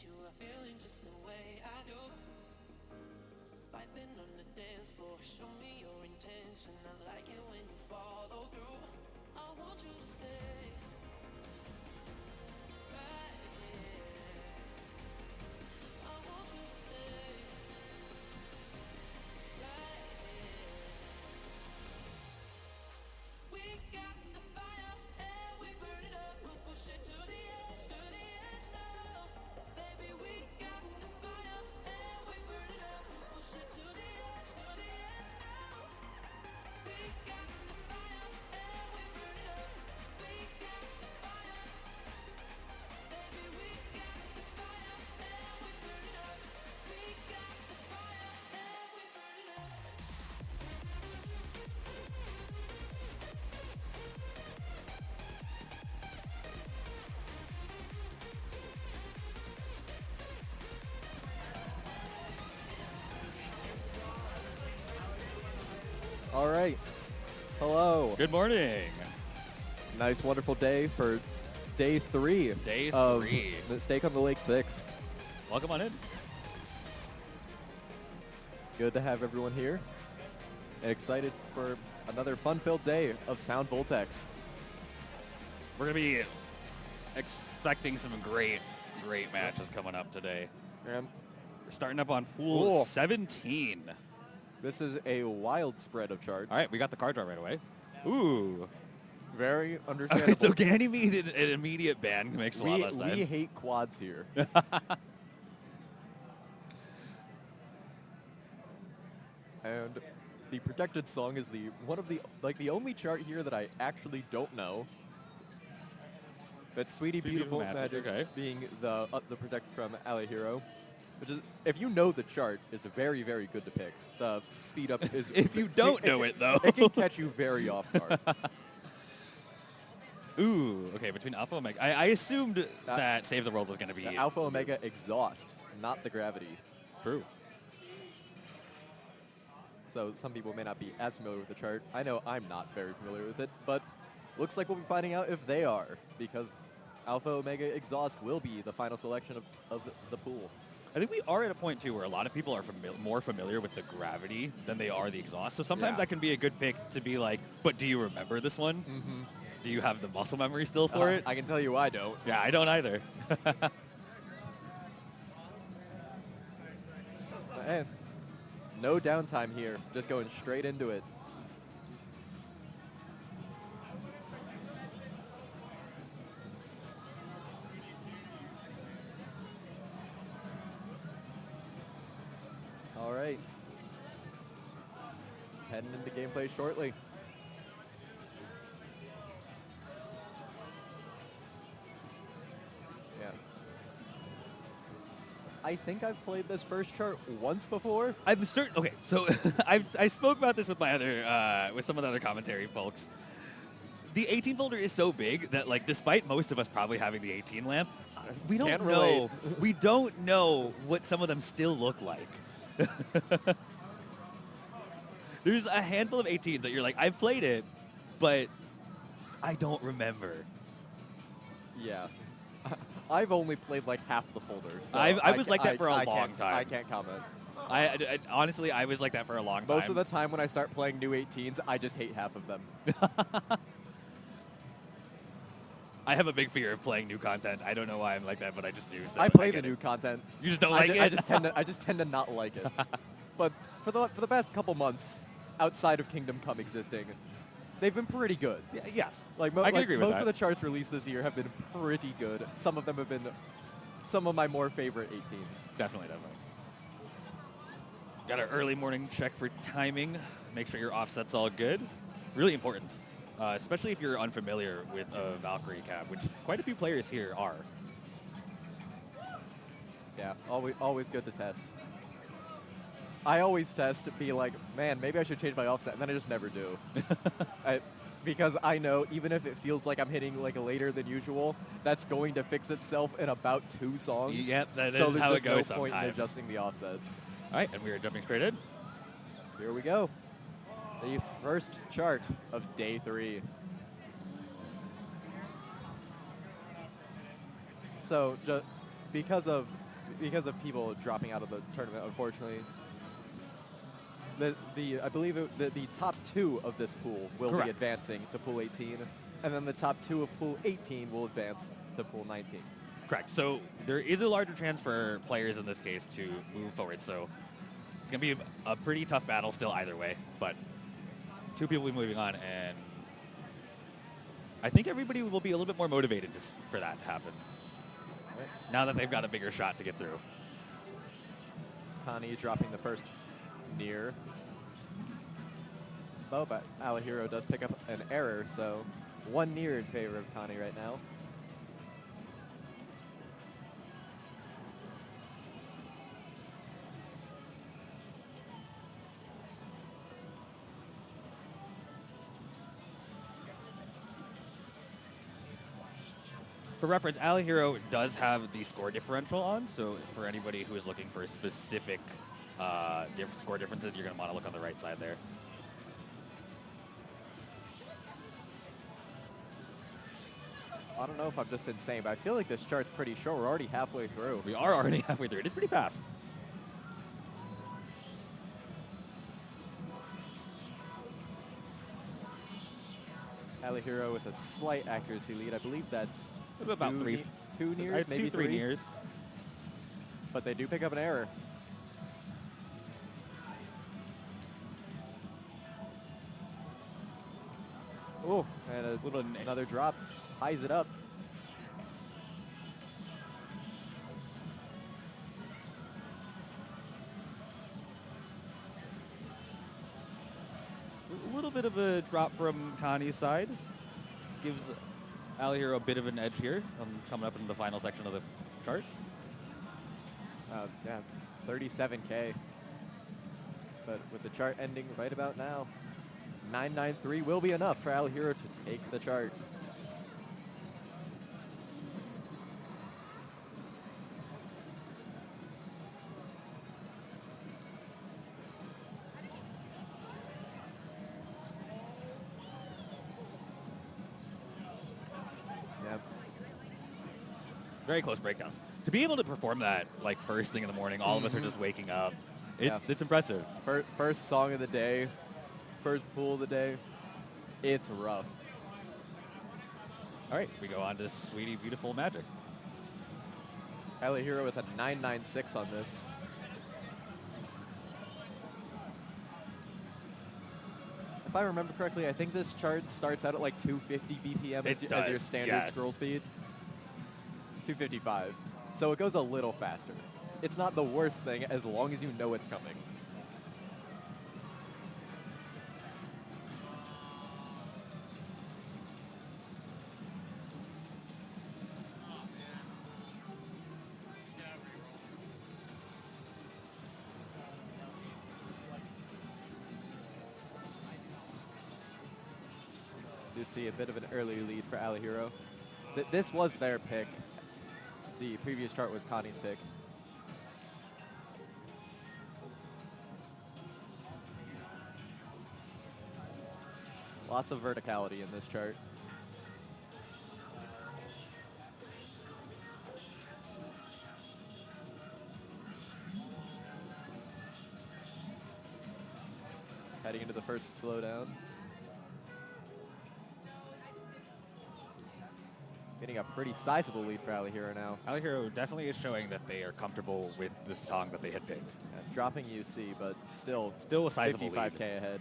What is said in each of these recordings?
you are feeling just the way I do. Vibing on the dance floor, show me your intention. I like it when you follow through. I want you to stay right here. I want you to stay right here. We got the fire and we burn it up. We'll push it to the edge now. Baby, we got the fire and we burn it up. We'll push it to the edge now. We got the fire and we burn it up. We got the fire. Baby, we got the fire and we burn it up. We got the fire and we burn it up. All right. Hello. Good morning. Nice, wonderful day for day 3. Day of 3. the Steak on the Lake 6. Welcome on in. Good to have everyone here. And excited for another fun-filled day of Sound Voltex. We're going to be expecting some great matches coming up today. And We're starting up on pool Cool. 17. this is a wild spread of charts. All right, we got the card draw right away. Ooh. Very Okay, understandable. so Ganny mean an immediate ban makes a lot less sense. we hate quads here. And the protected song is the only chart here that I actually don't know. That's Sweetie Beautiful Magic okay. being the protect from Ally Hero, which is, if you know the chart, it's very, very good to pick. The speed up is If you don't know it, though. it can catch you very off guard. Ooh, okay, between Alpha and Omega. I assumed that Save the World was going to be The Alpha Omega exhaust, not the gravity. True. So some people may not be as familiar with the chart. I know I'm not very familiar with it, but looks like we'll be finding out if they are, because Alpha Omega exhaust will be the final selection of the pool. I think we are at a point, too, where a lot of people are more familiar with the gravity than they are the exhaust. So sometimes Yeah. that can be a good pick to be like, but do you remember this one? Mm-hmm. Do you have the muscle memory still for it? I can tell you I don't. Yeah, I don't either. And no downtime here, just going straight into it. All right. Heading into gameplay shortly. Yeah. I think I've played this first chart once before. I'm certain. Okay, so I spoke about this with my other, with some of the other commentary folks. The 18 folder is so big that, like, despite most of us probably having the 18 lamp, we don't Can't know. relate. We don't know what some of them still look like. There's a handful of 18s that you're like, I've played it, but I don't remember. Yeah. I've only played like half the folder. So I was like that for a long can't- time. I can't comment. I honestly, I was like that for a long time. Most of the time when I start playing new 18s, I just hate half of them. I have a big fear of playing new content. I don't know why I'm like that, but I just do. So I play the get new it. content. You just don't like it? I just tend to not like it. But for the past couple months, outside of Kingdom Come existing, they've been pretty good. Yes. Like, I can agree with most that. of the charts released this year have been pretty good. Some of them have been some of my more favorite 18s. Definitely. Got our early morning check for timing. Make sure your offset's all good. Really important, especially if you're unfamiliar with a Valkyrie cap, which quite a few players here are. Yeah, always good to test. I always test to be like, man, maybe I should change my offset, and then I just never do. Because I know even if it feels like I'm hitting like a later than usual, that's going to fix itself in about 2 songs. Yep, that so is there's how it just goes no point in sometimes. adjusting the offset. All right, and we are jumping straight in. Here we go. The first chart of day 3. So because of because of people dropping out of the tournament, unfortunately. I believe the top 2 of this pool will Correct. be advancing to pool 18, and then the top 2 of pool 18 will advance to pool 19. Correct. So there is a larger chance for players in this case to move forward. So it's going to be a pretty tough battle still either way. But 2 people will be moving on, and I think everybody will be a little bit more motivated for that to happen. Right. Now that they've got a bigger shot to get through. Connie dropping the first near. Oh, but Alahiro does pick up an error, so 1 near in favor of Connie right now. For reference, Alahiro does have the score differential on, so for anybody who is looking for specific score differences, you're going to want to look on the right side there. I don't know if I'm just insane, but I feel like this chart's pretty short. We're already halfway through. We are already halfway through. It is pretty fast. Alahiro with a slight accuracy lead. I believe that's About two three. 2 nears, maybe 3 nears. But they do pick up an error. Oh, and another drop ties it up. A little bit of a drop from Connie's side. Gives Alahiro a bit of an edge here coming up into the final section of the chart. Yeah, 37K. But with the chart ending right about now, 993 will be enough for Alahiro to take the chart. Yeah. Very close breakdown. To be able to perform that like first thing in the morning, all of us are just waking up. It's impressive. First song of the day, first pool of the day. It's rough. All right, we go on to Sweetie Beautiful Magic. Alahiro with a 996 on this. If I remember correctly, I think this chart starts out at like 250 BPM as your standard scroll speed. 255. So it goes a little faster. It's not the worst thing as long as you know it's coming. You see a bit of an early lead for Alahiro. This was their pick. The previous chart was Connie's pick. Lots of verticality in this chart. Heading into the first slowdown. Getting a pretty sizable lead for Alahiro now. Alahiro definitely is showing that they are comfortable with the song that they had picked. Dropping UC, but still a sizable 55K lead. ahead.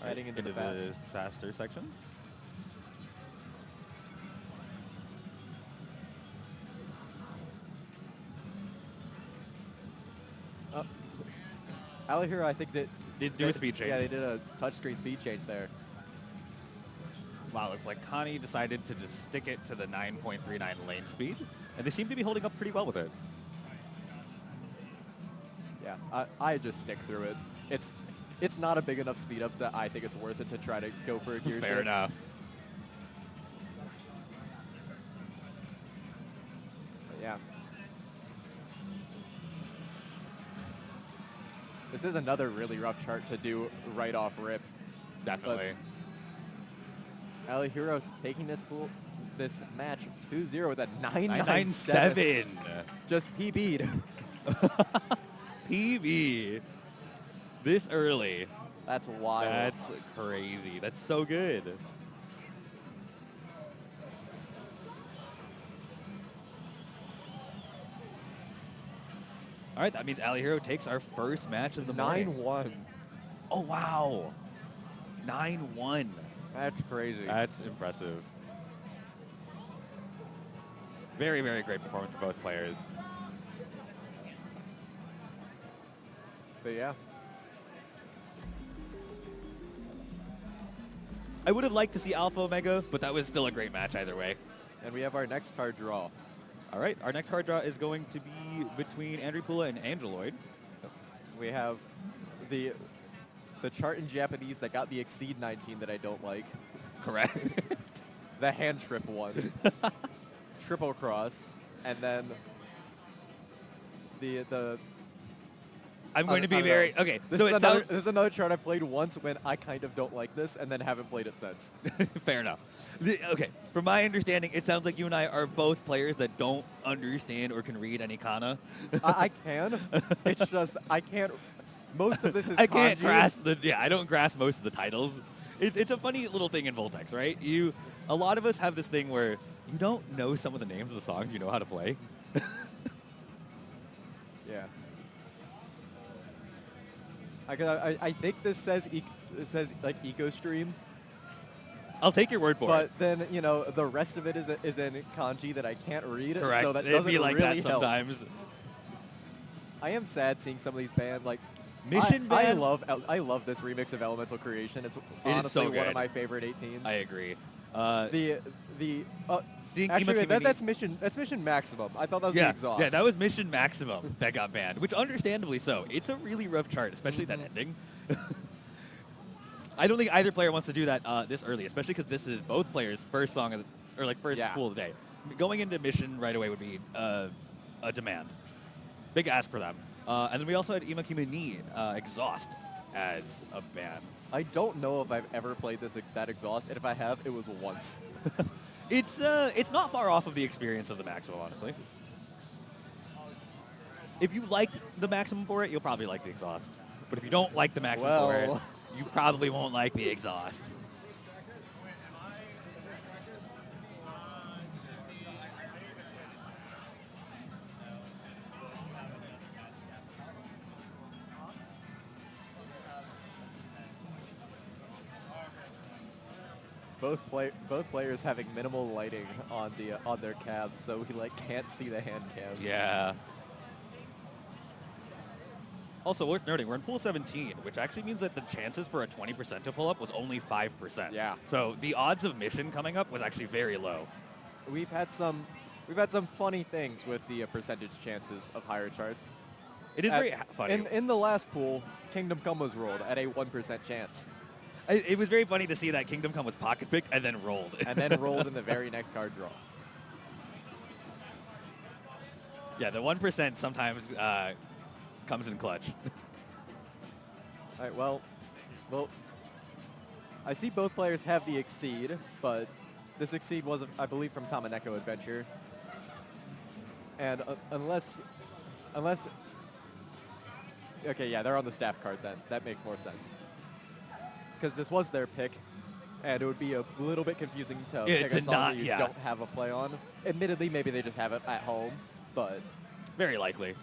Heading into the faster sections. Alahiro, I think that Did do a speed change. Yeah, they did a touchscreen speed change there. Wow, it's like Connie decided to just stick it to the 9.39 lane speed, and they seem to be holding up pretty well with it. Yeah, I just stick through it. It's not a big enough speed up that I think it's worth it to try to go for a gear Fair shift. enough. But yeah. This is another really rough chart to do right off rip. Definitely. Alahiro taking this pool this match 2-0 with a 997. 997. Just PB'd. PB. This early. That's wild. That's crazy. That's so good. All right, that means Ali Hero takes our first match of the morning. 9-1. Oh, wow. 9-1. That's crazy. That's impressive. Very, very great performance for both players. But yeah. I would have liked to see Alpha Omega, but that was still a great match either way. And we have our next card draw. All right, our next card draw is going to be between Andrew Pula and Angeloid. We have the chart in Japanese that got the Exceed 19 that I don't like. Correct. The hand trip one. Triple cross. And then the I'm going to be I don't very... know. Okay, This, so is another, this is another chart I played once when I kind of don't like this and then haven't played it since. Fair enough. Okay, from my understanding, it sounds like you and I are both players that don't understand or can read any kana. I can. It's just I can't. Most of this is I can't kanji. grasp the... Yeah, I don't grasp most of the titles. It's a funny little thing in Voltex, right? A lot of us have this thing where you don't know some of the names of the songs you know how to play. Yeah. I think this says like EcoStream, I'll take your word for it. but then the rest of it is in kanji that I can't read. Correct. So that It'd doesn't be like really that help. sometimes. I am sad seeing some of these banned. Like Mission I Band? I love this remix of Elemental Creation. It's is honestly so one good. of my favorite 18s. I agree. Seeing Actually, Imakimini- that's mission maximum. I thought that was the exhaust. Yeah, that was Mission Maximum that got banned, which understandably so. It's a really rough chart, especially that ending. I don't think either player wants to do that this early, especially because this is both players' first song of the, or like first Yeah. pool of the day. Going into Mission right away would be a demand. Big ask for them. And then we also had Imakimini Exhaust as a band. I don't know if I've ever played that exhaust, and if I have, it was once. It's not far off of the experience of the Maximum, honestly. If you liked the Maximum for it, you'll probably like the Exhaust. But if you don't like the Maximum for it, Well. you probably won't like the Exhaust. Both players having minimal lighting on their cabs, so we can't see the hand cams. Yeah. Also, worth noting, we're in pool 17, which actually means that the chances for a 20% to pull up was only 5%. Yeah. So the odds of Mission coming up was actually very low. We've had some funny things with the percentage chances of higher charts. It is very funny. In the last pool, Kingdom Come was rolled at a 1% chance, It was very funny to see that Kingdom Come was pocket picked and then rolled. and then rolled in the very next card draw. Yeah, the 1% sometimes comes in clutch. All right, well, I see both players have the Exceed, but this Exceed was, I believe, from Tamaneko Adventure. And unless, okay, yeah, they're on the staff card then. That makes more sense. Because this was their pick, and it would be a little bit confusing to pick a song that you don't have a play on. Admittedly, maybe they just have it at home, but Very likely.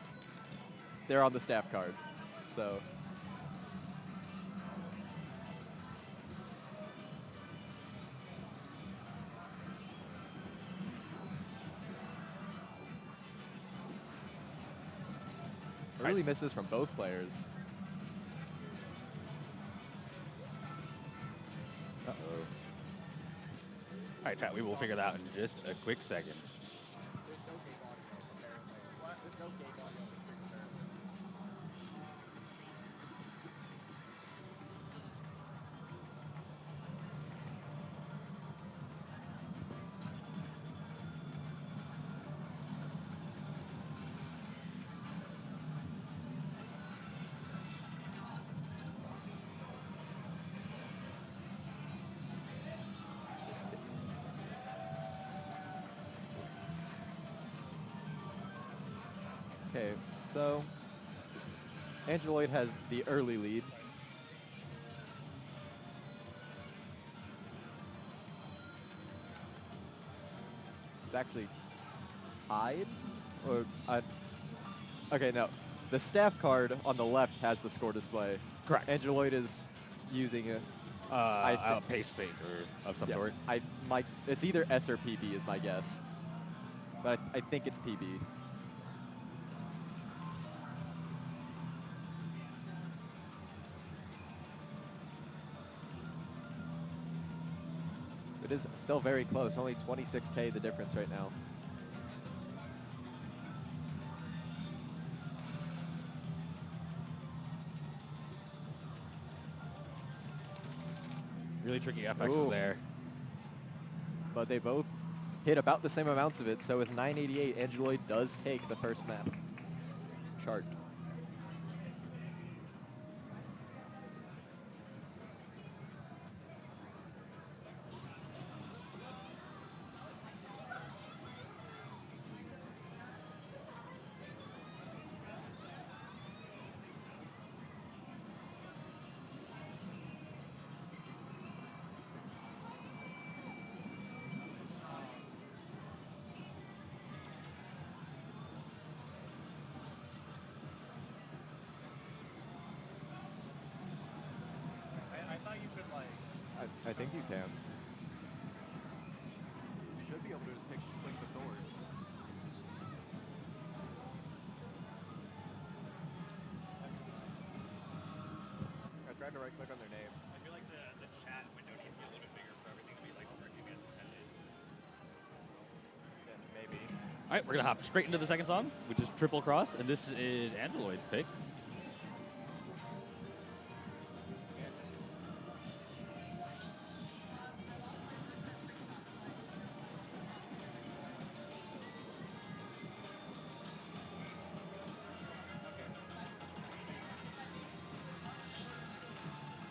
they're on the staff card, so. Early misses from both players. Uh-oh. All right, chat, we will figure that out in just a quick second. Okay, so Angeloid has the early lead. It's actually tied, or okay, no. The staff card on the left has the score display. Correct. Angeloid is using it. A pace fake or of some sort. It's either S or PB is my guess, but I think it's PB. It is still very close. Only 26K the difference right now. Really tricky FXs Ooh. there. But they both hit about the same amounts of it. So with 988, Angeloid does take the first map chart. I think you can. You should be able to just click the sword. I tried to right click on their name. I feel like the chat window needs to be a little bit bigger for everything to be like working as intended. Yeah, maybe. All right, we're gonna hop straight into the second song, which is Triple Cross, and this is Angeloid's pick.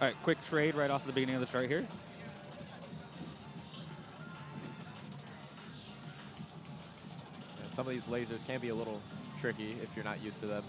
All right, quick trade right off the beginning of the chart here. Yeah, some of these lasers can be a little tricky if you're not used to them.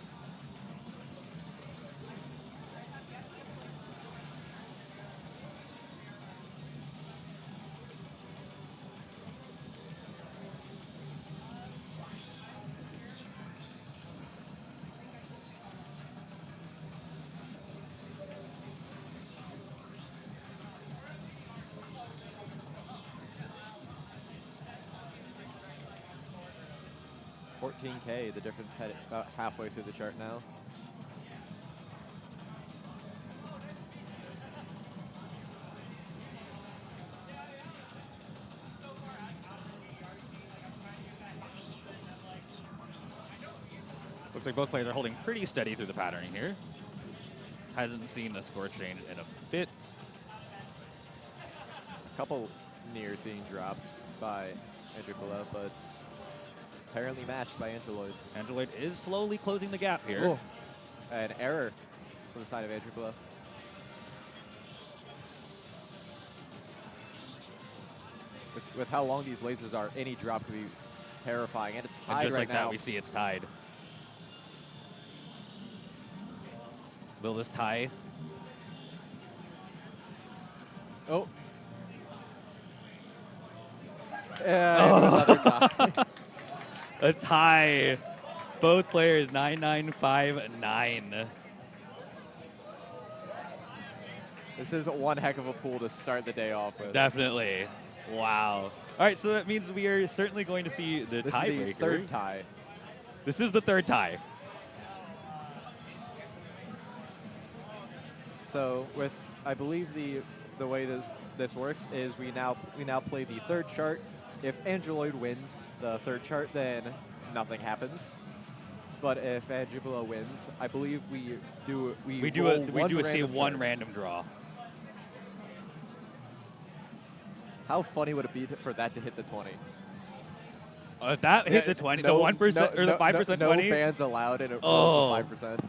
$14K, the difference headed about halfway through the chart now. Looks like both players are holding pretty steady through the patterning here. Hasn't seen a score change in a bit. A couple nears being dropped by Andripula, but apparently matched by Angeloid. Angeloid is slowly closing the gap here. Oh, an error from the side of Andripula. With how long these lasers are, any drop could be terrifying, and it's tied And just right like now. that, we see it's tied. Will this tie? Oh. Another tie. A tie. Both players 9-9-5-9. This is one heck of a pool to start the day off with. Definitely. Wow. All right, so that means we are certainly going to see the This tiebreaker. is the third tie. This is the third tie. So with, I believe the way this works is we now play the third chart. If Angeloid wins the third chart, then nothing happens. But if Andripula wins, I believe we do one random draw. How funny would it be for that to hit the 20? If that hit the 20, the 1% or the 5% no 20. bans allowed, and it Oh. rolls to 5%.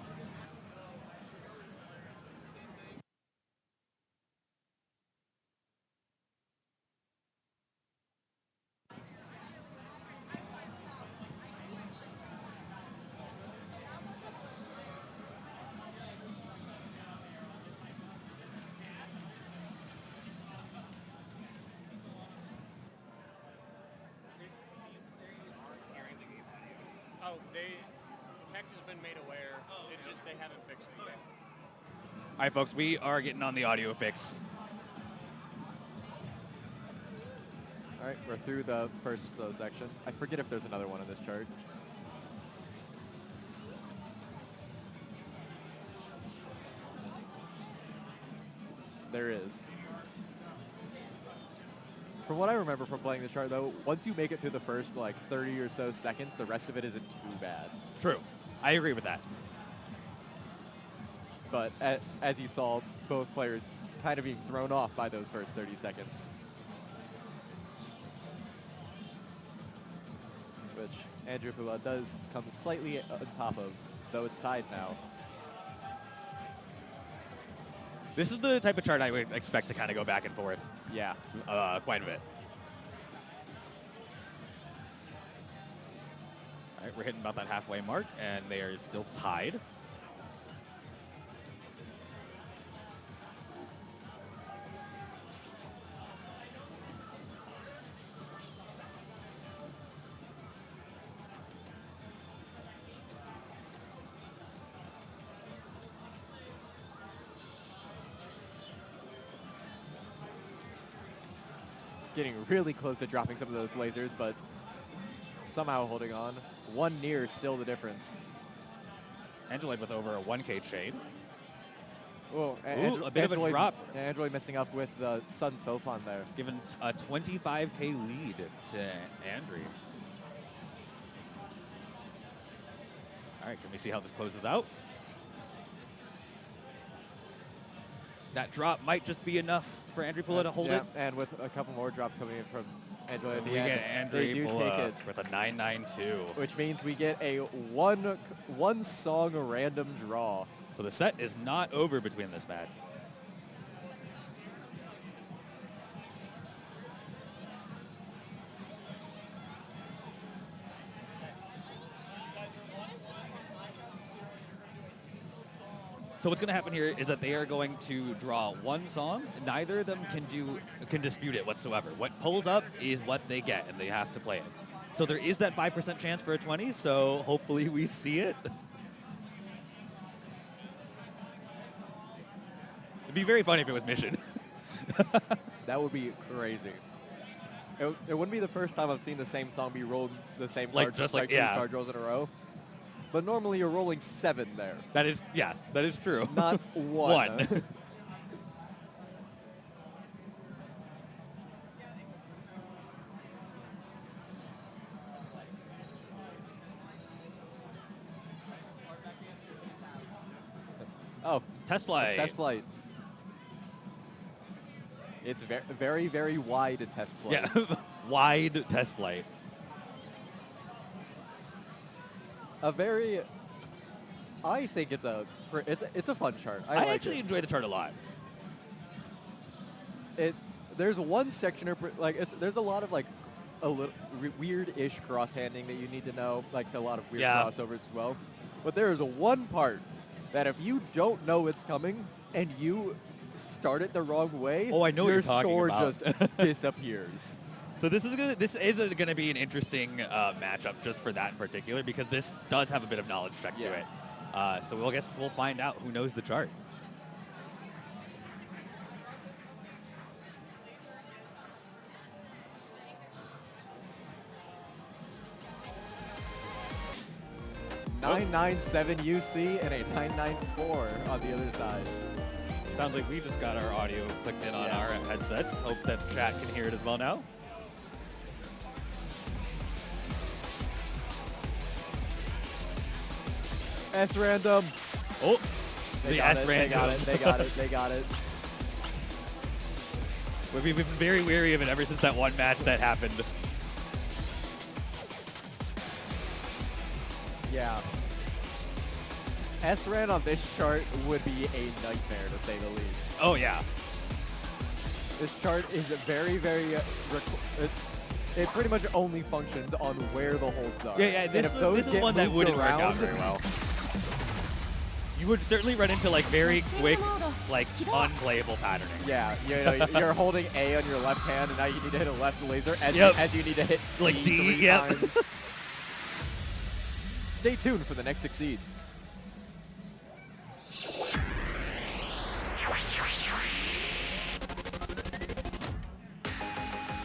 Oh, tech has been made aware. They haven't fixed anything. All right, folks, we are getting on the audio fix. All right, we're through the first slow section. I forget if there's another one on this chart. There is. From what I remember from playing this chart, though, once you make it through the first, like, 30 or so seconds, the rest of it isn't too bad. True. I agree with that. But as you saw, both players kind of being thrown off by those first 30 seconds. Which Andrew Pula does come slightly on top of, though it's tied now. This is the type of chart I would expect to kind of go back and forth Yeah. quite a bit. All right, we're hitting about that halfway mark, and they are still tied. Getting really close to dropping some of those lasers, but somehow holding on. One near still the difference. Angeloid with over a 1K shade. Whoa, A bit of a drop. Android messing up with the Sun Sofon there. Given a 25K lead to Andrew. All right, can we see how this closes out? That drop might just be enough for Andrew Pula to hold it. And with a couple more drops coming in from Android at the We end, get Andrew they do take Pula it. with a 992. Which means we get a one song random draw. So the set is not over between this match. So what's going to happen here is that they are going to draw one song. Neither of them can dispute it whatsoever. What pulls up is what they get, and they have to play it. So there is that 5% chance for a 20, so hopefully we see it. It'd be very funny if it was Mission. That would be crazy. It wouldn't be the first time I've seen the same song be rolled the same Like, card, just like, two yeah. card rolls in a row. But normally you're rolling 7 there. That is true. Not one. One. Oh, Test flight. test flight. It's very, very wide test flight. Yeah, wide test flight. I think it's a fun chart. I like actually it. enjoy the chart a lot. There's one section there's a lot of like a little weird-ish cross-handing that you need to know, like a lot of weird Yeah. crossovers as well. But there is one part that if you don't know it's coming and you start it the wrong way, Oh, I know what your you're talking score about. just disappears. So this is gonna be an interesting matchup just for that in particular, because this does have a bit of knowledge check to Yeah. it. So we'll find out who knows the chart. Oh. 997 UC and a 994 on the other side. Sounds like we just got our audio clicked in on Yeah. our headsets. Hope that chat can hear it as well now. S random. Oh, They the got S it. random. They got it. They got it. They got it. We've been very wary of it ever since that one match that happened. Yeah. S-Ran on this chart would be a nightmare, to say the least. Oh yeah. This chart is very, very... it pretty much only functions on where the holds are. Yeah, And this if those is get one that moved wouldn't work out around- very well. You would certainly run into like very quick, like unplayable patterning. Yeah, you're holding A on your left hand, and now you need to hit a left laser as, Yep. as you need to hit Like D D, 3 yep. times. Stay tuned for the next Succeed.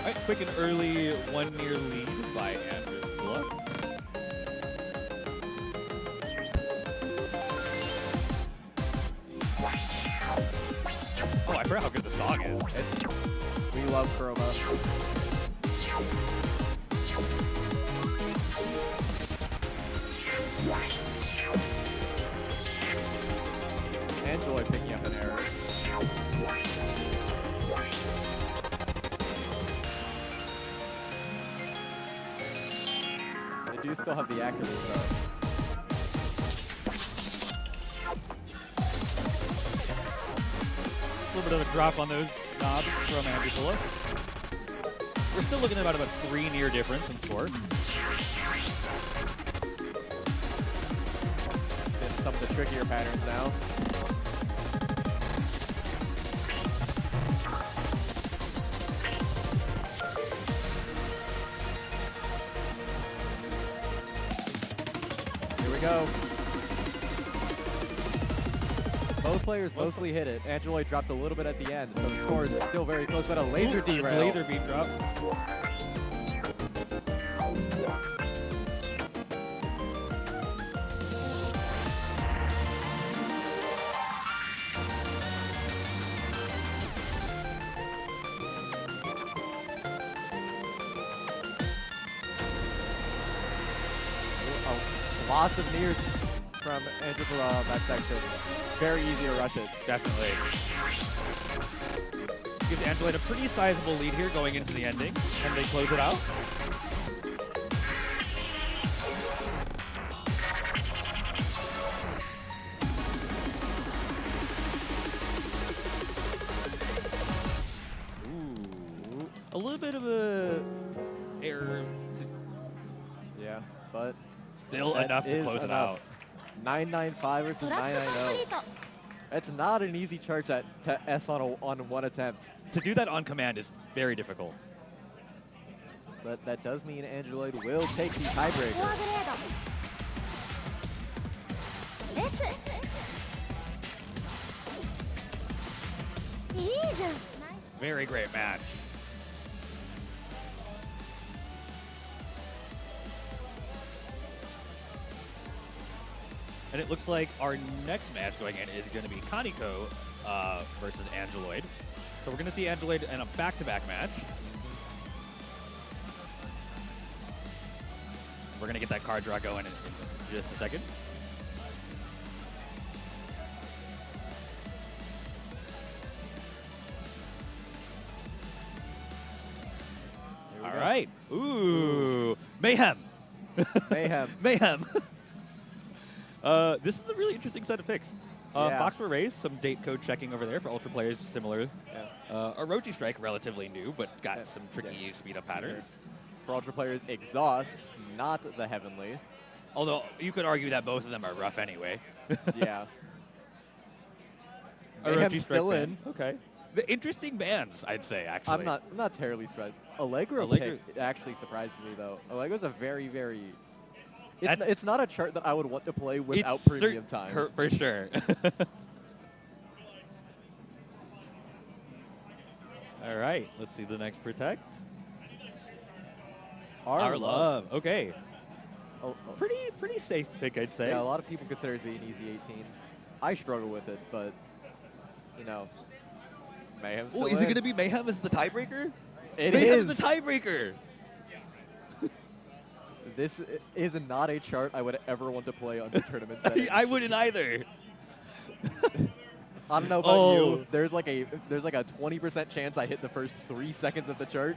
All right, quick and early 1-near lead by Andrew. Oh, I forgot how good the song is. We love Chroma. Angelo picking up an error. They do still have the accuracy though. A little bit of a drop on those knobs from Andrew. We're still looking at about a 3-near difference in score. In some of the trickier patterns now. Here we go. Both players mostly hit it. Angelo dropped a little bit at the end, so the score is still very close, but a laser derail. Laser beam drop. Lots of nears from Andrew that section. Very easy to rush it. Definitely. Gives Angelo a pretty sizable lead here going into the ending, and they close it out. Ooh. A little bit of a error. Yeah, but Still that enough to is close it enough. out. 995 versus 990. That's not an easy chart to S on one attempt. To do that on command is very difficult. But that does mean Angeloid will take the tiebreaker. Very great match. And it looks like our next match going in is going to be Kaneko versus Angeloid. So we're going to see Angeloid in a back-to-back match. We're going to get that card draw going in just a second. All right. Ooh. Mayhem. Mayhem. Mayhem. This is a really interesting set of picks. Yeah. Box for Raise, some date code checking over there for Ultra players, similar. Yeah. Orochi Strike, relatively new, but got some tricky speed-up patterns. For Ultra players, Exhaust, not the Heavenly. Although, you could argue that both of them are rough anyway. Yeah. Orochi Mayhem's still Strike in. ban. Okay. The interesting bands, I'd say, actually. I'm not terribly surprised. Allegro pick actually surprises me though. Allegro's a very, very. It's not a chart that I would want to play without premium time. For sure. All right, let's see the next Protect. Our Love. Okay. Oh. Pretty safe pick, I'd say. Yeah, a lot of people consider it to be an easy 18. I struggle with it, but you know, Mayhem's still is it going to be Mayhem as the tiebreaker? It Mayhem's is the tiebreaker. This is not a chart I would ever want to play under tournament settings. I wouldn't either. I don't know about you. There's like a 20% chance I hit the first 3 seconds of the chart.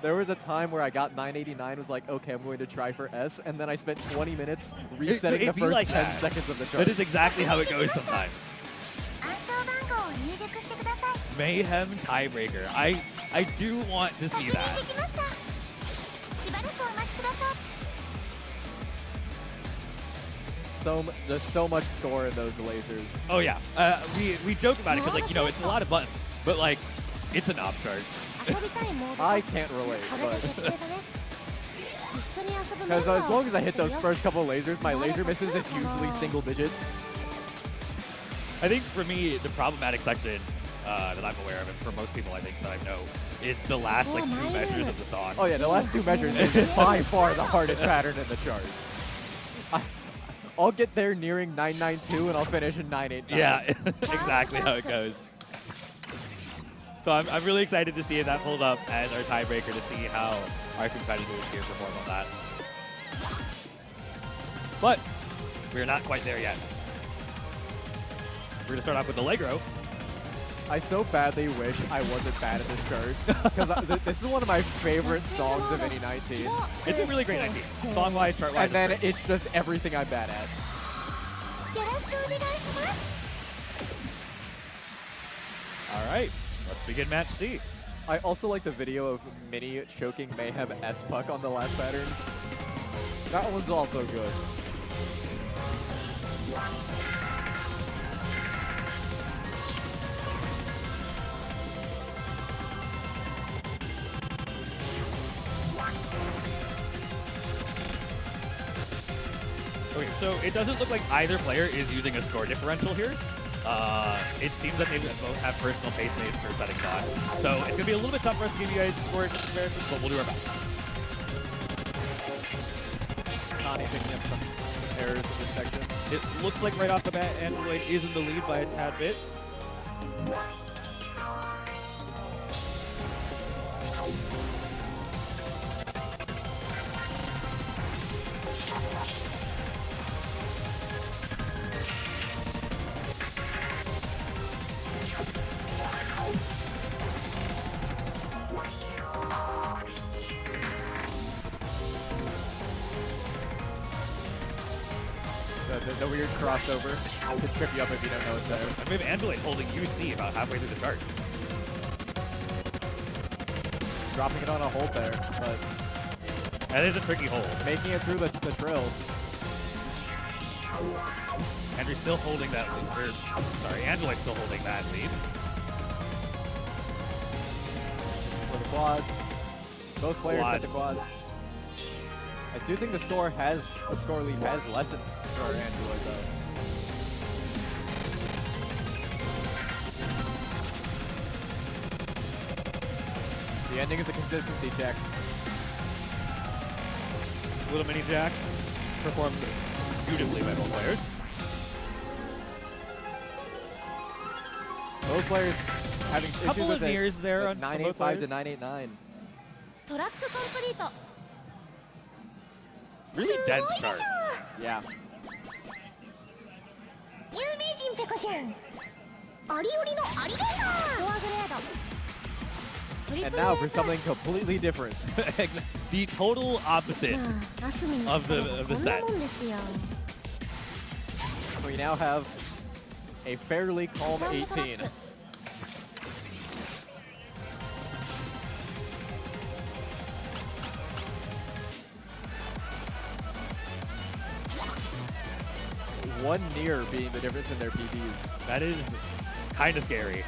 There was a time where I got 989, was like, okay, I'm going to try for S, and then I spent 20 minutes resetting the first like 10 seconds of the chart. That is exactly how it goes sometimes. Mayhem tiebreaker. I do want to see that. There's so much score in those lasers. Oh yeah, we joke about it because like it's a lot of buttons, but like it's a knob chart. I can't relate, but Because as long as I hit those first couple of lasers, my laser misses is usually single digit. I think for me, the problematic section that I'm aware of, and for most people I think that I know, is the last like 2 measures of the song. Oh yeah, the last 2 measures is by far the hardest pattern in the chart. I'll get there nearing 992 and I'll finish in 989. Yeah, exactly how it goes. So I'm really excited to see that pulled up as our tiebreaker to see how our competitors here perform on that. But we're not quite there yet. We're going to start off with Allegro. I so badly wish I wasn't bad at this chart. Because this is one of my favorite songs of any 19. It's a really great 19. Song-wise, chart-wise. And then it's just everything I'm bad at. All right, let's begin match C. I also like the video of Mini choking Mayhem S-Puck on the last pattern. That one's also good. Okay, so it doesn't look like either player is using a score differential here. It seems that they both have personal pacemates for setting on. So it's going to be a little bit tough for us to give you guys score comparisons, but we'll do our best. Connie picking up some errors in this section. It looks like right off the bat, Android is in the lead by a tad bit. The weird crossover could trip you up if you don't know it's there. And we have Android holding UC about halfway through the chart. Dropping it on a hold there, but That is a tricky hold. making it through the drill. Henry's still holding that lead. Sorry, Android's still holding that lead. For the quads. Both players set the quads. I do think the score lead has lessened for Android though. The ending is a consistency check. Little Mini Jack performed beautifully by both players. Both players having issues Couple with of mirrors there the on 985 to 989. Really dense chart. Yeah. And now for something completely different. The total opposite of the set. We now have a fairly calm 18. One near being the difference in their PBs. That is kind of scary.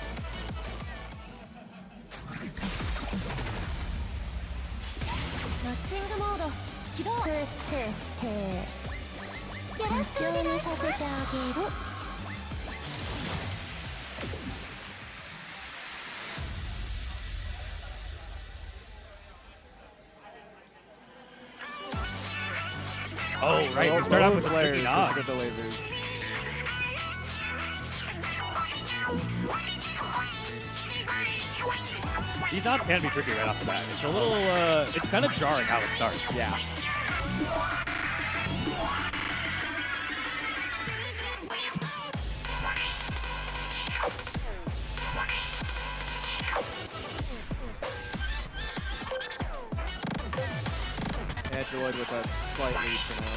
Oh, right. We start off with the layers. tricky knock. The lasers. These knobs can be tricky right off the bat. It's a little, it's kind of jarring how it starts. Yeah. Android with a slight lead for now.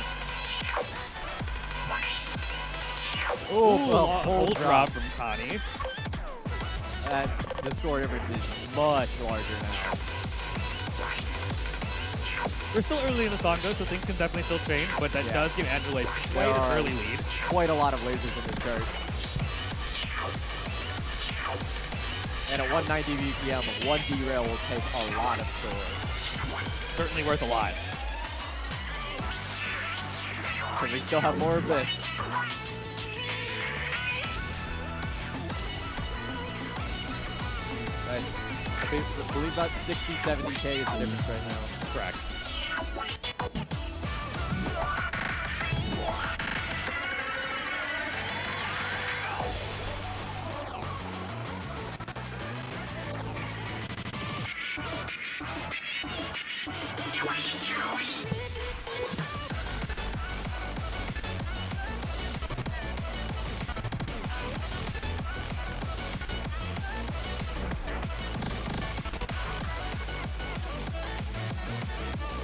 Ooh, a hold drop from Connie. And the score difference is much larger now. We're still early in the song though, so things can definitely still change, but that does give Android quite an early lead. Quite a lot of lasers in this chart. And at 190 BPM, one derail will take a lot of score. Certainly worth a lot. and we still have more of this. Nice. I believe about 60, 70K is the difference right now. Correct.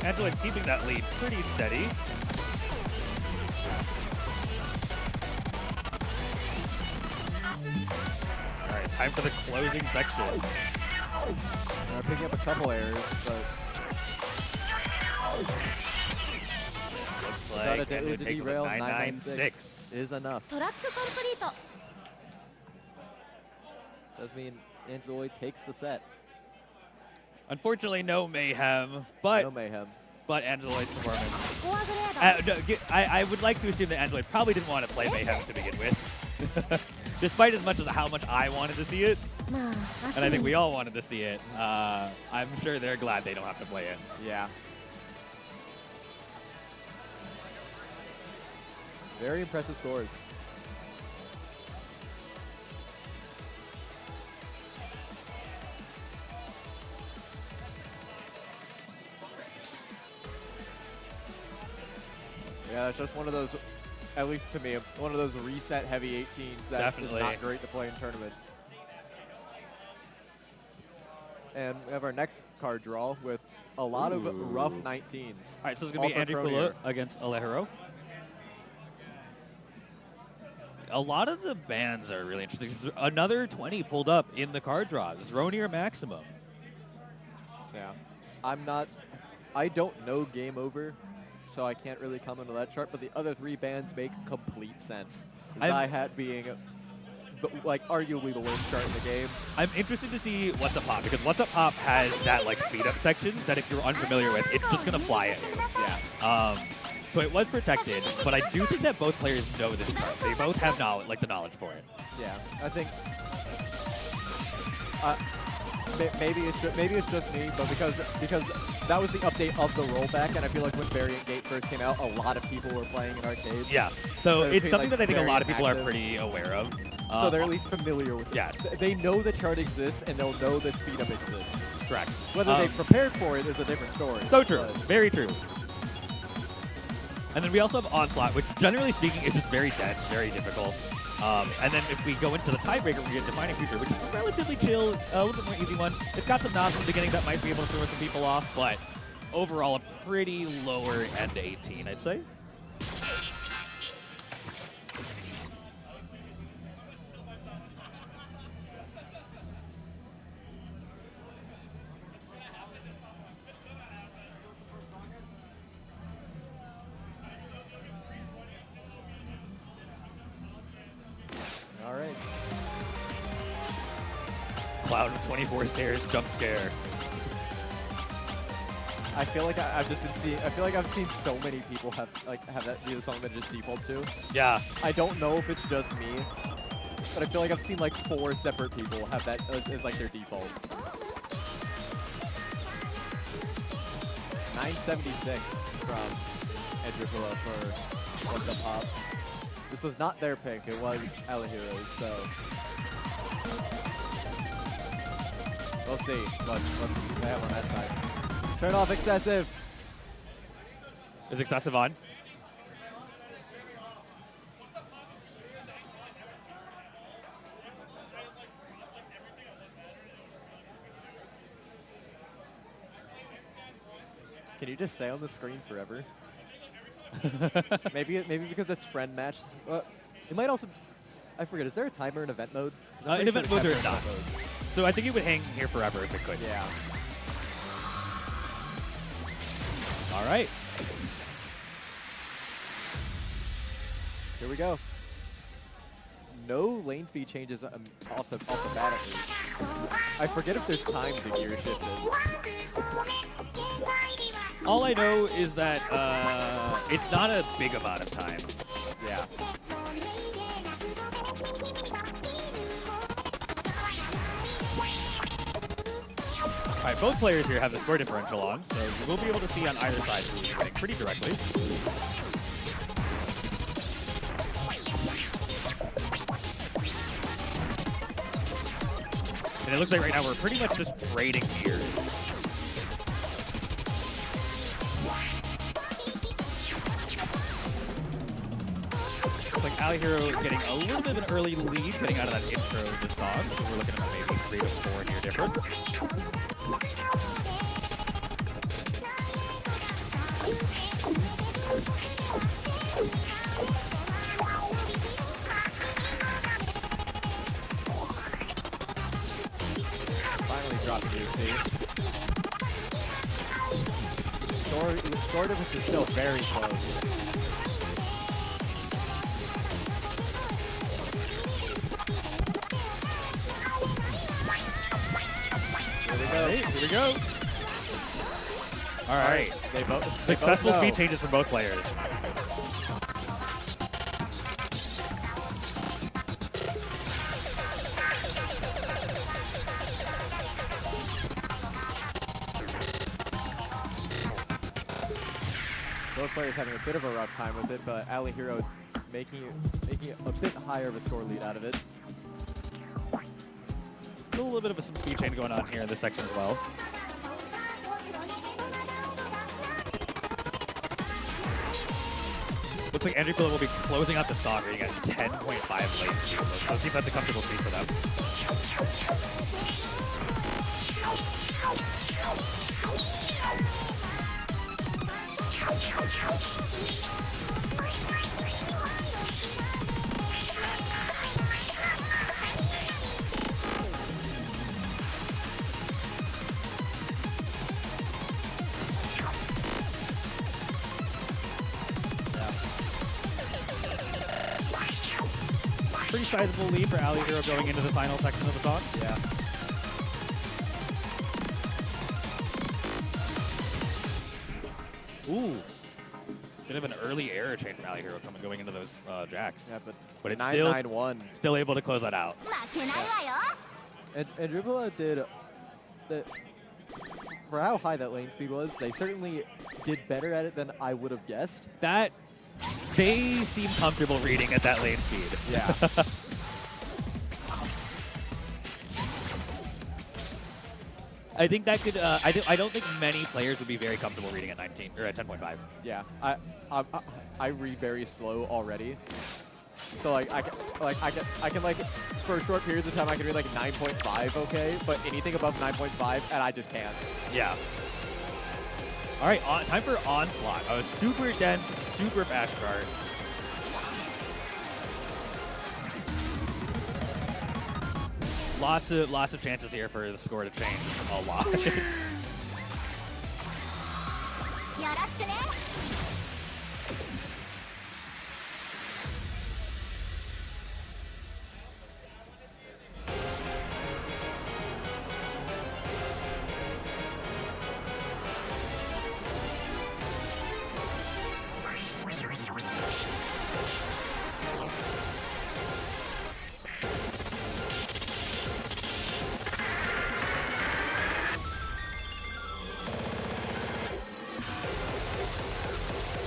Angela keeping that lead pretty steady. All right, time for the closing section. Picking up a couple errors, but Looks without a like deadly Angela takes with a derail, 996. is enough. トラックコンプリート Does mean Angela takes the set. Unfortunately, no mayhem, but No mayhem. but Angeloid's performance. フォアグレード No, I would like to assume that Angeloid probably didn't want to play mayhem to begin with, despite as much as how much I wanted to see it, まあ and I think we all wanted to see it. I'm sure they're glad they don't have to play it. Yeah. Very impressive scores. Yeah, it's just one of those, at least to me, one of those reset heavy 18s that Definitely. is not great to play in tournament. And we have our next card draw with a lot of rough 19s. All right, so it's going to be Also Andrew Cronier. Kula against Alejero. A lot of the bands are really interesting. There's another 20 pulled up in the card draws. Ronier Maximum. Yeah. I don't know Game Over, so I can't really comment on that chart, but the other three bands make complete sense. Hi-Hat being, like, arguably the worst chart in the game. I'm interested to see What's Up Pop, because What's Up Pop has that, like, speed-up section that if you're unfamiliar with, it's just going to fly at you. Yeah. So it was protected, but I do think that both players know this chart. They both have knowledge, like the knowledge for it. Yeah, I think maybe it's just me, but because that was the update of the rollback, and I feel like when Variant Gate first came out, a lot of people were playing in arcades. Yeah, so They're it's being, something like, that I think a lot of very people are active. pretty aware of. So they're at least familiar with it. Yes. They know the chart exists, and they'll know the speed up exists. Correct. Whether they prepared for it is a different story. So true. but- Very true. And then we also have Onslaught, which generally speaking is just very dense, very difficult. And then if we go into the tiebreaker, we get Defining Future, which is a relatively chill, a little bit more easy one. It's got some knobs in the beginning that might be able to throw some people off, but overall a pretty lower end 18, I'd say. All right. Cloud of 24 stairs, jump scare. I feel like I've just been seeing. I feel like I've seen so many people have that be the song that just default to. Yeah. I don't know if it's just me, but I feel like I've seen like 4 separate people have that as like their default. 976 from Edricula for What's Up Pop. This was not their pick, it was Alahiro's, so we'll see what they have on that side. Turn off excessive. Is excessive on? Can you just stay on the screen forever? maybe because it's friend match. It might also. I forget. Is there a timer in event mode? I'm In pretty event sure mode, it's there is event not. mode. So I think it would hang here forever if it could. Yeah. All right. Here we go. No lane speed changes off the bat at least. I forget if there's time to gear shifted. All I know is that it's not a big amount of time. Yeah. All right, both players here have the score differential on, so you will be able to see on either side who is winning pretty directly. And it looks like right now we're pretty much just trading gears. Looks like Ali Hero getting a little bit of an early lead, getting out of that intro of the song. So we're looking at maybe 3 to 4 near difference. Finally dropping UC. Score difference is still very close. Here we go. All right. They both Successful know. speed changes from both players. Both players having a bit of a rough time with it, but Ali Hero making a bit higher of a score lead out of it. Still a little bit of some speed change going on here in this section as well. Looks like Andrew will be closing out the song, reading at 10.5 lane speed. So let's see if that's a comfortable speed for them. Pretty sizable lead for Ali Hero going into the final section of the song. Yeah. Ooh. Bit of an early error chain from Ali Hero going into those jacks. Yeah, But it's 991. still able to close that out. And Dribula did for how high that lane speed was, they certainly did better at it than I would have guessed. That they seem comfortable reading at that lane speed. Yeah. I think that could. I don't think many players would be very comfortable reading at 19 or at 10.5. Yeah. I read very slow already. So like I can like for short periods of time I can read like 9.5 okay, but anything above 9.5 and I just can't. Yeah. All right, time for Onslaught. A super dense, super fast chart. Lots of chances here for the score to change a lot.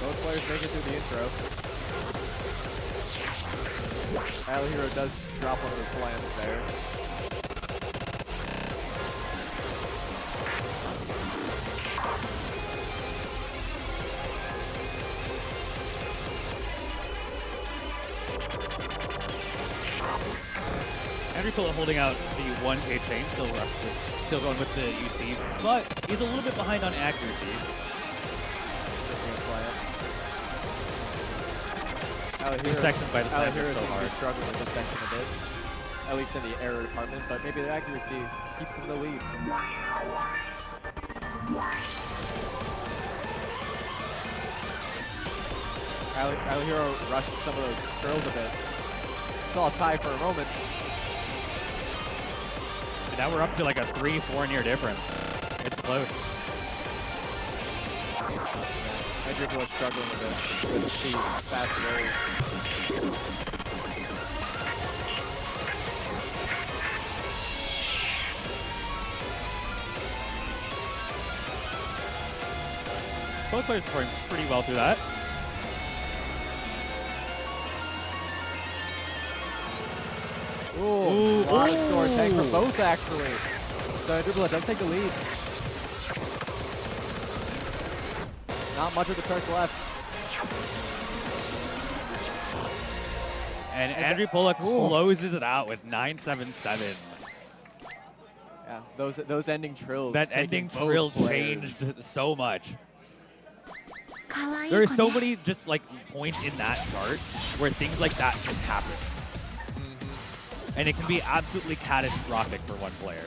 Both players make it through the intro. Ali Hero does drop one of the slams there. Andrew Pilla holding out the 1K chain, still going with the UC, but he's a little bit behind on accuracy. These sections by the Ali slam Hero are so seems to be hard. struggling with this section a bit, at least in the error department, but maybe the accuracy keeps them in the lead. Ali Hero rushed some of those curls a bit. Saw a tie for a moment. And now we're up to like a 3-4 near difference. It's close. Andrew was struggling a bit with these fast rolls. Both players performed pretty well through that. Ooh, a lot of score tank for both, actually. So Dribble does take the lead. Not much of the turret left. And Andrew Pollock closes it out with 977. Yeah, those ending trills. That taking ending both trill players. changed so much. There are so many just like points in that chart where things like that can happen. And it can be absolutely catastrophic for one player.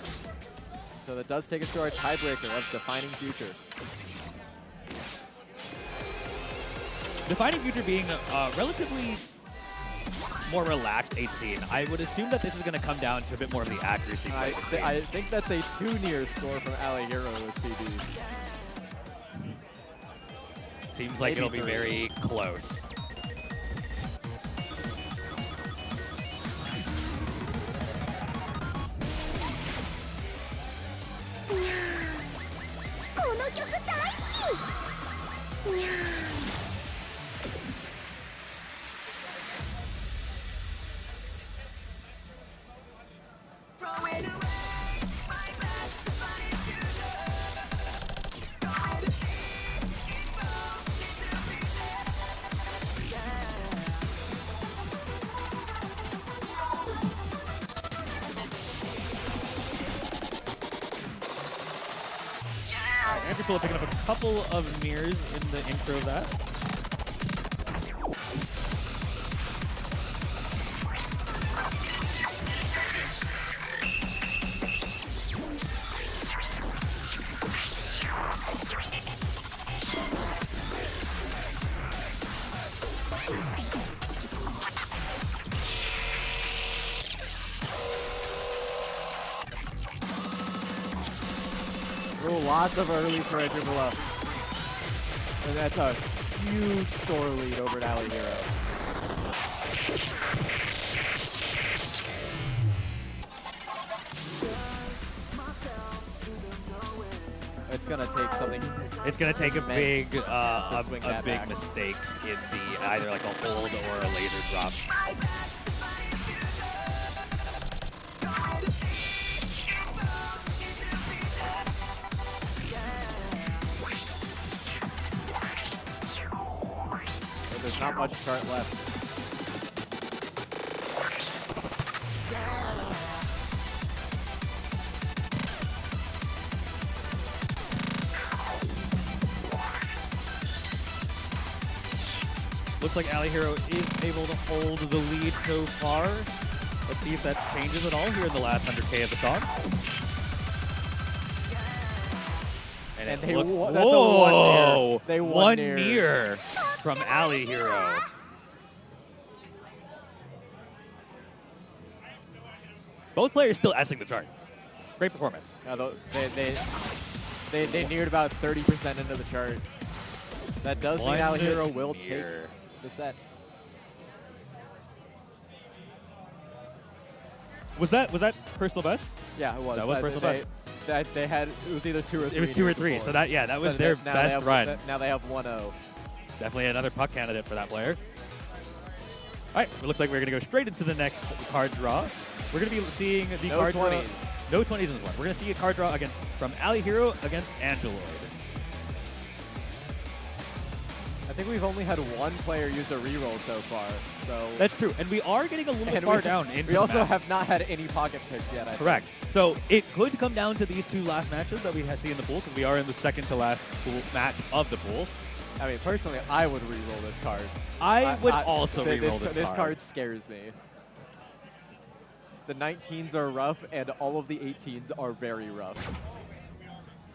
So that does take us to our tiebreaker of Defining Future. Defining Future being a relatively more relaxed 18, I would assume that this is going to come down to a bit more of the accuracy. I think that's a 2-near score from Ali Hero with PD. Seems like Maybe it'll be 3. very close. Throwing away my best defining future. Going to see it fall into pieces. Andrew Pollock picking up a couple of mirrors in the intro of that. Ooh, lots of early for Andrew below. And that's a huge score lead over at Ali Hero. It's gonna take something. It's going to take a big, swing a that big back. mistake in the either like a hold or a laser drop. So there's not much chart left. Looks like Ali Hero is able to hold the lead so far. Let's see if that changes at all here in the last 100K of the song. And it they looks, that's a 1 near. They one near. near from Ali Hero. Both players still S-ing the chart. Great performance. Yeah, they neared about 30% into the chart. That does mean Ali Hero will take near. the set. Was that personal best? Yeah, it was. That was personal best. They had it was either 2 or 3. It was 2 or 3. before. So that was So their now they best have- run. Now they have 1-0. Definitely another puck candidate for that player. All right, it looks like we're going to go straight into the next card draw. We're going to be seeing the No card 20s. draw. No 20s in this one. We're going to see a card draw from Ali Hero against Angeloid. I think we've only had 1 player use a reroll so far. So That's true, and we are getting a little bit and far down into we the also map. have not had any pocket picks yet. I think. Correct. So it could come down to these 2 last matches that we see in the pool, because we are in the second to last pool match of the pool. I mean, personally, I would reroll this card. I would also reroll This card scares me. The 19s are rough, and all of the 18s are very rough.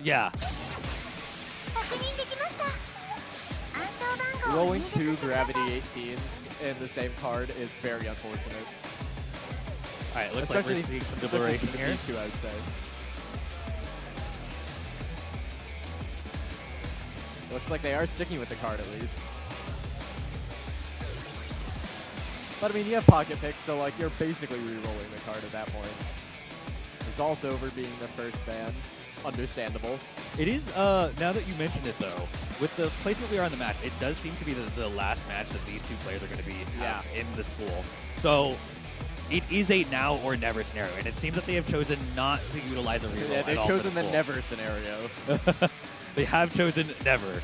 Yeah. Rolling 2 gravity 18s in the same card is very unfortunate. All right, looks like we're seeing some deliberation especially here. these 2, I would say. Looks like they are sticking with the card at least. But I mean, you have pocket picks, so like you're basically re-rolling the card at that point. Result over being the first ban. Understandable. It is, now that you mentioned it though, with the placement we are in the match, it does seem to be the last match that these two players are going to be in this pool. So it is a now or never scenario, and it seems that they have chosen not to utilize a reroll. Yeah, they've at all for chosen the pool. never scenario. They have chosen never.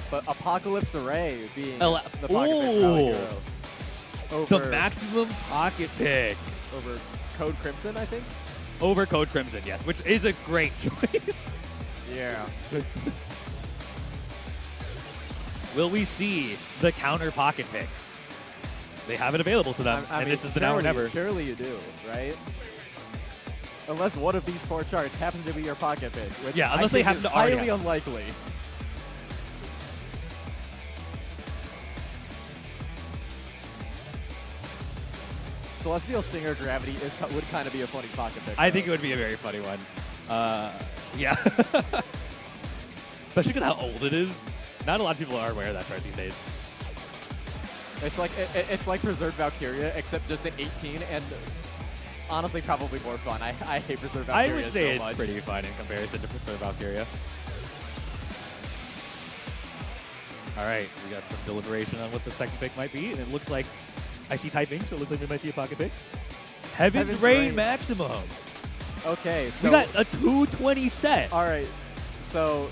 But Apocalypse Array being Ele- the pocket pick Ooh. Rally Hero. Over, The maximum pocket pick over Code Crimson, I think? over Code Crimson, yes, which is a great choice. Yeah. Will we see the counter pocket pick? They have it available to them, I and mean, this is the now or never. Surely you do, right? Unless one of these 4 charts happens to be your pocket pick, which Yeah, I unless they think happen is to already highly have. unlikely. Celestial Stinger Gravity would kind of be a funny pocket pick. I think it though. would be a very funny one. Yeah. Especially because how old it is. Not a lot of people are aware of that chart these days. It's like Preserved Valkyria, except just at 18, and honestly, probably more fun. I hate Preserved I Valkyria would say so it's much. pretty fun in comparison to Preserved Valkyria. All right, we got some deliberation on what the second pick might be, and it looks like I see typing, so it looks like we might see a pocket pick. Heaven's Rain Maximum. Okay, so We got a 220 set. all right, so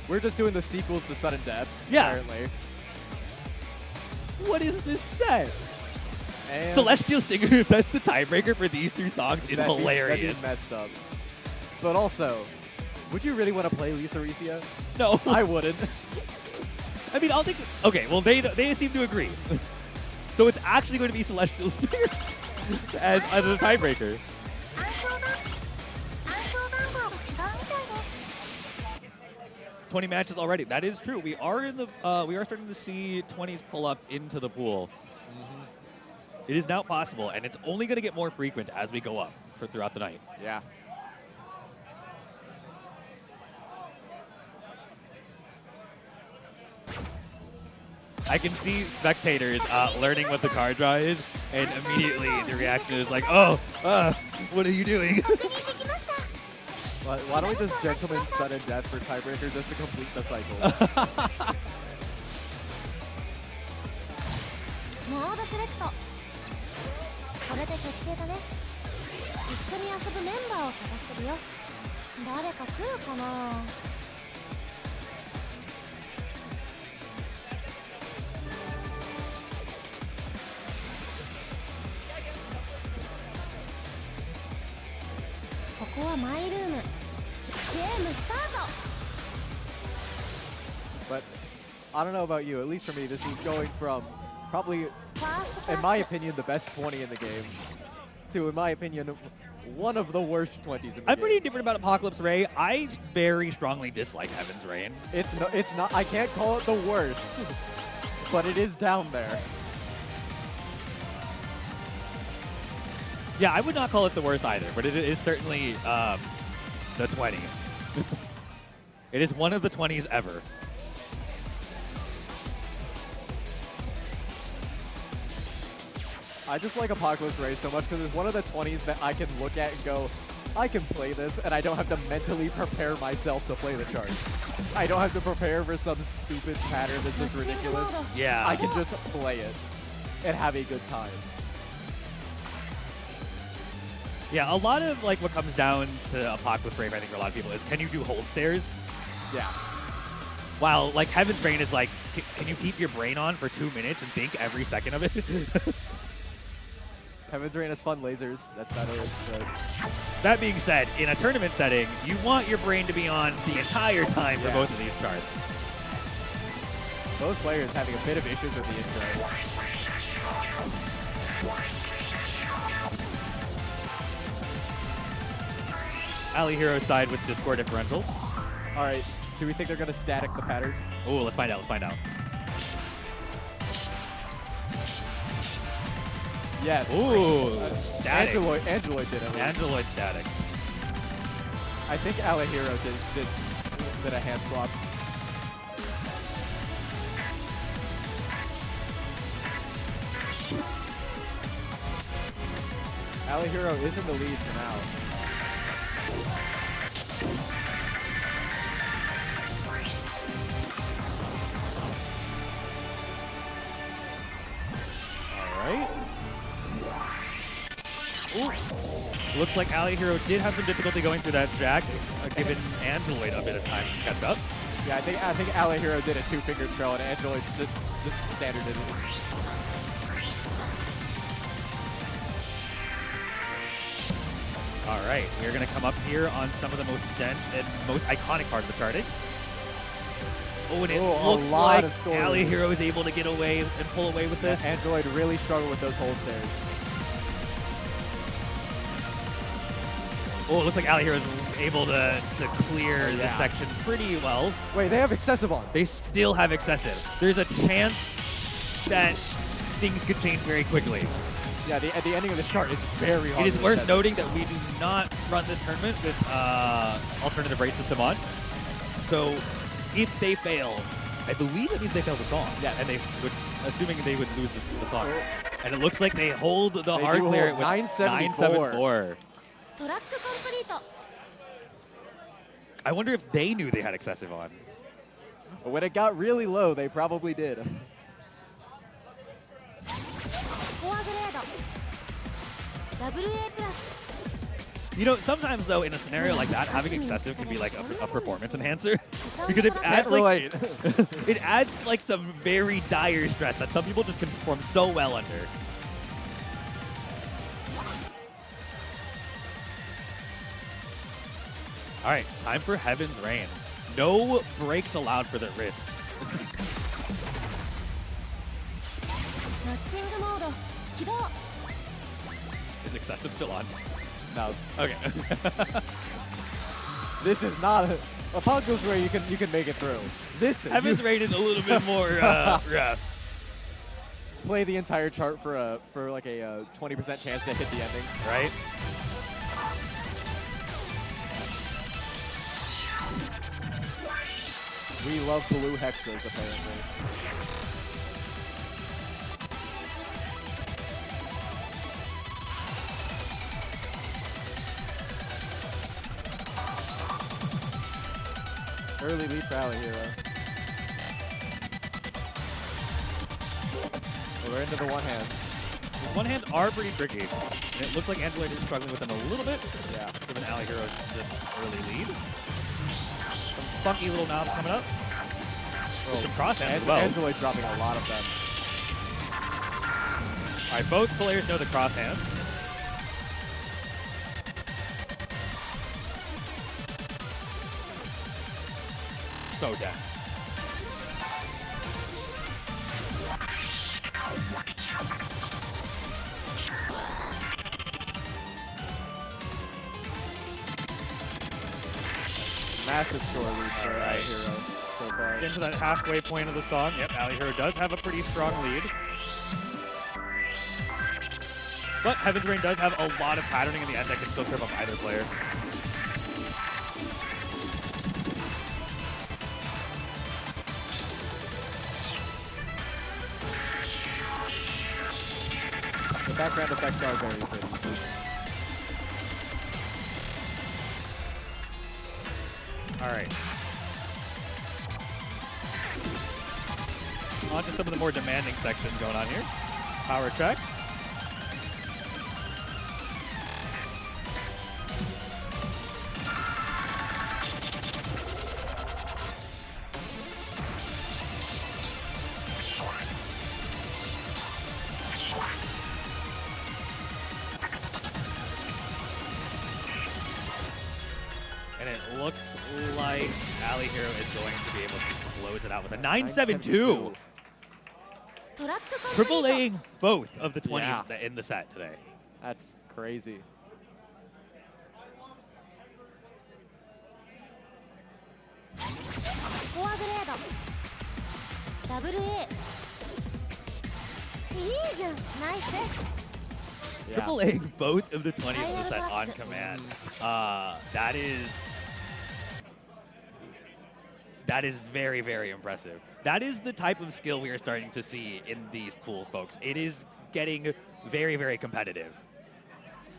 we're just doing the sequels to Sudden Death. Yeah. Apparently. What is this set? And Celestial Stinger, if that's the tiebreaker for these 2 songs, is that'd be hilarious. messed up. But also, would you really want to play Lisa Ricia? No. I wouldn't. I mean, I'll think. Okay, well, they seem to agree. So it's actually going to be Celestial Stinger as a tiebreaker. 20 matches already. That is true. We are in the we are starting to see 20s pull up into the pool. It is now possible, and it's only going to get more frequent as we go up throughout the night. Yeah. I can see spectators learning what the card draw is, and immediately the reaction is like, "Oh, what are you doing?" Why don't we just Gentleman Sudden Death for tiebreaker just to complete the cycle? モードセレクトこれで決定だね一緒に遊ぶメンバーを探してるよ誰か来るかなここはマイルームゲームスタート But I don't know about you. At least for me, this is going from probably, ファーストクラ in ス my opinion, the best 20 in the game to, in my opinion, one of the worst 20s in the I'm game. pretty different about Apocalypse Ray. I very strongly dislike Heaven's Rain. It's not. I can't call it the worst, but it is down there. Yeah, I would not call it the worst either, but it is certainly the 20. It is one of the 20s ever. I just like Apocalypse Ray so much because it's one of the 20s that I can look at and go, I can play this, and I don't have to mentally prepare myself to play the chart. I don't have to prepare for some stupid pattern that's just ridiculous. Yeah. I can just play it and have a good time. Yeah, a lot of like what comes down to Apocalypse Ray, I think for a lot of people, is can you do hold stairs? Yeah. While like Heaven's Rain is like, can you keep your brain on for 2 minutes and think every second of it? Heaven's Rain has fun lasers. That's better. That being said, in a tournament setting, you want your brain to be on the entire time for Yeah. both of these charts. Both players having a bit of issues with the intro. Ali Hero side with the score differential. All right. Do we think they're going to static the pattern? Oh, let's find out. Let's find out. Yes. Ooh, static. Angeloid did it. Angeloid static. I think Alahiro did a hand swap. Ali Hero is in the lead for now. All right. Ooh. Looks like Ali Hero did have some difficulty going through that jack, given Angeloid a bit of time to catch up. Yeah, I think Ali Hero did a two-finger trail and Angeloid just standard it. All right, we're going to come up here on some of the most dense and most iconic part of the charting. Oh, and it looks lot like of story. Ali Hero is able to get away and pull away with this. Angeloid really struggled with those hold stairs. Oh, it looks like Ali Hero is able to clear this section pretty well. Wait, they have excessive on. They still have excessive. There's a chance that things could change very quickly. Yeah, at the ending of the chart is very hard. It is worth noting that we do not run this tournament with alternative rate system on. So if they fail, I believe that means they fail the song. Yeah, and they would, assuming they would lose the song. And it looks like they hold the hard do clear hold with 974. トラックコンプリート I wonder if they knew they had excessive on. When it got really low, they probably did. フォアグレード WA プラス You know, sometimes though, in a scenario like that, having excessive can be like a performance enhancer because it adds like it adds like some very dire stress that some people just can perform so well under. All right, time for Heaven's Rain. No breaks allowed for the wrists. マッチングモード起動 Is excessive still on? No. Okay. This is not a Pongo's where you can make it through. This is Heaven's Rain is a little bit more rough. play the entire chart for like a 20% chance to hit the ending. Right? We love blue hexas apparently. Early lead for Ali Hero. Well, we're into the one hand. The one hand are pretty tricky. And it looks like Angeloid is struggling with them a little bit. Yeah. Given Ali Hero's just early lead. Some funky little knobs coming up. With some cross hands as well. Angeloid dropping a lot of them. All right, both players know the cross hand. So dense. Massive score lead for Ali Hero so far. Into that halfway point of the song. Yep, Ali Hero does have a pretty strong lead. But Heaven's Rain does have a lot of patterning in the end that can still trip up either player. The background effects are very pretty. All right. On to some of the more demanding sections going on here. Power check. And it looks like Ali Hero is going to be able to close it out with a 972. トラックコンプリート Triple A-ing both of the 20s Yeah. in the set today. That's crazy. WA いいじゃんナイス Yeah. Triple A both of the 20s in the set on command. That is very, very impressive. That is the type of skill we are starting to see in these pools, folks. It is getting very, very competitive.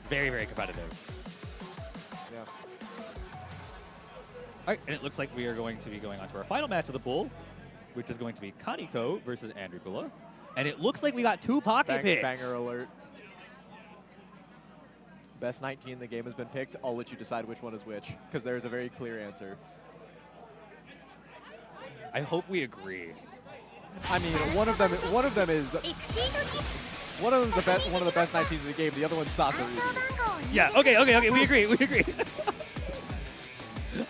Very, very competitive. Yeah. All right, and it looks like we are going to be going on to our final match of the pool, which is going to be Kaneko versus Andrew Pula. And it looks like we got 2 pocket picks. Banger alert. Best 19 in the game has been picked. I'll let you decide which one is which, because there's a very clear answer. I hope we agree. I mean, one of them is one of them's the best, one of the best 19s in the game. The other one's Sasori. Yeah, okay, we agree.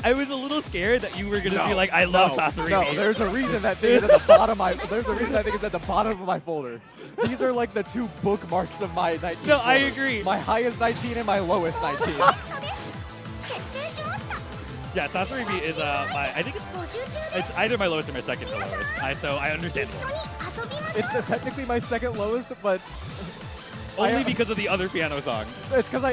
I was a little scared that you were going to be like, I love Sasori. No, there's a reason that thing is at the bottom. There's a reason that thing is at the bottom of my folder. These are like the 2 bookmarks of my 19. No, folder. I agree. My highest 19 and my lowest 19. Yeah, Sasori is I think it's either my lowest or my second to lowest. So I understand that. It's technically my second lowest, but Only because of the other piano song. it's because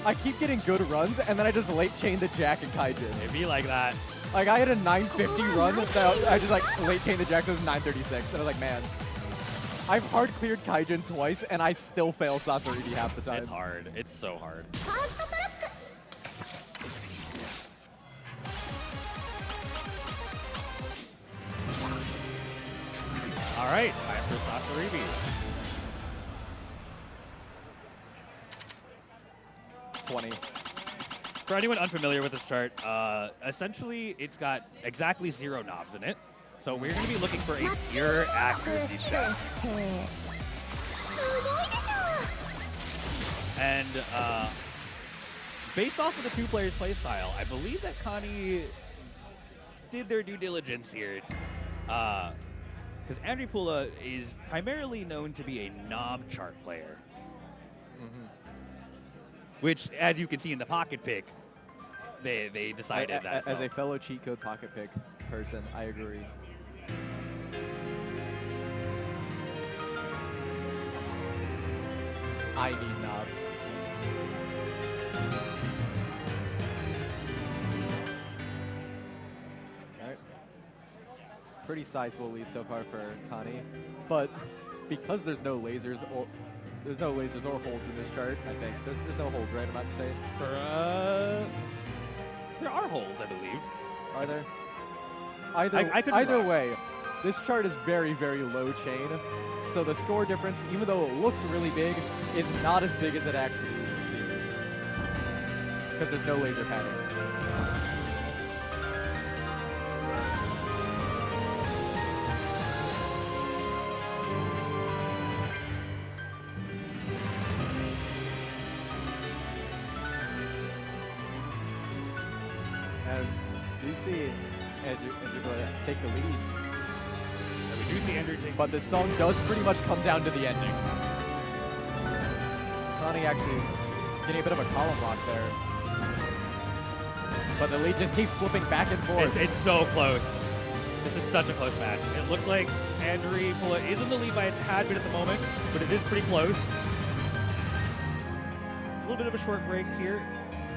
I keep getting good runs, and then I just late chain the Jack and Kaijin. It'd be like that. Like, I had a 950 run, so I just, like, late chained the Jack, so it was 936. And I was like, man, I've hard cleared Kaijin twice, and I still fail Sasori half the time. It's hard. It's so hard. All right, time for Sasori. 20. For anyone unfamiliar with this chart, essentially it's got exactly 0 knobs in it. So we're going to be looking for a pure accuracy check. And based off of the 2 players' play style, I believe that Connie did their due diligence here. Because Andrew Pula is primarily known to be a knob chart player. Which, as you can see in the pocket pick, they decided that. As a fellow cheat code pocket pick person, I agree. I need knobs. Alright. Pretty sizable lead so far for Connie, but because there's no lasers or holds in this chart, I think. There's no holds, right? I'm about to say. There are holds, I believe. Are there? I could be Either wrong. way, this chart is very, very low chain. So the score difference, even though it looks really big, is not as big as it actually seems. Because there's no laser pattern. And do you see Andrew take the lead? And we do see Andrew take. But this song does pretty much come down to the ending. Connie actually getting a bit of a column lock there. But the lead just keeps flipping back and forth. It's so close. This is such a close match. It looks like Andrew Pula is in the lead by a tad bit at the moment, but it is pretty close. A little bit of a short break here.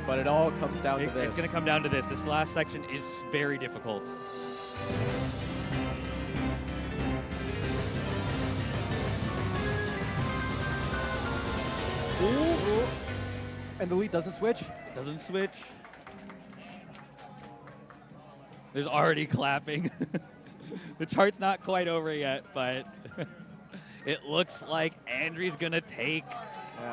But it all comes down to this. It's going to come down to this. This last section is very difficult. Ooh. And the lead doesn't switch. It doesn't switch. There's already clapping. The chart's not quite over yet, but it looks like Andrew's going to take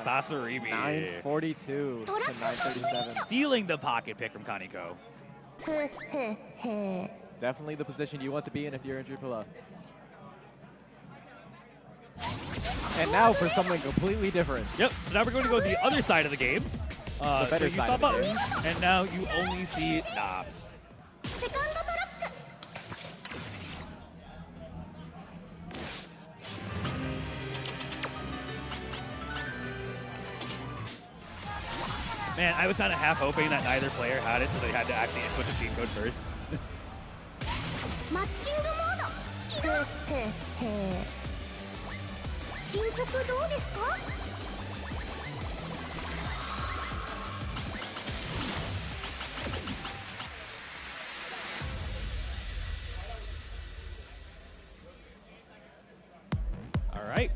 Sasori. 942 to 937. Stealing the pocket pick from Kaneko. Definitely the position you want to be in if you're Andrew Pula. And now for something completely different. Yep, so now we're going to go to the other side of the game. The better so you side saw of the buttons, and now you only see knobs. Man, I was kind of half hoping that neither player had it, so they had to actually input the cheat code first. All right.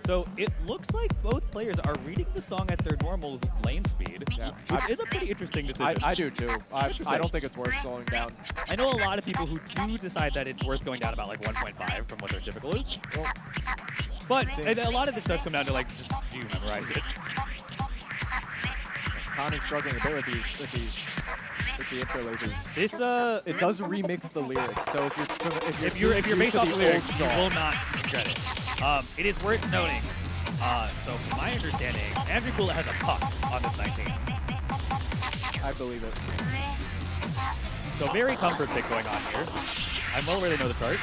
So it looks like both players are reading the song at their normal lane speed, Yeah. which is a pretty interesting decision. I do too. I don't think it's worth slowing down. I know a lot of people who do decide that it's worth going down about like 1.5 from what their typical is. Well, But a lot of this does come down to like, just do you memorize it? Connor's struggling a bit with the intro lasers. This It does remix the lyrics, so if you're based off the lyrics, you song, will not get it. It is worth noting. So from my understanding, Andrew Kula has a puck on this 19. I believe it. So very comfort pick going on here. I'm well aware they know the chart.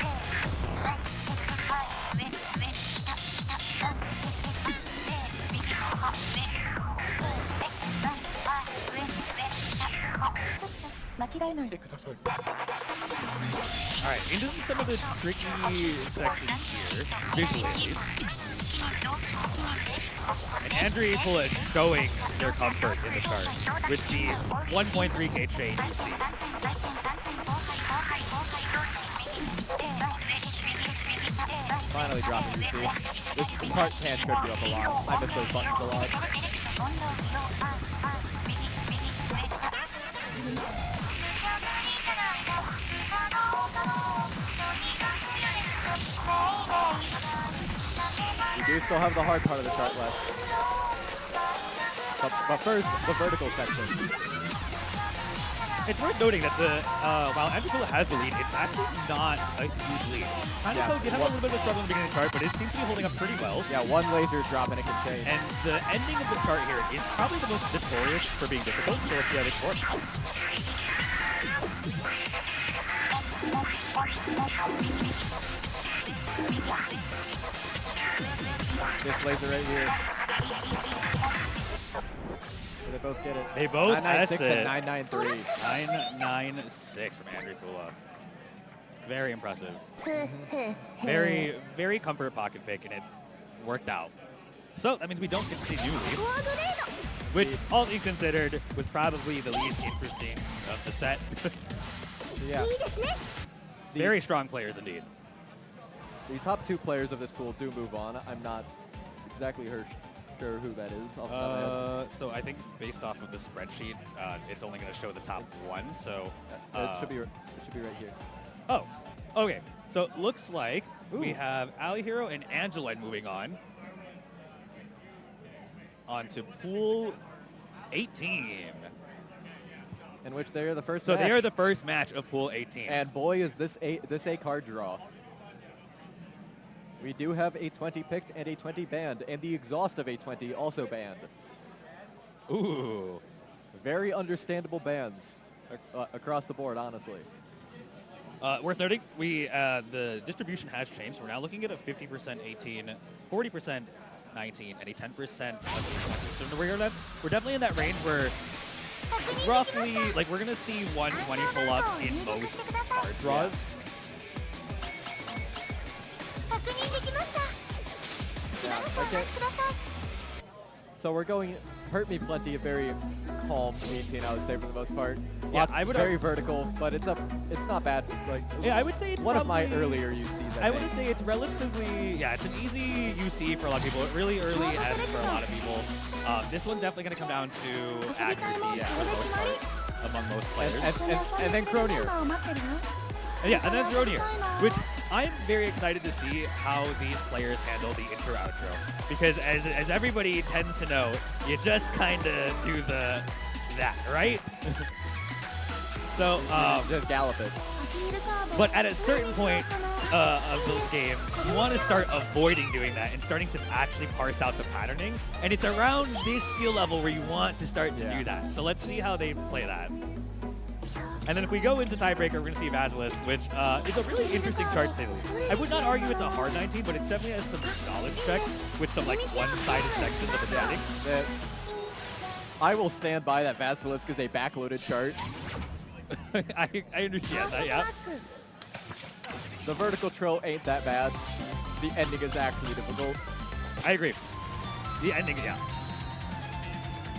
All right, into some of the tricky sections here, visually at least. And Andrew Kula is showing their comfort in the chart with the 1.3k change you see. Finally dropping UC. This part can trip you up a lot. I miss those buttons a lot. We do still have the hard part of the chart left. But first, the vertical section. It's worth noting that while Andrew Kula has the lead, it's actually not a huge lead. Kind of did have a little bit of a struggle in the beginning of the chart, but it seems to be holding up pretty well. Yeah, one laser drop and it can change. And the ending of the chart here is probably the most notorious for being difficult, so let's see how they score. This laser right here. They both get it. They both 996 S it. and 993. 996 from Andrew Kula. Very impressive. Very, very comfort pocket pick, and it worked out. So that means we don't get to see new lead, which, all things considered, was probably the least interesting of the set. Yeah. Very strong players indeed. The top two players of this pool do move on. I'm not exactly sure who that is off the top of my head. So I think based off of the spreadsheet, it's only going to show the top one. So It should be right here. Oh, okay. So it looks like we Ooh. have Ali Hero and Angela moving on to pool 18. In which they are the first So match. they are the first match of pool 18. And boy, is this a card draw. We do have a 20 picked and a 20 banned, and the exhaust of a 20 also banned. Ooh. Very understandable bans across the board, honestly. Worth noting, the distribution has changed. We're now looking at a 50% 18, 40% 19, and a 10% of 20. So we're definitely in that range where roughly, like, we're going to see 120 pull up in most card draws. Yeah, okay. So we're going Hurt Me Plenty, a very calm 18, I would say, for the most part. Yeah, Lots, I would very vertical, but it's not bad. Like, Yeah, I would say it's one of my probably- earlier UCs. I would say it's relatively, it's an easy UC for a lot of people. Really early S for a lot of people. This one's definitely going to come down to accuracy for the most part among most players. And then Cronier. And then Ronier, which I'm very excited to see how these players handle the intro outro. Because as everybody tends to know, you just kind of do that, right? So, Just gallop it. but at a certain point of those games, you want to start avoiding doing that and starting to actually parse out the patterning. And it's around this skill level where you want to start to do that. So let's see how they play that. And then if we go into tiebreaker, we're going to see Basilisk, which is a really interesting chart to say the least. I would not argue it's a hard 19, but it definitely has some knowledge checks with some like one-sided sections of the batting. I will stand by that Basilisk is a backloaded chart. I understand that, yeah. The vertical trill ain't that bad. The ending is actually difficult. I agree. The ending, yeah.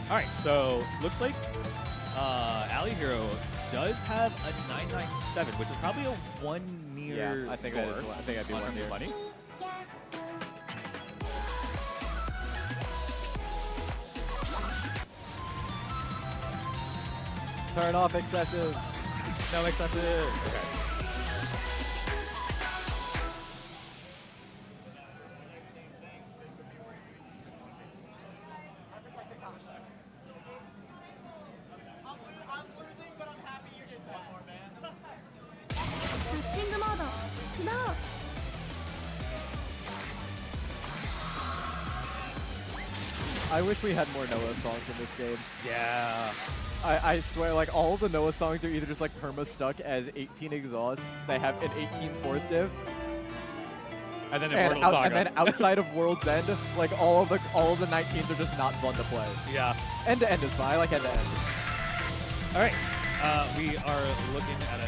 All right, so looks like Ali Hero does have a 997, which is probably a one near I think score. that is. I think I'd be one near. Funny. Turn off excessive. No excessive. Okay. I wish we had more Noah songs in this game. Yeah. I swear, like, all of the Noah songs are either just, like, perma-stuck as 18 exhausts. They have an 18 fourth div. And then And, Immortal Saga. and then outside of World's End, like, all of the 19s are just not fun to play. Yeah. End to end is fine. I like end to end. All right. We are looking at a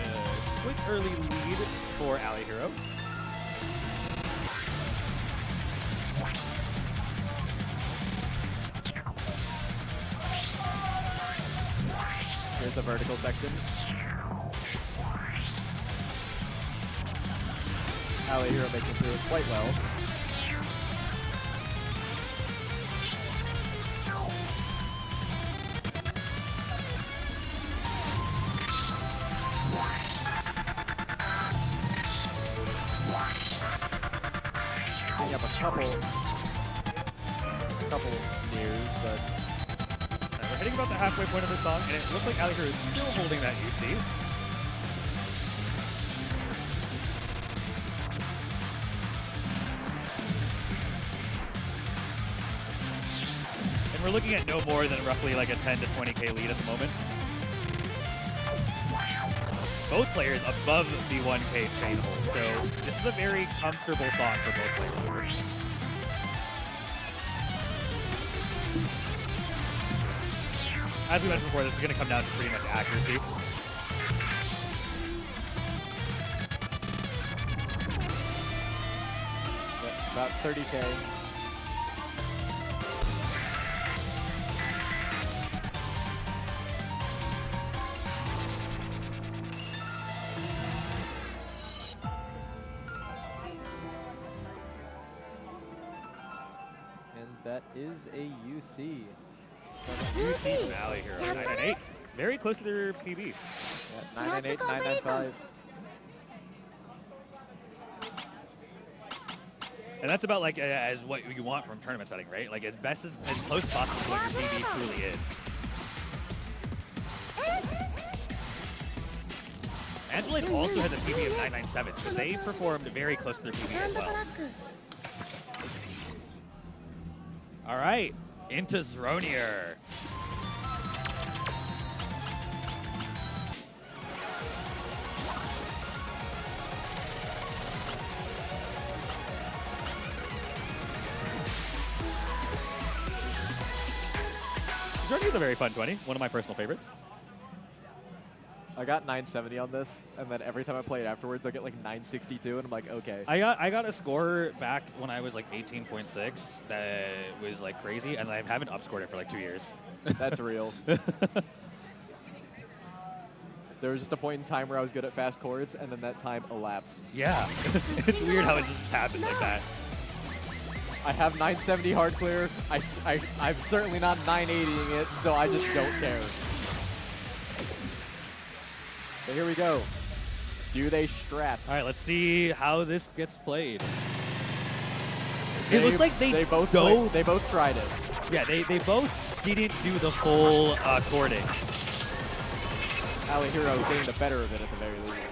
quick early lead for Alley Hero. Here's the vertical sections. Alley Hero making through it quite well. Picking up a couple nears, but We're hitting about the halfway point of the song, and it looks like Alley Hero is still holding that UC. And we're looking at no more than roughly like a 10 to 20k lead at the moment. Both players above the 1k chain hold, so this is a very comfortable song for both players. As we mentioned before, this is going to come down to pretty much accuracy. yeah, about 30k. And that is a UC. UC from Alley Hero, 998. Very close to their PB. Yeah, 998, 995. And that's about like as what you want from tournament setting, right? Like as best as close as possible to what your PB truly is. Angelite also has a PB of 997, so they performed very close to their PB as well. All right, into Zronier. Zronier's a very fun 20, one of my personal favorites. I got 970 on this, and then every time I play it afterwards, I get like 962, and I'm like, okay. I got a score back when I was like 18.6 that was like crazy, and I haven't upscored it for like 2 years. That's real. There was just a point in time where I was good at fast chords, and then that time elapsed. Yeah, it's weird how it just happens like that. I have 970 hard clear. I'm certainly not 980ing it, so I just don't care. So here we go. Do they strat? All right, let's see how this gets played. It looks like they both go. they both tried it. Yeah, they both didn't do the full chording. Alley Hero getting the better of it at the very least.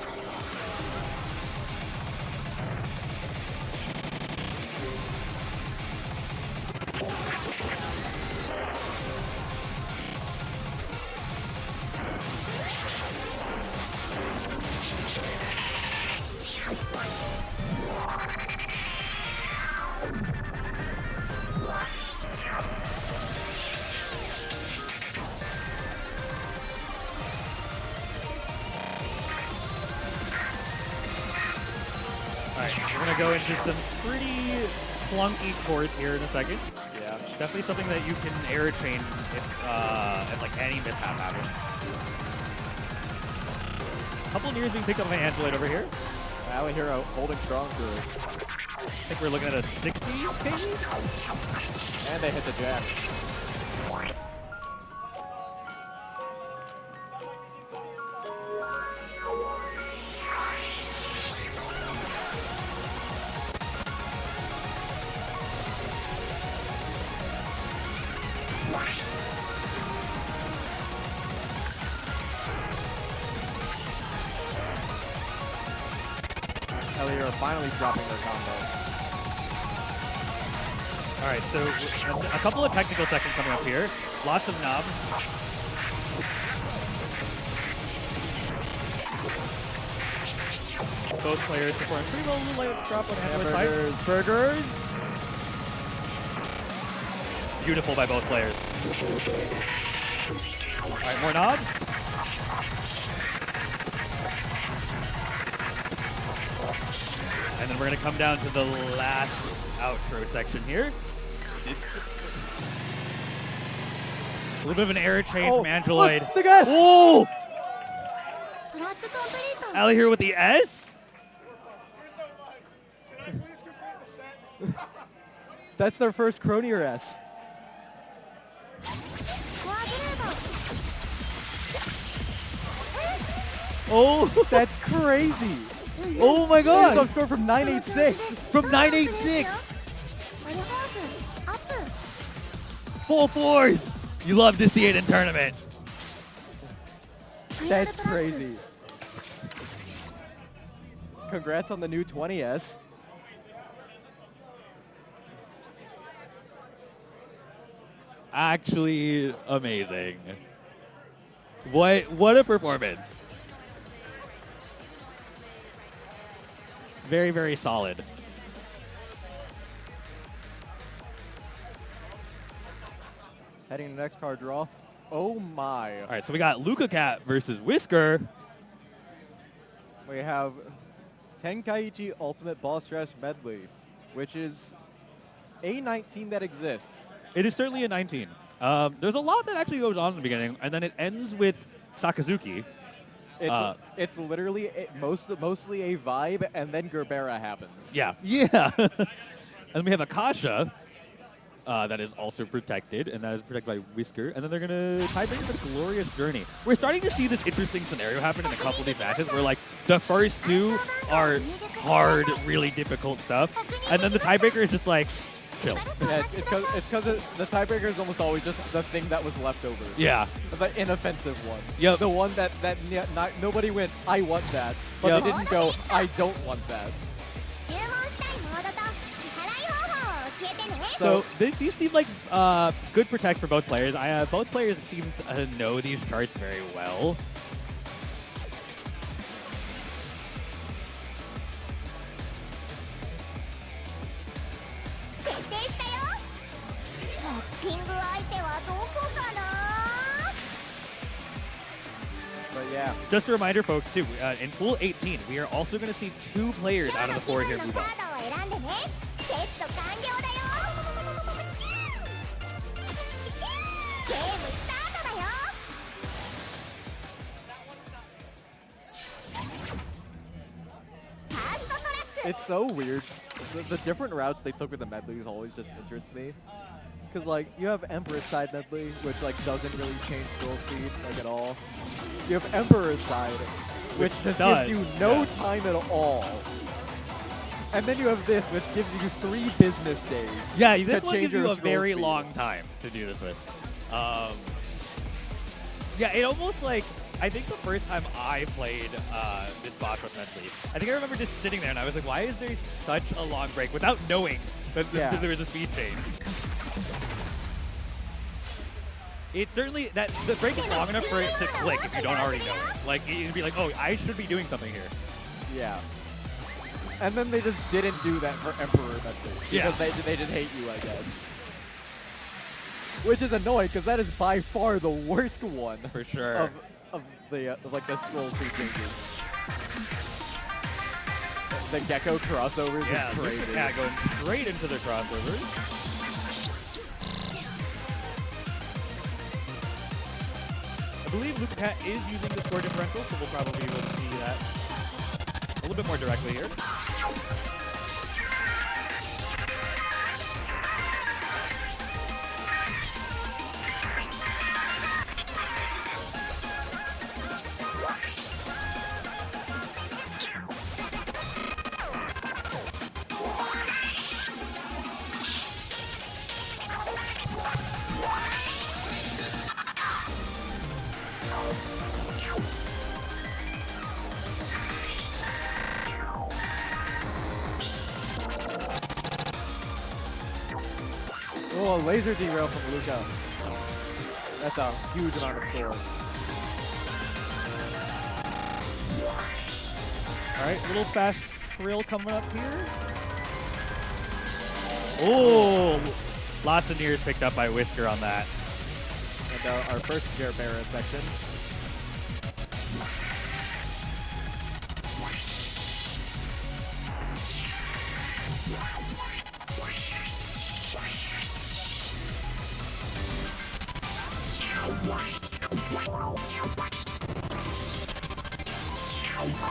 We're gonna go into some pretty clunky chords here in a second. Yeah. Definitely something that you can air chain if like any mishap happens. Couple nears being picked up by Angelite over here. Alley Hero holding strong through it. I think we're looking at a 60 KD? And they hit the jack. Ellie are finally dropping their combo. All right, so a couple of technical sections coming up here. Lots of knobs. Both players perform pretty well. A little light drop on handler side. Burgers. Beautiful by both players. All right, more knobs. And then we're going to come down to the last outro section here. A little bit of an error change from Android. Look, the guest! Oh! トラックコンプリート Allie here with the S? That's their first Cronier S. スコアグレード Oh, That's crazy. oh my Here's god! up score from 986. From 986! マリオハウスアップ Full force! You love to see it in tournament. That's crazy. Congrats on the new 20S. Actually amazing. What a performance. Very, very solid. Heading to the next card draw. Oh my. All right, so we got Luca Cat versus Whisker. We have Tenkaichi Ultimate Boss Rush Medley, which is a 19 that exists. It is certainly a 19. There's a lot that actually goes on in the beginning, and then it ends with Sakazuki. It's literally mostly a vibe, and then Gerbera happens. Yeah. Yeah. And then we have Akasha. That is also protected, and that is protected by Whisker. And then they're going to tiebreak the Glorious Journey. We're starting to see this interesting scenario happen in a couple of these matches where, like, the first two are hard, really difficult stuff, and then the tiebreaker is just like, chill. Yeah, it's because the tiebreaker is almost always just the thing that was left over. Yeah. The inoffensive one. Yep. The one that nobody went, I want that. But Yep. they didn't go, I don't want that. 注文したいモードと支払い方法を教えてね So these seem like good protect for both players. Both players seem to know these charts very well.「決定したよ」「マッピング相手はどこかな」 But yeah. Just a reminder, folks, too, in Pool 18, we are also going to see 2 players out of the 4 here の move カ on. ードを選んでねセット完了だよゲームスタートだよ ファーストトラック It's so weird. The different routes they took with the medleys always just interests me. Because, like, you have Emperor's side medley, which, like, doesn't really change scroll speed, like, at all. You have Emperor's side, which just does, gives you no yeah. time at all. And then you have this, which gives you 3 business days Yeah, to this one change gives you your a scroll very speed. long time to do this with. Yeah, it almost like, I think the first time I played this boss rush medley, I think I remember just sitting there and I was like, why is there such a long break without knowing that Yeah. there was a speed change? It certainly, the break is long enough for it to click if you don't already know it. Like, you'd be like, oh, I should be doing something here. Yeah. And then they just didn't do that for Emperor medley. Yeah. Because they just hate you, I guess. Which is annoying, because that is by far the worst one. For sure. Of the like the scroll speed changes. The Gecko crossovers Yeah, is crazy. Yeah, going straight into the crossovers. I believe Luca Cat is using the score differential, so we'll probably be able to see that a little bit more directly here. Oh, laser derail from Luca. That's a huge amount of score. All right, little fast trail coming up here. Oh, lots of nears picked up by Whisker on that. And our first Gerbera section.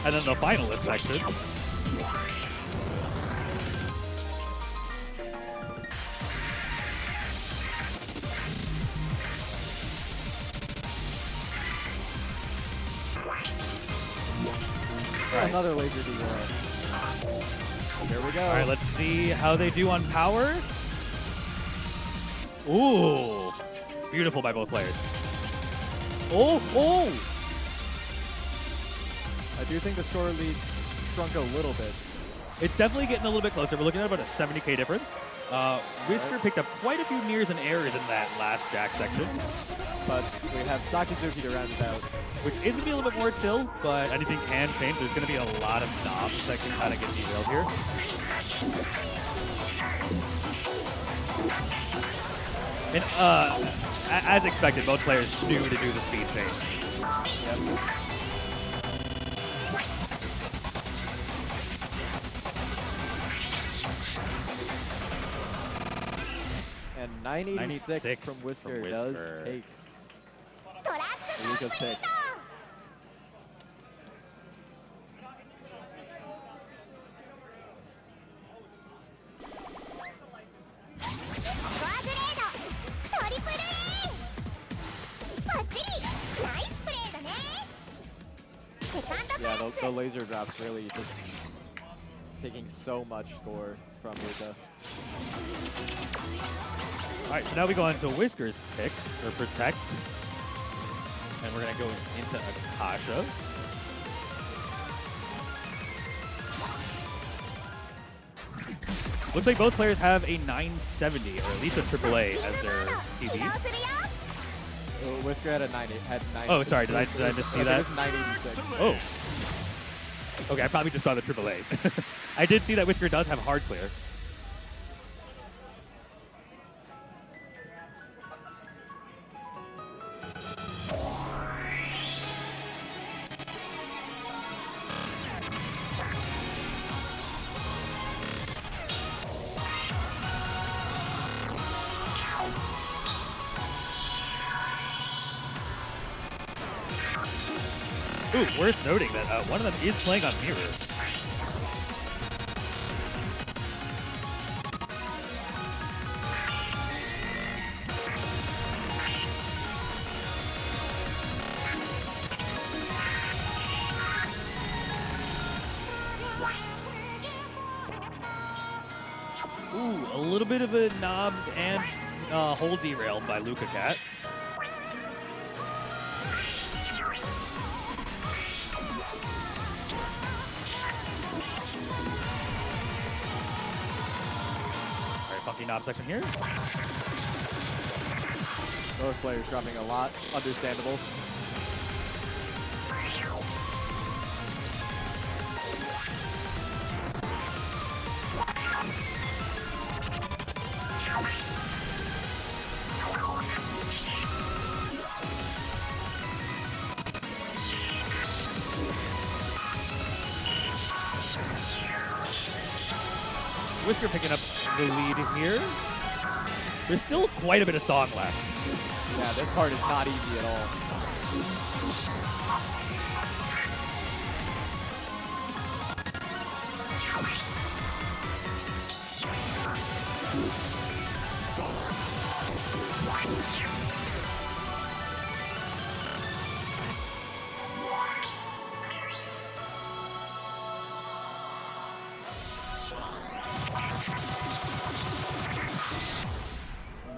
And then the finalist section. Right. Another laser derail. There we go. All right, let's see how they do on power. Ooh, beautiful by both players. Oh, oh! I do think the score lead shrunk a little bit. It's definitely getting a little bit closer. We're looking at about a 70K difference. Whisker picked up quite a few nears and errors in that last Jack section, But we have Sakazuki to round it out. which is going to be a little bit more chill, but anything can change. There's going to be a lot of knobs that can kind of get derailed here. And as expected, both players knew to do the speed change. Yep. And 986 from Whisker does take Luca's pick. Yeah, the laser drops really just taking so much score from Luca. All right, so now we go into Whisker's pick, or protect. And we're going to go into Akasha. Looks like both players have a 970, or at least a AAA as their TV. Whisker had a 90. Oh, sorry, did I just see that? It was 986. Oh. Okay, I probably just saw the AAA. I did see that Whisker does have hard clear. Ooh, worth noting that one of them is playing on mirror. Ooh, a little bit of a knob and hold derailed by Luca Cat. Funky knob section here. Both players dropping a lot. Understandable. Whisker picking up the lead here. There's still quite a bit of song left. Yeah, this part is not easy at all.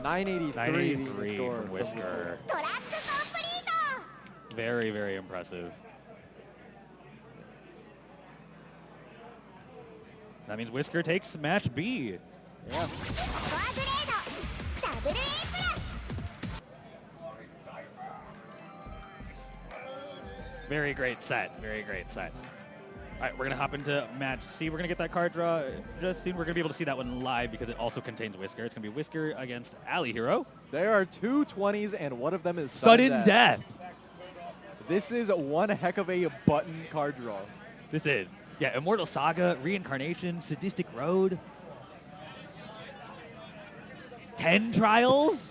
$983 from Whisker. Very, very impressive. That means Whisker takes match B. Yeah. Very great set. Very great set. All right, we're going to hop into match C. We're going to get that card draw just soon. We're going to be able to see that one live because it also contains Whisker. It's going to be Whisker against Ali Hero. There are two 20s, and one of them is Sudden death. This is one heck of a button card draw. This is. Yeah, Immortal Saga, Reincarnation, Sadistic Road. 10 Trials.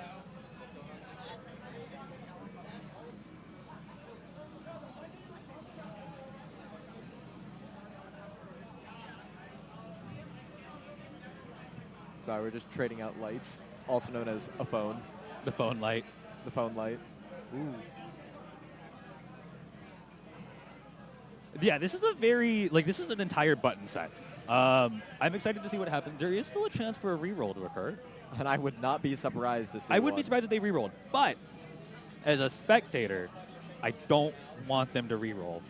Sorry, we're just trading out lights, also known as a phone. The phone light. The phone light. Ooh. Yeah, this is a very, this is an entire button set. I'm excited to see what happens. There is still a chance for a reroll to occur. And I would not be surprised to see I wouldn't be surprised if they rerolled. But as a spectator, I don't want them to reroll.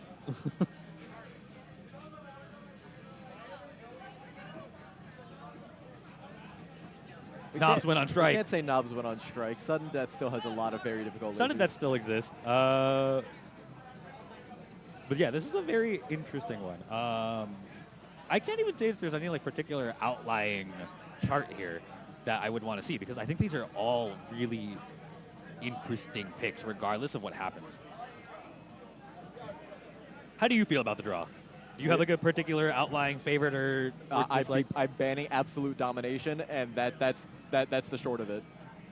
Knobs went on I strike. can't say Knobs went on strike. Sudden Death still has a lot of very difficult Sudden Death still exists. But yeah, this is a very interesting one. I can't even say if there's any particular outlying chart here that I would want to see because I think these are all really interesting picks regardless of what happens. How do you feel about the draw? Do you have a particular outlying favorite or dislike? I'm banning Absolute Domination, and that's the short of it.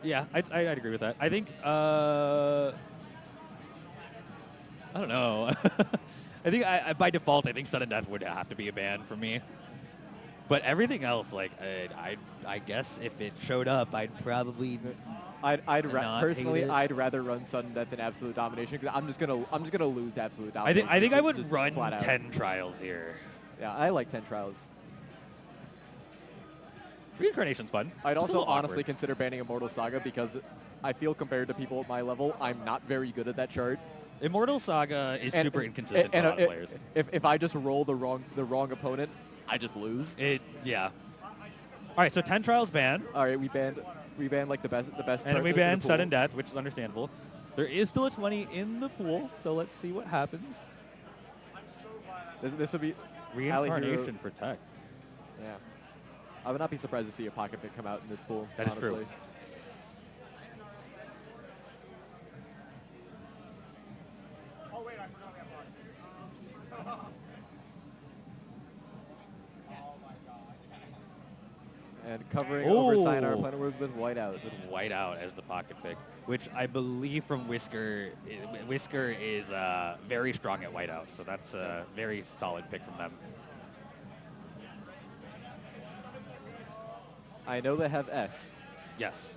Yeah, I'd agree with that. I think, I don't know. I think by default, I think Sudden Death would have to be a ban for me. But everything else, I guess if it showed up, I'd probably Personally, I'd rather run Sudden Death than Absolute Domination because I'm just gonna lose Absolute Domination. I think I would just run flat out. 10 Trials here. Yeah, I like 10 Trials. Reincarnation's fun. I'd It's a also little honestly awkward. consider banning Immortal Saga because I feel compared to people at my level, I'm not very good at that chart. Immortal Saga is And- super inconsistent for a lot of players. If I just roll the wrong opponent, I just lose. Yeah. All right, so 10 Trials banned. All right, we banned the best And chart we in the banned pool. Sudden Death, which is understandable. There is still a 20 in the pool, so let's see what happens. This would be Reincarnation Protect. Yeah. I would not be surprised to see a pocket pick come out in this pool. That is honestly. true. And covering over Sayonara Oh. Planet Words with Whiteout. With Whiteout as the pocket pick, which I believe from Whisker is very strong at Whiteout, so that's a very solid pick from them. I know they have S. Yes.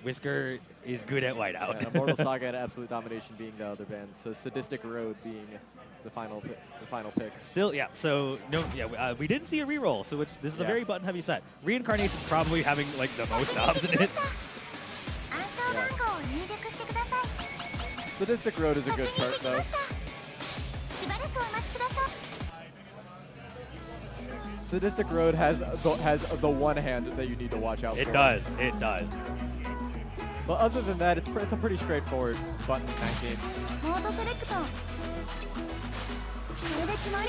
Whisker is good at Whiteout. Yeah, Immortal Saga and Absolute Domination being the other bands. So Sadistic Road being the final pick. Still, yeah. So no, yeah. We didn't see a reroll, so this is a Yeah. very button-heavy set. Reincarnation probably having the most knobs in it. Sadistic Road is a good chart though. Sadistic Road has the one hand that you need to watch out for. It does. It does. But other than that, it's a pretty straightforward button 19. モードセレクションこれで決まり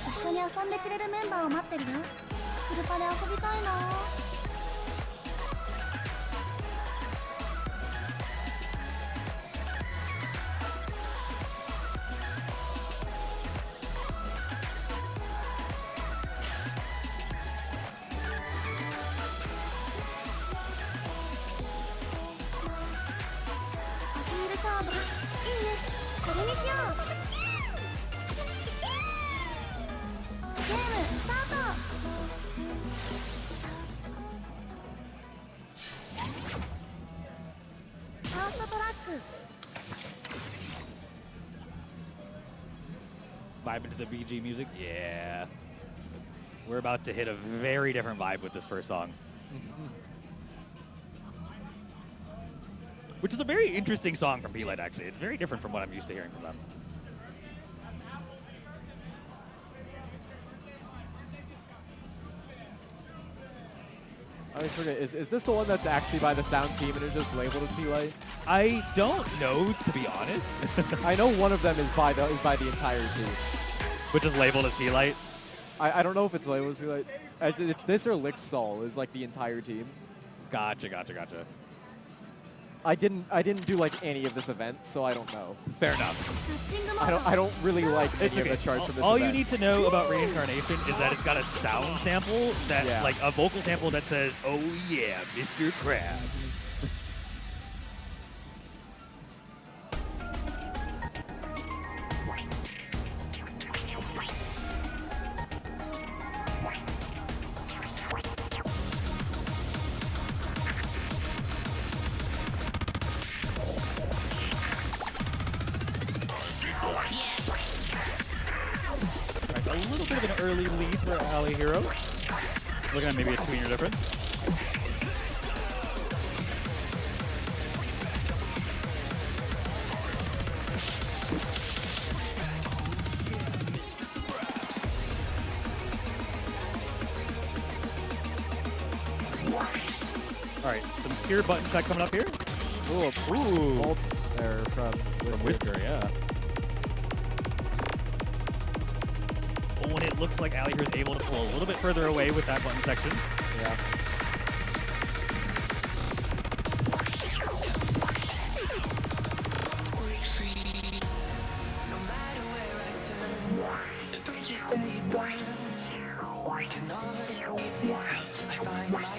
一緒に遊んでくれるメンバーを待ってるよフルパで遊びたいな アピールカードいいねそれにしようゲームスタートファーストトラック Vibe into the BG music. Yeah. We're about to hit a very different vibe with this first song. Which is a very interesting song from P-Light, actually. It's very different from what I'm used to hearing from them. I forget. Is this the one that's actually by the sound team and it's just labeled as P-Light? I don't know, to be honest. I know one of them is by the entire team. Which is labeled as P-Light. I don't know if it's labeled as P-Light. It's this or Lixol is like the entire team. Gotcha. I didn't do like any of this event, so I don't know. Fair enough. I don't really like any of Okay, the charts from this all event. you need to know about Reincarnation is that it's got a sound sample that, like a vocal sample that says, "Oh yeah, Mr. Krabs." A little bit of an early lead for Ali Hero. Looking at maybe a 2-year difference. All right, some pure button check coming up here. Ooh. Bolt there from Whisker, yeah. Oh, and it looks like Ali Hero is able to pull a little bit further away with that button section. Yeah.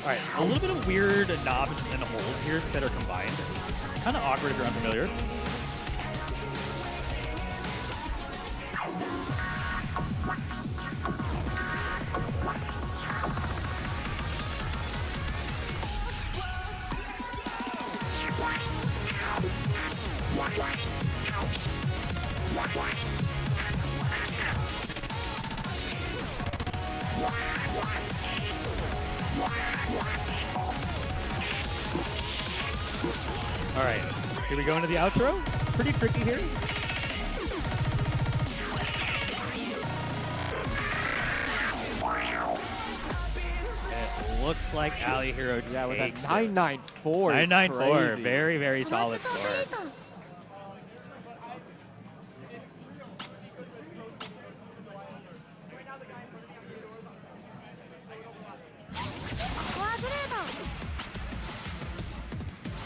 All right, a little bit of weird knobs and holds here that are combined. Kind of awkward if you're unfamiliar. All right, here we go into the outro. Pretty tricky here. It looks like Ali Hero takes Yeah, with that it. 994. 994, Crazy. very, very solid score.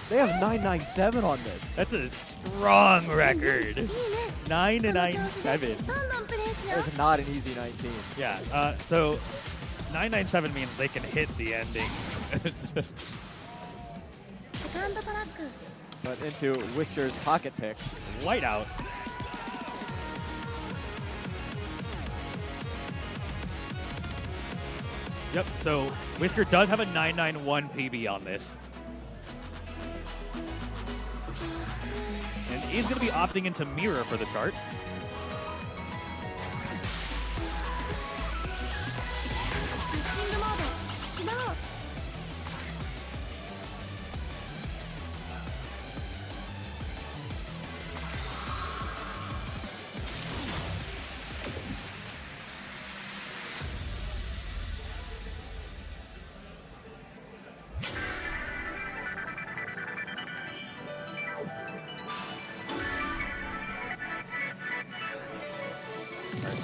They have 997 on this. That's a strong record. 9 to 97. It's not an easy 19. Yeah, so 997 means they can hit the ending. But into Whisker's pocket pick. Light out. Yep, so Whisker does have a 991 PB on this. And he's going to be opting into Mirror for the chart.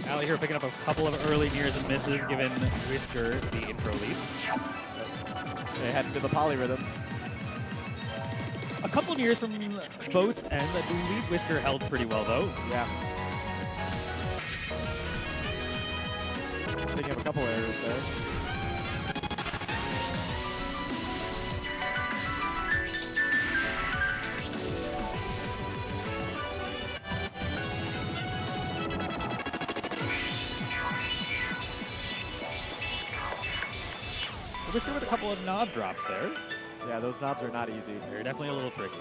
Ali here picking up a couple of early mirrors and misses, giving Whisker the intro lead. They had to do the polyrhythm. A couple of mirrors from both ends. I believe Whisker held pretty well, though. Yeah. Picking up a couple errors there. Whisker with a couple of knob drops there. Yeah, those knobs are not easy. They're definitely a little tricky.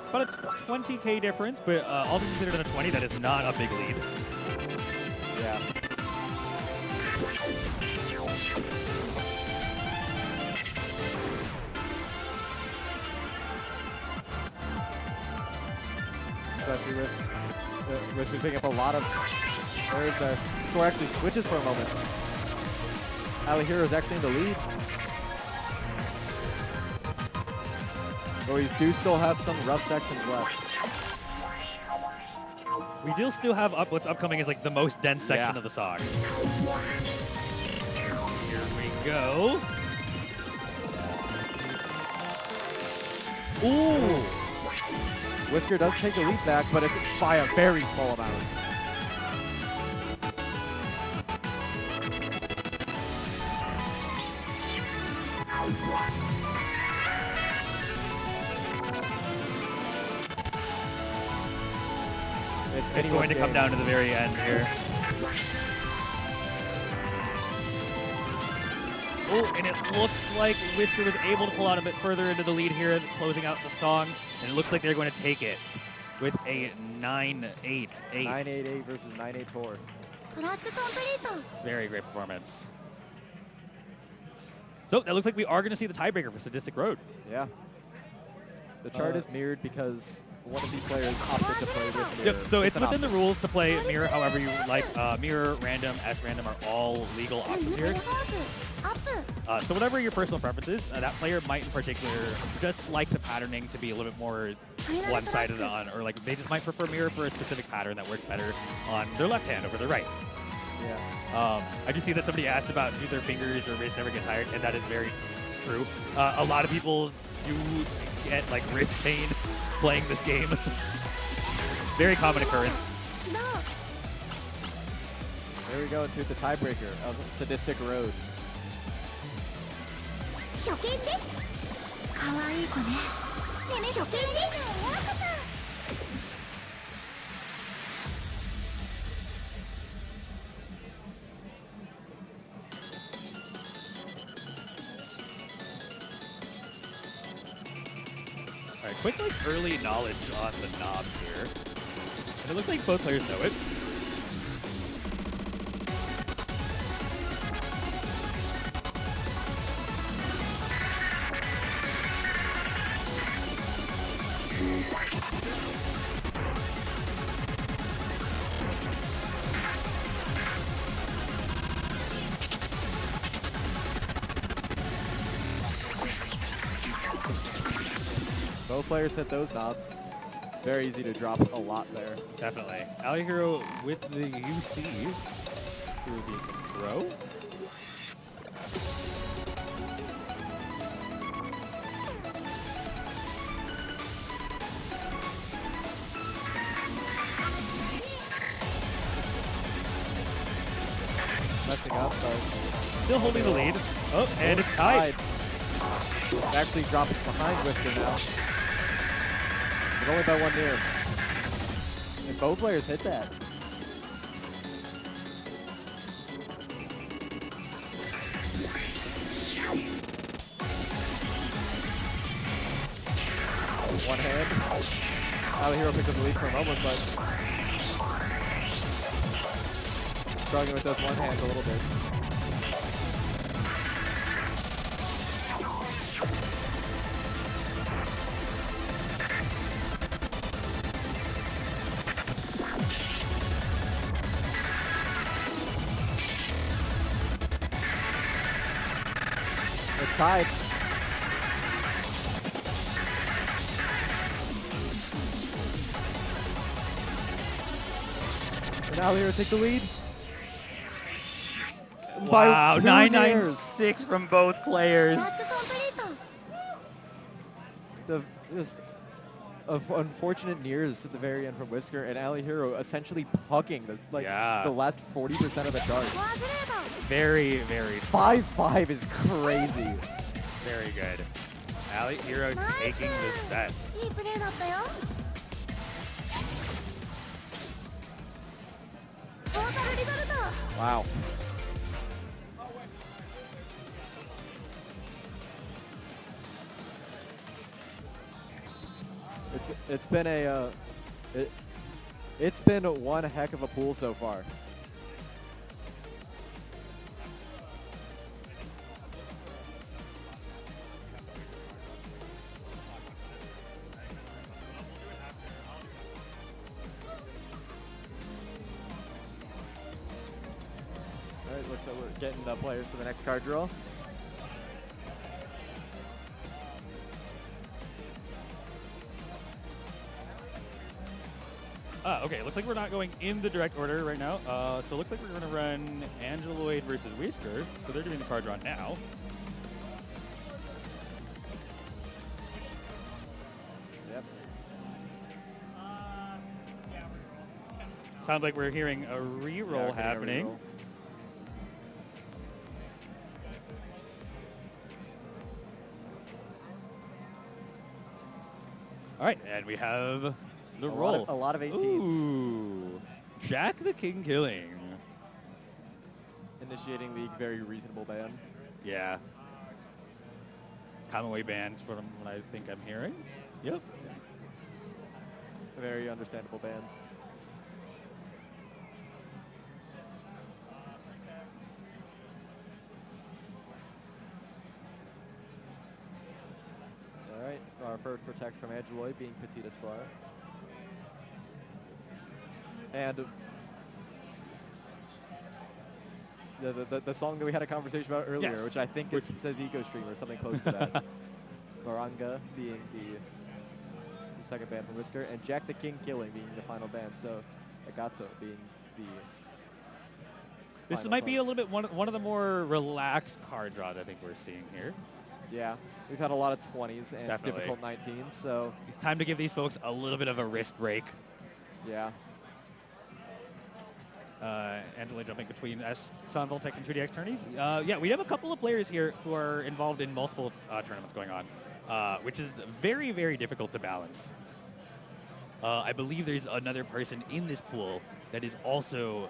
About a 20K difference, but all things considered in a 20, that is not a big lead. Yeah. Especially with Whisker's picking up a lot of errors there. Score actually switches for a moment. Alihiro's actually in the lead. Though we do still have some rough sections left. We do still have what's upcoming is like the most dense section Yeah. of the song. Here we go. Ooh. Whisker does take the lead back, but it's by a very small amount. It's going to come down to the very end here. Oh, and it looks like Whisker was able to pull out a bit further into the lead here, closing out the song. And it looks like they're going to take it with a 9-8-8. 9-8-8 versus 9-8-4. トラックコンプリート Very great performance. So that looks like we are going to see the tiebreaker for Sadistic Road. Yeah. The chart is mirrored because one of these players opted to play with mirror. Yep, so it's an within the option. rules to play mirror however you like. Mirror, random, S-random are all legal options レ here. バースアップ So whatever your personal preference is, that player might in particular just like the patterning to be a little bit more one-sided on, or like they just might prefer mirror for a specific pattern that works better on their left hand over their right. Yeah. I do see that somebody asked about do their fingers or wrists ever get tired, and that is very true. A lot of people do get like wrist pain playing this game. Very common occurrence. どう There we go into the tiebreaker of Sadistic Road. 初見ですかわいい子ね初見ですワークさん All right, quick like early knowledge on the knobs here. And it looks like both players know it. Both players hit those knobs. Very easy to drop a lot there. Definitely. Alihiro with the UC through the throw. Messing up, but Still holding the lead. Oh, and it's tied. Actually dropped behind Whisker now. But only by 1 near. And both players hit that. One hand. Alihiro picked up the lead for a moment, but struggling with those one hands a little bit. It's tied. And Alihiro take the lead. By Wow, 2 996 from both players. トラックコンプリート The just unfortunate nears at the very end from Whisker and Alihiro essentially pucking the Yeah. the last 40% of the chart. フォアグレード Very, very, 5-5 is crazy. very good. Alihiro Nice. taking the set. いいプレーだったよトータルリザルト Wow. It's been a it's been one heck of a pool so far. Alright, looks like we're getting the players for the next card draw. Okay, looks like we're not going in the direct order right now. So looks like we're going to run Angeloid versus Whisker. So they're doing the card draw now. Yep. Sounds like we're hearing a reroll Yeah, happening. reroll. All right, and we have the A roll. lot of 18s. Ooh, Jack the King Killing. Initiating the very reasonable ban. Yeah. Common way bans from what I think I'm hearing. Yep. A very understandable ban. Alright, our first protect from Angeloid being Petite Espoir. And the song that we had a conversation about earlier, Yes. which I think says Ego Stream or something close to that. Baranga being the second band from Whisker, and Jack the King Killing being the final band. So Agato being the This final might be card. a little bit one of the more relaxed card draws I think we're seeing here. Yeah, we've had a lot of 20s and Definitely. difficult 19s, so Time to give these folks a little bit of a wrist break. yeah. Angela jumping between Sun Voltex and 2DX tourneys. Yeah, we have a couple of players here who are involved in multiple tournaments going on, which is very, very difficult to balance. I believe there's another person in this pool that is also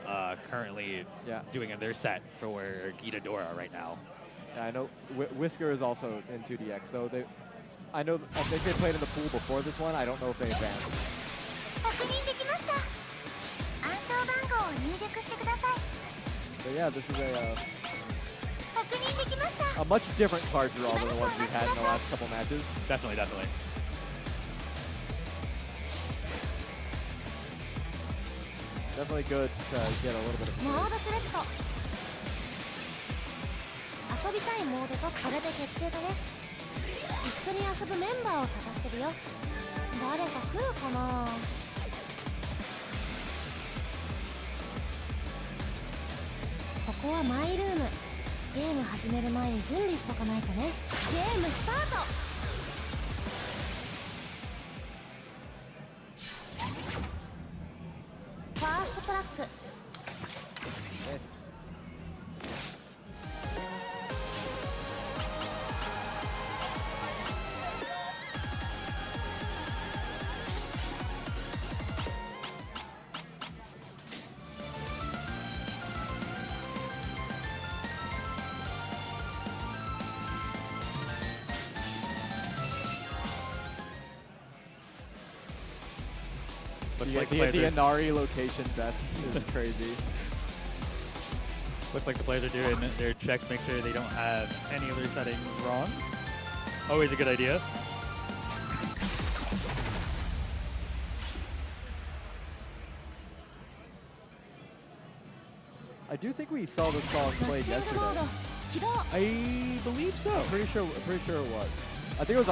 currently doing their set for Gita Dora right now. Yeah, I know Whisker is also in 2DX, though I think they played in the pool before this one. I don't know if they advanced. 確認できました。暗証番号を入力してください。 But yeah, this is 確認できました。 a much different card draw than the ones we've had in the last couple matches. Definitely, definitely. Definitely good to get a little bit of モードセレクト。遊びたいモードとこれで決定だね。一緒に遊ぶメンバーを探してるよ。誰か来るかな。ここはマイルーム。ゲーム始める前に準備しとかないとね。ゲームスタート。ファーストトラック。 Looks like the The players are, Inari location best is crazy. looks like the players are doing their checks, make sure they don't have any of their settings wrong. Always a good idea. I do think we saw this song マッ played チングモード yesterday. 起動。 I believe so. I'm pretty sure it was. I think it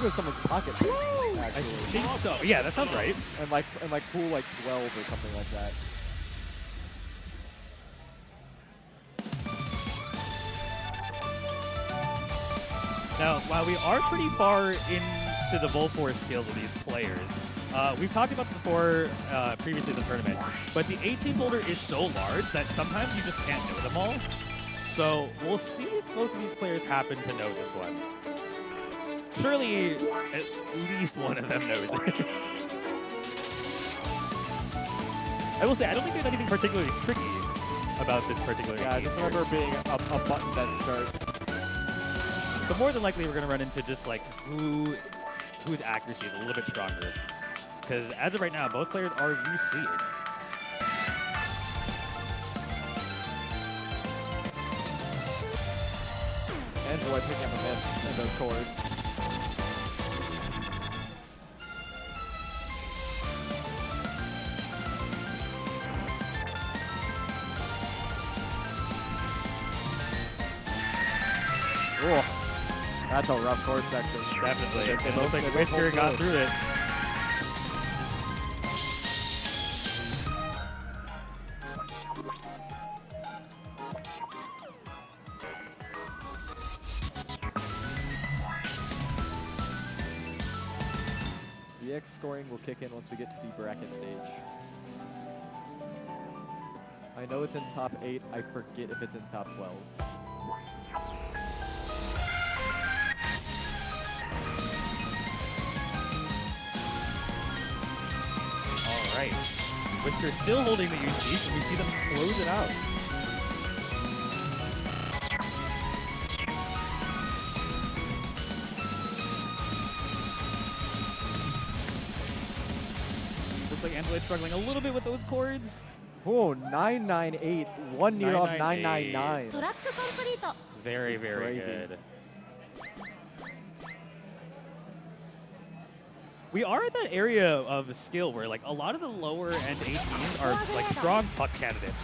was someone's pocket pick, I actually. think so. Yeah, that sounds right. And like pool like 12 or something like that. Now, while we are pretty far into the Volforce skills of these players, we've talked about this before previously in the tournament, but the 18 folder is so large that sometimes you just can't know them all. So we'll see if both of these players happen to know this one. Surely at least one of them knows it. I will say, I don't think there's anything particularly tricky about this particular Yeah, I game just here. remember being a button that start. But more than likely, we're going to run into just like whose accuracy is a little bit stronger. Because as of right now, both players are UC. Angela picking up a miss in those chords. Oh, that's a rough court section. Definitely. They It looks like both Whisker got close. through it. VX scoring will kick in once we get to the bracket stage. I know it's in top 8. I forget if it's in top 12. All right. Whisker still holding the UC. Can we see them close it out? Looks like Angela's struggling a little bit with those chords. Oh, 998. One near off 999. トラックコンプリート Very, That's very crazy. good. We are at that area of skill where like a lot of the lower end 18s are like strong puck candidates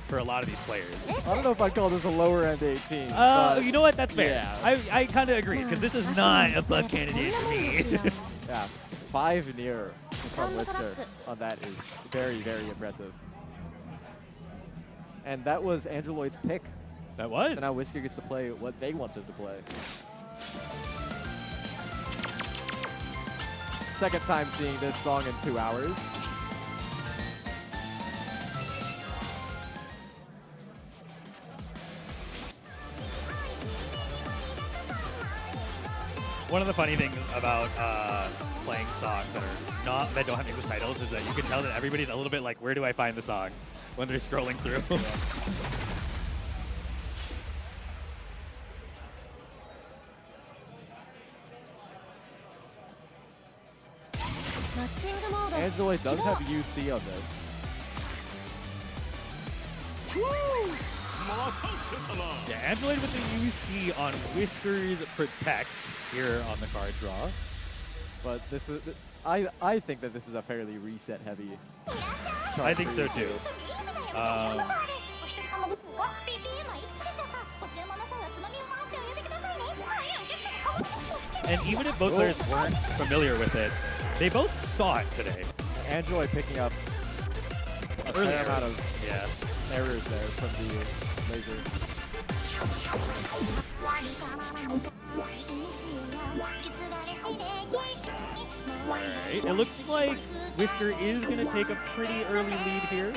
for a lot of these players. I don't know if I'd call this a lower end 18. but You know what? That's fair. yeah. I kind of agree because this is not a puck candidate for me. Yeah, 5 near from Whisker on that is very, very impressive. And that was Angeloid's pick. That was. So now Whisker gets to play what they wanted to play. Second time seeing this song in 2 hours. One of the funny things about playing songs that don't have English titles is that you can tell that everybody's a little bit like, where do I find the song when they're scrolling through? Angeloid does have UC on this. Yeah, Angela with the UC on Whisker's Protect here on the card draw. But this is, I think that this is a fairly reset heavy. I think so too. And even if both players weren't familiar with it, they both saw it today. Angeloid picking up a Earlier. fair amount of Yeah. errors there from the laser. Alright, it looks like Whisker is going to take a pretty early lead here.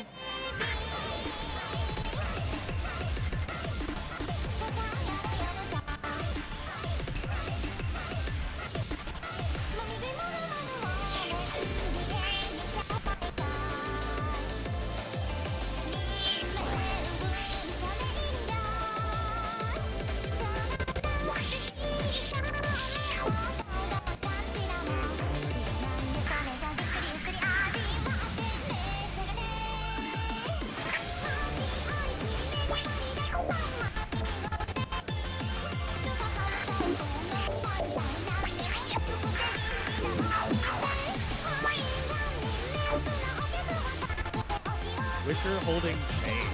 Whisker holding main.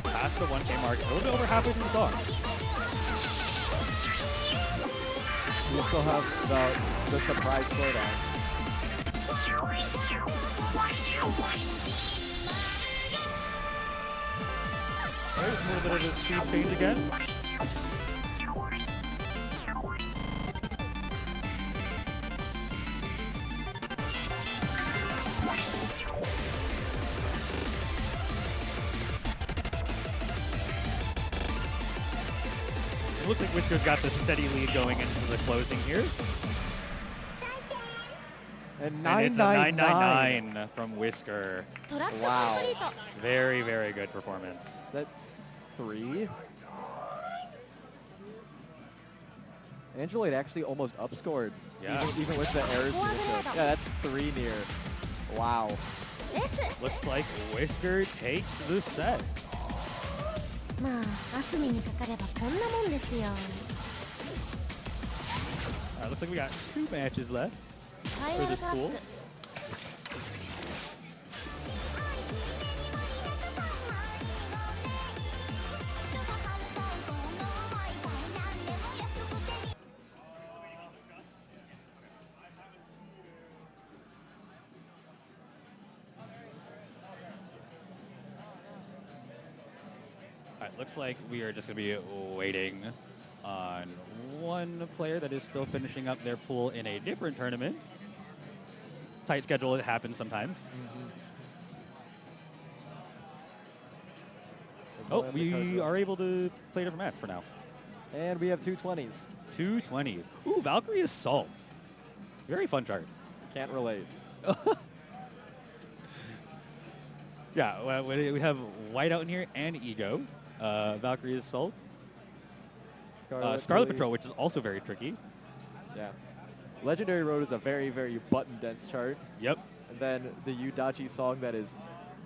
Past the 1K mark, a little bit over halfway through the song. We still have the surprise slowdown. There's a little bit of a speed change again. It looks like Whisker's got the steady lead going into the closing here. And And it's a 999. 999 from Whisker. トラックコンプリート Wow. Very, very good performance. Is that 3? Angeloid actually almost upscored. Yeah. Even with the errors. to the show. Yeah, that's 3 near. Wow. S Looks like Whisker takes the set. まあアスミにかかればこんなもんですよ Looks like we got 2 matches left. ファイナルトラッ Cool. ク Whisker Alright, looks like we are just going to be waiting on one player that is still finishing up their pool in a different tournament. Tight schedule, it happens sometimes. Oh, we are able to play a different match for now. And we have 220s. 220. Ooh, Valkyrie Assault. Very fun chart. Can't relate. Yeah, well, we have Whiteout in here and Ego. Valkyrie Assault. Scarlet Patrol, which is also very tricky. Yeah. Legendary Road is a very, very button-dense chart. Yep. And then the Yudachi song that is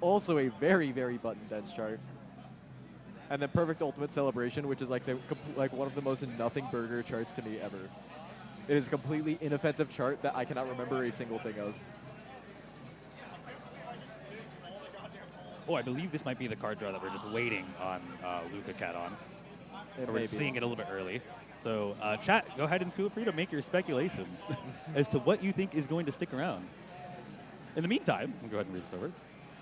also a very, very button-dense chart. And then Perfect Ultimate Celebration, which is like one of the most nothing burger charts to me ever. It is a completely inoffensive chart that I cannot remember a single thing of. Oh, I believe this might be the card draw that we're just waiting on Luca Cat on. Or we're seeing it a little bit early. So chat, go ahead and feel free to make your speculations as to what you think is going to stick around. In the meantime, we'll go ahead and read this over.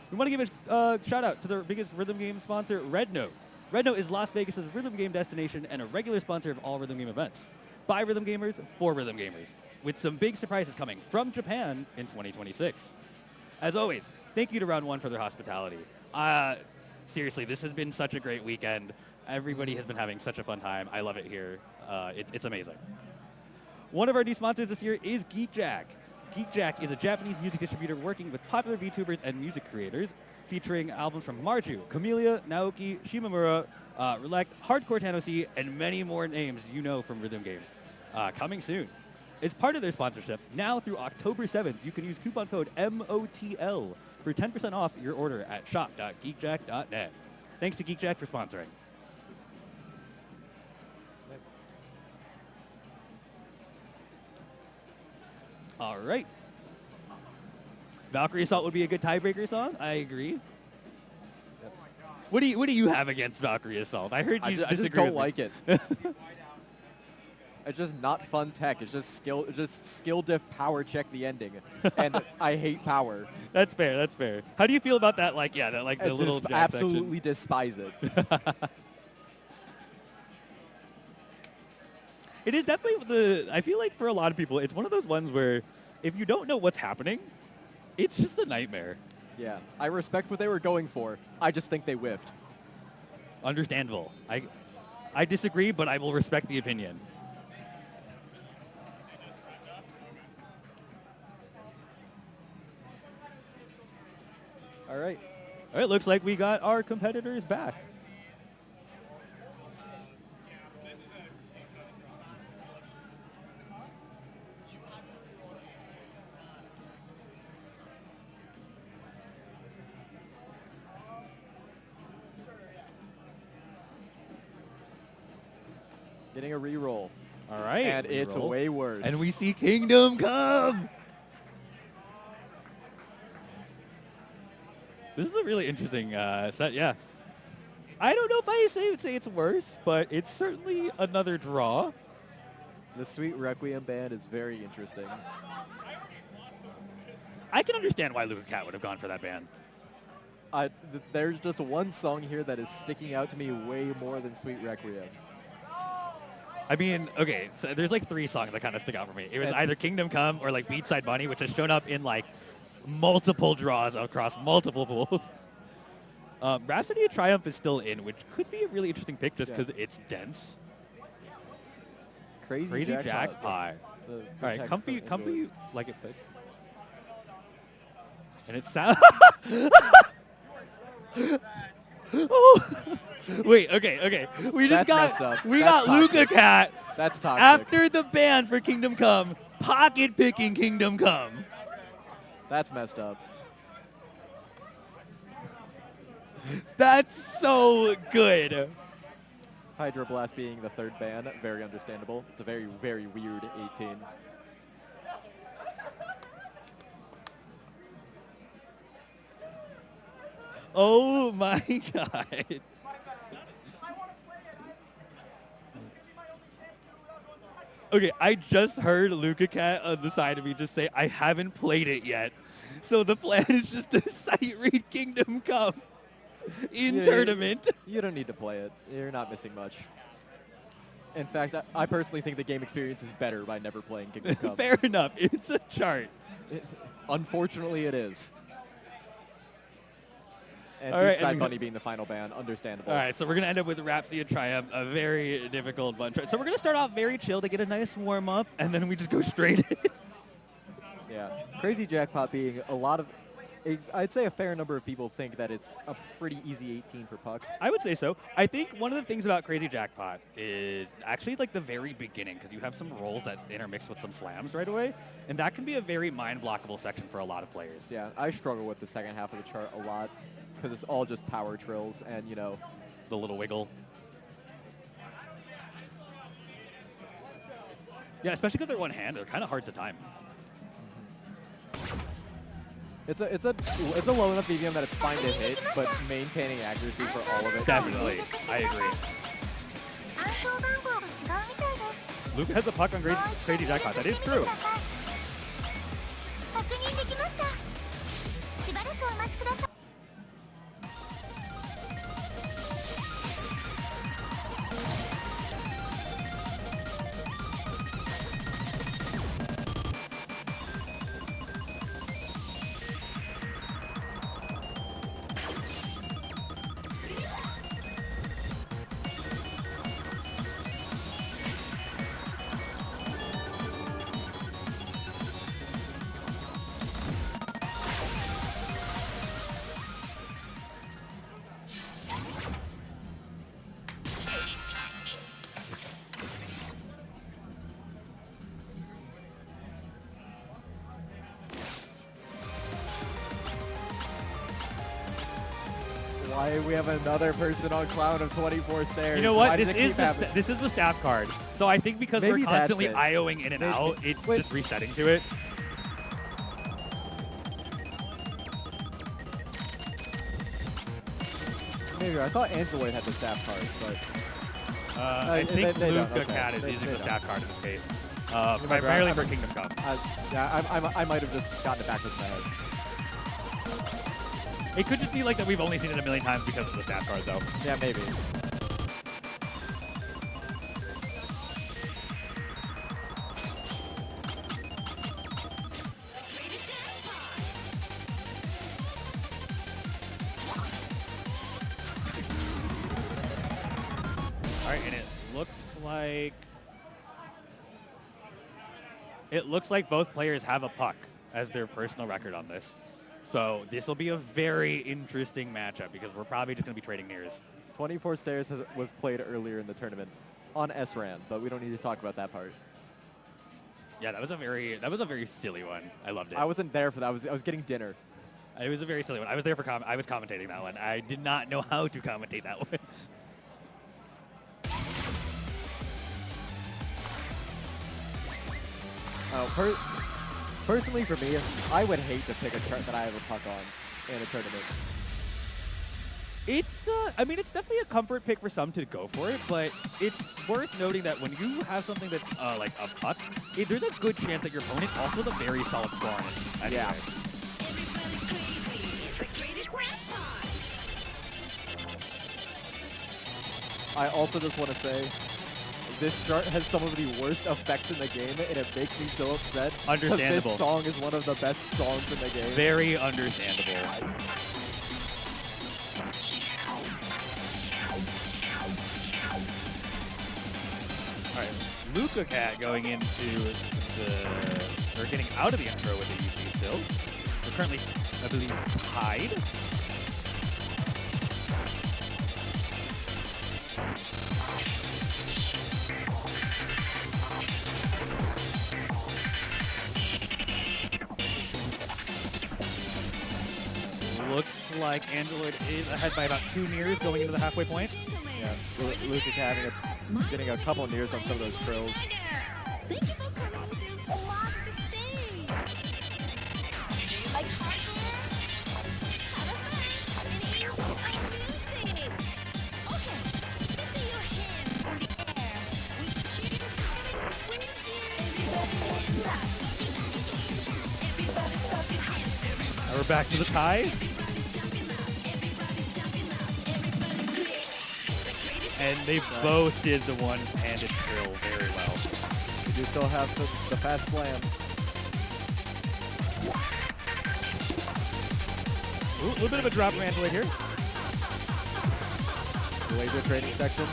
We want to give a shout out to the biggest rhythm game sponsor, Red Note. Red Note is Las Vegas' rhythm game destination and a regular sponsor of all rhythm game events. By rhythm gamers, for rhythm gamers, with some big surprises coming from Japan in 2026. As always, thank you to Round 1 for their hospitality. Seriously, this has been such a great weekend. Everybody has been having such a fun time. I love it here. It's amazing. One of our new sponsors this year is GeekJack. GeekJack is a Japanese music distributor working with popular VTubers and music creators, featuring albums from Marju, Camellia, Naoki, Shimamura, Relect, Hardcore Tanosi, and many more names you know from rhythm games. Coming soon. As part of their sponsorship, now through October 7th, you can use coupon code MOTL for 10% off your order at shop.geekjack.net. Thanks to GeekJack for sponsoring. All right. Valkyrie Assault would be a good tiebreaker song. I agree. Yep. What do you have against Valkyrie Assault? I heard you disagree. I just don't like it. It's just not fun tech. It's just skill diff power check the ending, and I hate power. That's fair. That's fair. How do you feel about that? Like, yeah, that like the little jab absolutely despise it. It is definitely I feel like for a lot of people, it's one of those ones where if you don't know what's happening, it's just a nightmare. Yeah, I respect what they were going for. I just think they whiffed. Understandable. I disagree, but I will respect the opinion. All right. All right, looks like we got our competitors back. Getting a reroll. All right. And it's way worse. And we see Kingdom Come. This is a really interesting set, yeah. I don't know if I would say it's worse, but it's certainly another draw. The Sweet Requiem band is very interesting. I can understand why Luca Cat would have gone for that band. There's just one song here that is sticking out to me way more than Sweet Requiem. I mean, okay, so there's like 3 songs that kind of stick out for me. It was either Kingdom Come or like Beachside Bunny, which has shown up in like multiple draws across multiple pools. Rhapsody of Triumph is still in, which could be a really interesting pick just because it's dense. Crazy Jackpot. All right, comfy, like it pick. And it sounds... Oh. Wait, okay. We got Luca Cat. That's toxic. After the ban for Kingdom Come, pocket picking Kingdom Come. That's messed up. That's so good. Hydro Blast being the 3rd ban, very understandable. It's a very, very weird 18. Oh my god. Okay, I just heard Luca Cat on the side of me just say, I haven't played it yet. So the plan is just to sight read Kingdom Come. in Yeah, tournament. You don't need to play it. You're not missing much. In fact, I personally think the game experience is better by never playing Kingdom Come. Fair enough. It's a chart. Unfortunately, it is. And All right, Beachside and Bunny being the final ban, understandable. All right, so we're going to end up with Rhapsody and Triumph, a very difficult one. So we're going to start off very chill to get a nice warm-up, and then we just go straight in. Yeah. Crazy Jackpot being I'd say a fair number of people think that it's a pretty easy 18 for Puck. I would say so. I think one of the things about Crazy Jackpot is actually like the very beginning, because you have some rolls that intermix with some slams right away, and that can be a very mind-blockable section for a lot of players. Yeah, I struggle with the second half of the chart a lot because it's all just power trills and, you know, The little wiggle. Yeah, especially because they're one-hand, they're kind of hard to time. it's a low enough medium that it's fine to hit, but maintaining accuracy for all of it. Definitely, I agree. 暗証番号が違うみたいです Luke has a puck on Crazy Jackpot. That is true. 確認できましたしばらくお待ちください Why we have another person on Cloud of 24 stairs? You know Why what? does it keep happening? This is the staff card. So I think because Maybe we're that's constantly it. IOing in and Maybe- out, it's wait. just resetting to it. Maybe I thought Angeloid had the staff card, but I think they don't, Luke okay. Cat is They using the don't. staff card in this case. Remember, Primarily I'm- for Kingdom Come. I might have just gotten it backwards in my head. It could just be like that we've only seen it a million times because of the staff card, though. Yeah, maybe. All right, and it looks like both players have a puck as their personal record on this. So this will be a very interesting matchup because we're probably just going to be trading nears. 24 Stairs was played earlier in the tournament on SRAN, but we don't need to talk about that part. Yeah, that was a very silly one. I loved it. I wasn't there for that. I was getting dinner. It was a very silly one. I was there for I was commentating that one. I did not know how to commentate that one. Personally, for me, I would hate to pick a chart that I have a puck on in a tournament. It's, I mean, it's definitely a comfort pick for some to go for it, but it's worth noting that when you have something that's like a puck, there's a good chance that your opponent also has a very solid score on it. Anyway. Yeah. I also just want to say, this chart has some of the worst effects in the game, and it makes me so upset. 'cause Understandable. This song is one of the best songs in the game. Very understandable. All right, Luca Cat going into or getting out of the intro with the UC still. We're currently, I believe, tied. Looks like Angeloid is ahead by about 2 nears going into the halfway point. Yeah, Luca getting a couple of nears on some of those trills. Thank you for coming to Vlog the Stage. Like hardware? Have a fun. Video and music. Okay, let me see your hands in the air. We cheers with you. Everybody's hands up. Everybody's clap your hands. Now we're back to the tie. Everybody's jumping up. Everybody's jumping up. And they both did the one-handed drill very well. We do still have the fast slams. Ooh, a little bit of a drop from Angela here. The laser training section.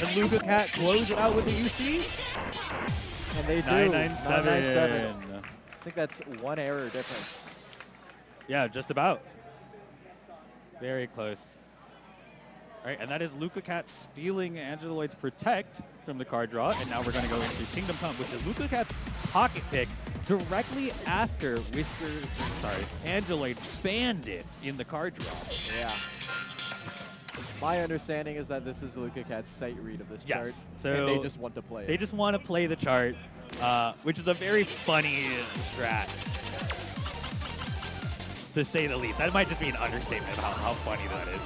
And Luca Cat close it out with the UC. And they do. 997. I think that's one error difference. Yeah, just about. Very close. All right, and that is Luca Cat stealing Angela Lloyd's Protect from the card draw, and now we're going to go into Kingdom Come, which is Luca Cat's pocket pick directly after Angela Lloyd banned it in the card draw. Yeah. My understanding is that this is Luca Cat's sight read of this chart. Yes. So and they just want to play it. They just want to play the chart, which is a very funny strat, to say the least. That might just be an understatement of how funny that is.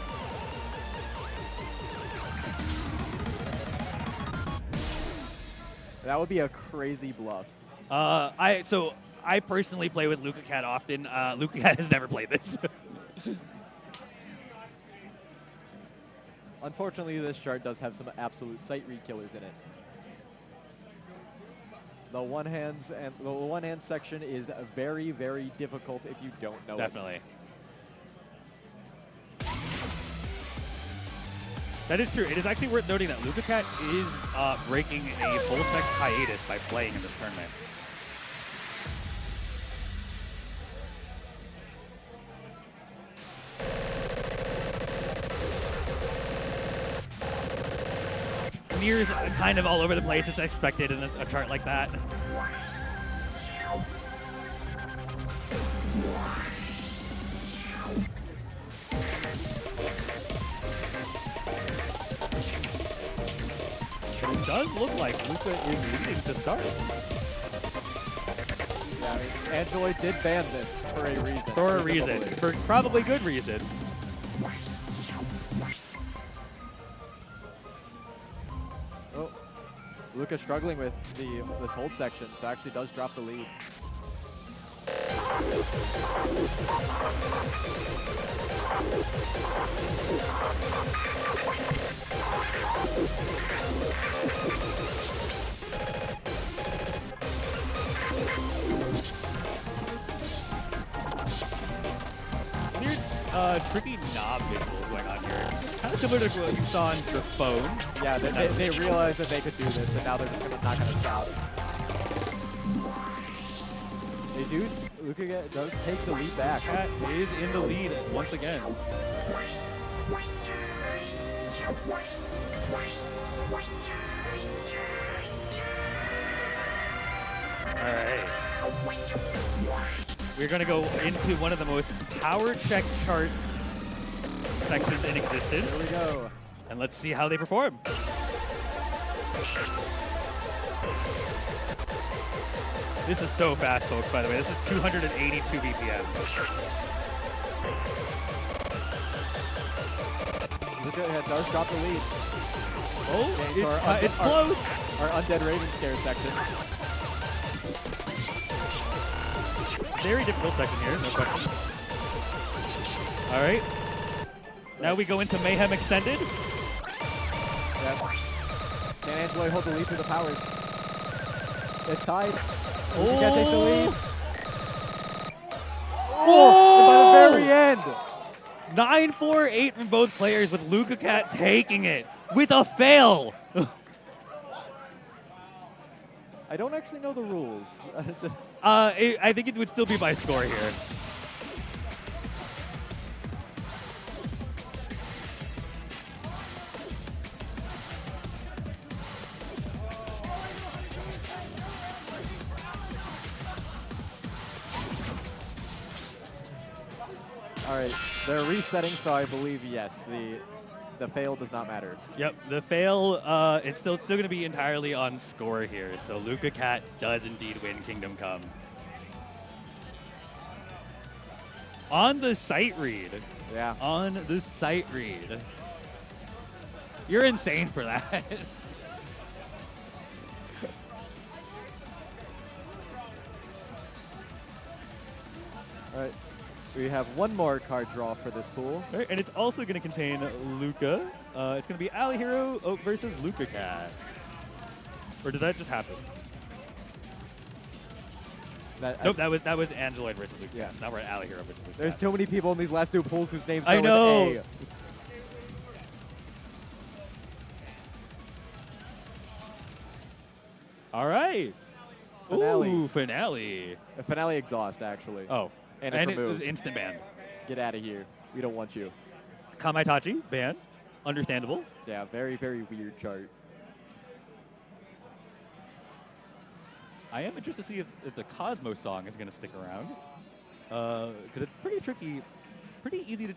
That would be a crazy bluff. I personally play with Luca Cat often. Luca Cat has never played this. Unfortunately, this chart does have some absolute sight read killers in it. The one hand section is very, very difficult if you don't know Definitely. it. That is true. It is actually worth noting that Luca Cat is breaking a Voltex hiatus by playing in this tournament. Mirrors kind of all over the place. It's expected in a chart like that. But it does look like Luca is leading to start. Yeah, I mean, Angela did ban this for a reason. For a reason. For probably good reason. Oh, Luca struggling with this hold section, so actually does drop the lead. Weird, tricky knob visual going on here. Kind of similar to what you saw on the phone. Yeah, they realized that they could do this, and now they're just not going to stop. They do. Luca does take the lead back. Cat is in the lead once again. All right. We're going to go into one of the most power check chart sections in existence. Here we go. And let's see how they perform. This is so fast, folks, by the way. This is 282 BPM. Luca does drop the lead. Oh, it's close. Our Undead Raven Scare section. Very difficult section here, no question. All right. Now we go into Mayhem Extended. Yep. Can Angelo hold the lead through the powers? It's tied. Luca takes the lead. Oh! And by the very end. 9-4-8 from both players with Luca Cat taking it with a fail. I don't actually know the rules. I think it would still be by score here. All right, they're resetting, so I believe yes, the fail does not matter. Yep, the fail, it's still going to be entirely on score here. So Luca Cat does indeed win Kingdom Come. On the sight read. Yeah. On the sight read. You're insane for that. All right. We have one more card draw for this pool. All right, and it's also going to contain Luca. It's going to be Ali Hero versus Luca Cat. Or did that just happen? Nope, that was Angeloid versus Luca. Yeah. Cat. So now we're at Ali Hero versus Luca There's Cat. too many people in these last two pools whose names I start know. with All right. Finale. Ooh, finale. A. A finale exhaust, actually. Oh, And it's it was removed. instant ban. Get out of here. We don't want you. Kamaitachi, ban. Understandable. Yeah, very, very weird chart. I am interested to see if the Cosmo song is going to stick around. Because it's pretty tricky, pretty easy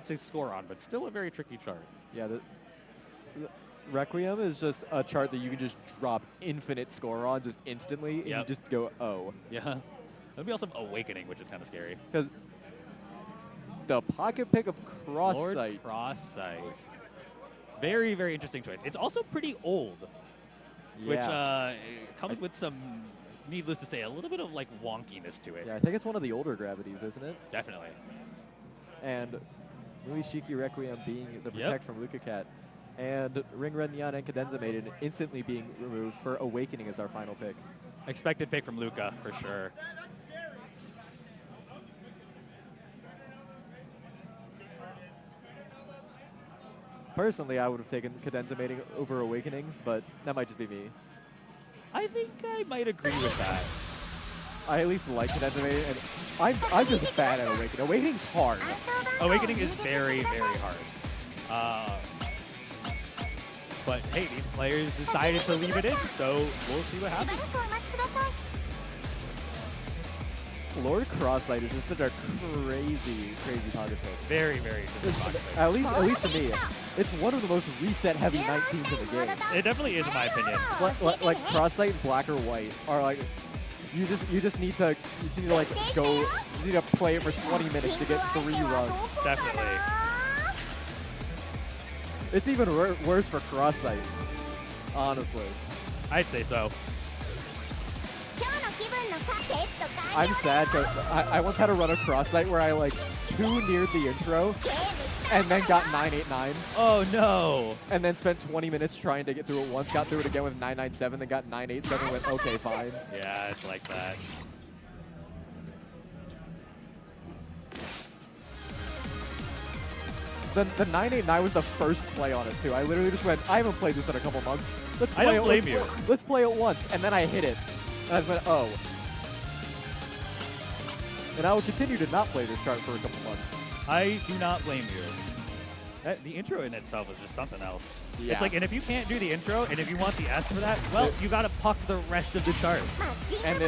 to score on, but still a very tricky chart. Yeah, the Requiem is just a chart that you can just drop infinite score on just instantly, and you Yep. just go, oh. Yeah. There'll be also Awakening, which is kind of scary. Because the pocket pick of Cross Lord Sight. Cross Sight. Very, very interesting choice. It's also pretty old, which Yeah. comes with some, needless to say, a little bit of like wonkiness to it. Yeah, I think it's one of the older gravities, isn't it? Definitely. And Muishiki Requiem being the Yep. protect from Luca Cat. And Ring Ren Nyan and Cadenza Maiden instantly being removed for Awakening as our final pick. Expected pick from Luca, for sure. Personally, I would have taken Cadenza Mating over Awakening, but that might just be me. I think I might agree with that. I at least like Cadenza Mating, and I'm just bad at Awakening. Awakening's hard. Awakening is very, very hard. But hey, these players decided to leave it in, so we'll see what happens. Lord Cross-Sight is just such a crazy, crazy target pick. Very, very interesting pocket pick. At least to me, it's one of the most reset-heavy 19s in the game. It definitely is, in my opinion. Like Cross-Sight and Black or White are like, you just need to like go, you need to play it for 20 minutes to get 3 runs. Definitely. It's even worse for Cross-Sight, honestly. I'd say so. I'm sad because I once had to run a Cross-Sight where I like 2-neared the intro and then got 989 Oh no! and then spent 20 minutes trying to get through it once, got through it again with 997, then got 987 went, okay, fine. Yeah, it's like that. The 989 was the first play on it too. I literally just went, I haven't played this in a couple months. Let's I play don't it. blame you. Let's play it once, and then I hit it. And I went, oh. And I will continue to not play this chart for a couple months. I do not blame you. The intro in itself is just something else. Yeah. It's like, and if you can't do the intro, and if you want the S for that, well, you gotta puck the rest of the chart. And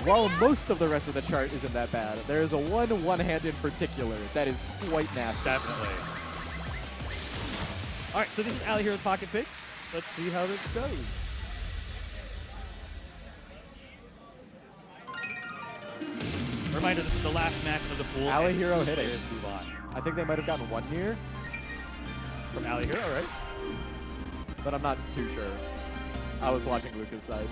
while most of the rest of the chart isn't that bad, there is a one-hand in particular that is quite nasty. Definitely. All right, so this is Ali Hero's pocket pick. Let's see how this goes. Reminder, this is the last match of the pool. Ali and Hero two hitting. players move on. I think they might have gotten 1 here, From Ali Hero, right? but I'm not too sure. I was watching Luca's side.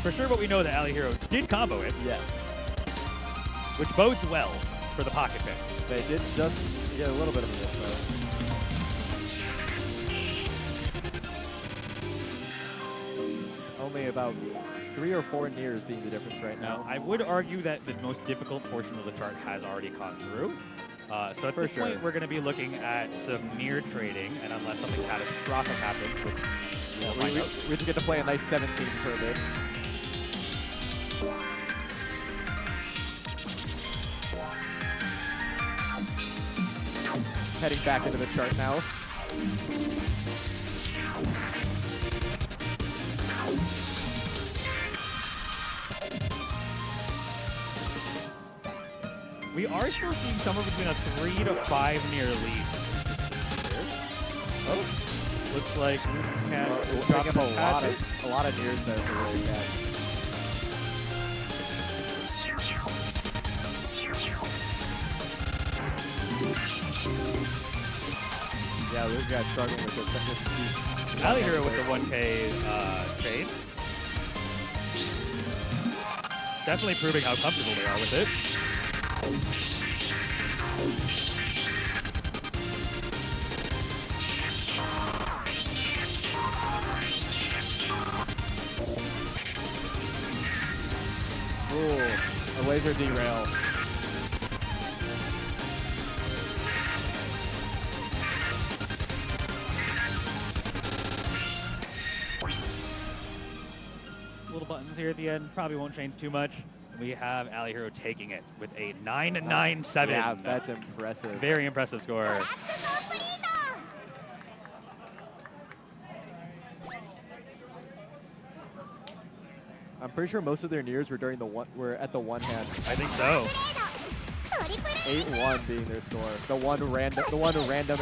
For sure, but we know that Ali Hero did combo it, Yes. which bodes well for the pocket pick. They did just get a little bit of a miss, though. Only about 3 or 4 nears being the difference right Now, now. I would argue that the most difficult portion of the chart has already gone through. So at For this sure. point, we're going to be looking at some near trading, and unless something catastrophic happens, which we'll find out. We should get to play a nice 17 for a bit. Heading back into the chart now. We are still seeing somewhere between a 3 to 5 near lead. Oh, looks like Cat We're dropped picking up his a lot hatchet. of nears there for Luca Cat. Yeah, Luca Cat struggling with this. Ali Hero with the 1K trade. Definitely proving how comfortable they are with it. Ooh, a laser derail. Little buttons here at the end probably won't change too much. We have Ali Hero taking it with a 9-9-7. Yeah, that's impressive. Very impressive score. トラックトップリード I'm pretty sure most of their nears were during the one were at the one hand. I think so. トリプル 8-1 being their score. The one random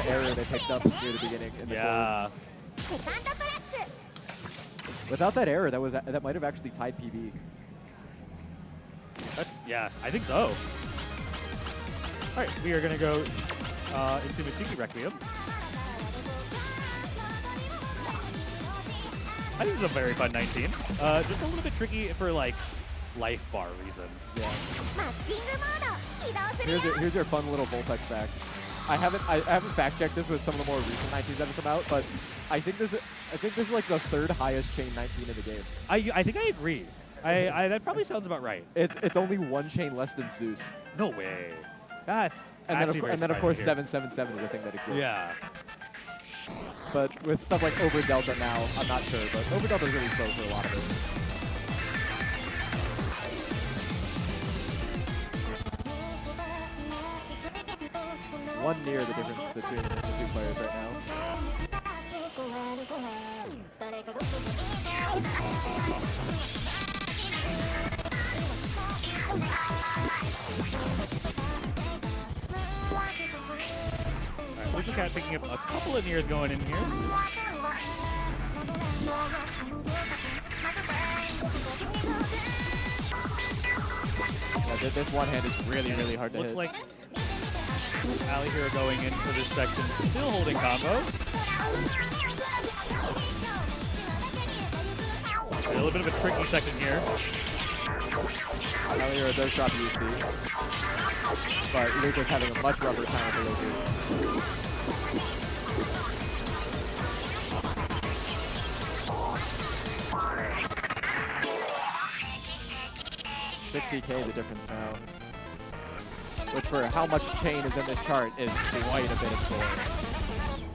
error they picked up near the beginning in the Yeah. codes. セカンドトラック Without that error, that might have actually tied PB. Yeah, I think so. All right, we are going to go into Mitsuki Requiem. I think this is a very fun 19. Just a little bit tricky for like life bar reasons. Yeah. マッチングモード起動するよ Here's your fun little Voltex fact. I haven't fact checked this with some of the more recent 19s that have come out, but I think this is like the third highest chain 19 in the game. I think I agree. I that probably sounds about right. It's only one chain less than Zeus. No way. That's And actually very then of course surprising 777 is a thing that exists. here. Yeah. But with stuff like Over Delta now, I'm not sure, but Over Delta is really slow for a lot of it. One near the difference between the two players right now. All right, Cat picking up a couple of nears going in here. Yeah, this one hand is really, really hard to Looks hit. like Ali Hero going in for this section, still holding combo. A little bit of a tricky section here. Alira does drop UC, but Luca's having a much rougher time with the lasers. 60K the difference now. Which for how much chain is in this chart is quite a bit of score.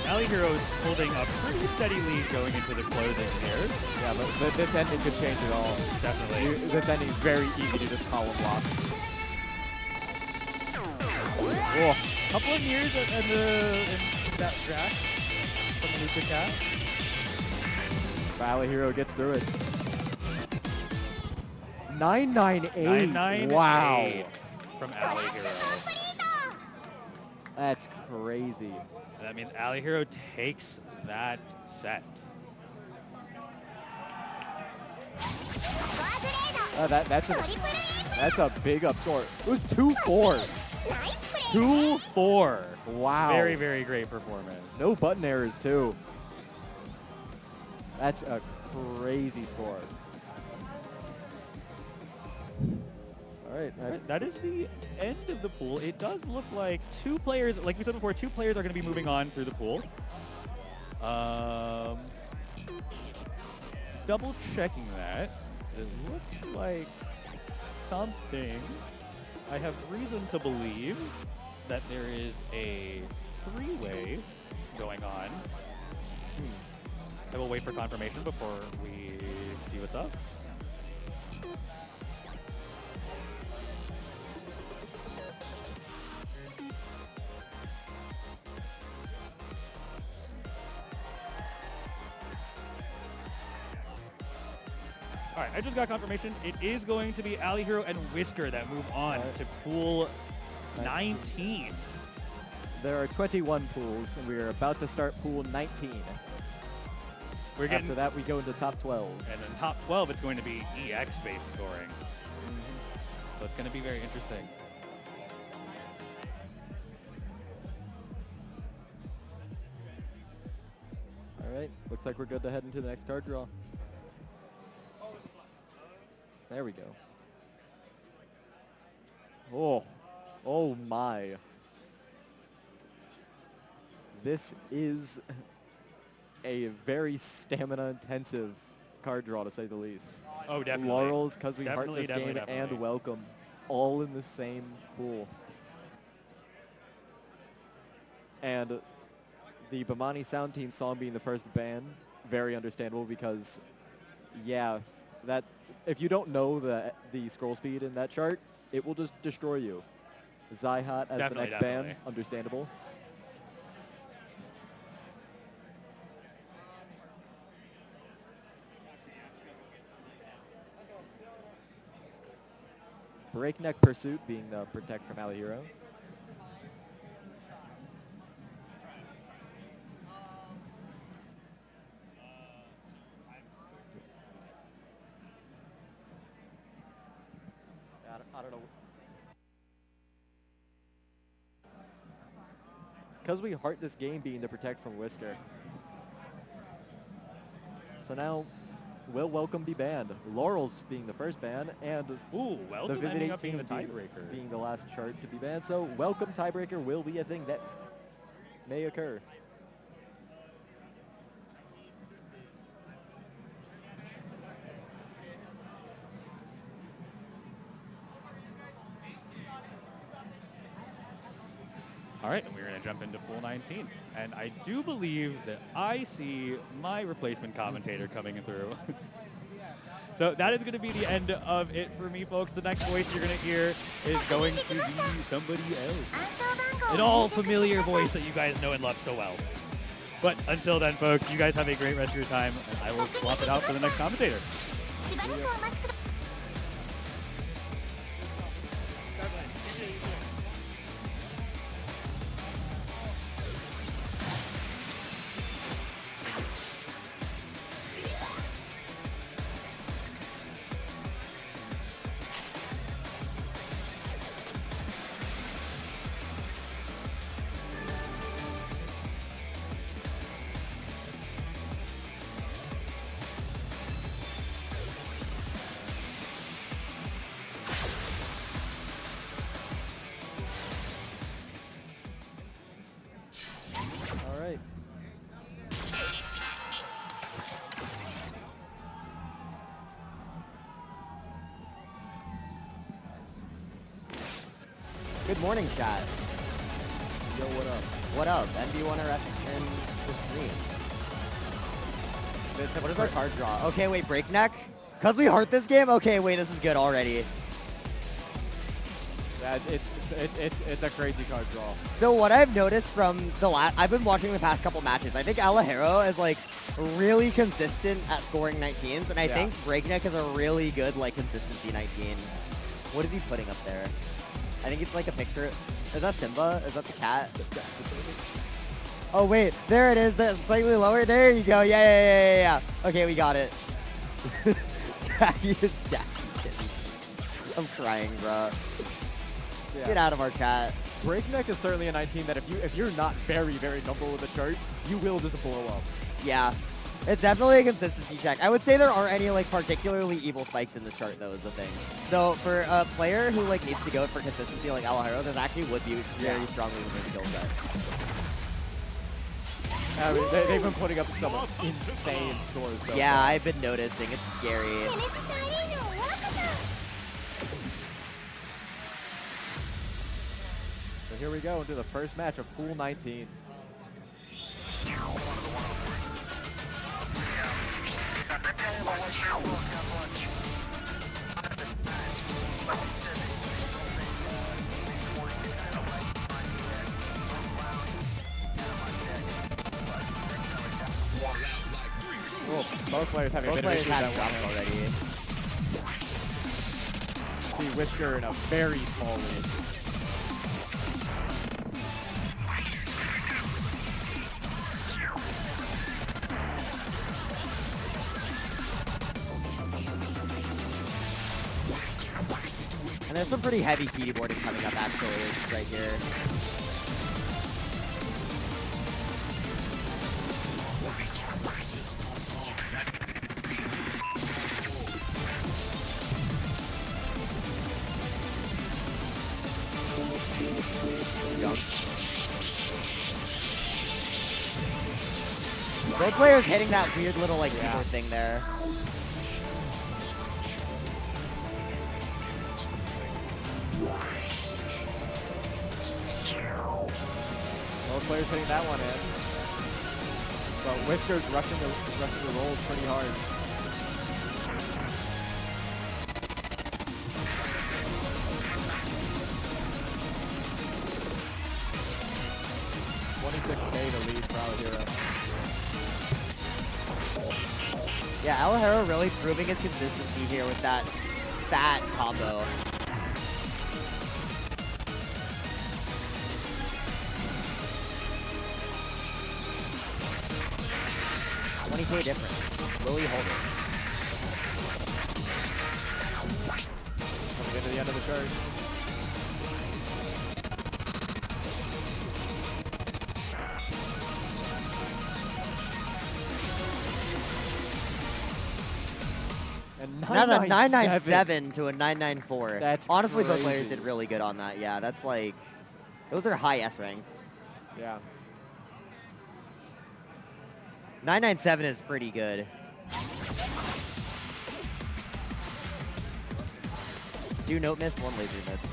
Ali Hero is holding a pretty steady lead going into the closing here. Yeah, but this ending could change it all. Definitely. This ending is very easy to just column block. Oh, Couple of years in that draft from the Luca Cat. Valley Hero gets through it. 998. 998 Wow. from Ali Hero. That's crazy. And that means Ali Hero takes that set. That's a big up score. It was 2-4. 2-4. Wow. Very, very great performance. No button errors too. That's a crazy score. All right. That is the end of the pool. It does look like two players, like we said before, two players are going to be moving on through the pool. Double checking that. It looks like something. I have reason to believe that there is a three-way going on. I will wait for confirmation before we see what's up. All right, I just got confirmation. It is going to be Ali Hero and Whisker that move on to pool 19. There are 21 pools, and we are about to start pool 19. We're getting, After that, we go into top 12. and then top 12, it's going to be EX-based scoring. So it's going to be very interesting. All right, looks like we're good to head into the next card draw. There we go. Oh my. This is a very stamina-intensive card draw, to say the least. Oh, definitely. Laurels, Because We Heart Definitely, This Game, definitely. and Welcome, all in the same pool. And the Bamani Sound Team song being the first ban, very understandable because, yeah, that if you don't know the scroll speed in that chart, it will just destroy you. Zyhot as Definitely, the next ban, definitely. understandable. Breakneck Pursuit being the protect from Ali Hero. I don't know. Because we heart this game being the protect from Whisker. So now, will Welcome be banned? Laurels being the first ban, and Ooh, the Welcome Vivid ending 18 up being the tiebreaker. being the last chart to be banned. So Welcome tiebreaker will be a thing that may occur. All right, and we're going to jump into pool 19. And I do believe that I see my replacement commentator coming through. So that is going to be the end of it for me, folks. The next voice you're going to hear is going to be somebody else. An all-familiar voice that you guys know and love so well. But until then, folks, you guys have a great rest of your time, and I will swap it out for the next commentator. All right. Good morning, chat. Yo, what up? What up? NB1 arrest in the stream. What is our card draw? Okay, wait, Breakneck? Because we heart this game? Okay, wait, this is good already. It's a crazy card draw. So what I've noticed from the I've been watching the past couple matches. I think Alejero is like really consistent at scoring 19s, and I think Breakneck is a really good like consistency 19. What is he putting up there? I think it's like a picture. Is that Simba? Is that the cat? Oh wait, there it is. That's slightly lower. There you go. Yeah. Okay, we got it. Daddy is gassy. I'm crying, bro. Yeah. Get out of our chat. Breakneck is certainly a 19 that if you're not very, very number with the chart, you will just blow up. Yeah. It's definitely a consistency check. I would say there aren't any like particularly evil spikes in this chart though is the thing. So for a player who like needs to go for consistency like Alejero, this actually would be very strongly within skill set. I mean, they've been putting up some insane scores. So Yeah, far. I've been noticing. It's scary. So here we go into the first match of Pool 19. Both players having a Both bit of players issues had that dropped one. already. see Whisker in a very small lead. And there's some pretty heavy keyboarding coming up actually right here. Both players hitting that weird little like keyboard thing there. Both players hitting that one in. But Whisker's rushing the rolls pretty hard. $26K to lead for Al Hero. Yeah, Al Hero really proving his consistency here with that fat combo. $20K difference. Will he hold it? Coming into the end of the charge. And That's a 997 to a 994. That's honestly, both crazy. players did really good on that. Yeah, that's like, those are high S ranks. Yeah. 997 is pretty good. 2 note miss, 1 laser miss.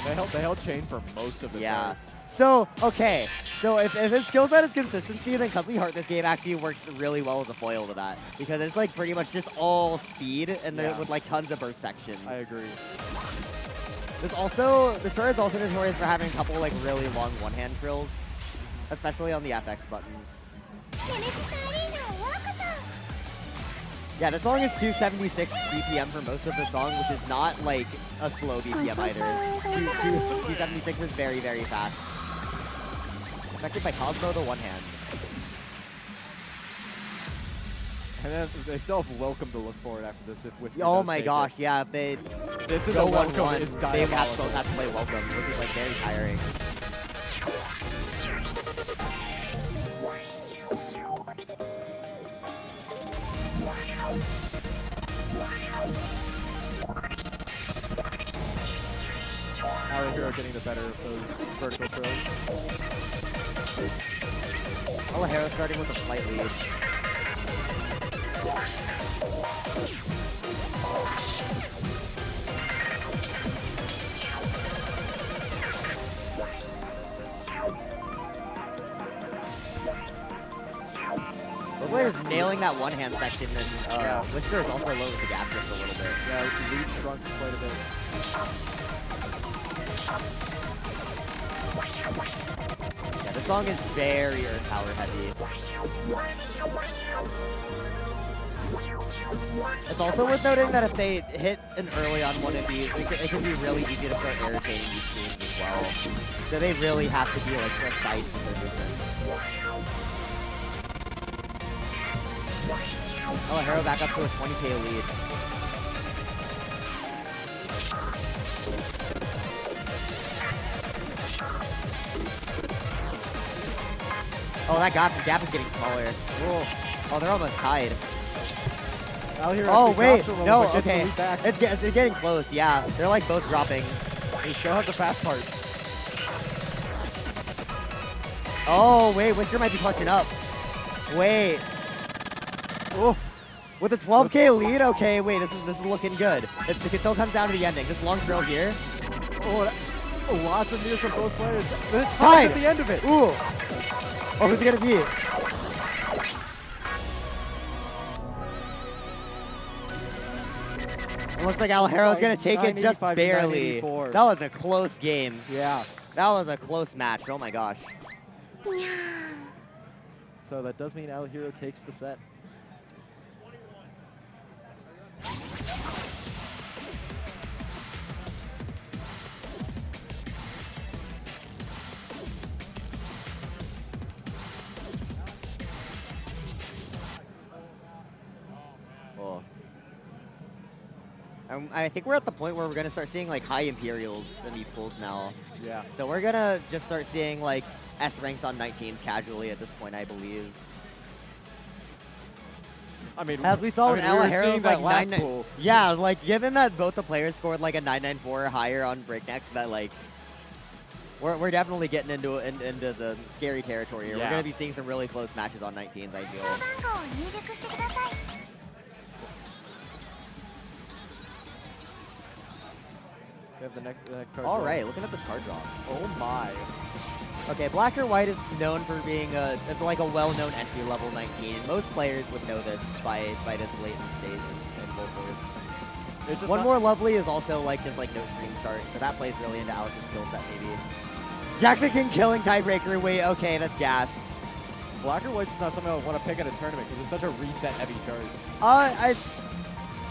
And they held chain for most of the Yeah. game. So, okay. So if his skill set is consistency, then Cusley Heart this game actually works really well as a foil to that. Because it's like pretty much just all speed and then Yeah. with like tons of burst sections. I agree. This player is also notorious for having a couple like really long one-hand trills. Especially on the FX buttons. Yeah, the song is 276 BPM for most of the song, which is not like a slow BPM either. 276 is very, very fast. Affected by Cosmo, the one hand. And then they still have welcome to look forward after this if Whisker Oh does my take gosh, it. yeah, if they This is go a welcome 1-1, is they diabolical. both have to play welcome, which is like very tiring. Our Hero getting the better of those vertical throws. Alahero starting with a slight lead. The player's nailing that one-hand section, and Whisker is also low with the gap just a little bit. Yeah, lead shrunk quite a bit. Yeah, this song is very earth power heavy. It's also worth noting that if they hit an early on one of these, it can be really easy to start irritating these teams as well. So they really have to be like precise with their movement. Alahero back up to a 20K lead. Oh, that gap is getting smaller. Whoa. Oh, they're almost tied. Al Hero Oh, actually wait. drops a little, No, but gets the okay. lead back. It's getting close, yeah. They're like both dropping. They still have the fast part. Oh, wait. Whisker might be clutching up. Wait. Oh. With a 12K lead? Okay, wait. This is looking good. It still comes down to the ending. This long throw here. Oh, lots of news from both players. It's Tied. at the end of it. Ooh. Oh, who's it going to be? It looks like Alajero's going to take it just 985 to barely. 984. That was a close game. Yeah. That was a close match. Oh my gosh. So that does mean Al Hero takes the set. I think we're at the point where we're gonna start seeing like high Imperials in these schools now. Yeah. So we're gonna just start seeing like S ranks on 19s casually at this point, I believe. I mean, As we saw with we were Alejandro, seeing that like last pool. yeah, like given that both the players scored like a 994 or higher on Breakneck, that like we're definitely getting into the scary territory here. Yeah. We're gonna be seeing some really close matches on 19s, I 暗 feel. 証番号を入力してください We have the next card. All draw. right, looking at this card draw. Oh my. Okay, Black or White is known for being as like a well-known entry-level 19. Most players would know this by this late in the stage in both wars. It's just One not- More Lovely is also like just like no stream chart, so that plays really into Alex's skill set maybe. Jack the King killing tiebreaker. Wait, okay, that's gas. Black or White's not something I want to pick at a tournament because it's such a reset-heavy chart.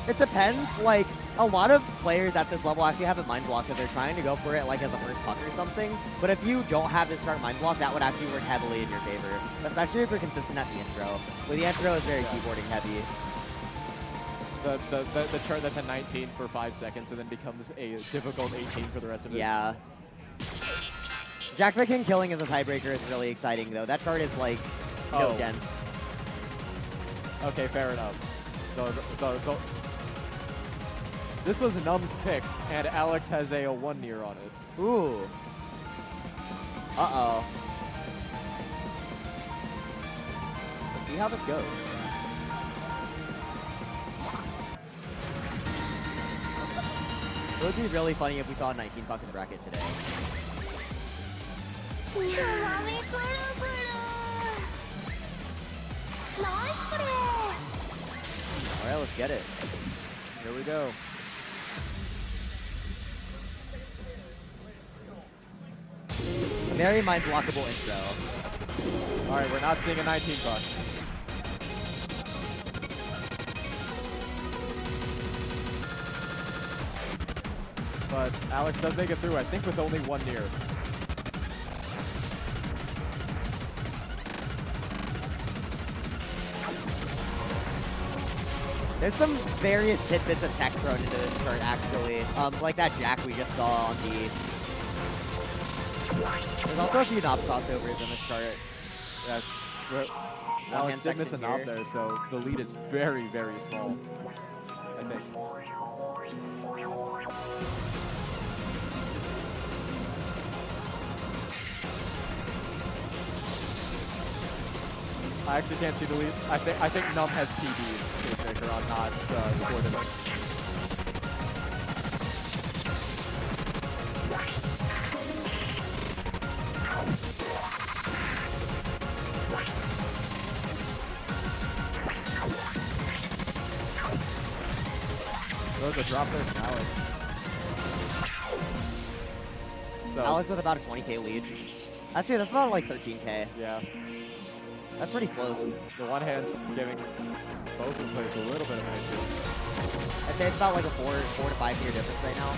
It depends. Like a lot of players at this level actually have a mind block because they're trying to go for it like as a first puck or something. But if you don't have this chart mind block, that would actually work heavily in your favor, especially if you're consistent at the intro. But the intro is very keyboarding heavy. The chart that's a 19 for 5 seconds and then becomes a difficult 18 for the rest of it. Yeah. Jack the King killing as a tiebreaker is really exciting though. That chart is like no Oh. dense. Okay, fair enough. This was Num's pick, and Alex has a 1 near on it. Ooh. Uh-oh. Let's see how this goes. It would be really funny if we saw a 19 puck in the bracket today. つまみくるくるナイスプレー Alright, let's get it. Here we go. A very mind-blockable intro. All right, we're not seeing a 19 puck. But Alex does make it through, I think, with only 1 near. There's some various tidbits of tech thrown into this chart, actually. Like that Jack we just saw on the... There's also a few knob crossovers in this chart. Yes. Alex did miss a knob there, so the lead is very, very small, I think. I actually can't see the lead. I think Numb has TD Pacemaker on not coordinates. There's a drop there from Alex. So, Alex with about a 20k lead. That's good, that's about like 13k. yeah. That's pretty close. The one hand's giving both of the players a little bit of an issue. I'd say it's about like a 4 to 5 year difference right now.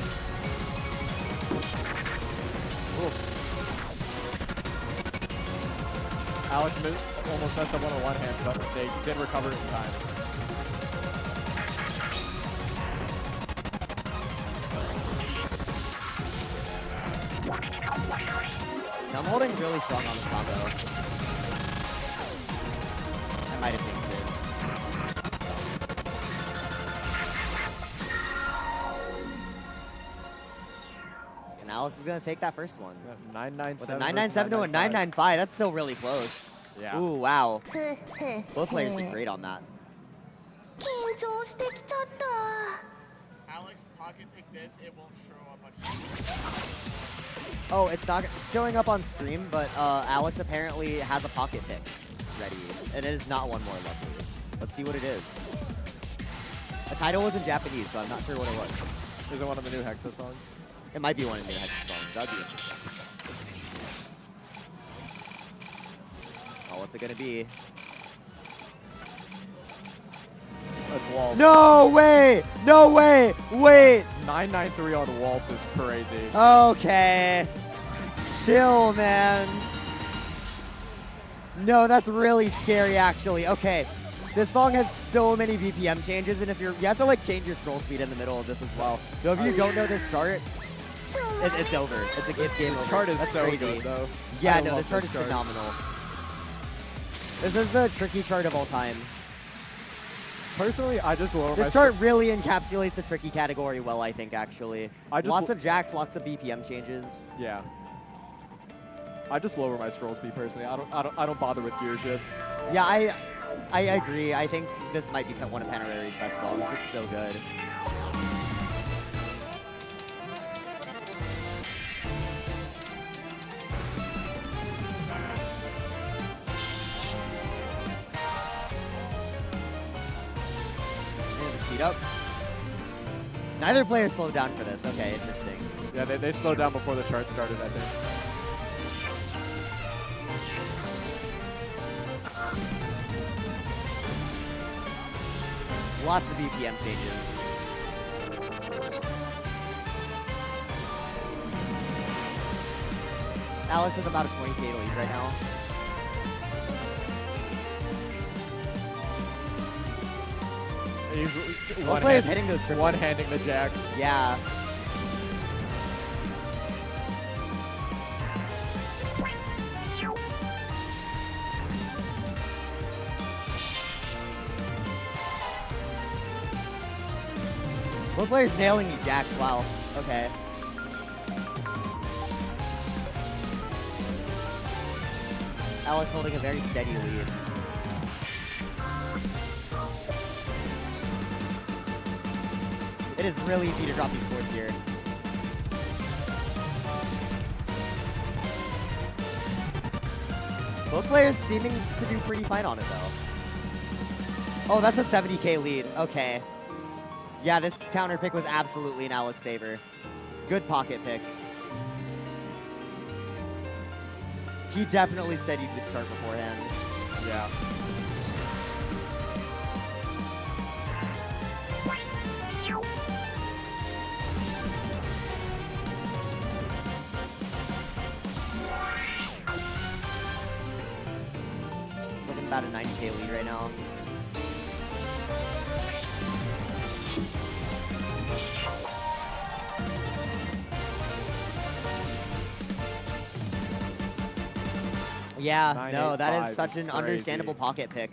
Alex almost messed up on the one hand, but they did recover it in time. I'm holding really strong on this combo. I might have jinxed it. And Alex is gonna take that first one. Yeah, 997 With a 997 to a 995, that's still really close. Yeah. Ooh, wow. Both players did great on that. 緊張してきちゃった Alex, pocket pick this, it won't show up on stream. Oh, it's not showing up on stream, but Alex apparently has a pocket pick ready, and it is not One More Lovely. Let's see what it is. The title was in Japanese, so I'm not sure what it was. Is it one of the new Hexa songs? It might be one of the Hexa songs. That'd be interesting. Oh, what's it gonna be? That's Waltz. No way! No way! Wait! 993 on Waltz is crazy. Okay. Chill, man. No, that's really scary, actually. Okay. This song has so many BPM changes, and if you have to like change your scroll speed in the middle of this as well. So if you don't know this chart, it's over. It's game over. The chart is That's so crazy. good, though. Yeah, I no, love this chart is chart. phenomenal. This is the tricky chart of all time. Personally, I just lower my This chart really encapsulates the tricky category well, I think, actually. I just Lots of jacks, lots of BPM changes. Yeah. I just lower my scroll speed personally. I don't bother with gear shifts. Yeah, I agree. I think this might be one of Panerary's best songs. It's so good. Speed up. Neither player slowed down for this. Okay, interesting. Yeah, they slowed down before the chart started, I think. Lots of BPM changes. Alex is about a 20K lead right now. He's Both players hitting those triples. one-handing the jacks. Yeah. Both players nailing these jacks. Wow. Okay. Alex holding a very steady lead. It is really easy to drop these boards here. Both players seeming to do pretty fine on it, though. Oh, that's a 70K lead. Okay. Yeah, this counter pick was absolutely in Alex's favor. Good pocket pick. He definitely studied this chart beforehand. Yeah. Looking about a 90K lead right now. Yeah, no, that 985 is such is an crazy. understandable pocket pick.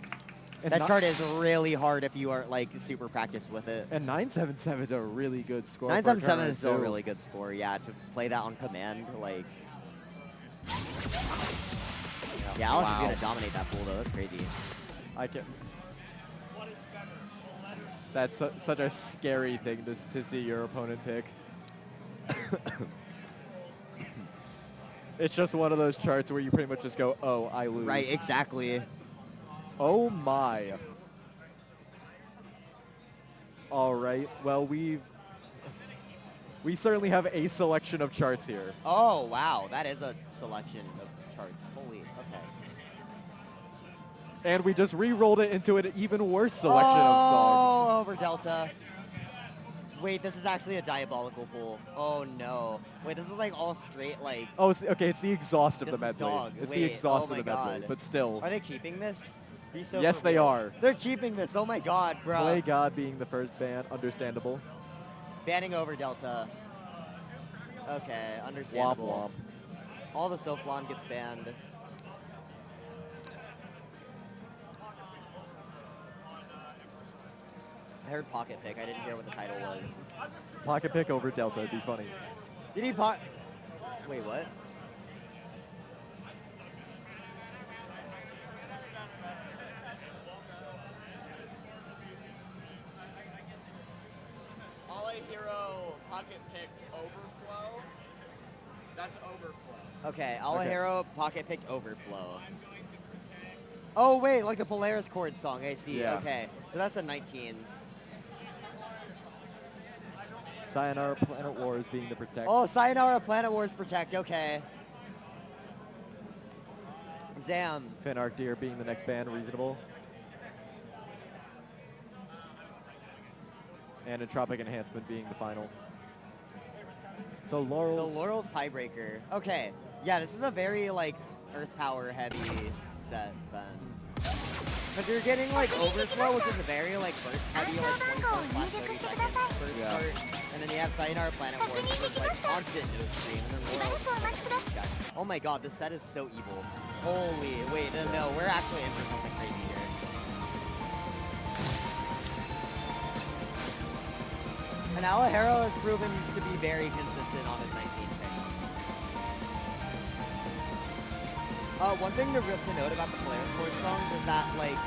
And That not- chart is really hard if you are like super practiced with it. And 977 is a really good score. for a 977 tournament, is still a too. really good score. Yeah, to play that on command, like. Yeah, Alex is gonna dominate that pool though. That's crazy. I can. That's such a scary thing to see your opponent pick. It's just one of those charts where you pretty much just go, oh, I lose. Right, exactly. Oh my. All right. Well, we certainly have a selection of charts here. Oh wow, that is a selection of charts. Holy, okay. And we just re-rolled it into an even worse selection of songs. Oh, over Delta. Wait, this is actually a diabolical pool. Oh no. Wait, this is like all straight like. Oh, okay, it's the exhaust of This the is medley. dog. It's Wait, the exhaust oh of the my medley, God. but still. Are they keeping this? Be so Yes, for they real. are. They're keeping this. Oh my god, bro. Play God being the first ban, understandable. Banning over Delta. Okay, Womp understandable. womp. All the Soflon gets banned. I heard pocket pick. I didn't hear what the title was. Pocket pick over Delta, it'd be funny. Did he Wait, what? All Hero pocket picked overflow. That's overflow. Okay, Okay. Alahero pocket picked overflow. Oh wait, like the Polaris chord song. I see. Yeah. Okay, so that's a 19. Sayonara Planet Wars being the protect. Oh, Sayonara Planet Wars Protect. Okay. Zam. Finn Arcdeer being the next ban, reasonable. And Entropic Enhancement being the final. So So Laurel's... Laurel's tiebreaker. Okay. Yeah, this is a very like Earth Power heavy set then. Because you're getting like overflow, which is a very like burst heavy, like 24/30 seconds burst Yeah. start, and then you have Sayonara Planet Wars, which is like constant move stream, and then World. Check. Oh my god, this set is so evil. Holy, wait, no, we're actually in for something crazy here. And Alejero has proven to be very consistent on his 19 picks. One thing to note about the Polaris Court songs is that, like,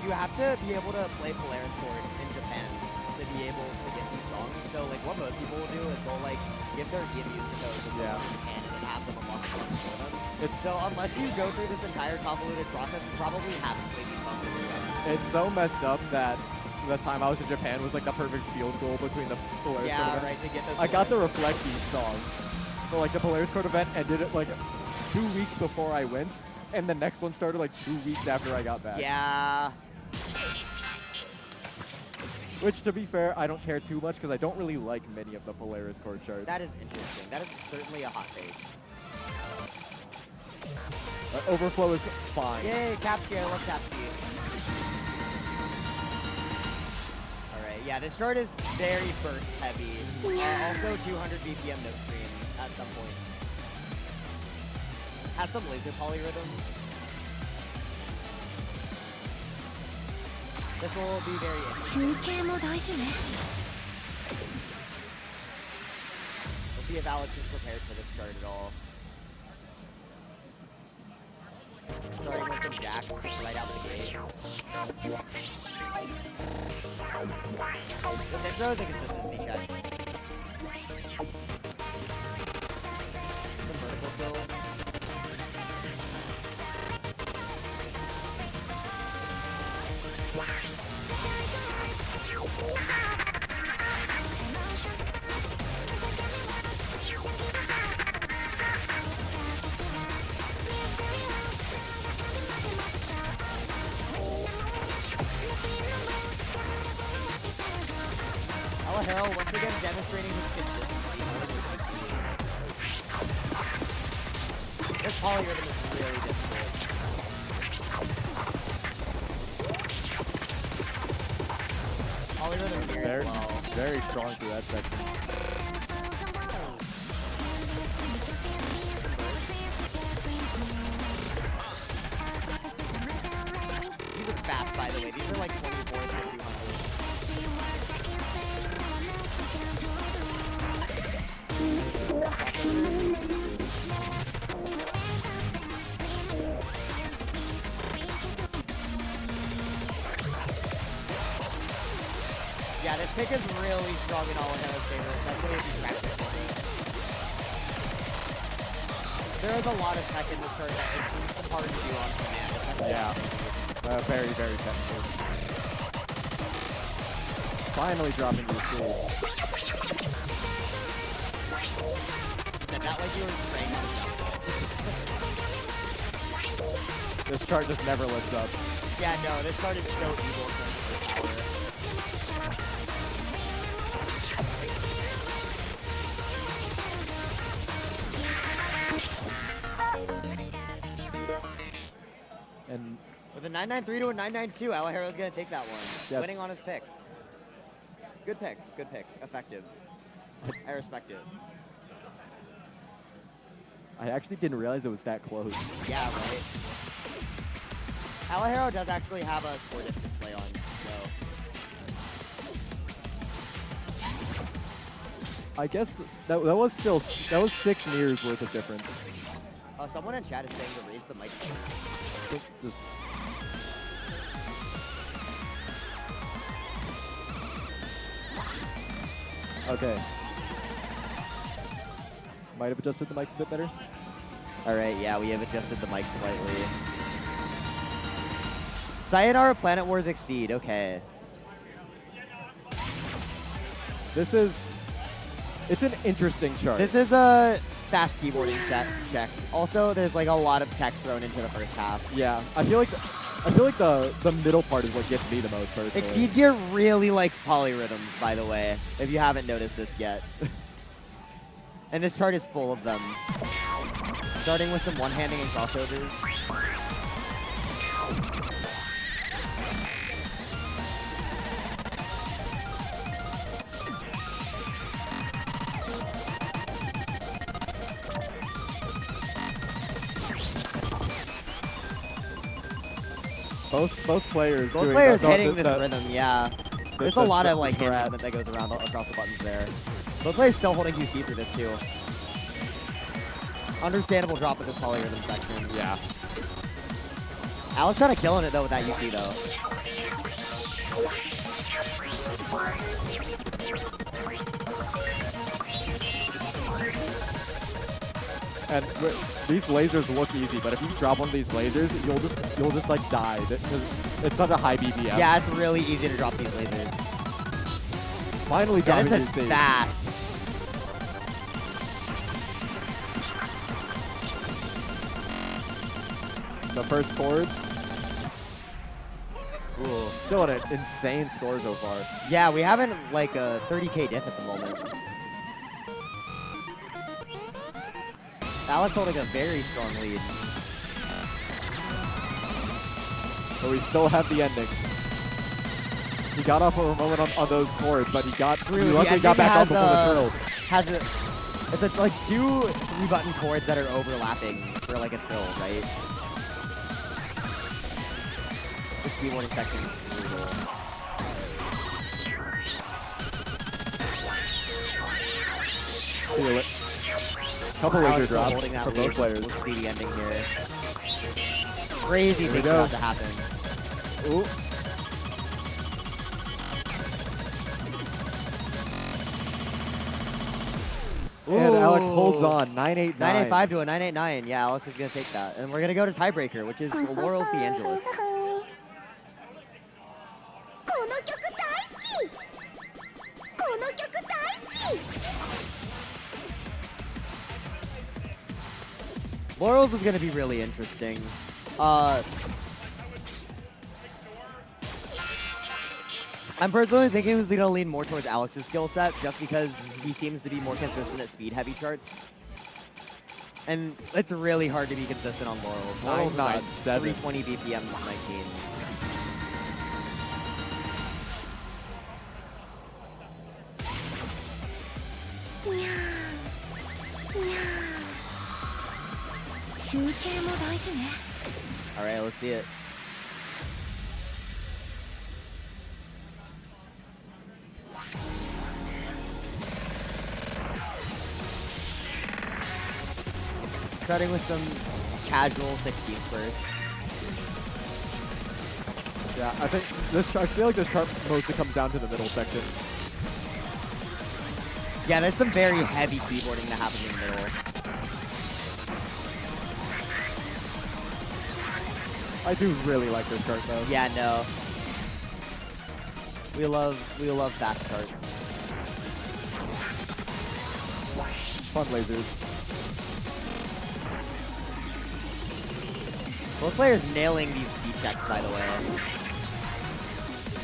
you have to be able to play Polaris Court in Japan to be able to get these songs. So, like, what most people will do is they'll, like, give their EMUs to someone in Japan and then have them unlock songs for them. So, unless you go through this entire convoluted process, you probably haven't played these songs in Japan. It's so messed up that the time I was in Japan was like the perfect field goal between the Polaris Court Yeah, events. right, to get those I got the Polaris Reflect these songs. So like the Polaris Court event ended it like 2 weeks before I went, and the next one started like 2 weeks after I got back. Yeah. Which, to be fair, I don't care too much because I don't really like many of the Polaris Court charts. That is interesting. That is certainly a hot take. Overflow is fine. Yay, Capsky, I love Capsky. Alright, yeah, this chart is very burst heavy. Also 200 BPM no stream at some point. Has some laser polyrhythm. This will be very interesting. We'll see if Alex is prepared for this chart at all. Starting with some jacks right out the gate. This intro is a consistency check. Some vertical kills. Alejero once again demonstrating his consistency. This polyrhythm is really difficult. Polyrhythm here Very, as well. very strong through that section. These are fast, by the way. These are like 24 to 200. Yeah, this pick is really strong in Alejero's favor, especially if you practice it. There is a lot of tech in this chart that it's hard to do on command. Especially Yeah. Very, very technical. Finally dropping to the sleeve. Said that like you were spraying on the This chart just never lets up. Yeah, no, this chart is so evil in terms of power. And With a 993 to a 992, Alejero's gonna take that one. Yep. Winning on his pick. Good pick, effective. I respect it. I actually didn't realize it was that close. Yeah, right. Alejero does actually have a score diff display on, so. I guess that was 6 mirrors worth of difference. Someone in chat is saying to raise the mic. Okay. Might have adjusted the mics a bit better. Alright, yeah, we have adjusted the mic slightly. Sayonara Planet Wars Exceed, okay. It's an interesting chart. This is a fast keyboarding check. Also, there's like a lot of tech thrown into the first half. Yeah, I feel like the middle part is what gets me the most personally. Exceed Gear really likes polyrhythms, by the way, if you haven't noticed this yet. And this chart is full of them. Starting with some one-handing and crossovers. Both players. Both doing players the- hitting the- this the- rhythm, yeah. There's a the- lot the of like hand threat. movement that goes around across the buttons there. Both players still holding QC through this too. Understandable drop of this polyrhythm section. Yeah. Alex kind of killing it though with that UC though. And these lasers look easy, but if you drop one of these lasers, you'll just like die. It's such a high BPM. Yeah, it's really easy to drop these lasers. Finally Yeah, dropping this is UC. fast. The first chords. Ooh. Still an insane score so far. Yeah, we haven't like a 30k diff at the moment. Alex holding a very strong lead. So we still have the ending. He got off for a moment on those chords, but he The luckily got ending back has up before the a- trill. Has a, it's a, like 2 3-button chords that are overlapping for like a trill, right? This keyboarding section is brutal. Feel it. Couple Alex laser still drops holding that for lead. both players. We'll see the ending here. Crazy Here we things go. about to happen. Ooh. And Alex holds Ooh. on, 989. 985 to a 989. Yeah, Alex is going to take that. And we're going to go to tiebreaker, which is Laurel's the Angelus. この曲大好きこの曲大好き Laurel's is going to be really interesting. I'm personally thinking he's going to lean more towards Alex's skill set just because he seems to be more consistent at speed heavy charts. And it's really hard to be consistent on Laurel's. Laurel's is at 997. 320 BPM 19. All right, let's see it. Starting with some casual 16 first. Yeah, I feel like this chart mostly comes down to the middle section. Yeah, there's some very heavy keyboarding that happens in the middle. I do really like this chart though. Yeah, no. We love fast charts. Fun lasers. Both players nailing these speed checks, by the way.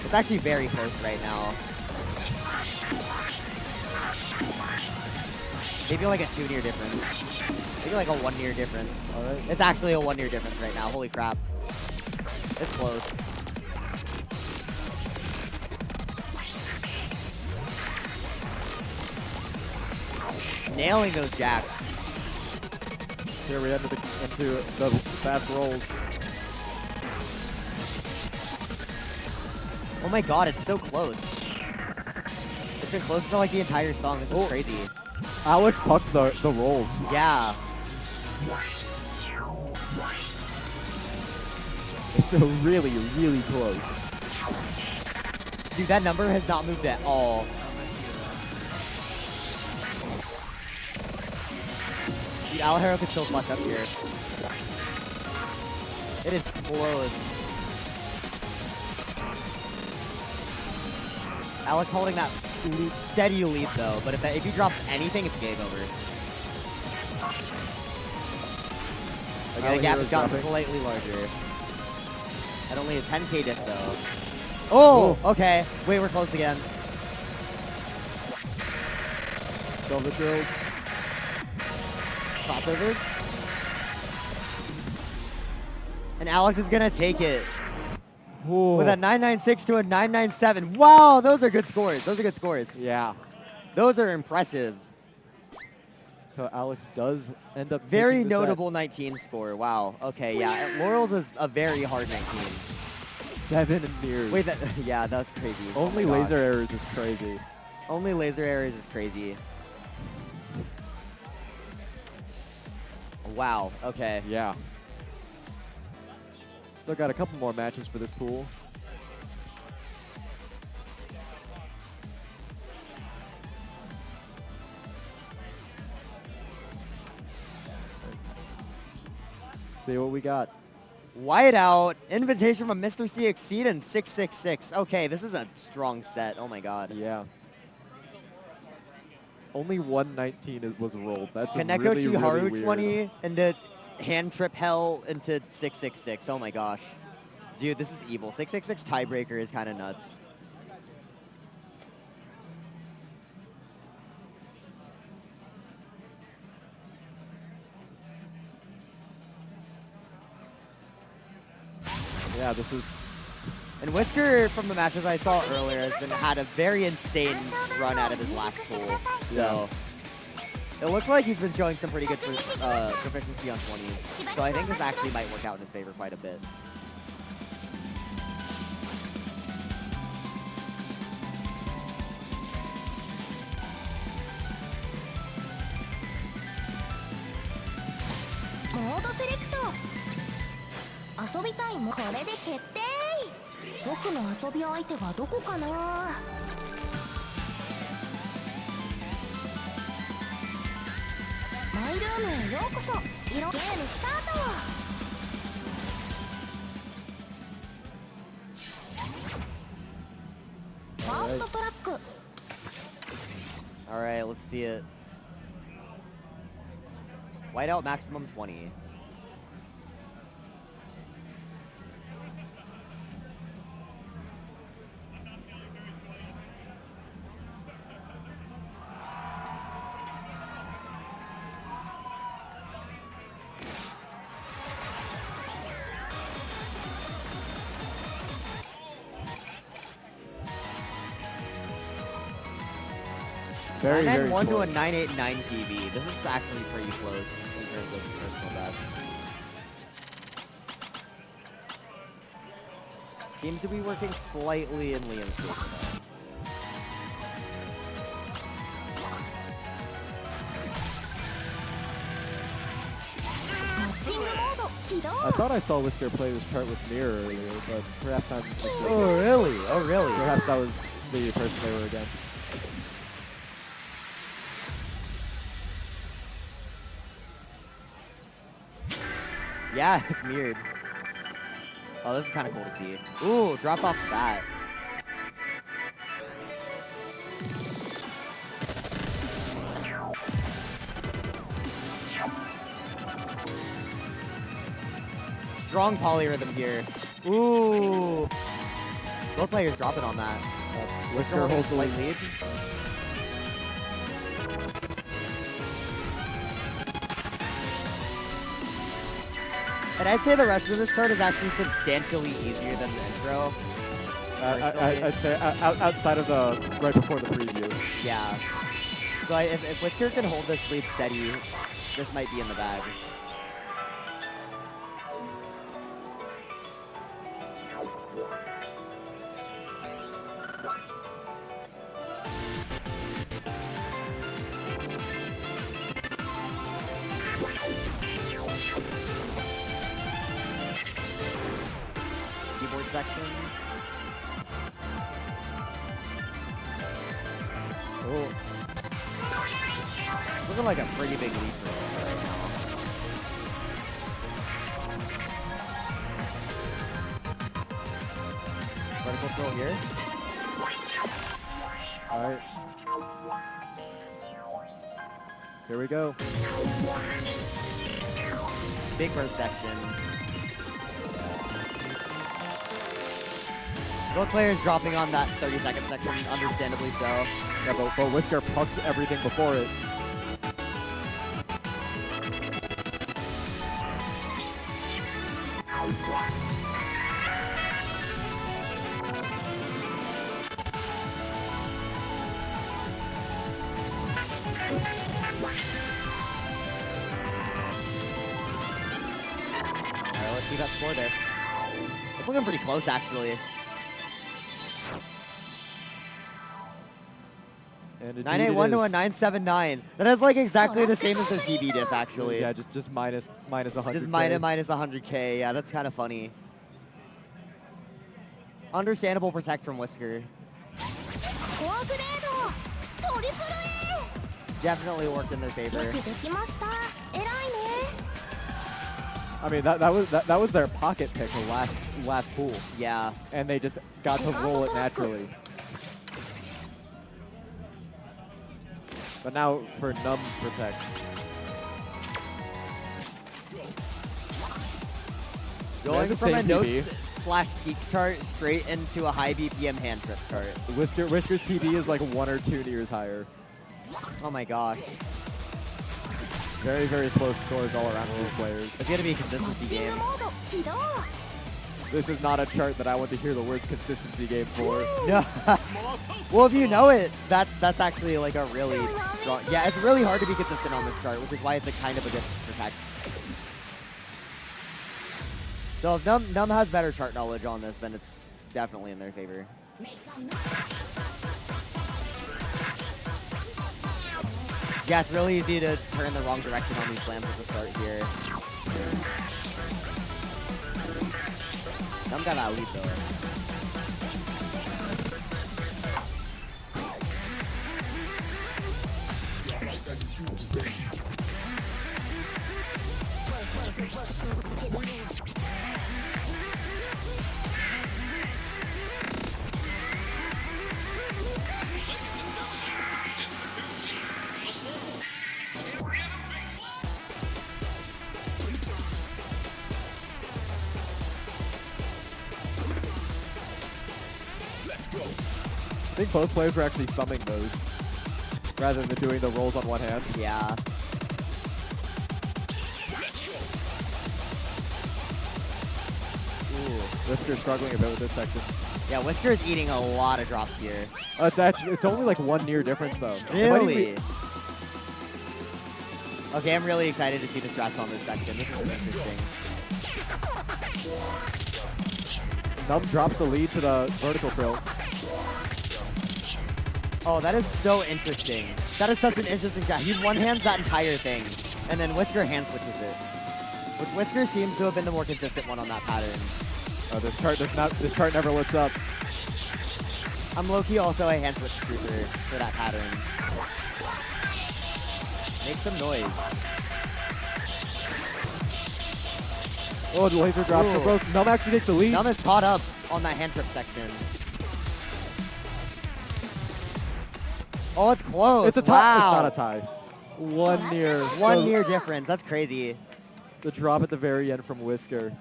It's actually very close right now. Maybe like a 2 near difference. Maybe like a 1 near difference. Alright. It's actually a 1 near difference right now. Holy crap. It's close. Nailing those jacks. Here we enter into the fast rolls. Oh my god, it's so close. It's been close for like the entire song. This is crazy. Alex pucked the rolls. Yeah. It's really, really close. Dude, that number has not moved at all. Dude, Alejandro could still clutch up here. It is close. Alex holding that steady lead though, but if he drops anything, it's game over. Okay, the gap has gotten slightly larger. At only a 10k diff though. Oh, okay. Wait, we're close again. Still the drills. Crossovers. And Alex is gonna take it with a 996 to a 997. Wow, those are good scores. Those are good scores. Yeah. Those are impressive. So Alex does end up Very taking the set. notable 19 score. Wow. Okay, yeah. Laurel's is a very hard 19. 7 mirrors. Wait, yeah, that's crazy. Oh Only my laser gosh. errors is crazy. Only laser errors is crazy. Wow. Okay. Yeah. Still got a couple more matches for this pool. See what we got. Whiteout. Invitation from Mr. C Exceedin 666. Okay, this is a strong set. Oh my god. Yeah. Only 119 was rolled. That's Kaneko really, Shiharu really weird. 20 into hand trip hell into 666. Oh my gosh. Dude, this is evil. 666 tiebreaker is kind of nuts. Yeah, this is... And Whisker, from the matches I saw earlier, had a very insane run out of his last pool. So it looks like he's been showing some pretty good proficiency on 20s. So I think this actually might work out in his favor quite a bit.モードセレクト遊びたいもこれで決定僕の遊び相手はどこかなマイルームへようこそゲームスタートファーストトラック Alright, let's see it. Whiteout maximum 20. Very, very 991 to a close. 989 PB. This is actually pretty close in terms of personal best. Seems to be working slightly in Liam's favor though. I thought I saw Whisker play this chart with Mirror earlier, but perhaps I'm mistaken. Oh really? Oh really? Perhaps that was the person they were against. Yeah, it's mirrored. Oh, this is kind of cool to see. Ooh, drop off that. Strong polyrhythm here. Ooh. Both players dropping on that. Whisker holds holds a the slight lead. lead. And I'd say the rest of this card is actually substantially easier than the intro. I'd say outside of the right before the preview. Yeah. So if Whisker can hold this lead steady, this might be in the bag. Keyboard section. Oh. Looking like a pretty big lead for him right now. Vertical throw here. All right. Here we go. Big burst section. Both players dropping on that 30-second section, understandably so. Yeah, but Whisker pucked everything before it. Alright, let's see that score there. It's It's looking pretty close, actually. And indeed 981 it to a is. 979. That is like exactly the same as the PB diff, actually. Yeah, just minus 100. Just minus 100k. Yeah, that's kind of funny. Understandable protect from Whisker. スコアグレードトリプル Definitely worked in their favor. A よくできました偉いね I mean, that was their pocket pick the last pool, Yeah. and they just got to roll it naturally. But now for Numb's protect. Going the from a same PB. notes / peak chart straight into a high BPM hand trip chart. Whisker's PB is like 1 or 2 tiers higher. Oh my gosh. Very, very close scores all around for these players. It's gonna be a マッ consistency チング game. モード起動 This is not a chart that I want to hear the words consistency game for. No. Well, if you know it, that's actually like a really strong. Yeah, it's really hard to be consistent on this chart, which is why it's a kind of a good protect. So if Num has better chart knowledge on this, then it's definitely in their favor. Yeah, it's really easy to turn the wrong direction on these slams at the start here. Num got that lead though. I think both players were actually thumbing those rather than doing the rolls on one hand. Yeah. Ooh, Whisker's struggling a bit with this section. Yeah, Whisker's eating a lot of drops here. It's only like 1 near difference though. It might even Really? be- Okay, I'm really excited to see the strats on this section. This is interesting. Num drops the lead to the vertical frill. Oh, that is so interesting. That is such an interesting shot. He one-hands that entire thing, and then Whisker hand switches it. Which Whisker seems to have been the more consistent one on that pattern. Oh, this chart never lets up. I'm low-key also a hand switch trooper for that pattern. Make some noise. Oh, the laser drops for Ooh. both. Num actually takes the lead. Num is caught up on that hand trip section. Oh, it's close. It's a tie. Wow. It's not a tie. One near. One So near difference. That's crazy. The drop at the very end from Whisker.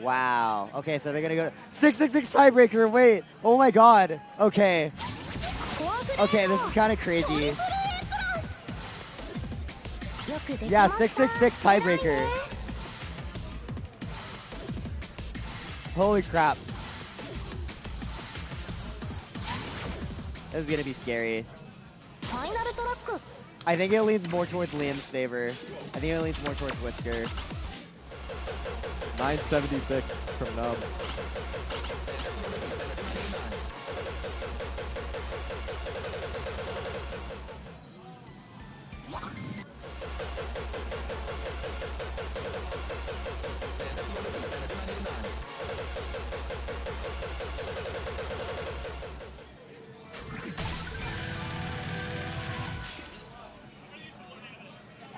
Wow. Okay, so they're gonna go to 666 tiebreaker. Wait. Oh my God. Okay. スコアグレード Okay, this is kind of トリプル crazy. A プラスよくできました Yeah, 666 tiebreaker. Holy crap. This is gonna be scary. ファイナルトラック I think it leans more towards Liam's favor. I think it leans more towards Whisker. 976 from Num.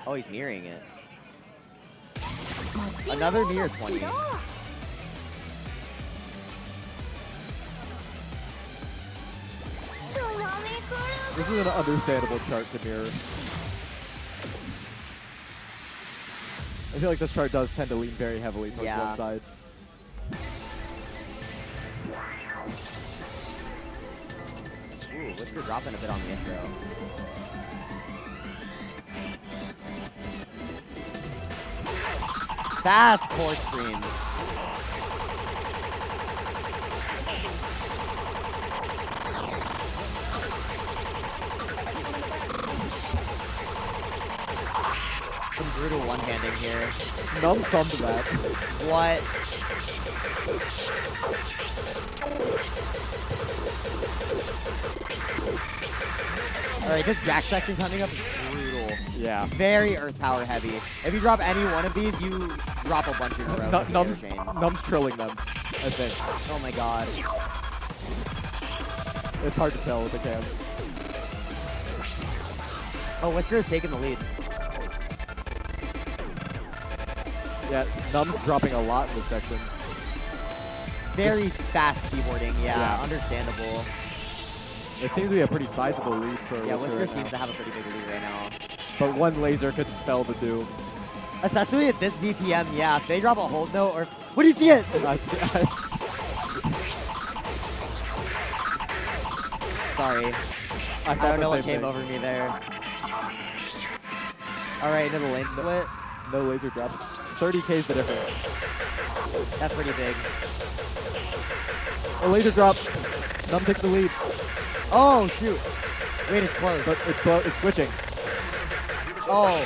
Oh, he's mirroring it. マッチング Another モード mirror 起 20. 動 This is an understandable chart to mirror. I feel like this chart does tend to lean very heavily towards Yeah. one side. Ooh, Whisker dropping a bit on the intro. Fast court stream. Some brutal one-handing here. Num thumbed that. What? Alright, this Jack section coming up is brutal. Yeah. Very Earth Power heavy. If you drop any one of these, you drop a bunch in a row. with the Num's, air chain. Num's trilling them, I think. Oh my god. It's hard to tell with the cams. Oh, Whisker's taking the lead. Yeah, Num's dropping a lot in this section. Very fast keyboarding, yeah, Yeah. understandable. It seems to be a pretty sizable lead for Yeah, Whisker Whisker right seems now. to have a pretty big lead right now. But one laser could spell the doom. Especially at this BPM, yeah. If they drop a hold note or... What do you see it? Sorry. I don't know what came over me there. Alright, into the lane split. No laser drops. 30k is the difference. That's pretty big. A laser drop. Num takes the lead. Oh, shoot. Wait, it's close. But it's switching Oh.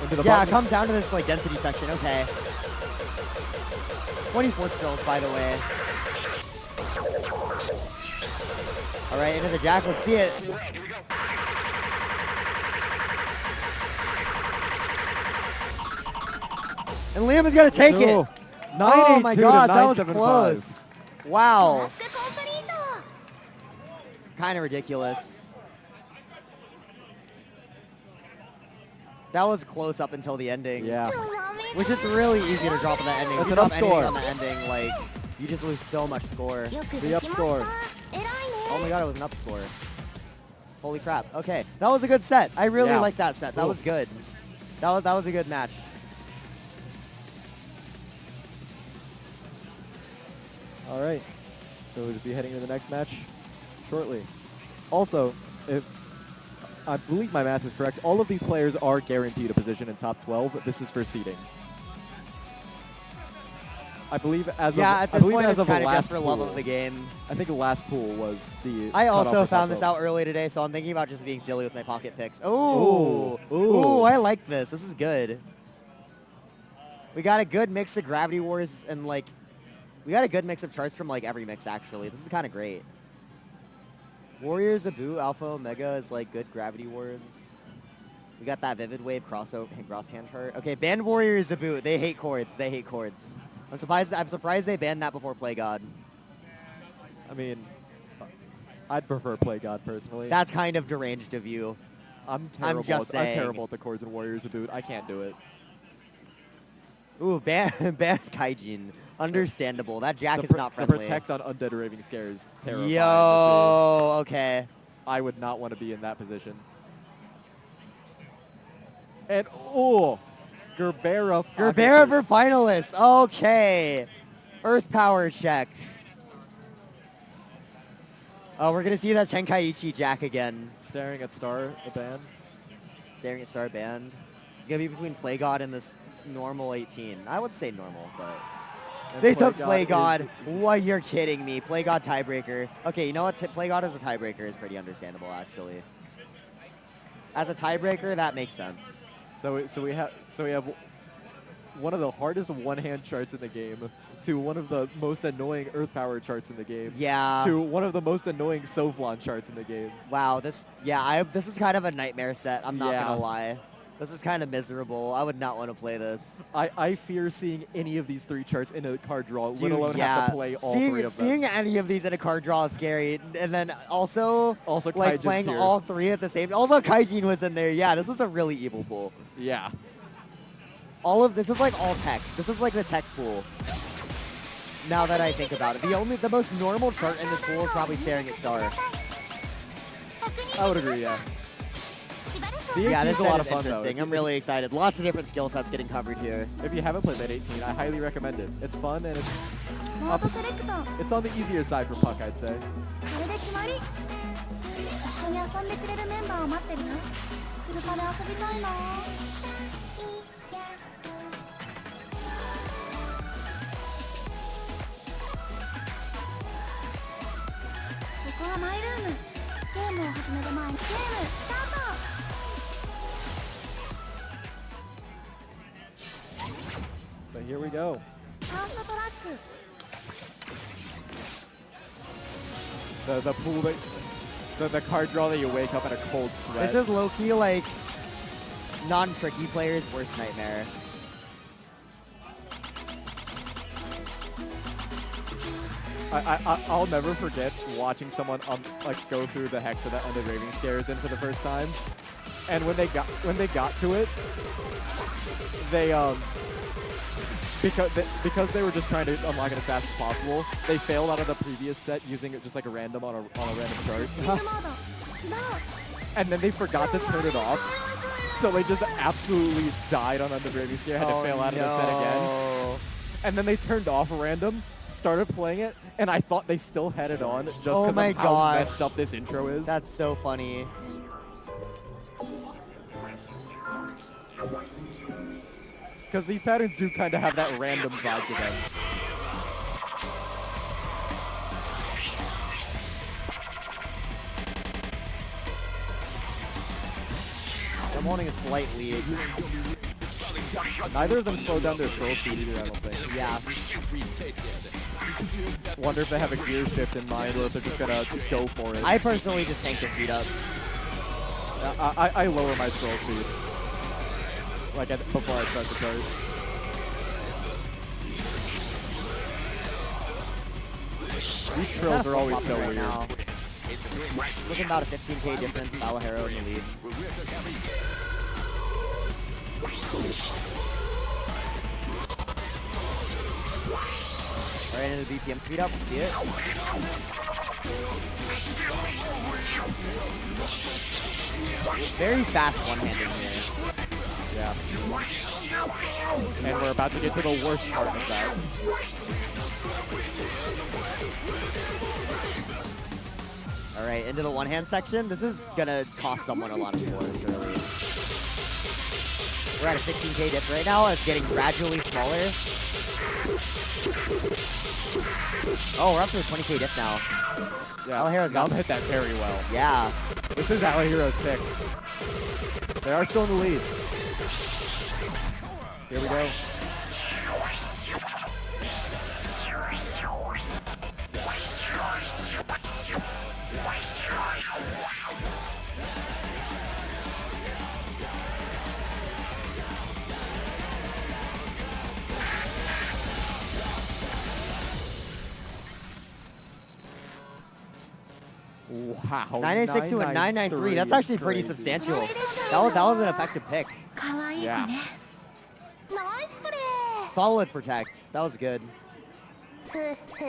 into the Yeah, it buttons. comes down to this like density section. Okay. 24 skills, by the way. All right, into the Jack. Let's see it. And Liam is gonna take it. Oh, Oh my 982 to God, that was 975. close. Wow. トラックコンプリート Kind of ridiculous. That was close up until the ending. Yeah. Which is really easy to drop in the ending. It's If an you drop up score. anything on the ending, like, you just lose so much score. よくでき The ま up した score. 偉いね Oh my god, it was an up score. Holy crap. Okay, that was a good set. I really Yeah. liked that set. That Cool. was good. That was a good match. All right. So we'll just be heading to the next match shortly. Also, if I believe my math is correct, all of these players are guaranteed a position in top 12. This is for seeding. I believe as Yeah, of at I this believe point, as it's of the kind of just last for love pool, of the game. I think the last pool was the. I cutoff also for found top this 12. out early today, so I'm thinking about just being silly with my pocket picks. Ooh. Ooh. Ooh. Ooh, I like this. This is good. We got a good mix of Gravity Wars and, like, we got a good mix of charts from, like, every mix, actually. This is kind of great. Warriors, Abu, Alpha, Omega is, like, good Gravity Wars. We got that Vivid Wave cross hand chart. Okay, Banned Warriors, Abu. They hate chords. They hate chords. I'm surprised they banned that before Play God. I mean, I'd prefer Play God personally. That's kind of deranged of you. I'm terrible. just I'm saying. terrible at the chords and Warriors of Boot. I can't do it. Ooh, ban Kaijin. Understandable. That Jack The is not the friendly. protect on Undead Raving Scares. Terrifying to Yo, okay. see. I would not want to be in that position. And oh, Gerbera. Gerbera for finalists. Okay. Earth Power check. Oh, we're going to see that Tenkaichi Jack again. Staring at Star, the band. Staring at Star Band. It's going to be between Play God and this normal 18. I would say normal, but... And They took Play is- God. What? You're kidding me. Play God tiebreaker. Okay, you know what? Play God as a tiebreaker is pretty understandable, actually. As a tiebreaker, that makes sense. So we have one of the hardest one-hand charts in the game to one of the most annoying Earth Power charts in the game. Yeah. To one of the most annoying Soflon charts in the game. Wow, this is kind of a nightmare set. I'm not Yeah. gonna lie. This is kind of miserable. I would not want to play this. I fear seeing any of these three charts in a card draw, let Dude, alone yeah. have to play all seeing, three of them. Seeing any of these in a card draw is scary. And then also like Kaijin's playing here. all three at the same. Also, Kaijin was in there. Yeah, this was a really evil pool. Yeah. All of this is like all tech. This is like the tech pool. Now that I think about it, the most normal chart in this pool is probably Staring at Star. I would agree, yeah. The Yeah, 18 this is is a lot of fun, though. interesting. I'm really excited. Lots of different skill sets getting covered here. If you haven't played Med 18, I highly recommend it. It's fun and モードセレクト it's on the easier side for Puck, I'd say. これで決まり一緒に遊んでくれるメンバーを待ってるよフルパで遊びたいなここはマイルームゲームを始める前にゲームスタート But here we go. ファーストトラック The pool that the card draw that you wake up in a cold sweat. This is low-key like non-tricky player's worst nightmare. I'll never forget watching someone like go through the Hexa that ended Raving Scares in for the first time, and when they got to it, they because they were just trying to unlock it as fast as possible, they failed out of the previous set using it just like a random on a random chart, and then they forgot to turn it off, so they just absolutely died on Ended Raving Scare, had to fail out of the set again, and then they turned off a random. Started playing it, and I thought they still had it on just because of how messed up this intro is. That's so funny. Because these patterns do kind of have that random vibe to them. I'm holding a slight lead. Neither of them slowed down their scroll speed either, I don't think. Yeah. Wonder if they have a gear shift in mind or if they're just gonna go for it. I personally just tank the speed up. I lower my scroll speed. Like before I start the chart. These trills are always so weird. Now. Looking about a 15k difference with Alejero in the lead. Right into the BPM speed up, we'll see it. Very fast one-handed here. Yeah. And we're about to get to the worst part of that. All right, into the one-hand section. This is gonna cost someone a lot of scores early. We're at a 16k dip right now. It's getting gradually smaller. Oh, we're up to a 20k dip now. Yeah, Alejero's got hit that very well. Yeah. This is Alejero's pick. They are still in the lead. Here we go. Wow. 996 to a 993. That's actually pretty substantial. That was an effective pick. Yeah. Solid protect. That was good. Yeah,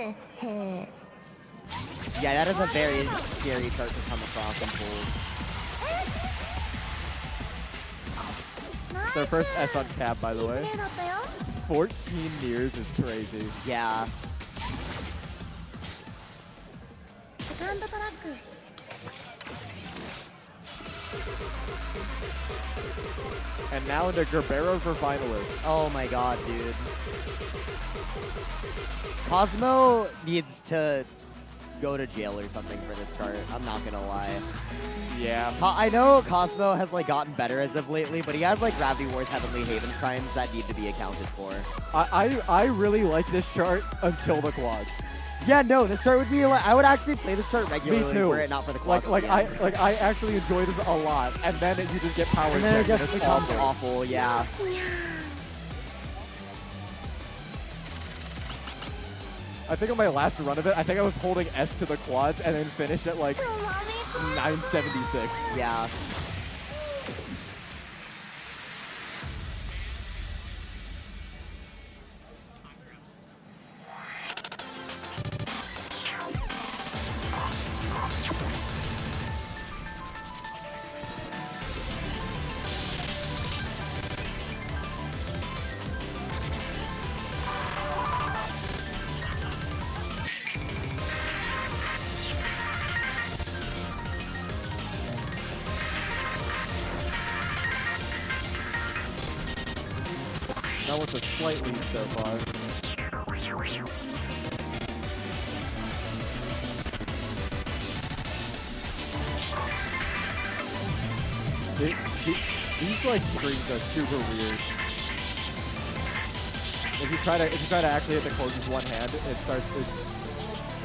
that is a very scary chart to come across and pull. Their first S on cap, by the way. 14 years is crazy. Yeah. And now into Gerbero for finalists. Oh my god, dude. Cosmo needs to go to jail or something for this chart. I'm not gonna lie. Yeah. I know Cosmo has like gotten better as of lately, but he has like Gravity Wars Heavenly Haven crimes that need to be accounted for. I really like this chart until the quads. Yeah, no, this chart would be like, I would actually play this chart regularly Me too. were it not for the quads. Like I actually enjoy this a lot, and then you just get power and then it injected, just it's becomes awful. awful, yeah. I think on my last run of it, I think I was holding S to the quads and then finished at like 976. Yeah. That was a slight lead so far. These like strings are super weird. If you try to actually hit the closest one hand, it starts.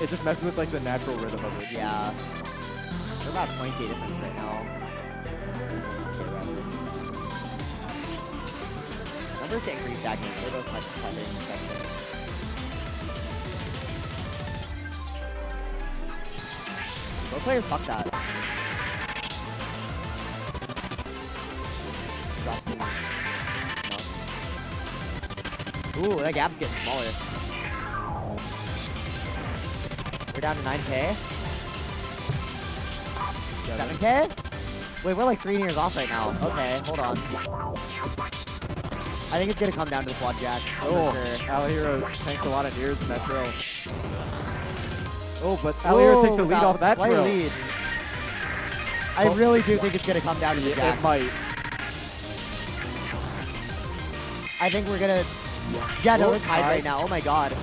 it just messes with like the natural rhythm of it. Yeah. We're about 20k difference right now. Numbers getting pretty stagnant. They're both much better in second. Both players fuck that. Drop two. No. Ooh, that gap's getting smaller. We're down to 9k. 7k? Wait, we're like 3 years off right now. Okay, hold on. I think it's gonna come down to the quad jack. Oh, For sure. Alahiro takes a lot of nears in that throw. Oh, but Alahiro takes the lead off that slight throw. lead. I really do think it's gonna come down to the jack. It might. I think we're gonna... Yeah, no, Oh, it's tied right now. Oh my god.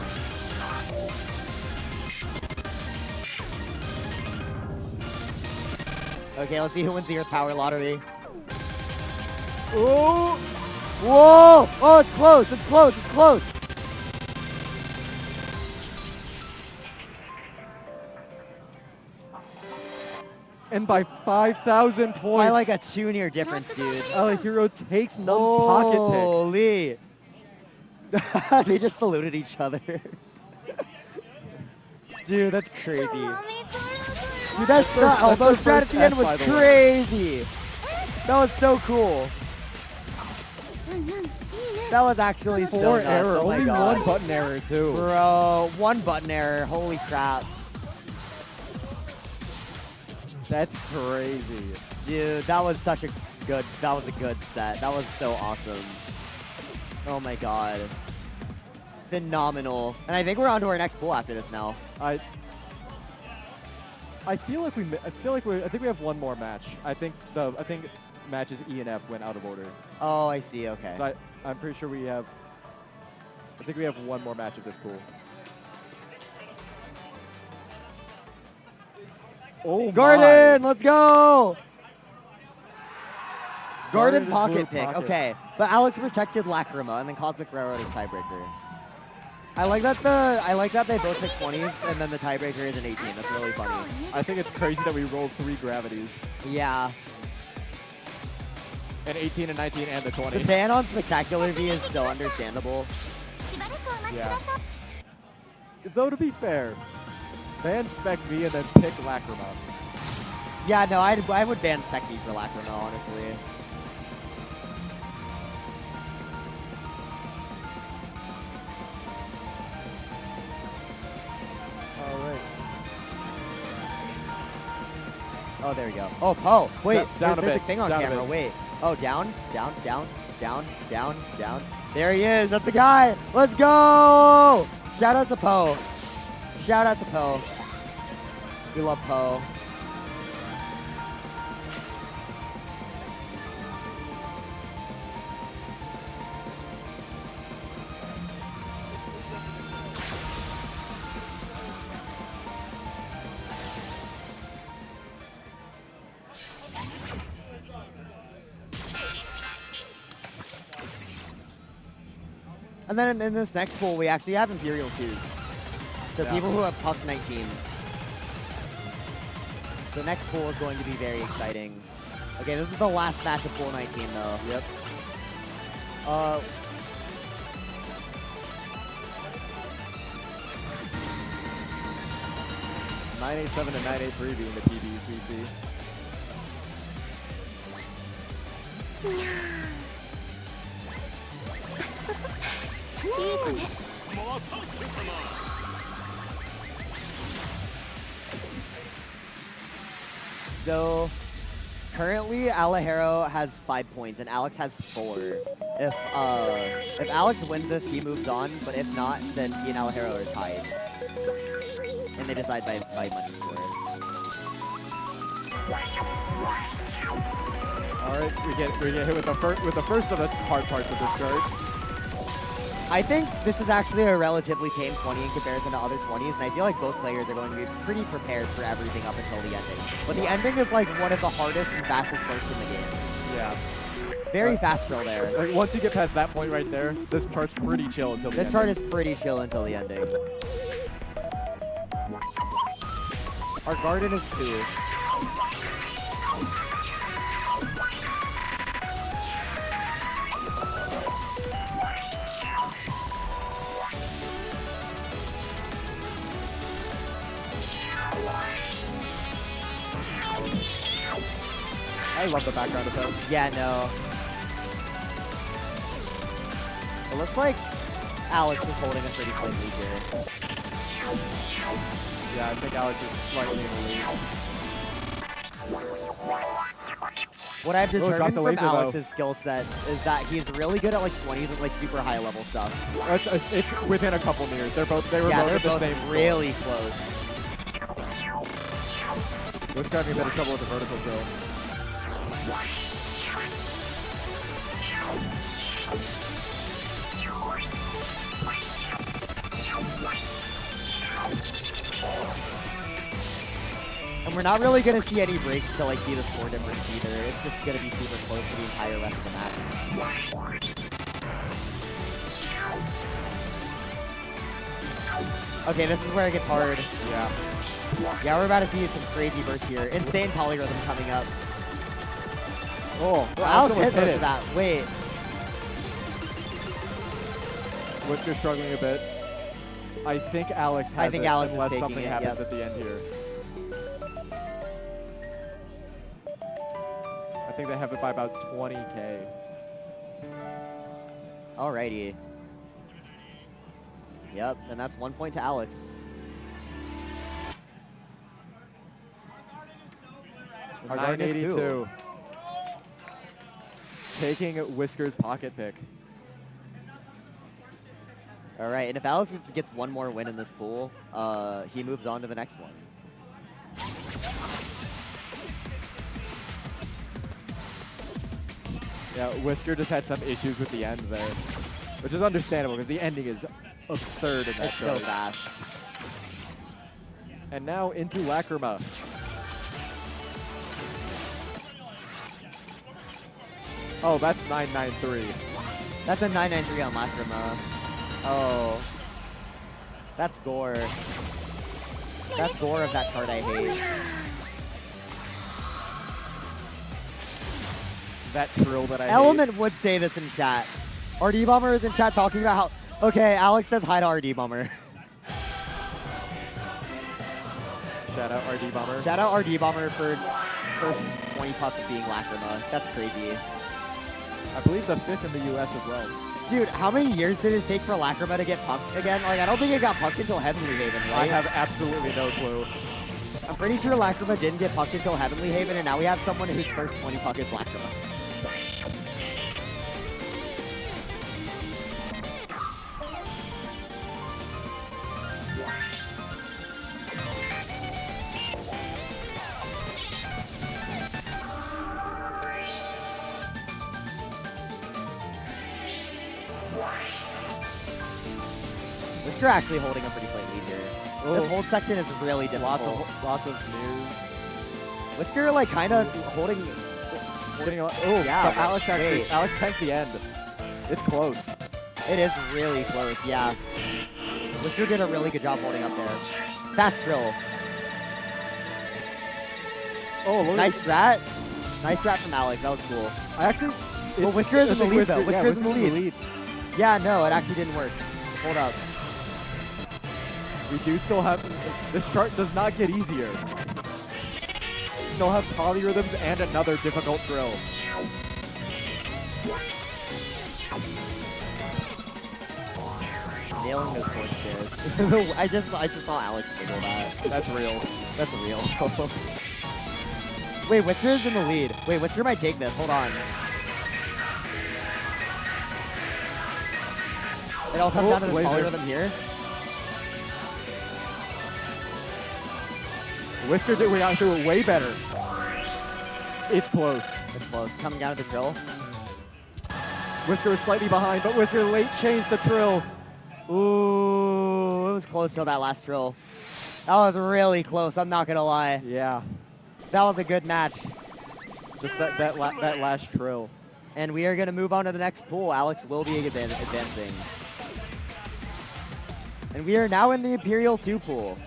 Okay, let's see who wins the Earth Power Lottery. Oh! Whoa! Oh, it's close! It's close! It's close! And by 5,000 points. By like a 2-near difference, dude. Alahiro takes Num's pocket Holy! They just saluted each other. Dude, that's crazy. Dude, that's the elbow the strat at first the end F, was by the way. crazy. That was so cool. That was actually pick. so 4 nuts. error. Oh my Only God. 1 button error, too. Bro, 1 button error. Holy crap. That's crazy. Dude, that was such a good, that was a good set. That was so awesome. Oh my God. Phenomenal. And I think we're on to our next pool after this now. I feel like I think we have 1 more match. I think matches E and F went out of order. Oh, I see. Okay. So I'm pretty sure I think we have 1 more match of this pool. Oh Gordon, my. let's go! Gordon just pocket blew pick. pocket. Okay. But Alex protected Lacrima and then Cosmic Railroad is tiebreaker. I like that they both pick 20s and then the tiebreaker is an 18. That's really funny. I think it's crazy that we rolled 3 gravities. Yeah. An 18, a 19, and a 20. The ban on Spectacular V is so understandable. Yeah. Though to be fair, ban Spec V and then pick Lacrima. Yeah, no, I would ban Spec V for Lacrima, honestly. Alright. Oh, there we go. Oh, Poe. Wait, Down a there's bit, a thing on down a camera. bit. Wait. Oh, down, down, down, down, down, down. There he is. That's the guy. Let's go. Shout out to Poe. Shout out to Poe. We love Poe. And then in this next pool, we actually have Imperial 2s. So Yeah. people who have Puck 19s. So next pool is going to be very exciting. Okay, this is the last match of pool 19, though. Yep. 987 and 983 being the PBs we see. So currently, Alahiro has 5 points and Alex has 4. If Alex wins this, he moves on. But if not, then he and Alahiro are tied, and they decide by money score. All right, we get hit with the first of the hard parts of this start. I think this is actually a relatively tame 20 in comparison to other 20s, and I feel like both players are going to be pretty prepared for everything up until the ending. But the ending is like one of the hardest and fastest parts in the game. Yeah. Very fast drill there. Like, once you get past that point right there, this chart's pretty chill until the This end. chart is pretty chill until the ending. Our garden is 2. I love the background effects. Yeah, no. It looks like Alex is holding a pretty slight lead here. Yeah, I think Alex is slightly in the lead. What I've dropped determined the from laser, though. Alex's skill set is that he's really good at like 20s and like super high level stuff. It's within a couple meters. They were both They're at the both same score. really close. Whisker having a bit of trouble with the vertical drill. And we're not really going to see any breaks to like see the score difference either. It's just going to be super close for the entire rest of the match. Okay, this is where it gets hard. Yeah. Yeah, we're about to see some crazy burst here. Insane polyrhythm coming up. Oh, Alex almost hit hit most of it. that. Wait. Whisker struggling a bit. I think Alex has think it Alex is unless taking something it, happens yep. at the end here. I think they have it by about 20K. Alrighty. Yep, and that's 1 point to Alex. Our garden is 982. Taking Whisker's pocket pick. All right, and if Alex gets one more win in this pool, he moves on to the next one. Yeah, Whisker just had some issues with the end there, which is understandable because the ending is absurd in that It's so chart. fast. And now into Lacrima. Oh, that's 993. That's a 993 on Lacrima. Oh. That's gore. That's gore of that card I hate. That trill that I hate. Element would say this in chat. RD Bomber is in chat talking about how... Okay, Alex says hi to RD Bomber. Shout out RD Bomber. Shout out RD Bomber for first 20 puck of being Lacrima. That's crazy. I believe the 5th in the US as well. Dude, how many years did it take for Lacrima to get pucked again? Like, I don't think it got pucked until Heavenly Haven, right? I have absolutely no clue. I'm pretty sure Lacrima didn't get pucked until Heavenly Haven, and now we have someone whose first 20 puck is Lacrima. Whisker actually holding a pretty slight lead here. This Oh. hold section is really difficult. Lots of news. Whisker like kind of holding. Oh yeah, but Alex actually, wait. Alex tanked the end. It's close. It is really close, yeah. Whisker did a really good job holding up there. Fast drill. Oh, look Nice rat. Nice rat from Alex. That was cool. I actually. Well, Whisker is in the I think lead, though. yeah, Whisker's in the Whisker's lead. Yeah, no, it actually didn't work. Hold up. We do still have. This chart does not get easier. We still have polyrhythms and another difficult drill. Nailing those forward stairs. I just saw Alex wiggle that. That's real. That's real. Wait, Whisker's in the lead. Wait, Whisker might take this. Hold on. It all comes down to this laser. polyrhythm here. Whisker did we do it way better. It's close. It's close. Coming down to the drill. Whisker was slightly behind, but Whisker late changed the trill. Ooh, it was close till that last drill. That was really close, I'm not gonna lie. Yeah, That was a good match. just that last trill. And we are gonna move on to the next pool. Alex will be advancing. And we are now in the Imperial 2 pool.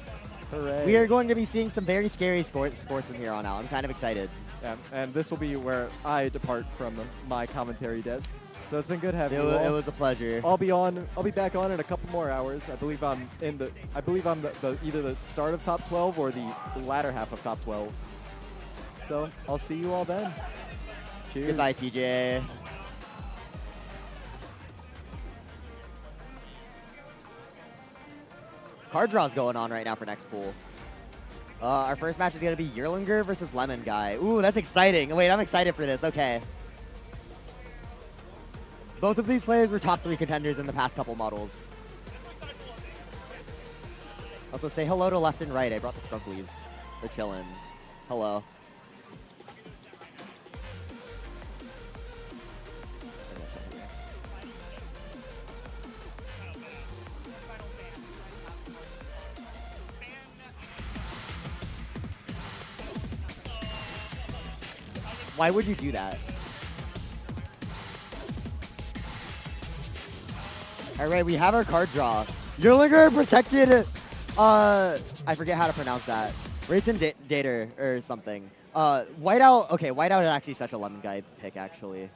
Hooray. We are going to be seeing some very scary sports from here on out. I'm kind of excited. Yeah, and this will be where I depart from my commentary desk. So it's been good having It, you all. it was a pleasure. I'll be back on in a couple more hours. I believe I'm the either the start of top 12 or the latter half of top 12. So I'll see you all then. Cheers. Goodbye, TJ. Card draw's going on right now for next pool. Our first match is going to be Yerlinger versus Lemon Guy. Ooh, that's exciting. Wait, I'm excited for this. Okay. Both of these players were top 3 contenders in the past couple models. Also, say hello to left and right. I brought the Skunklies. They're chilling. Hello. Why would you do that? All right, we have our card draw. Yerlinger protected, I forget how to pronounce that. Racing Dater or something. Whiteout, okay, Whiteout is actually such a Lemon Guy pick, actually.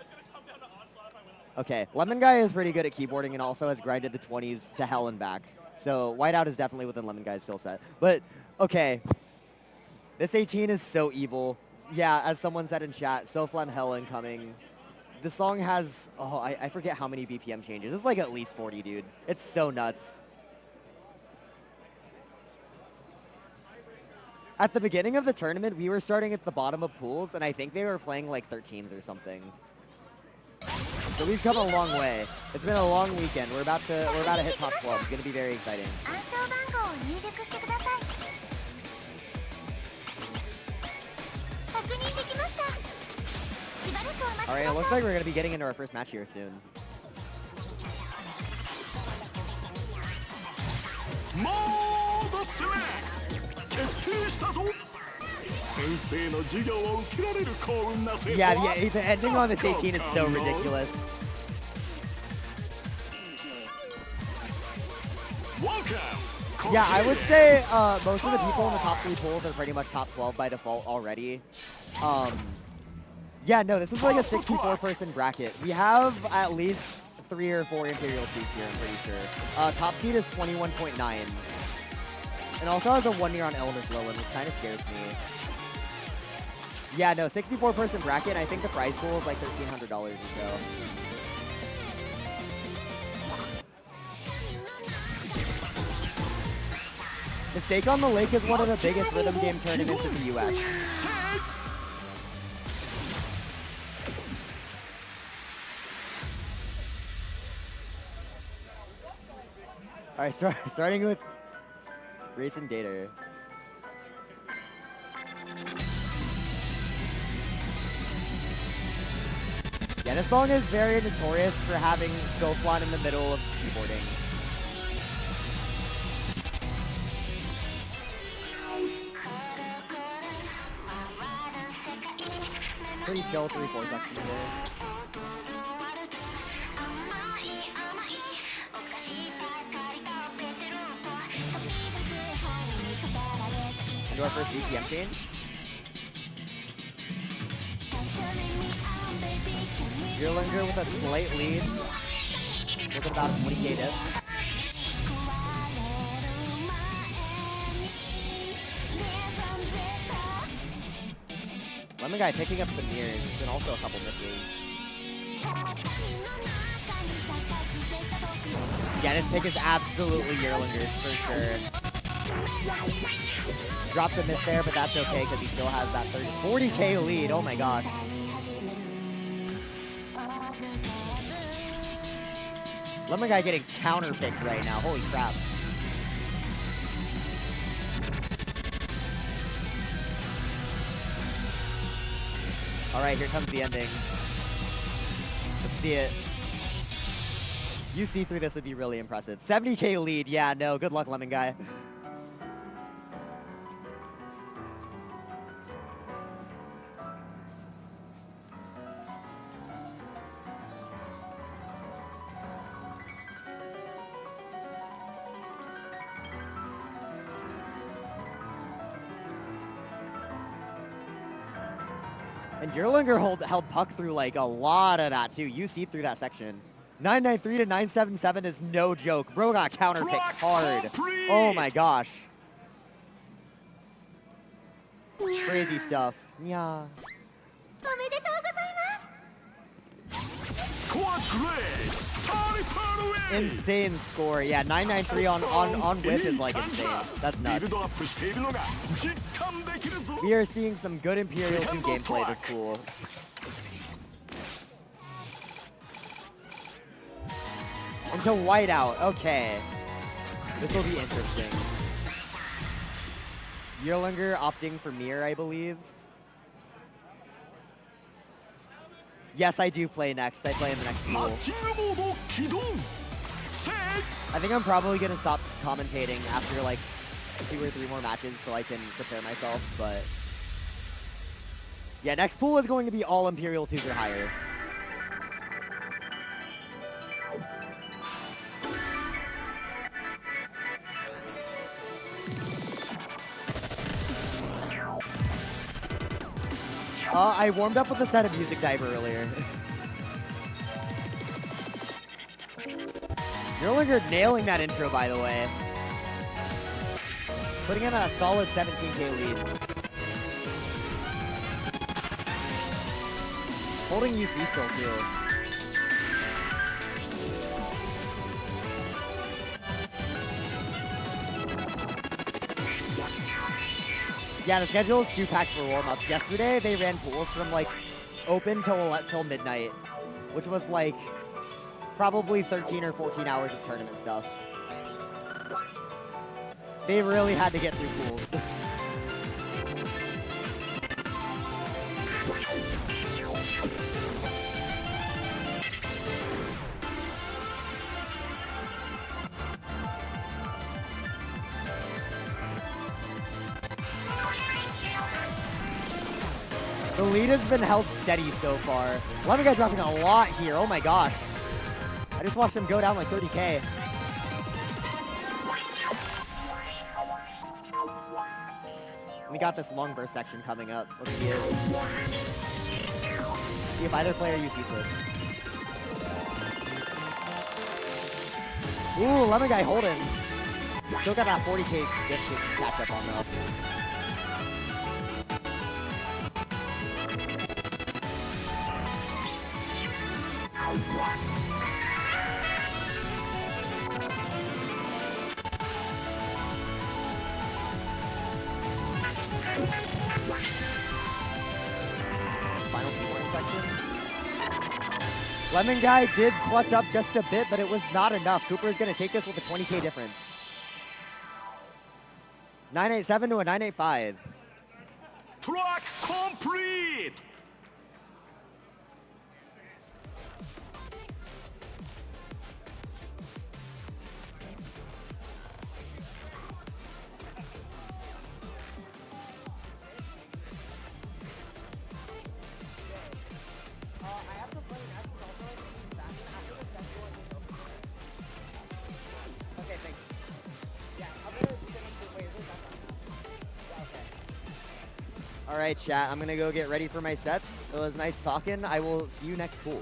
Okay, Lemon Guy is pretty good at keyboarding and also has grinded the 20s to hell and back. So Whiteout is definitely within Lemon Guy's skill set. But, okay, this 18 is so evil. Yeah, as someone said in chat, so Flem Hell incoming. The song has, oh, I forget how many BPM changes. It's like at least 40, dude. It's so nuts. At the beginning of the tournament, we were starting at the bottom of pools, and I think they were playing like 13s or something. So we've come a long way. It's been a long weekend. We're about to hit top 12. It's gonna be very exciting. 暗証番号を入力してください。確認できました。しばらくお待ちください。 All right, it looks like we're gonna be getting into our first match here soon. モードスレ決定したぞ先生の授業を受けられる幸運な生徒 Yeah, は the ending on this 18 is so ridiculous. Welcome. Yeah, I would say most of the people in the top 3 pools are pretty much top 12 by default already. Yeah, no, this is like a 64-person bracket. We have at least 3 or 4 Imperial seats here, I'm pretty sure. Top seed is 21.9. And also has a 1-year on Elemis Lilin, which kind of scares me. Yeah, no, 64-person bracket, and I think the prize pool is like $1,300 or so. The Stake on the Lake is one of the biggest rhythm game tournaments in the U.S. All right, starting with Racing Dater. Yeah, this song is very notorious for having Soflon in the middle of keyboarding. Pretty chill 3/4 section there. Into our first BPM change. Yerlinger with a slight lead. Looking about 20k diff. Lemon Guy picking up some mirrors and also a couple misses. Yeah, this pick is absolutely Yerlinger's for sure. Dropped a miss there, but that's okay because he still has that 40k lead. Oh my gosh. Lemon Guy getting counter-picked right now. Holy crap. All right, here comes the ending. Let's see it. You see through this would be really impressive. 70k lead. Yeah, no. Good luck, Lemon Guy. And Yerlinger held puck through like a lot of that too. UC through that section. 993 to 977 is no joke. Bro got counterpicked hard. Oh my gosh. Crazy stuff. Yeah. おめでとうございます。 Squad grade, Triple A. Insane score. Yeah, 993 on whip is like insane. That's ビ nuts. ルドアップしているのが実感できるぞ。 We are seeing some good Imperial 2 gameplay this pool. Into whiteout. Okay. This will be interesting. Yerlinger opting for Mir, I believe. Yes, I do play next. I play in the next マ pool. ッチングモード起動。せい。 I think I'm probably gonna stop commentating after like 2 or 3 more matches so I can prepare myself, but yeah, next pool is going to be all Imperial 2s or higher. I warmed up with a set of Music Diver earlier. Yerlinger nailing that intro, by the way. Putting him at a solid 17K lead. Holding UC still, too. Yeah, the schedule is 2-packed for warm-ups. Yesterday, they ran pools from, like, open till midnight, which was, like, probably 13 or 14 hours of tournament stuff. They really had to get through pools. The lead has been held steady so far. Lemon Guy dropping a lot here. Oh my gosh. I just watched him go down like 30K. We got this long burst section coming up. Let's see it. See if either player uses this. Ooh, Lemon Guy holding. Still got that 40K gift to catch up on though. Final T1 section. Lemon Guy did clutch up just a bit, but it was not enough. Cooper is going to take this with a 20K difference. 987 to a 985. Track complete. Okay, thanks. Yeah, all right, chat. I'm gonna go get ready for my sets. It was nice talking. I will see you next pool.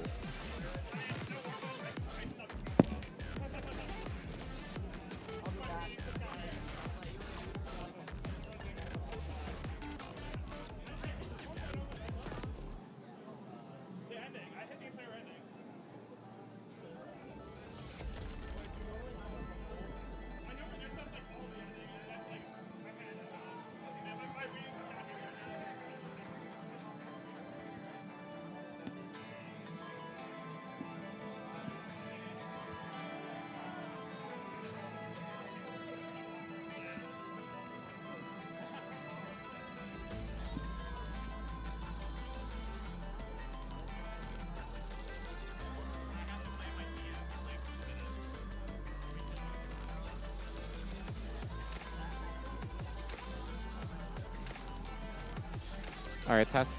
All right, test.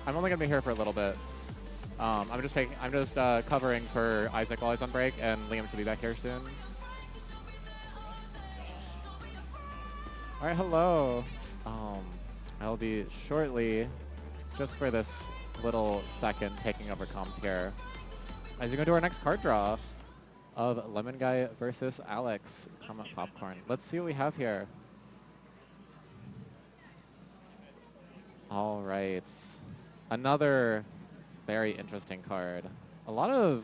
I'm only gonna be here for a little bit. I'm just covering for Isaac while he's on break, and Liam should be back here soon. All right, hello. I'll be shortly just for this little second, taking over comms here. As you go to our next card draw of Lemon Guy versus Alex from Popcorn. Let's see what we have here. All right. Another very interesting card. A lot of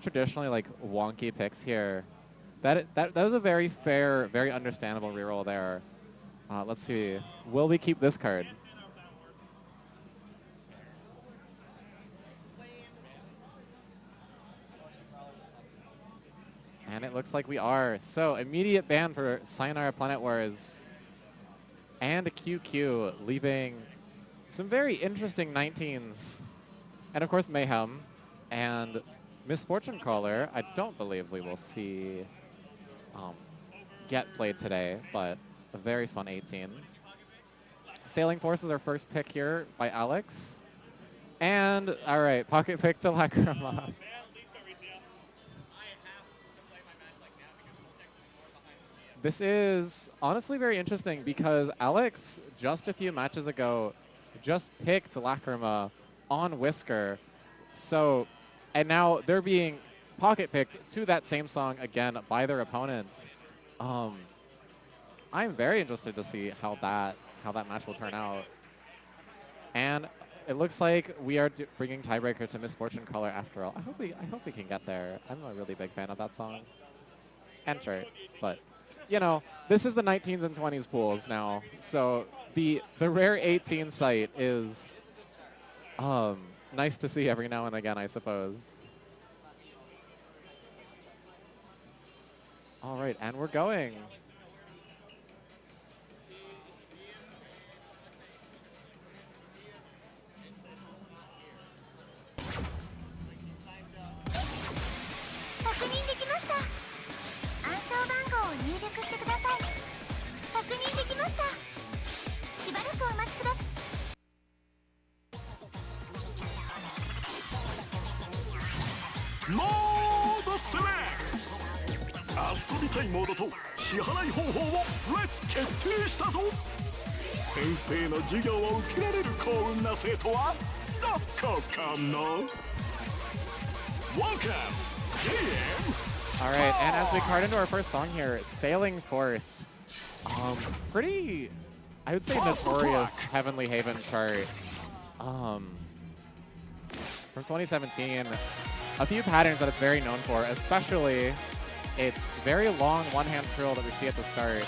traditionally like wonky picks here. That was a very fair, very understandable reroll there. Let's see. Will we keep this card? And it looks like we are. So immediate ban for Sayonara Planet Wars and QQ, leaving some very interesting 19s. And of course Mayhem and Misfortune Caller. I don't believe we will see get played today, but a very fun 18. Sailing Force is our first pick here by Alex. And all right, pocket pick to Lacrima. This is honestly very interesting because Alex, just a few matches ago, just picked Lacrima on Whisker. So, and now they're being pocket picked to that same song again by their opponents. I'm very interested to see how that match will turn out. And it looks like we are bringing tiebreaker to Misfortune Caller after all. I hope we can get there. I'm a really big fan of that song. And sure, but you know, this is the 19s and 20s pools now. So the rare 18 site is nice to see every now and again, I suppose. All right, and we're going. MotL6 遊びたいモードと支払い方法を決定したぞ。先生の授業を受けられる幸運な生徒はどこかな。 Welcome, game. All right, and as we card into our first song here, Sailing Force. Pretty, I would say, notorious Heavenly Haven chart. From 2017. A few patterns that it's very known for, especially its very long one-hand trill that we see at the start.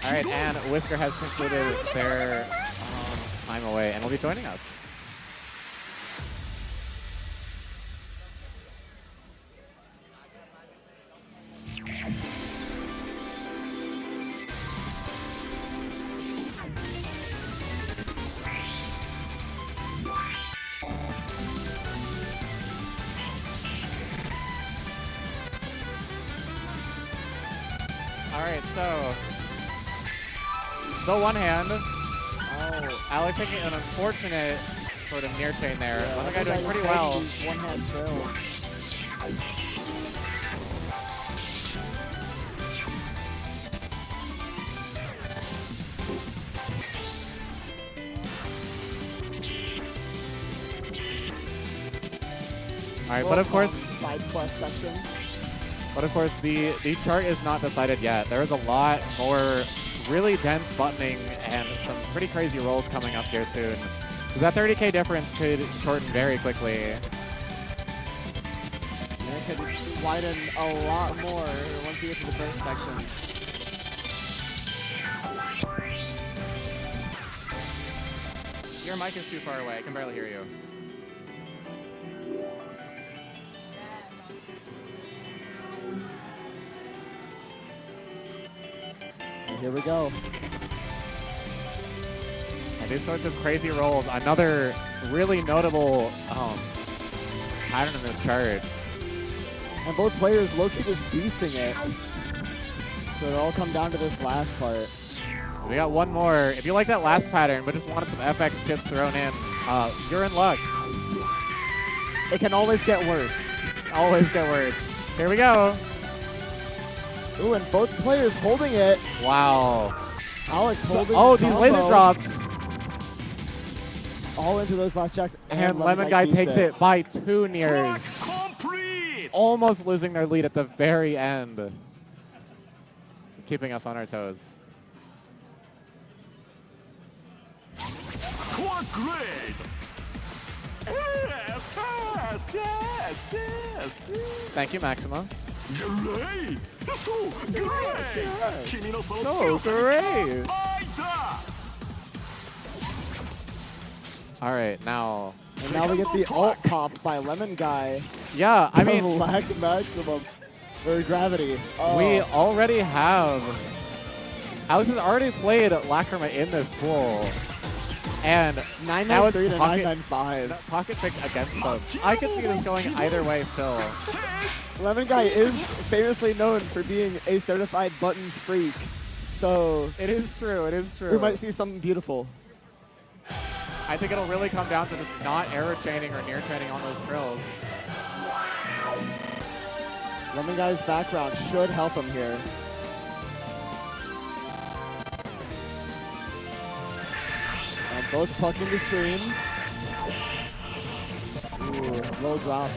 All right, and Whisker has concluded their time away and will be joining us. So, the one hand. Oh, Alex taking an unfortunate sort of near chain there. Yeah, Other guy doing pretty well. One hand trail. All right, but of course, side quest section. But of course, the chart is not decided yet. There is a lot more really dense buttoning and some pretty crazy rolls coming up here soon. So that 30K difference could shorten very quickly. And it could widen a lot more once you get to the burst sections. Your mic is too far away. I can barely hear you. Here we go. And these sorts of crazy rolls. Another really notable pattern in this chart. And both players low-key just beasting it. So it'll all come down to this last part. We got one more. If you like that last pattern but just wanted some FX chips thrown in, you're in luck. It can always get worse. always get worse. Here we go. Ooh, and both players holding it. Wow. Alex holding Oh, the these laser combo. drops. All into those last jacks. And Lemon Guy keeps takes it by 2 nears. Complete! Almost losing their lead at the very end. Keeping us on our toes. Quite great! Yes, yes, yes, yes, yes. Thank you, Maxima. Great! So great! 君のその So 強さに great! 乾杯だ All right, now. And now we get the alt pop by Lemon Guy. Yeah, I mean, Lack maximum. Or gravity. Oh. we already have. Alex has already played Lacrima in this pool. And now it's 993 to pocket, 995. pocket pick against them. I could see this going either way still. Lemon Guy is famously known for being a certified buttons freak. So It is true, it is true. we might see something beautiful. I think it'll really come down to just not arrow chaining or near chaining on those drills. Lemon Guy's background should help him here. And both pucking the stream. Ooh, low drop.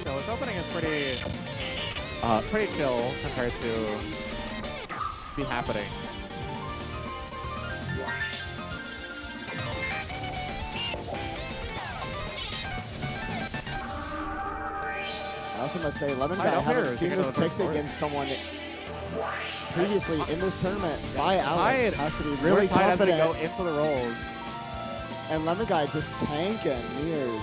So this opening is pretty chill compared to be happening. I also must say, Lemon I Guy know haven't here, seen you this know, the picked first against someone previously in this tournament by Tied. Alex. Has to be We're really tied as we confident. go into the rolls. And Lemon Guy just tanking mirrors.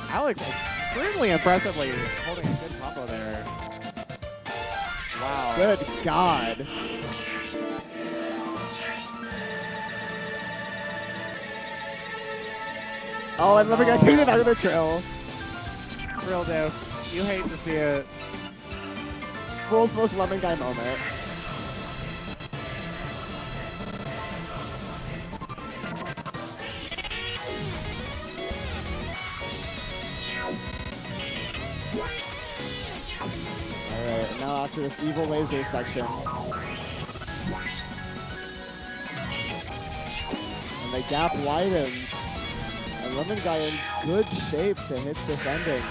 Alex extremely impressively holding a good combo there. Wow. Good God. Oh, and Lemon Guy taking it out of the trail. Real diff. You hate to see it. World's most Lemon Guy moment. Alright, and now after this evil laser section. And the gap widens. And Lemon Guy in good shape to hit this ending.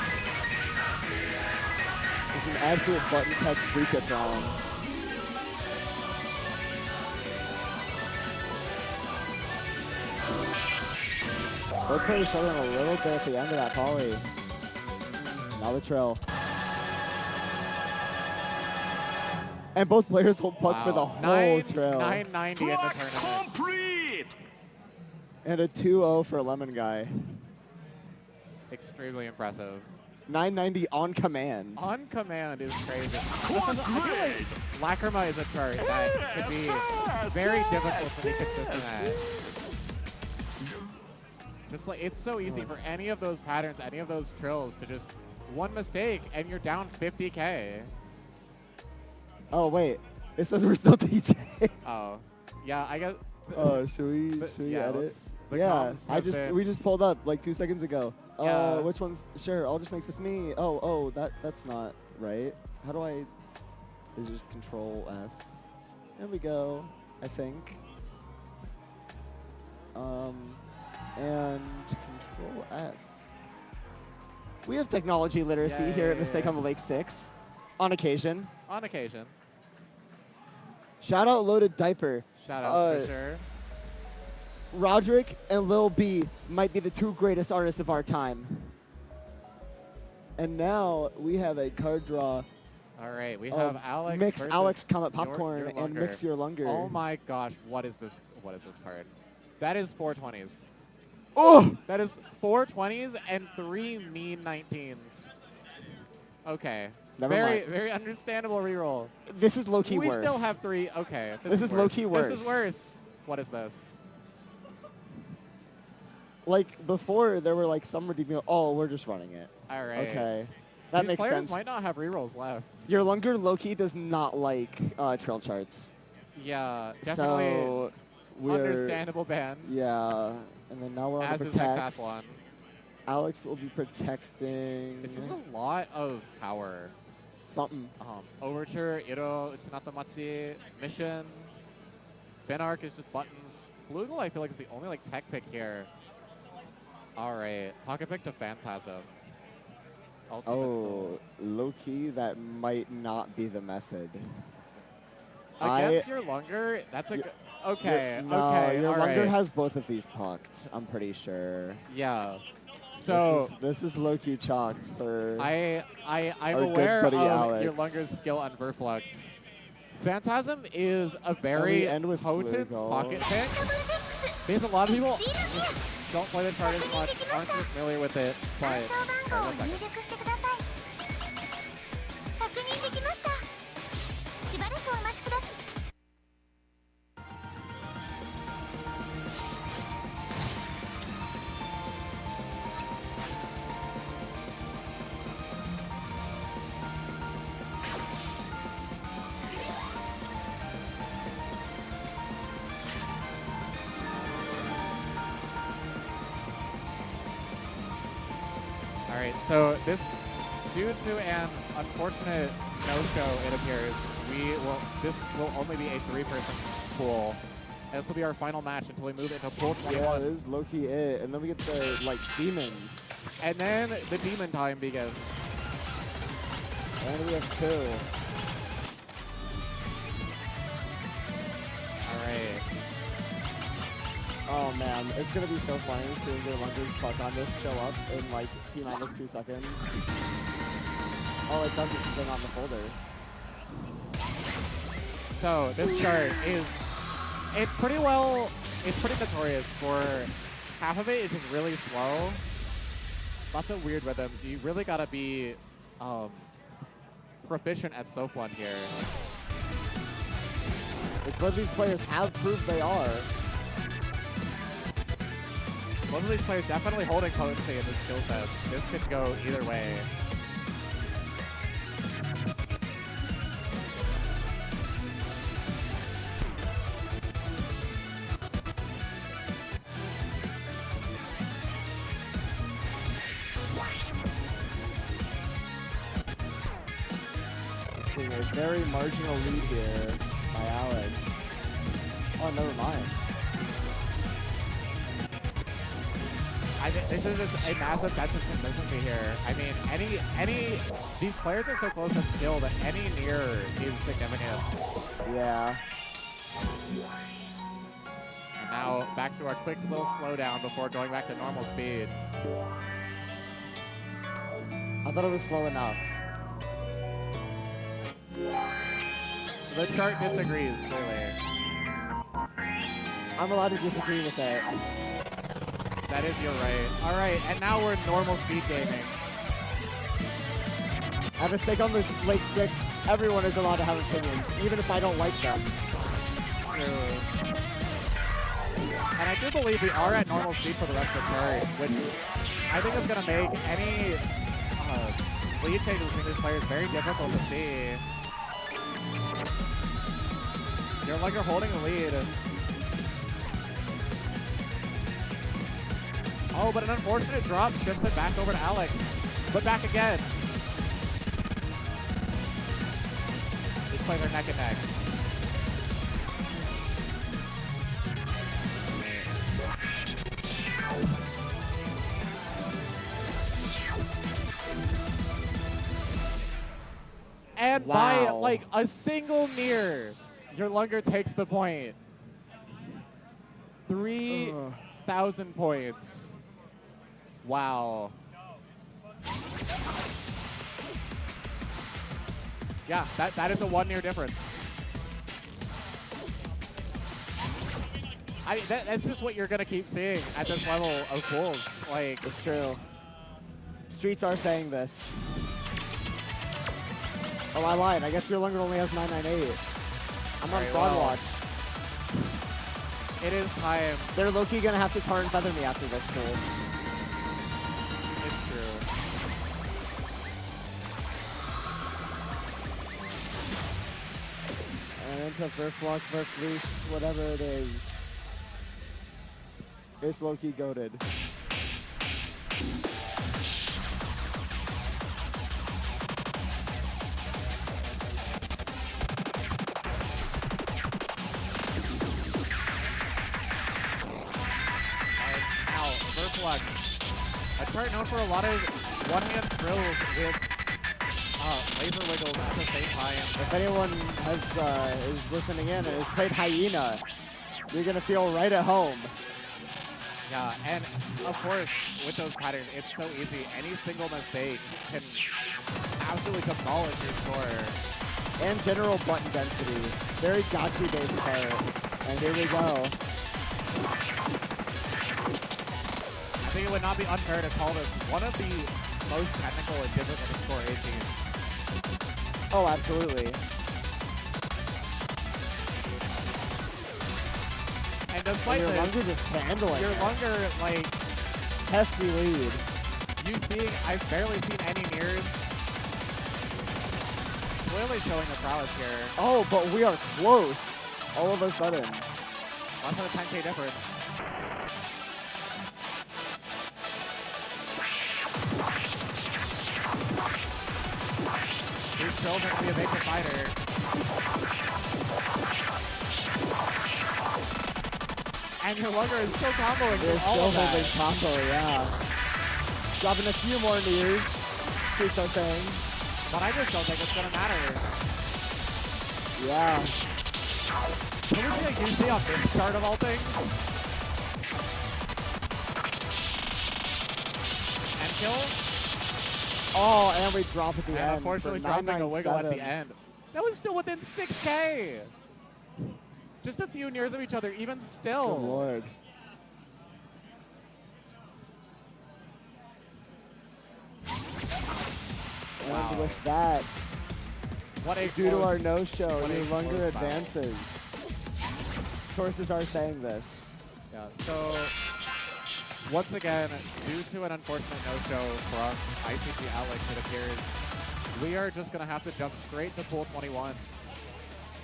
It's an absolute button touch free kick round. Both players struggling a little bit at the end of that poly. Now the trail. And both players hold puck for the whole trail. 990 in the tournament. Complete! And a 2-0 for Lemon Guy. Extremely impressive. 990 on command. On command is crazy. I feel like Lacrima is a chart that could be very difficult to be consistent at. Just like it's so easy for any of those patterns, any of those trills to just one mistake and you're down 50K. Oh wait, it says we're still DJ. Oh, yeah, I guess. Oh, should we yeah, edit? the Yeah, comms we just pulled up like 2 seconds ago. Yeah. Which one's sure? I'll just make this me. Oh, that's not right. How do I? Is just Control S. There we go. I think. And Control S. We have technology literacy here at Mistake on the Lake 6, on occasion. On occasion. Shout out Loaded Diaper. Shout out for sure. Roderick and Lil B might be the 2 greatest artists of our time. And now we have a card draw. All right, we have Alex Mix versus Alex Comet your Popcorn and Lunger. Mix Your Lunger. Oh my gosh, what is this? What is this card? That is 420s. Oh! That is 420s and 3 mean 19s. Okay. Never very, mind. very understandable reroll. This is low-key we worse. still have 3. Okay. This is worse. low-key worse. This is worse. What is this? Like, before, there were, like, some redeemable... Oh, we're just running it. All right. Okay. That These makes players sense. might not have rerolls left. Your Lunger low-key does not like trail charts. Yeah, definitely So, we're... understandable ban. Yeah. And then now we're on as the is protects. Hexathlon. Alex will be protecting This is a lot of power. something. Overture, Iro, Usunatamachi, Mission. Benark is just buttons. Flugel, I feel like, is the only like tech pick here. All right, pocket pick to Phantasm. Ultimate Oh, low-key, that might not be the method. against your Lunger, that's a okay. No, okay, your all Lunger right. has both of these pucked, I'm pretty sure. Yeah. So This is low-key chalked for... I'm our good aware buddy of your Alex. Lunger's skill on Verflux. Phantasm is a we very end with potent Flugel. pocket pick because a lot of people don't play the chart as much, aren't too familiar with it, but 暗証番号を sorry, 入 one second. 力してください。確認できました。しばらくお待ちください。All right, so this, due to an unfortunate no-show, it appears, this will only be a 3-person pool. And this will be our final match until we move into pool 21. Yeah, this is low-key it. And then we get the, like, demons. And then the demon time begins. And we have 2. All right. Oh man, it's gonna be so funny seeing your Lunger's puck on this show up in like T-minus 2 seconds. Oh, it doesn't because they're not in the folder. So this chart is, it's pretty notorious for half of it is just really slow. Lots of weird rhythms. You really gotta be proficient at Soflon here. It's what these players have proved they are. Both of these players definitely holding potency in this skill set. This could go either way. Seeing a very marginal lead here by Alex. Oh, never mind. This is just a massive test of consistency here. I mean, these players are so close in skill that any near is significant. Yeah. And now back to our quick little slowdown before going back to normal speed. I thought it was slow enough. The chart disagrees, clearly. I'm allowed to disagree with it. That is your right. All right, and now we're normal speed gaming. At a stake on this late 6, everyone is allowed to have opinions, even if I don't like them. True. And I do believe we are at normal speed for the rest of the chart, which I think is going to make any lead changes between these players very difficult to see. You're like you're holding the lead. Oh, but an unfortunate drop shifts it back over to Alex. But back again. These players are neck and neck. And by Wow. like a single near, your Lunger takes the point. 3,000 points. Wow. Yeah, that is a 1 near difference. That's just what you're gonna keep seeing at this level of pools. Like, It's true. Streets are saying this. Oh, I lied. I guess your Lunger only has 998. I'm on Very fraud well. watch. it is time. They're low-key gonna have to tar and feather me after this pool. It's true. And into Verflux, Verfloose, whatever it is. It's low-key goated. Now, Verflux. A chart known for a lot of one-hand drills with laser wiggles at the same time. If anyone is listening in and has played Hyena, you're gonna feel right at home. Yeah, and of course, with those patterns, it's so easy. Any single mistake can absolutely demolish your score. And general button density. Very gotcha-based player. And here we go. I think it would not be unfair to call this one of the most technical and difficult to score 18. Oh, absolutely. And despite Your this, Lunger just handling your it. Lunger, like, Hefty lead. I've barely seen any mirrors. Clearly showing the prowess here. Oh, but we are close. All of a sudden. Less than a 10K difference. These still going to be a major fighter. And your Lunger is still comboing They're through all still of that. holding combo, yeah. Dropping a few more nears. Keeps our saying. But I just don't think it's going to matter. Yeah. Can we see a UC on this chart of all things? And kill? Oh, and we drop at the And end. unfortunately for dropping a wiggle at the 997. end. That was still within 6K. Just a few nears of each other, even still. Good lord. Wow. And with that, What a due to close- our no-show, what a your Lunger close battle. advances. Sources are saying this. Yeah, so once again, due to an unfortunate no-show from ICG Alex, it appears we are just going to have to jump straight to pool 21.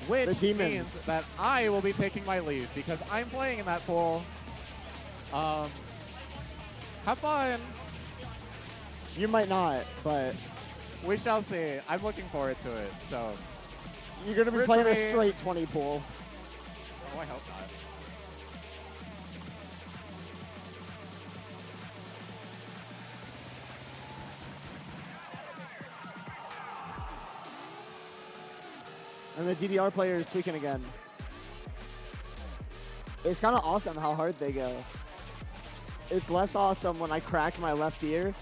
Which The Demons. means that I will be taking my leave because I'm playing in that pool. Have fun. You might not, but We shall see. I'm looking forward to it. So, you're going to be Root playing for a me. straight 20 pool. oh, I hope not. And the DDR player is tweaking again. It's kind of awesome how hard they go. It's less awesome when I crack my left ear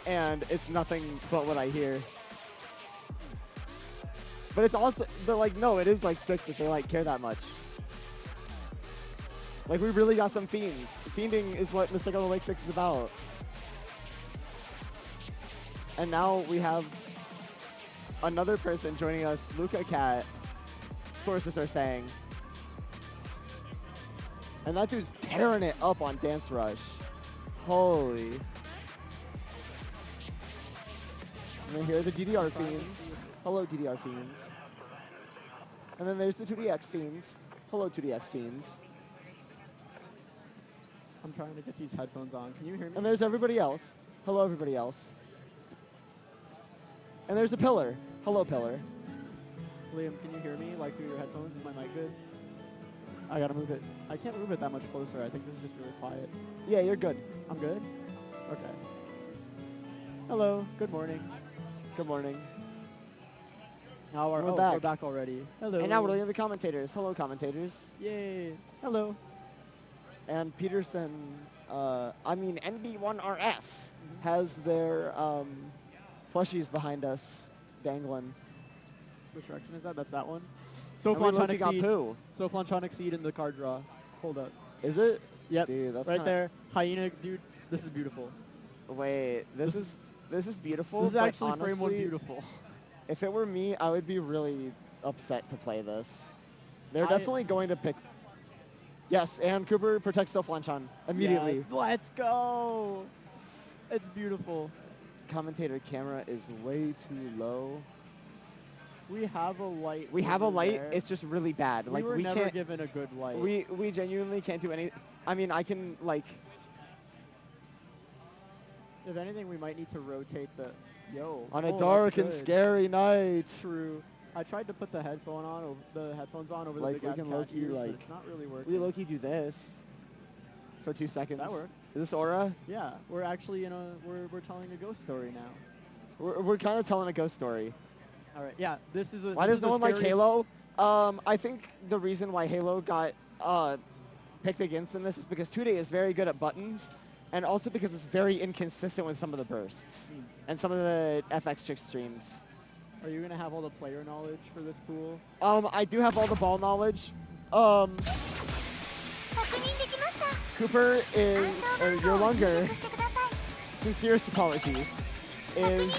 and it's nothing but what I hear. But it's also, but like, no, it is like sick that they like care that much. Like, we really got some fiends. Fiending is what Untitled Chapter 6 is about. And now we have another person joining us, Luca Cat. Sources are saying. And that dude's tearing it up on Dance Rush. Holy. And then here are the DDR Fiends. Hello, DDR Fiends. And then there's the 2DX Fiends. Hello, 2DX Fiends. I'm trying to get these headphones on. Can you hear me? And there's everybody else. Hello, everybody else. And there's the Pillar. Hello, Pillar. Liam, can you hear me like through your headphones? Is my mic good? I gotta move it. I can't move it that much closer. I think this is just really quiet. Yeah, you're good. I'm good? Okay. Hello. Good morning. Good morning. Now We're we're back. back already. Hello. And now we're looking at the commentators. Hello, commentators. Yay. Hello. And Peterson, NB1RS has their plushies behind us dangling. Which direction is that? That's that one. And we Soflon look, we got Exceed. poo. Soflon Exceed in the card draw. Hold up. Is it? Yep. Dude, that's right kinda- there. Hyena, dude. This is beautiful. Wait, this is beautiful. This is but actually frame one honestly, beautiful. If it were me, I would be really upset to play this. They're I- definitely going to pick. Yes, and Cooper protects Soflanchan immediately. Yes, let's go. It's beautiful. Commentator camera is way too low. We have a light. We have a over light. there. It's just really bad. We Like were we never can't. given a good light. We genuinely can't do any. I mean, I can, like... If anything, we might need to rotate the... Yo. On a oh, dark that's and good. scary night. True. I tried to put the headphones on over Like, the we big ass can cat low-key, ears, but like... it's not really working. We low-key do this for 2 seconds. That works. Is this Aura? Yeah, we're actually we're telling a ghost story now. We're kind of telling a ghost story. All right. Yeah, this is a. Why this does is no the one like scariest- Halo? I think the reason why Halo got picked against in this is because 2Day is very good at buttons, and also because it's very inconsistent with some of the bursts and some of the FX chick streams. Are you gonna have all the player knowledge for this pool? I do have all the ball knowledge. Cooper is, or your longer, sincerest apologies, is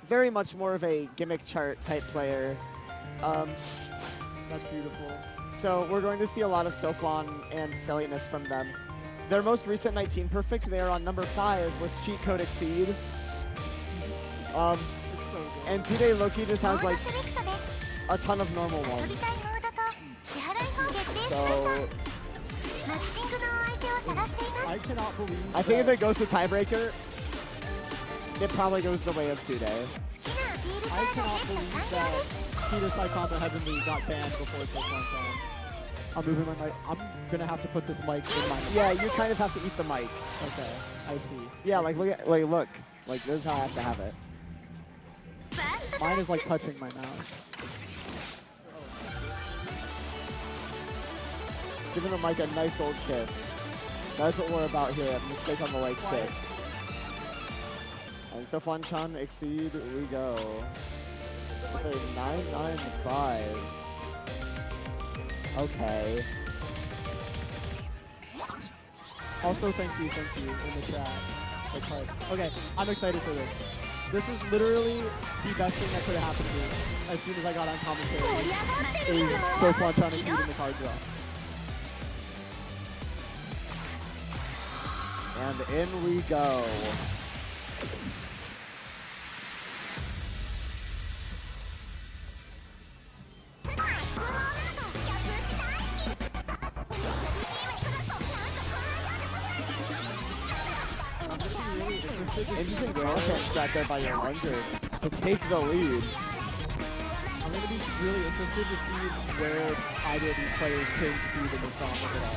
very much more of a gimmick chart type player. That's beautiful. So we're going to see a lot of Soflon and silliness from them. Their most recent 19 Perfect, they are on number 5 with cheat code Exceed. And 2Day Loki just has like a ton of normal ones. So I cannot believe. I think if it goes to tiebreaker, it probably goes the way of 2Day. I cannot believe that Peter Saikanta Heavenly got banned before it's one time. I'm moving my mic. I'm gonna have to put this mic in my. Yeah, you kind of have to eat the mic. Okay, I see. Yeah, like look at, look, like this is how I have to have it. Mine is like touching my mouth. Giving the mic a nice old kiss. That's what we're about here at Mistake on the Lake 6. And so Fun-chan Exceed, we go. With a 995. Okay. Also, thank you in the chat. That's hard. Okay, I'm excited for this. This is literally the best thing that could have happened to me as soon as I got on commentary. Is so fun trying to feed in the card draw. And in we go. Interesting content strat there by your Lunger to take the lead. I'm going to be really interested to see where either of these players change speed in this round, if at all.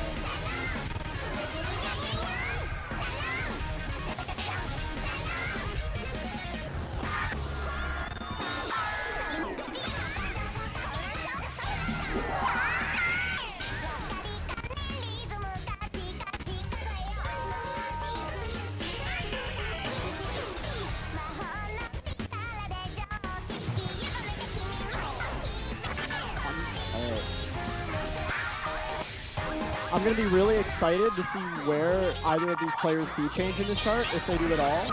I'm going to be really excited to see where either of these players speed change in this chart, if they do at all.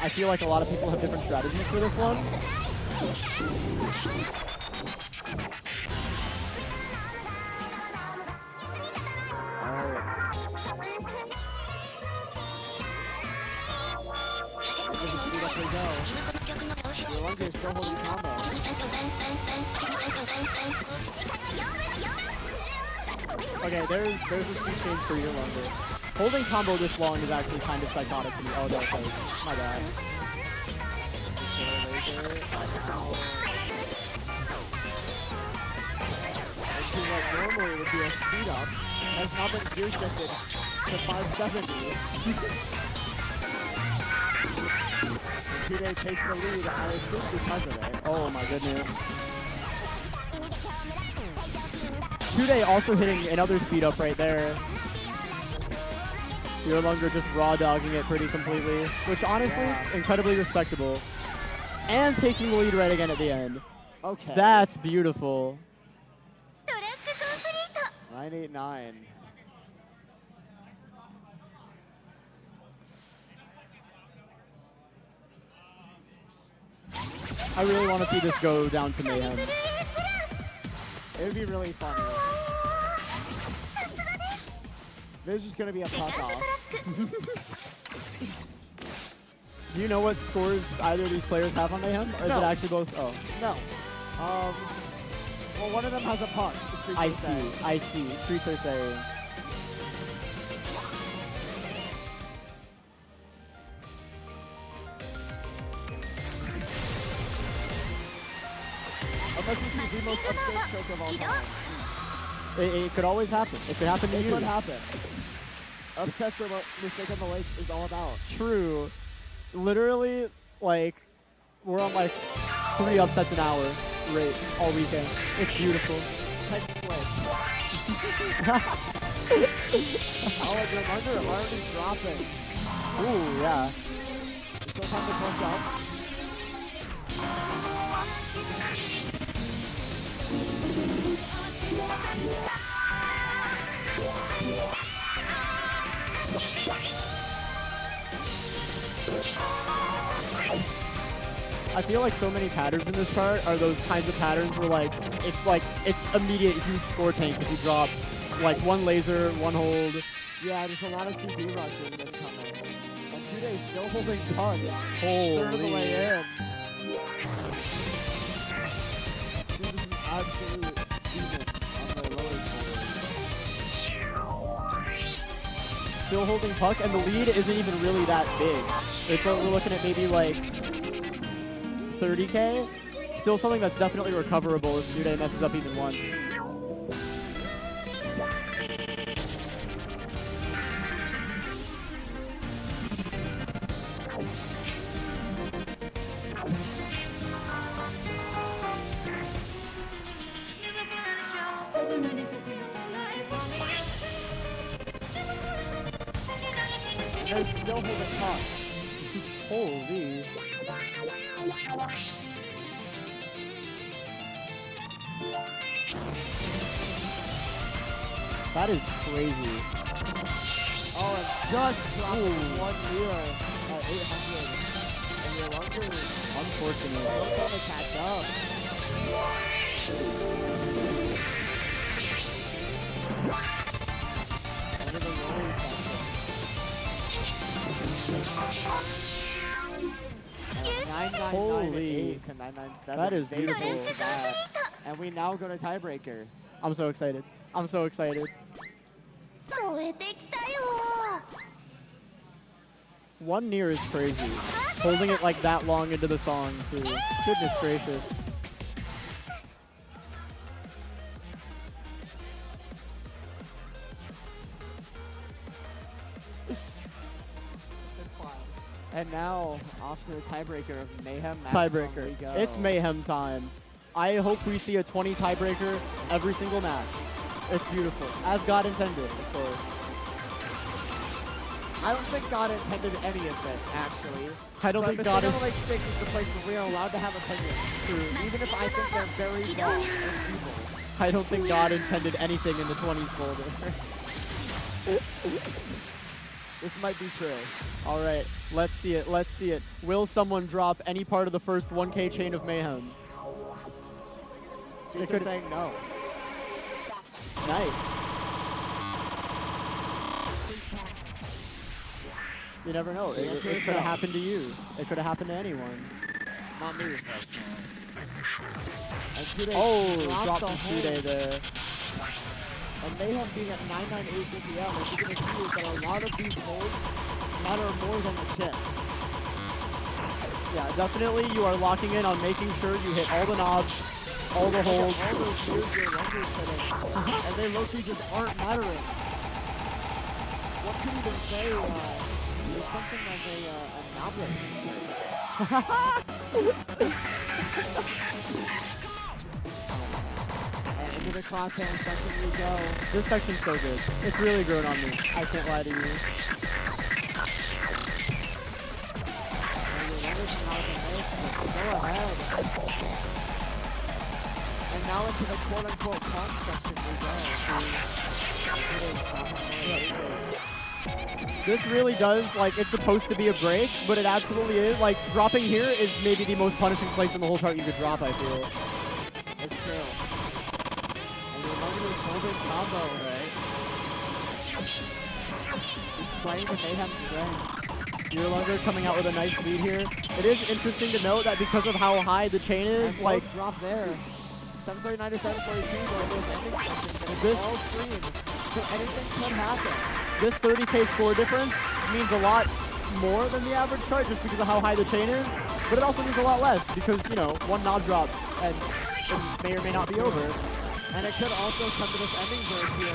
I feel like a lot of people have different strategies for this one. Your Lunger is still holding combo. Okay, there's a speed change for your Lunger. Holding combo this long is actually kind of psychotic to me. Oh, no, okay. My bad. And what normally would be a speed up has now been gear shifted to 570. And 2Day takes the lead, I assume because of it. Oh my goodness. 2Day also hitting another speed up right there. Your Lunger just raw dogging it pretty completely, which honestly, incredibly respectable. And taking the lead right again at the end. Okay. That's beautiful. 989. I really want to see this go down to mayhem. It would be really funny. This is just gonna be a fuck off. Do you know what scores either of these players have on mayhem? Or is No. it actually both? Oh. No. Well, one of them has a puck, Streets I are see. saying. I see. Streets are saying. Unless you see the most upset choke of all time. It could always happen. It could happen to It you. could happen. Upsets are what Mistake on the Lake is all about. True. Literally, like, we're on like 3 upsets an hour rate all weekend. It's beautiful. Type switch. Alec, reminder of already dropping. Ooh, yeah. Still time to punch out. I feel like so many patterns in this chart are those kinds of patterns where it's immediate huge score tank if you drop like 1 laser, 1 hold. Yeah, there's a lot of CB rushes incoming. And 2 days still holding puck. Holy. Third of the way in. Dude, this is an absolute demon on the lower Still holding puck, and the lead isn't even really that big. We're looking at maybe like 30K. Still something that's definitely recoverable if New Day messes up even one. They're still holding puck. Holy. That is crazy. Oh, and just dropping 1 year at 800. And your Lunker is Unfortunate. still trying to catch up. End of the rolling section. 999 Holy. to 997. That is Very beautiful. close to that. And we now go to tiebreaker. I'm so excited. I'm so excited. 燃えてきたよ 1 near is crazy. Holding it like that long into the song too. Goodness gracious. And now, off to the tiebreaker of Mayhem match. Tiebreaker. We go. It's mayhem time. I hope we see a 20 tiebreaker every single match. It's beautiful. As God intended, of course. I don't think God intended any of this, actually. I don't But think God Mistake is on the Lake 6 is the place where we are allowed to have opinions. True. Even if I think they're very wrong as people. I don't think God intended anything in the 20s folder. This might be true. All right, let's see it. Let's see it. Will someone drop any part of the first 1K chain of mayhem? Streets are saying no. Nice. You never know. The It answer could is have no. happened to you. It could have happened to anyone. Not me. And Today Oh, dropped the from hold. Today there. And Mayhem being at 998 BPM, what you're going to see is that a lot of these holds matter more than the chips. Yeah, definitely you are locking in on making sure you hit all the knobs, all the holds. All those years your Lunker's hitting, and they low-key just aren't mattering. What could even say, there's something like a knoblet And into the crosshand section we go. This section's so good. It's really grown on me. I can't lie to you. And your Lunker's now the most, go ahead. And now into the quote-unquote punk section we go. This really does, like, it's supposed to be a break, but it absolutely is. Like, dropping here is maybe the most punishing place in the whole chart you could drop, I feel. It's true. And your Lunker is holding combo, right? He's playing the Mayhem strength. Your Lunker coming out with a nice lead here. It is interesting to note that because of how high the chain is, And like, drop there. 739 to 742 going to those ending sections, and it's This- all screen. So anything could happen. This 30k score difference means a lot more than the average chart just because of how high the chain is, but it also means a lot less because, you know, one knob drop and it may or may not be over. And it could also come to this ending burst here.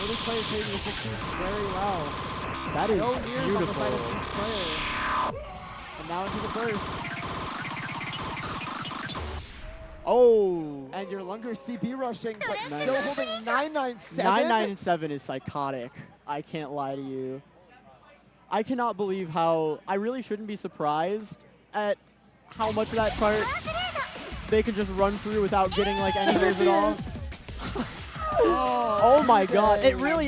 Really players taking the 60s very well. That is No years on the side of beautiful. each player. And now into the first. Oh, And your Lunger CB rushing, but Nice. still holding 997. 997 is psychotic. I can't lie to you. I cannot believe how, I really shouldn't be surprised at how much of that chart they can just run through without getting like any moves at all. Oh my god, it really,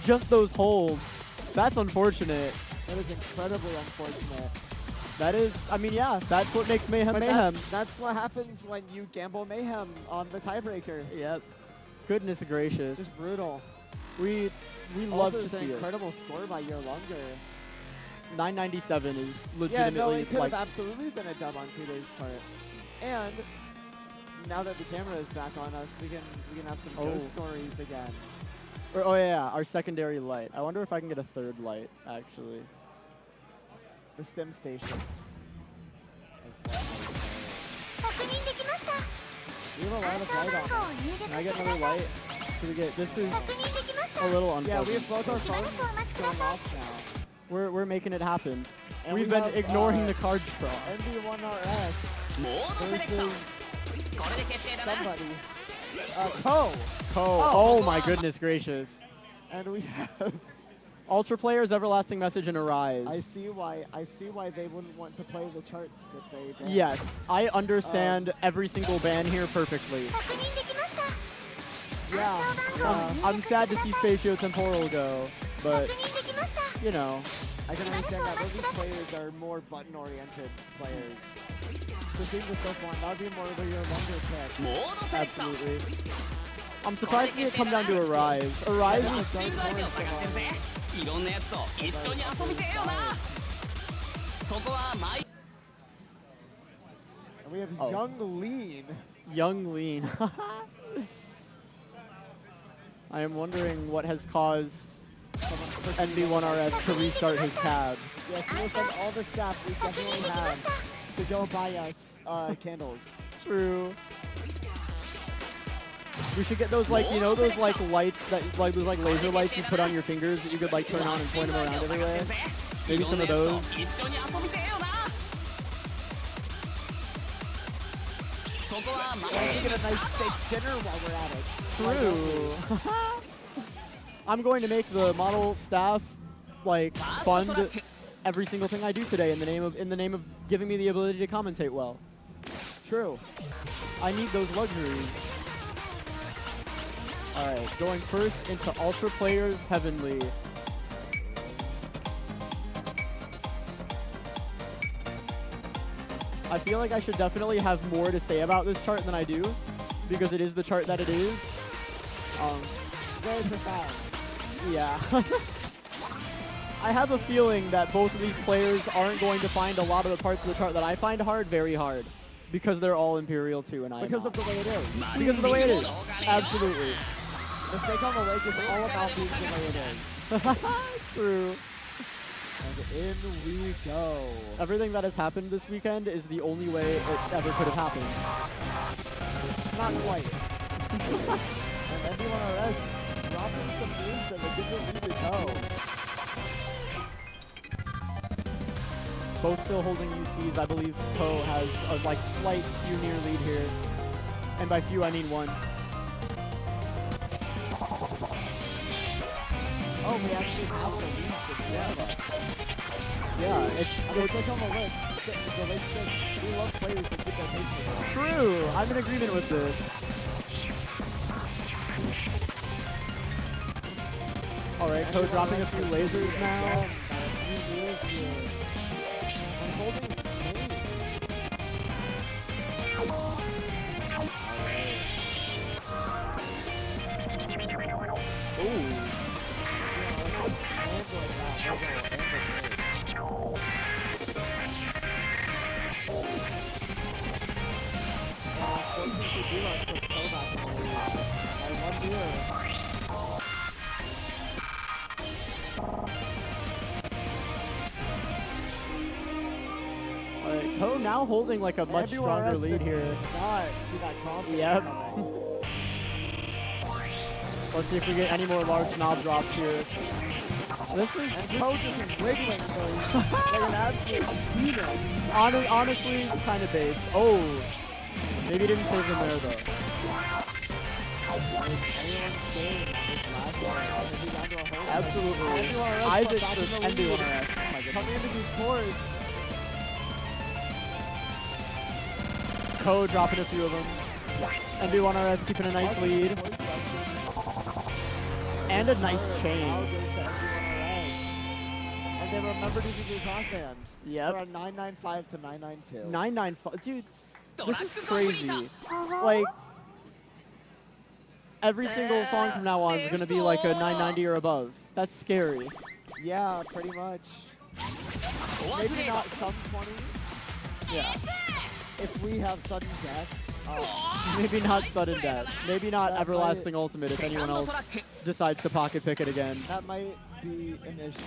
just those holds. That's unfortunate. That is incredibly unfortunate. That is, I mean, yeah, that's what makes Mayhem But Mayhem. that's what happens when you gamble Mayhem on the tiebreaker. Yep. Goodness gracious. Just brutal. We love Also, to it's an see it. incredible score by your Lunger. 997 is Yeah, no, legitimately it could like, have absolutely been a dub on 2 days' part. And now that the camera is back on us, we can have some ghost stories again. oh yeah, our secondary light. I wonder if I can get a third light, actually. The stem station. We have a lot of light on. Can I get another light? Can we get, this is a little unpleasant. Yeah, we have both our phones going off now. We're making it happen. And We've we been have, ignoring the card draw. NB1RS versus somebody. Ko. Oh my goodness gracious. And we have. Ultra players, everlasting message, and Arise. I see why they wouldn't want to play the charts that they banned. Yes, I understand every single ban here perfectly. Yeah. I'm sad to see spatiotemporal go, but you know. I can understand that. Those players are more button-oriented players. So seeing the stuff one, that would be more of your longer pick. Absolutely. I'm surprised to see it come down to Arise. Arise is Dark Horse come on. いろんなやつと一緒に遊びてえよなここはマイ And we have Oh. Young Lean. Young Lean. I am wondering what has caused NB1RS to restart his tab. Yes, we will send all the staff we definitely have to go buy us candles. True. We should get those, like, you know, those like lights that, like those like laser lights you put on your fingers that you could like turn on and point them around everywhere. Maybe some of those. 一緒に遊びてえよなここはマイ And we get a nice steak dinner while we're at it. True. I'm going to make the model staff like fund every single thing I do today in the name of giving me the ability to commentate well. True. I need those luxuries. Alright, going first into Ultra Players Heavenly. I feel like I should definitely have more to say about this chart than I do, because it is the chart that it is. Very profound. Yeah. I have a feeling that both of these players aren't going to find a lot of the parts of the chart that I find hard very hard, because they're all Imperial 2 and I am Because not. of the way it is. Because of the way it is. Absolutely. The steak on the lake is all about being the way it is. True. And in we go. Everything that has happened this weekend is the only way it ever could have happened. Not quite. And NB1RS dropping some moves that they didn't need to go. Both still holding UCs. I believe Poe has a like slight few near lead here. And by few I mean one. Oh, we actually have the lead together. Yeah, it's It's like on the list. The list says we love players that keep their pace with us. true. I'm in agreement with this. Alright, Poe dropping a few lasers now. He is here. I'm holding pain. Ooh. Poe now holding like a much Andy stronger Juarez lead did here. not see that cross. Yep. Let's see if we get any more large knob drops here. This is And Poe just wiggling so he's like an absolute demon. honestly kind of base. Oh, maybe didn't save him there though. Absolutely. Isaac versus NB1RS. Oh my goodness. Coming into these cores. Poe dropping a few of them. NB1RS keeping a nice lead. And a nice chain. And they remembered to do crosshand. Yep. For a 995 to 992. 995. Dude, this is crazy. Like, every single song from now on is going to be like a 990 or above. That's scary. Yeah, pretty much. Maybe not some 20s. Yeah. If we have sudden death. Maybe not sudden death. Maybe not That everlasting ultimate if anyone else decides to pocket pick it again. That might be an issue.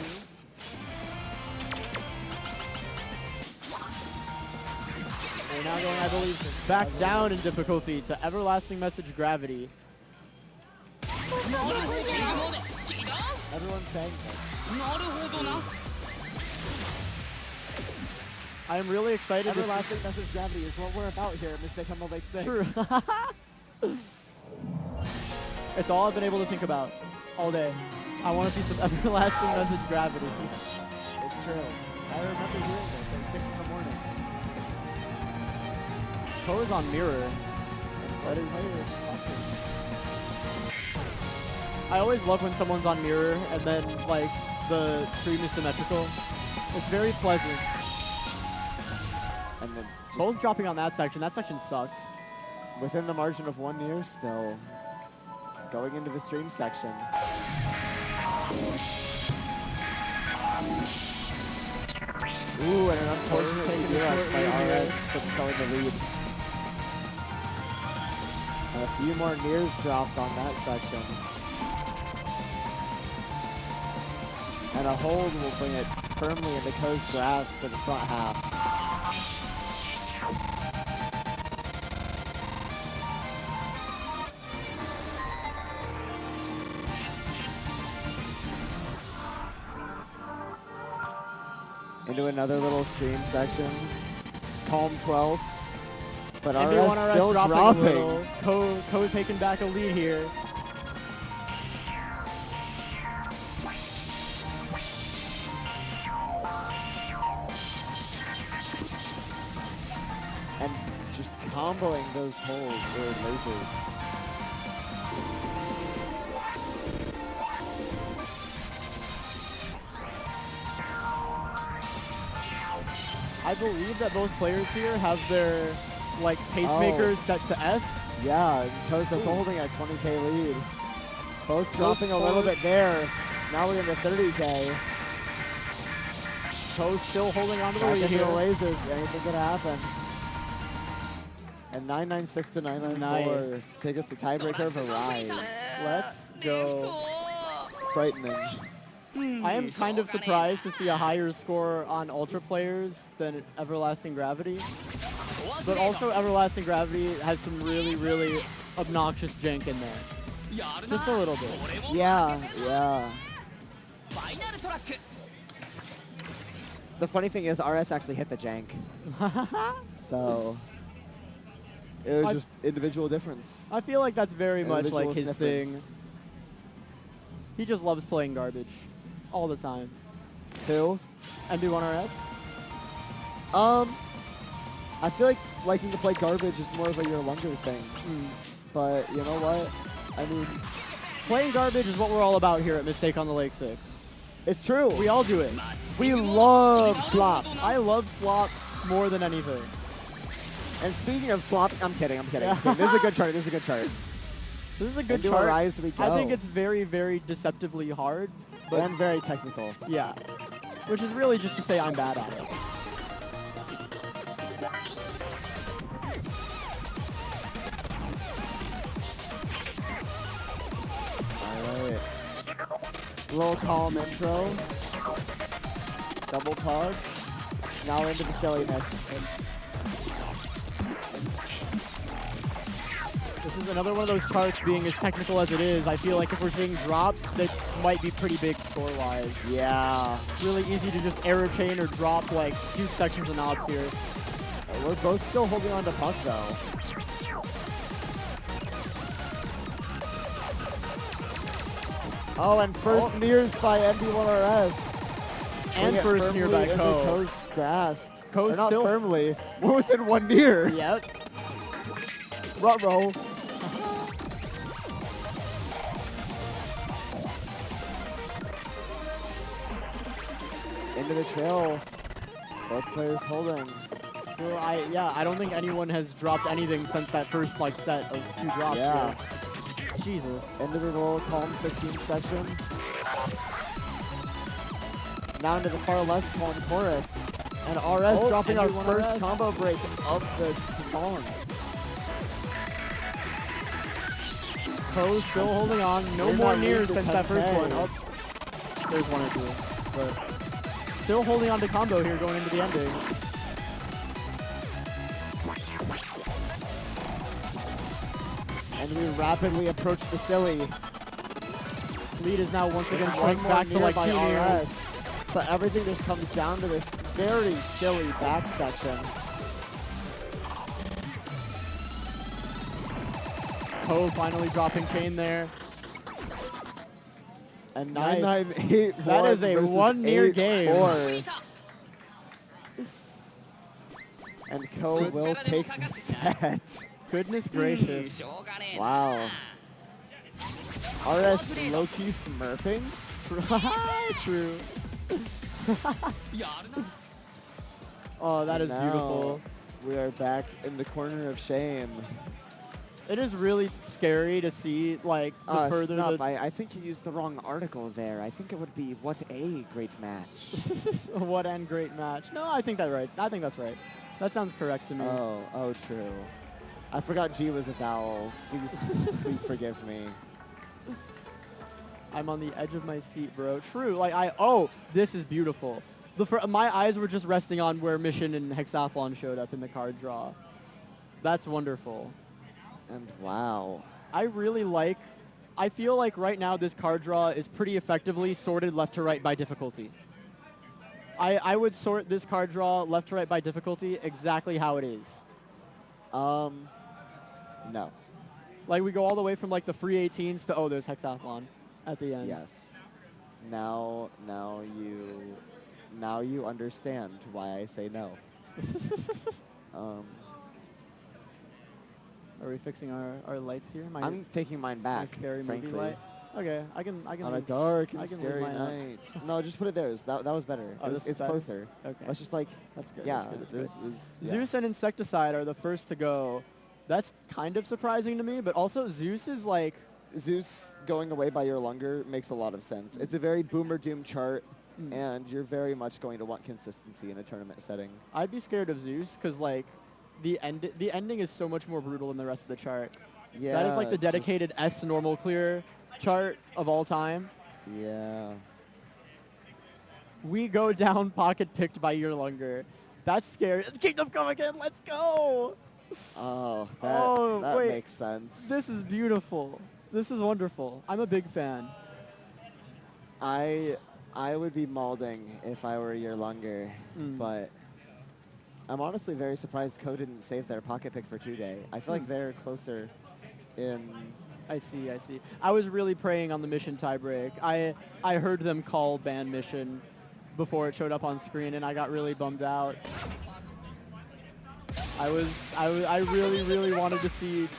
We're now going, I believe, back down in difficulty to Everlasting Message Gravity. Everyone's saying that. I am really excited. Everlasting Message Gravity is what we're about here at Mistake MotL6. True. It's all I've been able to think about all day. I want to see some Everlasting Message Gravity. It's true. I remember hearing this at 6 in the morning. Poe's on Mirror. That is hilarious. I always love when someone's on Mirror and then like the stream is symmetrical. It's very pleasant. And then Both dropping on that section. That section sucks. within the margin of 1 year still. Going into the stream section. Ooh, and an unfortunate DRX by RS puts Kelly the lead. A few more nears dropped on that section. And a hold will bring it firmly into Ko's grasp for the front half. Into another little stream section. Calm 12th. But RS still dropping a dropping. little. Ko taking back a lead here. And just comboing those holds with lasers. I believe that both players here have their like pacemakers set to S. Yeah, Ko's holding a 20k lead. Both dropping a little bit there. Now we're into 30k. Ko's still holding on to the Back lead into the here. lasers. Anything could happen. And 996 to 994 Nice. take us to tiebreaker of a rise. Let's go. Frightening. I am kind of surprised to see a higher score on Ultra players than Everlasting Gravity. But also Everlasting Gravity has some really, really obnoxious jank in there. Just a little bit. Yeah, yeah. The funny thing is RS actually hit the jank. So it was just individual difference. I feel like that's very much like Individual his snippets. thing. He just loves playing garbage all the time. Who? NB1RS? I feel like liking to play garbage is more of a your Lunger thing. But you know what? I mean, Playing garbage is what we're all about here at Mistake on the Lake 6. it's true. We all do it. We love slop. I love slop more than anything. And speaking of slop, I'm kidding. I'm kidding. This is a good chart. This is a good chart. This is a good Into a chart. rise we go. I think it's very, very deceptively hard. But And very technical. yeah. Which is really just to say I'm bad at it. Alright. Little calm intro. Double pug. Now into the silliness. This is another one of those charts being as technical as it is. I feel like if we're seeing drops, that might be pretty big score-wise. Yeah. It's really easy to just error chain or drop like huge sections of knobs here. We're both still holding on to puck though. Oh, and first nears by MD1RS. And first near by Ko. Ko's grass. Ko's Or not still firmly. We're within one near. Yep. Ruh-roh. Into the trail. Both players holding. So I don't think anyone has dropped anything since that first like set of 2 drops. Yeah. Here. Jesus. Into the little calm 15 section. Now into the far left calm chorus. And RS dropping our MD1 first RS. combo break of the song. Ko still holding on. No We're more not nears losing since that first 10K. one. Oh, there's 1 or 2. But still holding on to combo here going into the ending. And we rapidly approach the silly. Lead is now once again One shrunk more back to near like by 2 nears. RS. But everything just comes down to this very silly back section. Ko finally dropping chain there. And Nice. 9-9-8-1 That is a versus 1 near 8-4. game. And Ko will take the set. Goodness gracious. Wow. RS low-key smurfing? True. Oh, that is Now beautiful. We are back in the corner of shame. It is really scary to see, like, the further Snuff, the... I think you used the wrong article there. I think it would be what a great match. What and great match. No, I think that's right. I think that's right. That sounds correct to me. Oh, true. I forgot G was a vowel. Please forgive me. I'm on the edge of my seat, bro. True. Like, this is beautiful. My eyes were just resting on where Mission and Hexathlon showed up in the card draw. That's wonderful. And wow. I feel like right now this card draw is pretty effectively sorted left to right by difficulty. I would sort this card draw left to right by difficulty exactly how it is. No. Like we go all the way from like the free 18s to, there's Hexathlon at the end. Yes. Now you understand why I say no. Are we fixing our lights here? I'm taking mine my back, scary movie frankly. light. Okay, I can On a leave. dark I and can leave scary mine up. night. No, just put it there. That was better. Oh, this is It's better? closer. Okay. Let's just like, That's good. yeah. That's good. yeah. Zeus and Insecticide are the first to go. That's kind of surprising to me, but also Zeus is like... Zeus going away by your Lunger makes a lot of sense. It's a very boomer doom chart, and you're very much going to want consistency in a tournament setting. I'd be scared of Zeus because like the ending is so much more brutal than the rest of the chart. Yeah. That is like the dedicated S normal clear chart of all time. Yeah. We go down pocket picked by Yerlunger. That's scary. Kingdom Come Again. Let's go. Oh, Oh, that wait. makes sense. This is beautiful. This is wonderful. I'm a big fan. I would be maulding if I were your Lunger, but I'm honestly very surprised Ko didn't save their pocket pick for 2-day. I feel like they're closer in... I see. I was really preying on the Mission tiebreak. I heard them call ban Mission before it showed up on screen, and I got really bummed out. I really wanted to see,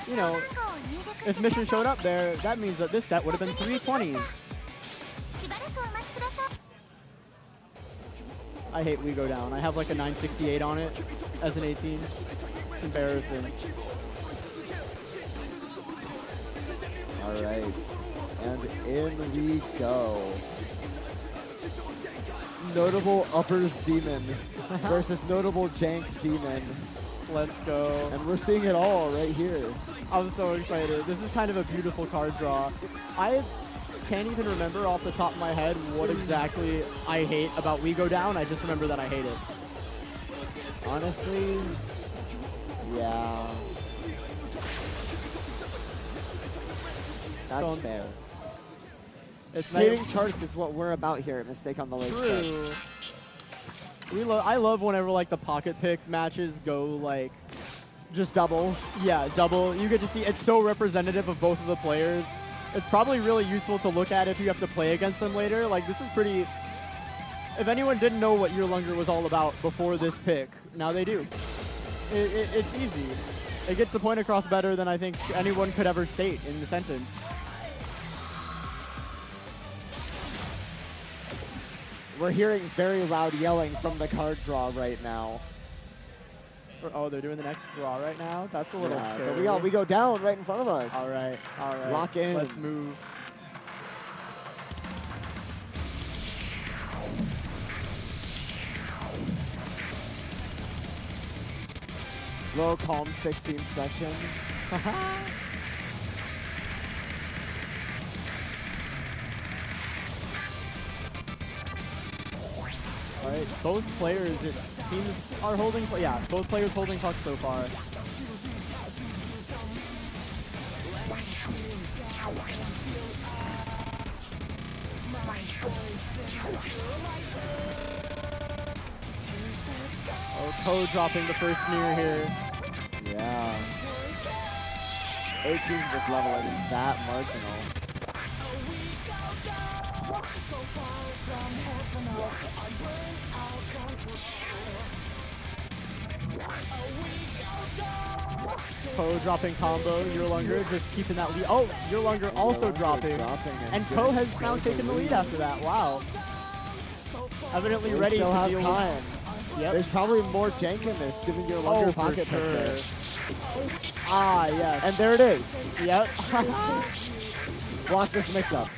you know, if Mission showed up there, that means that this set would have been 320s. I hate We Go Down. I have like a 968 on it as an 18. It's embarrassing. All right. And in we go. Notable uppers demon versus notable jank demon. Let's go. And we're seeing it all right here. I'm so excited. This is kind of a beautiful card draw. I can't even remember off the top of my head what exactly I hate about We Go Down. I just remember that I hate it. Honestly, yeah. That's So- fair. It's Hitting charts is what we're about here at Mistake on the Lake Stretch. True. I love whenever like the pocket pick matches go like Just double. yeah, double. You get to see it's so representative of both of the players. It's probably really useful to look at if you have to play against them later. Like this is pretty. If anyone didn't know what Yearlunger was all about before this pick, now they do. It's easy. It gets the point across better than I think anyone could ever state in the sentence. We're hearing very loud yelling from the card draw right now. Oh, they're doing the next draw right now? That's a little Yeah, scary. but we go down right in front of us. All right, all right. Lock in. Let's move. Low calm 16th section. All right, both players, it seems, are holding, yeah, both players holding pucks so far. Oh, Ko dropping the first near here. Yeah. 18 this level is that marginal. Ko dropping combo, Yearlunger just keeping that lead. Oh, Yearlunger also dropping. And Ko has now taken the lead after that. Wow. Evidently We ready still to have deal time. with. Yep. There's probably more jank in this, giving your longer Oh, for pocket pick sure. there. Ah, yes. And there it is. Yep. Block this mix-up.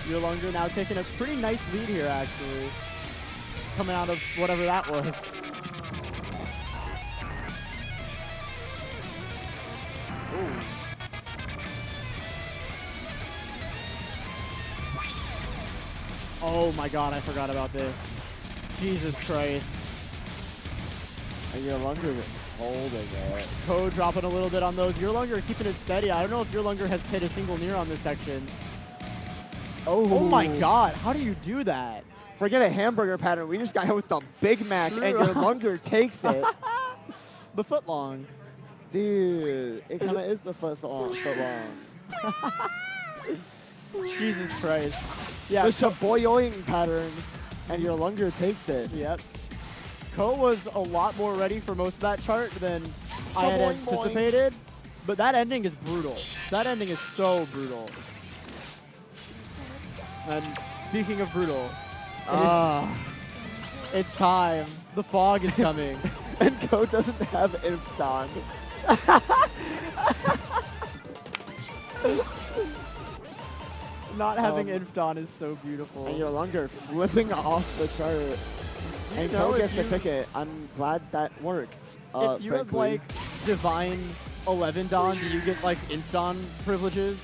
Yearlunger now taking a pretty nice lead here, actually. Coming out of whatever that was. Oh my god, I forgot about this. Jesus Christ. And your Yearlunger holding it. Ko dropping a little bit on those. Yearlunger keeping it steady. I don't know if Yearlunger has hit a single near on this section. Oh my god, how do you do that? Forget a hamburger pattern. We just got hit with the Big Mac, and your Yearlunger takes it. The foot long. Dude, it kind of is the foot long. Jesus Christ. Yeah. The shaboyoing pattern, and your Yearlunger takes it. Yep. Ko was a lot more ready for most of that chart than I had Boing, boing. anticipated, but that ending is brutal. That ending is so brutal. And speaking of brutal, it's time. The fog is coming. And Ko doesn't have Instant. Not having Infdon is so beautiful. And your Yearlunger flipping off the chart. And know, Ko if gets the you- ticket. I'm glad that worked. If you have frankly. like Divine 11 Don, do you get like Infdon privileges?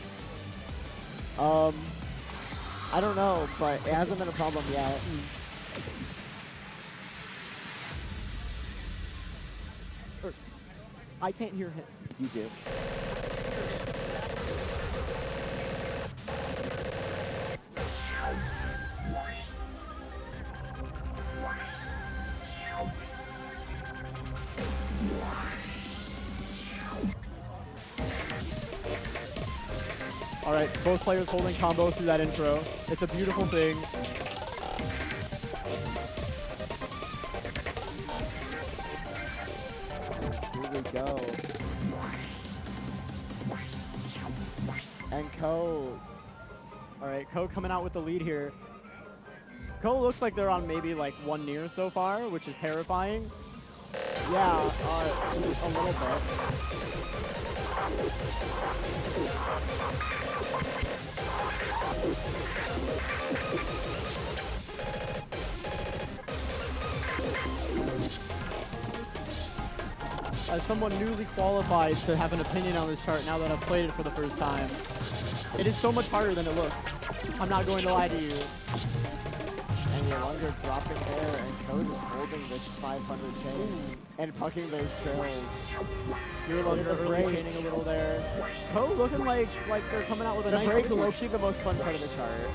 I don't know, but it hasn't been a problem yet. I can't hear him. You do. All right, both players holding combo through that intro. It's a beautiful thing. Here we go. And Ko. All right, Ko coming out with the lead here. Ko looks like they're on maybe like one near so far, which is terrifying. Yeah, a little bit. as someone newly qualified to have an opinion on this chart now that I've played it for the first time, it is so much harder than it looks. I'm not going to lie to you. And you're longer dropping there, and Code is holding this 500 chain and pucking those trails. You're Look looking at the early break. chaining a little there. Ko looking like they're coming out with a The nice break finish. low-key the most fun part of the chart.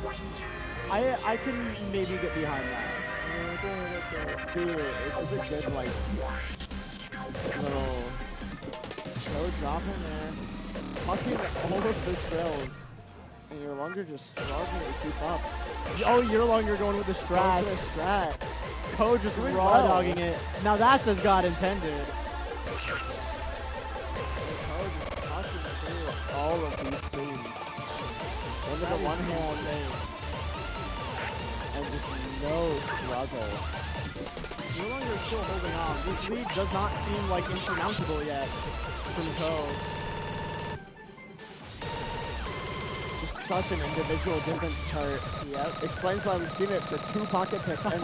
I can maybe get behind that. Dude, it's such a good, like, little Code dropping there. Pucking all of the trails. And you're longer just struggling to keep up. Oh, you're longer going with the strat. Going to the strat. Ko just Doing raw well. dogging it. Now that's as God intended. Code just pucking through all of these things. Into the one hand and just no struggle. You're longer still holding on. This lead does not seem like insurmountable yet from Ko. Just such an individual difference chart. Yep. Explains why we've seen it for 2 pocket picks and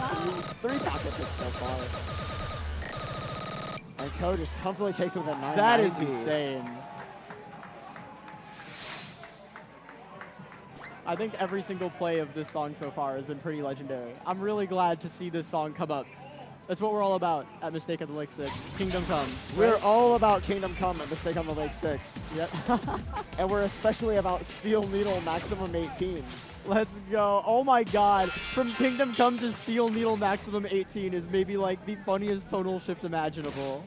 three pocket picks so far. And Ko just comfortably takes it with a 990. That is insane. I think every single play of this song so far has been pretty legendary. I'm really glad to see this song come up. That's what we're all about at Mistake on the Lake 6. Kingdom Come. We're right? all about Kingdom Come at Mistake on the Lake 6. Yep. And we're especially about Steel Needle Maximum 18. Let's go. Oh my god. From Kingdom Come to Steel Needle Maximum 18 is maybe like the funniest tonal shift imaginable.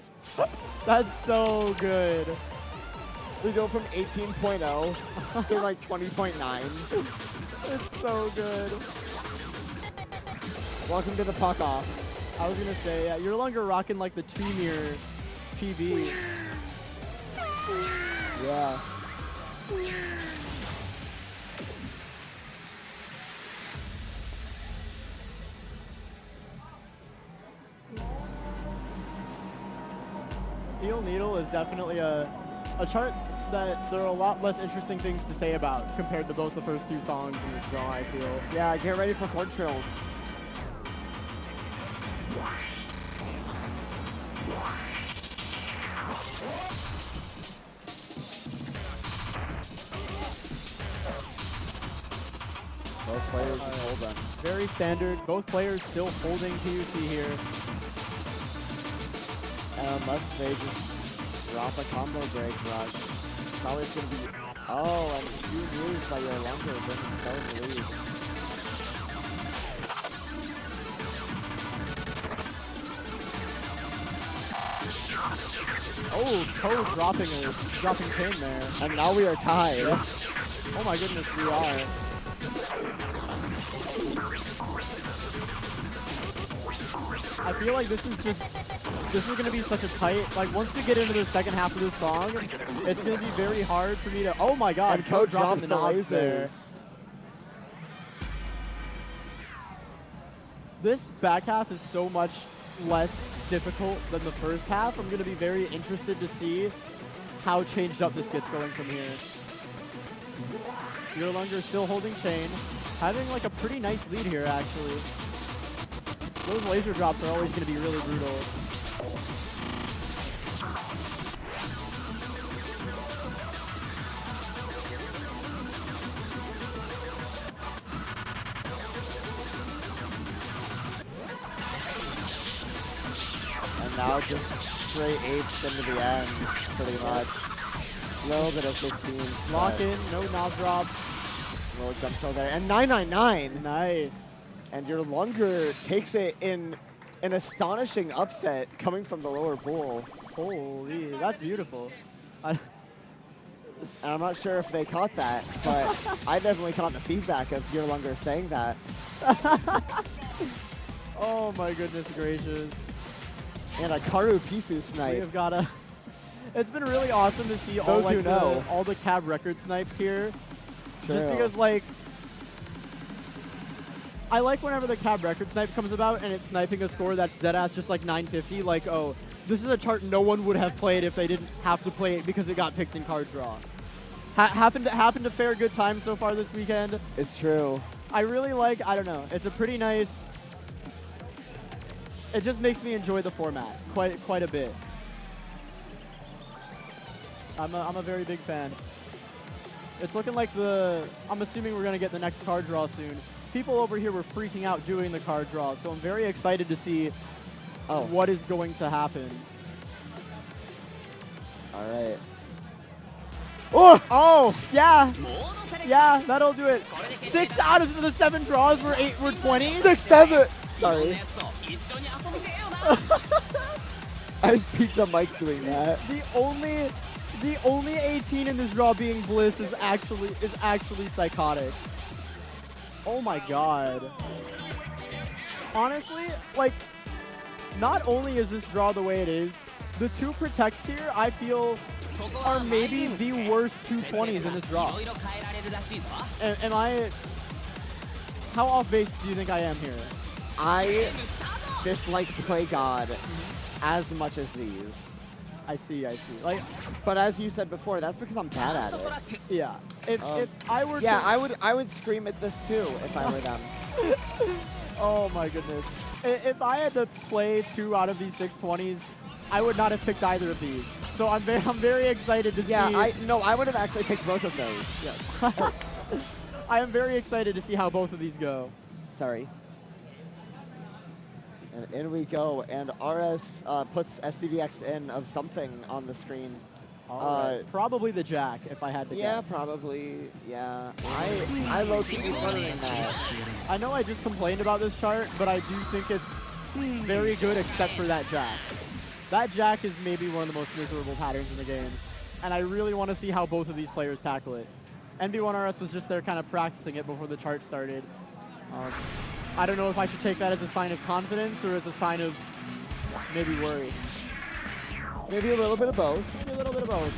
That's so good. We go from 18.0 to like 20.9. It's so good. Welcome to the puck off. I was gonna say, yeah, you're longer rocking like the 2-mirror PB. Yeah. Steel Needle is definitely a chart that there are a lot less interesting things to say about compared to both the first 2 songs in this draw, I feel. Yeah, get ready for chord trills. Both players just hold them. Very standard. Both players still holding PUC here. And unless they just drop a combo break rush, probably it's going to be... Oh, and 2 moves by your longer brings Ko in the lead. Oh, Ko dropping pin there. And now we are tied. Oh my goodness, we are. I feel like this is going to be such a tight, like once we get into the second half of this song, it's going to be very hard for me to, oh my god, And Ko dropping drops the knobs there. lasers. This back half is so much less difficult than the first half. I'm going to be very interested to see how changed up this gets going from here. Yearlunger still holding chain, having like a pretty nice lead here actually. Those laser drops are always going to be really brutal. And now just straight apes into the end, pretty much. Little bit of 16. Lock in, no knob drop. Little jump throw there. And 999. Nice. And your Lunger takes it in an astonishing upset coming from the lower pool. Holy, that's beautiful. And I'm not sure if they caught that, but I definitely caught the feedback of your Lunger saying that. Oh my goodness gracious. And a Karu Pisu We snipe. have got a... It's been really awesome to see Those who know. all the cab record snipes here. True. Just because, like, I like whenever the cab record snipe comes about and it's sniping a score that's deadass just like 950. Like, oh, this is a chart no one would have played if they didn't have to play it because it got picked in card draw. Happened to fare good time so far this weekend. It's true. I really like, I don't know, it's a pretty nice... It just makes me enjoy the format quite a bit. I'm a very big fan. It's looking like I'm assuming we're going to get the next card draw soon. People over here were freaking out doing the card draw, so I'm very excited to see what is going to happen. All right. Oh, yeah. Yeah, that'll do it. 6 out of the 7 draws were 20. 6, 7. Sorry. I just peeked the mic doing that. The only 18 in this draw being Bliss is actually psychotic. Oh my god. Honestly, like, not only is this draw the way it is, the 2 protects here, I feel, are maybe the worst 220s in this draw. Am I... How off base do you think I am here? I dislike Play God as much as these. I see. Like, but as you said before, that's because I'm bad at it. Yeah. If I were yeah, to... I would scream at this too if I were them. Oh my goodness. If I had to play 2 out of these 620s, I would not have picked either of these. So I'm very excited to see... Yeah, I would have actually picked both of those. Yes. I am very excited to see how both of these go. Sorry. And in we go, and RS puts SDVX in of something on the screen. Probably the Jack, if I had to guess. Yeah, probably. Yeah. I low-key wondering that. I know I just complained about this chart, but I do think it's very good except for that Jack. That Jack is maybe one of the most miserable patterns in the game, and I really want to see how both of these players tackle it. NB1RS was just there kind of practicing it before the chart started. I don't know if I should take that as a sign of confidence or as a sign of maybe worry. Maybe a little bit of both. Maybe a little bit of both.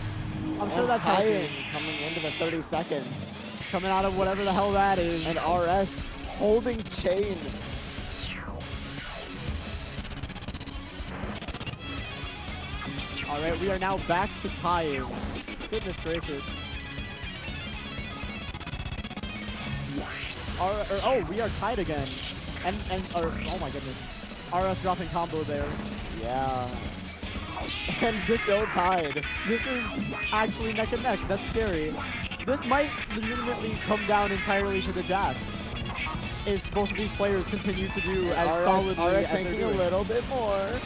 I'm sure And that's tying healthy. coming into the 30 seconds. Coming out of whatever the hell that is. And RS holding chain. All right, we are now back to tying. Goodness gracious. Oh, we are tied again. Oh my goodness. RS dropping combo there. Yeah. And still tied. This is actually neck and neck. That's scary. This might legitimately come down entirely to the Jack. If both of these players continue to do as solidly RS as they're thinking doing. a little bit more.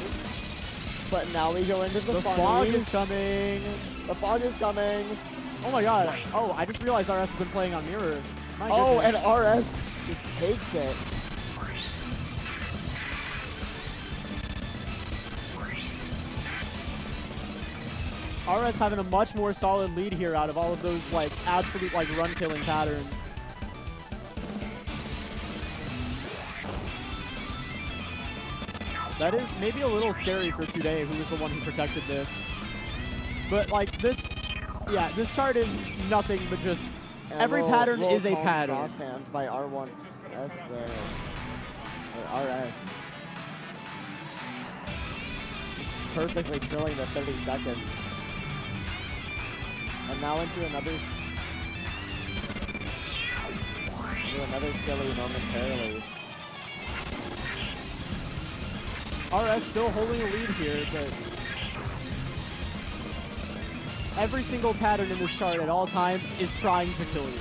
But now we go into the fog is coming. The fog is coming. Oh my god. Oh, I just realized RS has been playing on mirror. My Oh, goodness. and RS just takes it. RS having a much more solid lead here out of all of those like absolute like run killing patterns. That is maybe a little scary for Today, who was the one who protected this. But like this, yeah, this chart is nothing but just And every pattern is a pattern. Crosshand by R1S there. Or RS. Just perfectly trilling the 30 seconds. And now into another silly momentarily. RS still holding a lead here, but every single pattern in this chart at all times is trying to kill you.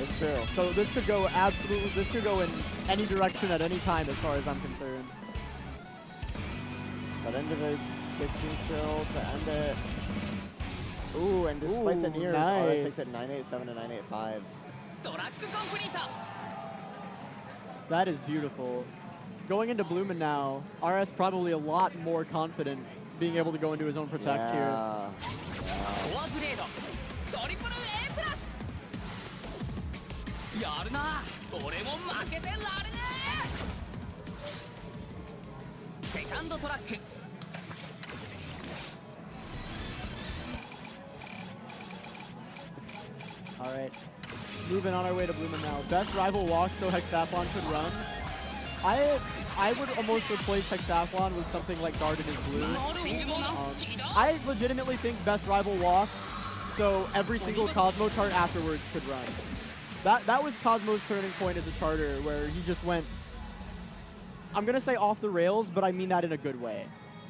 It's true. So this could go in any direction at any time as far as I'm concerned. But into the 16 chill to end it. Ooh, and despite the Ooh, nears, nice. RS takes it 987 to 985. That is beautiful. Going into Bloomin' now, RS probably a lot more confident being able to go into his own protect here. Yeah. All right, moving on our way to Bloomin' now. Best rival walk so Hexathlon could run. I would almost replace Hexathlon with something like Garden is Blue. I legitimately think best rival walk, so every single Cosmo chart afterwards could run. That was Cosmo's turning point as a charter, where he just went, I'm gonna say off the rails, but I mean that in a good way.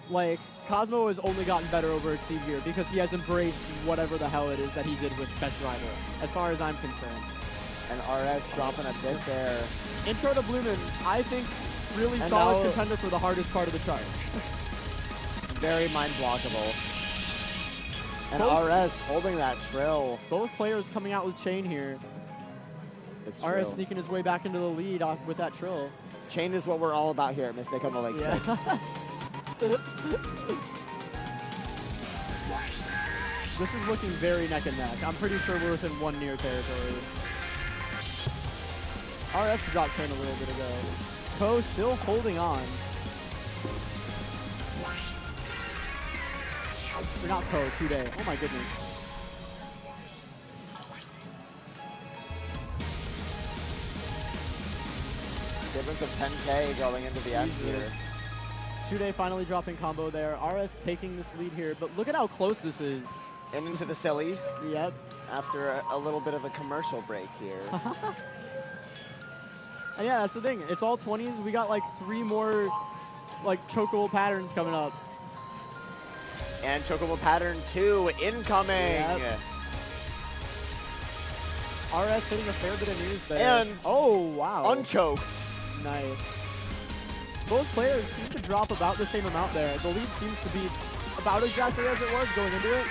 like, Cosmo has only gotten better over Exceed here because he has embraced whatever the hell it is that he did with Best Rival, as far as I'm concerned. And RS dropping a bit there. Intro to Bloomin', I think, really And solid now- contender for the hardest part of the chart. Very mind blockable. And Both- RS holding that trill. Both players coming out with Chain here. It's RS true. sneaking his way back into the lead off with that trill. Chain is what we're all about here at Mistake on the Lake. Yeah. This is looking very neck and neck. I'm pretty sure we're within one near territory. RS dropped Chain a little bit ago. Ko still holding on. Or not Ko, Today. Oh my goodness. Difference of 10K going into the end here. Today finally dropping combo there. RS taking this lead here, but look at how close this is. And into the silly Yep. after a little bit of a commercial break here. And yeah, that's the thing. It's all 20s. We got like 3 more like chokeable patterns coming up. And Chocobo Pattern 2 incoming. Yep. RS hitting a fair bit of news there. And oh wow. Unchoked. Nice. Both players seem to drop about the same amount there. The lead seems to be about exactly as it was going into it.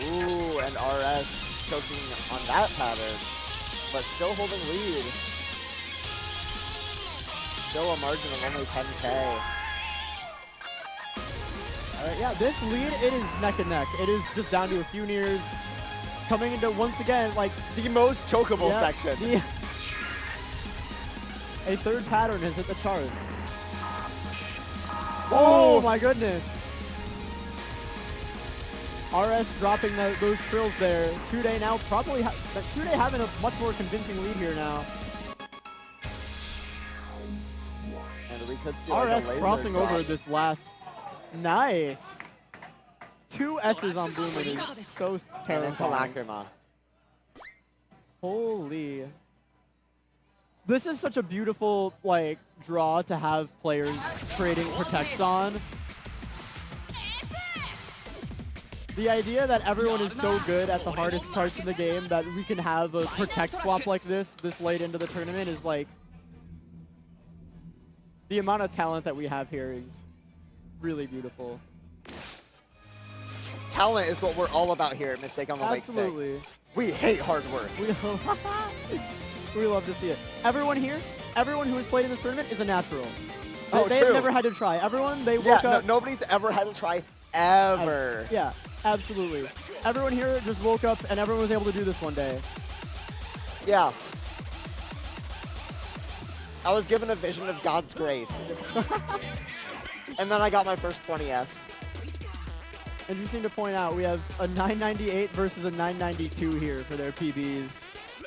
Ooh, and RS choking on that pattern, but still holding lead. Still a margin of only 10K. Alright, yeah, this lead, it is neck and neck. It is just down to a few nears. Coming into, once again, like... The most chokeable yeah, section. A third pattern has hit the chart. Oh, Oh my goodness. RS dropping those trills there. Today now probably, Today having a much more convincing lead here now. And we could see like a RS laser crossing drop. over this last. Nice. 2 S's on Bloomin' is so And into terrifying. Lacrima. Holy. This is such a beautiful, like, draw to have players trading protects on. The idea that everyone is so good at the hardest parts in the game that we can have a protect swap like this late into the tournament is like... The amount of talent that we have here is really beautiful. Talent is what we're all about here at Mistake on the Lake. Absolutely. We hate hard work. We love to see it. Everyone here, everyone who has played in this tournament is a natural. Oh, They've true. never had to try. Everyone, they Yeah, woke up... nobody's ever had to try ever. Yeah, absolutely. Everyone here just woke up and everyone was able to do this one day. Yeah. I was given a vision of God's grace. And then I got my first 20S. Interesting to point out, we have a 998 versus a 992 here for their PBs.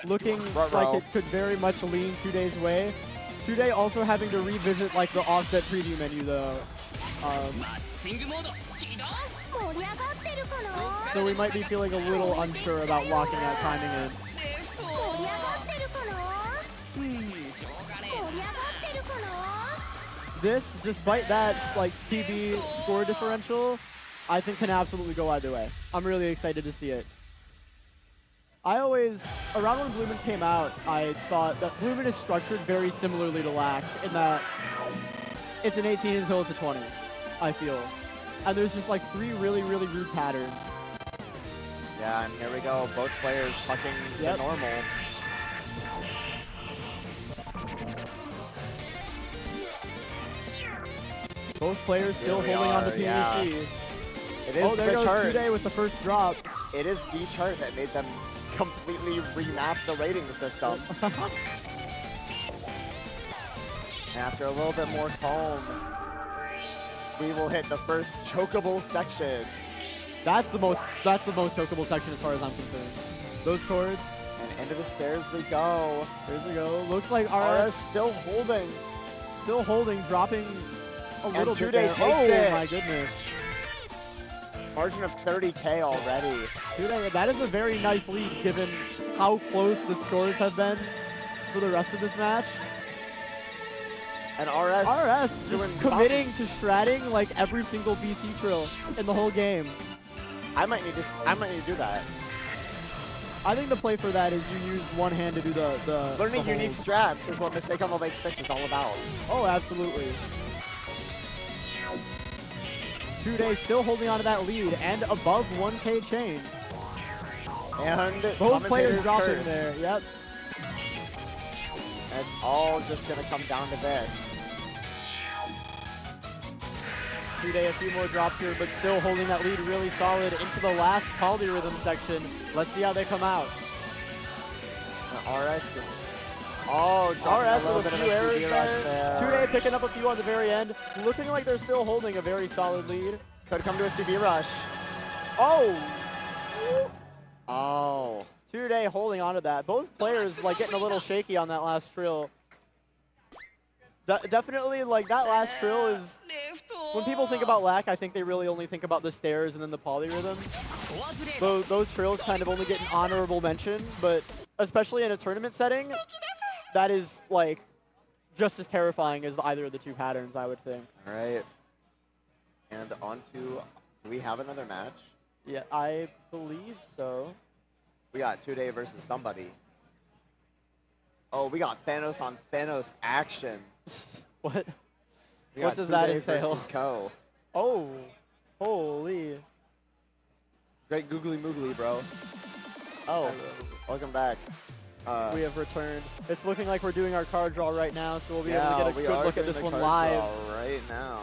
Looking like it could very much lean Today's way. Today also having to revisit like the offset preview menu though. So we might be feeling a little unsure about locking that timing in. This, despite that like PB score differential, I think can absolutely go either way. I'm really excited to see it. I always, around when Bloomin' came out, I thought that Bloomin' is structured very similarly to LAC in that it's an 18 until it's a 20, I feel. And there's just like 3 really, really rude patterns. Yeah, and here we go. Both players fucking the normal. Both players still Here we holding on to are, PVC. yeah. It is Oh, there the goes chart. Today with the first drop. It is the chart that made them completely remap the rating system. After a little bit more calm, we will hit the first chokeable section. That's the most chokeable section as far as I'm concerned. Those chords. And into the stairs we go. There we go. Looks like RS RS still holding. still holding, dropping a little bit Today there. takes Oh it. my goodness. Margin of 30K already. Today, that is a very nice lead given how close the scores have been for the rest of this match. And RS, RS doing just committing to shredding like every single BC trill in the whole game. I might need to do that. I think the play for that is you use one hand to do the Learning the unique hold. strats is what Mistake on the Lake 6 is all about. Oh, absolutely. 2Day still holding on to that lead and above 1K change. And Both players commentator's dropping curse. there. Yep. It's all just going to come down to this. 2Day a few more drops here, but still holding that lead really solid into the last polyrhythm section. Let's see how they come out. And RS just... Oh, dropping RS a little with bit a of few a errors CD rush there. there. 2Day picking up a few on the very end. Looking like they're still holding a very solid lead. Could come to a CB rush. Oh! Oh. 2Day holding on to that. Both players like getting a little shaky on that last trill. Definitely, like, that last trill is... When people think about Lack, I think they really only think about the stairs and then the polyrhythms. Those trills kind of only get an honorable mention, but especially in a tournament setting, that is, like, just as terrifying as either of the two patterns, I would think. All right. And on to... Do we have another match? Yeah, I believe so. We got 2Day versus somebody. Oh, we got Thanos on Thanos action. What? We What got does that 2Day entail? versus Ko. Oh, holy. Great googly moogly, bro. Oh, welcome back. We have returned. It's looking like we're doing our card draw right now, so we'll be able to get a we good are look at doing this the one card live. draw right now.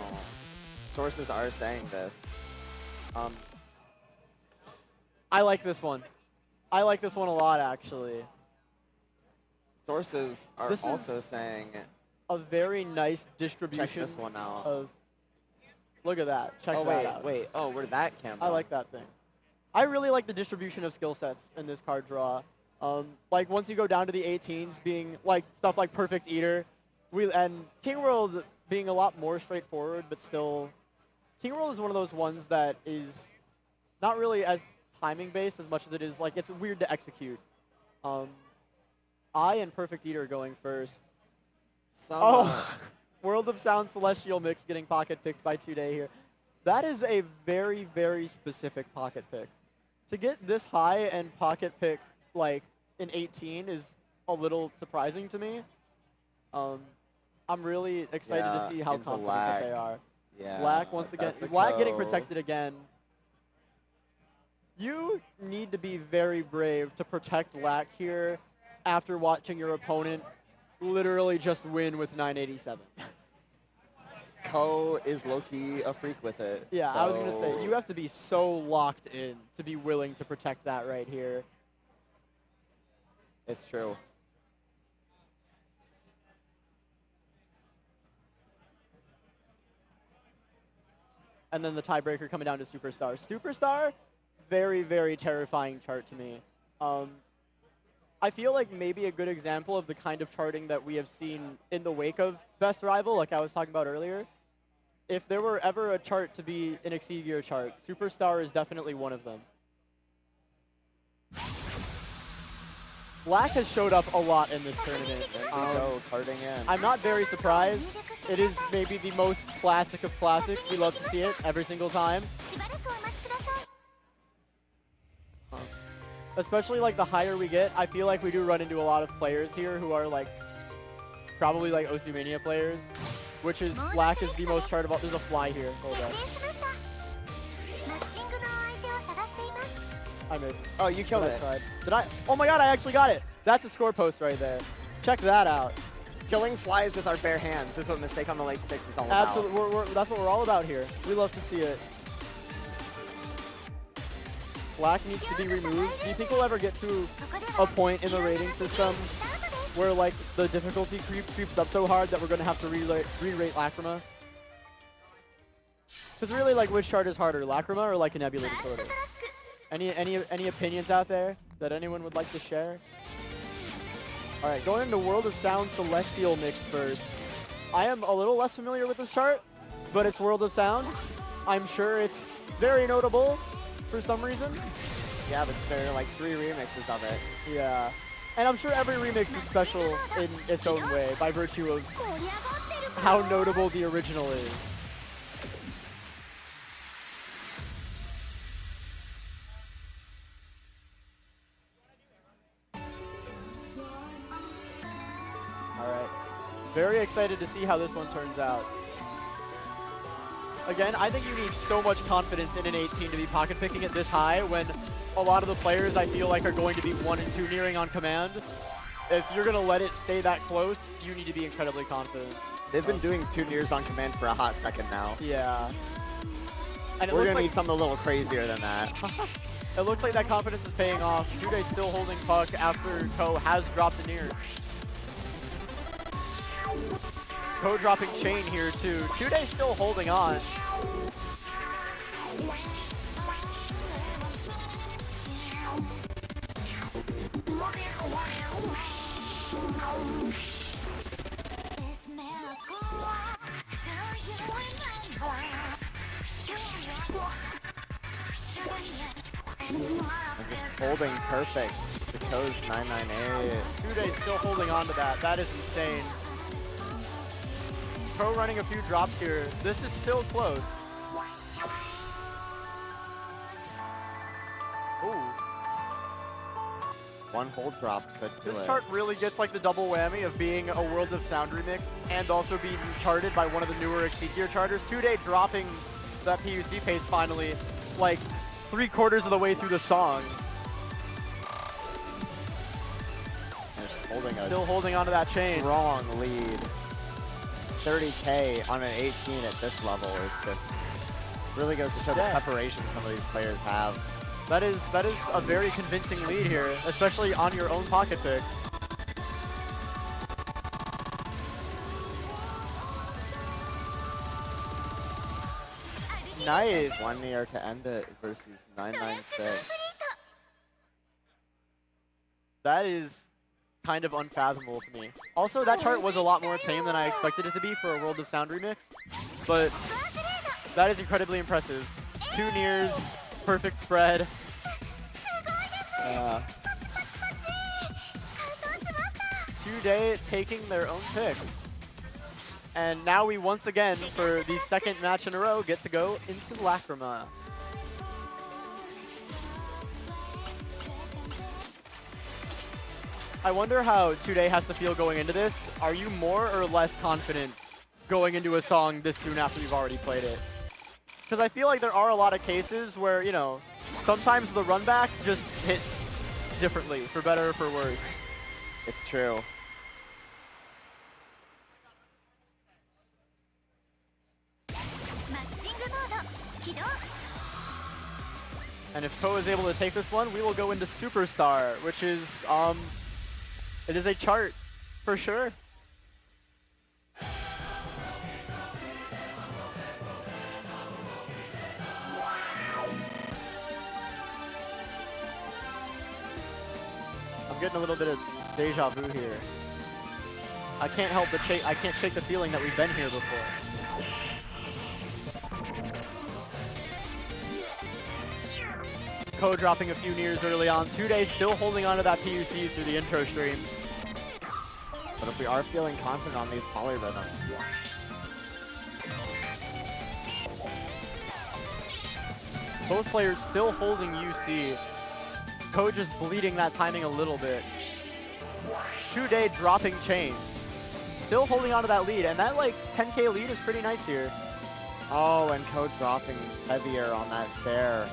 Sources are saying this. I like this one. I like this one a lot, actually. Sources are This is- also saying, A very nice distribution check this one out. of... Look at that. Check Oh, that out. wait. Oh, where'd that camera? I like that thing. I really like the distribution of skill sets in this card draw. Like, once you go down to the 18s, being, like, stuff like Perfect Eater, and King World being a lot more straightforward, but still... King World is one of those ones that is not really as timing-based as much as it is, like, it's weird to execute. I and Perfect Eater going first. World of Sound Celestial Mix getting pocket picked by 2Day here. That is a very, very specific pocket pick. To get this high and pocket pick, like, in 18 is a little surprising to me. I'm really excited to see how into confident Lack. that they are. Yeah. Black once again. that's a Black getting Ko. protected again. You need to be very brave to protect Lack here after watching your opponent literally just win with 987. Ko is low-key a freak with it. Yeah, I was going to so- say, you have to be so locked in to be willing to protect that right here. It's true. And then the tiebreaker coming down to Superstar. Superstar, very, very terrifying chart to me. I feel like maybe a good example of the kind of charting that we have seen in the wake of Best Rival, like I was talking about earlier. If there were ever a chart to be an Exceed Gear chart, Superstar is definitely one of them. Black has showed up a lot in this tournament. Ko charting in. I'm not very surprised. It is maybe the most classic of classics. We love to see it every single time. Especially like the higher we get, I feel like we do run into a lot of players here who are like probably like Osu-Mania players, which is Black is the most chartable. There's a fly here. Hold up. I missed. Oh, you killed But I it. tried. Did I? Oh my god, I actually got it. That's a score post right there. Check that out. Killing flies with our bare hands is what Mistake on the Lake 6 is all about. Absolutely, that's what we're all about here. We love to see it. Black needs to be removed. Do you think we'll ever get to a point in the rating system where like the difficulty creeps up so hard that we're gonna have to re-rate Lacrima? Because really, like, which chart is harder, Lacrima or like a Nebula Disorder? Any opinions out there that anyone would like to share? All right, going into World of Sound Celestial Mix first. I am a little less familiar with this chart, but it's World of Sound. I'm sure it's very notable for some reason. Yeah, but there are like 3 remixes of it. Yeah. And I'm sure every remix is special in its own way by virtue of how notable the original is. Alright. Very excited to see how this one turns out. Again, I think you need so much confidence in an 18 to be pocket picking it this high when a lot of the players I feel like are going to be 1 and 2 nearing on command. If you're going to let it stay that close, you need to be incredibly confident. They've been doing 2 nears on command for a hot second now. Yeah. And We're going to need something a little crazier than that. It looks like that confidence is paying off. Tude still holding puck after Ko has dropped the near. Ko dropping chain here too. Tude still holding on. And just holding perfect. The Ko's 998. Tude still holding on to that. That is insane. Ko running a few drops here. This is still close. Ooh. One hold drop could do This it. chart really gets like the double whammy of being a World of Sound remix and also being charted by one of the newer Exceed Gear charters. Tude dropping that PUC pace finally, like 3/4 of the way through the song. And just holding a Still holding onto that chain. strong lead. 30K on an 18 at this level is just really goes to show the preparation some of these players have. That is a very convincing lead here, especially on your own pocket pick. Nice. One near to end it versus 996. That is kind of unfathomable to me. Also, that chart was a lot more tame than I expected it to be for a World of Sound remix, but that is incredibly impressive. 2 nears, perfect spread. Tude taking their own pick. And now we once again, for the second match in a row, get to go into Lacrima. I wonder how Tude has to feel going into this. Are you more or less confident going into a song this soon after you've already played it? Because I feel like there are a lot of cases where, you know, sometimes the run back just hits differently, for better or for worse. It's true. And if Ko is able to take this one, we will go into Superstar, which is, it is a chart, for sure. I'm getting a little bit of deja vu here. I can't help but I can't shake the feeling that we've been here before. Ko dropping a few nears early on. Tude still holding on to that PUC through the intro stream. But if we are feeling confident on these polyrhythms, both players still holding UC. Ko just bleeding that timing a little bit. Tude dropping chain. Still holding on to that lead, and that like 10K lead is pretty nice here. oh, and Ko dropping heavier on that stair.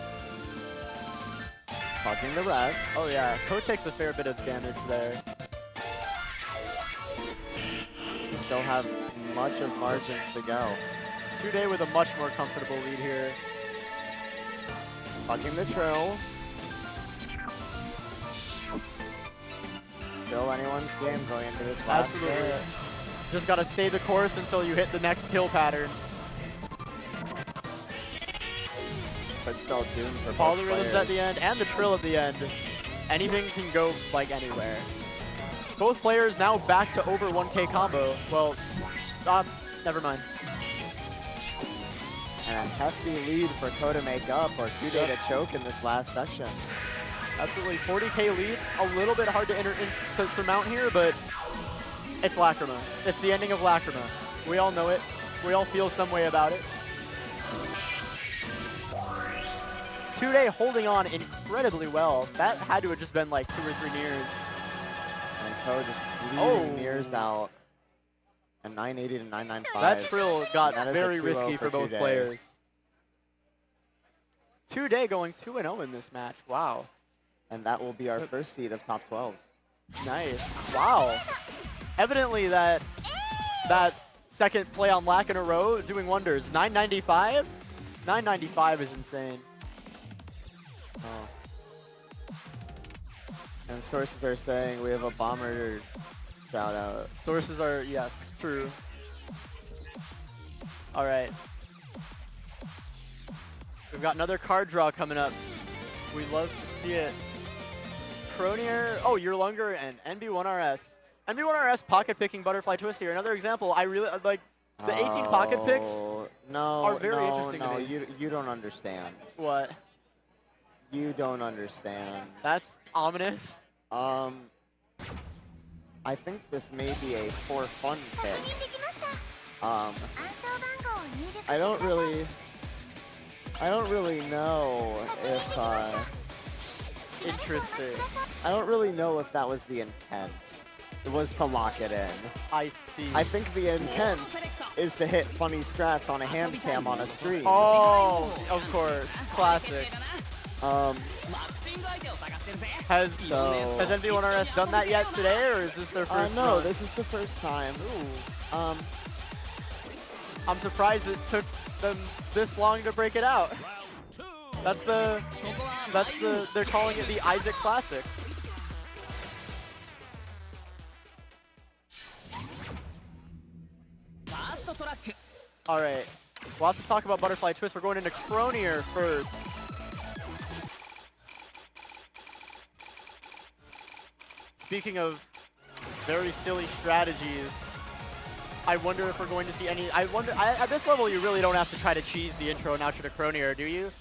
Fucking the rest. Oh yeah, Ko takes a fair bit of damage there. We still have much of margins to go. Tude with a much more comfortable lead here. Fucking the trill. Still anyone's game going into this last Absolutely. bit. Just gotta stay the course until you hit the next kill pattern. But still doomed for both Polyrhythms players. at the end and the trill at the end. Anything can go like anywhere. Both players now back to over 1K combo. Well, never mind. And a hefty lead for Ko to make up, or Tude to choke in this last section. Absolutely, 40K lead. A little bit hard to surmount here, but it's Lacrima. It's the ending of Lacrima. We all know it. We all feel some way about it. 2Day holding on incredibly well. That had to have just been like 2 or 3 nears. And Ko just bleeding Nears out. And 980 to 995. That trill got That is a very 2-0 risky for both 2Day. players. 2Day going 2-0 in this match. Wow. And that will be our first seed of top 12. Nice. Wow. Evidently that second play on Lack in a row doing wonders. 995? 995 is insane. Oh. And sources are saying we have a bomber shout out. Sources are, yes, true. All right. We've got another card draw coming up. We love to see it. Cronier, oh, Yerlunger and NB1RS. NB1RS pocket picking Butterfly Twist here. Another example, I really like the 18 pocket picks No, are very interesting no, to me. you don't understand. What? You don't understand. That's ominous. I think this may be a for fun pick. I don't really know if Interesting. I don't really know if that was the intent. It was to lock it in. I see. I think the intent is to hit funny strats on a hand cam on a stream. Oh, of course. Classic. Has NB1RS done that yet today, or is this their first No, run? this is the first time. Ooh. I'm surprised it took them this long to break it out. They're calling it the Isaac Classic. All right, lots to talk about Butterfly Twist. We're going into Cronier first. Speaking of very silly strategies, I wonder if we're going to see any. At this level, you really don't have to try to cheese the intro and outro to Cronier, do you?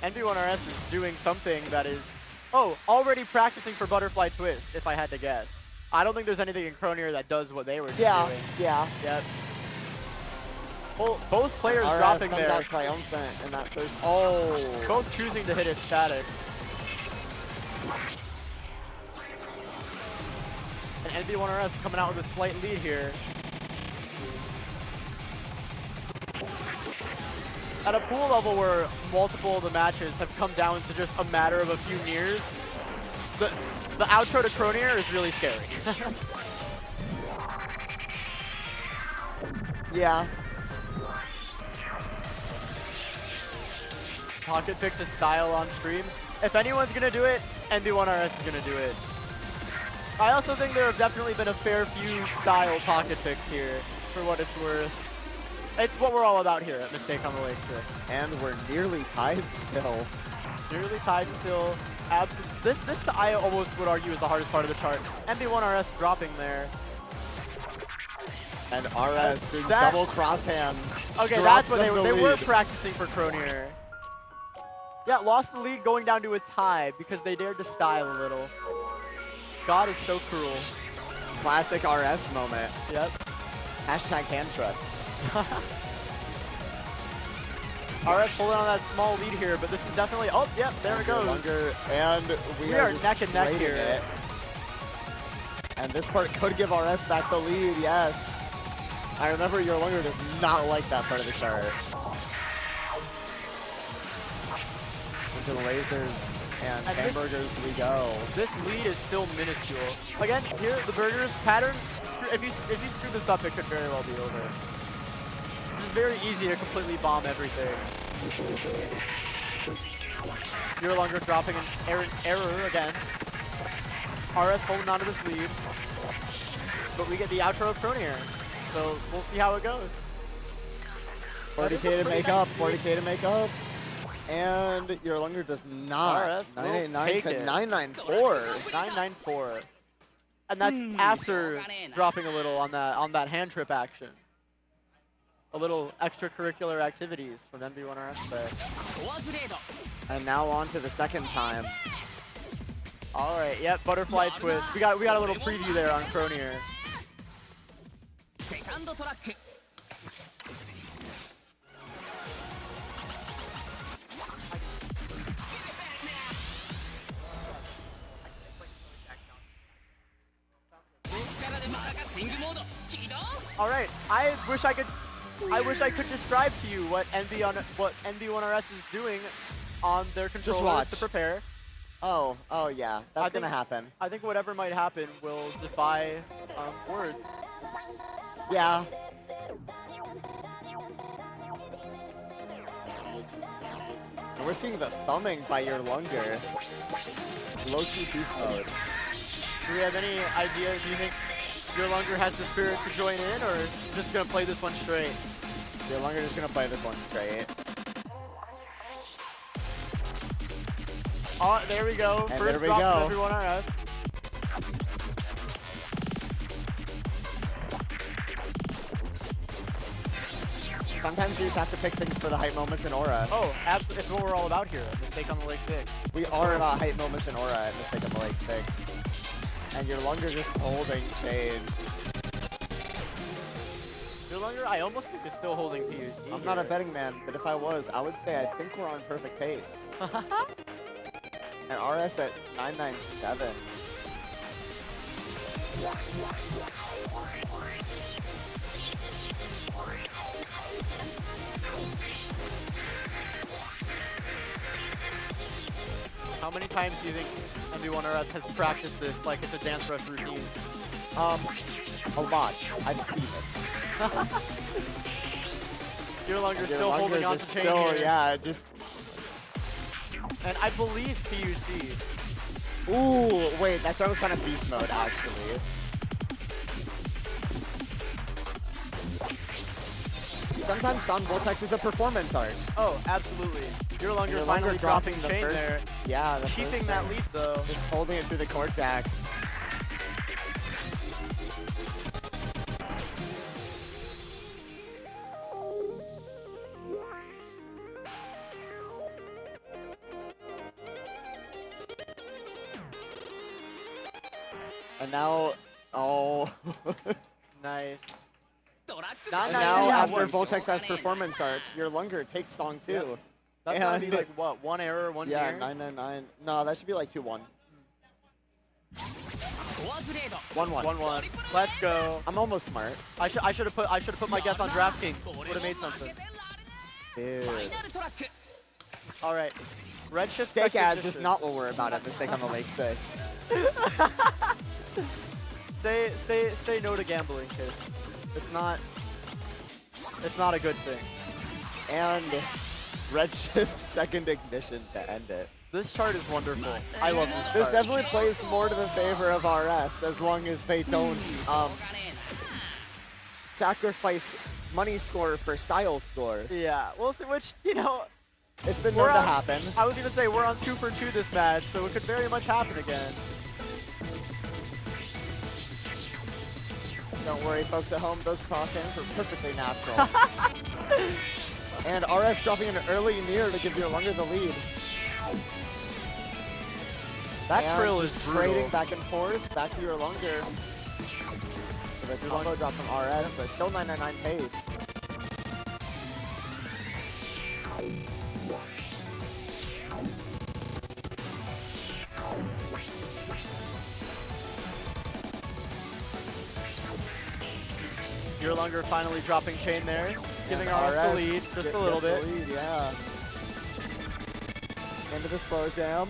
NB1RS is doing something that is, already practicing for Butterfly Twist, if I had to guess. I don't think there's anything in Cronier that does what they were doing. Yeah. Yep. Well, both players RS dropping comes there. out triumphant in that first. Both choosing to hit his static. And NB1RS coming out with a slight lead here. At a pool level where multiple of the matches have come down to just a matter of a few nears, the outro to Cronier is really scary. Yeah. Pocket pick to style on stream. If anyone's gonna do it, NB1RS is gonna do it. I also think there have definitely been a fair few style pocket picks here, for what it's worth. It's what we're all about here at Mistake on the Lake 6. And we're nearly tied still. Nearly tied still. This I almost would argue is the hardest part of the chart. NB1RS dropping there. And RS doing double cross hands. Okay, drops that's what they the were lead. practicing for Cronier. Yeah, lost the lead going down to a tie because they dared to style a little. God is so cruel. Classic RS moment. Yep. Hashtag hand truck. RS pulling on that small lead here, but this is definitely, there it goes. Longer, and we are just neck and neck trading here. it. And this part could give RS back the lead, yes. I remember your longer does not like that part of the chart. Into the lasers and hamburgers we go. This lead is still minuscule. Again, here, the burgers pattern, if you screw this up, it could very well be over. It's very easy to completely bomb everything. You're longer dropping an error again. RS holding onto this lead. But we get the outro of Cronier. So we'll see how it goes. 40k to make up, 40k to make up. And your longer does not. RS will 989 take to it. 994. 994. And that's after dropping a little on that hand trip action. A little extracurricular activities from NB1RS there. And now on to the second time. All right, yep, butterfly twist. We got a little preview there on Cronier. セカンドトラック All right, I wish I could describe to you what NB1RS is doing on their controllers watch. to prepare. Oh yeah, that's gonna happen. I think whatever might happen will defy words. Yeah. And we're seeing the thumbing by your Lunger. Low-key beast mode. Do we have any idea? Do you think your Lunger has the spirit to join in, or just gonna play this one straight? Your Lunger just gonna play this one straight. Oh, there we go. And First there we drop go. from everyone RS. Sometimes you just have to pick things for the hype moments in Aura. Oh, absolutely. It's what we're all about here. Mistake on the Lake 6. We are about hype moments in Aura at Mistake on the Lake 6. And your Lunger just holding Shade. Your Lunger, I almost think is still holding PUC. I'm not a betting man, but if I was, I would say I think we're on perfect pace. And RS at 997. How many times do you think MB1RS has practiced this like it's a dance rush routine? A lot. I've seen it. Your Lunger's still Your holding Lunger's on just to chain still, here. yeah, just... And I believe PUC. Ooh, wait, that start was kind of beast mode, actually. Sometimes Sound Vortex is a performance art. Oh, absolutely. Your Lunger Your finally Lunger dropping dropping the chain first- there. Yeah, the Keeping first that thing. lead though. Just holding it through the court jacks. And now, oh. Nice. And now, after Voltex has performance arts, your Lunger takes song 2. Yep. That's gonna be And- like what, one error, one Yeah, year? 999. No, that should be like 2-1. 1-1. 1-1. Let's go. I'm almost smart. I should have put my guess on DraftKings. Would have made something. Dude. All right. Redshift Steak special ads is edition. not what we're about at Mistake on the Lake 6. Say no to gambling, kids. It's not a good thing. And Redshift second ignition to end it. This chart is wonderful. I love this This chart. definitely plays more to the favor of RS as long as they don't sacrifice money score for style score. Yeah, we'll see, which, you know, It's been we're known to on- happen. I was gonna say we're on 2 for 2 this match, so it could very much happen again. Don't worry, folks at home, those crosshands were perfectly natural. And RS dropping an early near to give your Lunger the lead. That And trill is just brutal. trading back and forth, back to your Lunger. The combo drop from RS, but still 999 pace. Your Lunger finally dropping chain there, giving And RS the RS lead just a gets little the bit. lead, yeah. Into the slow jam.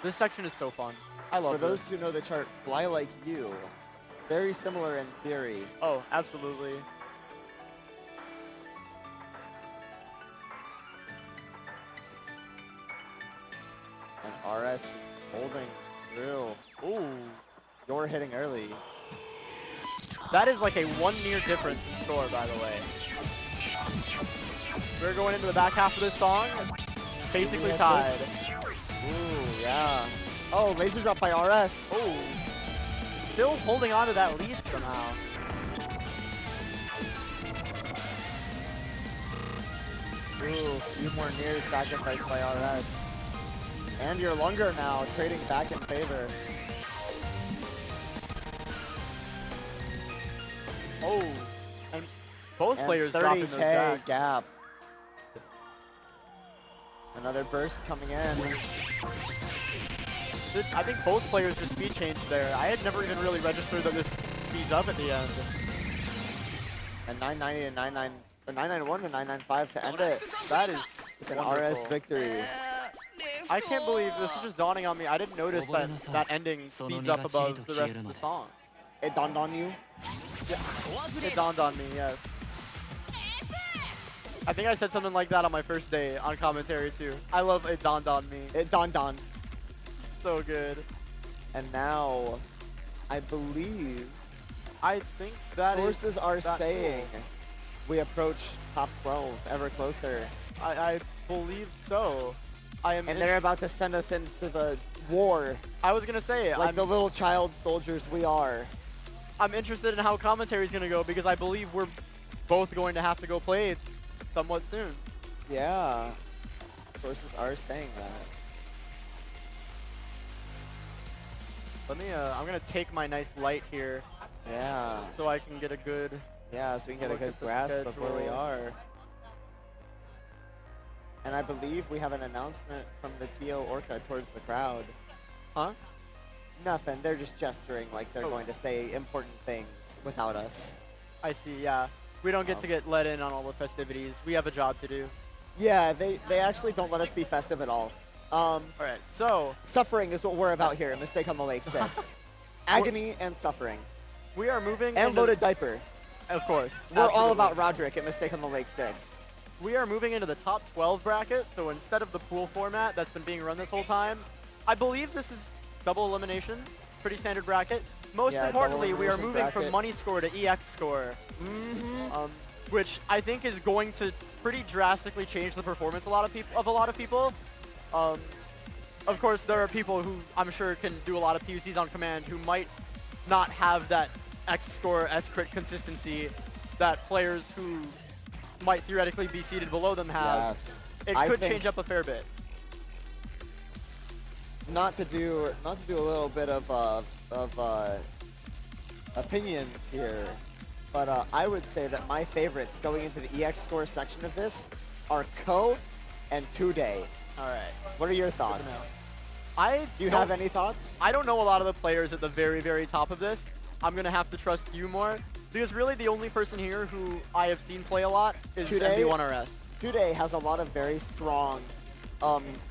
This section is so fun. I love For those this. who know the chart, Fly Like You. Very similar in theory. Oh, absolutely. And RS just holding through. Ooh. You're hitting early. That is like a 1 near difference in score, by the way. We're going into the back half of this song, basically Yeah, tied. Ooh, yeah. Oh, laser drop by RS. Ooh. Still holding on to that lead somehow. Ooh, a few more nears sacrificed by RS. And your Lunger now trading back in favor. Oh, and both And players dropping those 30K jacks. gap. Another burst coming in. I think both players just speed changed there. I had never even really registered that this speeds up at the end. And 990 and 99, or 991 to 995 to end it. That is It's an wonderful. RS victory. I can't believe this is just dawning on me. I didn't notice that that ending speeds up above the rest of the song. It dawned on you? It dawned on me, yes. I think I said something like that on my first day on commentary too. I love it dawned on me. It dawned on. So good. And now, I believe I think that sources are that saying cool. we approach top 12 ever closer. I believe so. I am. And they're about to send us into the war I was gonna say like the little child soldiers we are. I'm interested in how commentary is gonna go because I believe we're both going to have to go play somewhat soon. Yeah. Sources are saying that. Let me. I'm gonna take my nice light here Yeah. so I can get a good. Yeah, so we can get a Look good at the grasp of where we schedule. are. And I believe we have an announcement from the TO Orca towards the crowd. Huh? Nothing. They're just gesturing like they're Oh. going to say important things without us. I see. Yeah. We don't get to get let in on all the festivities. We have a job to do. Yeah, they actually don't let us be festive at all. All right. So Suffering is what we're about here. Mistake on the Lake 6. Agony and suffering. we are moving. And into, loaded diaper. Of course. We're all absolutely. about Roderick at Mistake on the Lake 6. We are moving into the top 12 bracket, so instead of the pool format that's been being run this whole time, I believe this is double elimination, pretty standard bracket. Most Yeah, importantly, double we are elimination moving from bracket. money score to EX score, which I think is going to pretty drastically change the performance of a lot of people. Of course, there are people who I'm sure can do a lot of PUCs on command who might not have that X score S crit consistency that players who might theoretically be seated below them have. Yes. It I could think change up a fair bit. not to do a little bit of opinions here, but I would say that my favorites going into the EX score section of this are Ko and Today. All right. What are your Good thoughts? to know. I Do you don't- have any thoughts? I don't know a lot of the players at the very, very top of this. I'm gonna have to trust you more because really the only person here who I have seen play a lot is Today- MD1RS. Today has a lot of very strong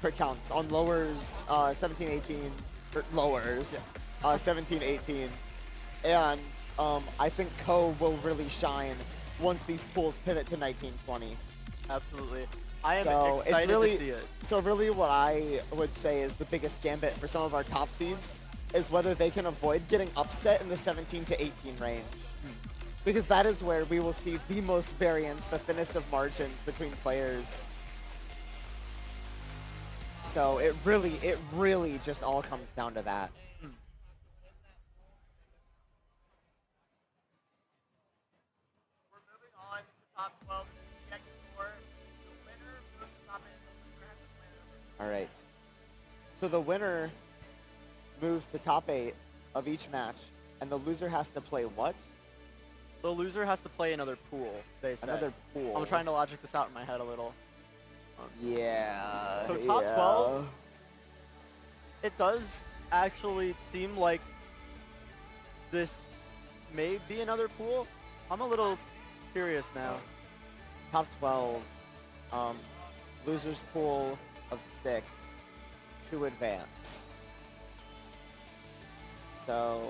crit counts on lowers 17, 18, or lowers 17, 18, and I think Ko will really shine once these pools pivot to 19, 20. Absolutely. I am So it's excited really, to see it. so really what I would say is the biggest gambit for some of our top seeds is whether they can avoid getting upset in the 17 to 18 range. Because that is where we will see the most variance, the thinnest of margins between players. So it really just all comes down to that. We're moving on to top 12 EX score. The winner moves to top 8. The loser has to play another. All right. So the winner moves to top 8 of each match, and the loser has to play what? The loser has to play another pool, they said. Another pool. I'm trying to logic this out in my head a little. Yeah. So top yeah. 12? It does actually seem like this may be another pool. I'm a little curious now. Top 12. Losers pool of 6 to advance. So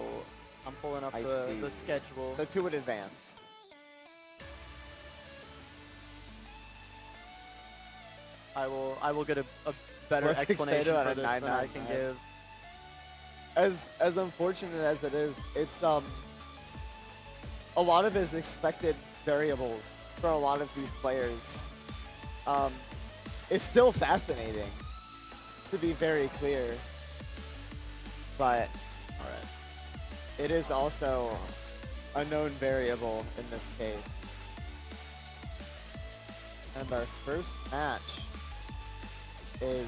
I'm pulling up I the see. schedule. So 2 would advance. I will get a better Let's explanation extend it on for a this than I can 999. give. As unfortunate as it is, it's a lot of it is expected variables for a lot of these players. It's still fascinating, to be very clear, but All right. it is also a known variable in this case. And our first match is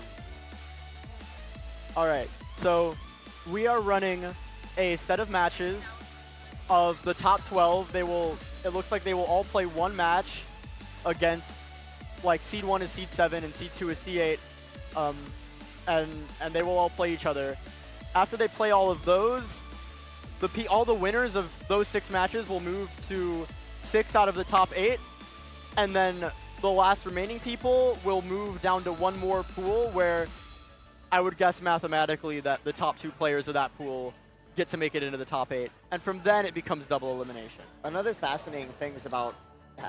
All right, so we are running a set of matches of the top 12. It looks like they will all play one match against, like, seed 1 is seed 7 and seed 2 is seed 8, and they will all play each other. After they play all of those, all the winners of those 6 matches will move to 6 out of the top 8, and then the last remaining people will move down to one more pool where I would guess mathematically that the top 2 players of that pool get to make it into the top 8. And from then it becomes double elimination. Another fascinating thing is about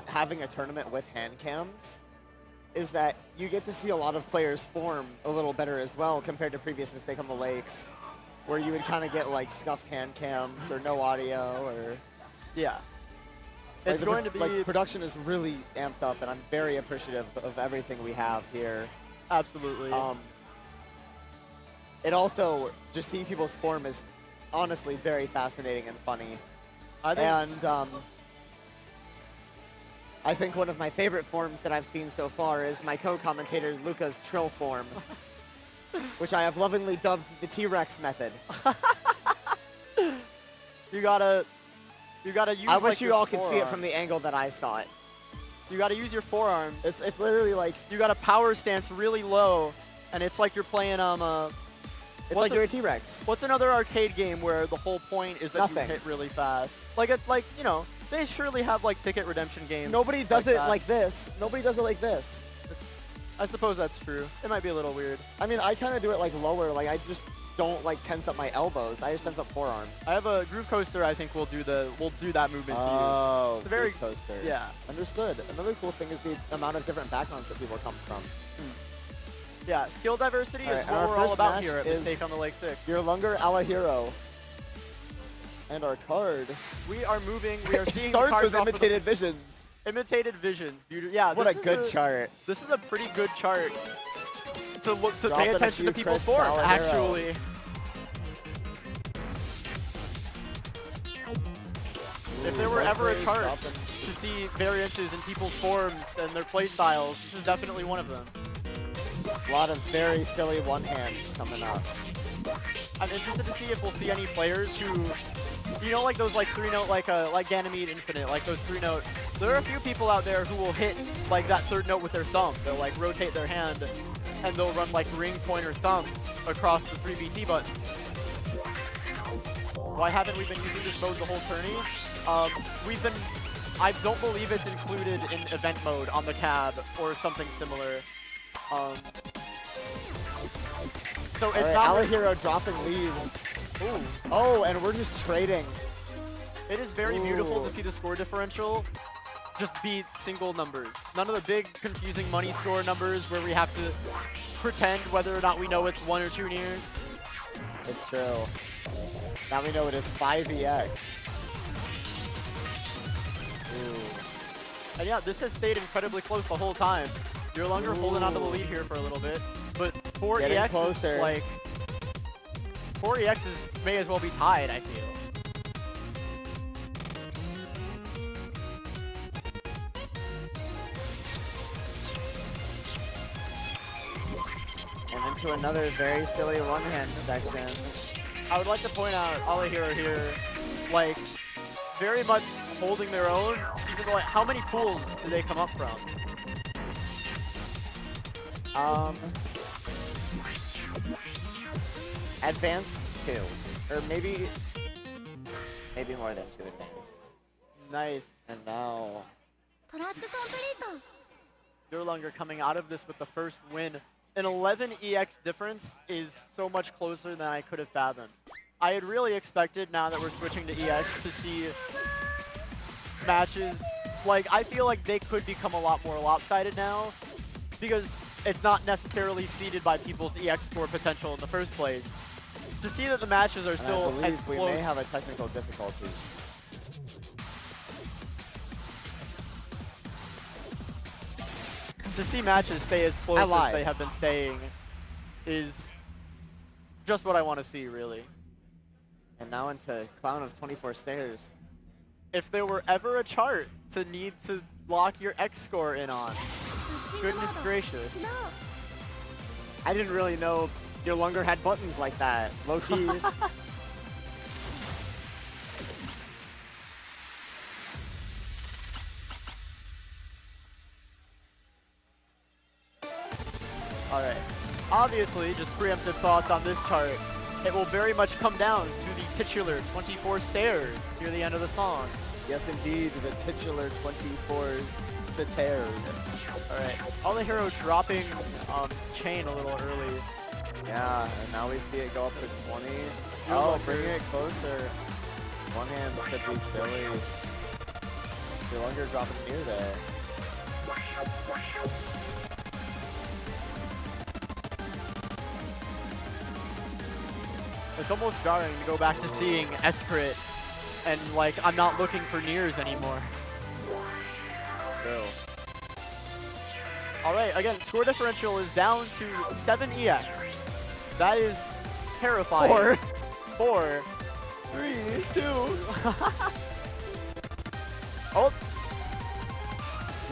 having a tournament with hand cams is that you get to see a lot of players form a little better as well compared to previous Mistake on the Lakes, where you would kind of get like scuffed hand cams or no audio or... Yeah. Like It's going to be... Like, production is really amped up, and I'm very appreciative of everything we have here. Absolutely. It also, just seeing people's form is honestly very fascinating and funny. I think one of my favorite forms that I've seen so far is my co-commentator Luca's trill form, which I have lovingly dubbed the T-Rex method. You gotta use. I wish like, you your all could see it forearm. from the angle that I saw it. You gotta use your forearms. It's literally like you got a power stance really low, and it's like you're playing it's like you're a T-Rex. What's another arcade game where the whole point is that Nothing. you hit really fast? Like you know, they surely have like ticket redemption games. Nobody does it that. like this. Nobody does it like this. I suppose that's true. It might be a little weird. I mean, I kind of do it like lower. Like I just don't like tense up my elbows. I just tense up forearms. I have a groove coaster. I think we'll do that movement to you. Oh, It's a very groove coaster. Yeah. Understood. Another cool thing is the amount of different backgrounds that people come from. Yeah, skill diversity All is right, what our we're all first about match here at is Mistake on the Lake 6. Your Lunger Alahiro. And our card. We are moving. We are seeing starts cards with off of Imitated Visions. Imitated Visions. Beautiful. Yeah. What a this is good chart. This is a pretty good chart to look to pay Dropping a attention to few people's crits form. to Alahiro. Actually. If there were ever a chart to see variances in people's forms and their play styles, this is definitely one of them. A lot of very silly one-hands coming up. I'm interested to see if we'll see any players who, you know, like those like 3-note, like Ganymede Infinite, like those 3-note. There are a few people out there who will hit like that 3rd note with their thumb. They'll like rotate their hand and they'll run like ring, pointer, thumb across the 3BT button. Why haven't we been using this mode the whole tourney? I don't believe it's included in event mode on the cab or something similar. So it's not Alahiro dropping lead. Ooh. Oh, and we're just trading. It is very beautiful to see the score differential just be single numbers. None of the big confusing money score numbers where we have to pretend whether or not we know it's 1 or 2 nears. It's true. Now we know it is 5EX. And yeah, this has stayed incredibly close the whole time. You're longer holding onto the lead here for a little bit, but 4EX is like 4EX may as well be tied, I feel. And into another very silly one-hand section. I would like to point out Alahiro here, like, very much holding their own, even though, like, how many pools do they come up from? Advanced 2. Or maybe more than 2 advanced. Nice. And now... Your longer coming out of this with the first win. An 11 EX difference is so much closer than I could have fathomed. I had really expected, now that we're switching to EX, to see matches. Like, I feel like they could become a lot more lopsided now, because it's not necessarily seeded by people's EX score potential in the first place. To see that the matches are still as close. We may have a technical difficulty. To see matches stay as close as they have been staying is just what I want to see, really. And now into Clown of 24 Stairs. If there were ever a chart to need to lock your X score in on, goodness gracious. I didn't really know Your longer had buttons like that. Low key. All right. Obviously, just preemptive thoughts on this chart. It will very much come down to the titular 24 stairs near the end of the song. Yes, indeed, the titular 24 stairs. All right. All the hero dropping chain a little early. Yeah, and now we see it go up to 20. Your Oh, Lunger. bringing it closer. One hand could be silly. Your longer dropping near there. It's almost jarring to go back to seeing S-Crit and like I'm not looking for Nears anymore. True. All right, again, score differential is down to 7 EX. That is terrifying. 4, 3, 2. Oh.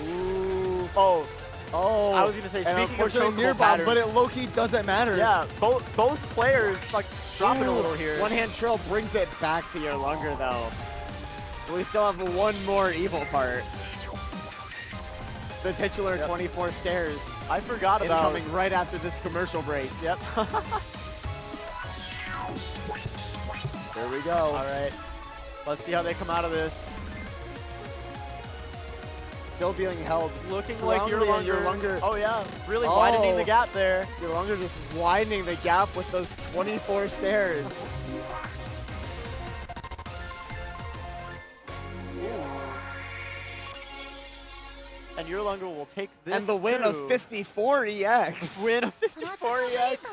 Ooh. Oh. Oh. I was gonna say, and speaking of unfortunately chokeable near bomb, pattern, but it low-key doesn't matter. yeah, both players like dropping a little here. One hand trail brings it back to your longer though. We still have one more evil part. The titular 24 stairs. I forgot about Incoming right after this commercial break. Yep. There we go. All right. Let's see how they come out of this. Still being held. Looking like your strongly, and longer. Oh yeah, really widening the gap there. Your longer just widening the gap with those 24 stairs. And your longer will take this. And the win of too. 54 EX. Win of 54 EX.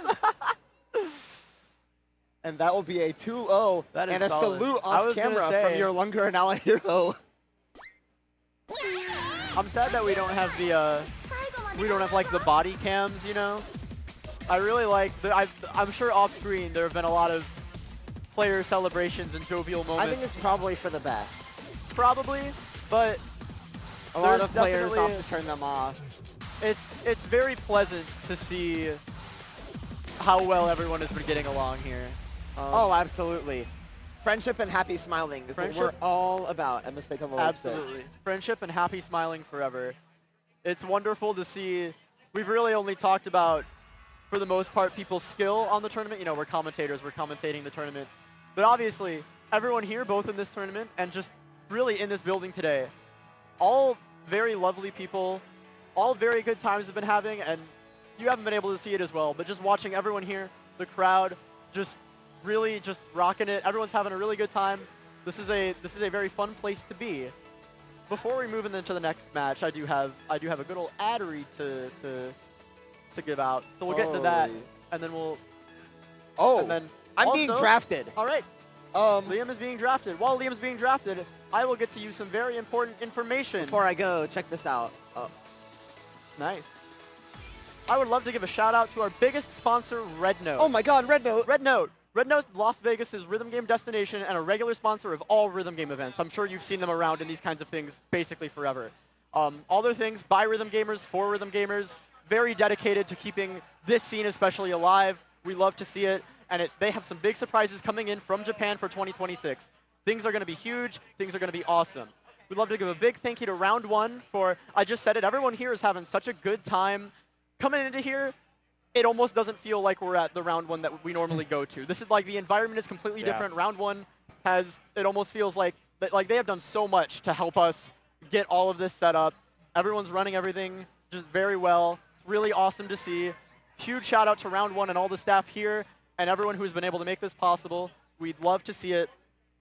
And that will be a 2-0 That is and a solid. salute I off was gonna camera say- from your longer and Alahiro. I'm sad that we don't have the we don't have like the body cams, you know. I really like I'm sure off screen there have been a lot of player celebrations and jovial moments. I think it's probably for the best. Probably, but A lot there's of players definitely- opt to turn them off. it's very pleasant to see how well everyone has been getting along here. Oh, absolutely. Friendship and happy smiling is what we're Friendship- all about at Mistake of Absolutely. Friendship and happy smiling forever. It's wonderful to see. We've really only talked about, for the most part, people's skill on the tournament. You know, we're commentators, we're commentating the tournament. But obviously, everyone here, both in this tournament and just really in this building today, all very lovely people, all very good times have been having, and you haven't been able to see it as well, but just watching everyone here, the crowd, just really just rocking it. Everyone's having a really good time. This is a very fun place to be. Before we move into the next match, I do have a good old ad read to give out. So we'll get into that, Holy. and then we'll. Oh, and then I'm being also- drafted. All right. Liam is being drafted. While Liam's being drafted, I will get to you some very important information. Before I go, check this out. Oh. Nice. I would love to give a shout out to our biggest sponsor, Red Note. Oh my God, Red Note. Red Note. Red Note, Las Vegas' rhythm game destination and a regular sponsor of all rhythm game events. I'm sure you've seen them around in these kinds of things basically forever. All their things by rhythm gamers, for rhythm gamers, very dedicated to keeping this scene especially alive. We love to see it. And they have some big surprises coming in from Japan for 2026. Things are going to be huge. Things are going to be awesome. We'd love to give a big thank you to Round 1 for, I just said it, everyone here is having such a good time. Coming into here, it almost doesn't feel like we're at the Round 1 that we normally go to. This is like the environment is completely different. Round 1 it almost feels like they have done so much to help us get all of this set up. Everyone's running everything just very well. It's really awesome to see. Huge shout out to Round 1 and all the staff here and everyone who's been able to make this possible. We'd love to see it.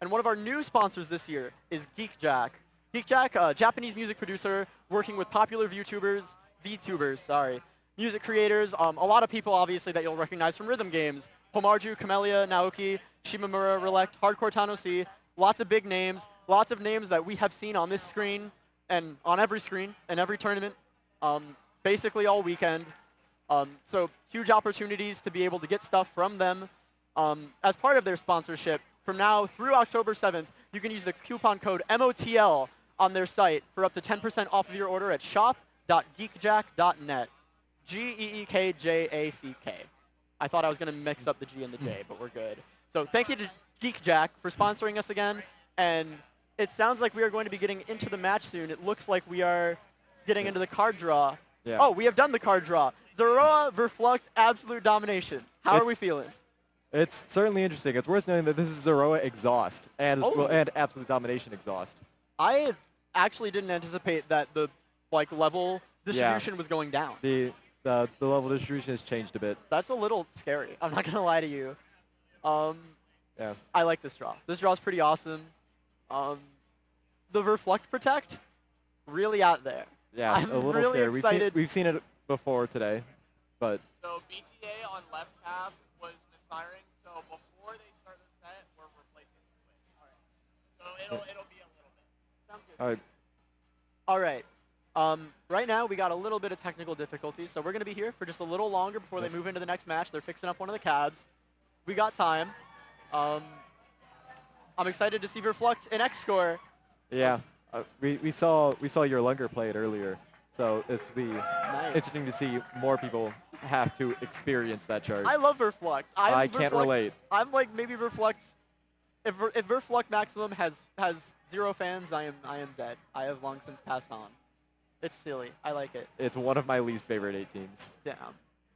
And one of our new sponsors this year is GeekJack. GeekJack, a Japanese music producer working with popular VTubers, music creators, a lot of people obviously that you'll recognize from rhythm games. Homarju, Camellia, Naoki, Shimamura, Relect, Hardcore Town OC, lots of big names, lots of names that we have seen on this screen and on every screen in every tournament, basically all weekend. So huge opportunities to be able to get stuff from them as part of their sponsorship. From now through October 7th, you can use the coupon code MOTL on their site for up to 10% off of your order at shop.geekjack.net. GeekJack. I thought I was going to mix up the G and the J, but we're good. So thank you to Geek Jack for sponsoring us again. And it sounds like we are going to be getting into the match soon. It looks like we are getting into the card draw. Yeah. Oh, we have done the card draw. Zoroa Verflux Absolute Domination. How are we feeling? It's certainly interesting. It's worth noting that this is Zoroa Exhaust and Oh. and Absolute Domination Exhaust. I actually didn't anticipate that the level distribution was going down. The level distribution has changed a bit. That's a little scary. I'm not gonna lie to you. Yeah. I like this draw. This draw is pretty awesome. The Verflect Protect, really out there. Yeah, I'm a little really scary. excited. We've seen it before today, but So BTA on left tab was misfiring, so before they start the set, we're replacing the switch. All right. So it'll be a little bit. Sounds good. all right. All right. Right now, we got a little bit of technical difficulties, so we're going to be here for just a little longer before they move into the next match. They're fixing up one of the cabs. We got time. I'm excited to see Verflux in X score. Yeah, we saw your Lunger play it earlier, so it's interesting to see more people have to experience that chart. I love Verflux. I can't relate. I'm like maybe Verflux. If Verflux Maximum has 0 fans, I am dead. I have long since passed on. It's silly. I like it. It's one of my least favorite 18s. Damn.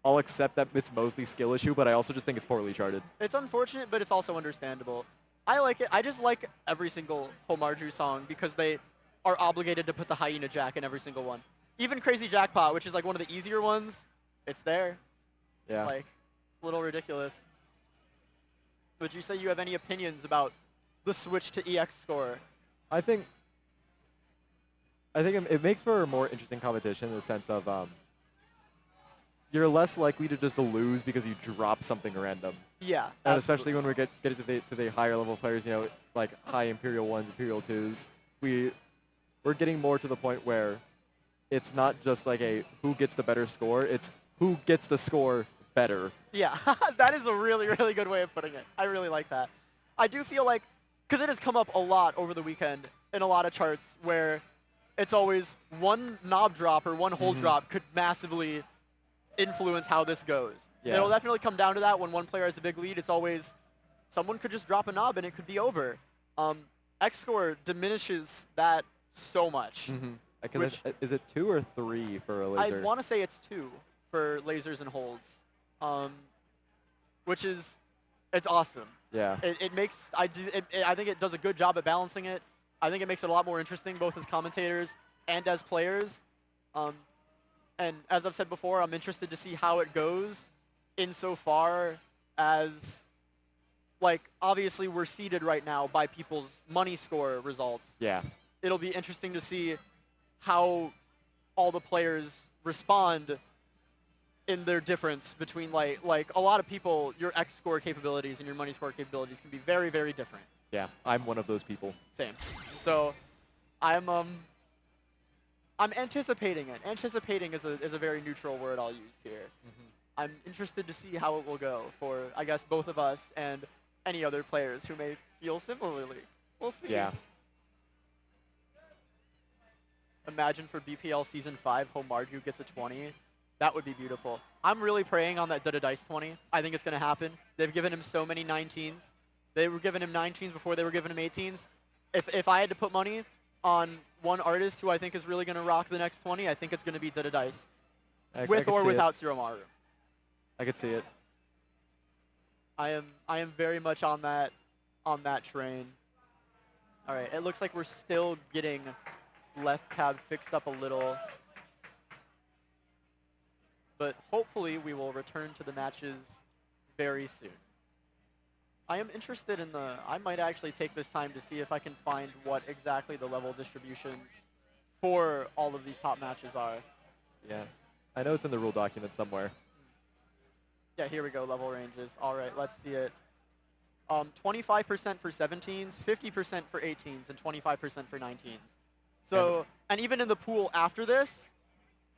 I'll accept that it's mostly skill issue, but I also just think it's poorly charted. It's unfortunate, but it's also understandable. I like it. I just like every single Homarju song because they are obligated to put the Hyena Jack in every single one. Even Crazy Jackpot, which is like one of the easier ones, it's there. Yeah. Like, it's a little ridiculous. Would you say you have any opinions about the switch to EX score? I think it makes for a more interesting competition in the sense of you're less likely to just lose because you drop something random. Yeah. And especially when we get to the higher level players, like high Imperial 1s, Imperial 2s, we're getting more to the point where it's not just like a who gets the better score, it's who gets the score better. Yeah, that is a really, really good way of putting it. I really like that. I do feel like, because it has come up a lot over the weekend in a lot of charts where it's always one knob drop or one hold drop could massively influence how this goes. Yeah. It'll definitely come down to that when one player has a big lead. It's always someone could just drop a knob and it could be over. X score diminishes that so much. Is it 2 or 3 for a laser? I want to say it's 2 for lasers and holds, which is, it's awesome. Yeah. It makes, I think it does a good job at balancing it. I think it makes it a lot more interesting both as commentators and as players. And as I've said before, I'm interested to see how it goes insofar as, like, obviously we're seeded right now by people's money score results. Yeah. It'll be interesting to see how all the players respond in their difference between, like a lot of people, your X score capabilities and your money score capabilities can be very, very different. Yeah, I'm one of those people. Same. So I'm anticipating it. Anticipating is a very neutral word I'll use here. I'm interested to see how it will go for, I guess, both of us and any other players who may feel similarly. We'll see. Yeah. Imagine for BPL Season 5, Homarju gets a 20. That would be beautiful. I'm really praying on that Dada Dice 20. I think it's going to happen. They've given him so many 19s. They were giving him 19s before they were giving him 18s. If I had to put money on one artist who I think is really going to rock the next 20, I think it's going to be Dada Dice. With or without Siromaru. I could see it. I am very much on that train. All right, it looks like we're still getting left tab fixed up a little. But hopefully we will return to the matches very soon. I am interested in I might actually take this time to see if I can find what exactly the level distributions for all of these top matches are. Yeah. I know it's in the rule document somewhere. Yeah, here we go, level ranges. All right, let's see it. 25% for 17s, 50% for 18s, and 25% for 19s. So, and even in the pool after this,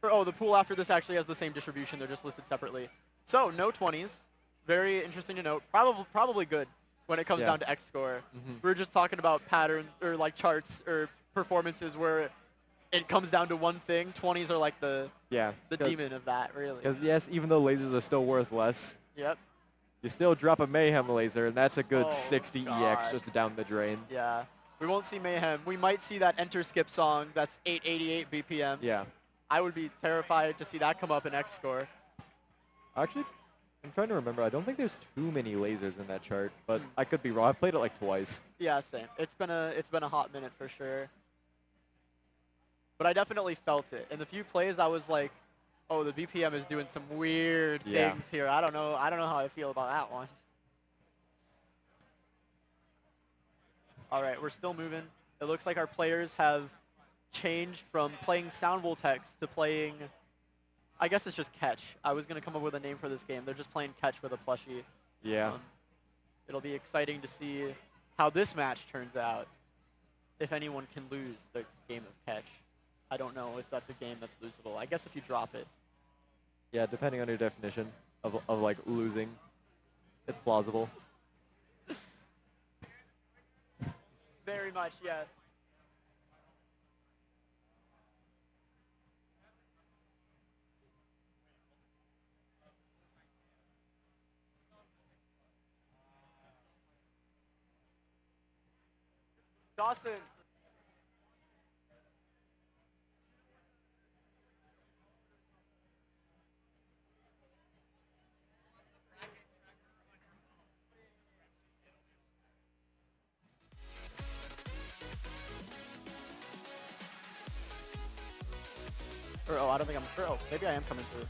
the pool after this actually has the same distribution. They're just listed separately. So, no 20s. Very interesting to note. Probably good when it comes down to X score. We're just talking about patterns or like charts or performances where it comes down to one thing. 20s are like the demon of that, really. Because yes, even though lasers are still worth less, Yep. You still drop a Mayhem laser, and that's a good Oh, 60 EX God. just down the drain. Yeah. We won't see Mayhem. We might see that enter skip song that's 888 BPM. Yeah. I would be terrified to see that come up in X score. Actually, I'm trying to remember. I don't think there's too many lasers in that chart, but I could be wrong. I've played it like twice. Yeah, same. It's been a hot minute for sure. But I definitely felt it. In the few plays, I was like, oh, the BPM is doing some weird Yeah. things here. I don't know how I feel about that one. All right, we're still moving. It looks like our players have changed from playing Sound Voltex to playing, I guess it's just catch. I was going to come up with a name for this game. They're just playing catch with a plushie. Yeah. It'll be exciting to see how this match turns out, if anyone can lose the game of catch. I don't know if that's a game that's losable. I guess if you drop it. Yeah, depending on your definition of like losing, it's plausible. Very much, yes. Dawson. Or, oh, I don't think I'm. Or, oh, maybe I am coming through.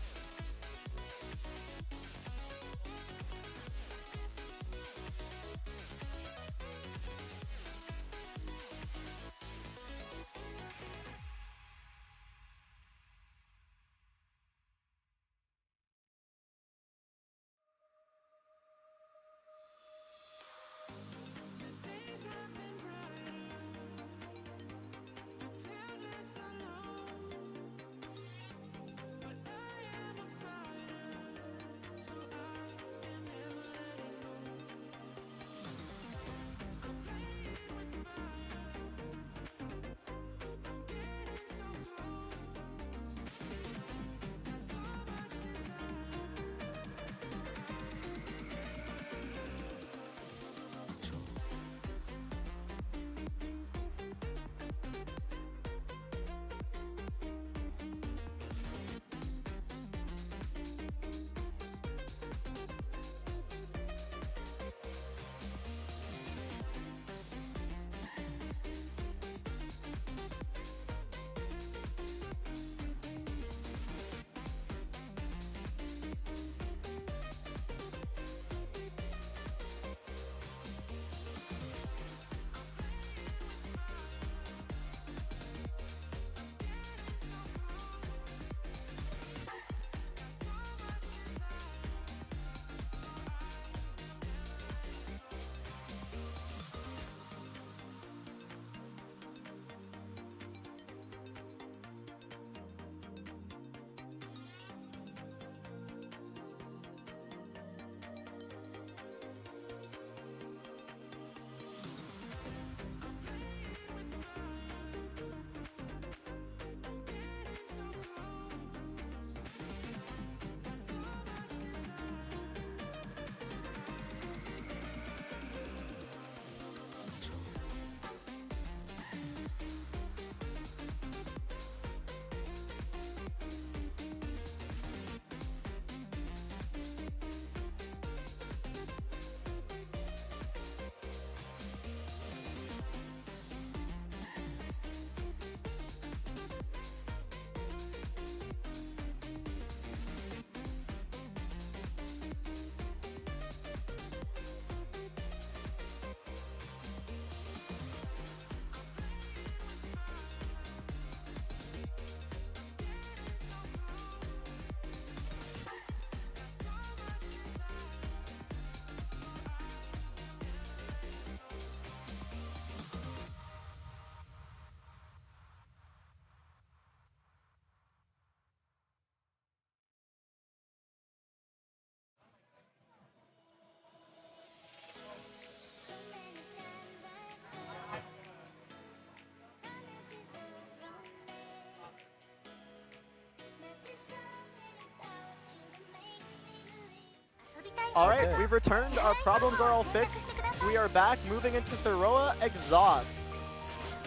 All right, we've returned. Our problems are all fixed. We are back, moving into Zeroa Exhaust.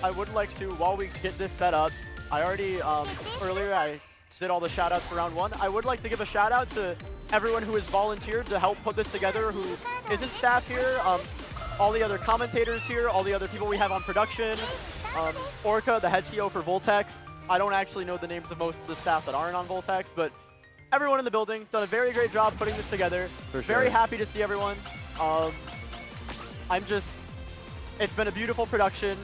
I would like to, while we get this set up, I already, earlier I did all the shout outs for round 1. I would like to give a shout out to everyone who has volunteered to help put this together, who isn't staff here, all the other commentators here, all the other people we have on production, Orca, the head TO for Voltex. I don't actually know the names of most of the staff that aren't on Voltex, but everyone in the building done a very great job putting this together. For Very sure. happy to see everyone. It's been a beautiful production.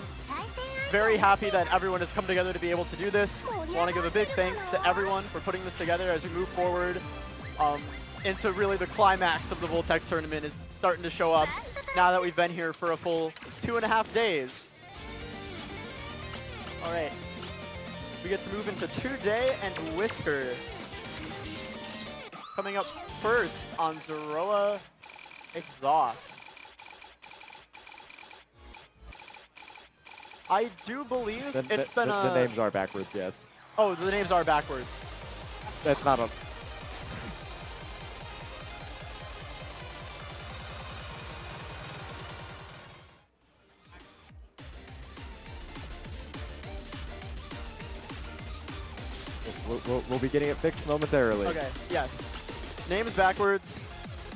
Very happy that everyone has come together to be able to do this. Want to give a big thanks to everyone for putting this together as we move forward into really the climax of the Voltex tournament is starting to show up now that we've been here for a full 2.5 days. All right, we get to move into Today and Whisker. Coming up first on Zeroa Exhaust. I do believe it's been the names are backwards, yes. Oh, the names are backwards. That's not a... We'll be getting it fixed momentarily. Okay, yes. Names backwards.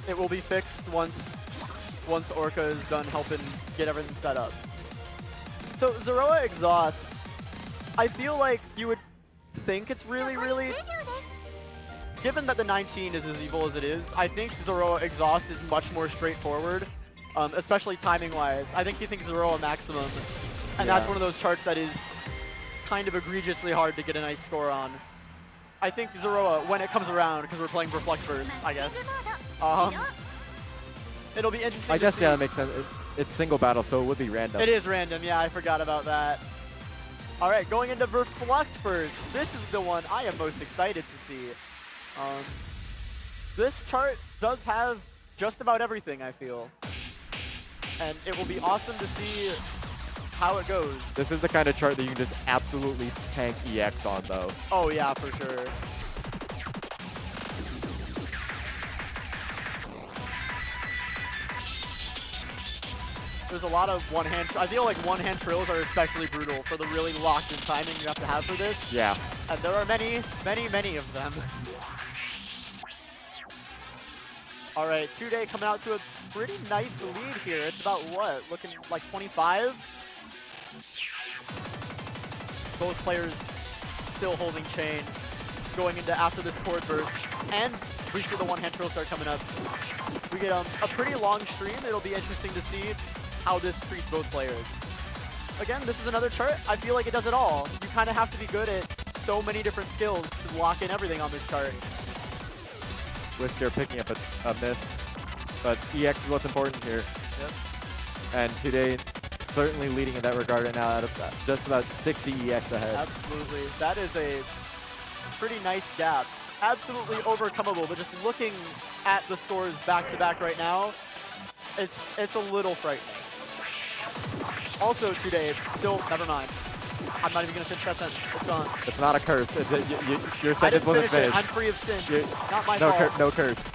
It will be fixed once Orca is done helping get everything set up. So Zeroa Exhaust, I feel like you would think it's really, given that the 19 is as evil as it is, I think Zeroa Exhaust is much more straightforward, especially timing-wise. I think you think Zeroa Maximum, and that's one of those charts that is kind of egregiously hard to get a nice score on. I think Zeroa, when it comes around, because we're playing Reflect first, I guess. It'll be interesting I to guess, see. yeah, that makes sense. It's single battle, so it would be random. It is random, yeah, I forgot about that. All right, going into Reflect first. This is the one I am most excited to see. This chart does have just about everything, I feel. And it will be awesome to see how it goes. This is the kind of chart that you can just absolutely tank EX on, though. Oh, yeah, for sure. There's a lot of one-hand... I feel like one-hand trills are especially brutal for the really locked-in timing you have to have for this. Yeah. And there are many, many of them. All right, Today coming out to a pretty nice lead here. It's about, what, looking like 25? Both players still holding chain, going into after this forward burst. And we see the one-hand trill start coming up. We get a pretty long stream. It'll be interesting to see how this treats both players. Again, this is another chart. I feel like it does it all. You kind of have to be good at so many different skills to lock in everything on this chart. Whisker picking up a miss, but EX is what's important here. Yep. And Today certainly leading in that regard right now, out of just about 60 EX ahead. Absolutely. That is a pretty nice gap. Absolutely overcomable, but just looking at the scores back-to-back right now, it's a little frightening. Also Today, still, never mind. I'm not even going to finish that sentence. It's gone. It's not a curse. Your I sentence didn't wasn't finish it. finished. I'm free of sin. Not my no, fault. no curse.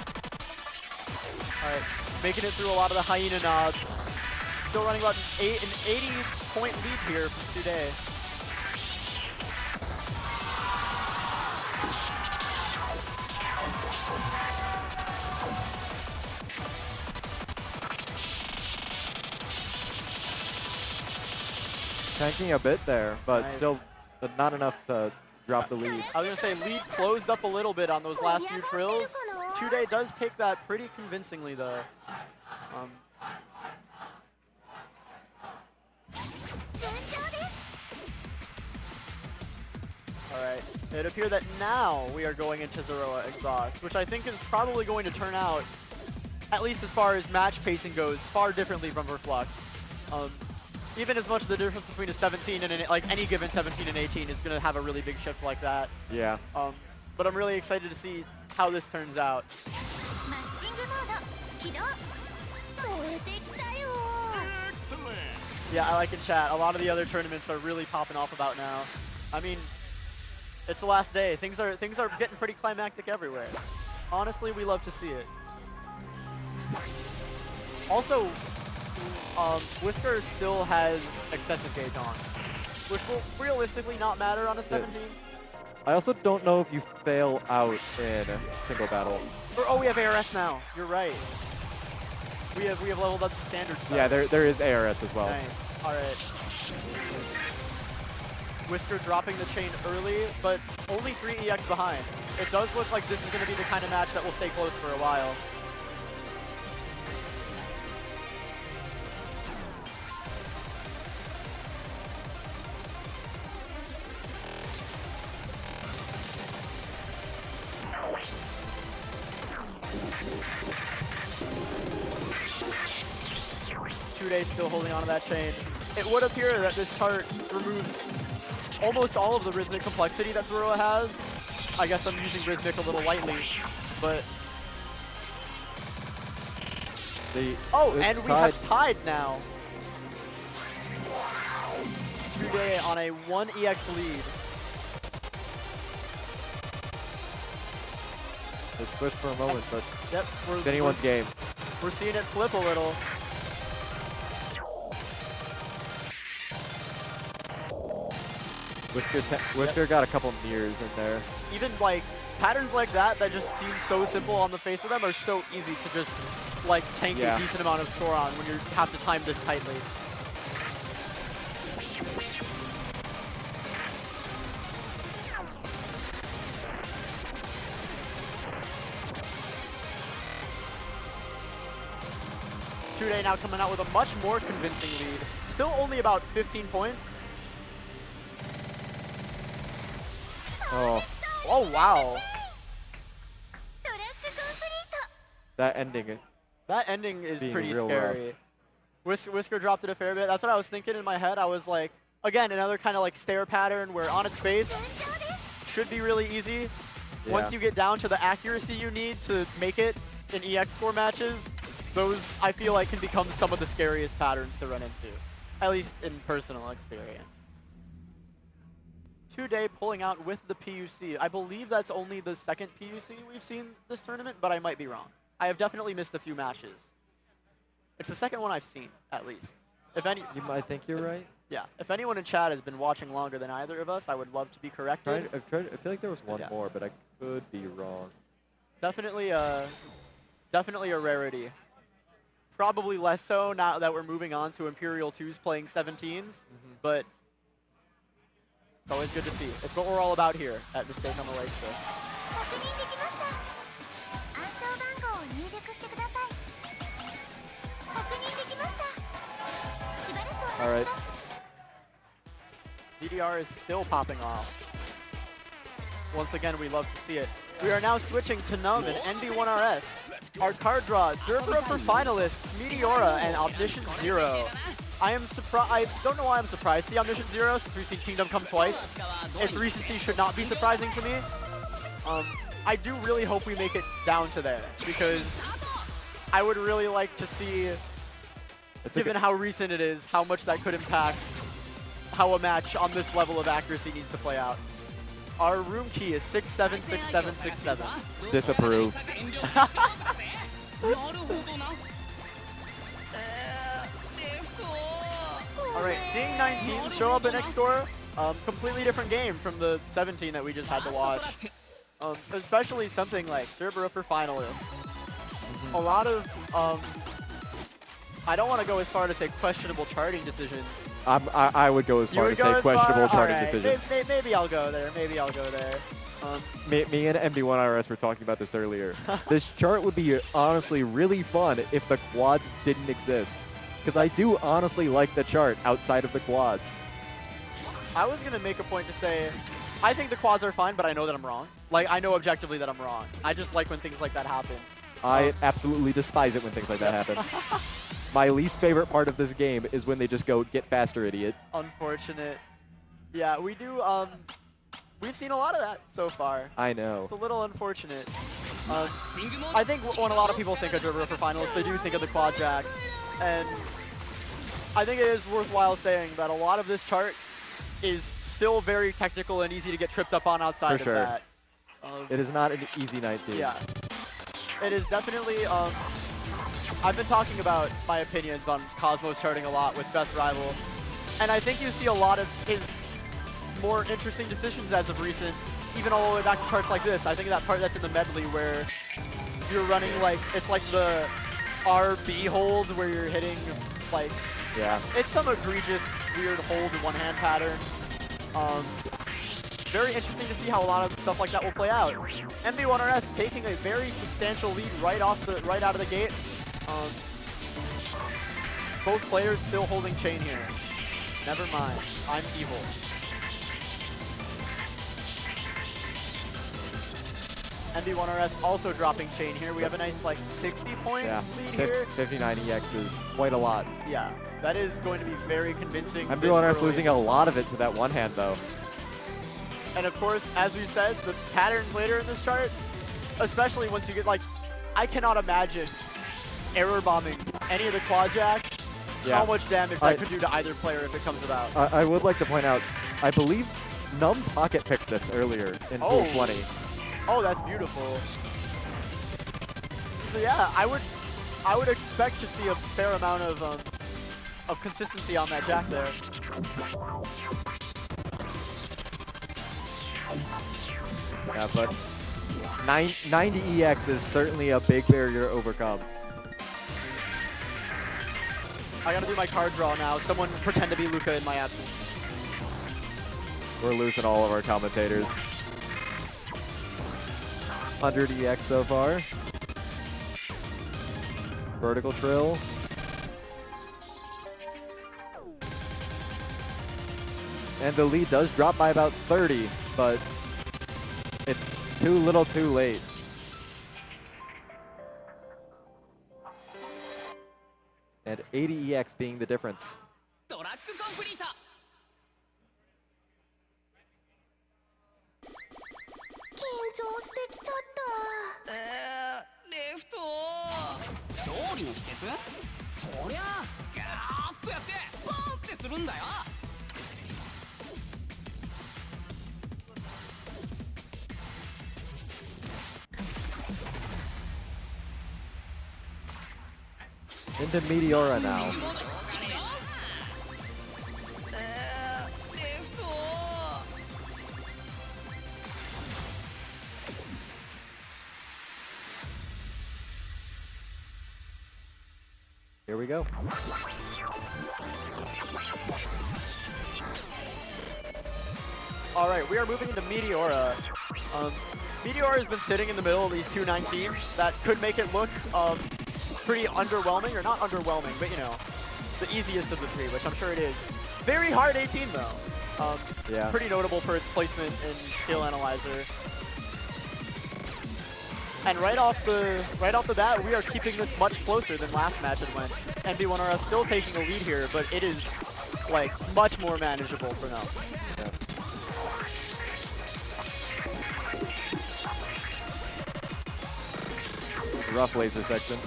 All right, making it through a lot of the hyena nods. Still running about an 80-point lead here from Today. Tanking a bit there, but Nice. still not enough to drop the lead. I was going to say, lead closed up a little bit on those last few trills. Today does take that pretty convincingly, though. All right, it appears that now we are going into Zeroa Exhaust, which I think is probably going to turn out, at least as far as match pacing goes, far differently from Reflux. Even as much as the difference between a 17 and like any given 17 and 18 is going to have a really big shift like that. Yeah. But I'm really excited to see how this turns out. Yeah, I like in chat. A lot of the other tournaments are really popping off about now. I mean, it's the last day. Things are getting pretty climactic everywhere. Honestly, we love to see it. Also, Whisker still has excessive gauge on, which will realistically not matter on a 17. I also don't know if you fail out in single battle. Oh, we have ARS now. You're right. We have leveled up the standard stuff. Yeah, there is ARS as well. Nice. All right. Whisker dropping the chain early, but only 3 EX behind. It does look like this is going to be the kind of match that will stay close for a while. Day still holding on to that chain. It would appear that this chart removes almost all of the rhythmic complexity that Zoroa has. I guess I'm using rhythmic a little lightly, but... and we have tied now. Today on a 1 EX lead. It's switched for a moment, but yep, it's anyone's game. We're seeing it flip a little. Whisker got a couple mirrors in there. Even like patterns like that just seem so simple on the face of them are so easy to just like tank a decent amount of score on when you have to time this tightly. Today now coming out with a much more convincing lead. Still only about 15 points. Oh wow. That ending is pretty scary. Whisker dropped it a fair bit. That's what I was thinking in my head. I was like, again, another kind of like stair pattern where on its face should be really easy. Yeah. Once you get down to the accuracy you need to make it in EX score matches, those I feel like can become some of the scariest patterns to run into, at least in personal experience. Today pulling out with the PUC. I believe that's only the second PUC we've seen this tournament, but I might be wrong. I have definitely missed a few matches. It's the second one I've seen, at least. If any, I think you're right. Yeah. If anyone in chat has been watching longer than either of us, I would love to be corrected. I feel like there was one more, but I could be wrong. Definitely a rarity. Probably less so now that we're moving on to Imperial 2s playing 17s, but it's always good to see. It's what we're all about here at Mistake on the Lake Show. All right. DDR is still popping off. Once again, we love to see it. We are now switching to Numb and NB1RS. Our card draw, Derbra for finalists, Meteora and Omniscient Zero. I am surprised. I don't know why I'm surprised to see Omniscient Zero since we've seen Kingdom come twice. Its recency should not be surprising to me. I do really hope we make it down to there because I would really like to see, given how recent it is, how much that could impact how a match on this level of accuracy needs to play out. Our room key is 676767. Disapprove. Alright, seeing 19 show up in X score, completely different game from the 17 that we just had to watch. Especially something like Derbra for finalists. A lot of, I don't want to go as far to say questionable charting decisions. I would go as far to say questionable charting decisions. Maybe I'll go there. Maybe I'll go there. Me and MD1RS were talking about this earlier. This chart would be honestly really fun if the quads didn't exist. Because I do honestly like the chart outside of the quads. I was going to make a point to say, I think the quads are fine, but I know that I'm wrong. Like, I know objectively that I'm wrong. I just like when things like that happen. I absolutely despise it when things like that happen. My least favorite part of this game is when they just go, get faster, idiot. Unfortunate. Yeah, we do, we've seen a lot of that so far. I know. It's a little unfortunate. I think when a lot of people think of Derbra for finals, they do think of the quad jacks. And I think it is worthwhile saying that a lot of this chart is still very technical and easy to get tripped up on outside of that. It is not an easy 19. Yeah. It is definitely, I've been talking about my opinions on Cosmos charting a lot with Best Rival, and I think you see a lot of his more interesting decisions as of recent, even all the way back to charts like this. I think that part that's in the medley where you're running like, it's like the RB hold where you're hitting like, Yeah. it's some egregious weird hold one-hand pattern. Very interesting to see how a lot of stuff like that will play out. MB1RS taking a very substantial lead right out of the gate. Both players still holding chain here. Never mind, I'm evil. MB1RS also dropping chain here. We have a nice like 60-point lead here. 59 EX is quite a lot. Yeah, that is going to be very convincing. MB1RS losing a lot of it to that one hand though. And of course, as we said, the patterns later in this chart, especially once you get like, I cannot imagine error bombing any of the quad jacks, how much damage that could do to either player if it comes about. I would like to point out, I believe Numb Pocket picked this earlier in Pool 20. Oh, that's beautiful. So yeah, I would expect to see a fair amount of consistency on that jack there. Yeah, but 90 EX is certainly a big barrier to overcome. I gotta do my card draw now. Someone pretend to be Luca in my absence. We're losing all of our commentators. 100 EX so far. Vertical trill. And the lead does drop by about 30, but it's too little too late. And 80 EX being the difference. トラックコンプリート。緊張してきちゃった。レフト。勝利の秘訣？そりゃガーッとやってポーンってするんだよ。Into Meteora now. Here we go. All right, we are moving into Meteora. Meteora has been sitting in the middle of these two 19s. That could make it look pretty underwhelming, or not underwhelming, but you know, the easiest of the three, which I'm sure it is. Very hard 18 though. Yeah. Pretty notable for its placement in Skill Analyzer. And right off the bat, we are keeping this much closer than last match it went. MB1RS still taking a lead here, but it is like much more manageable for now. Yeah. Rough laser section.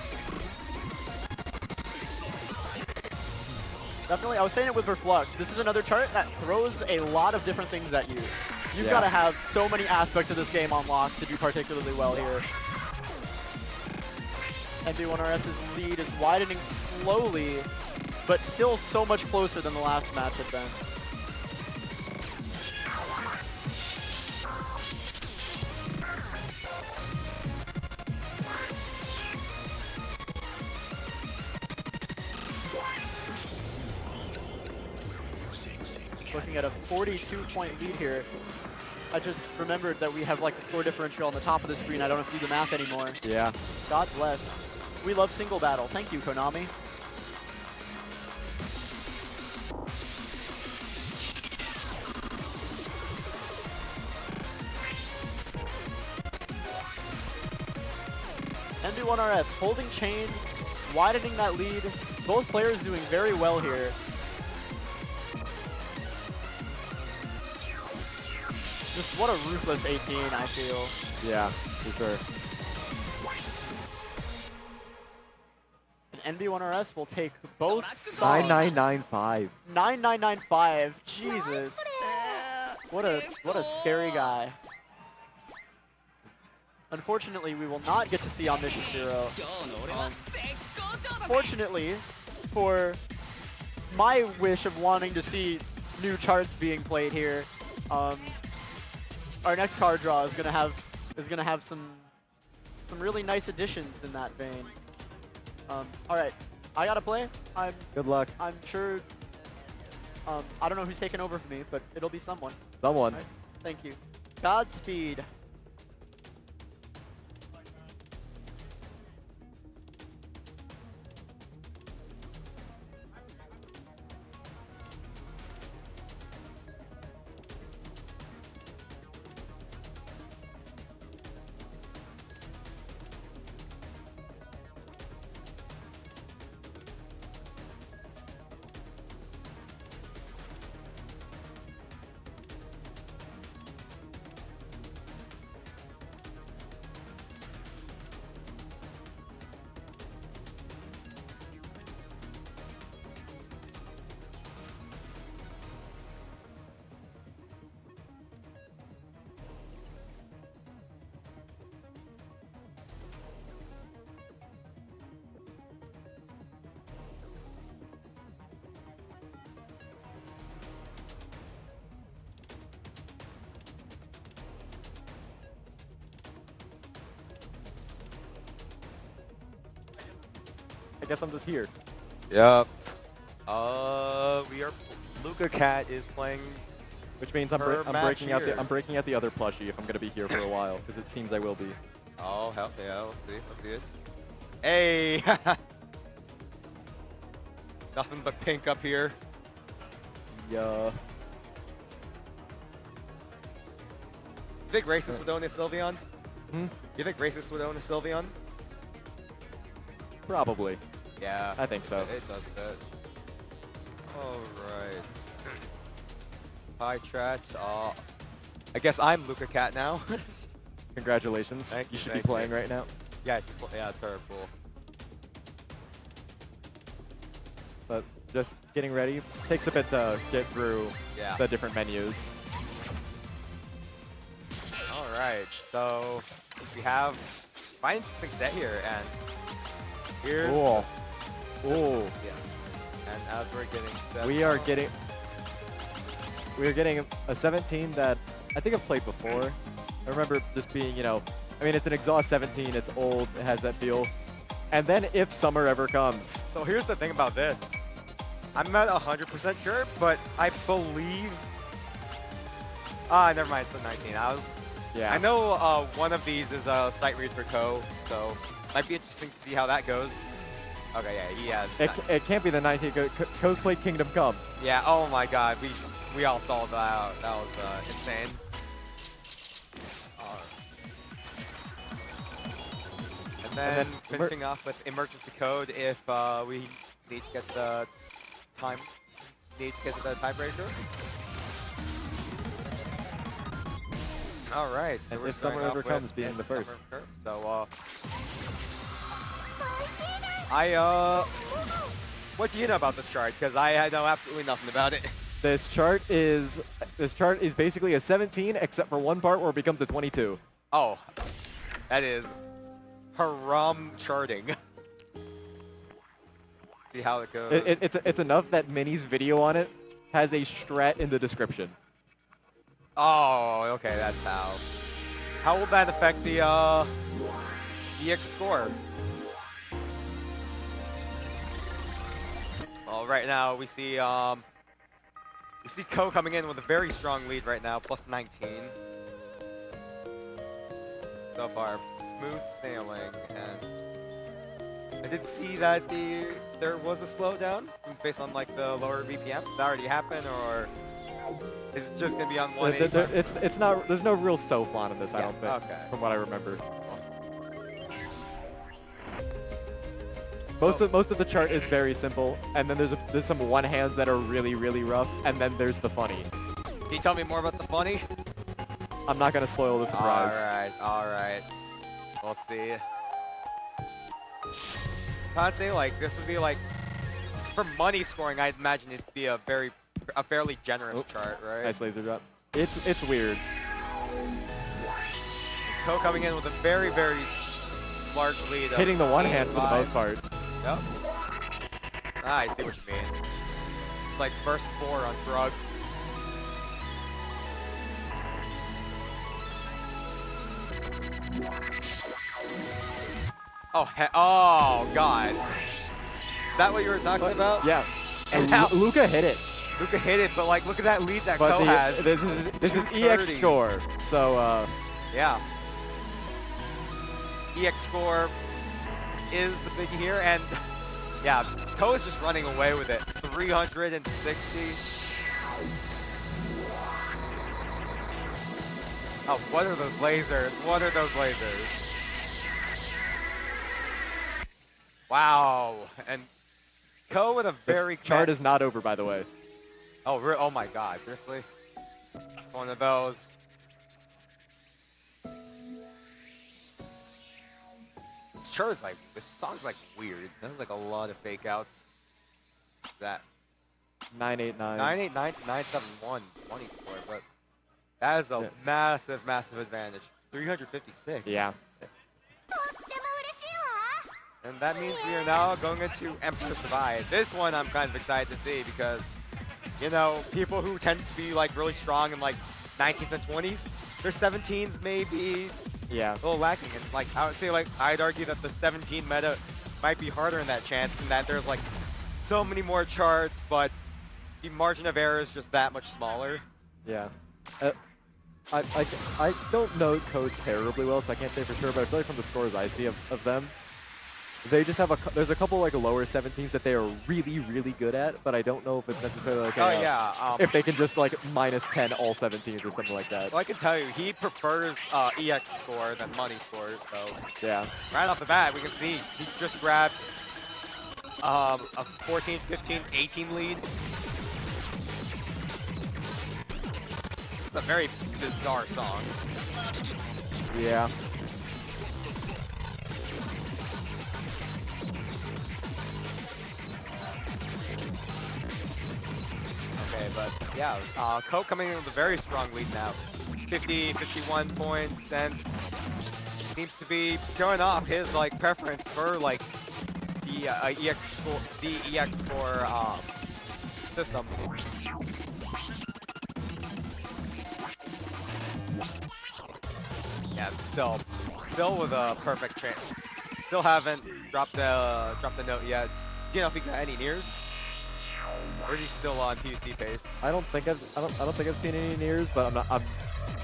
Definitely, I was saying it with Reflux. This is another chart that throws a lot of different things at you. You've got to have so many aspects of this game unlocked to do particularly well here. MB1RS's lead is widening slowly, but still so much closer than the last match had been. Looking at a 42-point lead here. I just remembered that we have like the score differential on the top of the screen. I don't have to do the math anymore. Yeah. God bless. We love single battle. Thank you, Konami. MB1RS holding chain, widening that lead. Both players doing very well here. Just what a ruthless 18, I feel. Yeah, for sure. And NB1RS will take both sides. 9995. 9995. Jesus. What a scary guy. Unfortunately, we will not get to see Omniscient Zero. fortunately for my wish of wanting to see new charts being played here, our next card draw is gonna have some really nice additions in that vein. All right, I gotta play. Good luck. I'm sure. I don't know who's taking over for me, but it'll be someone. Someone. All right, thank you. Godspeed. I guess I'm just here. Yep. We are. Luca Cat is playing. Which means I'm her match breaking out here. the other plushie if I'm gonna be here for a while, because it seems I will be. Oh hell yeah! Let's see. Let's see it. Hey. Nothing but pink up here. Yeah. You think Racist would own a Sylveon? Hmm? You think Racist would own a Sylveon? Probably. Yeah. I think so. It does fit. Alright. Hi, Trat. I guess I'm Luca Cat now. Congratulations. Thank You you, should be thank you. playing right now. Yeah, yeah, it's her. Cool. But just getting ready. Takes a bit to get through Yeah. the different menus. Alright, so we have quite an interesting set here, and here's Cool. Ooh. yeah. And as we're getting set We are getting a 17 that I think I've played before. I remember just being, you know, I mean, it's an exhaust 17, it's old, it has that feel. And then if summer ever comes. So here's the thing about this. I'm not 100% sure, but I believe. Never mind. It's a 19. Yeah. I know one of these is a site read for Ko, so might be interesting to see how that goes. Okay, yeah, he has. It can't be the 19. Ko's played Kingdom Come. Yeah. Oh my God, we all saw that. That was insane. And then finishing off with emergency code if we need to get the tiebreaker. All right. So And we're if summer starting off ever with comes, being if the first. summer occurs. So what do you know about this chart? Because I know absolutely nothing about it. This chart is basically a 17 except for one part where it becomes a 22. Oh, that is haram charting. See how it goes. It's enough that Minnie's video on it has a strat in the description. Oh, okay, that's how. How will that affect the EX score? Well, right now we see Ko coming in with a very strong lead right now, plus 19. So far, smooth sailing, and I did see that there was a slowdown based on like the lower BPM. Did that already happen, or is it just gonna be on 180? It's not. There's no real Soflon in this. I Yeah, don't think. okay. From what I remember. Most of the chart is very simple, and then there's some one hands that are really rough, and then there's the funny. Can you tell me more about the funny? I'm not gonna spoil the surprise. All right. We'll see. I'd say like this would be like for money scoring. I'd imagine it'd be a fairly generous chart, right? Nice laser drop. It's weird. Ko coming in with a very large lead. Hitting the one 85. hand for the most part. Yep. Ah, I see what you mean. It's like first 4 on drugs. Oh, God. Is that what you were talking about? Yeah. And Now- Luca hit it. Luca hit it, but like, look at that lead that But Ko has. this is 230. EX score. So Yeah. EX score is the biggie here, and yeah, Ko is just running away with it. 360. Oh, what are those lasers? What are those lasers? Wow, and Ko with a very chart is not over, by the way. Oh, oh my God! Seriously, one of those. This song's like weird. There's like a lot of fake outs. That 989. 989 to 971 money score, but that is a massive, massive advantage. 356. Yeah. And that means we are now going into Emperor Survive. This one I'm kind of excited to see because, you know, people who tend to be like really strong in like 19s and 20s, their 17s may be Yeah. a little lacking. And like I would say, like I'd argue that the 17 meta might be harder in that chance, and that there's like so many more charts, but the margin of error is just that much smaller. Yeah. I don't know code terribly well, so I can't say for sure, but I feel like from the scores I see of them, they just have there's a couple like lower 17s that they are really, really good at, but I don't know if it's necessarily like if they can just like -10 all 17s or something like that. Well, I can tell you, he prefers EX score than money scores, so Yeah. right off the bat, we can see he just grabbed a 14, 15, 18 lead. It's a very bizarre song. Yeah. Okay, but yeah, Ko coming in with a very strong lead now. 50, 51 points, and seems to be showing off his like preference for like the EX score system. Yeah, still with a perfect chance. Still haven't dropped the note yet. Do you know if he got any nears? Or is he still on PUC pace? I don't think I've seen any nears, but I'm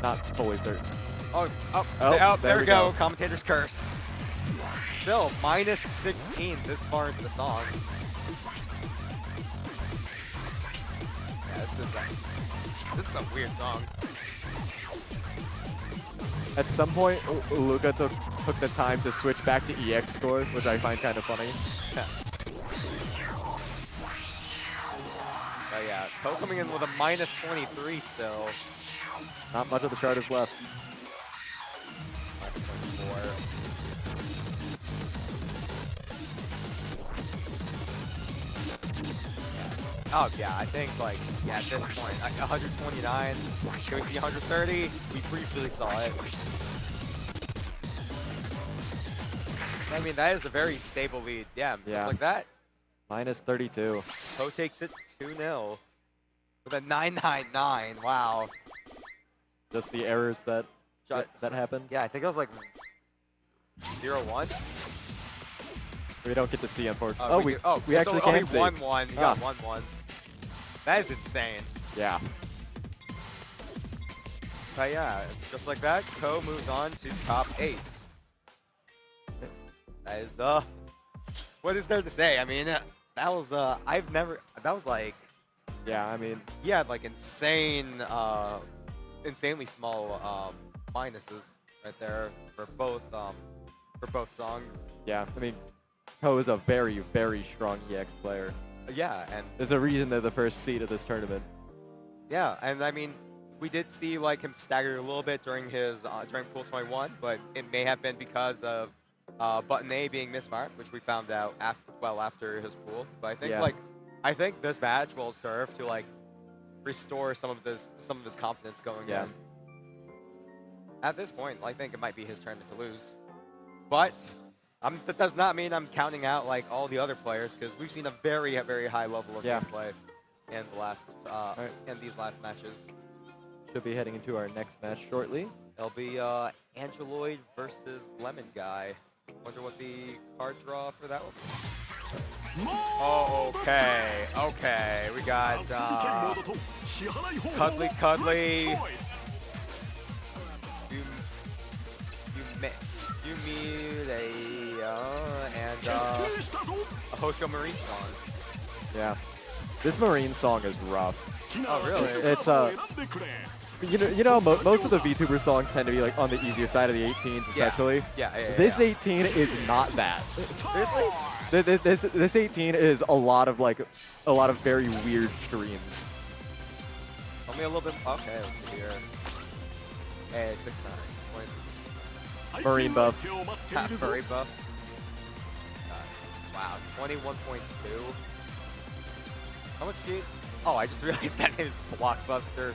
not fully certain. There we go. Commentator's curse. Still -16 this far into the song. Yeah, this is a weird song. At some point, Luca took the time to switch back to EX score, which I find kind of funny. Yeah. But yeah, Ko coming in with a -23 still. Not much of the chart is left. -24. Oh yeah, I think like at this point, like 129, can we see 130? We briefly saw it. I mean, that is a very stable lead. Yeah, just like that. -32. Ko takes it 2-0 with a 999. Wow. Just the errors that happened. Yeah, I think it was like 0-1. We don't get to see, unfortunately. We actually only can see. 1-1. He got 1-1. That is insane. Yeah. But yeah, just like that, Ko moves on to top 8. That is what is there to say? I mean, that was that was like, yeah, I mean, he had like insanely small minuses right there for both songs. Yeah, I mean, Ko is a very, very strong EX player. Yeah, and there's a reason they're the first seed of this tournament. Yeah, and I mean, we did see like him stagger a little bit during his during Pool 21, but it may have been because of button A being misfired, which we found out after his pool. But I think I think this match will serve to like restore some of his confidence going in. At this point, I think it might be his turn to lose. But That does not mean I'm counting out like all the other players because we've seen a very, very high level of gameplay in the last in these last matches. Should be heading into our next match shortly. It'll be Angeloid versus Lemon Guy. Wonder what the card draw for that one. Oh, okay, okay. We got Cuddly Cuddly. And a Hosho Marine song. Yeah. This Marine song is rough. Oh, really? It's most of the VTuber songs tend to be like on the easier side of the 18s, especially. Yeah. This 18 is not that. Seriously? This 18 is a lot of very weird streams. Only a little bit. Okay, let's see here. Hey, 6-9. Marine buff. Furry buff. Wow, 21.2. How much do you? Oh, I just realized that is Blockbuster.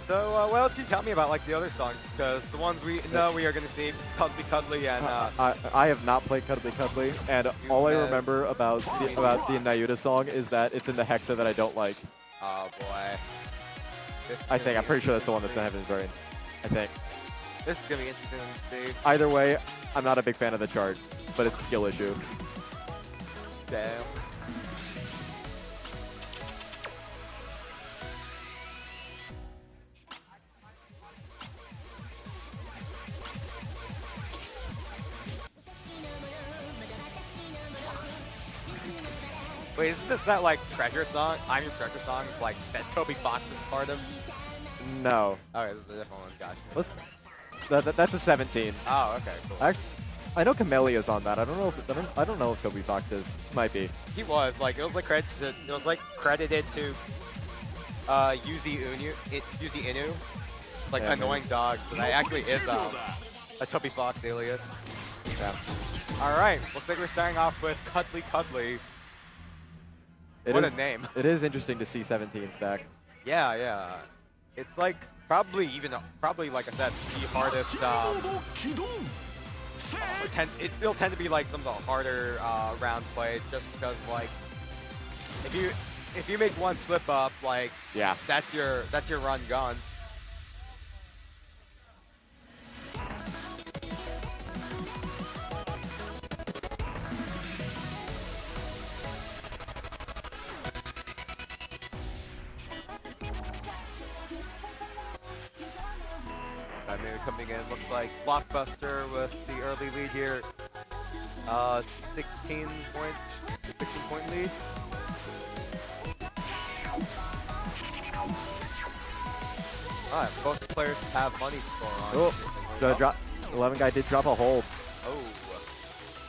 So, what else can you tell me about like the other songs? Because the ones we know we are going to see, Cuddly Cuddly and... I have not played Cuddly Cuddly, and all I remember about the Nayuta song is that it's in the Hexa that I don't like. Oh, boy. I'm pretty sure that's the one that's in Heaven's Variant. I think. This is going to be interesting to see. Either way, I'm not a big fan of the chart, but it's a skill issue. Damn. Wait, isn't this that like treasure song? I'm Your Treasure song, like that Toby Fox is part of? No. Okay, this is a different one. Gotcha. That's a 17. Oh, okay, cool. Actually, I know Camelia's on that. I don't know if Toby Fox is. Might be. He was like it was like credited to Yuzi Inu, like annoying dog, but that actually is a Toby Fox alias. Yeah. All right, looks like we're starting off with Cuddly Cuddly. What a name. It is interesting to see 17s back. Yeah. It's like probably like I said, the hardest. It'll tend to be like some of the harder rounds played, just because like if you make one slip up, like that's your run gone. Coming in, looks like Blockbuster with the early lead here. 16 point lead. Alright, both players have money score on. Oh, 11 guy did drop a hold. Oh.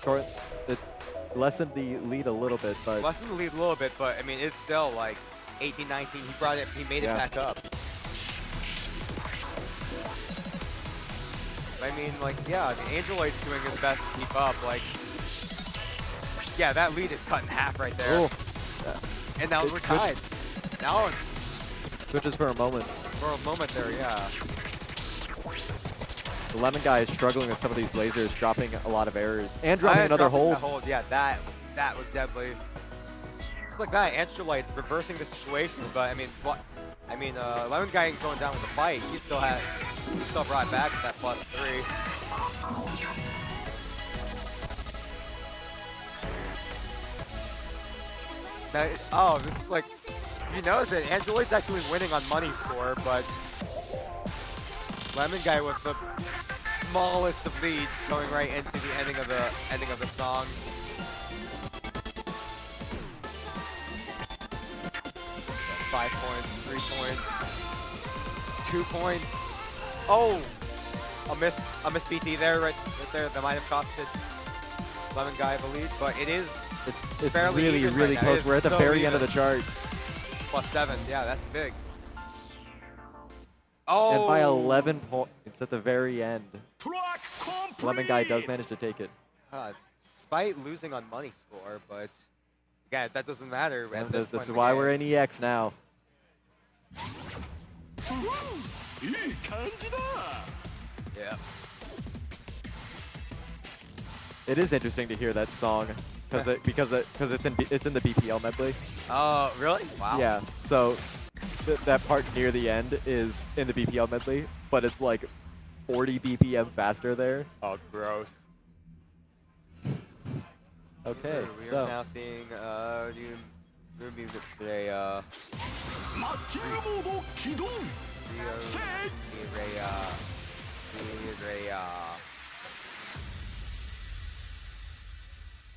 Short, it lessened the lead a little bit, but... I mean, it's still like 18, 19. He made it back up. I mean, like, Angeloid's doing his best to keep up. Like, that lead is cut in half right there. Ooh. And now we're tied. Now it's... Switches for a moment. For a moment there, yeah. The Lemon guy is struggling with some of these lasers, dropping a lot of errors. And dropping another hold. Yeah, that was deadly. Just like that, Angeloid reversing the situation, but I mean, Lemon guy ain't going down with the fight. He still brought back that +3. Now, this is like, you notice that Angeloid's actually winning on money score, but Lemon guy with the smallest of leads going right into the ending of the song. Five points, 3 points, 2 points. Oh, a miss PT there, right there. That might have costed Lemon guy the lead, but it's fairly really, even really right close. now. We're at the very end of the chart. +7, yeah, that's big. Oh, and by 11 points at the very end, Lemon guy does manage to take it. Despite losing on money score, but yeah, that doesn't matter. And this is why we're in EX now. Yeah. It is interesting to hear that song because it's in the BPL medley. Oh, really? Wow. Yeah. So that part near the end is in the BPL medley, but it's like 40 BPM faster there. Oh, gross. Okay. We are So now seeing new music today. マッチングモード起動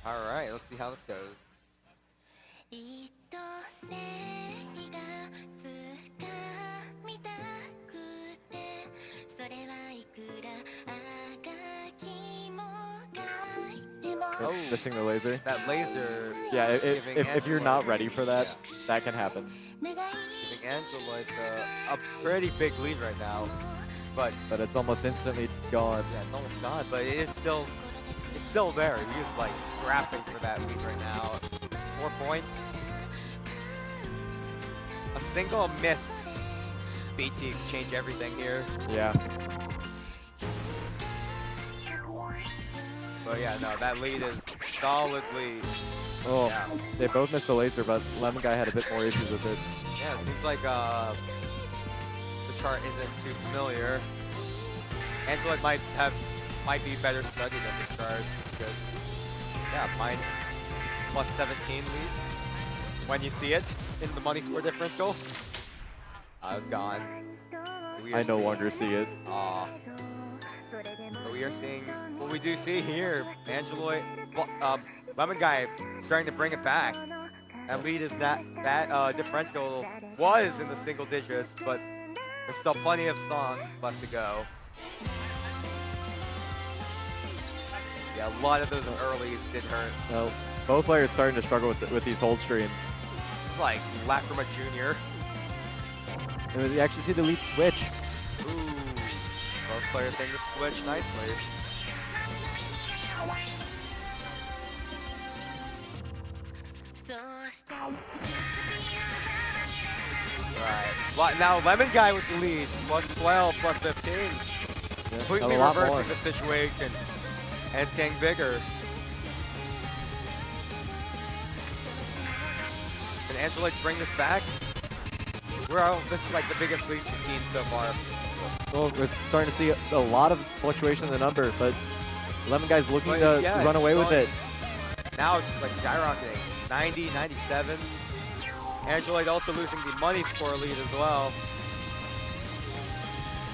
All right, let's see how this goes. 一性がつかみたくてそれはいくらあがきもがいても Oh, missing the laser. That laser. Yeah. giving If you're not Angela- ready for that, yeah, that can happen. giving Angela a pretty big lead right now, but But it's almost instantly gone. yeah, it's almost gone. But it's still there. He is like scrapping for that lead right now. 4 points. A single miss. BT can change everything here. Yeah. But yeah, no, that lead is solidly. Oh, Yeah. they both missed the laser, but Lemon Guy had a bit more issues with it. Yeah, it seems like the chart isn't too familiar. Angela might be better studied than the chart because yeah, mine plus 17 lead. When you see it in the money score differential, I was gone. I no longer see it. But we are seeing what we do see here. Angela, Lemon Guy starting to bring it back. That lead is that differential was in the single digits, but there's still plenty of song left to go. Yeah, a lot of those earlies did hurt. Well, both players starting to struggle with these hold streams. It's like Lacrima Jr. And you actually see the lead switch. Ooh, both players taking the switch nicely. Right. Now Lemon Guy with the lead. Plus 12, plus 15. Completely a lot reversing more. the situation. And getting bigger. Can Angela bring this back? This is like the biggest lead we've seen so far. Well, we're starting to see a lot of fluctuation in the number, but Lemon Guy's looking But to yeah, run away with it. Now it's just like skyrocketing. 90, 97. Angela also losing the money score lead as well.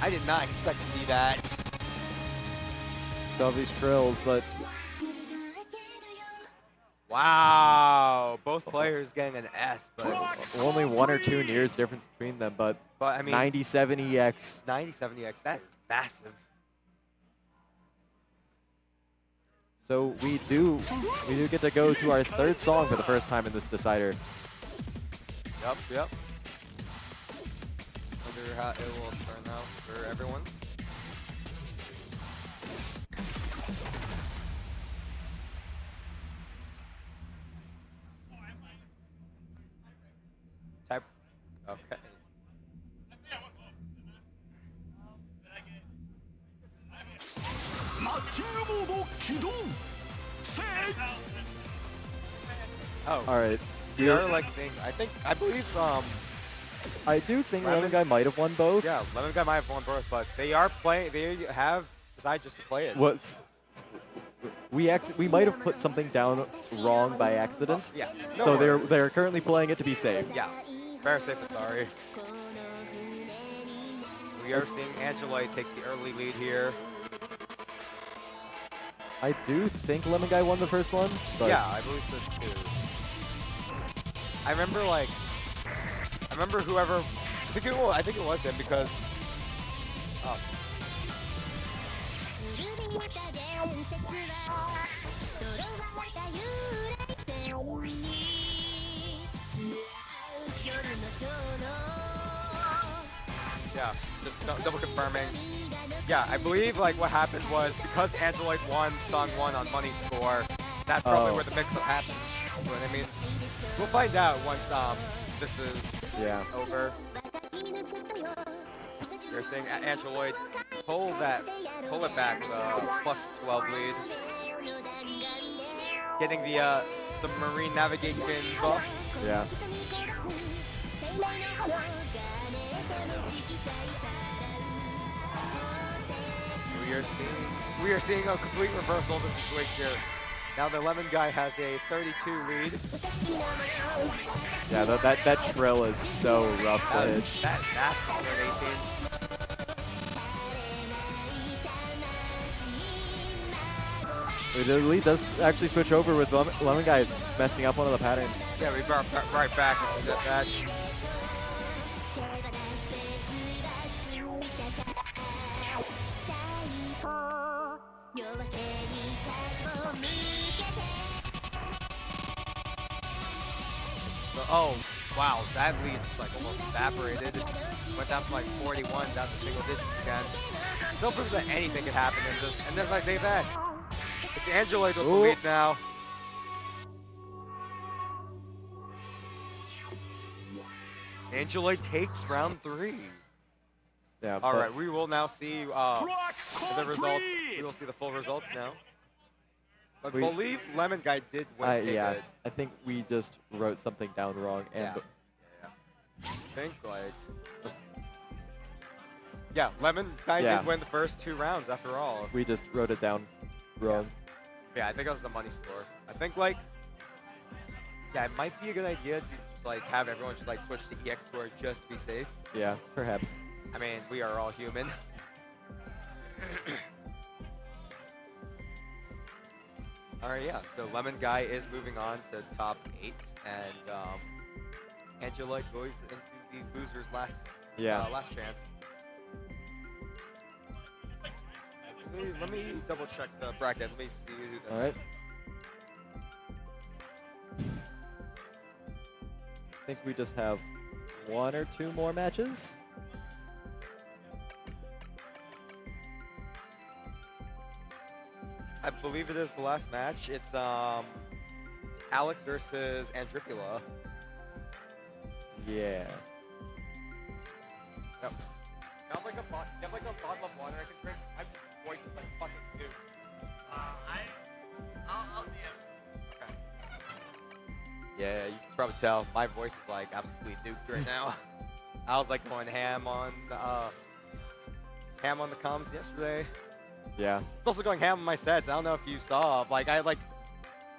I did not expect to see that. All these trills, but Wow, both players getting an S, but only 1 or 2 nears difference between them. But I mean 97 EX. 97 EX, that's massive. So we do get to go to our 3rd song for the first time in this decider. Yep. Wonder how it will turn out for everyone. Okay. Oh, All right. we are like seeing. I believe. I do think Lemon Guy might have won both. Yeah, Lemon Guy might have won both, but they are playing. They have decided just to play it. We might have put something down wrong by accident. Yeah. So they're currently playing it to be safe. Yeah. Fair, safe, and sorry. We are seeing Angela take the early lead here. I do think Lemon Guy won the first one. But Yeah, I believe so too. I remember whoever. I think it was him because. Oh. Yeah, just double confirming. Yeah, I believe like what happened was because Angela won song 1 on money score, that's probably where the mix-up happened. You know what I mean? We'll find out once this is over. You're seeing Angela pull it back with a plus 12 lead. getting the submarine navigation buff. Yeah. We are seeing a complete reversal of the situation here. Now the Lemon guy has a 32 lead. Yeah, that trill is so rough to hit. That's nasty for an 18. The lead does actually switch over with Lemon Guy messing up one of the patterns. Yeah, we brought right back into that match. Oh, wow, that lead is like almost evaporated. Went down from like 41 down to single digits again. Still proves that anything can happen in this. And as I say that, it's Angeloid with the lead now. Angeloid takes round 3. Yeah. All right, we will now see the results. We will see the full results now. I believe Lemon Guy did win. Yeah, I think we just wrote something down wrong. And I think like, yeah, Lemon Guy did win the first 2 rounds after all. We just wrote it down wrong. Yeah, I think that was the money score. I think like, yeah, it might be a good idea to just, like have everyone just like switch to EX score just to be safe. Yeah, perhaps. I mean, we are all human. Alright, yeah, so Lemon Guy is moving on to top 8, and Angeloid goes into the loser's last chance. Let me double check the bracket. Let me see who that is. Alright. I think we just have 1 or 2 more matches. I believe it is the last match. It's Alex versus Andripula. Yeah. Yep. You have like a bottle of water I can drink? My voice is like fucking soup. I'll DM. Okay. Yeah, you can probably tell my voice is like absolutely nuked right now. I was like going ham on the comms yesterday. Yeah. It's also going ham on my sets. I don't know if you saw. Like I like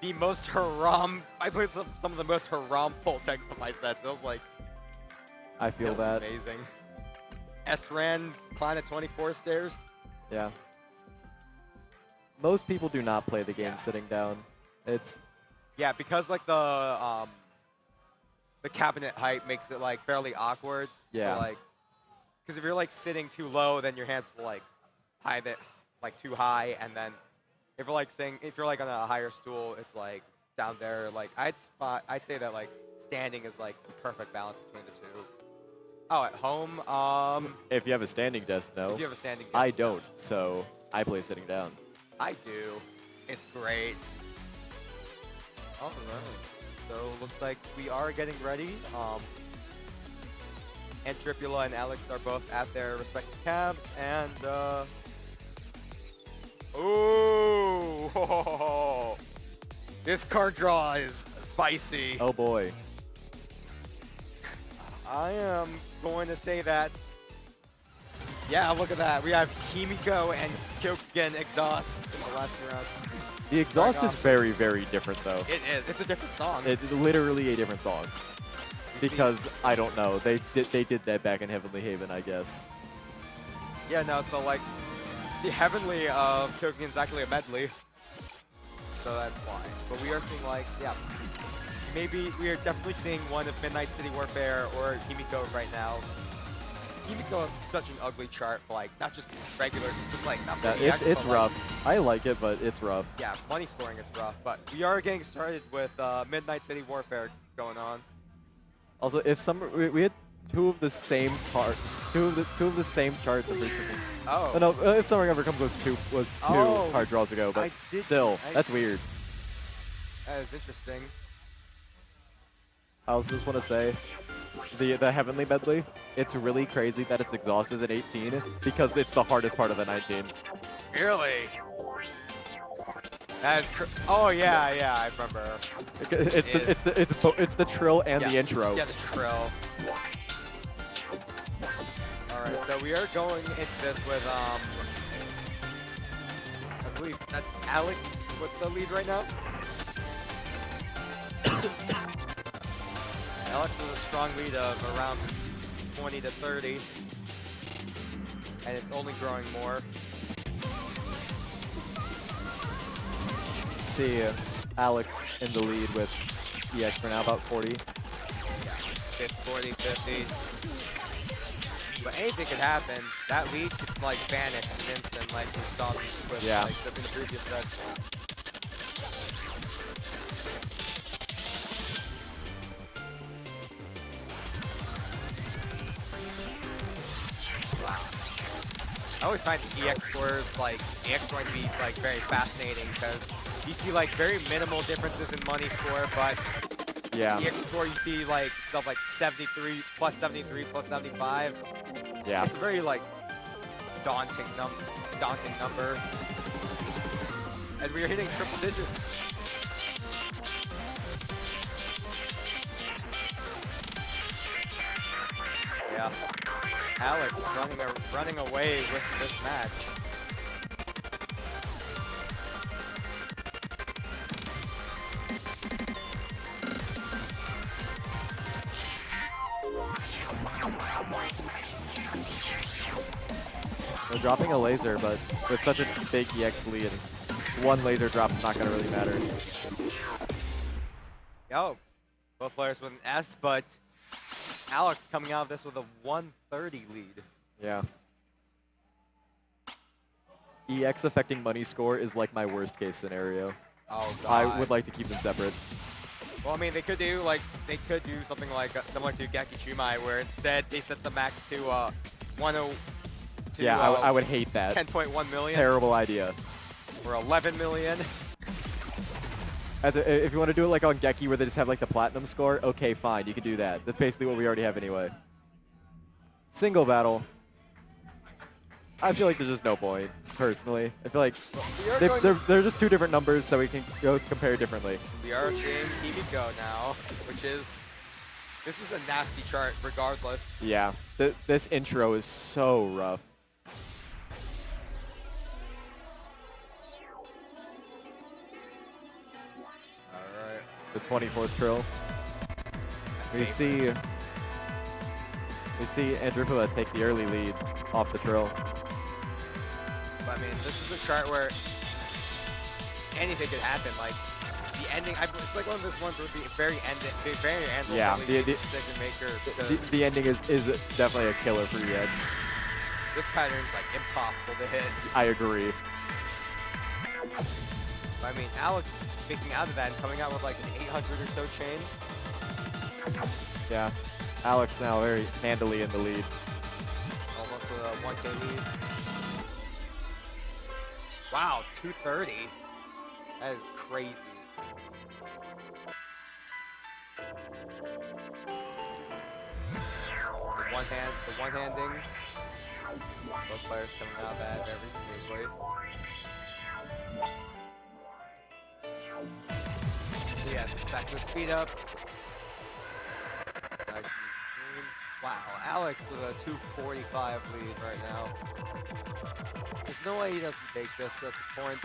the most haram. I put some of the most haram full text on my sets. It was like. I feel that. Amazing. S-Ran climb at 24 stairs. Yeah. Most people do not play the game sitting down. It's. Yeah, because like the cabinet height makes it like fairly awkward. Yeah. So, like, because if you're like sitting too low, then your hands will like like too high, and then if you're like on a higher stool, it's like down there. Like I'd say that like standing is like the perfect balance between the two. Oh, at home, If you have a standing desk, no. If you have a standing desk, I don't, so I play sitting down. I do. It's great. All right. So looks like we are getting ready. Antripula and Alex are both at their respective cabs, and ooh, this card draw is spicy. Oh boy. I am going to say that. Yeah, look at that. We have Kimiko and Kyokugen exhaust in the last 2 rounds. The exhaust is very, very different, though. It is. It's a different song. It's literally a different song. Because, I don't know, they did that back in Heavenly Haven, I guess. Yeah, no, so like, the Heavenly of Kyokugen is actually a medley. So that's why. But we are seeing like, yeah, maybe we are definitely seeing one of Midnight City Warfare or Himiko right now. Himiko has such an ugly chart for like, not just regular, just like, not for EX, It's but, rough. Like, I like it, but it's rough. yeah, money scoring is rough, but we are getting started with Midnight City Warfare going on. Also, if we had 2 of the same parts, two of the same charts of recently. Oh. No, if Summer Never Comes was two card draws ago, but still, that's weird. That is interesting. I also just want to say, the Heavenly Medley, it's really crazy that its exhaust is at 18 because it's the hardest part of the 19. Really? That's oh yeah, I remember. It's the trill and Yeah. the intro. Yeah, the trill. All right, so we are going into this with I believe that's Alex with the lead right now. Alex has a strong lead of around 20 to 30, and it's only growing more. See Alex in the lead with EX for now, about 40. Yeah, 40, 50. But anything could happen. That lead could like vanish in an instant, like we saw with Yeah. like in the previous set. I always find the EX scores like EX going to be like very fascinating because you see like very minimal differences in money score, but Yeah. EX score you see like stuff like 73 plus 75. Yeah. It's a very like daunting number. And we are hitting triple digits. Yeah. Alex running away with this match. They're dropping a laser, but with such a big EX lead, one laser drop is not going to really matter. Yo, both players with an S, but Alex coming out of this with a 130 lead. Yeah. EX affecting money score is like my worst case scenario. Oh god. I would like to keep them separate. Well, I mean, they could do something like similar to Gaki Chumai, where instead they set the max to 10. Yeah, I would hate that. 10.1 million. Terrible idea. Or 11 million. If you want to do it like on Geki where they just have like the platinum score, okay, fine, you can do that. That's basically what we already have anyway. Single battle. I feel like there's just no point, personally. I feel like they're just two different numbers, so we can go compare differently. We are seeing Kimiko now, this is a nasty chart regardless. Yeah, this intro is so rough. Alright. The 24th trill. We see Andrew Hula take the early lead off the trill. But I mean, this is a chart where anything could happen. Like the ending, it's like one of those ones where the very end will Yeah, probably be the decision maker. because the ending is definitely a killer for EX. This pattern is like impossible to hit. I agree. I mean, Alex picking out of that and coming out with like an 800 or so chain. Yeah, Alex now very handily in the lead. Almost with a 1K lead. Wow, 230. That is crazy. The one-handing. Both players coming out of that very smoothly. So yeah, back to the speed up. Nice and clean. Wow, Alex with a 245 lead right now. There's no way he doesn't take this at this point.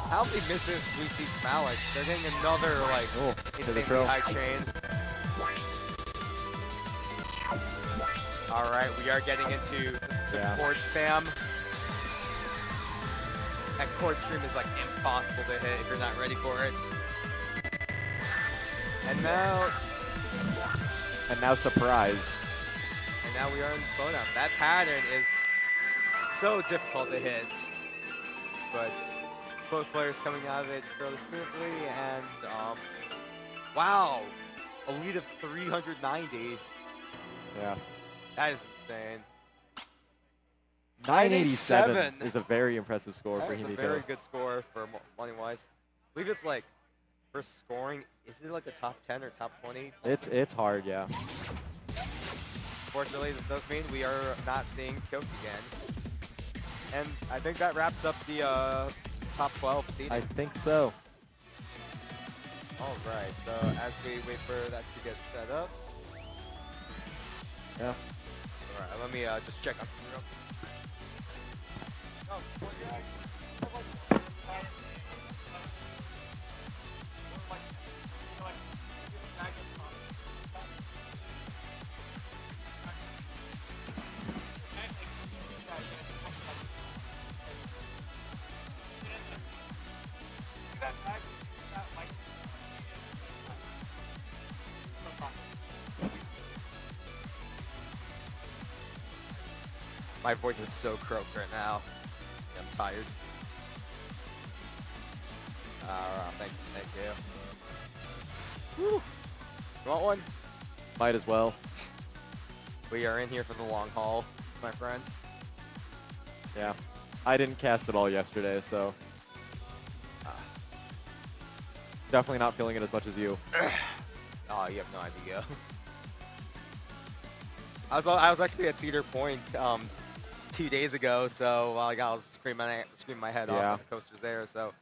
How many misses we see from Alex? They're getting another like insanely high chain. All right, we are getting into the chord spam. That chord stream is like impossible to hit if you're not ready for it. And now surprise. And now we are in slowdown. That pattern is so difficult to hit, but both players coming out of it fairly smoothly. And wow, a lead of 390. Yeah. That is insane. 987 is a very impressive score for That's a Himiko. very good score for money-wise. I believe it's like for scoring, is it like a top 10 or top 20? It's hard, yeah. Unfortunately, this does mean we are not seeing Kyoki again. And I think that wraps up the top 12 seeding. I think so. All right, so as we wait for that to get set up. Yeah. All right, let me just check on the My voice is so croaked right now. I'm tired. Thank you. Woo. You want one? Might as well. We are in here for the long haul, my friend. Yeah. I didn't cast it all yesterday, so definitely not feeling it as much as you. Oh, you have no idea. I was actually at Cedar Point 2 days ago, so I was screaming my head off on the coasters there. So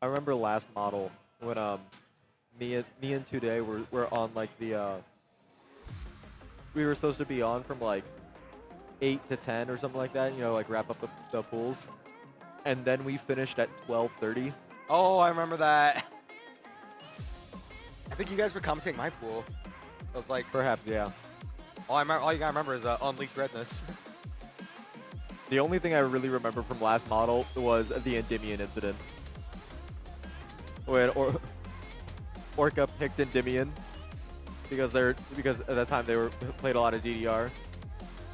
I remember last model when me and Today were on like the we were supposed to be on from like 8 to 10 or something like that, you know, like wrap up the pools, and then we finished at 12:30. Oh, I remember that. I think you guys were commentating my pool. I was like, perhaps, yeah. All you gotta remember is Unleashed Redness. The only thing I really remember from last model was the Endymion incident. When Orca picked Endymion because at that time they played a lot of DDR.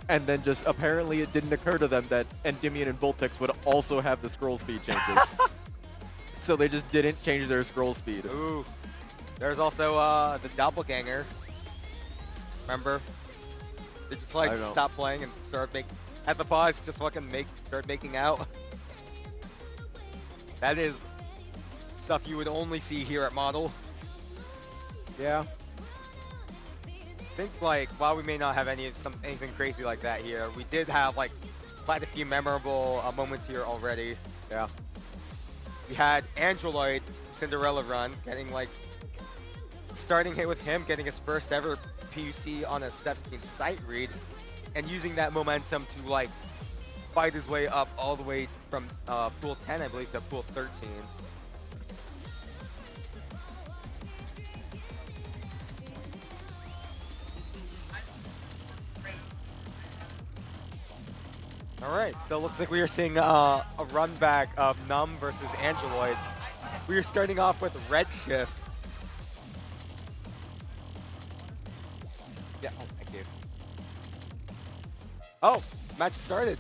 And then just apparently it didn't occur to them that Endymion and Voltix would also have the scroll speed changes. So they just didn't change their scroll speed. Ooh. There's also the Doppelganger. Remember? They just like stop playing and start making at the pause, just fucking start making out. That is stuff you would only see here at Model. Yeah. I think like while we may not have anything crazy like that here, we did have like quite a few memorable moments here already. Yeah. We had Angeloid Cinderella run getting like starting hit with him getting his first ever PUC on a 17 sight read and using that momentum to like fight his way up all the way from pool 10 I believe to pool 13. Alright, so it looks like we are seeing a run back of Numb versus Angeloid. We are starting off with Redshift. Yeah, oh, thank you. Oh, match started.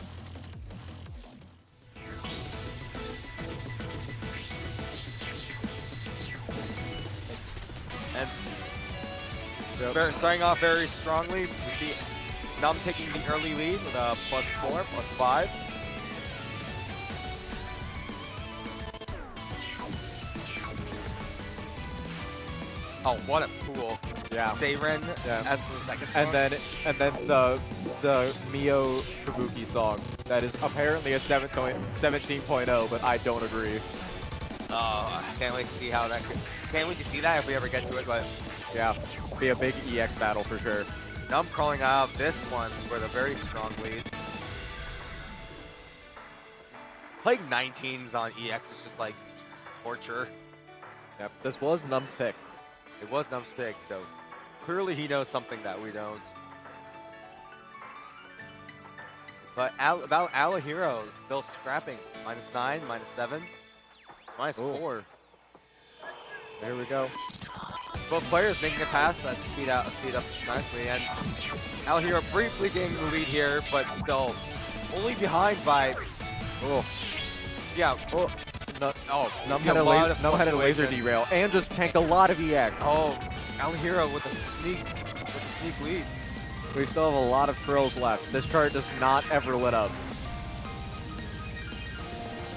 And starting off very strongly. We see Numb taking the early lead with a +4, +5. Oh, what a pool! Yeah. Seiren as the second song. And then the Mio Kabuki song that is apparently a 17.0, but I don't agree. Oh, I can't wait to see how that. Can't wait to see that if we ever get to it. But yeah, be a big EX battle for sure. Numb crawling out of this one with a very strong lead. Playing 19s on EX is just like torture. Yep, this was Numb's pick. It was Numb's pick, so clearly he knows something that we don't. But about Alahiro still scrapping. -9, -7, -4. There we go. Both players making a pass that speed up nicely, and Alahiro briefly getting the lead here, but still only behind by. Oh, yeah. Oh, No, Numb had a laser derail and just tanked a lot of EX. Oh, Alahiro with a sneak lead. We still have a lot of trills left. This chart does not ever let up.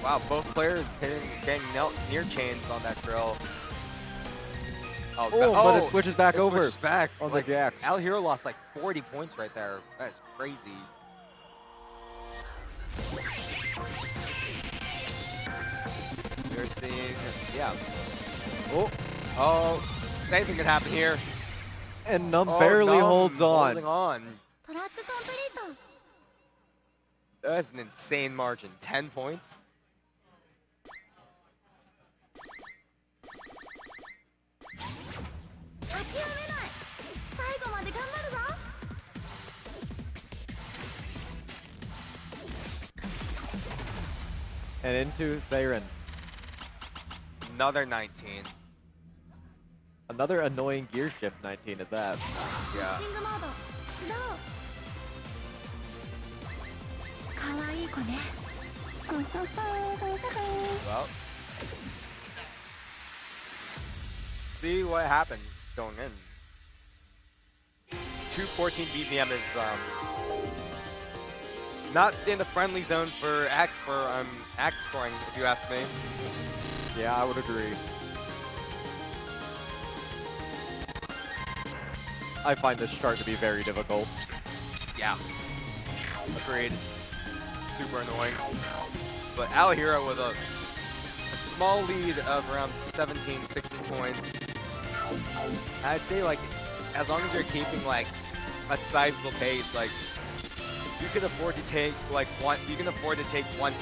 Wow, both players getting near chains on that drill. Oh, but it switches back over switches back on the like, jack. Al Hero lost like 40 points right there. That's crazy. We're seeing, yeah. Oh, anything could happen here. And Numb Oh, barely Numb holds on. holding on. トラックコンプリート That's an insane margin. 10 points. 諦めない最後まで頑張るぞ And into Siren. Another 19. Another annoying gear shift 19 at that. Yeah. ピッチングモード起動可愛い子ね Well, see what happens going in. 214 BPM is not in the friendly zone for act scoring, if you ask me. Yeah, I would agree. I find this chart to be very difficult. Yeah. Agreed. Super annoying. But Al Hero with a small lead of around 17, 16 points. I'd say like as long as you're keeping like a sizable pace, like you can afford to take like one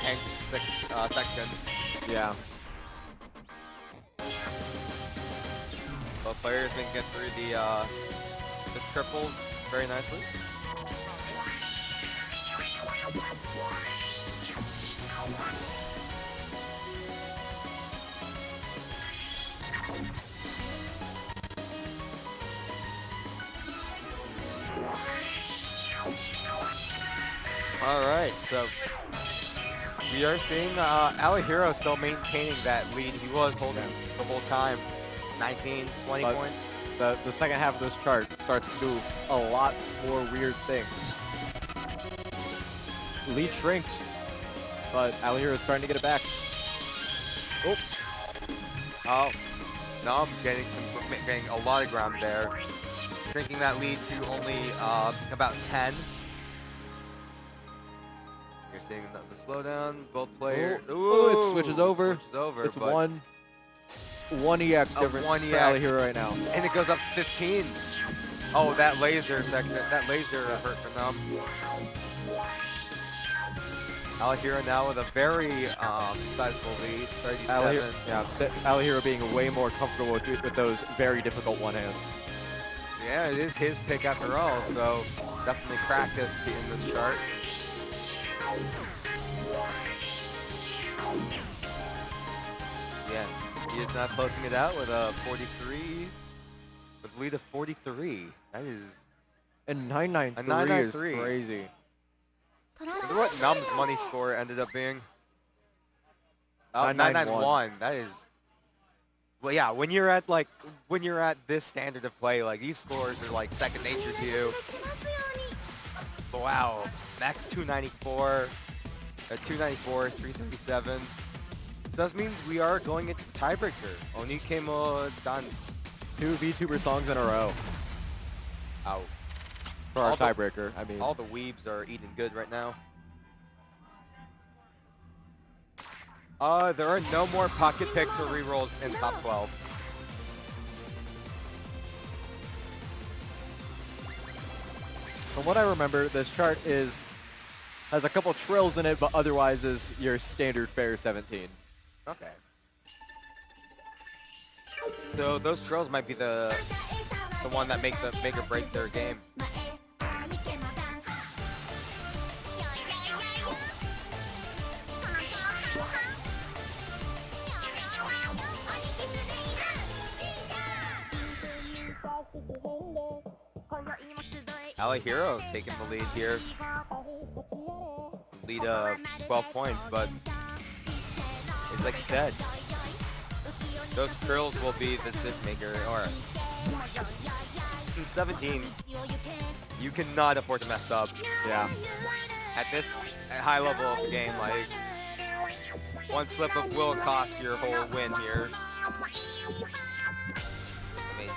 tank section. Yeah. Both players can get through the triples very nicely. All right, so we are seeing Al Hero still maintaining that lead he was holding the whole time. 19, 20 But points. The second half of this chart starts to do a lot more weird things. Lead shrinks, but Al Hero is starting to get it back. Oh, now I'm getting a lot of ground there. Shrinking that lead to only about 10. You're seeing the slowdown. Both players. Ooh, it switches over. It's but one EX difference one for Al EX. Hero right now. And it goes up 15s. Oh, that laser section. That laser hurt for them. Al Hero now with a very sizable lead, 37. Al Hero being way more comfortable with those very difficult one-hands. Yeah, it is his pick after all, so definitely practice in this chart. Yeah, he is not closing it out with a 43, with a lead of 43. That is... And 993 993 is crazy. I wonder what Numb's money score ended up being. 991. 991. That is... Well, yeah, when you're at this standard of play, like these scores are like second nature to you. But wow, max 294, 294, 337. So that means we are going into the tiebreaker. Onikemo done. 2 VTuber songs in a row Out. for our tiebreaker. I mean, All the weebs are eating good right now. There are no more pocket picks or rerolls in top 12. from what I remember, this chart has a couple trills in it, but otherwise is your standard fare 17. Okay. So those trills might be the one that make or break their game. Al Hero taking the lead here. Lead 12 points, but it's like you said, those trills will be the decision maker. Or in 17, you cannot afford to mess up. Yeah. At this high level of the game, like one slip up will cost your whole win here. I mean,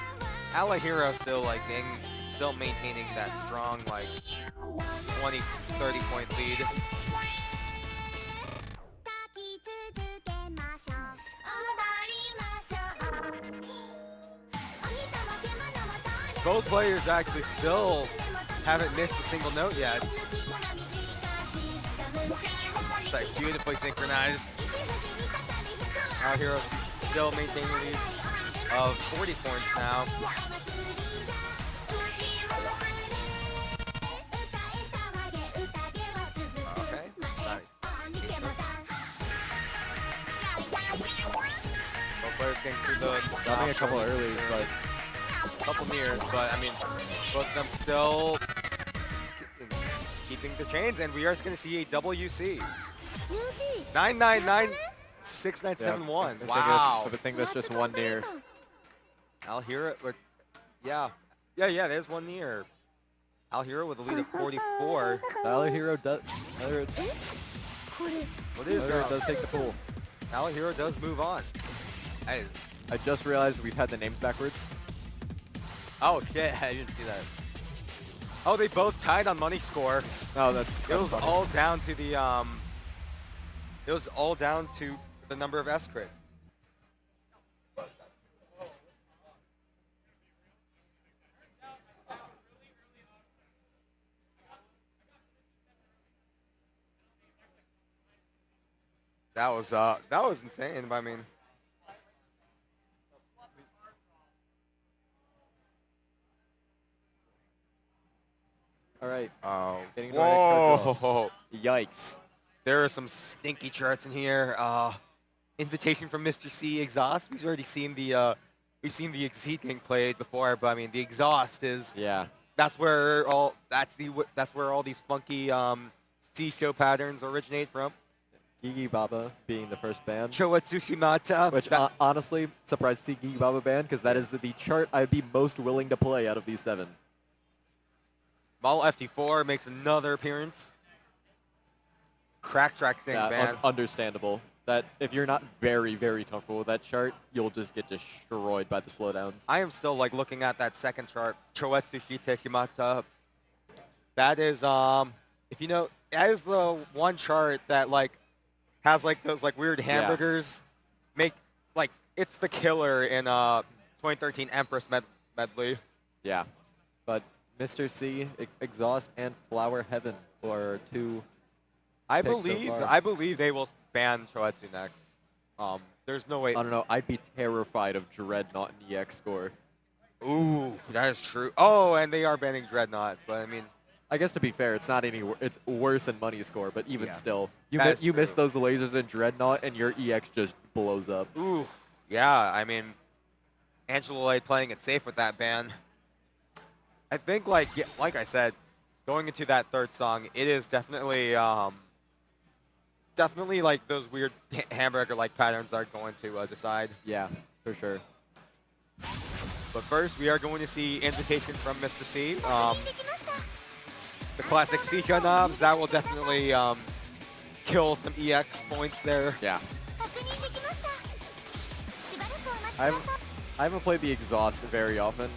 Alahiro still still maintaining that strong 20, 30 point lead. Both players actually still haven't missed a single note yet. It's like beautifully synchronized. Alahiro still maintaining a lead of 40 points now. Okay, nice. Both players getting through the Coming a couple early, but couple mirrors, but I mean, both of them still keeping the chains, and we are going to see a WC. 9996971. Wow. I think that's just one near. Alahiro, yeah, there's one near. Alahiro with a lead of 44. Alahiro does. What is Alahiro does take the pool. Alahiro does move on. I just realized we've had the names backwards. Oh shit, I didn't see that. Oh, they both tied on money score. Oh, that's it was funny. all down to the it was all down to the number of S crits. That was insane, but I mean, All right. oh, Getting to our next whoa. Yikes. There are some stinky charts in here. Invitation from Mr. C Exhaust. We've already seen the Exceed getting played before, but I mean the Exhaust is that's where all these funky C show patterns originate from. Gigi Baba being the first band. Choa Tsushimata. Which honestly, surprised to see Gigi Baba band because that is the chart I'd be most willing to play out of these 7. Model FT4 makes another appearance. Crack Track staying banned. Understandable. That if you're not very, very comfortable with that chart, you'll just get destroyed by the slowdowns. I am still looking at that second chart, Choetsu Shite Shimata. That is if you know, that is the one chart that has those weird hamburgers. It's the killer in 2013 Empress medley. Yeah. But Mr. C, Exhaust, and Flower Heaven are 2. I believe they will ban Choetsu next. There's no way. I don't know. I'd be terrified of Dreadnought and EX score. Ooh, that is true. Oh, and they are banning Dreadnought, but I mean, I guess to be fair, it's not it's worse than money score, but even still, you miss those lasers in Dreadnought and your EX just blows up. Ooh, yeah. I mean, Angela Light playing it safe with that ban. I think like I said, going into that third song, it is definitely those weird hamburger-like patterns are going to decide. Yeah, for sure. But first, we are going to see Invitation from Mr. C. The classic C-Shot knobs, that will definitely kill some EX points there. Yeah. I haven't played the Exhaust very often.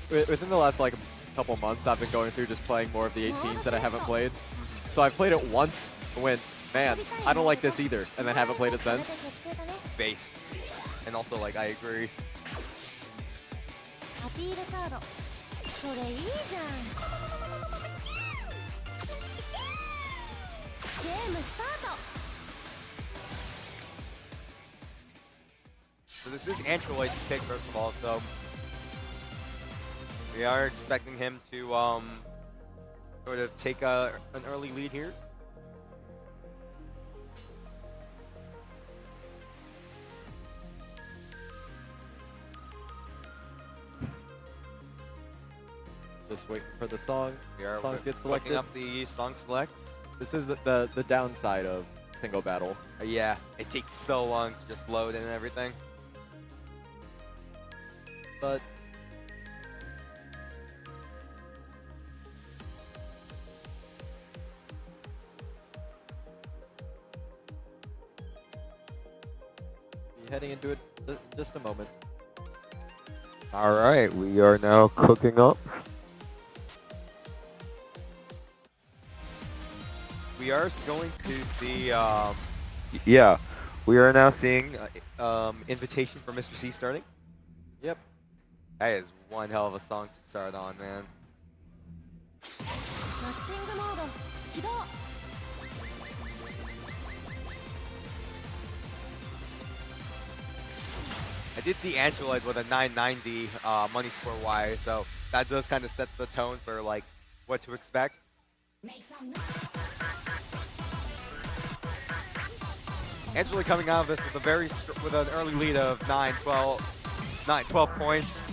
Within the last couple months, I've been going through just playing more of the 18s that I haven't played. So I've played it once and went, man, I don't like this either, and then haven't played it since. Base. And also, I agree. So this is Antroid's pick, first of all, so we are expecting him to sort of take an early lead here. Just waiting for the song. We are Songs get looking selected. up the song selects. This is the downside of single battle. Yeah, it takes so long to just load and everything. But be heading into it in just a moment. All right, we are now cooking up. We are going to see, yeah, we are now seeing Invitation for Mr. C starting. Yep. That is one hell of a song to start on, man. マッチングモード起動 I did see Angela with a 990 money score wise, so that does kind of set the tone for like what to expect. Angela coming out of this with a with an early lead of 12 points.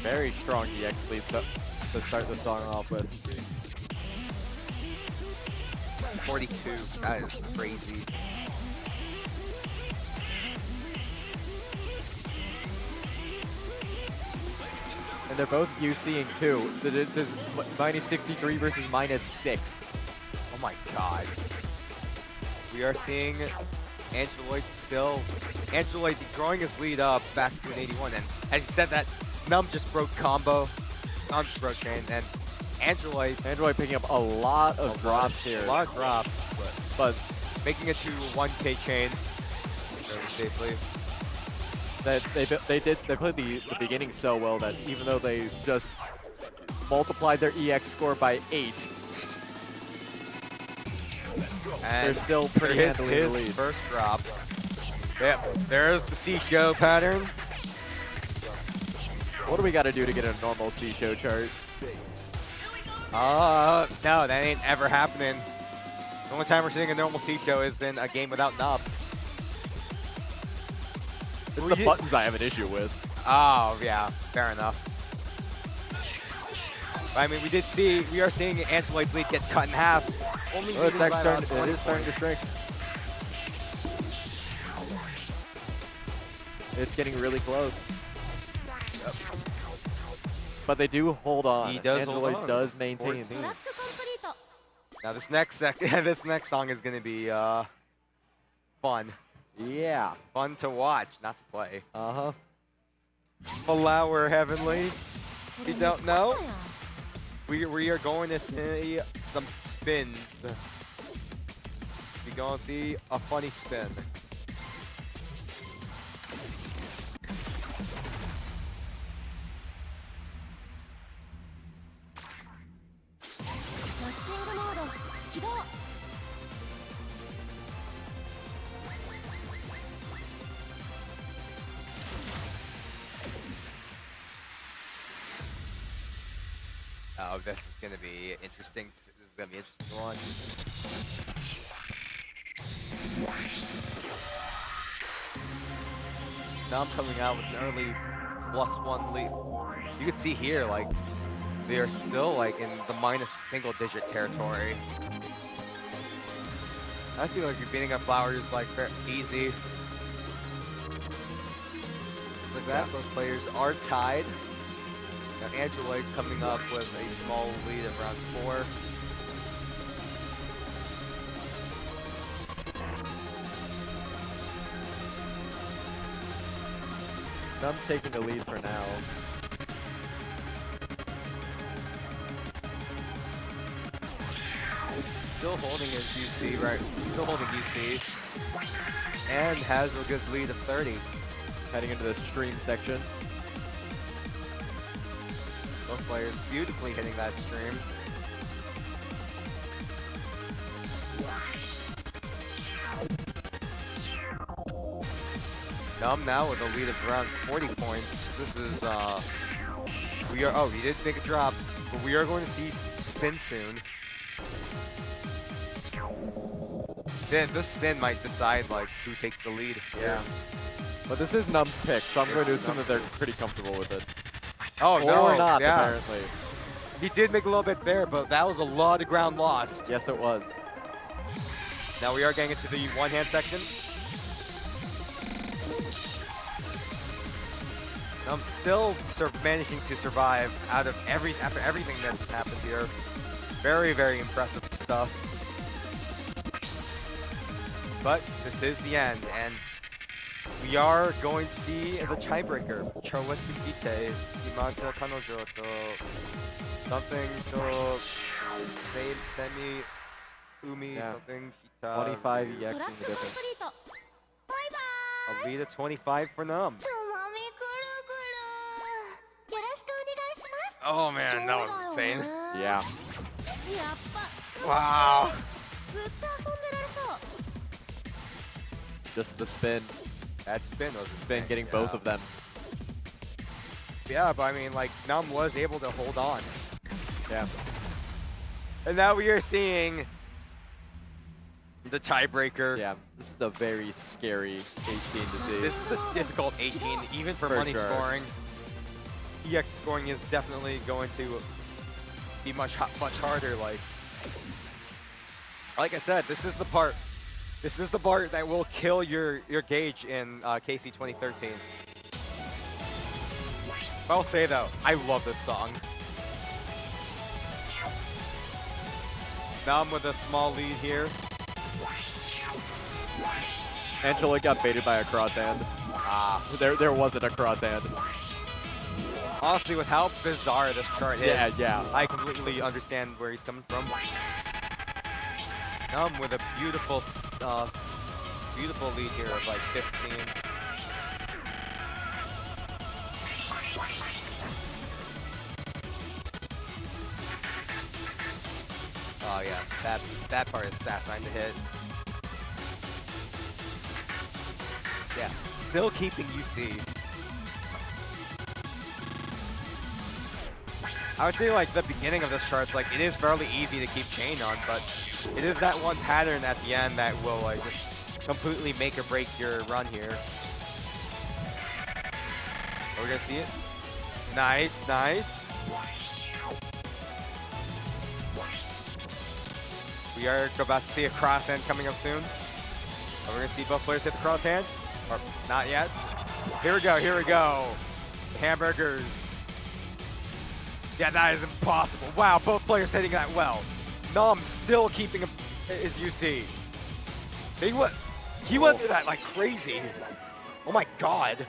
Very strong EX lead to start the song off with. 42. That is crazy. And they're both UCing too. The minus 63 versus minus 6. Oh my god. We are seeing Angeloid Angeloid growing his lead up back to an 81. And as he said that, Num just broke combo. Num just broke chain. And Angeloid picking up a lot of drops here. A lot of drops. But making it to 1K chain very safely. They played the beginning so well that even though they just multiplied their EX score by 8, and they're still pretty handily in the lead. First drop. Yep, there's the C-show pattern. What do we got to do to get a normal C-show chart? No, that ain't ever happening. The only time we're seeing a normal C-show is in a game without knobs. It's the buttons I have an issue with. Oh, yeah, fair enough. I mean, we are seeing Angeloid's lead get cut in half. Only it is starting to shrink. It's getting really close. Yep. But they do hold on. He does hold on. Does maintain. 14. Now this next song is gonna be fun. Yeah. Fun to watch, not to play. Uh-huh. Flower Heavenly. If you don't know, we are going to see some spins. We're going to see a funny spin. Oh, this is going to be interesting. This is going to be interesting to watch. Now I'm coming out with an early +1 lead. You can see here, like, they are still, like, in the minus single-digit territory. I feel like you're beating up Flowers, like, easy. Like that, both players are tied. Now Angeloid coming up with a small lead of round 4. I'm taking the lead for now. Still holding his UC, right? Still holding UC. And has a good lead of 30. Heading into the stream section. Both players beautifully hitting that stream. Num now with a lead of around 40 points. This is, he did make a drop, but we are going to see spin soon. Then this spin might decide, like, who takes the lead. Yeah. But this is Num's pick, so I'm going to assume that they're pretty comfortable with it. Oh, no. Or not, yeah. apparently. He did make a little bit there, but that was a lot of ground lost. Yes, it was. Now we are getting into the one-hand section. I'm still managing to survive after everything that's happened here. Very, very impressive stuff. But this is the end, and we are going to see the tiebreaker. Charlotte Kite, Himata Kanojo to something to Semi Umi Yeah. something Hita. 25 ト EX ラ in ッ the クコン difference. プリートバイバ A ーイ lead of 25 for Num. つまみくるくるよろしくお願いします Oh man, that was insane. Yeah. やっぱ Wow. ずっと遊んでられそう Just the spin. That spin was Spin getting both of them. Yeah, but I mean, like, Num was able to hold on. Yeah. And now we are seeing the tiebreaker. Yeah. This is a very scary 18 to see. This is a difficult 18, even for For money sure. scoring. EX scoring is definitely going to be much harder. Like I said, this is the part. This is the part that will kill your gauge in KC 2013. I'll say though, I love this song. Num with a small lead here. Angela got baited by a crosshand. There wasn't a crosshand. Honestly, with how bizarre this chart is, Yeah. I completely understand where he's coming from. Num with a beautiful lead here of like 15. Oh yeah, that part is satisfying to hit. Yeah, still keeping UC. I would say like the beginning of this chart, like it is fairly easy to keep chain on, but it is that one pattern at the end that will like just completely make or break your run here. Are we gonna see it? Nice, nice. We are about to see a crosshand coming up soon. Are we gonna see both players hit the crosshand? Or not yet? Here we go, here we go. Hamburgers. Yeah, that is impossible. Wow, both players hitting that well. Num still keeping his UC. He went through that like crazy. Oh my god.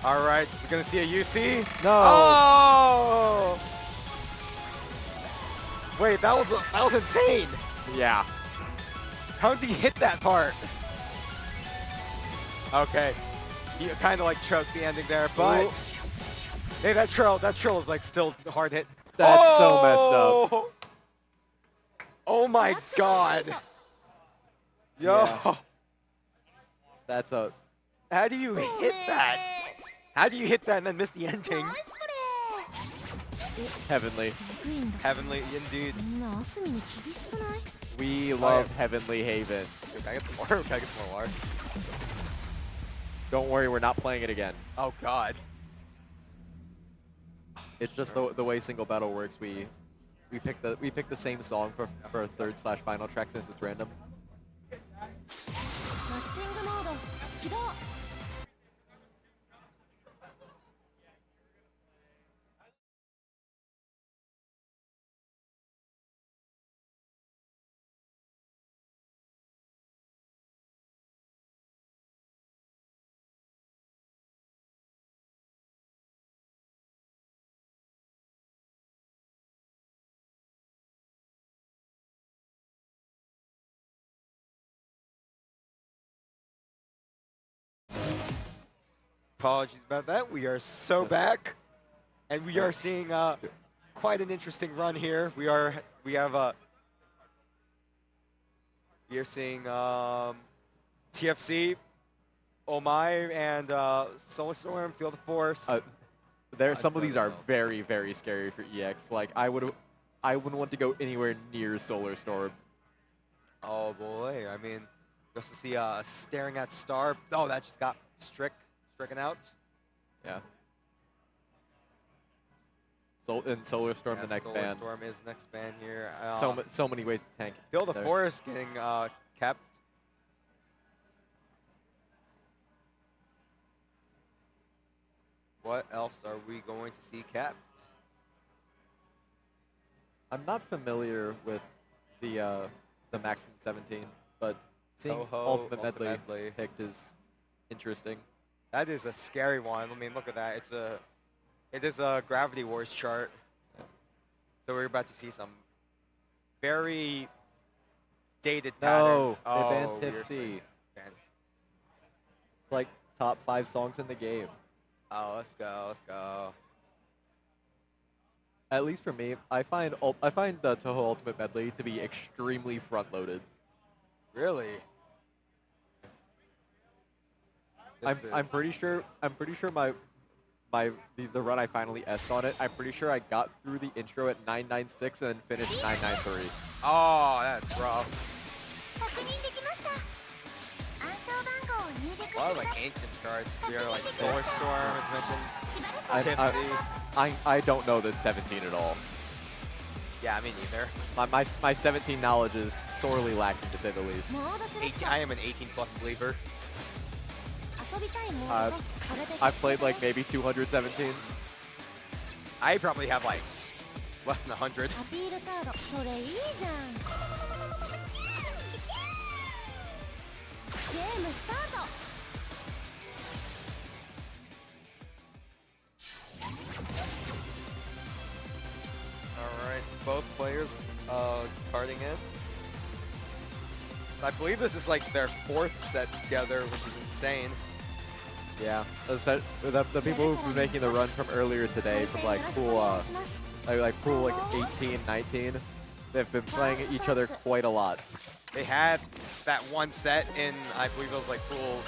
All right, we're gonna see a UC. No. Oh! Wait, that was insane. Yeah. How did he hit that part? Okay, he kind of like choked the ending there, but hey, that trill is like still hard hit. That's so messed up. Oh my god. Yo. Yeah. That's a How do you hit that? How do you hit that and then miss the ending? ナイスプレー heavenly. グイーンだ Heavenly indeed. みんなアスミに厳しくない We love Heavenly Haven. Dude, can I get some more? Can I get some more water? Don't worry, we're not playing it again. Oh god. It's just the way single battle works. We pick the same song for a third/final track since it's random. マッチングモード起動 Apologies about that. We are so back, and we are seeing quite an interesting run here. We are seeing TFC, Oh My, and Solar Storm, Feel the Force. Some of these are very, very scary for EX. Like I wouldn't want to go anywhere near Solar Storm. Oh boy, I mean, just to see Staring at Star. Oh, that just got stricken out. Yeah. And Solar Storm, Yeah, the next Solar ban. Storm is the next ban here. So many ways to tank. Feel the there. Forest getting kept. What else are we going to see kept? I'm not familiar with the the maximum 17, but seeing Toho, Ultimate Ultimate Medley Medley. picked is interesting. That is a scary one. I mean, look at that. It is a Gravity Wars chart. So we're about to see some very dated No, patterns. they banned Oh, Tiff weird. C. Banned. It's like top 5 songs in the game. Oh, let's go. Let's go. At least for me, I find the Toho Ultimate Medley to be extremely front-loaded. Really? I'm pretty sure the run I finally S'd on it, I'm pretty sure I got through the intro at 996 and then finished 993. Oh, that's rough. 確認できました。暗証番号を入力 A lot して of くだ like さい。 ancient charts here, like Solar Storm is mentioned. I, Tipsy. I don't know this 17 at all. Yeah, me neither. My 17 knowledge is sorely lacking to say the least. モードセレクト I am an 18 plus believer. 遊びたいモードとこれで I've played like maybe 217s. I probably have like less than 100. アピールカードそれいいじゃん。ゲームスタート。 Alright, both players carding in. I believe this is like their 4th set together, which is insane. Yeah, the people who've been making the run from earlier today, from like pool, pool 18, 19, they've been playing each other quite a lot. They had that one set in, I believe it was like pool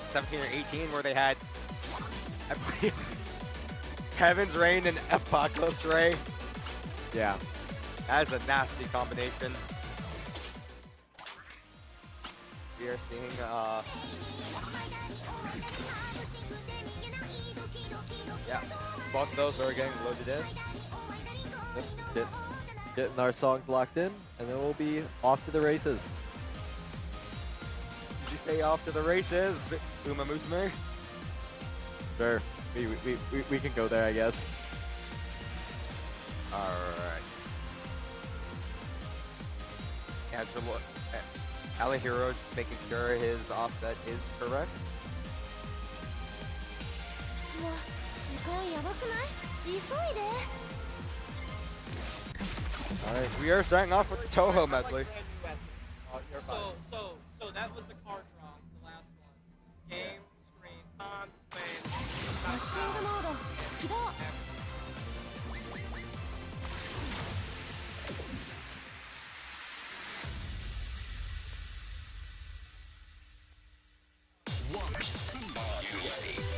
17 or 18, where they had, I believe, Heaven's Reign and Apocalypse Ray. Yeah. That is a nasty combination. We are seeing, yeah, both of those are getting loaded in. Getting our songs locked in, and then we'll be off to the races. Did you say off to the races, Uma Musume? Sure, we can go there, I guess. Alright. Angelo, Alihiro just making sure his offset is correct. うわ、時間やばくない？急いで。 Alright, we are starting off with the Toho medley. So that was the card draw, the last one. Game, screen, on, space. マッチングモード起動。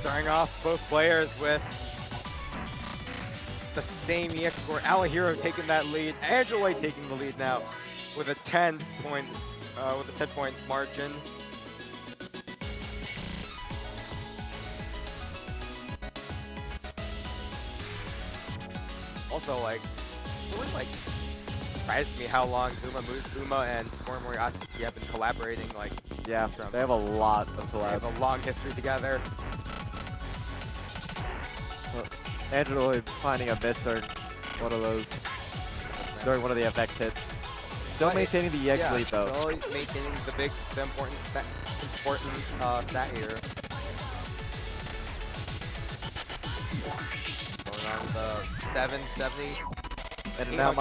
Starting off both players with the same EX score. Alihiro taking that lead. Angelo taking the lead now with a 10-point margin. Also, like, it really like surprised me how long Uma and Mori Atsuki have been collaborating. Like, yeah, they have a lot of they collabs. have a long history together. Angelo finding a miss or one of those during one of the FX hits. Still maintaining the EX lead though. Still maintaining the important stat here. Going on the 770. And now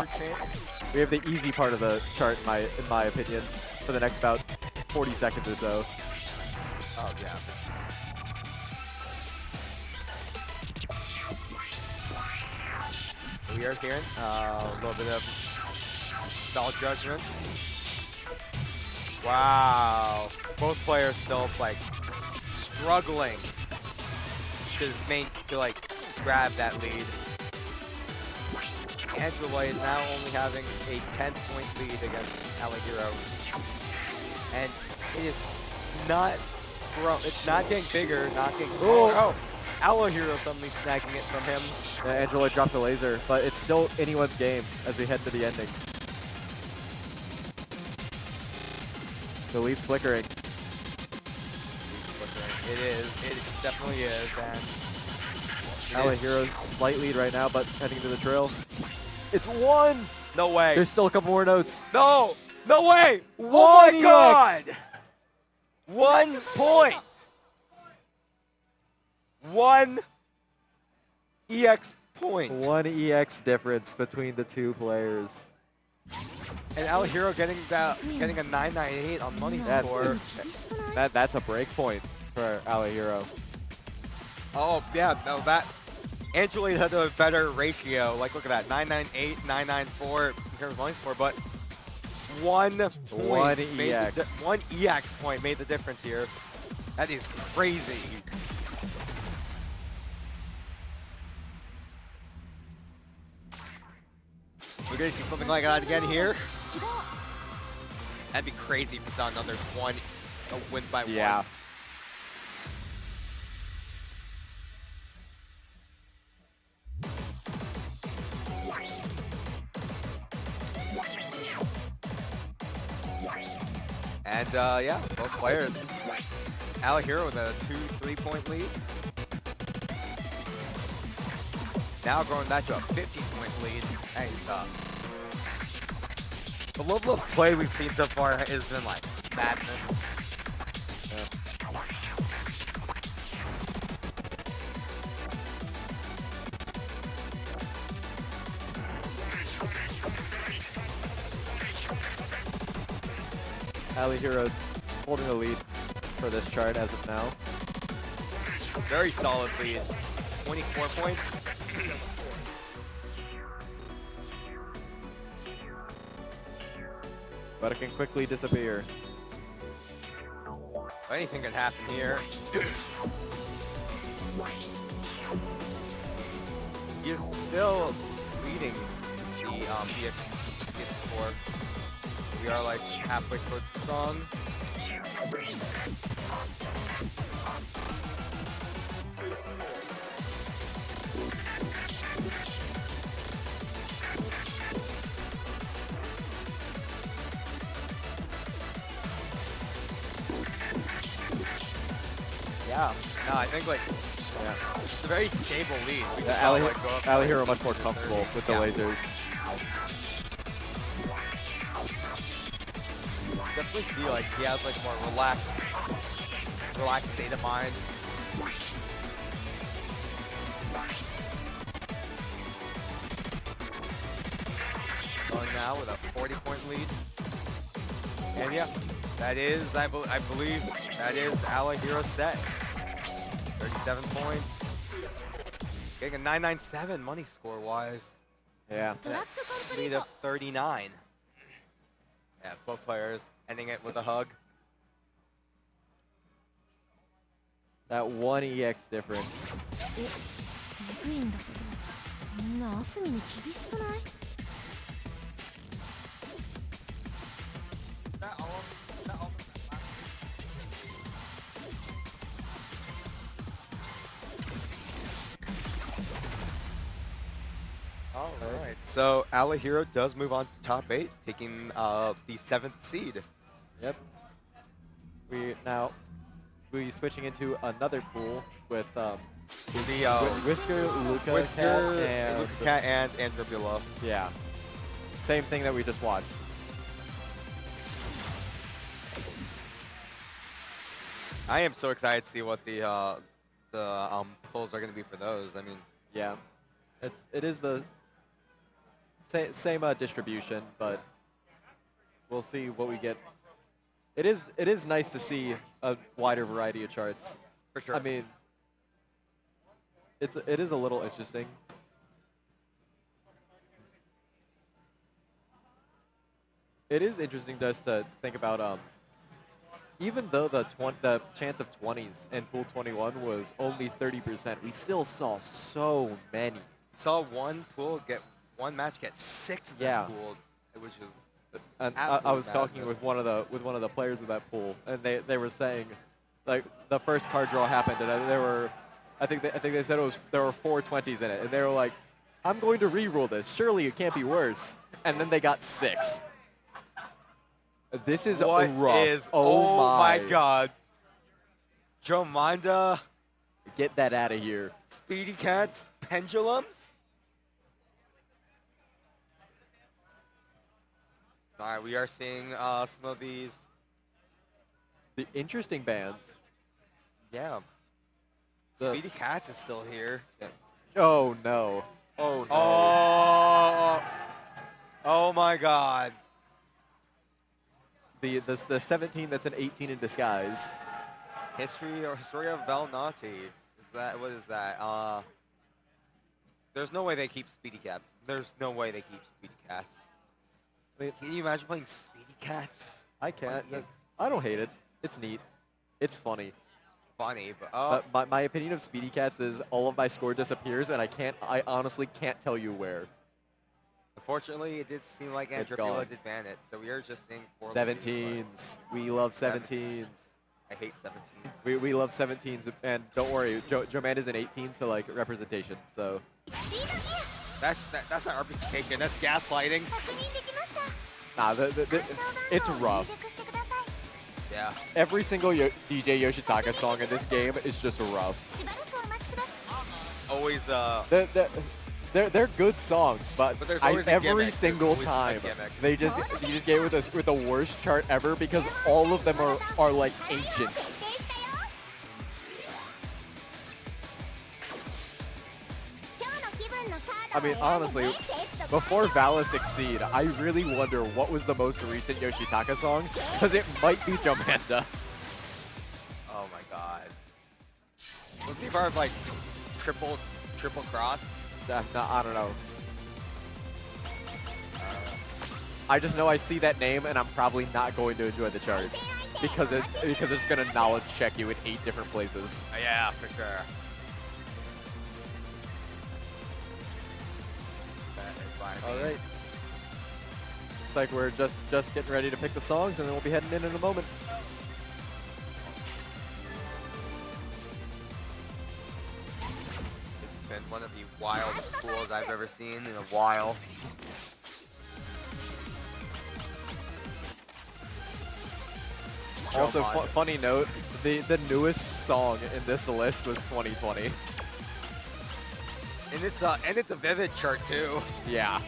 we have the easy part of the chart, in my opinion, for the next about 40 seconds or so. Oh yeah. We are hearing a little bit of stall judgment. Wow. Both players still like struggling to like grab that lead. Angelo is now only having a 10-point lead against Alihiro. And it is not it's not getting bigger, not getting oh, Alihiro suddenly snagging it from him. Yeah, Angelo dropped the laser, but it's still anyone's game as we head to the ending. The lead's flickering. It definitely is, and Alihiro's slight lead right now, but heading to the trail. It's one! No way. There's still a couple more notes. No! No way! One Oh my EX. god! 1 point! 1 EX point. 1 EX difference between the two players. And El Hero getting a 998 on money score. That's a break point for Alahiro. Oh yeah, no that Angela had a better ratio. Like look at that, 998, 994 in terms of money score, but 1 point, One made EX. 1 EX point made the difference here. That is crazy. We're gonna see something like that again here. That'd be crazy if we saw another a win by Yeah. one. And yeah, both players. Alahiro with a 2 3-point lead. Now growing that to a 15-point lead. That is tough. The level of play we've seen so far has been like madness. Alahiro holding the lead for this chart as of now. Very solid lead. 24 points. But it can quickly disappear. Anything can happen here. He's still leading the EX score. We are like halfway towards the song. Yeah. No, I think like it's a very stable lead. We just saw, like, go up to, Alahiro like, much more 30. comfortable with the Yeah. lasers. Definitely see like he has like more relaxed state of mind. Going now with a 40-point lead. And yeah, that is, I believe, that is Alahiro's set. 37 points. Getting a 997 money score-wise. Yeah. Lead of 39. Yeah, both players ending it with a hug. That 1 EX difference. え、えぐいんだけど、みんなアスミに厳しくない？ Alright, so Alahiro does move on to top 8, taking the 7th seed. Yep. We switching into another pool with Whisker, Luca, Cat, and Androbula. Yeah. Same thing that we just watched. I am so excited to see what the pulls are going to be for those. I mean, yeah, it is the same distribution, but we'll see what we get. It is nice to see a wider variety of charts. For sure. I mean, it is a little interesting. It is interesting just to think about even though the chance of 20s in pool 21 was only 30%, we still saw so many. Saw one match get 6 of them pooled, which is and I was talking with one of the players of that pool, and they were saying, like, the first card draw happened, and I think they said there were 4 20s in it, and they were like, I'm going to re-roll this. Surely it can't be worse. And then they got 6. This is rough. Oh my god. Jomanda. Get that out of here. Speedy Cats. Pendulums. All right, we are seeing some of these. The interesting bands. Yeah. The- Speedy Cats is still here. Oh no. Oh no. Oh. Oh my God. The 17 that's an 18 in disguise. Historia of Valnati. Is that what is that? There's no way they keep Speedy Cats. There's no way they keep Speedy Cats. Wait. Can you imagine playing Speedy Cats? I can't. EX? I don't hate it. It's neat. It's funny. Funny, but But my opinion of Speedy Cats is all of my score disappears, and I honestly can't tell you where. unfortunately, it did seem like It's Andropula gone. did ban it, so we are just seeing 4 17s. We love 17s. I hate 17s. We love 17s, and don't worry, Joman is an 18, so like representation. So That's not representation. That's gaslighting. nah, it's rough. Yeah. Every single DJ Yoshitaka song in this game is just rough. Always. They're good songs, but there's always a every gimmick. There's single always a time gimmick. you just get with the worst chart ever because all of them are like ancient. I mean, honestly, before Valis Exceed, I really wonder what was the most recent Yoshitaka song, because it might be Jomanda. Oh my God. Wasn't he part of like triple cross? No, I don't know. I just know I see that name, and I'm probably not going to enjoy the chart because it's gonna knowledge check you in 8 different places. Yeah, for sure. All right. Looks like we're just getting ready to pick the songs, and then we'll be heading in a moment. It's been one of the wildest pools I've ever seen in a while. Also, funny note, the newest song in this list was 2020. And it's a vivid chart too. Yeah.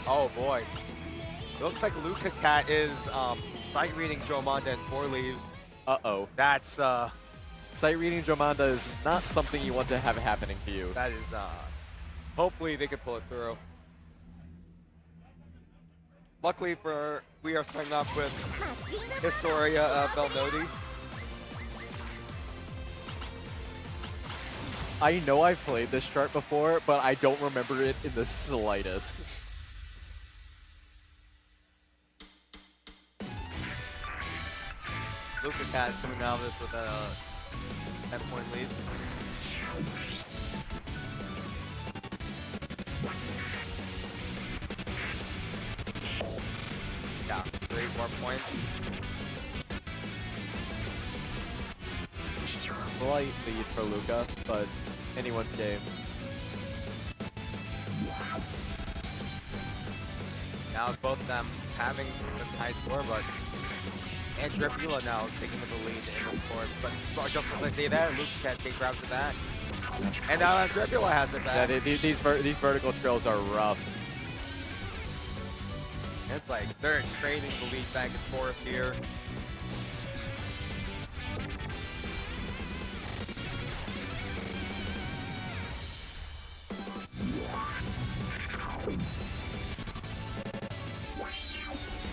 Oh boy. It looks like Luca Cat is sight reading Jomanda and 4 leaves. Uh-oh. That's Sight reading Jomanda is not something you want to have happening to you. that is hopefully they can pull it through. Luckily we are starting off with Historia of Belnodi. I know I've played this chart before, but I don't remember it in the slightest. Luca Cat is coming out of this with a 10-point lead. Yeah, 3 more points. Slight lead for Luca, but anyone's game. Now both of them having the high score, but Andropula now taking the lead in the course. But just as I say that, Luca Cat grabs it back. And now Andropula has it back. Yeah, these vertical trails are rough. It's like they're trading the lead back and forth here.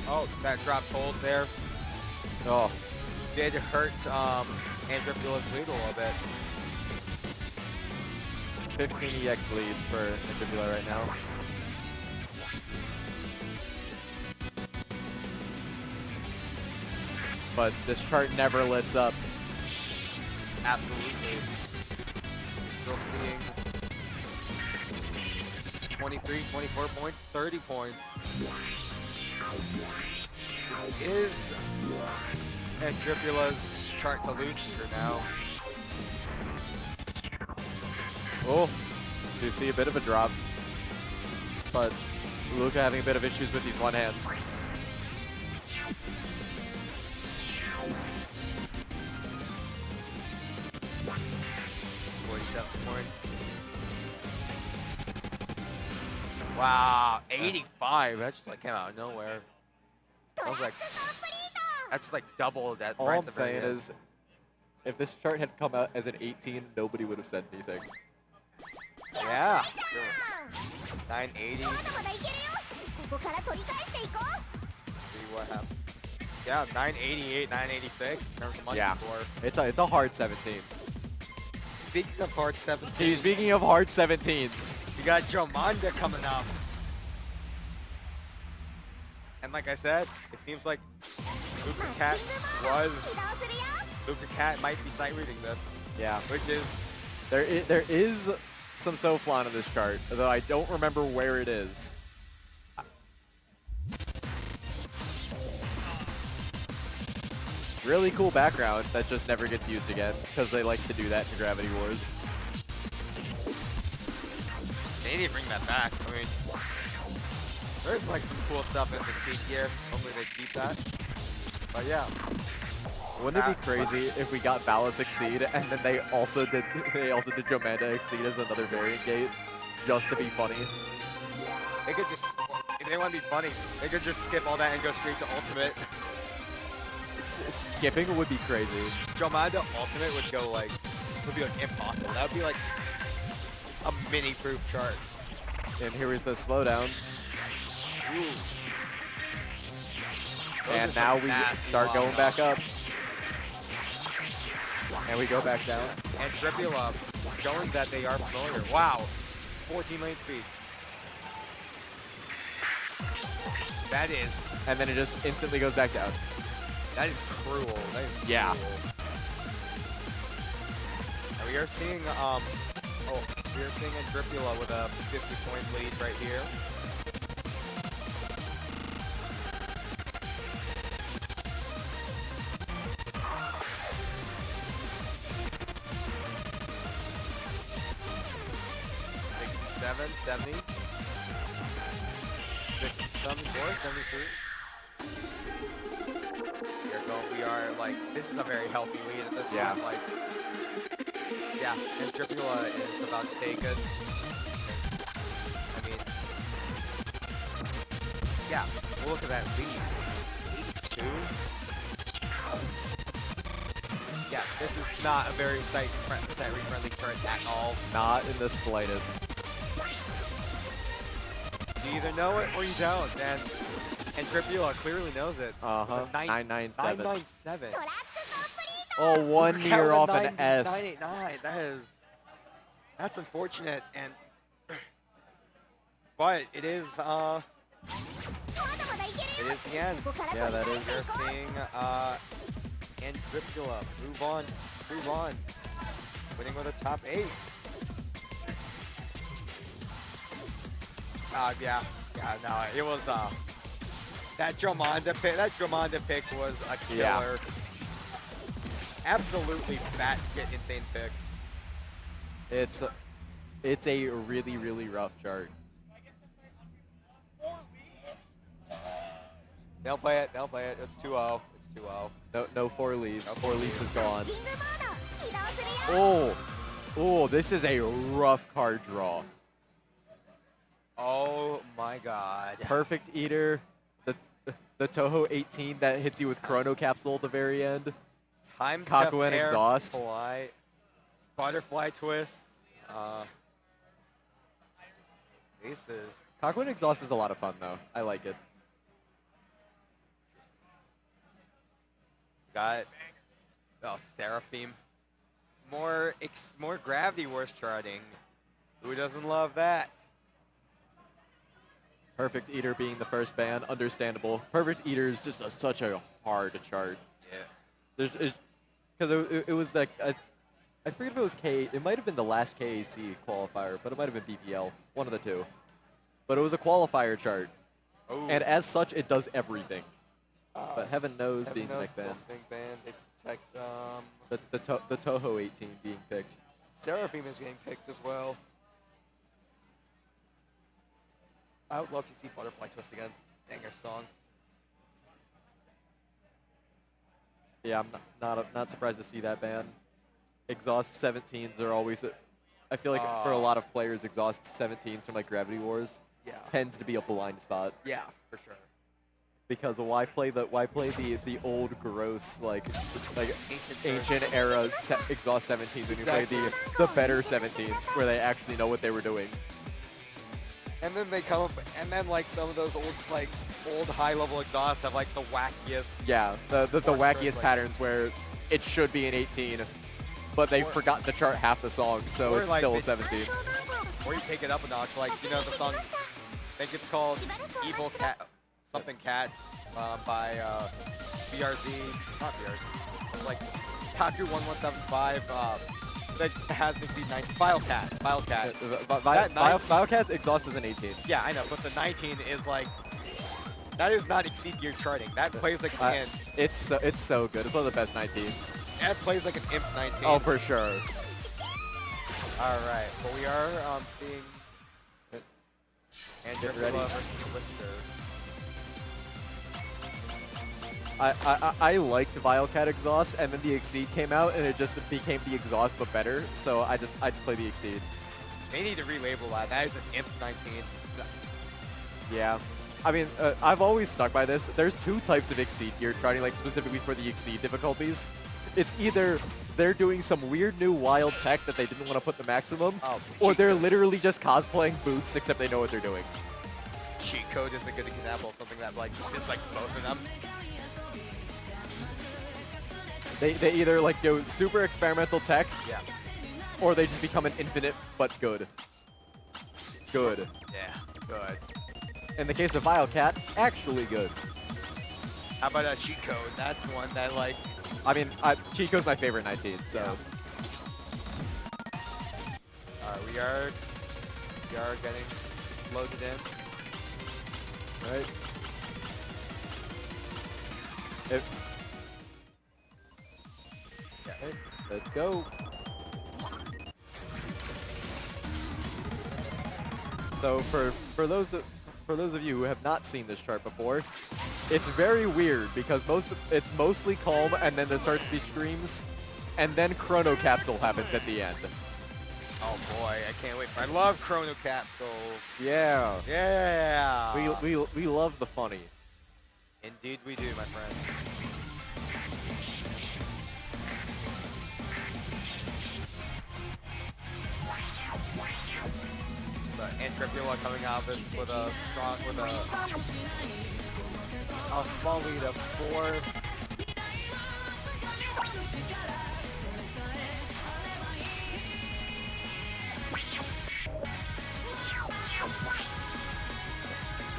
Oh, that dropped hold there. Oh, Did hurt Andropula's lead a little bit. 15 EX lead for Andropula right now. But this chart never lets up. Absolutely. Still seeing 23, 24 points, 30 points. This is Andropula's chart to lose here now. Oh, do you see a bit of a drop? But Luca having a bit of issues with these one hands. 47 points. Wow, 85. That just like came out of nowhere. I was like, that's just like doubled that. All right I'm at the very saying end. is, if this chart had come out as an 18, nobody would have said anything. Yeah. 980. ここから取り返していこう See what happens. Yeah, 988, 986 in terms of money Yeah. score. It's a hard 17. Speaking of hard 17, Speaking of hard 17s, you got Jomanda coming up. And like I said, it seems like Luca Cat might be sight reading this, yeah, which is there is some Soflan on this chart, though I don't remember where it is. Really cool background that just never gets used again, because they like to do that in Gravity Wars. they need to bring that back. I mean, there's like some cool stuff in the seat here. Hopefully they keep that. But yeah. Wouldn't it be crazy if we got Valis Exceed and then they also did Jomanda Exceed as another variant gate, just to be funny? They could just, if they want to be funny, they could just skip all that and go straight to Ultimate. Skipping would be crazy. Jomanda Ultimate would go like, would be like impossible. That would be like a mini proof chart. And here is the slowdown. Ooh. And now we start going back up. And we go back down. And Tripula showing that they are familiar. Wow. 14 lane speed. That is. And then it just instantly goes back down. That is cruel. That is Yeah. cruel. And we are seeing, we are seeing Tripula with a 50-point lead right here. Seven, 70. 74, 73. We are like, this is a very healthy lead at this point. Like, yeah, and Tripula is about to take it. I mean, yeah, look at that lead. 82. Yeah, this is not a very sight-read-friendly chart at all. Not in the slightest. You either know it or you don't, and Tripula clearly knows it. 997. 997. Oh, one near off an S. 989. That's unfortunate, and but it is the end. Yeah, that is. We're seeing and Tripula move on, winning with a top 8. No, it was that Jomanda pick was a killer. Yeah. Absolutely batshit insane pick. It's a really, really rough chart. They'll play it. It's 2-0. It's 2-0. No 4 leaves. No 4 leaves is gone. キングモード起動するよ Oh, this is a rough card draw. Oh my god. Perfect Eater, the Toho 18 that hits you with Chrono Capsule at the very end. Time Kaku to and pair Exhaust. Fly, butterfly twist. Aces. Kaku and Exhaust is a lot of fun though. I like it. Got Seraphim. More Gravity Wars charting. Who doesn't love that? Perfect Eater being the first ban, understandable. Perfect Eater is just such a hard chart. Yeah. Because it was like, I forget if it was it might have been the last KAC qualifier, but it might have been BPL, one of the two. But it was a qualifier chart. Oh. And as such, it does everything. But heaven knows Heaven being the knows next ban. still being banned. They protect The Toho 18 being picked. Seraphim is getting picked as well. I would love to see Butterfly Twist again. Banger song. Yeah, I'm not surprised to see that ban. Exhaust 17s are always, I feel like for a lot of players, Exhaust 17s from like Gravity Wars Yeah. tends to be a blind spot. Yeah, for sure. Because why play the old gross like ancient era exhaust 17s when you play the better 17s where they actually know what they were doing. And then they come up, and then like some of those old high level exhausts have like the wackiest. Yeah, the wackiest like, patterns where it should be an 18, but they forgot to chart half the song, so it's like still a 17. Or you take it up a notch, like you know the song, I think it's called Evil Cat, something Cat, by BRZ, not BRZ, it's like Taku 1175. That has the 19. Vilecat. Vilecat's exhaust is an 18. Yeah, I know, but the 19 is like, that is not exceed gear charting. That plays like an it's so good. It's one of the best 19s. That plays like an imp 19. Oh, for sure. All right, but we are seeing Andrew ready. versus Twister. I liked Vilecat exhaust, and then the Exceed came out, and it just became the exhaust but better. So I just play the Exceed. They need to relabel that. That is an imp 19. Yeah. I mean, I've always stuck by this. There's two types of Exceed gear charting, like specifically for the Exceed difficulties. It's either they're doing some weird new wild tech that they didn't want to put the maximum, or they're literally just cosplaying boots, except they know what they're doing. Cheat code is a good example of something that like is like both of them. They either like do super experimental tech, yeah, or they just become an infinite but good. Good. Yeah, good. In the case of Vilecat, actually good. How about a cheat code? That's one that like. I mean, cheat code's my favorite 19, so. Yeah. We are getting loaded in. Right. Yeah. Okay, let's go. So for those of you who have not seen this chart before, it's very weird because it's mostly calm, and then there starts to be streams, and then Chrono Capsule happens at the end. Oh boy, I can't wait. I love Chrono Capsule. Yeah. Yeah. We love the funny. Indeed we do, my friend. And Tripula coming out of this with a small lead of 4.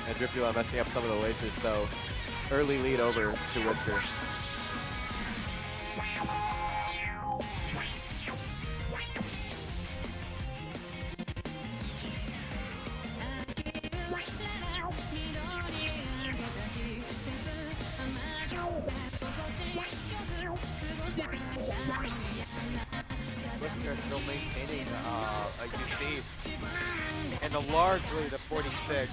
And Dripula messing up some of the lasers, so early lead over to Whisker. Whisker still maintaining a UC and a large lead of 46.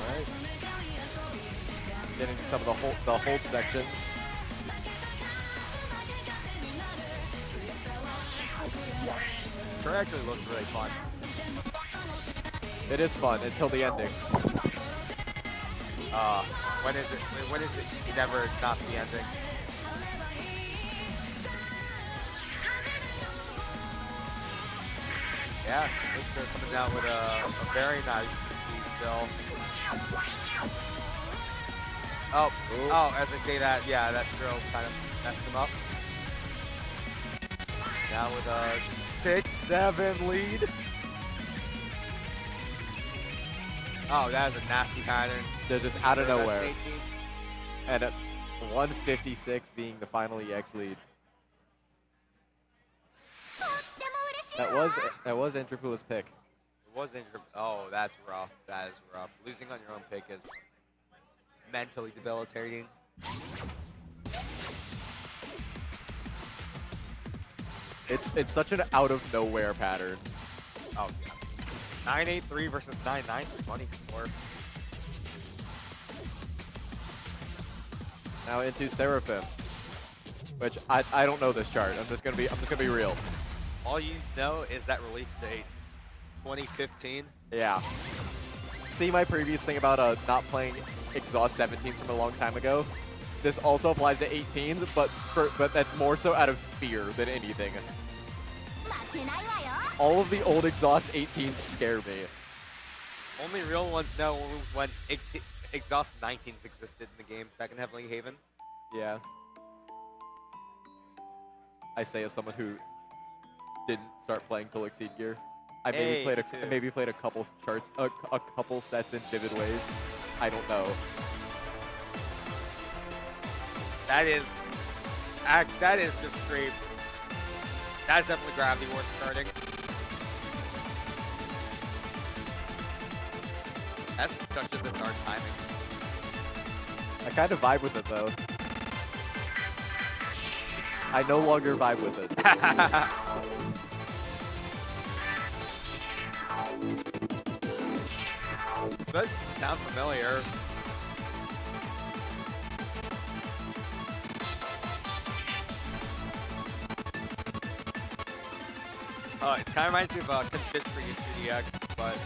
Alright. Getting some of the hold sections. Sure actually looks really fun. It is fun until the ending. When is it never not the ending? Yeah, Whisker coming out with a very nice speed still. Oh, as I say that, yeah, that drill kind of messed him up. Now with a 6-7 lead. Oh, that is a nasty pattern. They're just out of nowhere. And at 156 being the final EX lead. That was Intrapula's pick. It was oh, that's rough. That is rough. Losing on your own pick is mentally debilitating. It's such an out of nowhere pattern. Oh yeah. 983 versus 99 for 20 score. Now into Seraphim, which I don't know this chart. I'm just gonna be real. All you know is that release date, 2015. Yeah. See my previous thing about not playing Exhaust 17s from a long time ago? This also applies to 18s, but that's more so out of fear than anything. All of the old Exhaust 18s scare me. Only real ones know when Exhaust 19s existed in the game back in Heavenly Haven. Yeah. I say as someone who didn't start playing till Exceed Gear. I maybe played a couple charts, a couple sets in Vivid Wave. I don't know. That is just straight. That's definitely Gravity Wars starting. That's such a bizarre timing. I kind of vibe with it though. I no longer vibe with it. Does sound familiar. It kind of reminds me of Confistory in 2DX, but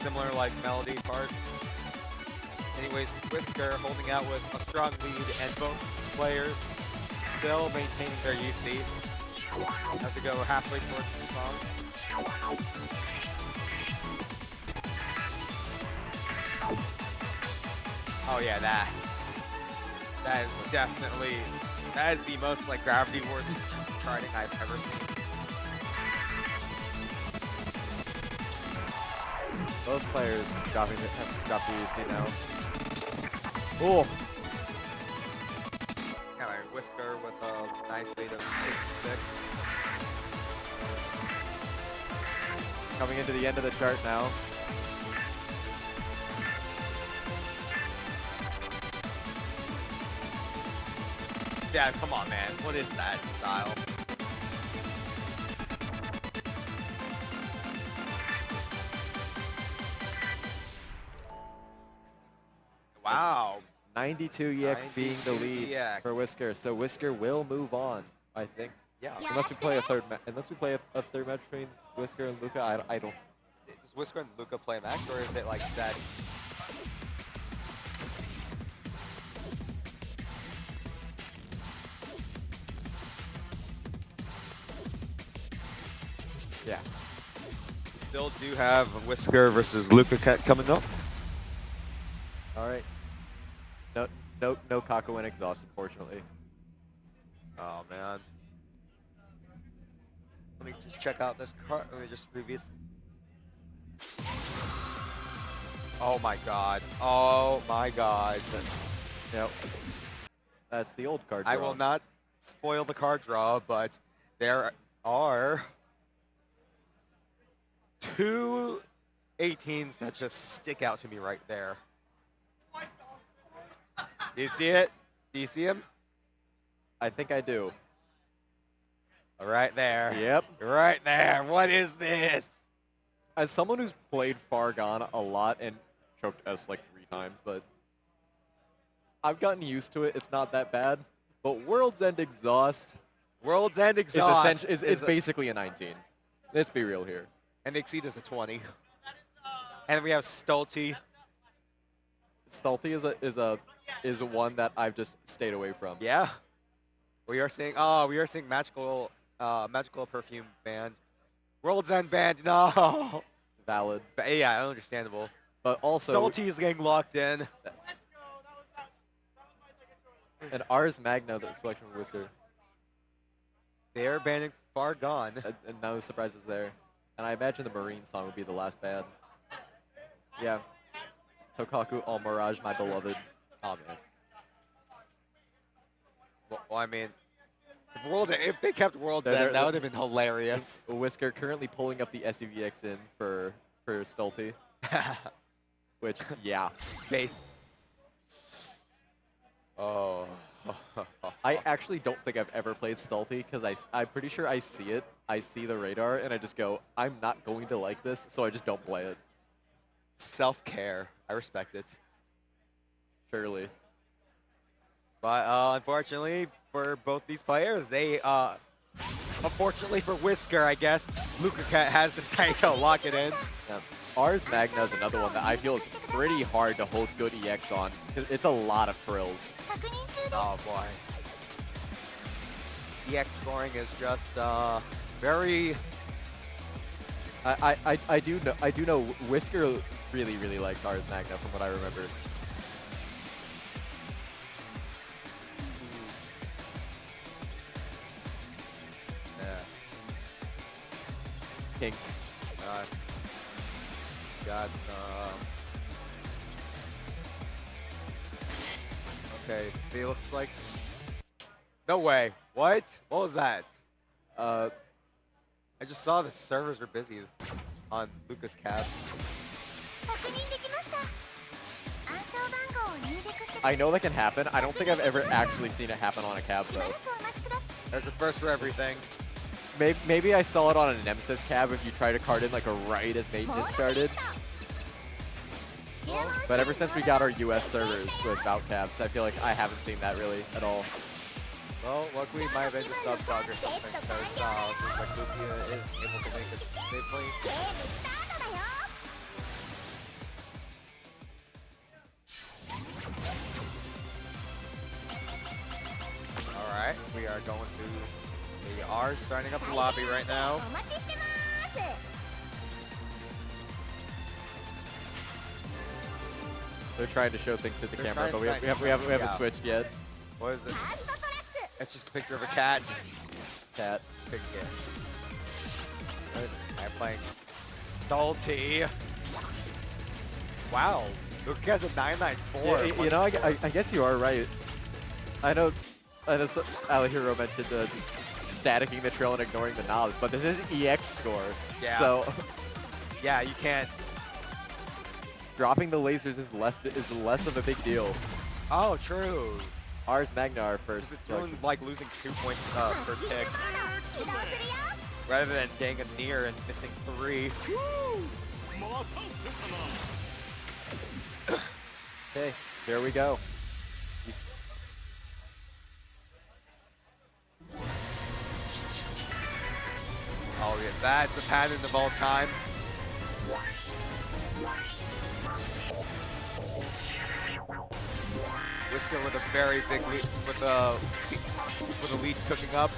similar like melody part. Anyways, Whisker holding out with a strong lead, and both players still maintaining their UC as we go halfway towards the song. Oh yeah, that is definitely, that is the most like Gravity Wars charting I've ever seen. Both players dropping the UC now. Oh. Kind of Whisker with a nice lead of 66. Coming into the end of the chart now. Yeah, come on, man. What is that style? Wow. 92 EX being the lead 92 EX. for Whisker, so Whisker will move on, I think. Yeah. Unless we play a third match between Whisker and Luca, I don't. Does Whisker and Luca play a match, or is it like that? Yeah. We still do have Whisker versus Luca coming up. All right. No Kako and Exhaust, unfortunately. Oh man. Let me just check out this card. Let me just review. Oh my god. Oh my god. Yep. That's the old card I draw. will not spoil the card draw, but there are two 18s that just stick out to me right there. Do you see it? Do you see him? I think I do. Right there. Yep. Right there. What is this? As someone who's played Far Gone a lot and choked S like 3 times, but I've gotten used to it. It's not that bad. But World's End Exhaust is basically a 19. Let's be real here. And Exceed is a 20. And we have Stulty. Stulty is one that I've just stayed away from. Yeah. We are seeing magical perfume banned. World's End banned. No. Valid. But yeah, understandable. But also Stulty is getting locked in. And Ars Magna, the selection from Whisker. They're banning Far Gone. And no surprises there. And I imagine the Marine song would be the last ban. Yeah. Tokaku All Mirage, my beloved. Oh man. Well, I mean, if they kept World's End, that would have been hilarious. Whisker currently pulling up the SDVX in for Stulty. Which, yeah. Base. Oh. I actually don't think I've ever played Stulty because I'm pretty sure I see it. I see the radar and I just go, I'm not going to like this, so I just don't play it. Self-care. I respect it. Surely. But unfortunately for both these players, they, unfortunately for Whisker, I guess, Luca has decided to lock it in. Yeah. Ars Magna is another one that I feel is pretty hard to hold good EX on, because it's a lot of trills. Oh boy. EX scoring is just very. I do know Whisker really likes Ars Magna from what I remember. Yeah. King. Got okay, it looks like no way. What was that? I just saw the servers were busy on Lucas Cab. I know that can happen. I don't think I've ever actually seen it happen on a cab though. There's a first for everything. Maybe I saw it on a Nemesis cab if you try to card in like a right as maintenance started. But ever since we got our US servers with bout cabs, I feel like I haven't seen that really at all. Well, luckily it might have been just sub dog or something, because like Lucia is able to make it safely. Alright, we are going to. We are starting up the lobby right now. They're trying to show things to the They're camera, but we haven't yeah. switched yet. What is it? It's just a picture of a cat. Cat. Big cat. I'm playing Salty. Wow. Luke has a 994. Yeah, you know, I guess you are right. I know Alihiro mentioned staticking the trail and ignoring the knobs, but this is EX score. Yeah. So yeah, you can't. Dropping the lasers is less of a big deal. Oh, true. Ars Magna are first. It's doing like losing 2 points per tick, rather than getting a near and missing 3. Okay, there we go. Oh yeah, that's a pattern of all time. Whisker with a very big lead, with a lead cooking up.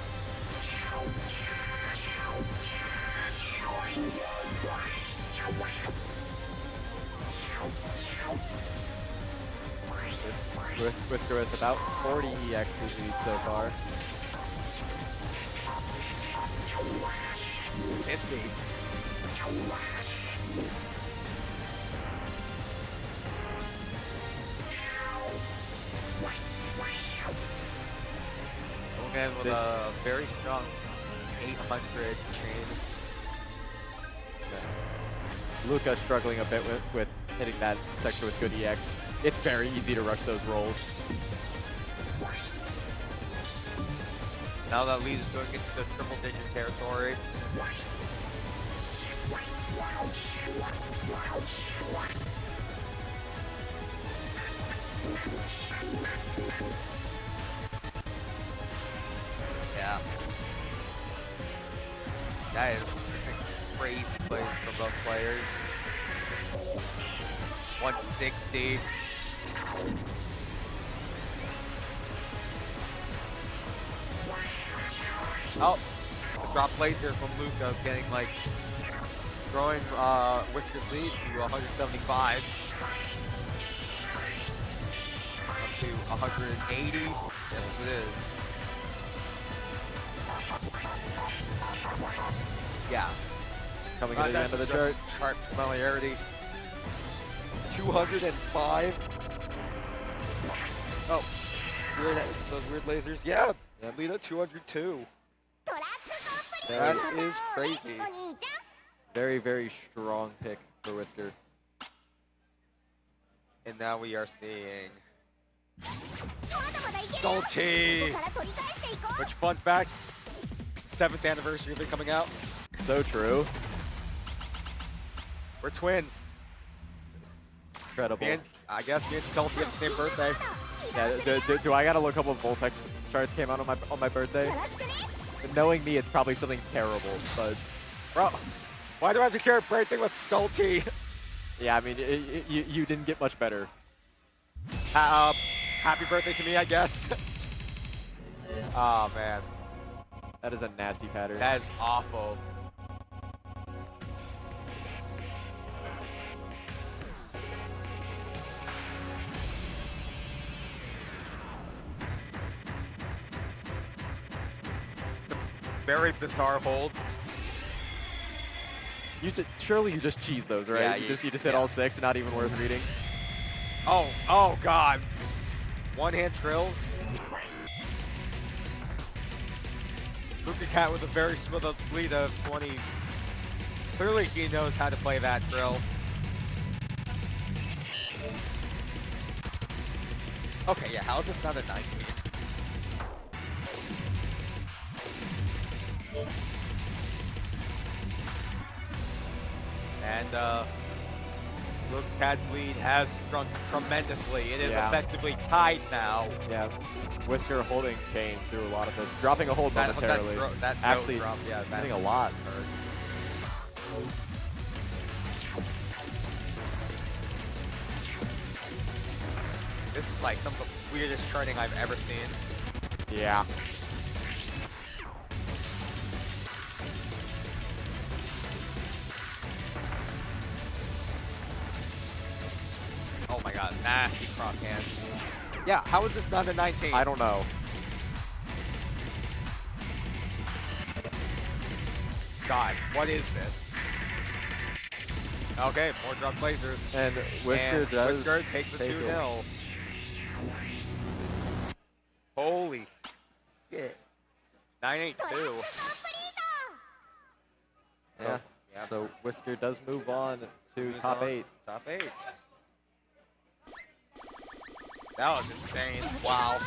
Whisker with about 40 EX lead so far. 50. Again with a very strong 800 chain. Luca struggling a bit with hitting that sector with good EX. It's very easy to rush those rolls. Now that lead is going into the triple digit territory. Yeah. That is crazy plays from both players. 160. Oh, the drop laser from Luca getting like throwing Whisker's lead to 175. Up to 180. Yes, it is. Yeah. Coming into the end of the chart. Chart familiarity. 205. Oh, weird, those weird lasers. Yeah, Lita 202. That is crazy. Very, very strong pick for Whisker. And now we are seeing Salty. Which, fun fact, 7th anniversary of it coming out. So true. We're twins. Incredible. I guess me and Salty have the same birthday. Yeah, do I gotta look up what Voltex charts came out on my birthday? Knowing me, it's probably something terrible, but Bro, why do I have to share a birthday with Stolty? yeah, I mean, you didn't get much better. Happy birthday to me, I guess. Oh, man. That is a nasty pattern. That is awful. Very bizarre holds. Surely you just cheese those, right? Yeah, you just hit all 6, not even worth reading. Oh God. One hand trills. Luka Cat with a lead of 20. Clearly he knows how to play that trill. Okay, yeah, how is this not a 19? And Luka Cat's lead has shrunk tremendously. It is effectively tied now. Yeah, Whisker holding chain through a lot of this, dropping a hold momentarily. That actually drop, yeah, hitting a lot. This is like some of the weirdest turning I've ever seen. Yeah. Oh my god, nasty cross hands. Yeah, how is this not a 19? I don't know. God, what is this? Okay, more drop lasers. And Whisker takes a take 2-0. Holy shit. 9-8-2. Yeah. So Whisker does move on to top 8. Top 8. That was insane. Wow.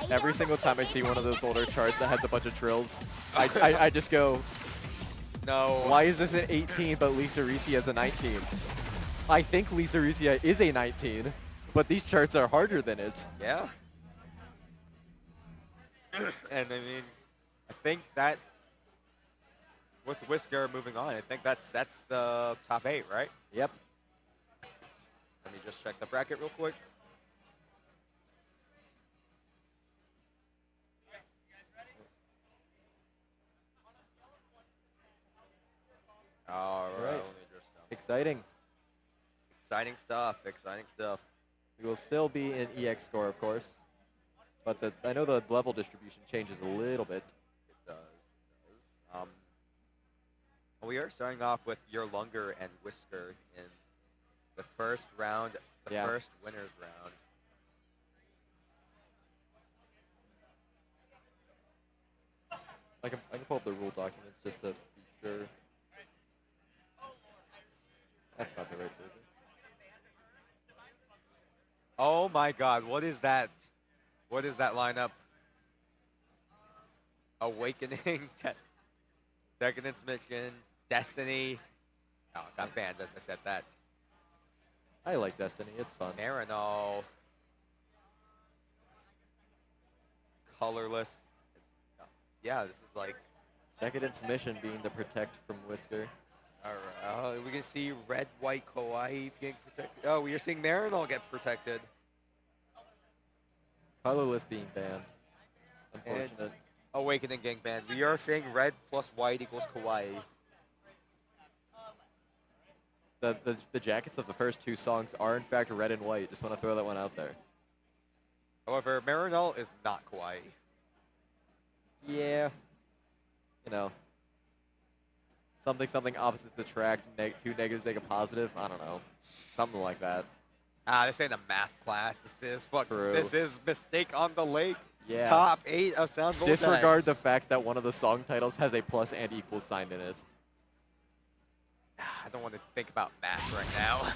Every single time I see one of those older charts that has a bunch of trills, I just go, no. Why is this an 18 but Lisa Riccia is a 19? I think Lisa Riccia is a 19, but these charts are harder than it. Yeah. And I mean, I think that with Whisker moving on, I think that sets the top 8, right? Yep. Let me just check the bracket real quick. All right. Exciting. Exciting stuff. Exciting stuff. We will still be in EX score, of course, but I know the level distribution changes a little bit. It does. We are starting off with Your Lunger and Whisker in the first round, first winners round. I can pull up the rule documents just to be sure. That's not the right surgery. Oh my god, what is that? What is that lineup? Awakening, Decadence Mission, Destiny. Oh, it got banned as I said that. I like Destiny, it's fun. Marinol. Colorless. Yeah, this is like... Decadence Mission being to protect from Whisker. Alright, we can see red, white, kawaii getting protected. Oh, we are seeing Marinol get protected. Colorless being banned. Unfortunate. And Awakening getting banned. We are seeing red plus white equals kawaii. The jackets of the first 2 songs are in fact red and white. Just want to throw that one out there. However, Marinol is not kawaii. Yeah. You know. Something opposites attract, 2 negatives make a positive. I don't know. Something like that. This ain't a math class. This is what True. This is Mistake on the Lake. Yeah. Top 8 of Sound Vortex. Disregard the fact that one of the song titles has a plus and equals sign in it. I don't want to think about math right now.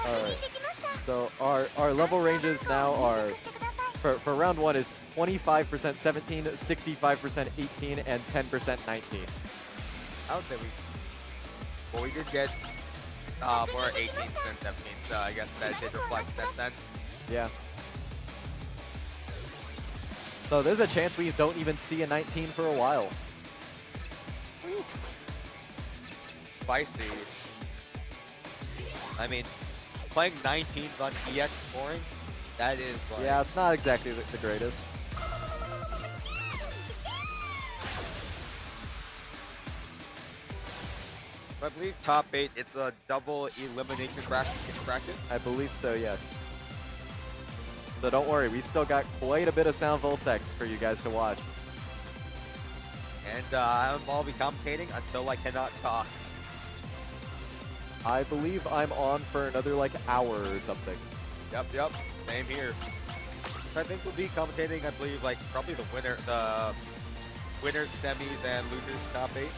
Alright. So our level ranges now are, for round 1 is 25% 17, 65% 18, and 10% 19. I would say we did get more 18 than 17, so I guess that did reflect that then. Yeah. So there's a chance we don't even see a 19 for a while. Spicy. I mean, playing 19s on EX scoring, that is like... Yeah, it's not exactly the greatest. I believe top 8, it's a double elimination bracket. I believe so, yes. So don't worry, we still got quite a bit of Sound Voltex for you guys to watch. And I'll be commentating until I cannot talk. I believe I'm on for another like hour or something. Yep, same here. So I think we'll be commentating, I believe, like probably the winners, semis, and losers top 8.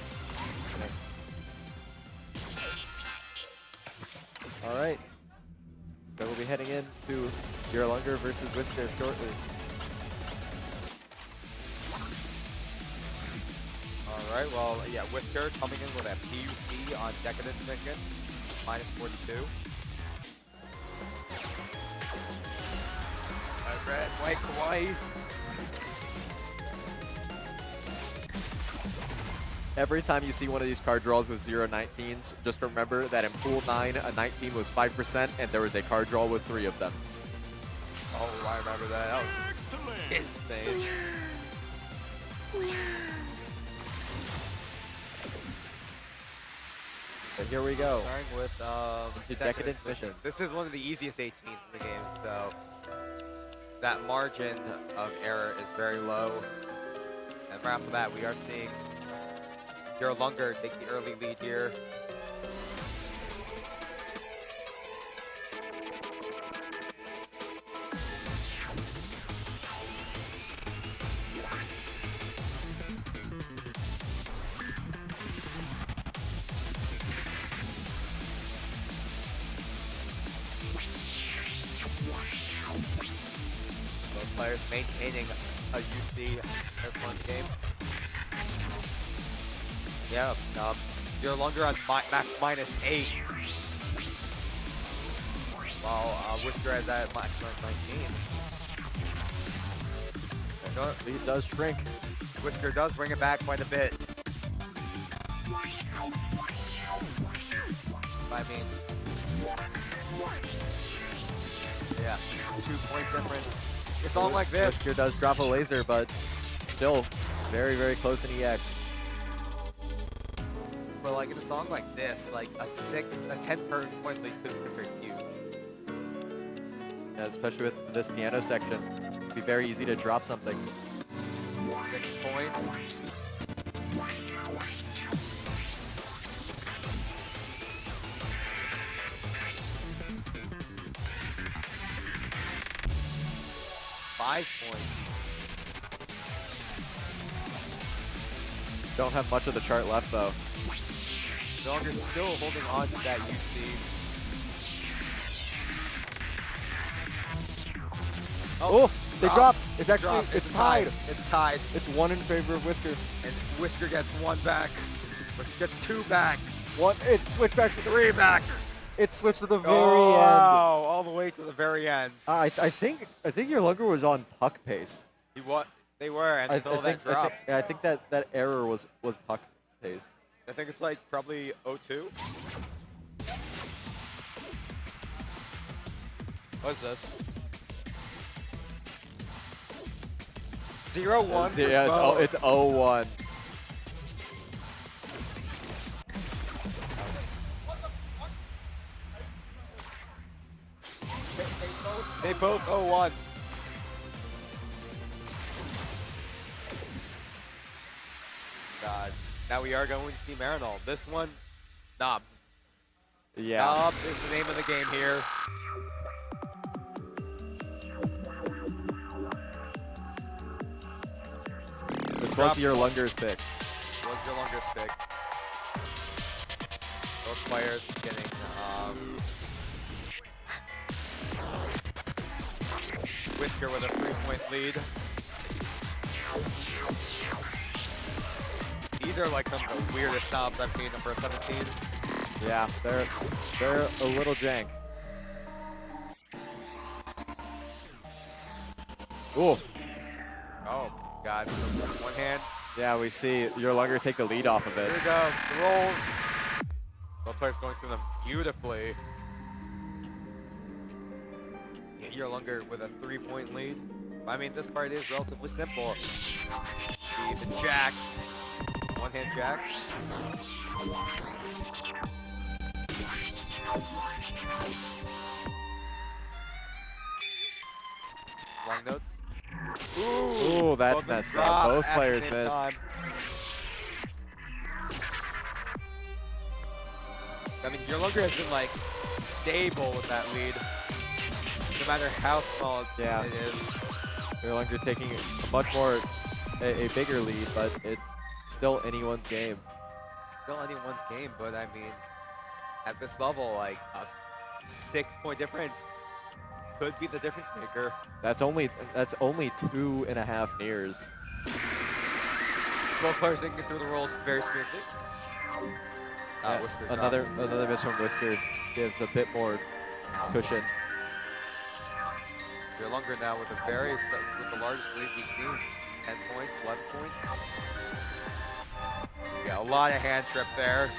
All right. So we'll be heading into Lunger versus Whisker shortly. Alright, well, yeah, Whisker coming in with a PUC on Decadence Mission, -42. Red, white, Hawaii. Every time you see one of these card draws with 0 19s, just remember that in Pool 9, a 19 was 5%, and there was a card draw with 3 of them. Oh, I remember that. That was insane. So here we go. Starting with Decadence Mission. This is one of the easiest 18s in the game, so that margin of error is very low. And right after that, we are seeing Lunger take the early lead here. Both players maintaining a UC this one game. Yeah, Lunger on max -8. While Whisker has that max 19. Lead does shrink. Whisker does bring it back quite a bit. I mean, yeah, 2 point difference. A song like this. Whisker does drop a laser, but still very, very close in EX. But like in a song like this, like a 10 point lead could be considered huge. Yeah, especially with this piano section. It'd be very easy to drop something. 6 points. Don't have much of the chart left though. Lunger still holding on to that UC. Oh, they dropped. It's actually, it's tied. It's tied. It's 1 in favor of Whisker. And Whisker gets 1 back. Whisker gets 2 back. It switched back to 3 back. It switched to the very Oh, end. all the way to the very end. I think your Lunger was on puck pace. They were until that drop. I think that error was puck pace. I think it's like probably 0-2. What's this? 0-1. Yeah, it's 0-1. They both 0-1. God. Now we are going to see Marinol. This one, Knobs. Yeah. Knobs is the name of the game here. This was your Lunger's pick. Was your Lunger's pick. Both players getting Whisker with a 3-point lead. These are like some of the weirdest knobs I've seen in number 17. Yeah, they're a little jank. Ooh. Oh, God. One hand. Yeah, we see your Lunger take the lead off of it. Here we go. The rolls. Both players going through them beautifully. Yeah, your Lunger with a 3-point lead. I mean, this part is relatively simple. The jacks. One-hand jack. Long notes. Ooh, that's both messed drop up. Both at the players same missed. time. I mean, your Lunger has been like stable with that lead, no matter how small it is. Your Lunger taking a much more, a bigger lead, but it's still anyone's game. Still anyone's game, but I mean, at this level, like a 6-point difference could be the difference maker. That's only 2.5 nears. Both players thinking through the rolls very smoothly. Whisker Another miss from Whisker gives a bit more cushion. Your Lunger now with the largest lead we've seen, 10 points, 11 points. Yeah, a lot of hand trip there.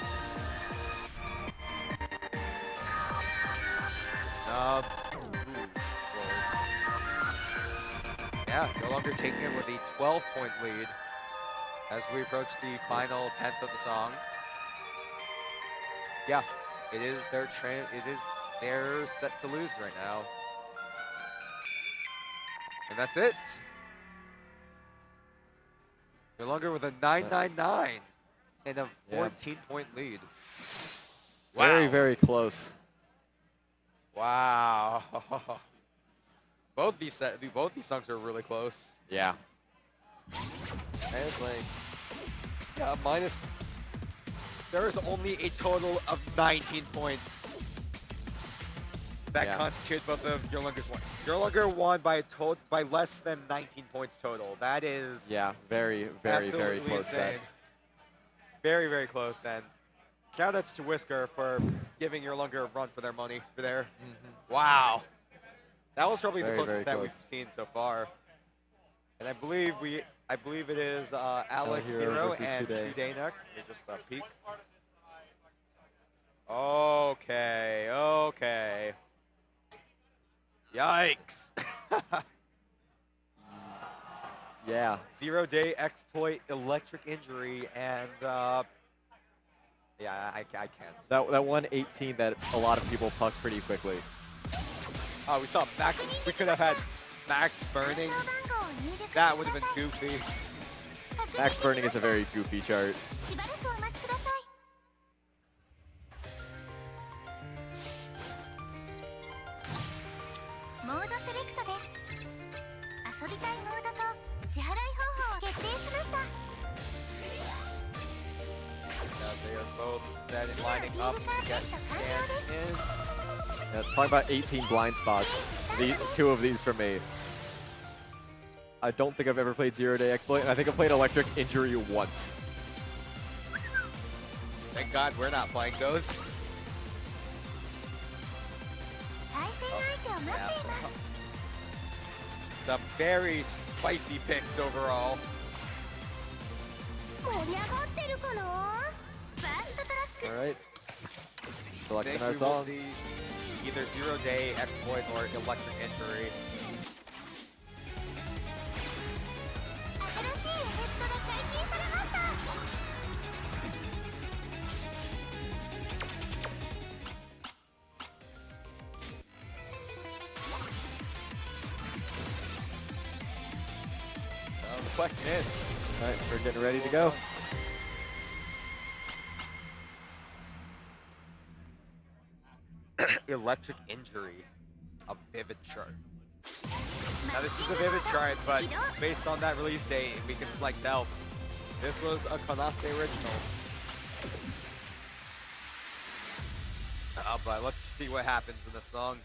Yeah, no longer taking it with a 12-point lead as we approach the final 10th of the song. Yeah, it is their set to lose right now. And that's it. No longer with a 9-9-9 and a 14-point lead. Wow. Very, very close. Wow. Both these songs are really close. Yeah. And like, yeah, there is only a total of 19 points that constitute both of your Lunger's won. Your Lunger won by less than 19 points total. That is very, very, very close set. Very, very close. And shout outs to Whisker for giving your Lunger a run for their money for there. Wow. That was probably the closest set we've seen so far. And I believe it is Alec Hero and Today next. They just peek. Okay. Yikes. Yeah. 0-day exploit, electric injury, and yeah, I can't. That 118 that a lot of people puck pretty quickly. Oh, we saw Max. We could have had Max burning. That would have been goofy. Max burning is a very goofy chart. They are both lining up to get scanned in. Yeah, it's probably about 18 blind spots. Two of these for me. I don't think I've ever played 0-day exploit, and I think I've played electric injury once. Thank God we're not playing those. The very spicy picks overall. Alright. Selecting our Will songs. see either 0-day exploit or electric injury. The question is, Alright, we're getting ready to go. electric injury, a vivid chart. Now this is a vivid chart, but based on that release date, we can like tell this was a Konase original. But let's see what happens in the song.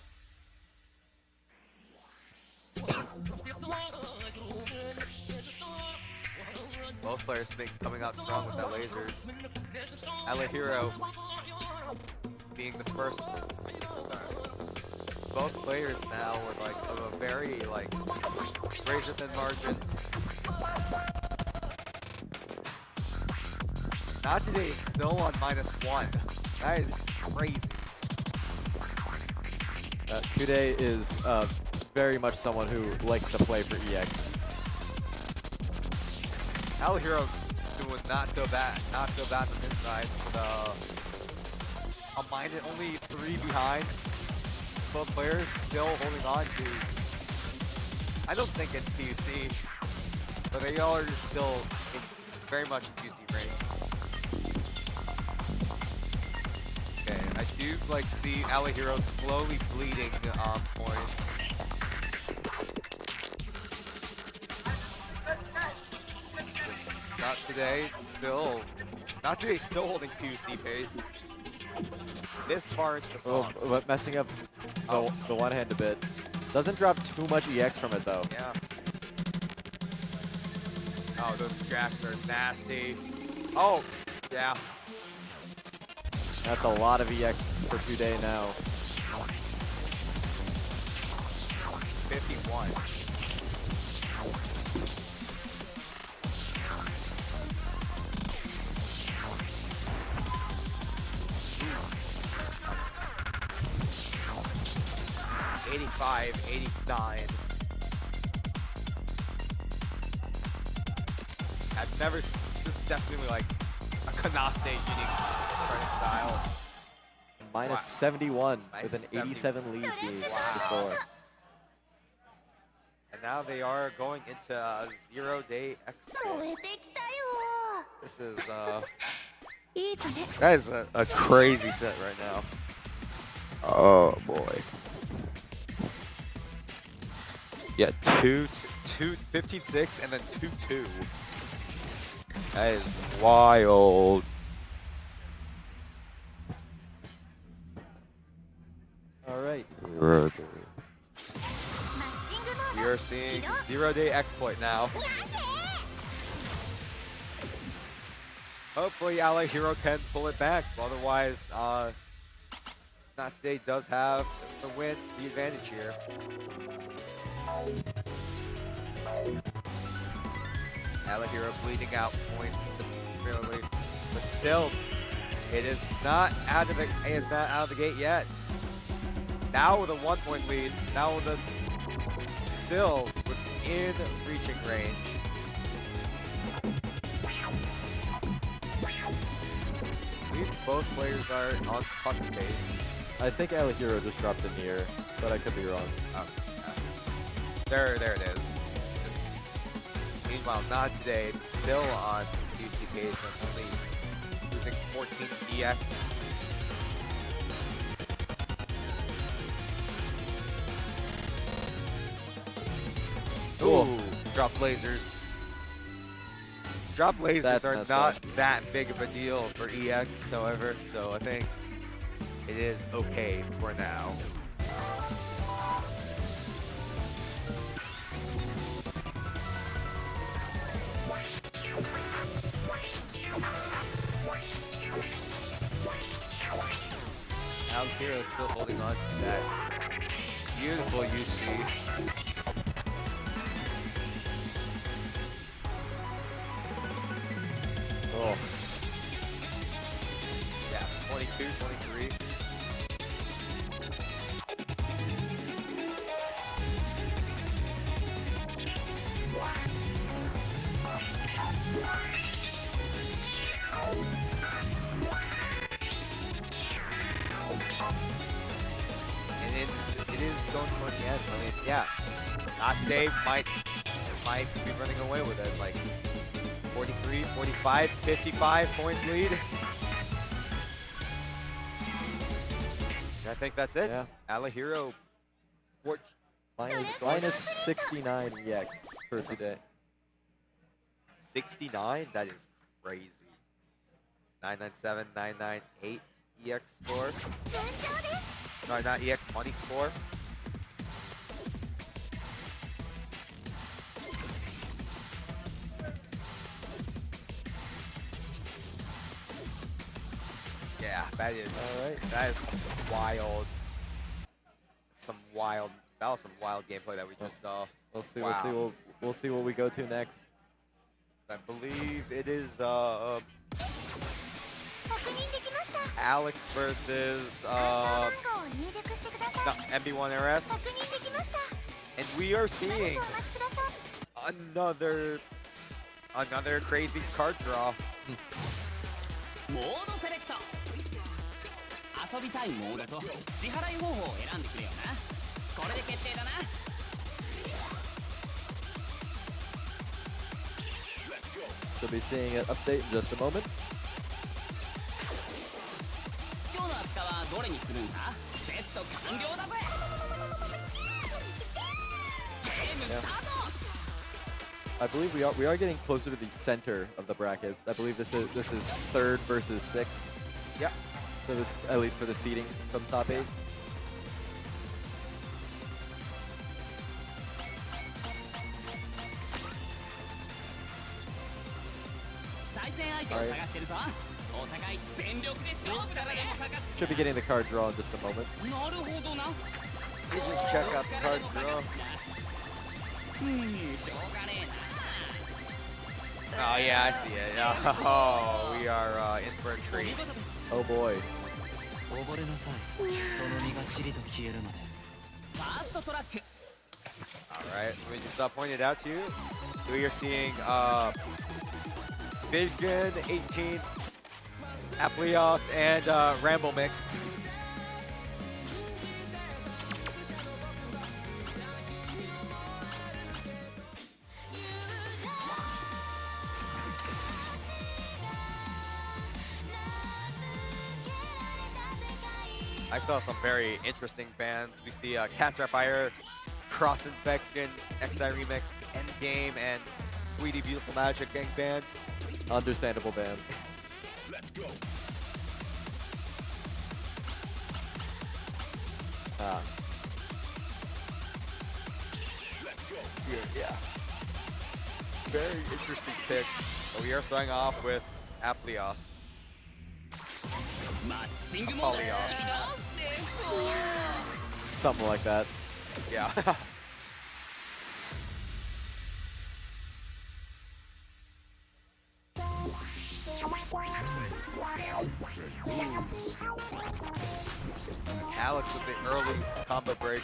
Both players coming out strong with that lasers. Alehiro being the first. Both players now with like of a very like greater than margin. Not today is still on -1. That is crazy. Today is very much someone who likes to play for EX. Al Hero's doing not so bad on this side. A minus only 3 behind. Both players still holding on to. I don't think it's PUC, but they all are still very much in PUC range. Okay, I do like see Alahiro slowly bleeding points. Not today, still holding PUC pace. This far into the song. But messing up the one hand a bit. Doesn't drop too much EX from it though. Yeah. Oh, those jacks are nasty. Oh, yeah. That's a lot of EX for today now. 51. '85, '89. I've never. This is definitely like a Kanaste unique starting style. -71 with an -71. 87 lead to Wow. score. And now they are going into 0-day exploit. This is that is a crazy set right now. Oh boy. Yeah, 15-6 and then 2-2. That is wild. All right. We are seeing 0-day exploit now. Hopefully Alahiro can pull it back. Otherwise, Not Today does have the win, the advantage here. Alahiro bleeding out points really, but still, it is not out of the gate yet. Now with a 1-point lead, now with still within reaching range. I believe both players are on fucking base. I think Alahiro just dropped a near, but I could be wrong. Oh, yeah. There it is. Meanwhile, Not Today, still on QC pace and only losing 14 EX. Ooh, drop lasers. Drop lasers are not that big of a deal for EX, however, so I think it is okay for now. Alahiro is still holding on to that beautiful UC. Oh. Yeah, 22, 23. And it is going towards the end. I mean, yeah, Not Today might be running away with it. Like 43, 45, 55 points lead. And I think that's it. Yeah. Alahiro, minus 69 EX for today. 69? That is crazy. 997, 998 EX score. No, not EX, money score. Yeah, that is. All right. That is wild. That was some wild gameplay that we just saw. We'll see. Wow. We'll see what we go to next. I believe it is 確認できました Alex versus 暗証番号を入力してください MB1RS, 確認できました and we are 何 seeing とお待ちください another crazy card draw. モードセレクト遊びたいモードと支払い方法を選んでくれよなこれで決定だな We'll be seeing an update in just a moment. 今日の扱はどれにするんだセット完了だぜゲームスタート I believe we are getting closer to the center of the bracket. I believe this is third versus sixth. Yep. So this, at least for the seeding from top 8. 対戦相手を探してるぞお互い全力で勝負だぜ Should be getting the card draw in just a moment. なるほどな Let me just check out the card draw. しょうがねえな Oh yeah, I see it. Oh, we are in for a treat. Oh boy. 溺れなさいその身がチリと消えるまでファーストトラック All right, let me just point it out to you. We are seeing Vision 18, Aplioth, and Ramble Mix. I saw some very interesting bands. We see Cat's Fire, Cross Infection, XI Remix, Endgame, and Sweetie Beautiful Magic Gang Band. Understandable bands. Let's go. Let's go. Yeah. Very interesting pick. So we are starting off with Aplioth. マッチングモード Something like that. Yeah. Alex with the early combo break.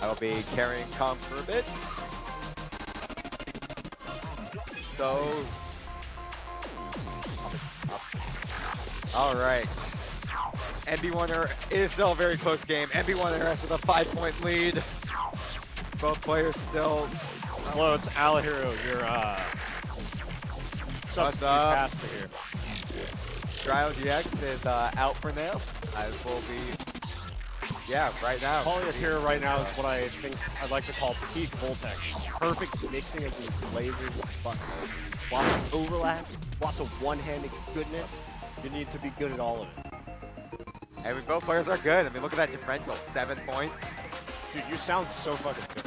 I'll be carrying Kong for a bit. So, all right. MB1 is still a very close game. MB1RS with a 5-point lead. Both players still. Hello, it's Alahiro, your substitute pastor here. Dryo GX is out for now. I will be, yeah, right now. Polyapira right now is what I think I'd like to call peak Voltex. It's perfect mixing of these lasers and buttons. Lots of overlap, lots of one-handed goodness. You need to be good at all of it. I mean, both players are good. I mean, look at that differential, 7 points. Dude, you sound so fucking good.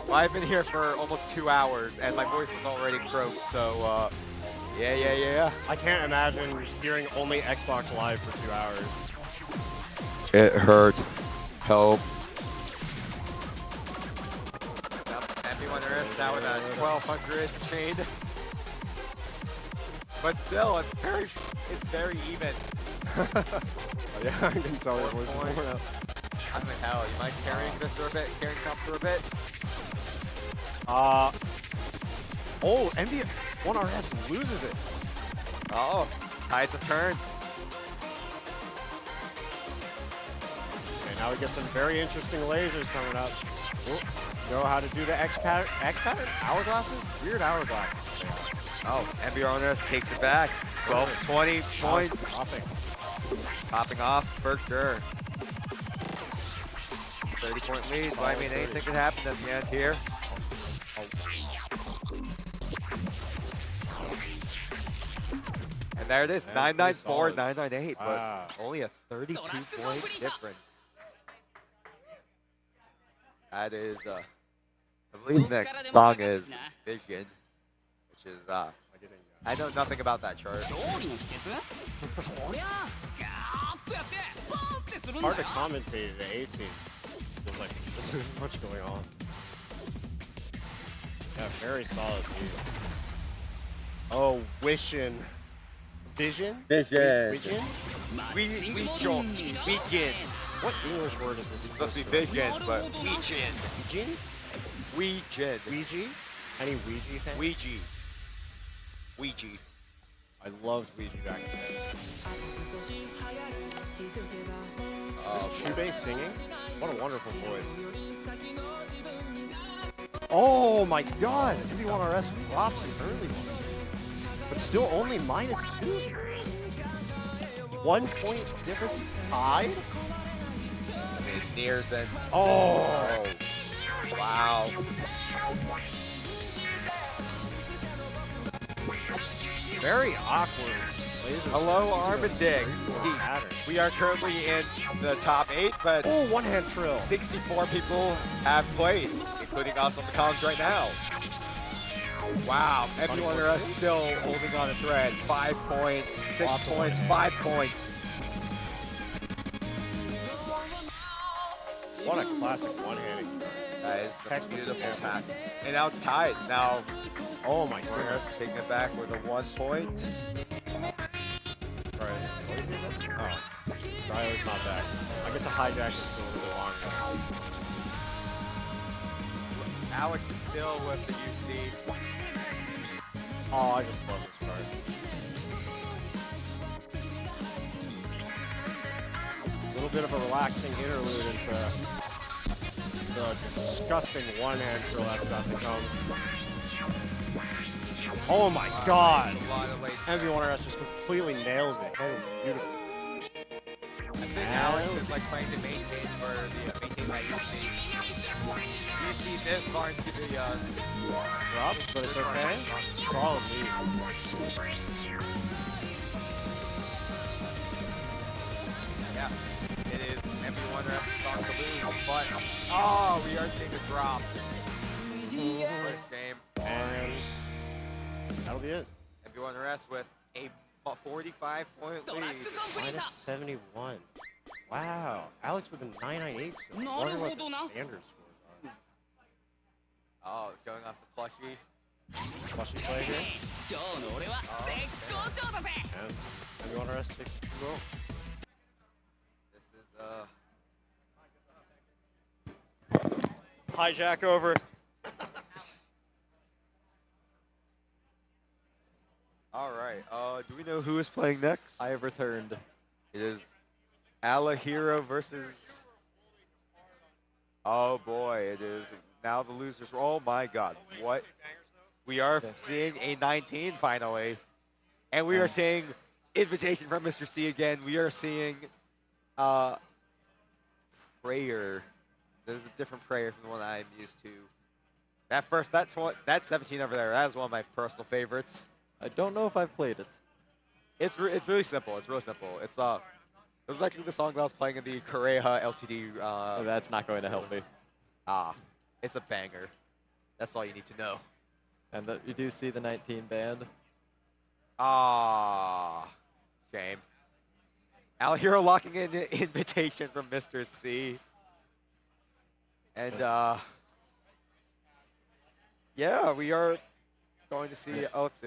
Well, I've been here for almost 2 hours, and my voice was already croaked, so, yeah. I can't imagine hearing only Xbox Live for 2 hours. It hurt. Help. MB1RS now with a 1200 chain. But still, it's very even. Yeah, I can tell your voice is Point. more out. I mean, hell, you mind carrying this for a bit? Carrying Trump for a bit? Oh, MB1RS loses it. Oh, tides of turn. Okay, now we get some very interesting lasers coming up. Oh, know how to do the X pattern? Hourglasses? Weird hourglasses. Oh, MB1RS takes it back. 12, 20 points. Popping off for sure. 30-point lead. So, I mean, anything could happen at the end here. And there it is, 994, 998, but only a 32-point difference. That is I believe the next song is Vision, which is I know nothing about that chart. Hard to commentate the 18. Feels like there's too much going on. Yeah, very solid lead. Oh, Vision. Vision? Vision. Vision? Vision. What English word is this? It's supposed to be vision, but Vision. Vision? Ouija. Ouija? Any Ouija fans? Ouija. Ouija. I loved Ouija back in the day. Is Chube singing? What a wonderful voice. Oh my god! MV1RS drops an early one. But still only -2. 1 point difference tied? I mean, it's near than. Oh! Wow. Very awkward. Hello, Armadig. We are currently in the top 8, but oh, one-hand trill. 64 people have played, including us on the comms right now. Wow, everyone are still holding on a thread. 5 points, 6 points, 5 points. What a classic one-handing. That is a beautiful pack. And now it's tied. Now, oh my goodness, taking it back with a 1 point. Right. Oh, Riley's not back. I get to hijack this a little longer. Alex still with the UC. Oh, I just love this card. A little bit of a relaxing interlude into the disgusting one-hand drill that's about to come. Oh my god! MV1RS just completely nails it. Oh, beautiful. I think Alex is like trying to maintain for the maintain that UC. UC this far into the drops, but it's okay. Solid lead. Yeah, it is MV1RS on the lose, but oh, we are seeing a drop. What a shame. And that'll be it. MV1RS with a 45-point lead. -71. Wow. Alex with a 998. So I wonder what the standard scores are. Oh, it's going off the plushie. Plushie play here. And MV1RS takes 2-0. This is hijack over. All right. Do we know who is playing next? I have returned. It is Alahiro versus. Oh boy! It is now the losers. Oh my God! What? We are seeing a 19 finally, and we are seeing invitation from Mr. C again. We are seeing prayer. This is a different prayer from the one I'm used to. That 17 over there. That is one of my personal favorites. I don't know if I've played it. It's really simple. It's real simple. It was actually the song that I was playing in the Korea LTD. That's not going to help me. It's a banger. That's all you need to know. And you do see the 19 band. Shame. Alahiro locking in an invitation from Mr. C. And yeah, we are going to see. Oh, it's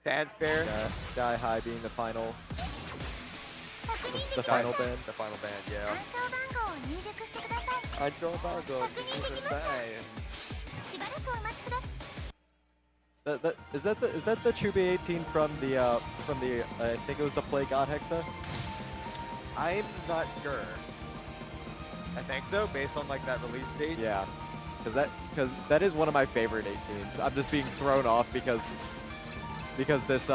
fanfare. Sky High being the final. The Sky- final band. The final band, yeah. 暗証番号を入力してください. Is that the Chube 18 from the I think it was the Play God Hexa? I'm not sure. I think so, based on like that release date. Yeah, because that is one of my favorite 18s. I'm just being thrown off because this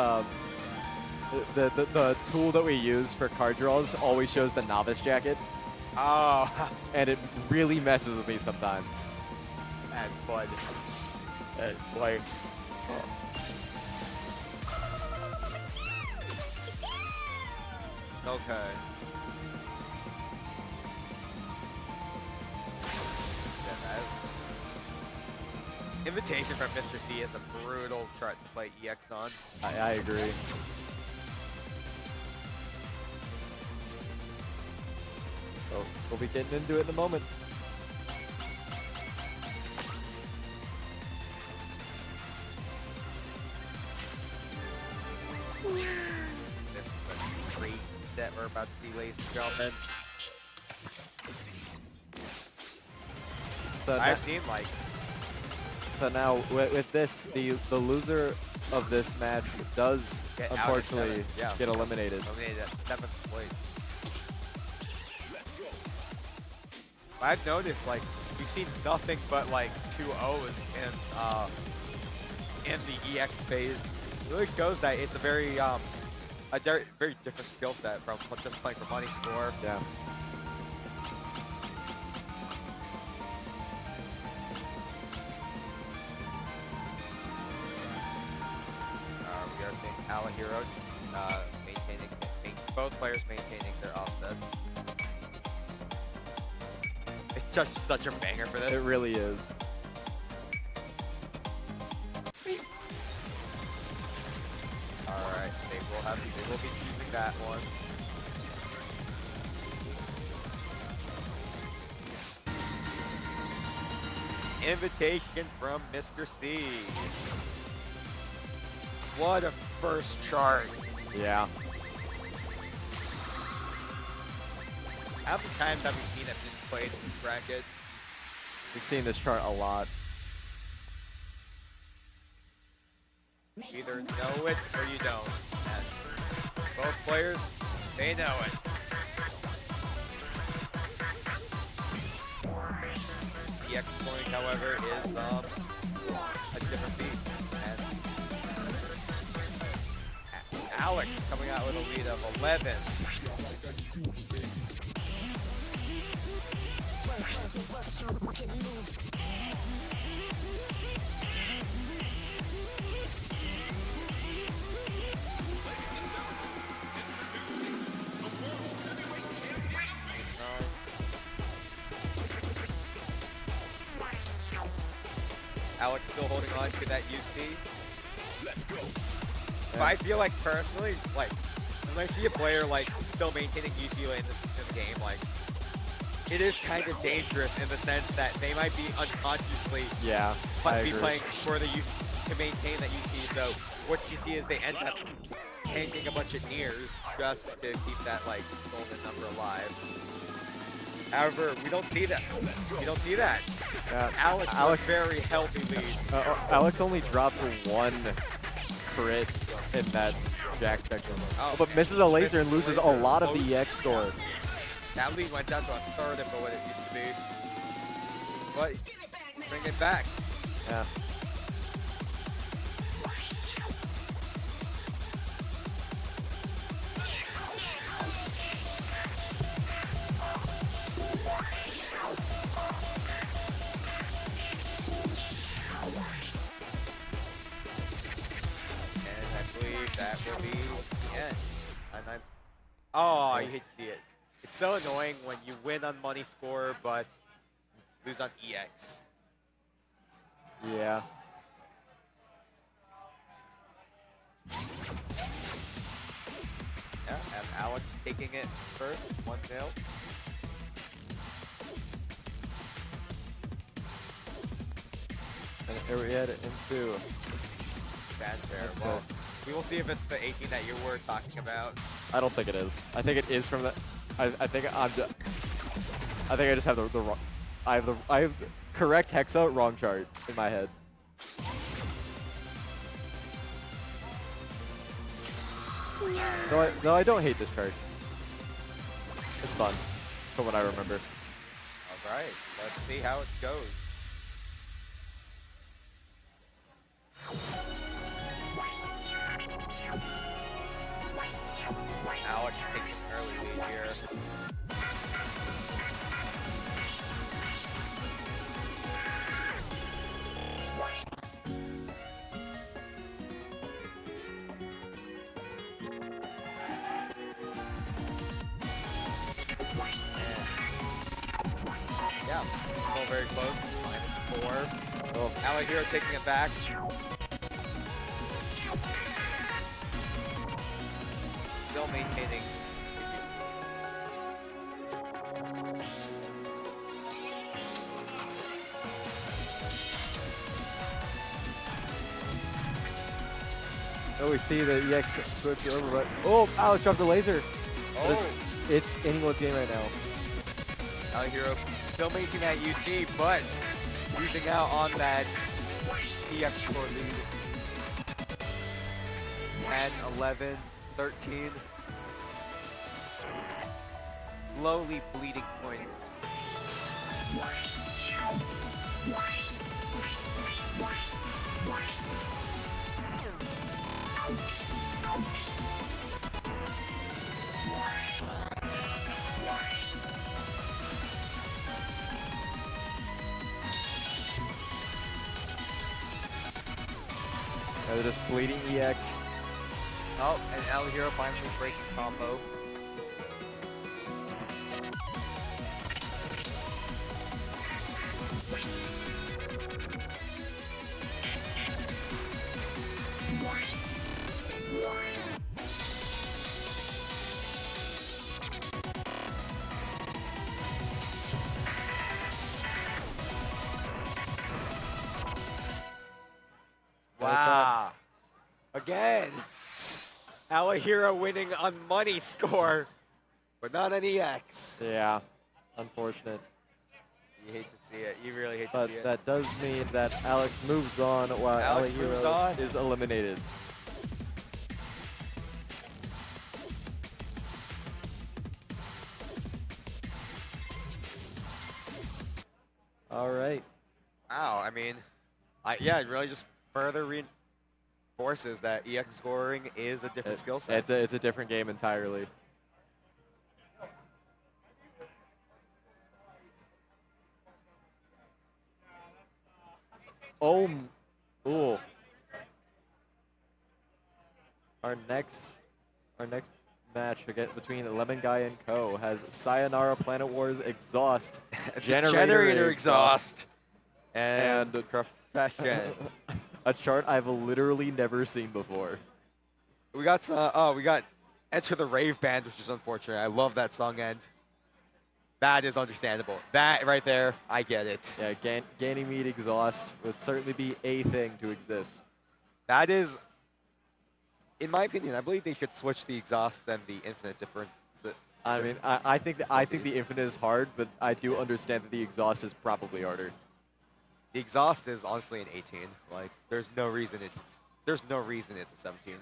the tool that we use for card draws always shows the novice jacket. Oh, and it really messes with me sometimes. That's fun. Like, okay. Invitation from Mr. C is a brutal chart to play EX on. I agree. So we'll be getting into it in a moment. This is a great set we're about to see, ladies and gentlemen. So I've seen like. So now with this, the loser of this match does Get out at unfortunately 7, yeah. get eliminated. Eliminated at 7th place. I've noticed like we've seen nothing but like 2-0s in the EX phase. It really shows that it's a very very different skill set from just playing for money score. Yeah. We are seeing Alahiro maintaining both players maintaining their offsets. It's just such a banger for this. It really is. Alright, they will be choosing that one. Invitation from Mr. C. What a first chart. Yeah. How many times have we seen it being played in this bracket? We've seen this chart a lot. You either know it or you don't. And both players, they know it. The X point, however, is a different beast. And Alex coming out with a lead of 11. Alex still holding on to that UC. But I feel like personally, like when I see a player like still maintaining UC lane in the game, like it is kind of dangerous in the sense that they might be unconsciously playing for the UC to maintain that UC. So what you see is they end up tanking a bunch of nears just to keep that like golden number alive. However, we don't see that. We don't see that. Alex very healthy lead. Alex only dropped one crit in that Jack section, but misses a laser and loses a lot of the EX score. That lead went down to a third of what it used to be. But bring it back. Yeah. That will be the end. Oh, you hate to see it. It's so annoying when you win on money score, but lose on EX. Yeah. Yeah, and Alex taking it first, 1-0. And here we head into fanfare. Well, we will see if it's the 18 that you were talking about. I don't think it is. I think it is from the. I think I just have the wrong. I have correct hexa, wrong chart in my head. No, I don't hate this chart. It's fun, from what I remember. All right, let's see how it goes. Alex taking an early lead here. Yeah, still very close. -4. Oh, Alahiro taking it back. Still maintaining. Oh, we see the EX switch over, but oh, Alex dropped the laser. But Oh. it's anyone's game right now. Alahiro still making that UC, but losing out on that EX score lead. 10, 11, 13. Slowly bleeding points. They're just bleeding EX. Oh, and Alahiro finally breaking combo. Wow. Again. Alahiro winning on money score, but not on EX. Yeah, unfortunate. You hate to see it. You really hate But to see it. that does mean that Alex moves on while Alex moves on. Alahiro is eliminated. All right. Wow, I mean, yeah, it really just further reinforces that EX scoring is a different skill set. It's a different game entirely. Oh, ooh. Our next match again between Lemon Guy and Co. has Sayonara Planet Wars Exhaust, Generator Exhaust, and Profession. A chart I've literally never seen before. We got we got Enter the Rave Band, which is unfortunate. I love that song end. That is understandable. That right there, I get it. Yeah, Ganymede Exhaust would certainly be a thing to exist. That is, in my opinion, I believe they should switch the exhaust and the infinite difference. I mean, I think the infinite is hard, but I do understand that the exhaust is probably harder. The exhaust is honestly an 18. Like, there's no reason it's a 17.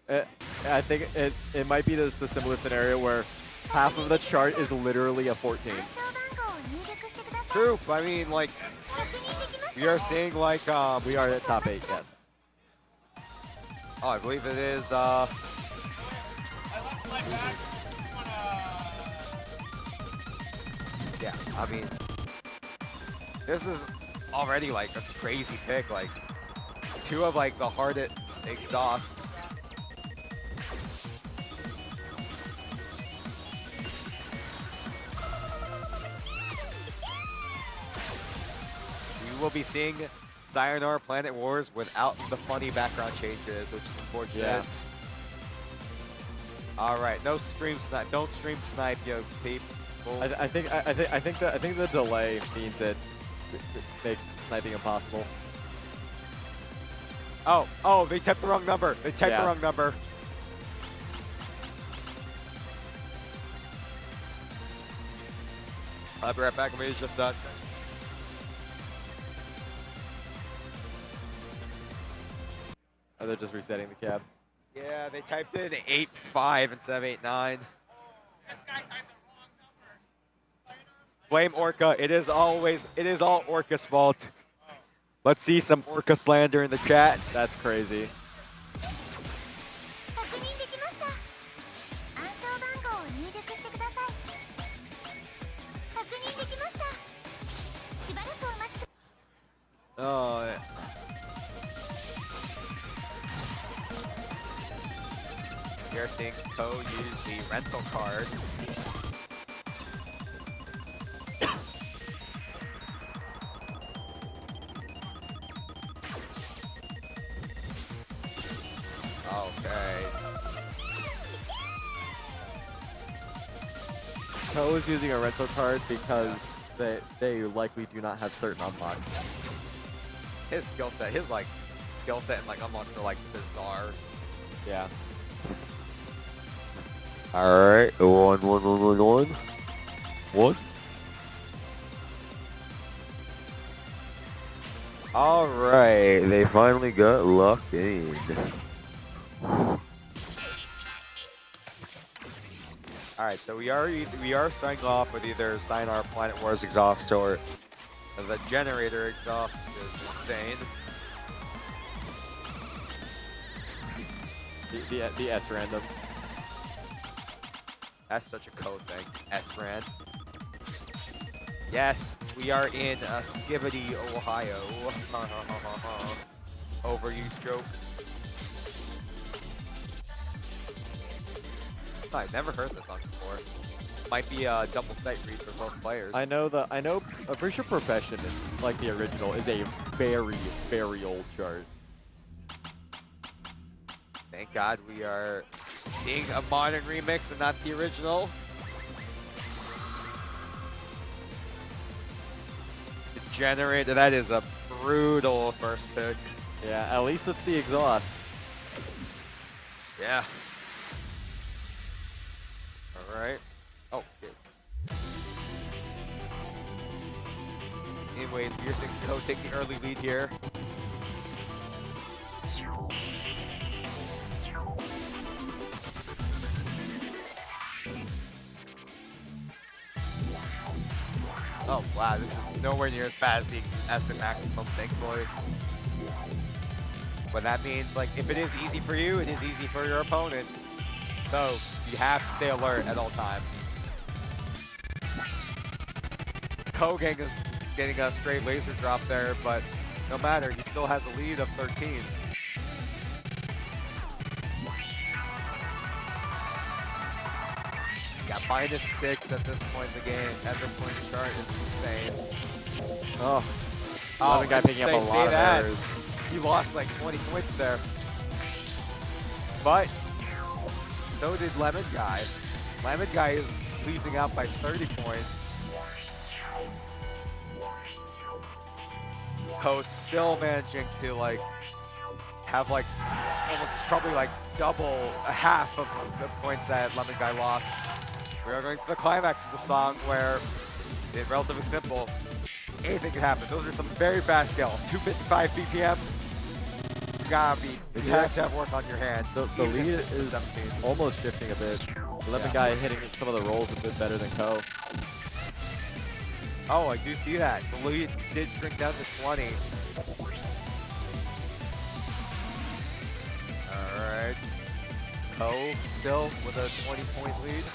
I think it might be just a similar scenario where half of the chart is literally a 14. True, but I mean, like, we are seeing like we are at top 8, yes. Oh, I believe it is. Yeah, I mean, this is already like a crazy pick. Like, two of like the hardest exhausts. We will be seeing Sayonara Planet Wars without the funny background changes, which is unfortunate. Yeah. All right, no stream snipe. Don't stream snipe, yo, people. I think the delay means it makes sniping impossible. Oh, they typed the wrong number. They typed the wrong number. I'll be right back. I'm just done. Oh, they're just resetting the cap. Yeah, they typed in 8-5 instead of 8-9. Blame Orca. It is all Orca's fault. Let's see some Orca slander in the chat. That's crazy. Oh, yeah. You're seeing Co use the rental card. Okay. Ko is using a rental card because they likely do not have certain unlocks. His skill set, and like unlocks are like bizarre. Yeah. Alright, one. Alright, they finally got locked in. Alright, so we are starting off with either Sayonara Planet Wars exhaust or the generator exhaust, which is insane. The S random. That's such a code thing. S-Ran. Yes, we are in Skibidi, Ohio. Overused joke. I've never heard this song before. Might be a double sight read for both players. I'm pretty sure Profession is like the original is a very, very old chart. Thank God we are seeing a modern remix and not the original. The generator, that is a brutal first pick. Yeah, at least it's the exhaust. Yeah. Alright. Oh, good. Anyways, we're going to go take the early lead here. Oh wow, this is nowhere near as fast as the maximum, thankfully. But that means, like, if it is easy for you, it is easy for your opponent. So, you have to stay alert at all times. Kogang is getting a straight laser drop there, but no matter, he still has a lead of 13. Yeah, -6 at this point in the game. At this point in the chart is insane. Oh, another guy picking up a lot of errors. He lost like 20 points there. But so did Lemon Guy. Lemon Guy is losing out by 30 points. Coast still managing to like have like almost probably like double, a half of the points that Lemon Guy lost. We are going to the climax of the song where it's relatively simple. Anything can happen. Those are some very fast scale. 255 BPM. You have to have work on your hands. The lead is 17. Almost shifting a bit. Lemon Guy hitting some of the rolls a bit better than Ko. Oh, I do see that. The lead did shrink down to 20. Alright. Ko still with a 20-point lead.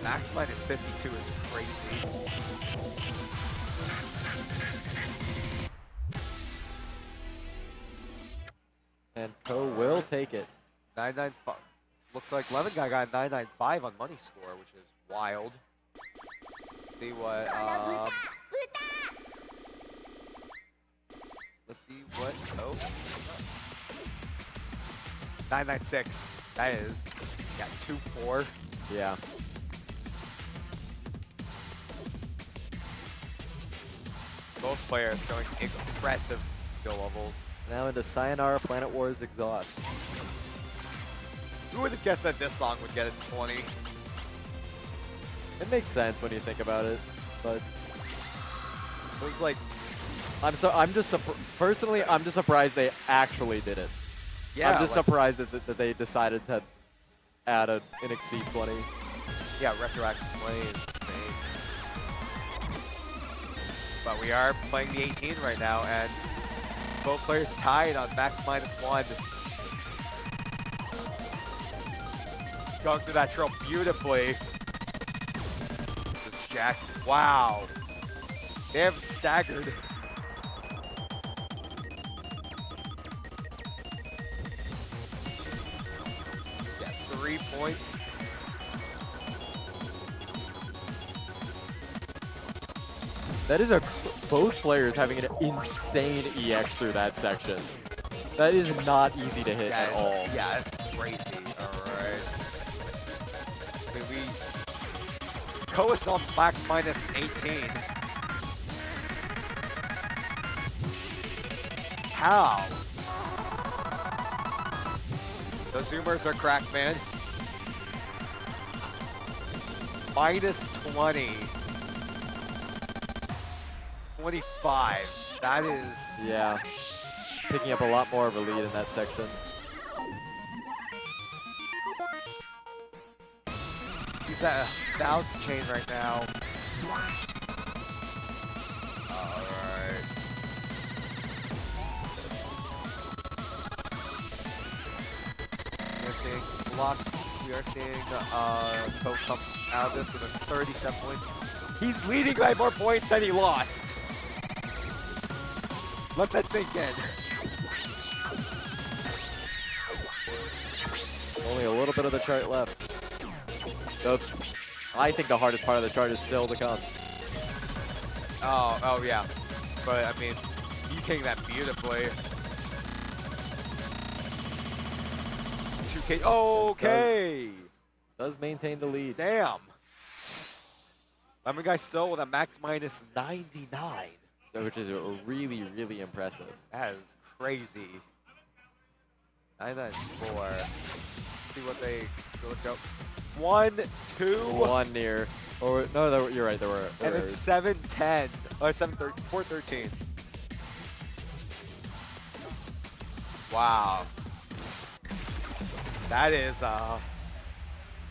Max -52 is crazy. And Ko will take it. 995. Looks like Lemon Guy got 995 on money score, which is wild. See what let's see what 996. That is got 2-4. Yeah. Both players showing impressive skill levels. Now into Sayonara Planet Wars exhaust. Who would have guessed that this song would get it to 20? It makes sense when you think about it, but it was like personally, I'm just surprised they actually did it. Yeah, I'm just surprised that they decided to add an exceed 20. Yeah, retroactive 20 is insane. But we are playing the 18 right now, and both players tied on max -1. Going through that trope beautifully. Just Jack. Wow. They have staggered. Yeah, 3 points. That is both players having an insane EX through that section. That is not easy to hit at all. Yeah, that's crazy. Alright. I mean, Ko is on max minus 18. How? The Zoomers are cracked, man. Minus 20. 25. That is... Yeah. Picking up a lot more of a lead in that section. He's at a 1,000 chain right now. Alright. We are seeing block. We are seeing Ko come out of this with a 37 points. He's leading by more points than he lost. Let that sink in. Only a little bit of the chart left. So I think the hardest part of the chart is still to come. Oh yeah. But I mean, he's hitting that beautifully. 2K. Okay. Does maintain the lead. Damn. Lemon Guy still with a max minus 99. Which is really, really impressive. That is crazy. 994. See what they look up. 1, 2. 1 near. Or no, you're right. There were. And it's 710. Or 413. Wow. That is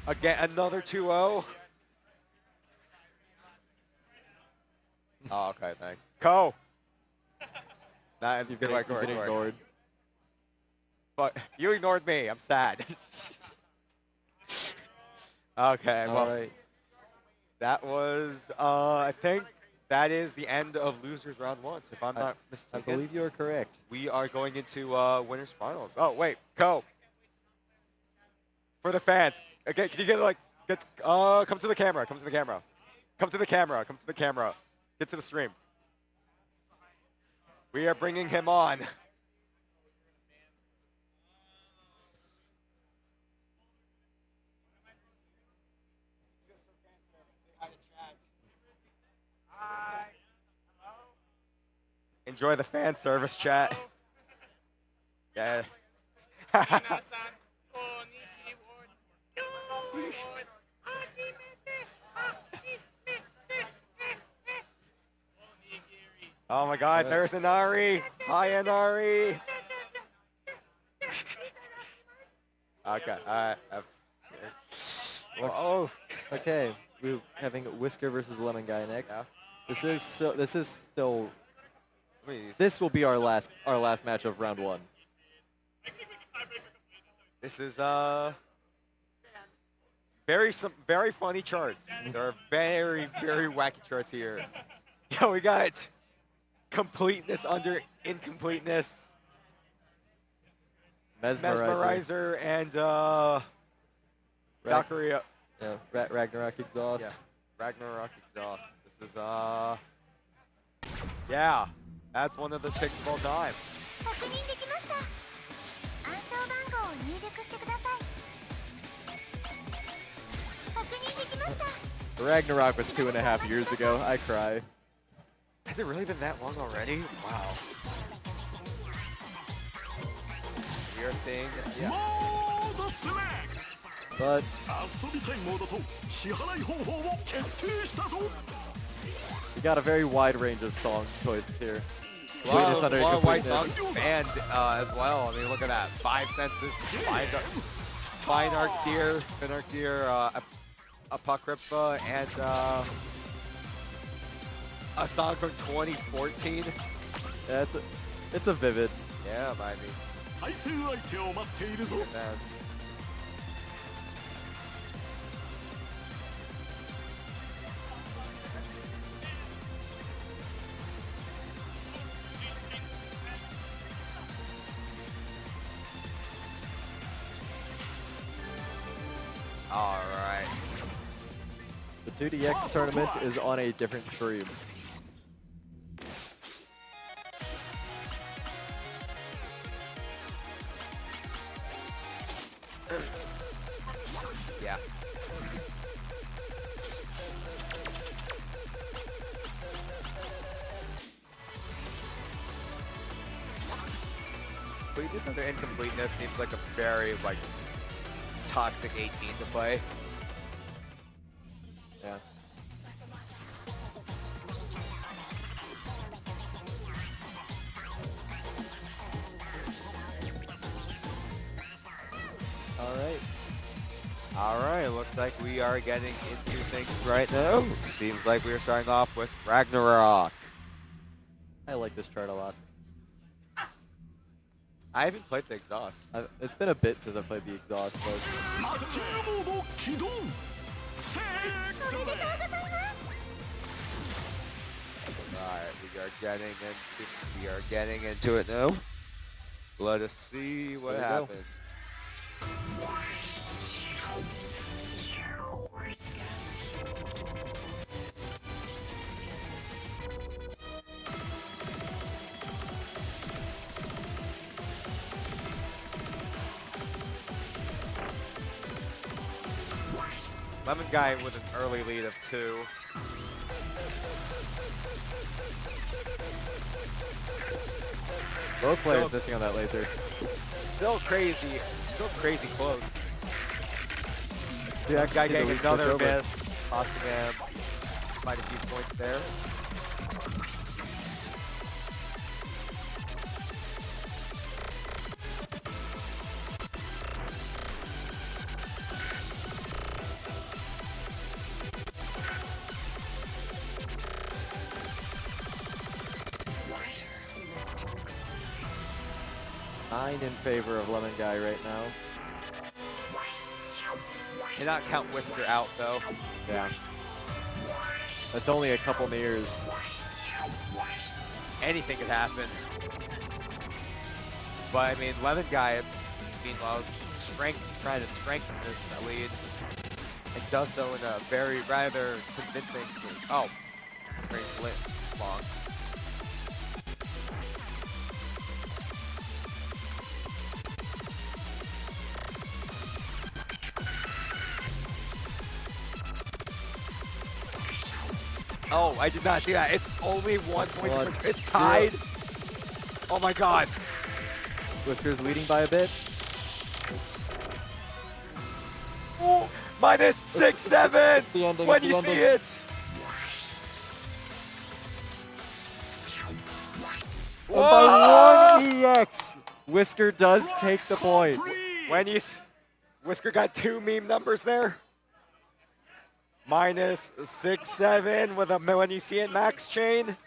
again another 2-0. Oh, okay, thanks. Ko. Nah, You've been ignored. But you ignored me. I'm sad. Okay, well, right. That was, I think that is the end of Losers Round 1, so if I'm not mistaken. I believe you are correct. We are going into Winners Finals. Oh, wait, Ko. For the fans. Okay, can you come to the camera, come to the camera. Come to the camera, come to the camera. Get to the stream. We are bringing him on. Enjoy the fan service, chat. Yeah. Oh my God, there's Inari. Hi, Inari. Okay, Oh, okay. We're having Whisker versus Lemon Guy next. Yeah. This will be our last match of round 1. This is very funny charts. There are very wacky charts here. Yo, we got completeness under incompleteness. Mesmerizer and Valkyrie. Yeah, Ragnarok Exhaust. Yeah, Ragnarok Exhaust. This is yeah, that's one of the picks of all time. Ragnarok was 2.5 years ago. I cry. Has it really been that long already? Wow. We are seeing, yeah. But we got a very wide range of song choices here. A lot of white songs banned as well. I mean, look at that. 5 senses, Fine Art Deer, Finark Deer, Apocrypha, and a song from 2014. Yeah, it's a vivid. Yeah, baby. Look at that. All right. The 2DX tournament is on a different stream. Yeah. Completeness under incompleteness seems like a very like toxic 18 to play. Yeah. All right. Alright, looks like we are getting into things right now. Seems like we are starting off with Ragnarok. I like this chart a lot. I haven't played the exhaust. It's been a bit since I played the exhaust, but Alright, we are getting into it now. Let us see what There we go. happens. Lemon Guy with an early lead of 2. both players missing on that laser. Still crazy close. Yeah, That guy see the getting lead another switch over. miss, costing him quite a few points there. Nine in favor of Lemon Guy right now. Cannot count Whisker out though. Yeah. That's only a couple nears. Anything could happen. But I mean, Lemon Guy, meanwhile, is trying to strengthen this lead, and does so in a very rather convincing. Oh, very long. Oh, I did not see that. It's only 1 point. It's tied. Oh my god. Whisker's leading by a bit. Oh, minus 6-7 The ending, when the you ending. see it. And by 1 EX, Whisker does take the point. When Whisker got 2 meme numbers there. Minus 6-7 with a when you see it max chain.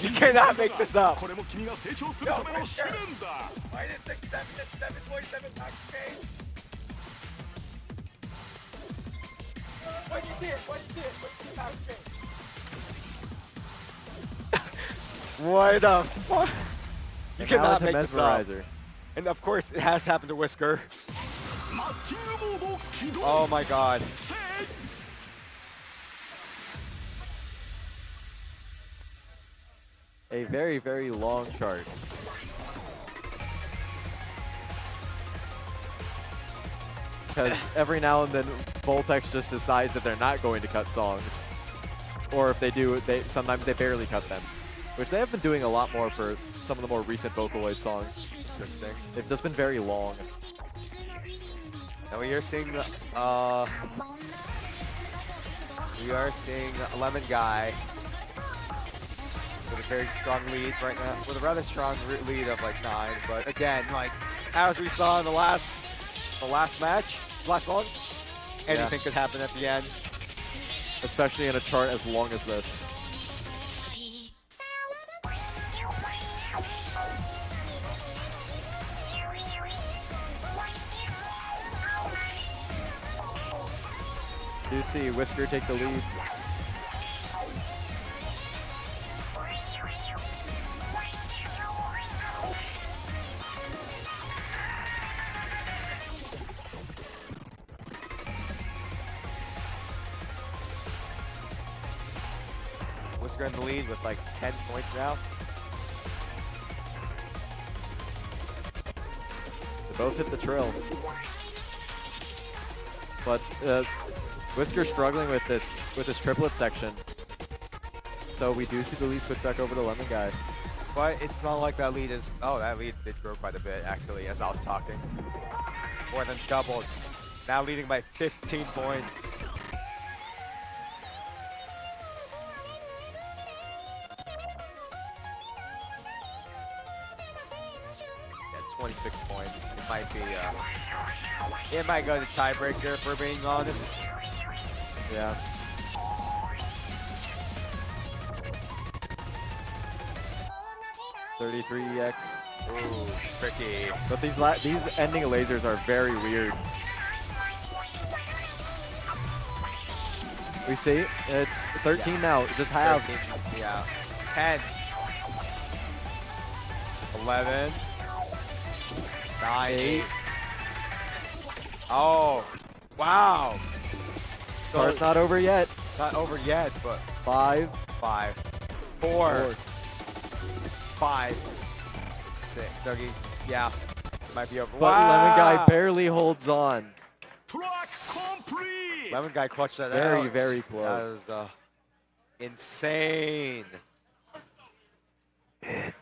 You cannot make this up. No, Whisker. Minus 6-7 and 7.7 max chain. When you see it, max chain. What the fuck? You And now cannot into make this up. Mesmerizer. And of course, it has happened to Whisker. Oh my god. A very, very long chart. Because every now and then, Voltex just decides that they're not going to cut songs. Or if they do, sometimes they barely cut them. Which they have been doing a lot more for some of the more recent Vocaloid songs. Interesting. They've just been very long. And we are seeing Lemon Guy with a very strong lead right now, with a rather strong lead of like 9. But again, like as we saw in the last song, anything could happen at the end. Especially in a chart as long as this. Do you see Whisker take the lead? Whisker in the lead with like 10 points now. The Both hit the trill. But Whisker's struggling with this triplet section. So we do see the lead switch back over to Lemon Guy. But it's not like that lead is... Oh, that lead did grow quite a bit, actually, as I was talking. More than doubled. Now leading by 15 points. Yeah, 26 points. It might be... it might go to tiebreaker, if we're being honest. Yeah. $33 EX. Ooh, tricky. But these ending lasers are very weird. We see it's 13 now. Just half. 13, yeah. 10. 11. 9. 8. Oh, wow. So it's not over yet. Not over yet, but 5. 5. 4. 5. 6. Dougie, yeah. Might be over. But Lemon Guy barely holds on. Lemon Guy clutched that Very, out. very close. That was insane. Yeah,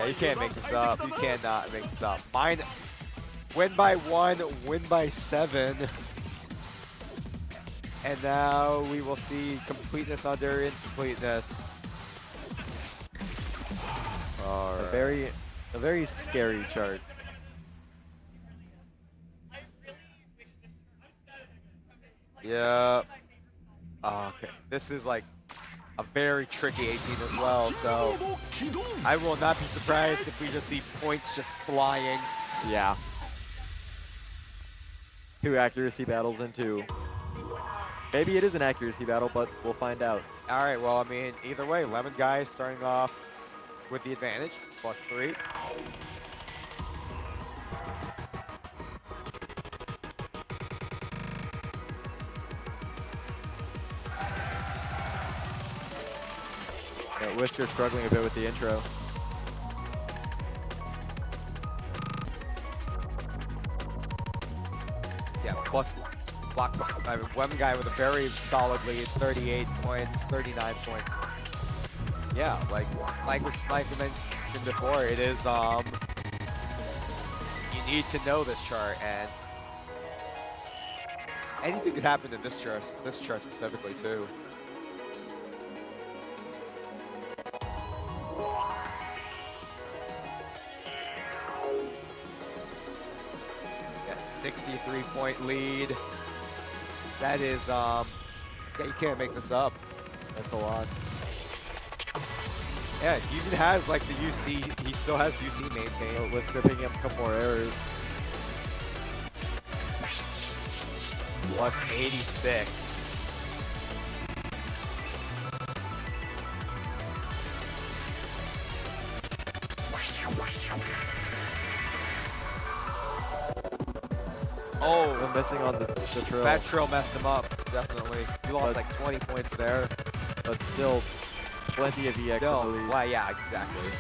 you can't make this up. You cannot make this up. Win by 1, win by 7. And now we will see completeness under incompleteness. A very scary chart. Yeah. Okay. This is like a very tricky 18 as well, so I will not be surprised if we just see points just flying. Yeah. 2 accuracy battles into. Maybe it is an accuracy battle, but we'll find out. All right, well, I mean, either way, Lemon Guy starting off with the advantage, +3. Whisker struggling a bit with the intro. Yeah, plus block. I mean, Lemon Guy with a very solid lead, 38 points, 39 points. Yeah, like we mentioned before, it is you need to know this chart, and anything could happen in this chart specifically too. Yes, 63-point lead. That is yeah, you can't make this up. That's a lot. Yeah, he even has like the UC, he still has UC maintained. Oh, Whisker picking up a couple more errors. Plus 86. Oh, I'm missing on the trill. that trill messed him up, definitely. He lost like 20 points there. But still, plenty of EX in the lead. Well, yeah, exactly.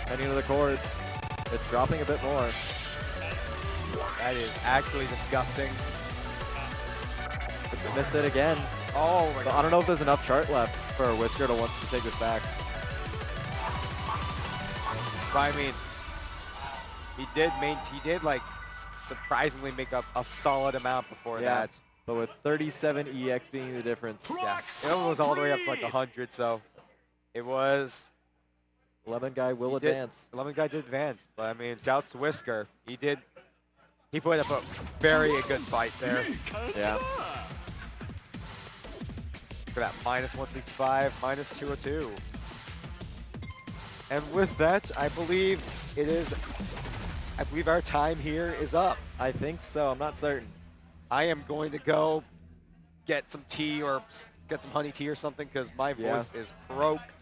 Heading to the chords. It's dropping a bit more. That is actually disgusting. Missed it again. Oh my God. I don't know if there's enough chart left for Whisker to want to take this back. But I mean, he did like surprisingly make up a solid amount before that. But with 37 EX being the difference. Yeah, it was all the way up to like 100, so it was... Lemon Guy will advance. Lemon Guy did advance, but I mean, shouts to Whisker. He put up a very good fight there. Yeah. Look at that, -165, -202. And with that, I believe our time here is up. I think so, I'm not certain. I am going to go get some tea or get some honey tea or something because my voice is croaked.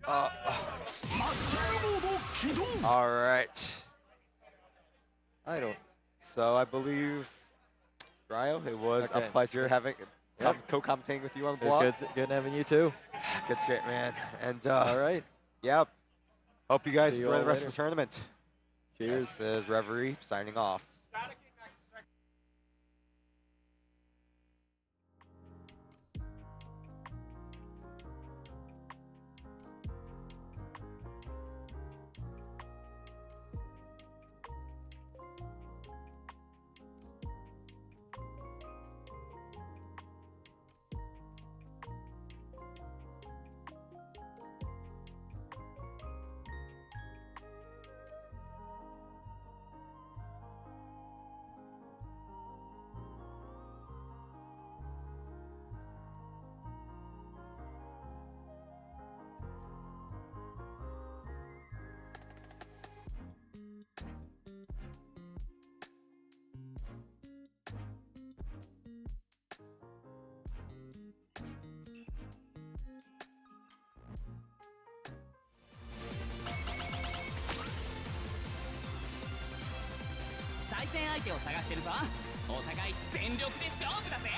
All right. So I believe, Ryo, it was a pleasure having co-commentating with you on the blog. Good having you too. Good shit, man. And All right. yep. Hope you guys See you enjoy all the rest later. of the tournament. Cheers. This is Reverie signing off. 対戦相手を探してるぞ。お互い全力で勝負だぜ。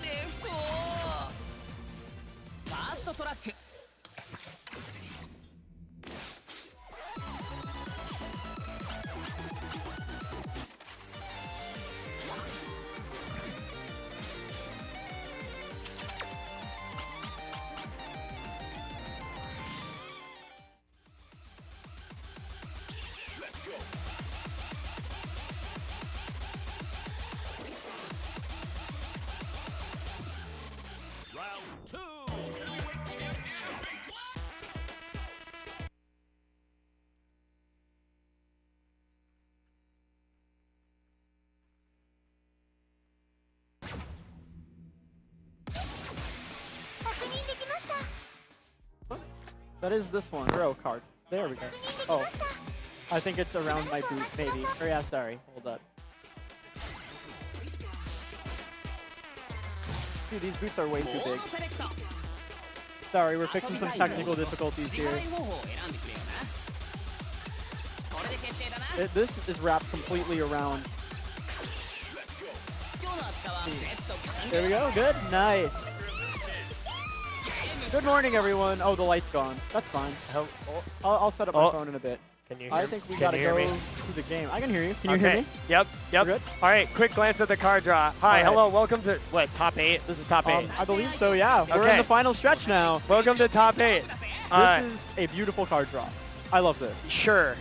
レフト。ファーストトラック。That is this one. Row card. There we go. Oh. I think it's around my boot, maybe. Or yeah, sorry. Hold up. Dude, these boots are way too big. Sorry, we're fixing some technical difficulties here. This is wrapped completely around. There we go. Good. Nice. Good morning, everyone. Oh, the light's gone. That's fine. I'll set up my phone in a bit. Can you hear I think we gotta go to the game. I can hear you. Can you hear me? Yep. We're good? All right, quick glance at the card draw. Hi, right. hello, welcome to, what, top 8? This is top 8. I believe so, yeah. We're in Okay. the final stretch now. Welcome to top 8. This is a beautiful card draw. I love this. Sure.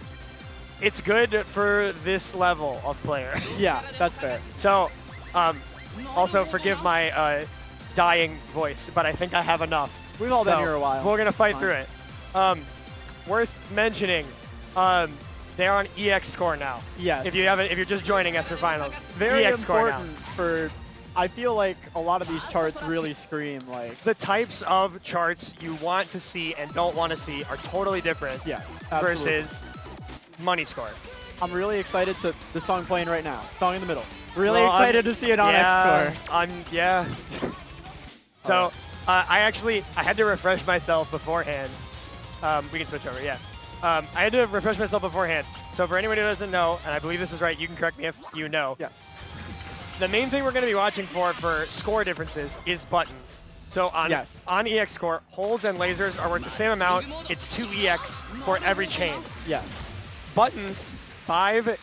It's good for this level of player. Yeah, that's fair. So, also forgive my dying voice, but I think I have enough. We've all been here a while. We're gonna fight Fine. through it. Worth mentioning, they're on EX score now. Yes. If you're just joining us for finals, Very EX score now. important for. I feel like a lot of these charts really scream like The types of charts you want to see and don't want to see are totally different. Yeah, absolutely. Versus money score. I'm really excited to the song playing right now. Song in the middle. Really Well, excited to see it on X score. Yeah. So I had to refresh myself beforehand. We can switch over, yeah. I had to refresh myself beforehand. So for anyone who doesn't know, and I believe this is right, you can correct me if you know. Yes. The main thing we're going to be watching for score differences is buttons. So on EX score, holds and lasers are worth the same amount. It's 2 EX for every chain. Yeah. Buttons,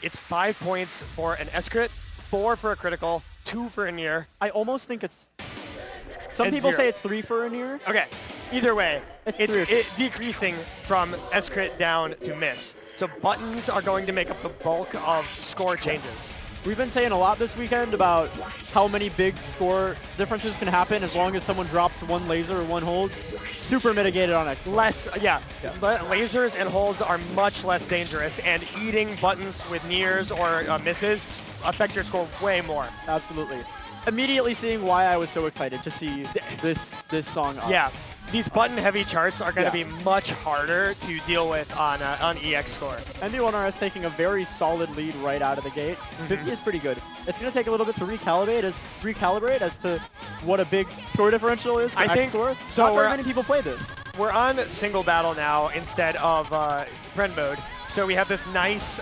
it's 5 points for an S crit, 4 for a critical, 2 for a near. I almost think it's. Some and people 0. say it's 3 for a near. Okay. Either way, it's decreasing from S crit down to miss. So buttons are going to make up the bulk of score changes. We've been saying a lot this weekend about how many big score differences can happen as long as someone drops one laser or one hold. Super mitigated on X. Lasers and holds are much less dangerous, and eating buttons with nears or misses affect your score way more. Absolutely. Immediately seeing why I was so excited to see this song up. Yeah. These button-heavy charts are going to be much harder to deal with on EX score. ND1RS taking a very solid lead right out of the gate. 50 is pretty good. It's going to take a little bit to recalibrate as to what a big score differential is for X score. So not very many people play this. We're on single battle now instead of friend mode. So we have this nice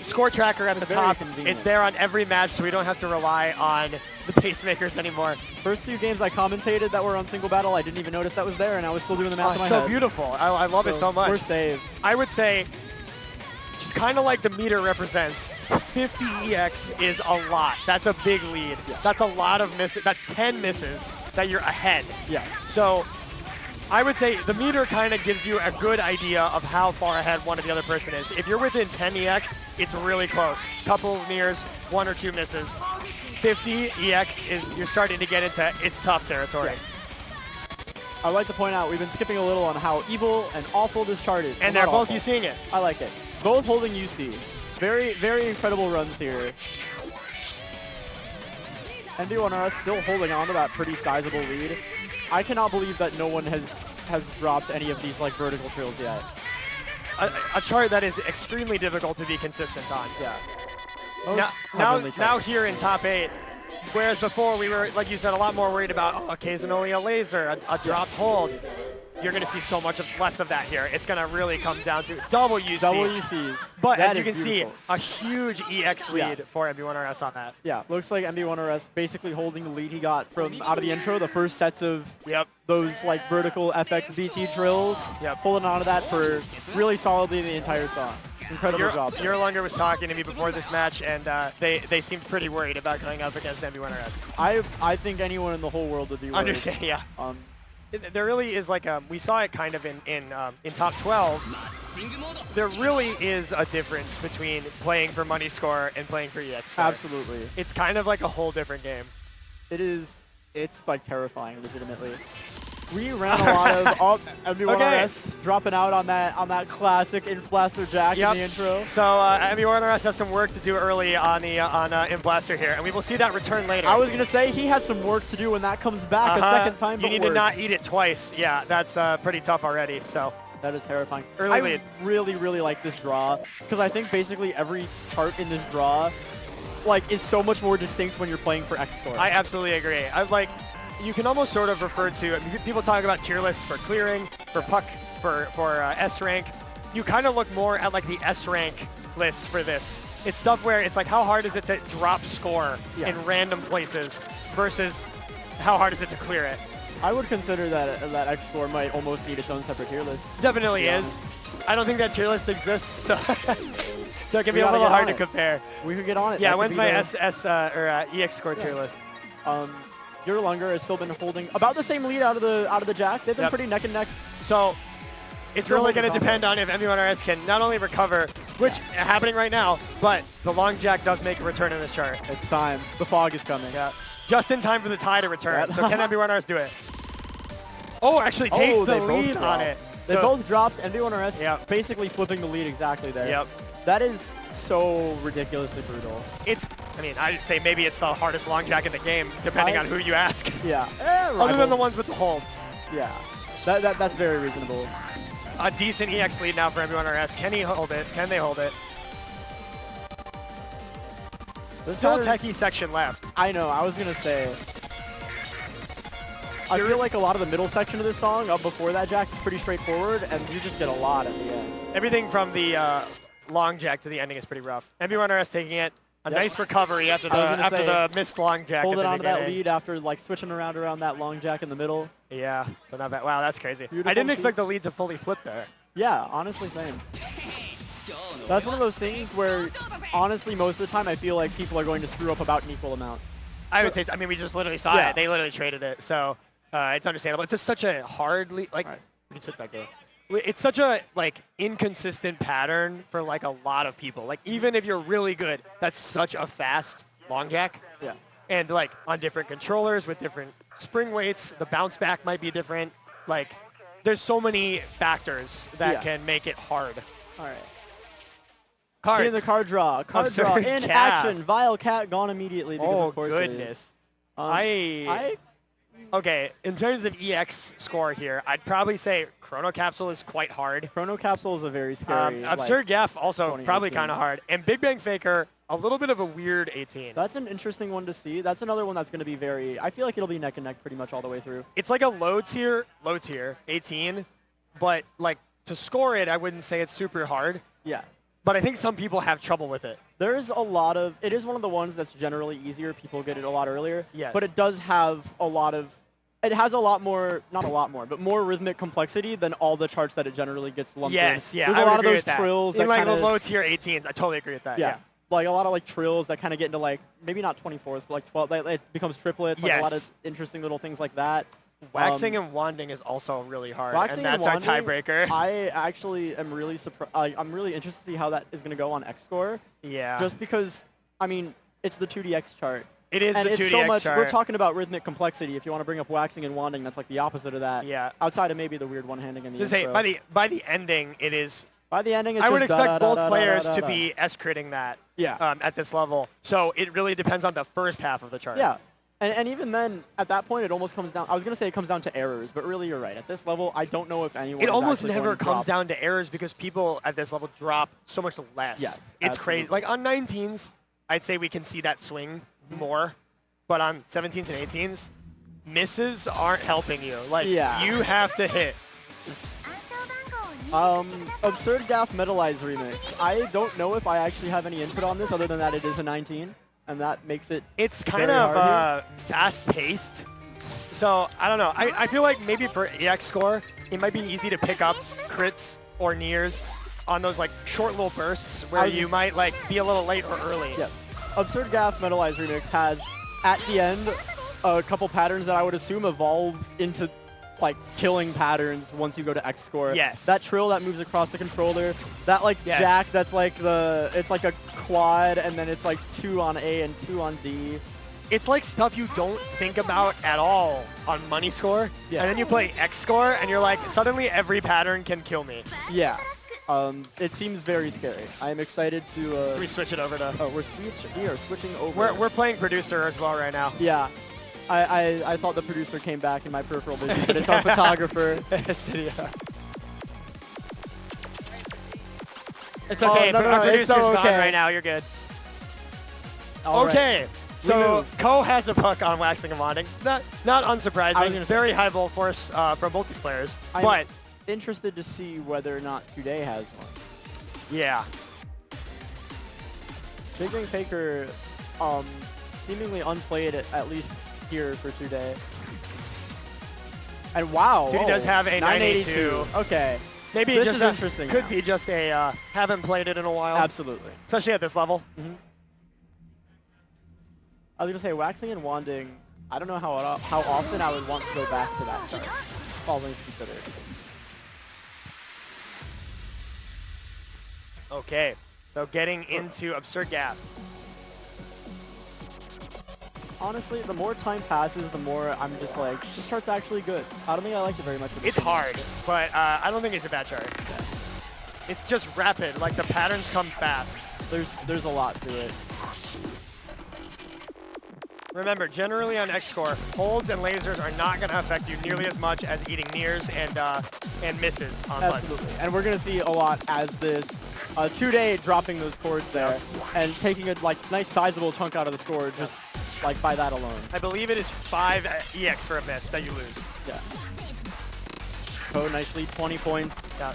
score tracker at the very top. convenient. It's there on every match, so we don't have to rely on the pacemakers anymore. First few games I commentated that were on single battle, I didn't even notice that was there, and I was still doing the math in my so head. beautiful. I love it so much. We're saved. I would say, just kind of like the meter represents, 50 EX is a lot. That's a big lead. Yeah. That's a lot of misses. That's 10 misses that you're ahead. Yeah. So I would say the meter kind of gives you a good idea of how far ahead one or the other person is. If you're within 10 EX, it's really close. Couple of nears, 1 or 2 misses. 50 EX is you're starting to get into it's tough territory. Yeah. I'd like to point out we've been skipping a little on how evil and awful this chart is. And Well, they're not both awful. using it. I like it. Both holding UC. Very, very incredible runs here. MD1RS still holding on to that pretty sizable lead. I cannot believe that no one has dropped any of these like vertical trills yet. A chart that is extremely difficult to be consistent on. Yeah. Now here in top 8, whereas before we were, like you said, a lot more worried about occasionally a laser, a dropped hold. You're going to see so much less of that here. It's going to really come down to double UC. Double UCs. But That as you is can beautiful. see, a huge EX lead for MB1RS on that. Yeah, looks like MD1RS basically holding the lead he got from out of the intro, the first sets of those like vertical FX VT drills. Yep. Holding on to that for really solidly the entire song. Incredible job. Yerlunger was talking to me before this match, and they seemed pretty worried about going up against MB1RS. I think anyone in the whole world would be worried. Understand, yeah. There really is like we saw it kind of in top 12. There really is a difference between playing for money score and playing for EX score. Absolutely. It's kind of like a whole different game. It is. It's like terrifying, legitimately. We ran a lot of MB1RS dropping out on that classic Inf Blaster Jack in the intro. So MB1RS has some work to do early on Inf Blaster here, and we will see that return later. I was gonna say he has some work to do when that comes back a second time. You need to not eat it twice. Yeah, that's pretty tough already. So that is terrifying. Early lead. I really like this draw because I think basically every chart in this draw is so much more distinct when you're playing for X score. I absolutely agree. You can almost sort of refer to, people talk about tier lists for clearing, for puck, for S rank. You kind of look more at like the S rank list for this. It's stuff where it's like how hard is it to drop score in random places versus how hard is it to clear it. I would consider that X score might almost need its own separate tier list. Definitely is. I don't think that tier list exists, so so it can be a little hard to compare. We could get on it. Yeah, when's my EX score tier list? Yerlunger has still been holding about the same lead out of the Jack. They've been pretty neck and neck. So it's really going to depend on if MB1RS can not only recover, which happening right now, but the long Jack does make a return in this chart. It's time. The fog is coming. Yeah. Just in time for the tie to return. So can MB1RS do it? Oh, actually takes the lead on it. They both dropped. MB1RS basically flipping the lead exactly there. Yep. That is so ridiculously brutal. I'd say maybe it's the hardest long jack in the game, depending on who you ask. Yeah. Other than the ones with the holds. Yeah. That's very reasonable. A decent EX lead now for MB1RS. Can he hold it? Can they hold it? There's still a techie section left. I know. I was going to say. I feel like a lot of the middle section of this song, up before that jack, is pretty straightforward, and you just get a lot at the end. Everything from the long jack to the ending is pretty rough. MB1RS taking it. A nice recovery after the missed long jack. Holding on to that lead after switching around that long jack in the middle. Yeah, so not bad. Wow, that's crazy. Beautiful I didn't expect the lead to fully flip there. Yeah, honestly, same. That's one of those things where, honestly, most of the time I feel like people are going to screw up about an equal amount. I would say, we just literally saw it. They literally traded it, so it's understandable. It's just such a hard lead. We can switch back there. It's such a inconsistent pattern for a lot of people. Even if you're really good, that's such a fast long jack. Yeah. And on different controllers with different spring weights, the bounce back might be different. There's so many factors that can make it hard. All right. Cards. Seeing the card draw. Card draw in action. Vile Cat gone immediately because of course goodness. It is. Okay, in terms of EX score here, I'd probably say Chrono Capsule is quite hard. Chrono Capsule is a very scary. Absurd Gaff also probably kind of hard. And Big Bang Faker, a little bit of a weird 18. That's an interesting one to see. That's another one that's going to be very, I feel like it'll be neck and neck pretty much all the way through. It's like a low tier, 18, but to score it, I wouldn't say it's super hard. Yeah. but I think some people have trouble with it. There's a lot of, it is one of the ones that's generally easier. People get it a lot earlier. Yes. But it does have a lot of, it has a lot more, not a lot more, but more rhythmic complexity than all the charts that it generally gets lumped in. Yes, yeah. There's I a would lot of agree those with that. trills in that like kinda, the low tier 18s. I totally agree with that. Yeah. Like a lot of like trills that kind of get into like, maybe not 24s, but like 12, like, it becomes triplets, like a lot of interesting little things like that. Waxing and wanding is also really hard, Waxing and that's our wanding, tiebreaker. I actually am really surprised. I'm really interested to see how that is going to go on X score. Yeah. Just because, I mean, it's the 2DX chart. It is and the it's 2DX so much, chart. We're talking about rhythmic complexity. If you want to bring up waxing and wanding, that's like the opposite of that. Yeah. Outside of maybe the weird one-handing in the intro. By the ending, it is. By the ending, it's I would just expect both players da, da, to da. be S-critting that. Yeah. At this level, so it really depends on the first half of the chart. Yeah. And even then, at that point, it almost comes down. I was going to say it comes down to errors, but really you're right. At this level, I don't know if anyone It is almost actually never going to comes drop. down to errors because people at this level drop so much less. Yes, It's absolutely. crazy. Like on 19s, I'd say we can see that swing more, but on 17s and 18s, misses aren't helping you. Like you have to hit. Absurd Gaff Metalize remix. I don't know if I actually have any input on this other than that it is a 19, and that makes it. It's kind very of hard here. fast-paced. So, I don't know. I feel like maybe for EX score, it might be easy to pick up crits or nears on those like short little bursts where you might like be a little late or early. Yeah. Absurd Gaff Metalize remix has, at the end, a couple patterns that I would assume evolve into like killing patterns once you go to X score. Yes. That trill that moves across the controller, that like jack that's like it's like a quad and then it's like 2 on A and 2 on D. It's like stuff you don't think about at all on money score. Yeah. And then you play X score and you're like, suddenly every pattern can kill me. Yeah. It seems very scary. I am excited to... we switch it over to... Oh, we are switching over. We're playing producer as well right now. Yeah. I thought the producer came back in my peripheral vision, but it's our photographer. It's okay. Our producer's gone right now. You're good. All okay. right. So Ko has a puck on waxing and wanding. Not unsurprising. Very high ball force from both these players. I'm interested to see whether or not Today has one. Yeah. Big Ring Faker seemingly unplayed at least here for Today. And wow. Dude does have a 982. Okay. Maybe this just is interesting. Could be just a haven't played it in a while. Absolutely. Especially at this level. Mm-hmm. I was going to say, waxing and wanding, I don't know how often I would want to go back to that chart. All things considered. Okay, so getting into Absurd Gap. Honestly, the more time passes, the more I'm just like, this chart's actually good. I don't think I liked it very much. It's hard, but I don't think it's a bad chart. Yeah. It's just rapid, like the patterns come fast. There's a lot to it. Remember, generally on X score, holds and lasers are not going to affect you nearly as much as eating nears and misses on Absolutely, buttons. and we're going to see a lot as this Today dropping those chords there and taking a nice sizable chunk out of the score just like by that alone. I believe it is 5 EX for a miss that you lose. Yeah. Ko nicely, 20 points. Yeah.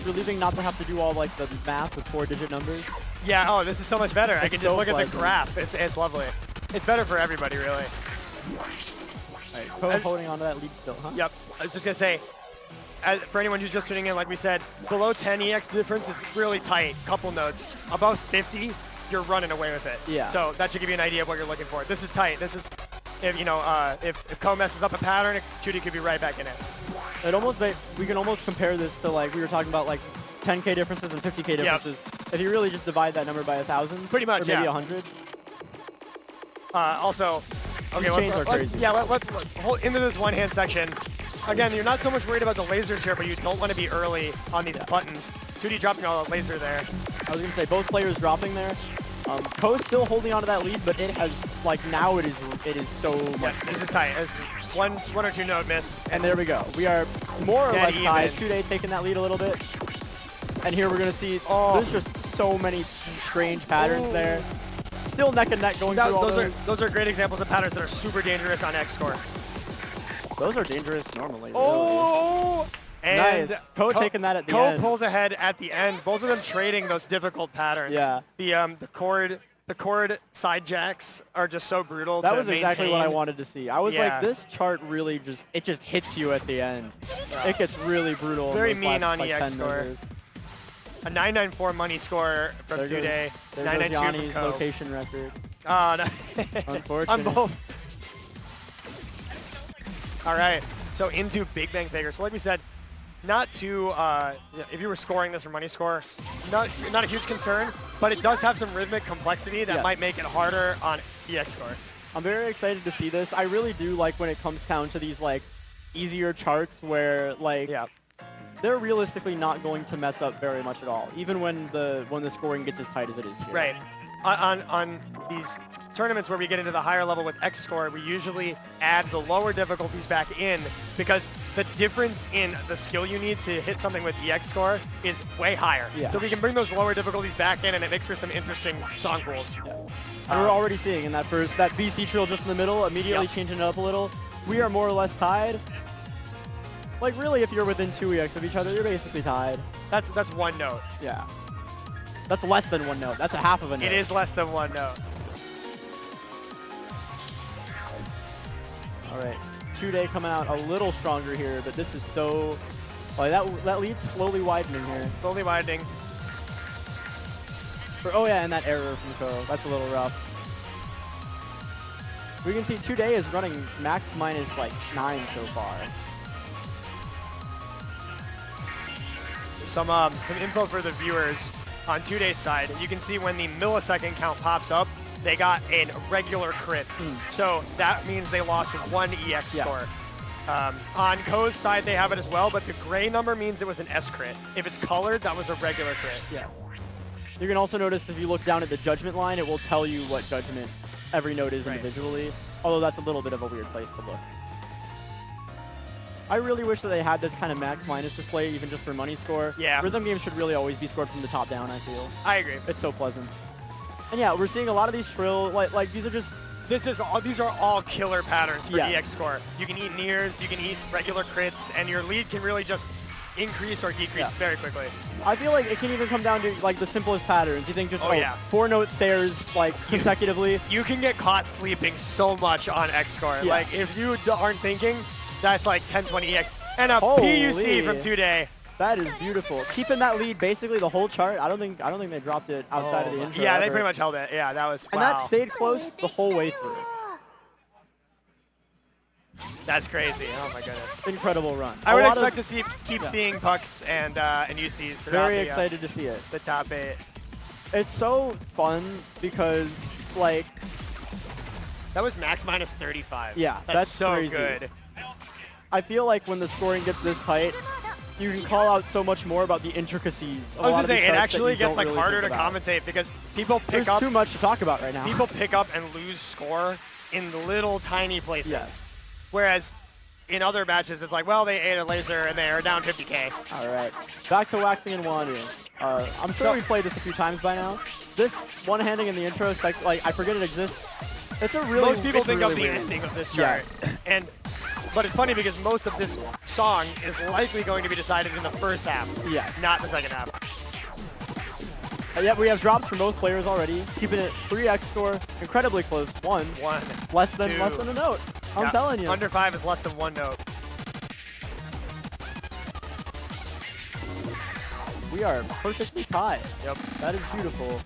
Relieving not to have to do all like the math with 4-digit numbers. Yeah, oh, this is so much better. I can It's just so look at the pleasant. graph. It's lovely. It's better for everybody, really. Right, Ko holding on to that lead still, huh? Yep. I was just going to say, for anyone who's just tuning in, like we said, below 10 EX difference is really tight, couple notes. Above 50, you're running away with it. Yeah. So that should give you an idea of what you're looking for. This is tight. This is, if Ko messes up a pattern, 2D could be right back in it. It almost we can almost compare this to like we were talking about like 10K differences and 50K differences. If you really just divide that number by 1,000, pretty much, or maybe yeah. 100. Also, okay, chains are crazy. let's hold into this one-hand section. Again, you're not so much worried about the lasers here, but you don't want to be early on these buttons. 2D dropping all the laser there. I was gonna say both players dropping there. Ko's still holding on to that lead, but it has like now it is so much. This is tight. It's one or two note miss. And there we go. We are more or Dead less tied. even. Today taking that lead a little bit. And here we're gonna see. There's just so many strange patterns there. Still neck and neck going through all those. Those are great examples of patterns that are super dangerous on X score. Those are dangerous normally. Oh! Really. And Nice. Ko taking that at the Ko end. pulls ahead at the end. Both of them trading those difficult patterns. Yeah. The chord side jacks are just so brutal. That to was exactly what I maintain. wanted to see. I was Yeah. like, this chart really just hits you at the end. It gets really brutal. in Very those mean last, on like, EX 10 score. measures. A 994 money score from There goes- Today. There goes 992 Yanni's from Ko. location record. Oh, no. Unfortunate. On both. All right, so into Big Bang Faker. So like we said, not too, if you were scoring this for money score, not a huge concern, but it does have some rhythmic complexity that Yeah. might make it harder on EX score. I'm very excited to see this. I really do like when it comes down to these like easier charts where like they're realistically not going to mess up very much at all, even when the scoring gets as tight as it is here. Right. On these tournaments where we get into the higher level with X score, we usually add the lower difficulties back in because the difference in the skill you need to hit something with EX score is way higher. Yeah. So we can bring those lower difficulties back in, and it makes for some interesting song pools. And we're already seeing in that BC trill just in the middle, immediately changing it up a little. We are more or less tied. Like really, if you're within 2 EX of each other, you're basically tied. That's one note. Yeah. That's less than one note. That's a half of a note. It is less than one note. All right. 2-Day coming out a little stronger here, but this is so... Like that lead's slowly widening here. Slowly widening. Oh yeah, and that error from Ko. That's a little rough. We can see 2-Day is running max minus like 9 so far. Some info for the viewers on 2-Day's side. You can see when the millisecond count pops up, they got a regular crit. So that means they lost 1 EX score. On Ko's side, they have it as well, but the gray number means it was an S crit. If it's colored, that was a regular crit. Yes. You can also notice if you look down at the judgment line, it will tell you what judgment every note is individually, although that's a little bit of a weird place to look. I really wish that they had this kind of max-minus display, even just for money score. Yeah. Rhythm games should really always be scored from the top down, I feel. I agree. It's so pleasant. And yeah, we're seeing a lot of these trill, like these are just... These are all killer patterns for Yes. EX score. You can eat nears, you can eat regular crits, and your lead can really just increase or decrease very quickly. I feel like it can even come down to like the simplest patterns. You think just, 4-note stairs like consecutively. You can get caught sleeping so much on X score. Yeah. Like if you aren't thinking, that's like 10, 20 EX. And a Holy. PUC from 2-Day. That is beautiful. Keeping that lead basically the whole chart. I don't think they dropped it outside of the intro. Yeah, they ever. pretty much held it. Yeah, that was And that stayed close the whole way through. That's crazy. Oh my goodness. Incredible run. I would expect to keep seeing pucks and UCs throughout Very excited to see it. The top 8. It's so fun because like that was max minus 35. Yeah, that's so crazy. good. I feel like when the scoring gets this tight, you can call out so much more about the intricacies. Of I was a lot gonna of these say it charts that actually you gets don't like really harder to think about. commentate because people pick There's up too much to talk about right now. People pick up and lose score in little tiny places. Yes. Whereas in other matches, it's like, well, they ate a laser and they are down 50K. All right, back to waxing and wandering. I'm sure we played this a few times by now. This one-handing in the intro, like I forget it exists. It's a really most people think really of the weird. ending of this chart, but it's funny because most of this song is likely going to be decided in the first half, not the second half. Yep, we have drops from both players already, keeping it 3x score, incredibly close. One. Less than a note. I'm telling you. Under 5 is less than 1 note. We are perfectly tied. Yep. That is beautiful.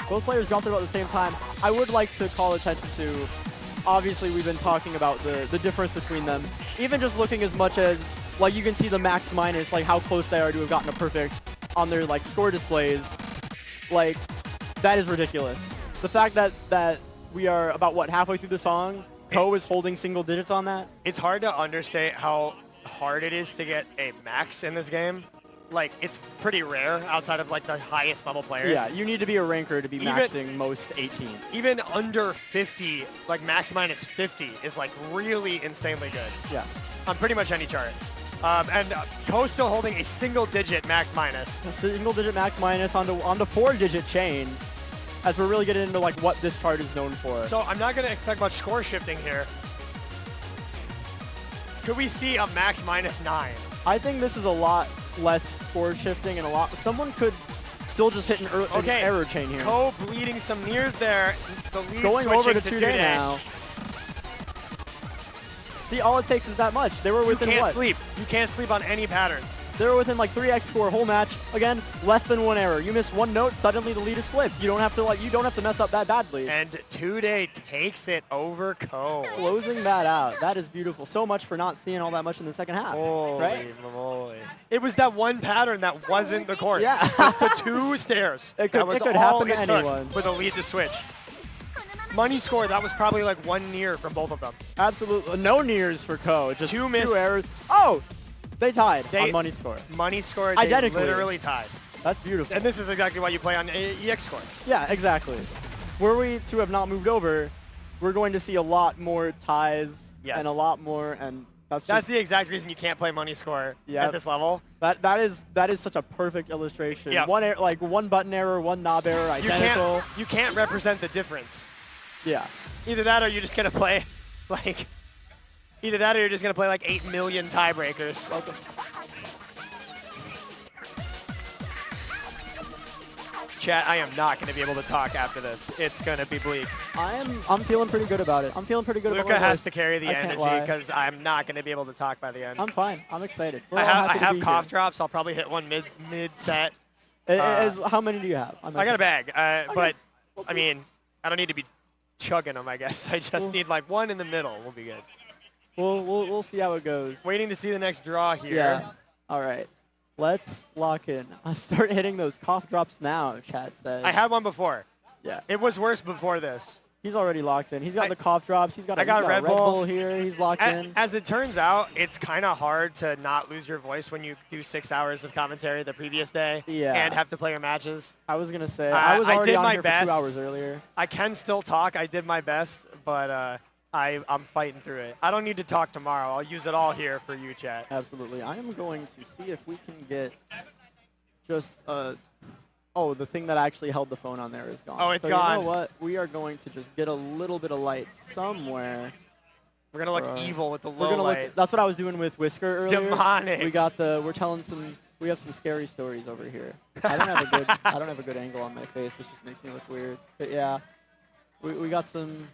Both players dropped about the same time. I would like to call attention to, obviously we've been talking about the difference between them. Even just looking as much as, like you can see the max minus, like how close they are to have gotten a perfect on their like score displays. Like, that is ridiculous. The fact that we are about, what, halfway through the song, Ko is holding single digits on that. It's hard to understate how hard it is to get a max in this game. Like, it's pretty rare outside of like the highest level players. Yeah, you need to be a ranker to be maxing most 18. Even under 50, like max minus 50 is like really insanely good. Yeah. On pretty much any chart. And Ko's still holding a single digit max minus. A single digit max minus onto 4-digit chain, as we're really getting into like what this chart is known for. So I'm not going to expect much score shifting here. Could we see a max minus 9? I think this is a lot less score shifting and a lot. Someone could still just hit an error chain here. Ko bleeding some nears there. The lead Going over to switching 2-day now. See, all it takes is that much. They were within You can't what? sleep. You can't sleep on any pattern. They were within like 3x score whole match. Again, less than 1 error. You miss 1 note, suddenly the lead is flipped. You don't have to mess up that badly. And 2-day takes it over Ko. Closing that out. That is beautiful. So much for not seeing all that much in the second half. Holy right? moly. It was that one pattern that wasn't the course. Yeah. The 2 stairs. It That was could all happen to it took anyone. for the lead to switch. Money score, that was probably like 1 near from both of them. Absolutely. No nears for Ko. Just 2 2 errors. Oh! They tied on money score. Money score, they Identically. literally tied. That's beautiful. And this is exactly why you play on EX score. Yeah, exactly. Were we to have not moved over, we're going to see a lot more ties and a lot more, and that's the exact reason you can't play money score Yep. at this level. That is such a perfect illustration. Yep. One button error, one knob error, identical. You can't represent the difference. Yeah. Either that or you're just going to play like... Either that or you're just going to play like 8 million tiebreakers. Welcome. Chat, I am not going to be able to talk after this. It's going to be bleak. I'm feeling pretty good about it. I'm feeling pretty good about Luca my has voice. to carry the I can't energy lie. because I'm not going to be able to talk by the end. I'm fine. I'm excited. We're I all have, happy to be cough here. drops. I'll probably hit one mid-set. How many do you have? I got a bag, but I mean, I don't need to be chugging them, I guess. I just need like one in the middle. We'll be good. We'll see how it goes. Waiting to see the next draw here. Yeah. All right. Let's lock in. I'll start hitting those cough drops now, chat says. I had one before. Yeah. It was worse before this. He's already locked in. He's got the cough drops. He's got I got a Red Red Bull. Bull here. He's locked in. As it turns out, it's kind of hard to not lose your voice when you do 6 hours of commentary the previous day and have to play your matches. I was going to say, I was already did on my here best. for 2 hours earlier. I can still talk. I did my best, but I'm fighting through it. I don't need to talk tomorrow. I'll use it all here for you, chat. Absolutely. I am going to see if we can get just oh, the thing that actually held the phone on there is gone. Oh, it's so gone. You know what? We are going to just get a little bit of light somewhere. We're going to look evil with the low We're light. That's what I was doing with Whisker earlier. Demonic. We have some scary stories over here. I don't have a good angle on my face. This just makes me look weird. But yeah, we got some.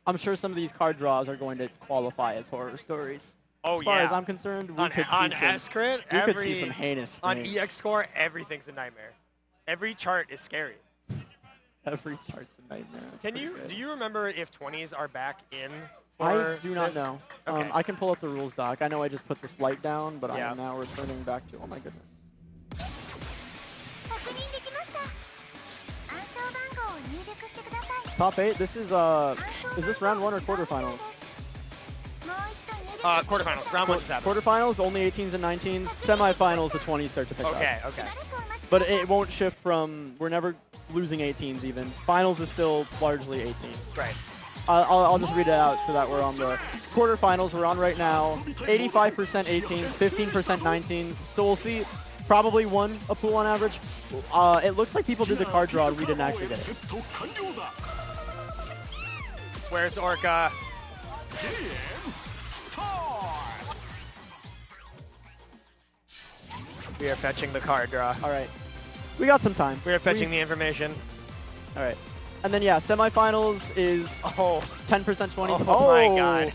I'm sure some of these card draws are going to qualify as horror stories. Oh, as far yeah. as I'm concerned, we could on see some. S-Crit, we could see some heinous on things. EX score, everything's a nightmare. Every chart is scary. Every chart's a nightmare. Do you remember if 20s are back in? I do not this? know. Okay. I can pull up the rules doc. I know I just put this light down, but I Yeah. am now returning back to. Oh my goodness. Top 8. This is this round 1 or quarterfinals? Quarterfinals. Round 1 just happened. Quarterfinals, only 18s and 19s. Semifinals, the 20s start to pick up. Okay. But it won't shift from. We're never losing 18s even. Finals is still largely 18s. Right. I'll just read it out so that we're on the quarterfinals. We're on right now. 85% 18s, 15% 19s. So we'll see probably a pool on average. It looks like people did the card draw and we didn't actually get it. Where's Orca? We are fetching the card draw. All right. We got some time. We are fetching the information. All right. And then, yeah, semifinals is 10% 20s. Oh my god.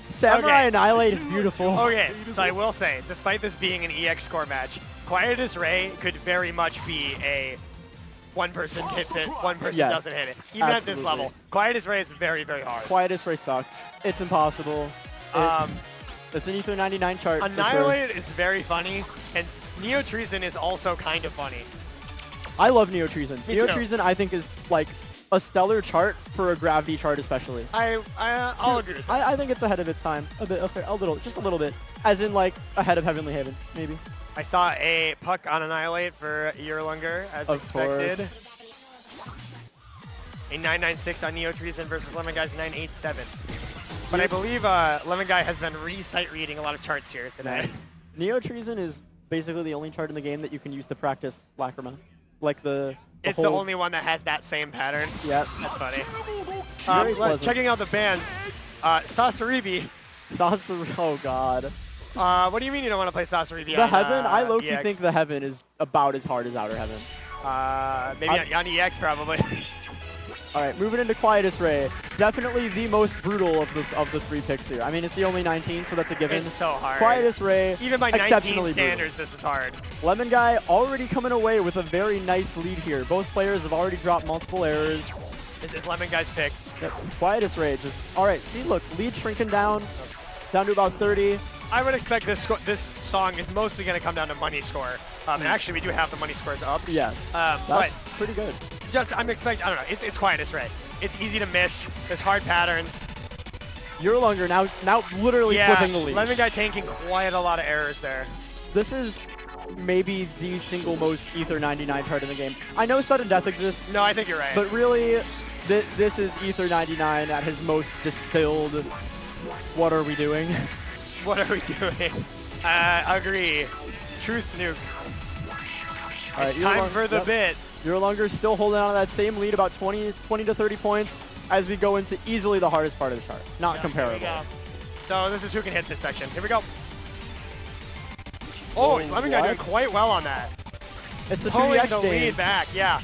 Samurai Okay. Annihilate is beautiful. Okay, so I will say, despite this being an EX score match, Quietus Ray could very much be a one person hits it, one person Yes, doesn't hit it. Even at this absolutely. level, Quietus Ray is very, very hard. Quietus Ray sucks. It's impossible. It's an Ether 99 chart. for sure. Annihilate is very funny, and Neo Treason is also kind of funny. I love Neo Treason. Me Neo too. Treason, I think, is like a stellar chart for a Gravity chart, especially. I'll agree with that. I think it's ahead of its time. Just a little bit. As in, like, ahead of Heavenly Haven, maybe. I saw a puck on Annihilate for Yerlunger, as Of expected. A 996 on Neo Treason versus Lemon Guy's 987. But I believe Lemon Guy has been re-sight reading a lot of charts here today. Nice. Neo Treason is basically the only chart in the game that you can use to practice Lacrima. Like It's the only one that has that same pattern. Yep. That's funny. Very pleasant. Checking out the bands, Sasoribi. Oh god. What do you mean you don't want to play Sasori The beyond Heaven, I low-key EX? think the Heaven is about as hard as Outer Heaven. Maybe on EX probably. All right, moving into Quietus Ray. Definitely the most brutal of the 3 picks here. I mean, it's the only 19, so that's a given. It's so hard. Quietus Ray, Even by 19 exceptionally standards, this is hard. brutal. Lemon Guy already coming away with a very nice lead here. Both players have already dropped multiple errors. This is Lemon Guy's pick. Yep. Quietus Ray just, all right, see, look, lead shrinking down to about 30. I would expect this song is mostly going to come down to money score. And actually, we do have the money scores up. Yes, but that's pretty good. I'm expecting, I don't know, it's Quietus Ray. It's easy to miss. There's hard patterns. Urlanger now literally flipping the lead. Lemon Guy taking quite a lot of errors there. This is maybe the single most Ether 99 chart in the game. I know Sudden Death exists. No, I think you're right. But really, this is Ether 99 at his most distilled. What are we doing? What are we doing? Agree. Truth nuke. It's time for the bit. Urlanger's still holding on to that same lead, about 20 to 30 points, as we go into easily the hardest part of the chart. Not comparable. So this is who can hit this section. Here we go. Oh, Lemon Guy doing quite well on that. It's the Pulling 2DX the stage. lead back, yeah.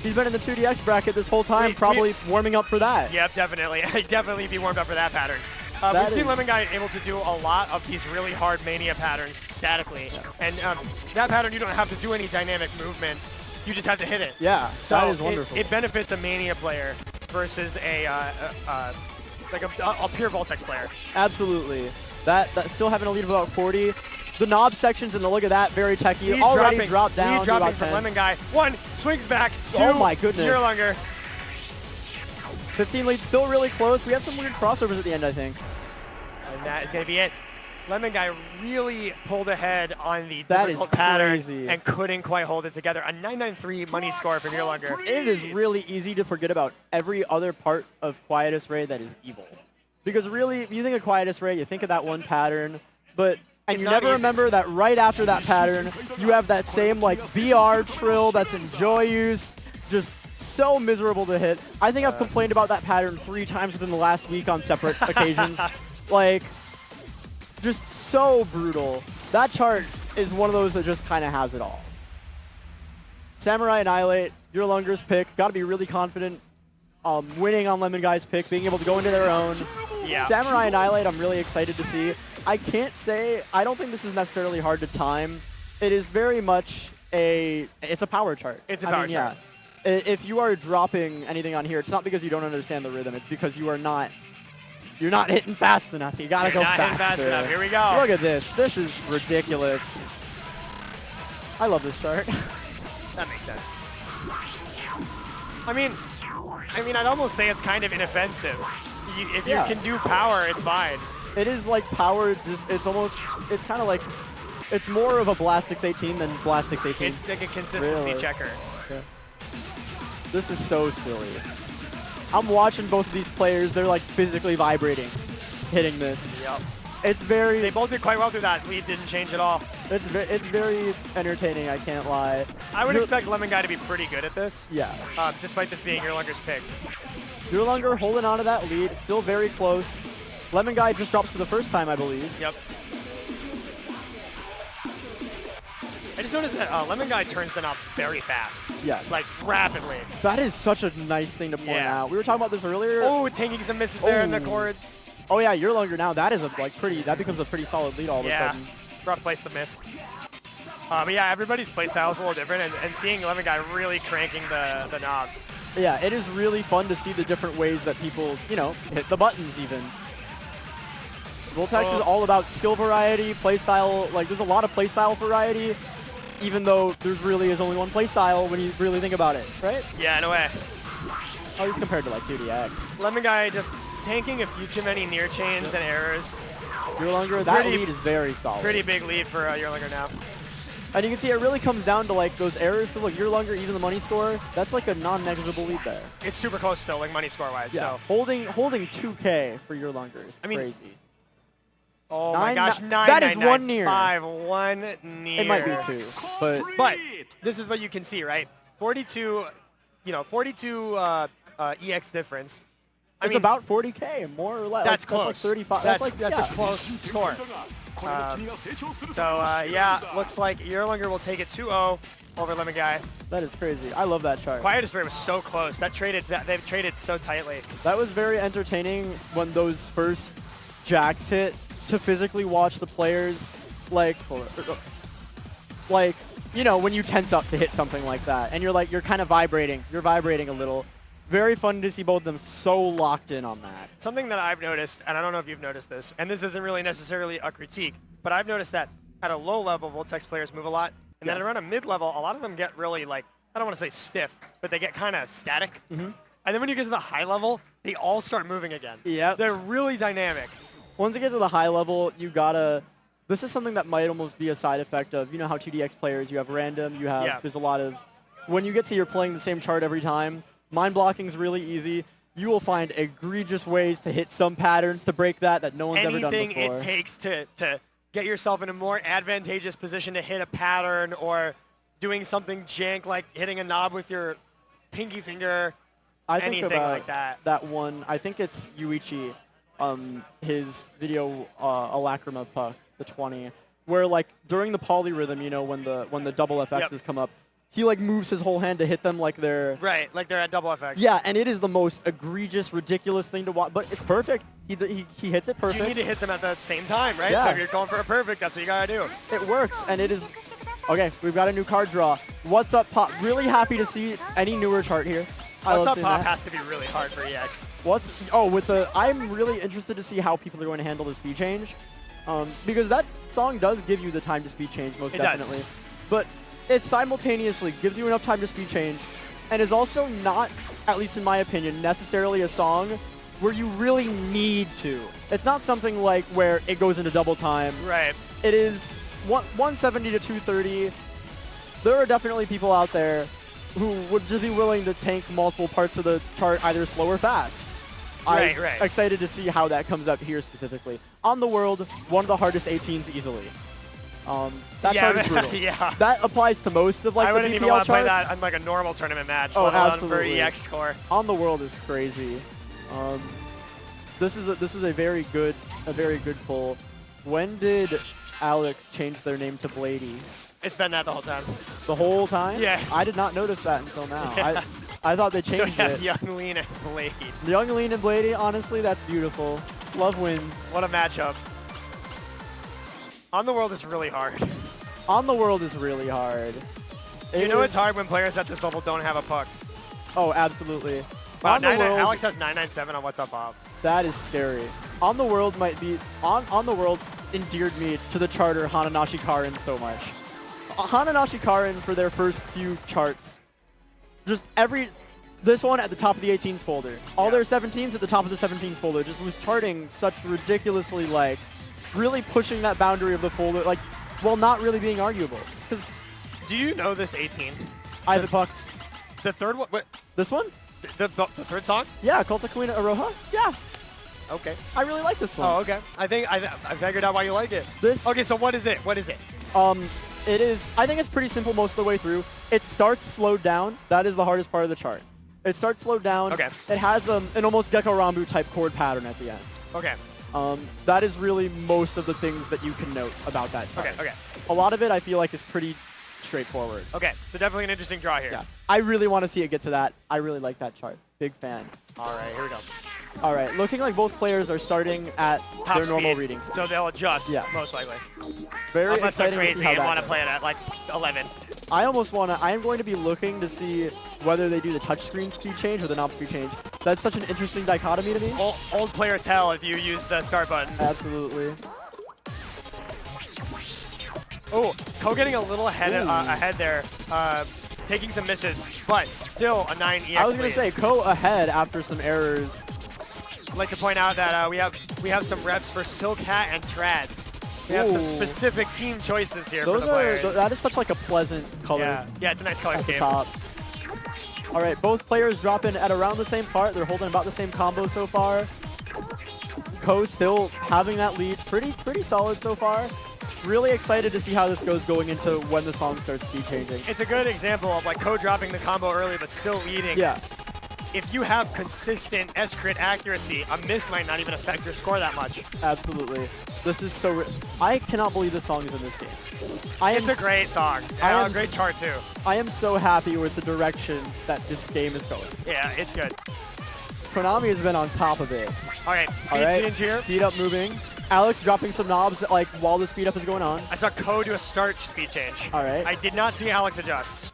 He's been in the 2DX bracket this whole time, probably warming up for that. Yep, definitely. Definitely be warmed up for that pattern. We've seen Lemon Guy able to do a lot of these really hard Mania patterns statically. Yeah. And that pattern, you don't have to do any dynamic movement. You just have to hit it. Yeah, so that is wonderful. It benefits a Mania player versus a pure Voltex player. Absolutely. That still having a lead of about 40. The knob sections, and look at that, very techy. Lead already dropped down lead to dropping about from 10. Lemon Guy. 1, swings back. 2, oh my goodness. Urlanger. 15 lead, still really close. We have some weird crossovers at the end, I think. And that is going to be it. Lemon Guy really pulled ahead on the that difficult is pattern crazy. And couldn't quite hold it together. A 993 money score from Urlanger. It is really easy to forget about every other part of Quietus Ray that is evil. Because really, you think of Quietus Ray, you think of that one pattern, and you never remember that right after that pattern, you have that same like BR trill that's in joy use, just so miserable to hit. I think I've complained about that pattern 3 times within the last week on separate occasions. Like, just so brutal. That chart is one of those that just kind of has it all. Samurai Annihilate, Urlanger's pick. Got to be really confident winning on Lemon Guy's pick, being able to go into their own. Yeah. Samurai Annihilate, I'm really excited to see. I can't say, I don't think this is necessarily hard to time. It is very much it's a power chart. It's a power chart. Yeah. If you are dropping anything on here, it's not because you don't understand the rhythm. It's because you're not hitting fast enough. You gotta go faster. Fast enough. Here we go. Look at this. This is ridiculous. I love this chart. That makes sense. I mean, I'd almost say it's kind of inoffensive. If you can do power, it's fine. It is like power. It's kind of like, it's more of a Blastix 18 than Blastix 18. It's like a consistency checker. Yeah. This is so silly. I'm watching both of these players. They're like physically vibrating, hitting this. Yep. It's very. They both did quite well through that. Lead didn't change at all. It's very entertaining. I can't lie. I would expect Lemon Guy to be pretty good at this. Yeah. Despite this being Urlanger's pick. Urlanger holding on to that lead, still very close. Lemon Guy just drops for the first time, I believe. Yep. I just noticed that Lemon Guy turns the knob very fast. Yeah. Like, rapidly. That is such a nice thing to point out. We were talking about this earlier. Oh, taking some misses there in the chords. Oh yeah, Urlanger now. That is that becomes a pretty solid lead all of a sudden. Rough place to miss. But yeah, everybody's playstyle is a little different, and seeing Lemon Guy really cranking the knobs. Yeah, it is really fun to see the different ways that people, hit the buttons even. Voltex is all about skill variety, playstyle. Like, there's a lot of playstyle variety, even though there really is only one playstyle when you really think about it, right? Yeah, in a way. At least compared to like 2DX. Lemon Guy just tanking a few too many near chains and errors. Urlanger, that lead is very solid. Pretty big lead for Urlanger now. And you can see it really comes down to like those errors. Because look, Urlanger, even the money score, that's like a non-negligible lead there. It's super close still, like money score-wise. Yeah, so. holding 2K for Urlanger is crazy. Oh my gosh, that is 1 near. 1 near. It might be 2, but this is what you can see, right? 42, 42 EX difference. It's about 40K, more or less. That's Like, close. That's like 35. That's like, a yeah. close score. Yeah, looks like Erlanger will take it 2-0 over Lemon Guy. That is crazy. I love that chart. Quiet Destroy was so close. They've traded so tightly. That was very entertaining when those first jacks hit, to physically watch the players, like, you know, when you tense up to hit something like that, and you're kind of vibrating. You're vibrating a little. Very fun to see both of them so locked in on that. Something that I've noticed, and I don't know if you've noticed this, and this isn't really necessarily a critique, but I've noticed that at a low level, Voltex players move a lot, and then around a mid level, a lot of them get really, like, I don't want to say stiff, but they get kind of static. And then when you get to the high level, they all start moving again. Yep. They're really dynamic. Once it gets to the high level, you gotta. This is something that might almost be a side effect of, you know how 2DX players, you have random, you have, there's a lot of, when you get to you're playing the same chart every time, mind blocking is really easy. You will find egregious ways to hit some patterns to break that no one's ever done before. Anything it takes to get yourself in a more advantageous position to hit a pattern or doing something jank like hitting a knob with your pinky finger, anything like that. That one, I think it's Yuichi, his video Alacrima puck, the 20, where like during the polyrhythm, you know, when the double FXs come up, he like moves his whole hand to hit them like they're like they're at double FX. Yeah, and it is the most egregious, ridiculous thing to watch, but it's perfect. He hits it perfect. You need to hit them at the same time, right? Yeah. So if you're going for a perfect, that's what you gotta do. It works, and it is. Okay, we've got a new card draw. What's up, Pop? Really happy to see any newer chart here. What's up, Pop has to be really hard for EX. I'm really interested to see how people are going to handle the speed change, because that song does give you the time to speed change most definitely, does. but it simultaneously gives you enough time to speed change, and is also not, at least in my opinion, necessarily a song where you really need to. It's not something like where it goes into double time. Right. It is 170 to 230. There are definitely people out there who would just be willing to tank multiple parts of the chart either slow or fast. Right. I'm excited to see how that comes up here specifically. On the world, one of the hardest 18s easily. That chart is brutal. Yeah. That applies to most of like I the wouldn't BPL even want to play charts. that on like a normal tournament match, Oh, let alone absolutely. for EX score. On the world is crazy. This is a very good pull. When did Alex change their name to Blady? It's been that the whole time. The whole time? Yeah. I did not notice that until now. Yeah. I thought they changed so it. Young Lean and Blade. Young Lean and Blady, honestly, that's beautiful. Love wins. What a matchup. On the world is really hard. On the world is really hard. You know it's hard when players at this level don't have a puck. Oh, absolutely. Wow, On the world, Alex has 997 on What's Up, Bob. that is scary. On the world might be on the world endeared me to the charter Hananashi Karin so much. Hananashi Karin for their first few charts, just this one at the top of the 18s folder, all their 17s at the top of the 17s folder, just was charting such ridiculously like really pushing that boundary of the folder, like while not really being arguable. Because do you know this 18? I have it pucked. The third one? What? This one? The third song? Yeah, Cult of Queen Aroha. Yeah. Okay. I really like this one. Oh, okay. I think I figured out why you like it. This. Okay, so what is it? What is it? It is. I think it's pretty simple most of the way through. It starts slowed down. That is the hardest part of the chart. It starts slowed down. Okay. It has an almost Gecko Rambu type chord pattern at the end. Okay. That is really most of the things that you can note about that chart. Okay. A lot of it I feel like is pretty straightforward. Okay. So definitely an interesting draw here. Yeah. I really want to see it get to that. I really like that chart. Big fan. All right. Here we go. All right. Looking like both players are starting at Top their normal speed. readings. So they'll adjust. Yeah. Most likely. Very Unless they're exciting to see crazy how and that want to goes. play it at like 11. I am going to be looking to see whether they do the touchscreen speed change or the knob speed change. That's such an interesting dichotomy to me. Old player tell if you use the start button. Absolutely. Oh, Ko getting a little ahead there, taking some misses, but still a 9 EX I was going lead. to say, Ko ahead after some errors. I'd like to point out that we have some reps for Silk Hat and Trads. We have some specific team choices here for the players. That is such like a pleasant color. Yeah, it's a nice color at the scheme. top. All right, both players drop in at around the same part. They're holding about the same combo so far. Ko still having that lead, pretty solid so far. Really excited to see how this goes going into when the song starts speed changing. It's a good example of like Ko dropping the combo early but still leading. Yeah. if you have consistent S-crit accuracy, a miss might not even affect your score that much. Absolutely. This is so. I cannot believe this song is in this game. It's a great song. I am a great chart too. I am so happy with the direction that this game is going. Yeah, it's good. Konami has been on top of it. All right, All speed right, change here. speed up moving. Alex dropping some knobs like while the speed up is going on. I saw Ko do a start speed change. All right. I did not see Alex adjust.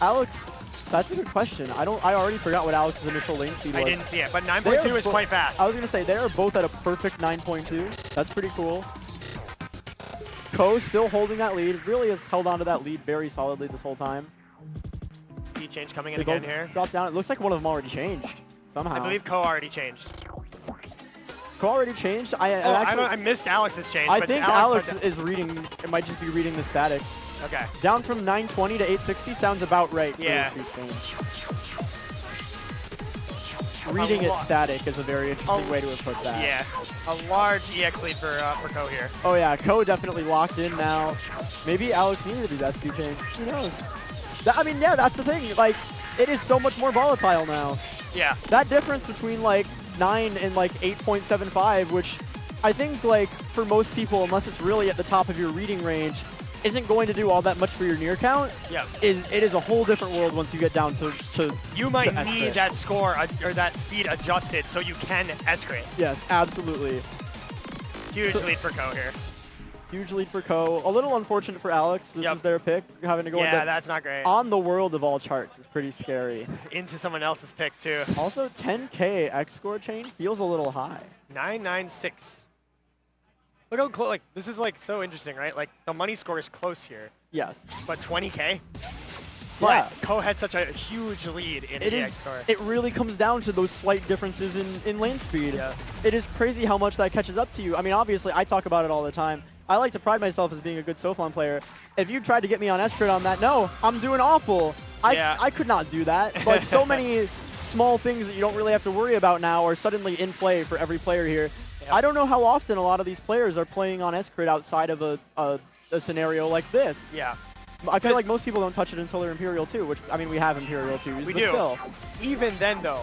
Alex, that's a good question. I already forgot what Alex's initial lane speed was. I didn't see it, but They are 9.2 is bo- quite fast. I was gonna say they are both at a perfect 9.2. That's pretty cool. Ko still holding that lead. Really has held on to that lead very solidly this whole time. Speed change coming in They again both here. drop down. It looks like one of them already changed somehow. I believe Ko already changed. Ko already changed. I missed Alex's change. I but think Alex is reading. It might just be reading the static. Okay. Down from 920 to 860 sounds about right. Yeah. For the speed change. Reading it static is a very interesting way to approach that. Yeah. A large EX lead for Ko here. Oh yeah, Ko definitely locked in now. Maybe Alex needed to do that speed change. Who knows? I mean, yeah, that's the thing. Like, it is so much more volatile now. Yeah. That difference between like 9 and like 8.75, which I think like for most people, unless it's really at the top of your reading range, isn't going to do all that much for your near count. Yeah. It is a whole different world once you get down to You might to need S-crit. that score or that speed adjusted so you can S-crit. Yes, absolutely. Huge lead for Ko here. Huge lead for Ko. A little unfortunate for Alex. This is their pick. Having to go Yeah, into that's not great. on the world of all charts is pretty scary. Into someone else's pick too. Also, 10K X score chain feels a little high. 996. Look how close. Like this is like so interesting, right? Like the money score is close here. Yes. But 20K. But Yeah. Ko had such a huge lead in It EX is. score. It really comes down to those slight differences in lane speed. Yeah. It is crazy how much that catches up to you. I mean, obviously, I talk about it all the time. I like to pride myself as being a good Soflon player. If you tried to get me on S-crit on that, no, I'm doing awful. I could not do that. But so many small things that you don't really have to worry about now are suddenly in play for every player here. Yep. I don't know how often a lot of these players are playing on S-crit outside of a scenario like this. Yeah. I feel like most people don't touch it until they're Imperial 2, which, I mean, we have Imperial 2s, We but do. still. Even then, though,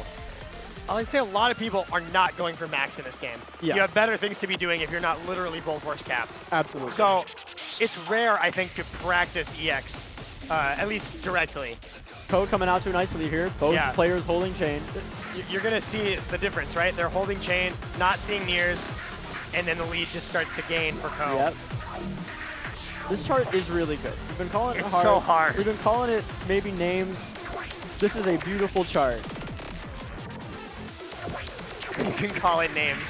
I'd say a lot of people are not going for max in this game. Yeah. You have better things to be doing if you're not literally Bolt Force capped. Absolutely. So it's rare, I think, to practice EX, at least directly. Ko coming out to a nice lead here. Both Yeah. players holding chain. You're going to see the difference, right? They're holding chain, not seeing nears, and then the lead just starts to gain for Ko. Yep. This chart is really good. We've been calling it It's hard. so hard. We've been calling it maybe names. This is a beautiful chart. You can call it names.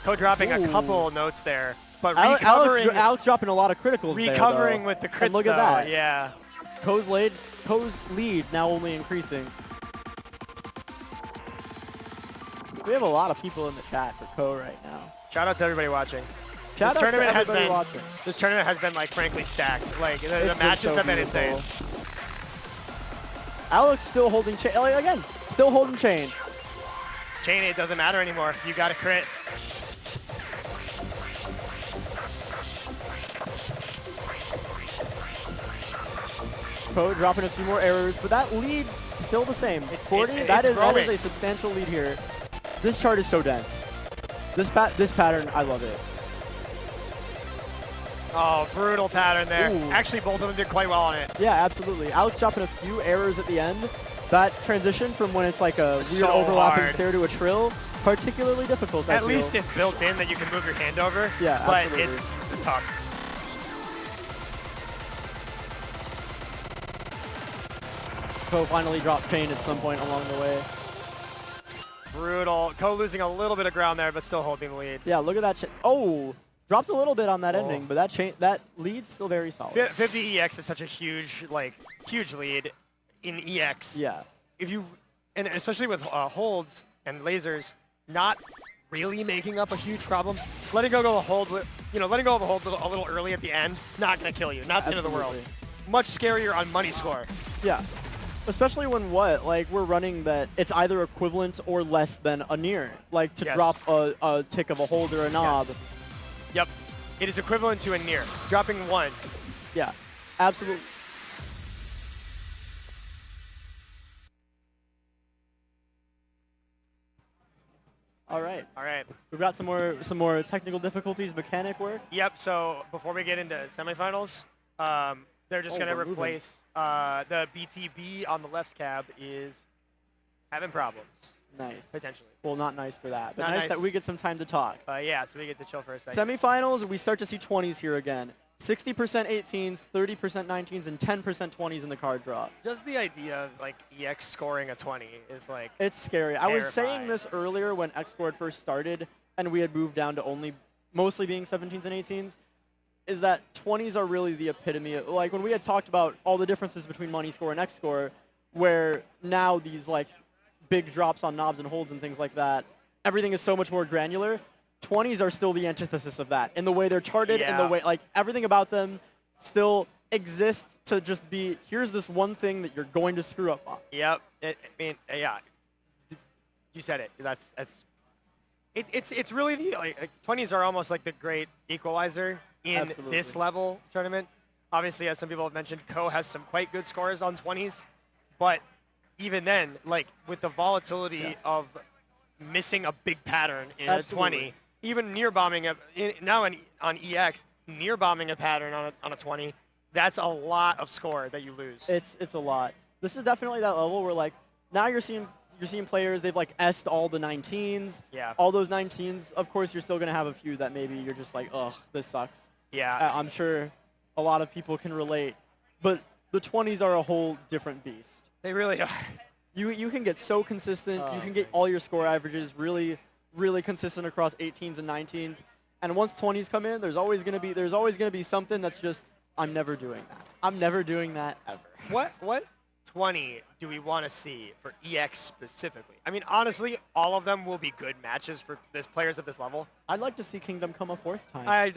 Ko dropping a Ooh. couple notes there, but Alex, recovering, Alex dropping a lot of criticals there, recovering though. with the crits, And look at though, that. yeah. Ko's lead now only increasing. We have a lot of people in the chat for Ko right now. Shout out to everybody watching. Shout this out to tournament has everybody been watching. This tournament has been like frankly stacked. Like the It's been matches so have been beautiful. insane. Alex still holding chain. Like, again, still holding chain. Chain, it doesn't matter anymore. You got to crit. Ko dropping a few more errors, but that lead still the same. 40. That is growing. a substantial lead here. This chart is so dense. This pattern, I love it. Oh, brutal pattern there. Ooh. Actually, both of them did quite well on it. Yeah, absolutely. Alex dropping a few errors at the end. That transition from when it's like a weird So overlapping hard. stare to a trill, particularly difficult. I At feel. least it's built in that you can move your hand over. Yeah, but absolutely. it's tough. Ko finally dropped chain at some point along the way. Brutal. Ko losing a little bit of ground there, but still holding the lead. Yeah, look at that. Oh, dropped a little bit on that Oh. ending, but that lead's still very solid. 50 EX is such a huge lead in EX. Yeah. If you, and especially with holds and lasers, not really making up a huge problem. Letting go of a hold, letting go of a hold a little early at the end, not gonna kill you. Not the end of the world. Much scarier on money score. Yeah. Especially when we're running that it's either equivalent or less than a near. Like to Yes. drop a tick of a hold or a knob. Yep. It is equivalent to a near. Dropping one. Yeah. Absolutely. All right. All right. We've got some more technical difficulties, mechanic work. Yep. So before we get into semifinals, they're just gonna we're moving. replace the BTB on the left cab is having problems Nice. potentially. Well, not nice for that, but Not nice nice. that we get some time to talk. Yeah. So we get to chill for a second. Semifinals, we start to see 20s here again. 60% 18s, 30% 19s, and 10% 20s in the card draw. Just the idea of like EX scoring a 20 is like It's scary. I was saying terrifying. this earlier when X-Scored first started, and we had moved down to mostly being 17s and 18s, is that 20s are really the epitome of, like when we had talked about all the differences between Money Score and X-Score, where now these like big drops on knobs and holds and things like that, everything is so much more granular. 20s are still the antithesis of that in the way they're charted, in the way like everything about them still exists to just be, here's this one thing that you're going to screw up on. Yep. Yeah. You said it. It's really the like 20s are almost like the great equalizer in Absolutely. this level tournament. Obviously, as some people have mentioned, Ko has some quite good scores on 20s, but even then, like with the volatility of missing a big pattern in a 20, even near bombing on EX, near bombing a pattern on a 20, that's a lot of score that you lose. It's a lot. This is definitely that level where like now you're seeing players, they've like S'd all the 19s. Yeah. All those 19s, of course, you're still going to have a few that maybe you're just like, ugh, this sucks. Yeah. I'm sure a lot of people can relate. But the 20s are a whole different beast. They really are. You can get so consistent. You can get all your score averages really, really consistent across 18s and 19s. And once 20s come in, there's always going to be something that's just, I'm never doing that. I'm never doing that ever. What 20 do we want to see for EX specifically? I mean, honestly, all of them will be good matches for this players of this level. I'd like to see Kingdom come a fourth time.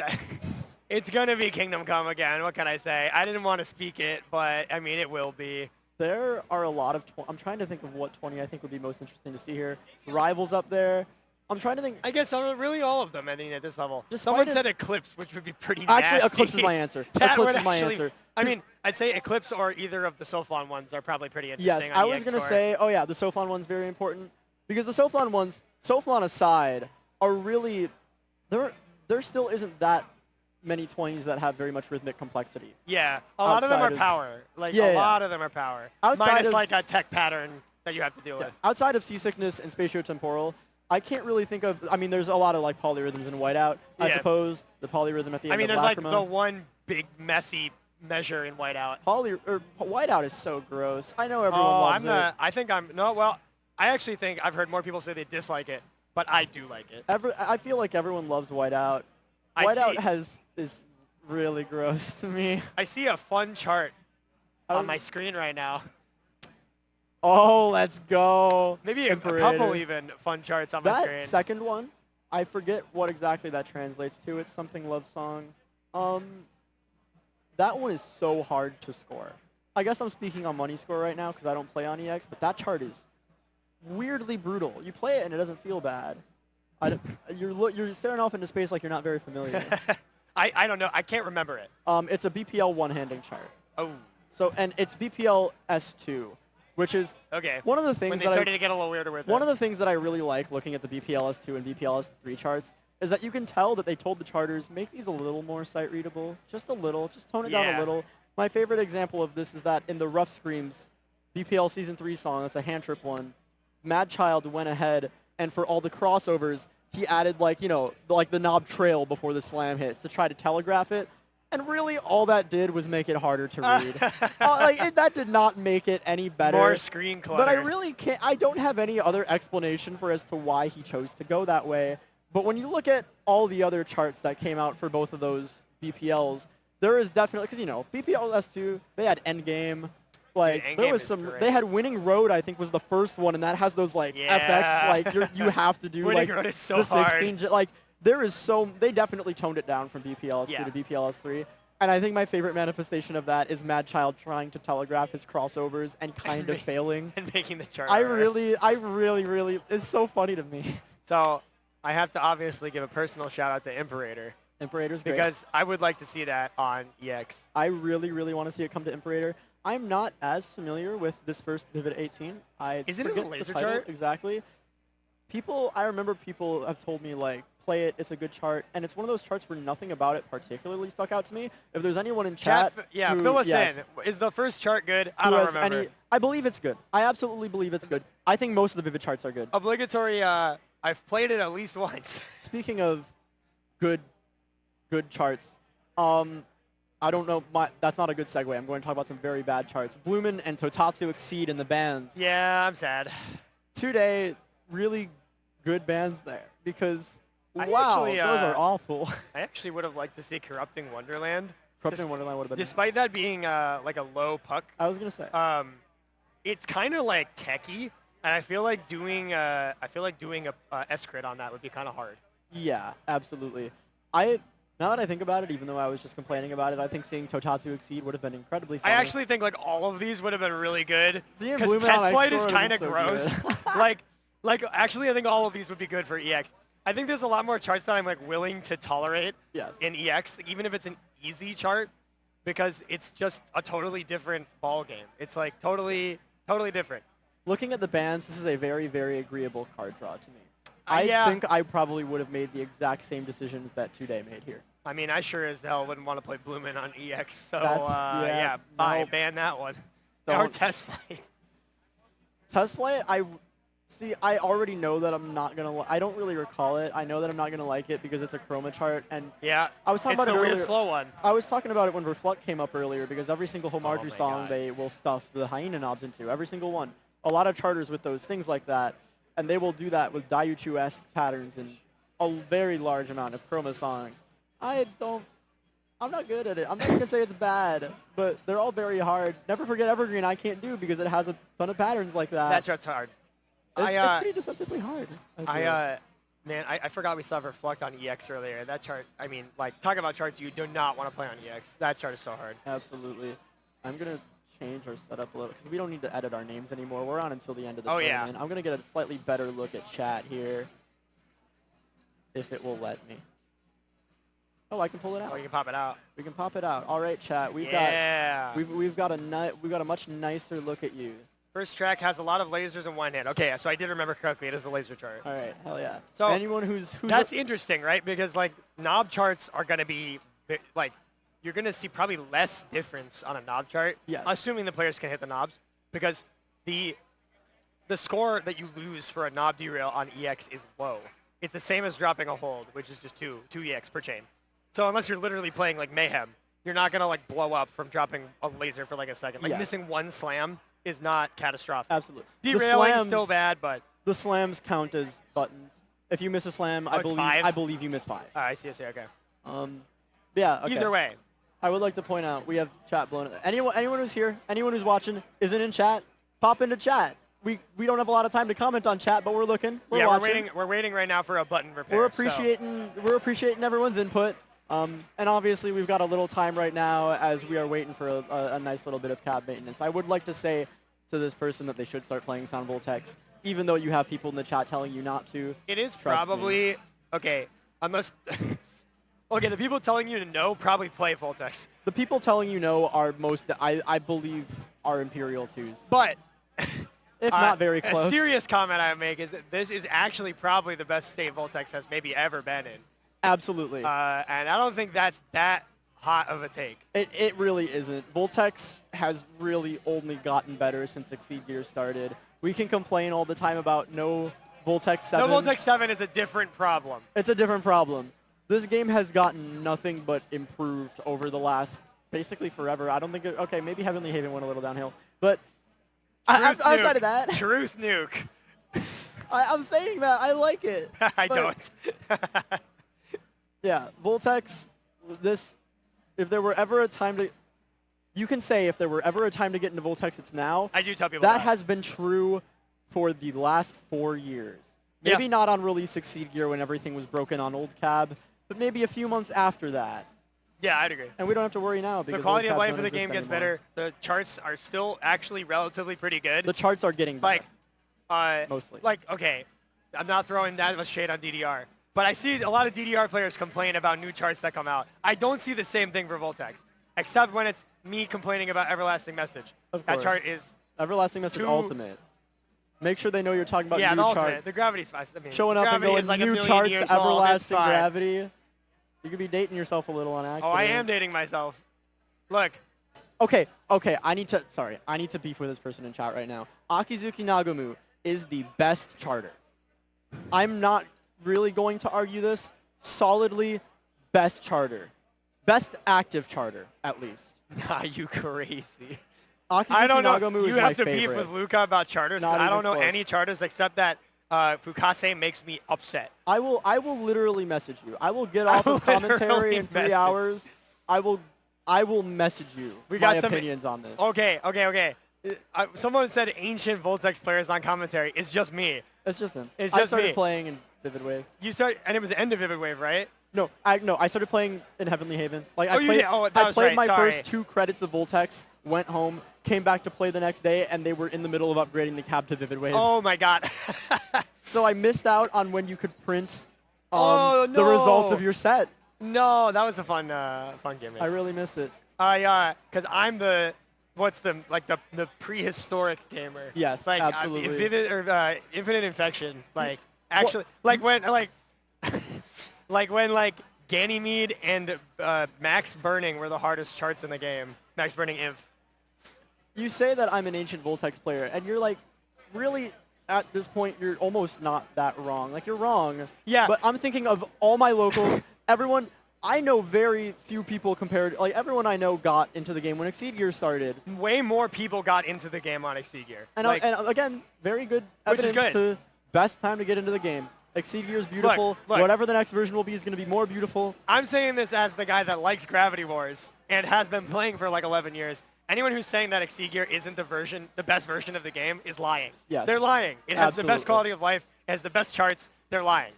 It's going to be Kingdom Come again. What can I say? I didn't want to speak it, but, I mean, it will be. There are a lot of I'm trying to think of what 20 I think would be most interesting to see here. Rivals up there. I'm trying to think. I guess really all of them, I think, at this level. Just Someone find said Eclipse, which would be pretty Actually, nasty. Eclipse is my answer. That Eclipse would is my actually- answer. I mean, I'd say Eclipse or either of the Soflon ones are probably pretty Yes, interesting. I on was EX going to score. say, oh yeah, the Soflon one's very important because the Soflon ones, Soflon aside, are really there still isn't that many 20s that have very much rhythmic complexity. Yeah, a lot of them are Outside of- power. Like, Yeah, a yeah. lot of them are power. Outside Minus, of- like, a tech pattern that you have to deal with. Outside of seasickness and spatiotemporal, I can't really think of. I mean, there's a lot of like polyrhythms in Whiteout. I Yeah. suppose the polyrhythm at the end. I mean, of there's, like, Lacrima. the one big, messy measure in Whiteout. Whiteout is so gross. I know everyone loves it. I actually think I've heard more people say they dislike it, but I do like it. I feel like everyone loves Whiteout. Whiteout is really gross to me. I see a fun chart on my screen right now. Oh, let's go. Maybe a Imperator. couple even fun charts on my screen. That second one, I forget what exactly that translates to. It's something love song. That one is so hard to score. I guess I'm speaking on Money Score right now because I don't play on EX, but that chart is weirdly brutal. You play it and it doesn't feel bad. You're staring off into space like you're not very familiar. I don't know. I can't remember it. It's a BPL one-handing chart. Oh. So, and it's BPL S2, which is Okay. one of the things when they that started to get a little weirder with one it. of the things that I really like looking at the BPL S2 and BPL S3 charts is that you can tell that they told the charters, make these a little more sight readable, just a little, just tone it down Yeah. a little. My favorite example of this is that in the Rough Screams BPL Season 3 song, that's a hand trip one, Mad Child went ahead and for all the crossovers, he added like, like the knob trail before the slam hits to try to telegraph it. And really all that did was make it harder to read. That did not make it any better. More screen clutter. But I really can't, I don't have any other explanation for as to why he chose to go that way. But when you look at all the other charts that came out for both of those BPLs, there is definitely, because BPL S2, they had Endgame. Like, Endgame there was is some, great. they had Winning Road, I think was the first one, and that has those like Yeah. FX, like you have to do Winning like Road is so the hard. 16, like there is so, they definitely toned it down from BPL S2 to BPL S3. And I think my favorite manifestation of that is Mad Child trying to telegraph his crossovers and kind of failing. And making the chart. I really, it's so funny to me. So I have to obviously give a personal shout out to Imperator. Imperator's great. Because I would like to see that on EX. I really, really want to see it come to Imperator. I'm not as familiar with this first Vivid 18. Isn't it a forget the laser title chart? Exactly. I remember people have told me, like, play it, it's a good chart, and it's one of those charts where nothing about it particularly stuck out to me. If there's anyone in chat yeah, who, fill us yes, in. Is the first chart good? I who don't has remember. I believe it's good. I absolutely believe it's good. I think most of the Vivid charts are good. Obligatory, I've played it at least once. Speaking of good charts, I don't know, that's not a good segue. I'm going to talk about some very bad charts. Bloomin' and Totatsu Exceed in the bands. Yeah, I'm sad. Today, really good bands there because, I wow, actually, those are awful. I actually would have liked to see Corrupting Wonderland. Corrupting Wonderland would have been Despite that being like a low puck. I was going to say. It's kind of like techie, and I feel like doing a S-crit on that would be kind of hard. Yeah, absolutely. Now that I think about it, even though I was just complaining about it, I think seeing Totatsu Exceed would have been incredibly funny. I actually think like all of these would have been really good Seeing because Bloomin' Test on Flight is X-Score kind of would have been gross. so like actually, I think all of these would be good for EX. I think there's a lot more charts that I'm like willing to tolerate in EX, even if it's an easy chart, because it's just a totally different ball game. It's like totally different. Looking at the bands, this is a very, very agreeable card draw to me. I think I probably would have made the exact same decisions that Today made here. I mean, I sure as hell wouldn't want to play Bloomin' on EX, so yeah, bye, no. ban that one. Don't. Or Test Flight. Test Flight, I already know that I'm not going to I don't really recall it. I know that I'm not going to like it because it's a chroma chart. And yeah, I was talking it's about the it weird earlier. slow one. I was talking about it when Reflect came up earlier because every single Homarju my song God. they will stuff the hyena knobs into. Every single one. A lot of charters with those things like that. And they will do that with Daiuchu-esque patterns in a very large amount of chroma songs. I'm not good at it. I'm not going to say it's bad, but they're all very hard. Never Forget Evergreen I can't do because it has a ton of patterns like that. That chart's hard. It's pretty deceptively hard. I forgot we saw Reflect on EX earlier. That chart, I mean, like, talk about charts you do not want to play on EX. That chart is so hard. Absolutely. I'm going to change our setup a little because we don't need to edit our names anymore. We're on until the end of the tournament. Yeah. I'm going to get a slightly better look at chat here if it will let me. Oh, I can pull it out. Oh, you can pop it out. We can pop it out. All right, chat. We've got a much nicer look at you. First track has a lot of lasers and one hand. Okay, so I did remember correctly. It is a laser chart. All right, hell yeah. So anyone who's that's interesting, right? Because like knob charts are gonna be like you're gonna see probably less difference on a knob chart. Yes. Assuming the players can hit the knobs, because the score that you lose for a knob derail on EX is low. It's the same as dropping a hold, which is just two EX per chain. So unless you're literally playing like Mayhem, you're not gonna like blow up from dropping a laser for like a second. Like missing one slam is not catastrophic. Absolutely. Derailing is still bad, but the slams count as buttons. If you miss a slam, I believe you miss 5. I see. Okay. Yeah. Okay. Either way, I would like to point out we have chat blown. Anyone who's here, anyone who's watching, isn't in chat, pop into chat. We don't have a lot of time to comment on chat, but we're looking. We're watching. We're waiting right now for a button repair. We're appreciating everyone's input. And obviously we've got a little time right now as we are waiting for a nice little bit of cab maintenance. I would like to say to this person that they should start playing Sound Voltex, even though you have people in the chat telling you not to. It is probably okay. Unless okay, the people telling you to no probably play Voltex. The people telling you no are I believe are Imperial 2s. But if not very close. A serious comment I would make is that this is actually probably the best state Voltex has maybe ever been in. Absolutely. And I don't think that's that hot of a take. It really isn't. Voltex has really only gotten better since Exceed Gear started. We can complain all the time about no Voltex 7. No Voltex 7 is a different problem. It's a different problem. This game has gotten nothing but improved over the last basically forever. I don't think okay, maybe Heavenly Haven went a little downhill. But outside of that. Truth nuke. I'm saying that. I like it. I don't. Yeah, Voltex, if there were ever a time to, you can say if there were ever a time to get into Voltex, it's now. I do tell people that. Has been true for the last 4 years. Maybe not on release Exceed Gear when everything was broken on old cab, but maybe a few months after that. Yeah, I'd agree. And we don't have to worry now because the quality of life don't of the game gets anymore. better. The charts are still actually relatively pretty good. The charts are getting better. Mostly. Like, okay, I'm not throwing that much shade on DDR. But I see a lot of DDR players complain about new charts that come out. I don't see the same thing for Voltex, except when it's me complaining about Everlasting Message. Of that course. chart is Everlasting Message Ultimate. Make sure they know you're talking about Yeah, new the chart. ultimate. The gravity's fine. I mean, Showing up and gravity going is like a new million charts, years old. It's everlasting fine. gravity. You could be dating yourself a little on accident. Oh, I am dating myself. Look. Okay, I need to beef with this person in chat right now. Akizuki Nagumu is the best charter. I'm not really going to argue this. Solidly best charter. Best active charter, at least. Nah, you crazy. Akizuki I don't know. Nagumu You is have my to favorite. beef with Luca about charters Not because I even don't know close. any charters except that Fukase makes me upset. I will literally message you. I will get off of commentary literally in 3 message. hours. I will message you We my got some opinions on this. Okay. Someone said ancient Voltex players on commentary. It's just me. It's just him. It's I just started me. playing in Vivid Wave. You start, and it was the end of Vivid Wave, right? No, I started playing in Heavenly Haven. Like Oh, you did? Oh, that I was played right, my sorry. first 2 credits of Voltex, went home, came back to play the next day, and they were in the middle of upgrading the cab to Vivid Wave. Oh my god. So I missed out on when you could print Oh, the results no. of your set. No, that was a fun gimmick. I really miss it. Because I'm the prehistoric gamer. Yes, like absolutely. Infinite Infection. Like actually, like when Ganymede and Max Burning were the hardest charts in the game. Max Burning Inf. You say that I'm an ancient Voltex player, and you're like, really, at this point, you're almost not that wrong. Like, you're wrong. Yeah. But I'm thinking of all my locals, everyone, I know very few people compared, like, everyone I know got into the game when Exceed Gear started. Way more people got into the game on Exceed Gear. And, and again, very good Which is evidence good. to best time to get into the game. Exceed Gear is beautiful. Look. Whatever the next version will be is going to be more beautiful. I'm saying this as the guy that likes Gravity Wars and has been playing for like 11 years. Anyone who's saying that Exceed Gear isn't the best version of the game is lying. Yes. They're lying. It has the Absolutely. best quality of life. It has the best charts. They're lying.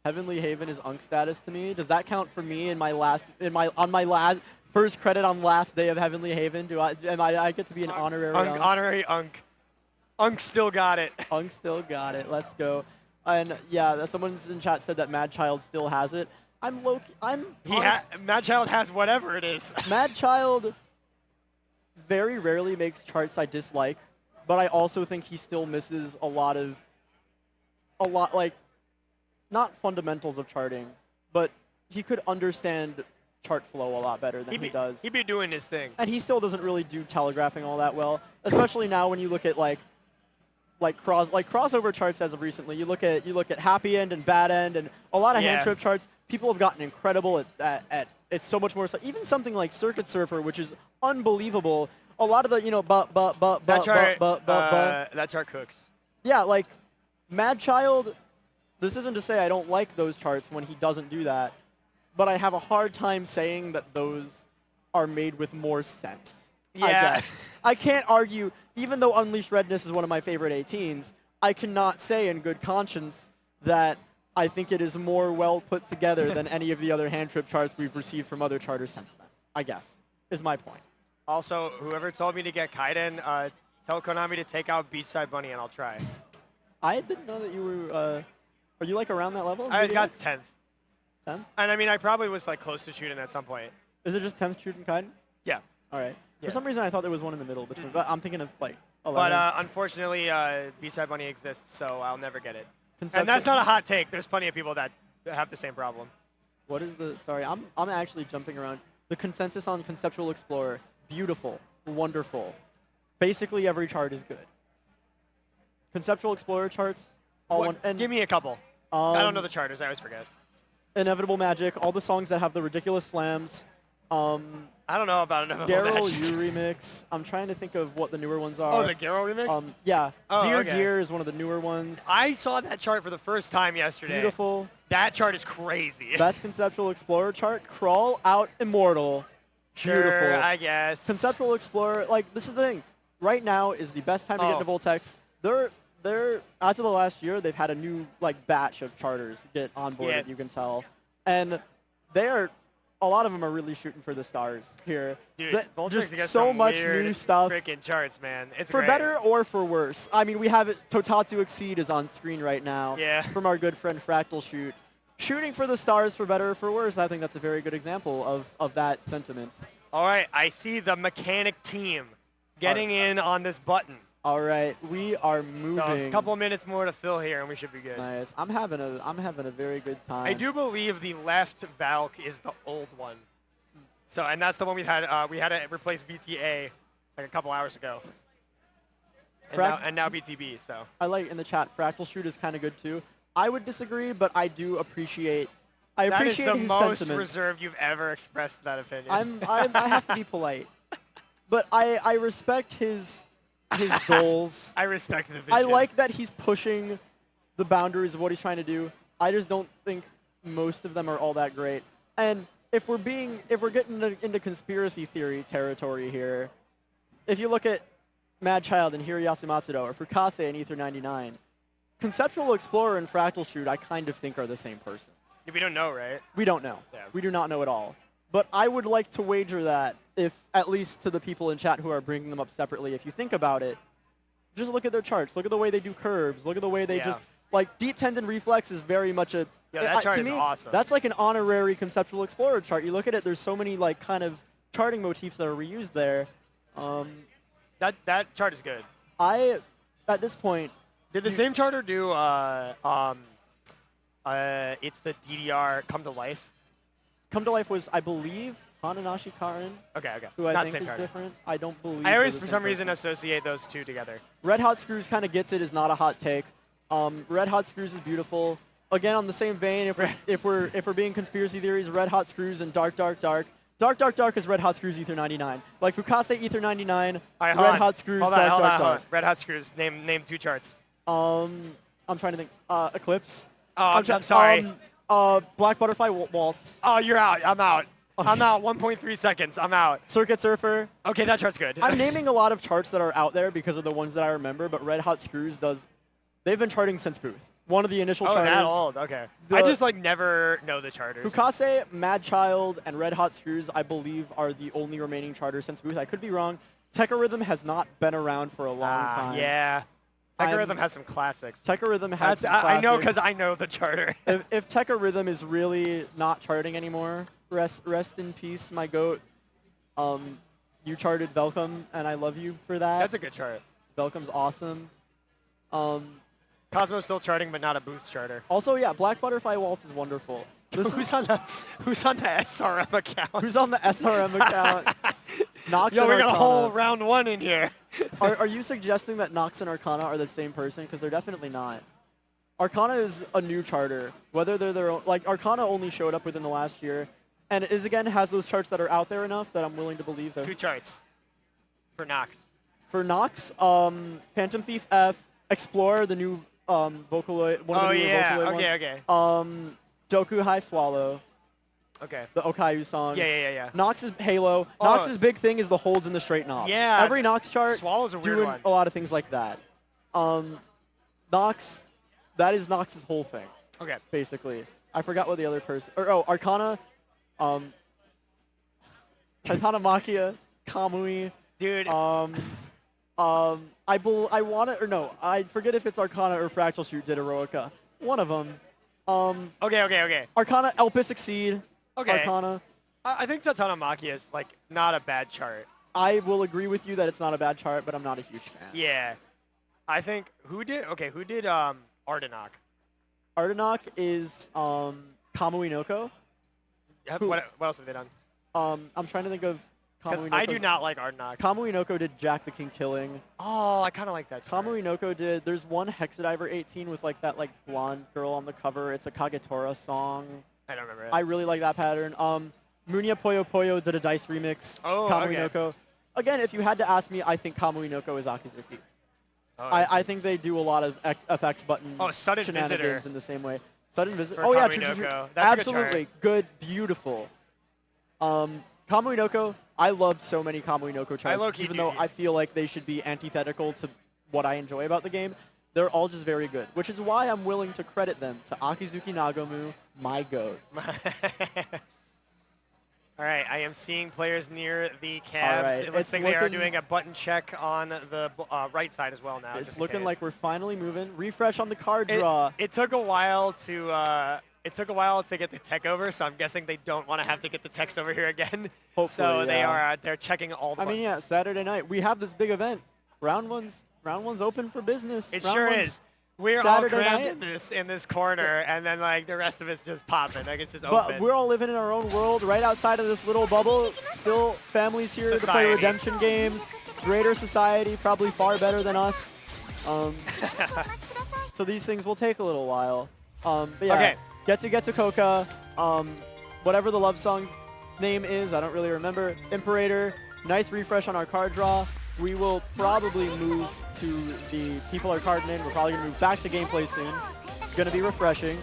Heavenly Haven is Unk status to me. Does that count for me on my last first credit on last day of Heavenly Haven? I get to be an honorary Unk? Honorary Unk. Unk still got it. Unk still got it. Let's go. And yeah, someone in chat said that Mad Child still has it. Mad Child has whatever it is. Mad Child very rarely makes charts I dislike, but I also think he still misses a lot like, not fundamentals of charting, but he could understand chart flow a lot better than he does. He'd be doing his thing. And he still doesn't really do telegraphing all that well, especially now when you look at like crossover charts as of recently. You look at Happy End and Bad End and a lot of hand trip charts. People have gotten incredible at it's so much more. Even something like Circuit Surfer, which is unbelievable. A lot of the that chart cooks. Yeah, like Mad Child. This isn't to say I don't like those charts when he doesn't do that, but I have a hard time saying that those are made with more sense. Yeah. I guess. I can't argue, even though Unleashed Redness is one of my favorite 18s, I cannot say in good conscience that I think it is more well put together than any of the other hand trip charts we've received from other charters since then, I guess, is my point. Also, whoever told me to get Kaiden, tell Konami to take out Beachside Bunny and I'll try. I didn't know that you were, are you like around that level? I got 10th. 10th? And I mean, I probably was like close to shooting at some point. Is it just 10th shooting Kaiden? Yeah. All right. Yeah. For some reason, I thought there was one in the middle between, but I'm thinking of like 11. But unfortunately, Beachside Bunny exists, so I'll never get it. And that's not a hot take. There's plenty of people that have the same problem. What is the? Sorry, I'm actually jumping around. The consensus on Conceptual Explorer, beautiful, wonderful. Basically, every chart is good. Conceptual Explorer charts, all one. And give me a couple. I don't know the charters. I always forget. Inevitable Magic, all the songs that have the ridiculous slams. I don't know about Inevitable Garrow Magic. U remix. I'm trying to think of what the newer ones are. Oh, the Garrow remix? Yeah. Oh, Dear okay. Gear is one of the newer ones. I saw that chart for the first time yesterday. Beautiful. That chart is crazy. Best Conceptual Explorer chart, Crawl Out Immortal. Sure, Beautiful. I guess. Conceptual Explorer, like, this is the thing. Right now is the best time to get into Voltex. They're as of the last year, they've had a new, like, batch of charters get onboarded, Yeah. you can tell. And a lot of them are really shooting for the stars here. Dude, Voltex just gets so some much weird new stuff. Freaking charts, man. It's For great. better or for worse. I mean, we have it. Totatsu Exceed is on screen right now. Yeah. From our good friend Fractal Shoot. Shooting for the stars for better or for worse. I think that's a very good example of that sentiment. All right, I see the mechanic team getting in on this button. All right, we are So moving. a couple of minutes more to fill here, and we should be good. Nice. I'm having a very good time. I do believe the left Valk is the old one. So, and that's the one we had to replace BTA like a couple hours ago. And now BTB, so. I like in the chat, Fractal Shoot is kind of good too. I would disagree, but I do appreciate. I appreciate that is the his most sentiment. reserved you've ever expressed that opinion. I have to be polite, but I respect his goals. I respect the vision. I like that he's pushing the boundaries of what he's trying to do. I just don't think most of them are all that great. And if we're getting into conspiracy theory territory here, if you look at Mad Child and Hiroyasu Matsudo or Fukase and Ether 99, Conceptual Explorer and Fractal Shoot I kind of think are the same person. Yeah, we don't know, right? We don't know. Yeah. We do not know at all. But I would like to wager that if, at least to the people in chat who are bringing them up separately, if you think about it, just look at their charts. Look at the way they do curves. Look at the way they just, like, Deep Tendon Reflex is very much a... Yeah, that chart to is me, awesome. That's like an honorary Conceptual Explorer chart. You look at it, there's so many, like, kind of charting motifs that are reused there. That chart is good. At this point... Did the same charter do, it's the DDR Come to Life? Come to Life was, I believe, Hananashi Karin. Okay. Who I Not think same is charter. different. I don't believe. I always, they're the for same some reason, person. associate those two together. Red Hot Screws kind of gets it. Is not a hot take. Red Hot Screws is beautiful. Again, on the same vein, if we're being conspiracy theories, Red Hot Screws and Dark is Red Hot Screws Ether 99. Like Fukase Ether 99, Red Hot Screws, Hold on. Red Hot Screws. Name two charts. I'm trying to think. Eclipse. Oh, I'm sorry. Black Butterfly Waltz. Oh, you're out. I'm out. I'm out. 1.3 seconds. I'm out. Circuit Surfer. Okay, that chart's good. I'm naming a lot of charts that are out there because of the ones that I remember, but Red Hot Screws they've been charting since Booth. One of the initial charters. Oh, that old. Okay. I just never know the charters. Fukase, Mad Child, and Red Hot Screws, I believe, are the only remaining charters since Booth. I could be wrong. Tekka Rhythm has not been around for a long time. Yeah. Tekka Rhythm has some classics. Tekka Rhythm has some classics. I know because I know the charter. if Tekka Rhythm is really not charting anymore, rest in peace, my goat. You charted Velcom, and I love you for that. That's a good chart. Velcom's awesome. Cosmo's still charting, but not a Boost charter. Also, yeah, Black Butterfly Waltz is wonderful. Who's on the SRM account? Who's on the SRM account? Nox Yo, and we got a Arcana. whole round one in here. Are you suggesting that Nox and Arcana are the same person? Because they're definitely not. Arcana is a new charter. Whether they're their own, like Arcana only showed up within the last year, and has those charts that are out there enough that I'm willing to believe them. Two charts for Nox. For Nox, Phantom Thief F, Explorer, the new Vocaloid. One of the new Vocaloid ones. Doku High Swallow. Okay. The Okayu song. Yeah. Nox's Halo. Nox's big thing is the holds and the straight knobs. Yeah. Every Nox chart Swallow's a weird doing one. a lot of things like that. Nox, that is Nox's whole thing. Okay. Basically. I forgot what the other person, Arcana, Titanamakia, Kamui. Dude. I forget if it's Arcana or Fractal Shoot did Eroica. One of them. Okay. Arcana, Elpis Exceed. Okay. Arcana. I think Tatanamaki is like not a bad chart. I will agree with you that it's not a bad chart, but I'm not a huge fan. Yeah. I think who did Ardenok? Ardenok is Kamui Noko. What else have they done? I'm trying to think of Kamui Noko's. I do not like Ardenok. Kamui Noko did Jack the King Killing. Oh, I kind of like that chart. Kamui Noko did. There's one Hexadiver 18 with like that like blonde girl on the cover. It's a Kagetora song. I don't remember it. I really like that pattern. Munya Poyo Poyo did a Dice remix. Oh, Kamui okay. Noko. Again, if you had to ask me, I think Kamui Noko is Akizuki. I think they do a lot of FX button Sudden shenanigans Visitor. in the same way. Sudden Visitor. For Oh yeah, Kamui true. Noko. That's a good Absolutely. Good, beautiful. Kamui Noko, I love so many Kamui Noko charts, low-key even do. though I feel like they should be antithetical to what I enjoy about the game. They're all just very good, which is why I'm willing to credit them to Akizuki Nagomu, my GOAT. All right, I am seeing players near the cabs. right, It looks it's like they are looking- doing a button check on the right side as well now. It's just in looking case. like we're finally moving. Refresh on the card draw. It took a while to get the tech over, so I'm guessing they don't want to have to get the techs over here again. Hopefully, so yeah. they're checking all the I mean, yeah, buttons. Saturday night. We have this big event. Round one's Round one's open for business. It Round sure one's is. We're Saturday all crammed night. in this corner, and then like the rest of it's just popping. Like it's just But open. we're all living in our own world right outside of this little bubble. Still families here to play Society. redemption games. Greater society, probably far better than us. So these things will take a little while. But yeah, Okay. Get to Coca. Whatever the love song name is, I don't really remember. Imperator, nice refresh on our card draw. We will probably move to the people are carding in. We're probably going to move back to gameplay soon. It's going to be refreshing.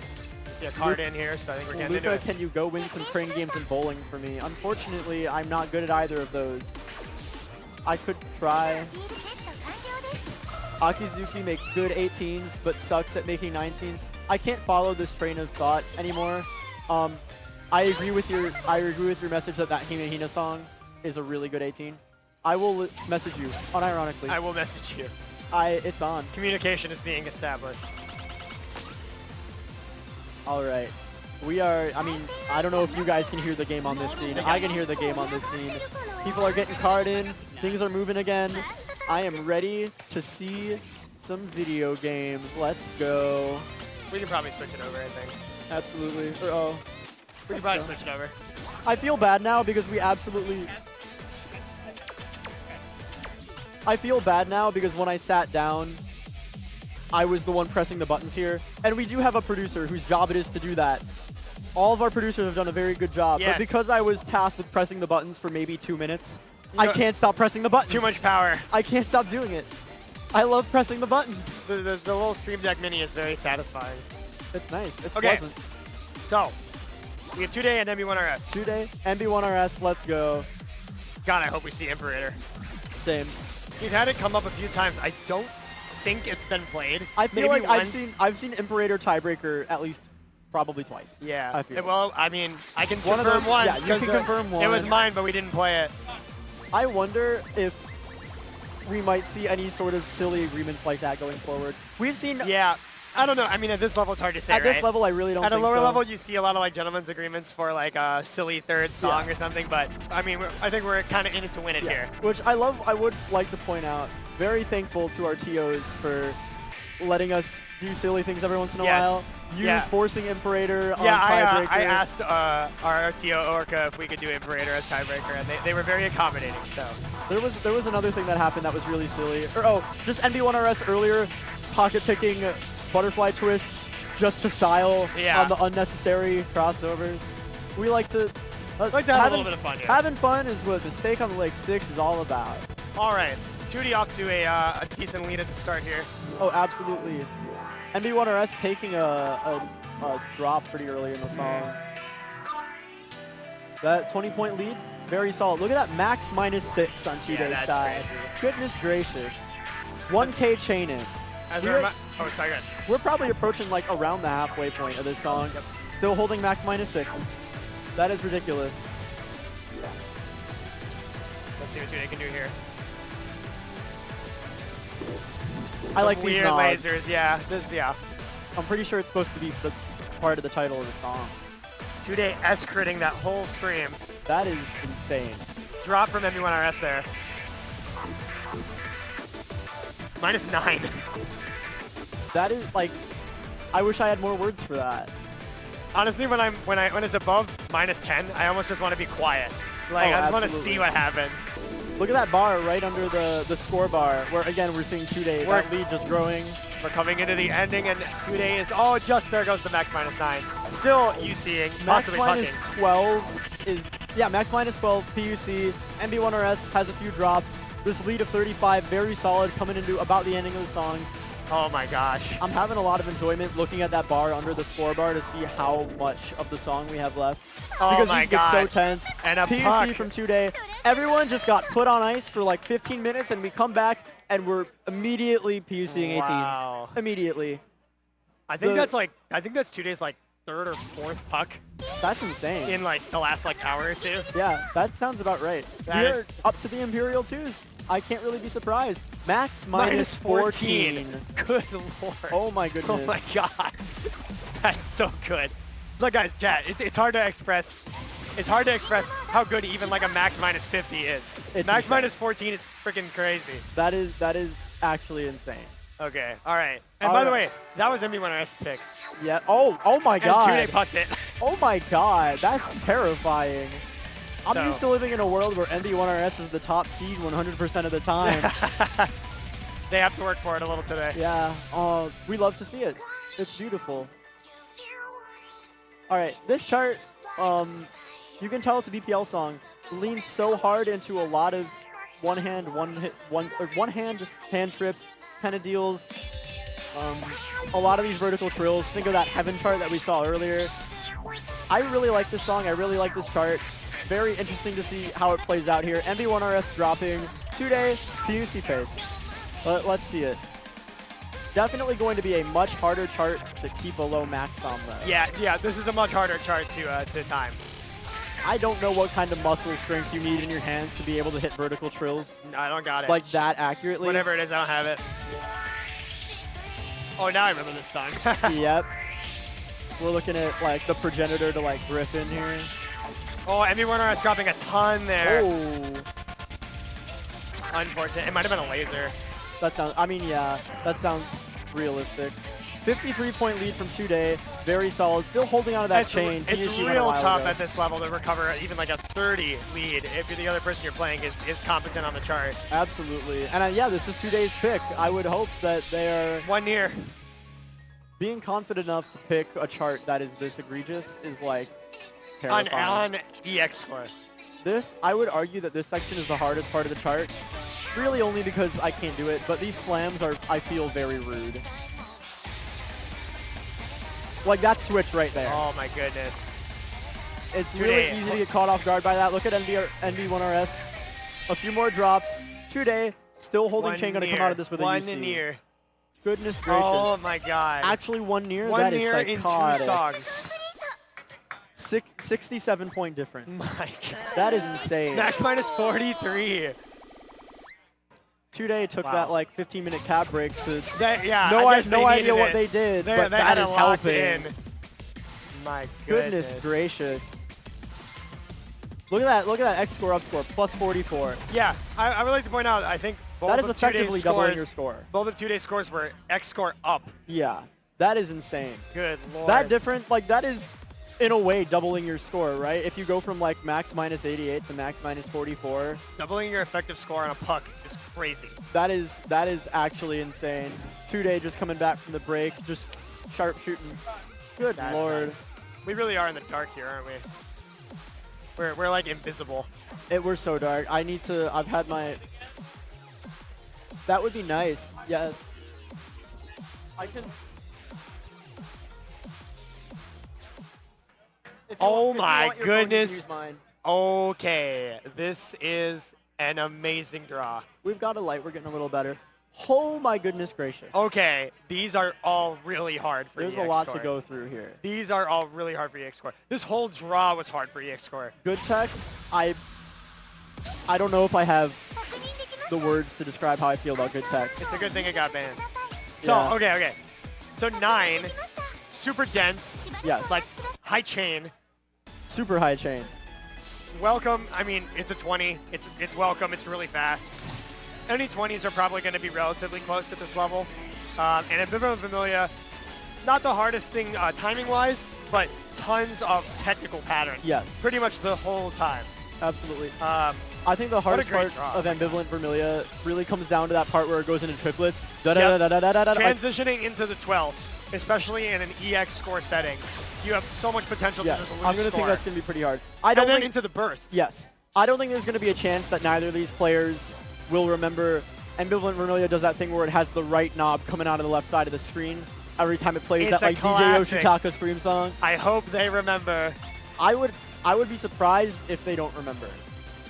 See a card in here, so I think we're getting into Luca, it. can you go win some crane games and bowling for me? Unfortunately, I'm not good at either of those. I could try. Akizuki makes good 18s, but sucks at making 19s. I can't follow this train of thought anymore. I agree with your message that Hina Hina song is a really good 18. I will message you, unironically. I will message you. It's on. Communication is being established. All right. We are, I mean, I don't know if you guys can hear the game on this scene. I can hear the game on this scene. People are getting card in. Things are moving again. I am ready to see some video games. Let's go. We can probably switch it over, I think. Absolutely. We can probably switch it over. I feel bad now because we absolutely... I feel bad now because when I sat down, I was the one pressing the buttons here. And we do have a producer whose job it is to do that. All of our producers have done a very good job. Yes. But because I was tasked with pressing the buttons for maybe 2 minutes, You I know- can't stop pressing the buttons. Too much power. I can't stop doing it. I love pressing the buttons. The little Stream Deck Mini is very satisfying. It's nice. It's Okay. pleasant. So, we have 2-day and MB1RS. 2-day, MB1RS, let's go. God, I hope we see Imperator. Same. We've had it come up a few times. I don't think it's been played. I feel Maybe like once. I've seen Imperator Tiebreaker at least probably twice. Yeah. I feel. Well, I mean, I can One of confirm them- once. yeah, you 'cause, can confirm It was one. mine, but we didn't play it. I wonder if we might see any sort of silly agreements like that going forward. We've seen. Yeah. I don't know. I mean, at this level, it's hard to say, At this right? level, I really don't At a think lower so. level, you see a lot of like gentlemen's agreements for like a silly third song or something. But I mean, I think we're kind of in it to win it here. Which I love. I would like to point out, very thankful to our TOs for letting us do silly things every once in a Yes. while. Yeah. Forcing Imperator on Yeah, Tiebreaker. I asked our RTO Orca if we could do Imperator as tiebreaker, and they were very accommodating. So There was another thing that happened that was really silly. Just NB1RS earlier, pocket picking butterfly twist just to style Yeah. on the unnecessary crossovers. We like to like to have a little bit of fun here. Having fun is what the Steak on the Lake 6 is all about. All right, 2D off to a decent lead at the start here. Oh, absolutely. NB1RS taking a drop pretty early in the song. That 20-point lead, very solid. Look at that max -6 on 2-day that's side. crazy. Goodness gracious. 1K chain in. As We're- oh, sorry, good. We're probably approaching like around the halfway point of this song. Still holding max -6. That is ridiculous. Let's see what 2D can do here. I like Some these weird nods. lasers. Yeah, yeah. I'm pretty sure it's supposed to be the part of the title of the song. 2-day S-critting that whole stream. That is insane. Drop from MB1RS there. -9. That is like, I wish I had more words for that. Honestly, when it's above -10, I almost just want to be quiet. Like Oh, I just want to absolutely. see what happens. Look at that bar right under the score bar, where again we're seeing 2-day, that lead just growing. We're coming into the ending, and 2-day is just there goes the max -9. Still UCing, Max possibly punting. -12 is, yeah, max -12, PUC. MB1RS has a few drops. This lead of 35, very solid, coming into about the ending of the song. Oh my gosh. I'm having a lot of enjoyment looking at that bar under the score bar to see how much of the song we have left. Oh because my these get so God. tense. And a PUC puck. from 2-day. Everyone just got put on ice for like 15 minutes, and we come back and we're immediately PUCing 18s. Wow. Immediately. I think that's 2-day's like third or fourth puck That's insane. in like the last like hour or two. Yeah, that sounds about right. That We're is- up to the Imperial 2s. I can't really be surprised. Max -14. Good lord. Oh my goodness. Oh my god. That's so good. Look guys, chat, it's hard to express. It's hard to express how good even like a max -50 is. It's Max insane. -14 is freaking crazy. That is actually insane. Okay, all right. And All by the right. way, that was MB1RS pick. Yeah. Oh my And God. 2-day pucked it. Oh my God. That's terrifying. I'm So- used to living in a world where MB1RS is the top seed 100% of the time. They have to work for it a little today. Yeah. We love to see it. It's beautiful. All right. This chart, you can tell it's a BPL song. Leans so hard into a lot of one hand hand trip kind of deals. A lot of these vertical trills. Think of that Heaven chart that we saw earlier. I really like this song. I really like this chart. Very interesting to see how it plays out here. MB1RS dropping 2-day PUC pace. But let's see it. Definitely going to be a much harder chart to keep a low max on though. Yeah, this is a much harder chart to time. I don't know what kind of muscle strength you need in your hands to be able to hit vertical trills No, I don't got it. like that accurately. Whatever it is, I don't have it. Oh, now I remember this song. Yep. We're looking at like the progenitor to like Griffin here. Oh, MB1RS dropping a ton there. Oh. Unfortunate. It might have been a laser. That sounds, I mean, yeah, that sounds realistic. 53-point lead from 2-day. Very solid. Still holding on to that chain. It's TSU went a real while tough ago. at this level to recover even like a 30 lead if the other person you're playing is competent on the chart. Absolutely. And yeah, this is 2-day's pick. I would hope that they are 1 year. being confident enough to pick a chart that is this egregious is like terrifying. On EX score. This, I would argue that this section is the hardest part of the chart. Really only because I can't do it, but these slams are, I feel, very rude. Like that switch right there. Oh my goodness. It's really easy to get caught off guard by that. Look at NB1RS. A few more drops. 2-day, still holding chain, gonna come out of this with a UC. 1 near. Goodness gracious. Oh my god. Actually 1 near? 1 That is near in 2 psychotic. songs. 67-point difference. My god. That is insane. Max minus 43. 2-day took Wow. that like 15-minute cab break to Yeah, no, I guess no they idea needed what it. they did, They but that had is it locked helping. in. My Goodness gracious. Look at that X score up score, plus 44. Yeah, I would like to point out, I think both That is of 2 days effectively doubling scores, your score. both of 2 days scores were X score up. Yeah, that is insane. Good lord. That different, like that is in a way doubling your score, right? If you go from like max minus 88 to max minus 44. Doubling your effective score on a puck is crazy. That is actually insane. 2-day just coming back from the break, just sharp shooting. Good That's lord. nice. We really are in the dark here, aren't we? We're like invisible. We're so dark. I've had my... That would be nice. Yes. I can... Oh if you my want your phone, you can goodness. use mine. Okay, this is an amazing draw. We've got a light. We're getting a little better. Oh my goodness gracious. Okay, these are all really hard for There's EX a lot score. to go through here. These are all really hard for EX score. This whole draw was hard for EX score. Good tech. I don't know if I have the words to describe how I feel about good tech. It's a good thing it got banned. So, Yeah. okay. So 9, super dense, Yes. like high chain. Super high chain. Welcome, I mean, it's a 20. It's welcome, it's really fast. Any 20s are probably going to be relatively close at this level. And Ambivalent Vermilion, not the hardest thing timing-wise, but tons of technical patterns. Yes. Pretty much the whole time. Absolutely. I think the hardest great part draw. of Ambivalent Vermilion really comes down to that part where it goes into triplets. Yep. Da-da-da-da-da-da-da. Transitioning into the 12s, especially in an EX score setting, you have so much potential Yes. to just lose I'm going to score. think that's going to be pretty hard. And then into the bursts. Yes. I don't think there's going to be a chance that neither of these players will remember. Ambivalent Vermilion does that thing where it has the right knob coming out of the left side of the screen every time it plays It's that a like classic. DJ Yoshitaka Scream song. I hope they remember. I would be surprised if they don't remember.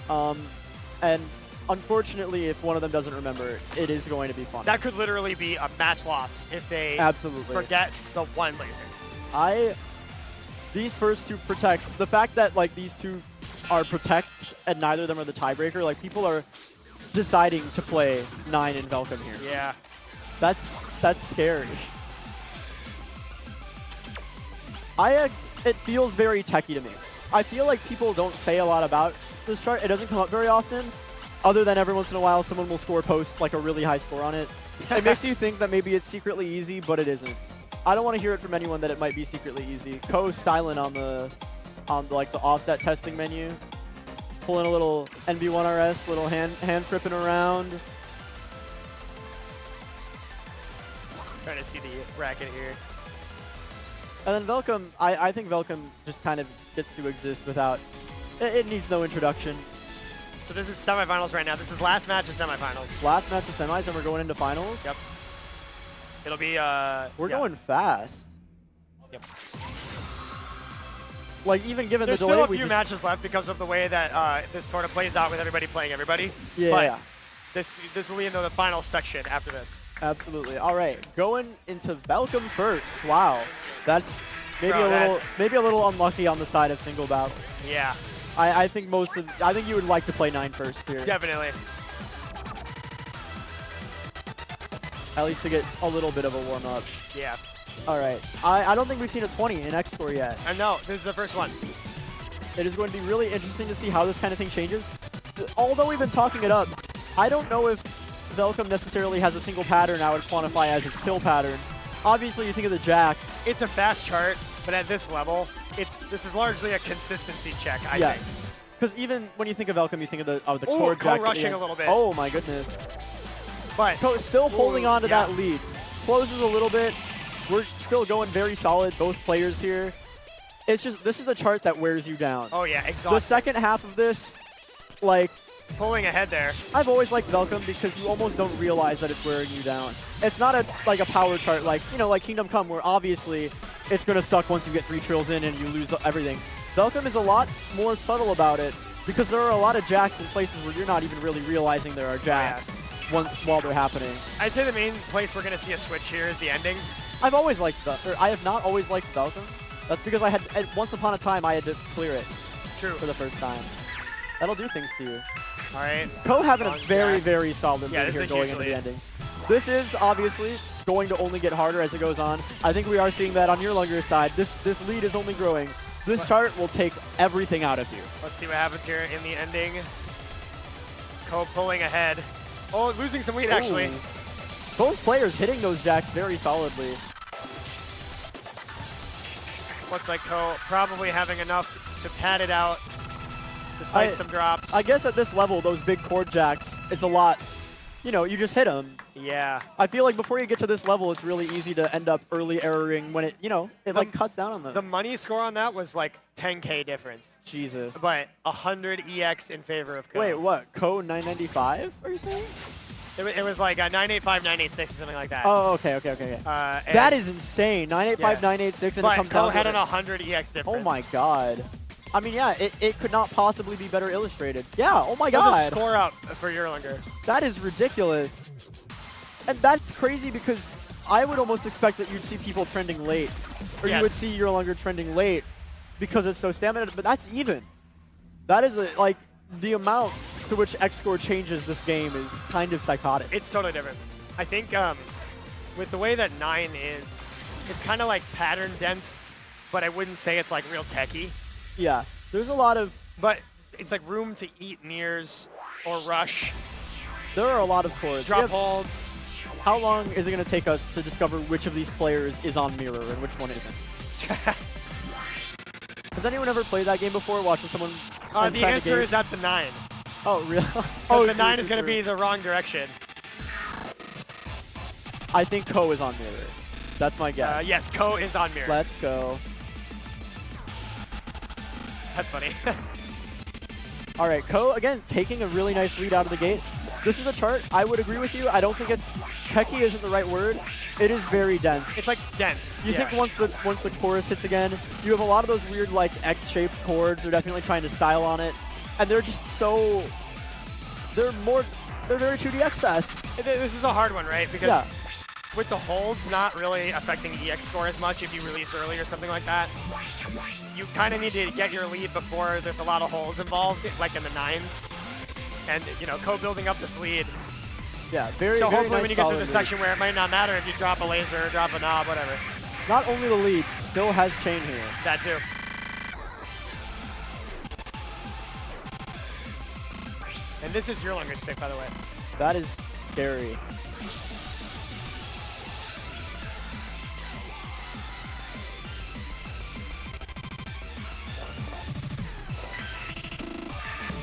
And unfortunately, if one of them doesn't remember, it is going to be fun. That could literally be a match loss if they Absolutely. forget the one laser. These first two protects, the fact that like these two are protects and neither of them are the tiebreaker, like people are deciding to play 9 in Velcom here. Yeah. That's scary. IX, it feels very techy to me. I feel like people don't say a lot about this chart. It doesn't come up very often. other than every once in a while someone will score post like a really high score on it. It makes you think that maybe it's secretly easy, but it isn't. I don't want to hear it from anyone that it might be secretly easy. Ko's silent on the like the offset testing menu. Pulling a little NB1RS, little hand tripping around. Trying to see the bracket here. And then Velcom, I think Velcom just kind of gets to exist without, it needs no introduction. So this is semifinals right now. This is last match of semifinals. Last match of semis, and we're going into finals. Yep. It'll be, We're going fast. Yep. Like, even given There's the delay, still a few matches left because of the way that this sort of plays out with everybody playing everybody. Yeah. But this will be into the final section after this. Absolutely. All right, going into Velcom first. Wow, that's maybe a little unlucky on the side of single bout. Yeah. I think I think you would like to play 9 first here. Definitely. At least to get a little bit of a warm up. Yeah. All right. I don't think we've seen a 20 in X score yet. No, this is the first one. It is going to be really interesting to see how this kind of thing changes. Although we've been talking it up, I don't know if Velcom necessarily has a single pattern I would quantify as its kill pattern. Obviously, you think of the jacks. It's a fast chart, but at this level, this is largely a consistency check, I think. Because even when you think of Velcom, you think of the core jack. Rushing a little bit. Oh my goodness. But still holding on to that lead. Closes a little bit. We're still going very solid, both players here. It's just, this is a chart that wears you down. Oh yeah, exactly. The second half of this, like, pulling ahead there. I've always liked Velcom because you almost don't realize that it's wearing you down. It's not like a power chart like, like Kingdom Come, where obviously it's going to suck once you get 3 trills in and you lose everything. Velcom is a lot more subtle about it because there are a lot of jacks in places where you're not even really realizing there are jacks while they're happening. I'd say the main place we're going to see a switch here is the ending. I have not always liked Velcom. That's because once upon a time I had to clear it. True. For the first time. That'll do things to you. All right. Ko having a very, very solid lead here going into lead. the ending. This is obviously going to only get harder as it goes on. I think we are seeing that on your longer side. This lead is only growing. This chart will take everything out of you. Let's see what happens here in the ending. Ko pulling ahead. Oh, losing some lead actually. Both players hitting those jacks very solidly. Looks like Ko probably having enough to pad it out despite some drops. I guess at this level, those big chord jacks, it's a lot, you just hit them. Yeah. I feel like before you get to this level, it's really easy to end up early erroring when it like cuts down on them. The money score on that was like 10K difference. Jesus. But 100 EX in favor of Ko. Wait, what? Ko 995, are you saying? It was like 985, 986 or something like that. Oh, okay. That is insane. 985, 986, and it comes Ko down had to an 100 EX difference. Oh my god. I mean, yeah, it could not possibly be better illustrated. Yeah, oh my There's a god. score up for Erlanger. That is ridiculous. And that's crazy because I would almost expect that you'd see people trending late. Or you would see Erlanger trending late because it's so stamina, but that's even. That is like the amount to which X score changes this game is kind of psychotic. It's totally different. I think with the way that 9 is, it's kind of like pattern dense, but I wouldn't say it's like real techy. Yeah, there's a lot of... But it's like room to eat nears or rush. There are a lot of chords. Drop holds. How long is it going to take us to discover which of these players is on mirror and which one isn't? Has anyone ever played that game before, watching someone... The answer is at the 9. Oh, really? So the 9 is going to be the wrong direction. I think Ko is on mirror. That's my guess. Yes, Ko is on mirror. Let's go. That's funny. All right, Ko, again, taking a really nice lead out of the gate. This is a chart. I would agree with you. I don't think it's... Techie isn't the right word. It is very dense. It's like dense. You think once the chorus hits again, you have a lot of those weird like X-shaped chords. They're definitely trying to style on it, and they're just so. They're very 2D-excess. This is a hard one, right? Because with the holds not really affecting EX score as much if you release early or something like that, you kind of need to get your lead before there's a lot of holds involved, like in the 9s. And Ko building up this lead. Yeah, very. So very hopefully nice when you get to the lead. section where it might not matter if you drop a laser or drop a knob, whatever. Not only the lead, still has chain here. That too. And this is your longest pick, by the way. That is scary.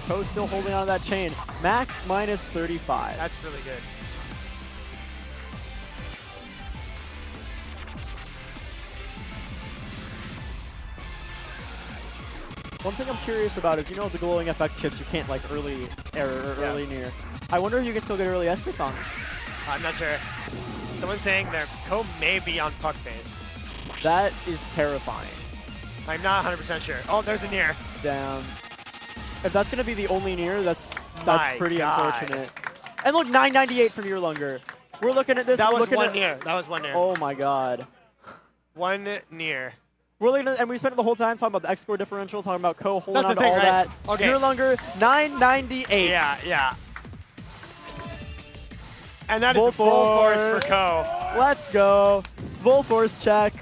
Ko still holding on to that chain. Max minus 35. That's really good. One thing I'm curious about is, you know, the glowing effect chips, you can't like early error or early near. I wonder if you can still get early Esper songs. I'm not sure. Someone's saying their Ko may be on puck base. That is terrifying. I'm not 100% sure. Oh, there's a near. Damn. If that's gonna be the only near, that's My pretty God. unfortunate. And look, 998 from Yearlonger. We're looking at this. That we're was looking one at, near. That was one near. Oh my God. One near. We're looking at, and we spent the whole time talking about the X score differential, talking about Ko holding That's on the to thing, all right? that. Okay. Yearlonger, 998. Yeah, yeah. And that is Full full force for Ko. Let's go. Full force check.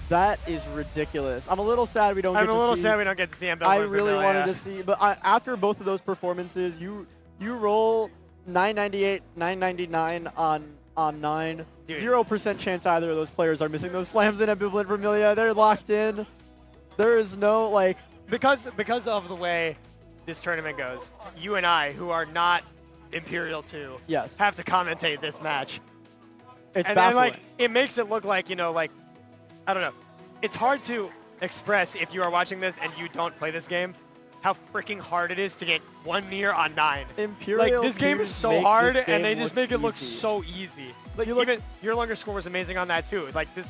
That is ridiculous. I'm a little sad we don't get to see. I'm a little sad we don't get to see him. I really wanted to see, but after both of those performances, you roll 998, 999 on 9. Dude. 0% chance either of those players are missing those slams in Ambivalent Vermilion. They're locked in. There is no, like... Because of the way this tournament goes, you and I, who are not Imperial 2, Yes. have to commentate this match. It's and baffling. like, it makes it look like, you know, like, I don't know. It's hard to express if you are watching this and you don't play this game, how freaking hard it is to get one near on 9. Imperial Like, this game is twos so make hard, this and they game just look make it look easy. so easy. Like, You look- even your longer score was amazing on that, too. Like, this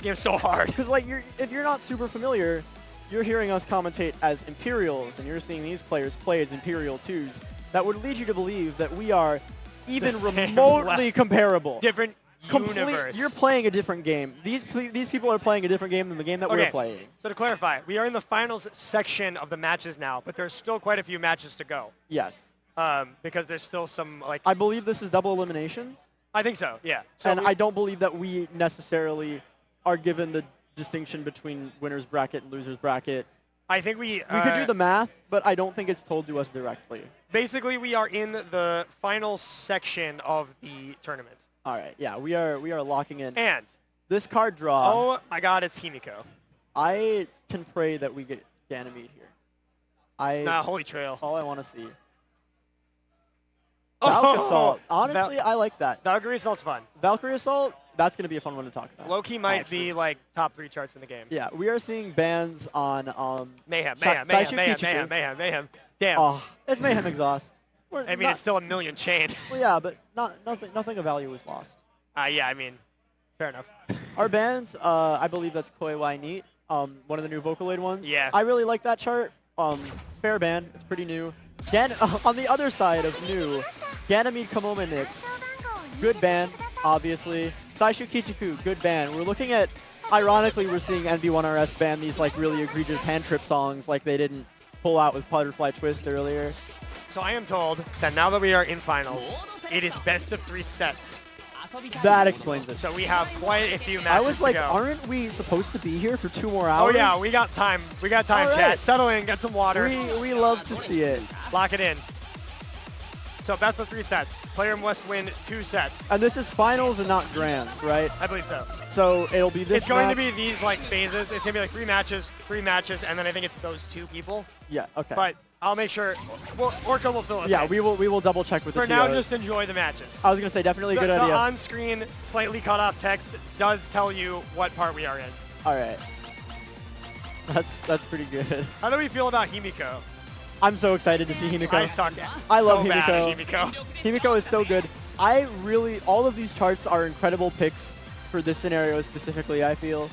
game's so hard. Because like if you're not super familiar, you're hearing us commentate as Imperials, and you're seeing these players play as Imperial 2s. That would lead you to believe that we are even The same remotely comparable. Different universe. You're playing a different game. These people are playing a different game than the game that we're Okay, playing. so to clarify, we are in the finals section of the matches now, but there's still quite a few matches to go. Yes. Because there's still some, like... I believe this is double elimination. I think so, yeah. So And I don't believe that we necessarily are given the distinction between winner's bracket and loser's bracket. I think we could do the math, but I don't think it's told to us directly. Basically, we are in the final section of the tournament. All right, yeah, we are locking in. And this card draw. oh my God, it's Himiko. I can pray that we get Ganymede here. Nah, Holy Trail. All I want to see. Oh, Valk Assault. Honestly, I like that. Valkyrie Assault's fun. Valkyrie Assault, that's going to be a fun one to talk about. Low-key might be like top 3 charts in the game. Yeah, we are seeing bans on Mayhem. Saishu Kichiku. Damn. Oh, it's Mayhem Exhaust. I mean, it's still a million chain. Well, yeah, but nothing of value was lost. Yeah, I mean, fair enough. Our bans, I believe that's Koi Wai Neat, one of the new Vocaloid ones. Yeah. I really like that chart. Fair ban, it's pretty new. On the other side of new, Ganymede Kamomenix, good ban, obviously. Saishu Kichiku, good ban. We're looking at, ironically, we're seeing NB1RS ban these like really egregious hand trip songs like they didn't pull out with Butterfly Twist earlier. So I am told that now that we are in finals, it is best of 3 sets. That explains it. So we have quite a few matches I was like, to go. aren't we supposed to be here for 2 more Oh hours? yeah, we got time. We got time, All right. chat. Settle in, get some water. We love to see it. Lock it in. So best of 3 sets. Player must win 2 sets. And this is finals and not grands, right? I believe so. So it'll be this It's going to match. be these like phases. It's going to be like 3 matches, and then I think it's those 2 people. Yeah, okay. But I'll make sure, Orko will fill us Yeah, in. we will double check with the For now, TOs. just enjoy the matches. I was going to say, definitely a good the idea. on-screen, slightly cut off text does tell you what part we are in. All right. That's pretty good. How do we feel about Himiko? I'm so excited to see Himiko. I suck. I love so bad Himiko. at Himiko. Himiko is so good. All of these charts are incredible picks for this scenario specifically, I feel.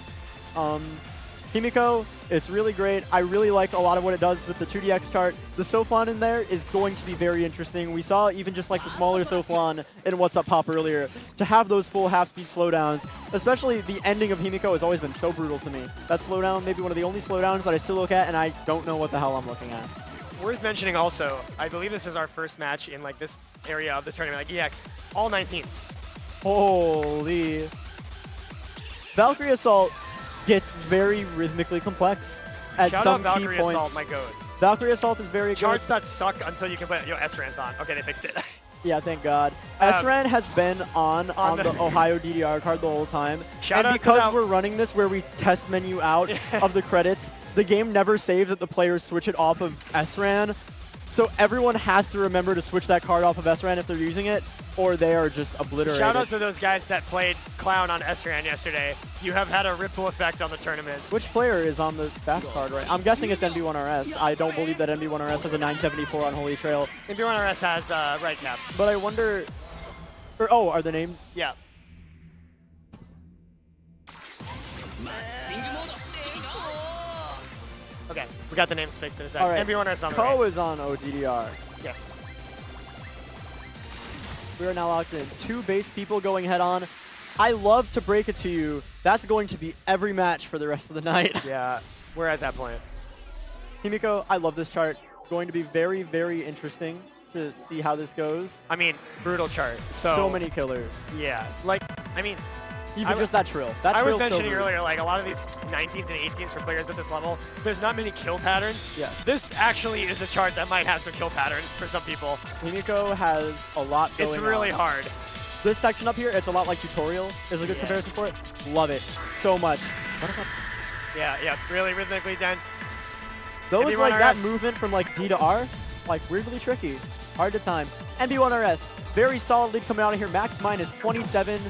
Himiko is really great. I really like a lot of what it does with the 2DX chart. The Soflan in there is going to be very interesting. We saw even just like the smaller Soflan in What's Up Pop earlier. To have those full half-speed slowdowns, especially the ending of Himiko has always been so brutal to me. That slowdown, maybe one of the only slowdowns that I still look at and I don't know what the hell I'm looking at. Worth mentioning also, I believe this is our first match in like this area of the tournament, like EX, all 19s. Holy. Valkyrie Assault gets very rhythmically complex at Shout some out key Valkyrie points. Assault, my goat. Valkyrie Assault is very good. Charts that suck until you can put SRAN's on. Okay, they fixed it. Yeah, thank God. SRAN has been on the Ohio DDR card the whole time. Shout out and to because that- we're running this where we test menu out of the credits, the game never saves that the players switch it off of SRAN. So everyone has to remember to switch that card off of SRAN if they're using it, or they are just obliterated. Shout out to those guys that played Clown on SRAN yesterday. You have had a ripple effect on the tournament. Which player is on the fast card, right? I'm guessing it's NB1RS. I don't believe that NB1RS has a 974 on Holy Trail. NB1RS has right cap. But I wonder... oh, are the names? Yeah. Okay, we got the names fixed in a second. All right. NB1RS on the Ko right. is on ODDR. Yes. We are now locked in. 2 base people going head on. I love to break it to you. That's going to be every match for the rest of the night. Yeah, we're at that point. Himiko, I love this chart. Going to be very, very interesting to see how this goes. I mean, brutal chart. So many killers. Yeah, like, I mean, Even just that trill. That I was trill's so mentioning brutal. earlier, like a lot of these 19s and 18s for players at this level, there's not many kill patterns. Yeah. This actually is a chart that might have some kill patterns for some people. Himiko has a lot going on. It's really hard. This section up here, it's a lot like tutorial. Is a good comparison for it. Love it so much. Yeah, really rhythmically dense. Those NB1RS. like that movement from like D to R, like weirdly tricky, hard to time. NB1RS, very solid lead coming out of here. Max minus 27,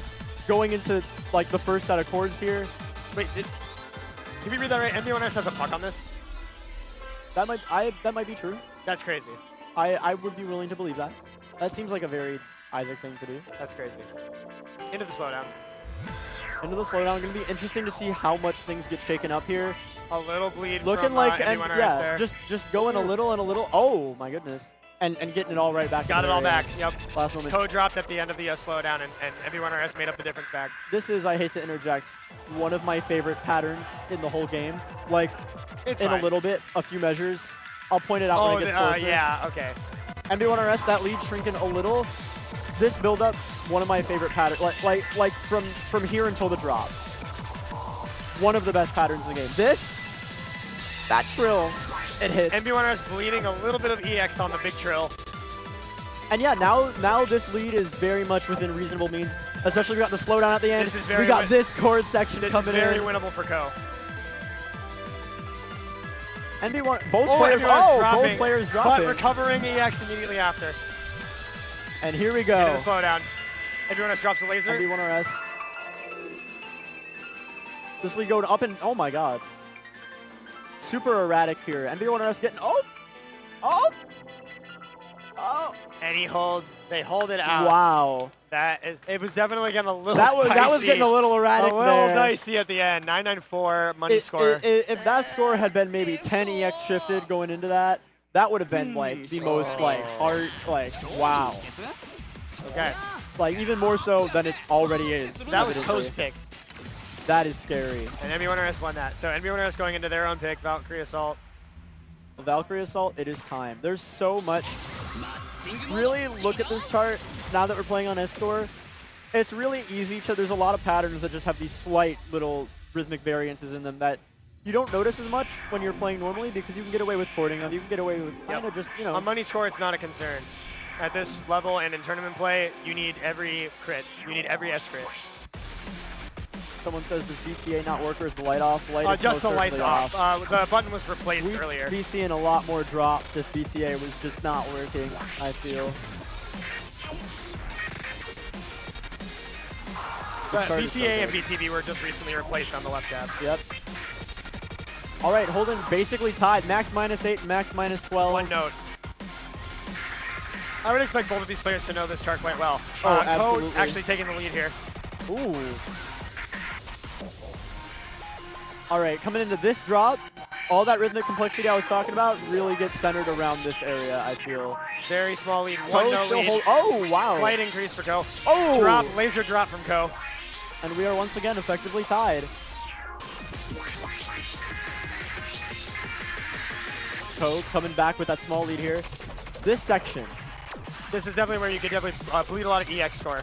going into like the first set of chords here. Wait, did we read that right? NB1RS has a puck on this? That might be true. That's crazy. I would be willing to believe that. That seems like a very Isaac thing to do. That's crazy. Into the slowdown. Into the slowdown. Going to be interesting to see how much things get shaken up here. A little bleed Looking from, like, NB1RS yeah, there. just going a little and a little. Oh my goodness. And getting it all right back. Got it all back. Yep. Last moment. Code dropped at the end of the slowdown, and NB1RS made up the difference back. This is, I hate to interject, one of my favorite patterns in the whole game. Like, It's in fine. a little bit, a few measures. I'll point it out when it gets closer. yeah, okay. NB1RS, that lead shrinking a little. This build-up, one of my favorite patterns. Like from here until the drop. One of the best patterns in the game. That trill, it hits. NB1RS bleeding a little bit of EX on the big trill. And yeah, now this lead is very much within reasonable means. Especially we got the slowdown at the end. This is very we got this chord section This is coming very in. winnable for Ko. NB1, both NB1RS players dropping. But recovering EX immediately after. And here we go. Into the slowdown. NB1RS drops the laser. NB1RS. This lead going up and, oh my god. Super erratic here. NB1RS getting, oh! And he holds, they hold it out. Wow. It was definitely getting a little That was dicey. getting a little erratic A little there. dicey at the end. 994 money score. If that score had been maybe 10 EX shifted going into that, that would have been like the most like hard, like wow. Okay. Like even more so than it already is. That was admittedly. Ko's pick. That is scary. And NB1RS won that. So NB1RS going into their own pick, Valkyrie Assault. Valkyrie Assault, it is time. There's so much. Really look at this chart now that we're playing on S-Score. It's really easy to, there's a lot of patterns that just have these slight little rhythmic variances in them that you don't notice as much when you're playing normally because you can get away with porting them. You can get away with kind of just, you know. On money score, it's not a concern. At this level and in tournament play, you need every crit. You need every S crit. Someone says, does BTA not work or is the light off? The light is Just the most lights certainly off. The button was replaced We'd earlier. be seeing a lot more drops if BTA was just not working, I feel. But This card is so BTA and good. BTB were just recently replaced on the left tab. Yep. All right, Holden basically tied. Max -8, max -12. One note. I would expect both of these players to know this chart quite well. Oh, Ko's absolutely. actually taking the lead here. Ooh. All right, coming into this drop, all that rhythmic complexity I was talking about really gets centered around this area, I feel. Very small lead. Ko One no still lead. oh, wow. Slight increase for Ko. Oh! Drop, laser drop from Ko. And we are once again effectively tied. Ko coming back with that small lead here. This section. This is definitely where you could definitely bleed a lot of EX score.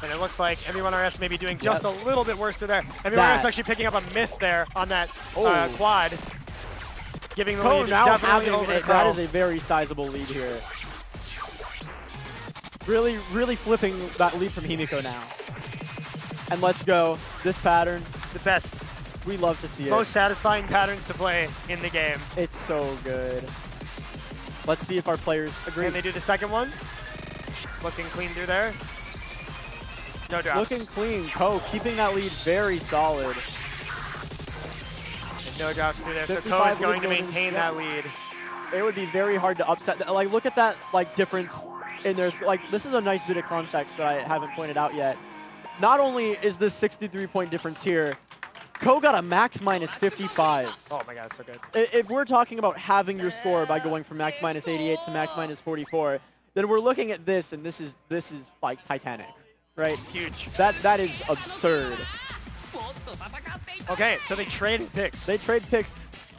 And it looks like NB1RS may be doing just a little bit worse to there. NB1RS actually picking up a miss there on that quad. giving the Ko lead now definitely having over to it. That Ko. is a very sizable lead here. Really, really flipping that lead from Himiko now. And let's go. This pattern, The best, we love to see it. most satisfying patterns to play in the game. It's so good. Let's see if our players agree. Can they do the second one? Looking clean through there. No drops. Looking clean. Ko keeping that lead very solid. And no drops through there. So 55 Ko is going lead to going in. maintain Yeah. that lead. It would be very hard to upset. Like, look at that like difference in there. Like, this is a nice bit of context that I haven't pointed out yet. Not only is this 63-point difference here, Ko got a max minus 55. Oh my god, so good. If we're talking about having your score by going from max minus 88 to max minus 44, then we're looking at this, and this is like Titanic, right? Huge. That is absurd. Okay, so they traded picks. They trade picks.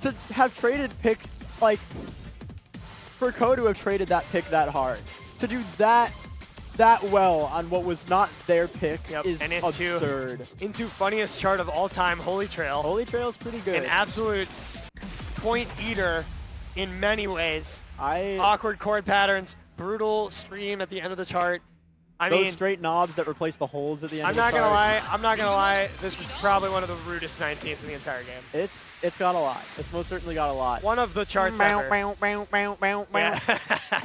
To have traded picks, like, for Ko to have traded that pick that hard, to do that well on what was not their pick is and absurd. Into funniest chart of all time, Holy Trail. Holy Trail's pretty good. An absolute point eater in many ways. Awkward chord patterns, brutal stream at the end of the chart. I Those mean, straight knobs that replace the holds at the end I'm of the not gonna chart. lie. I'm not gonna lie. This is probably one of the rudest 19s in the entire game. It's got a lot. It's most certainly got a lot. One of the charts Bow, ever. bow, bow, bow, bow, bow. Yeah.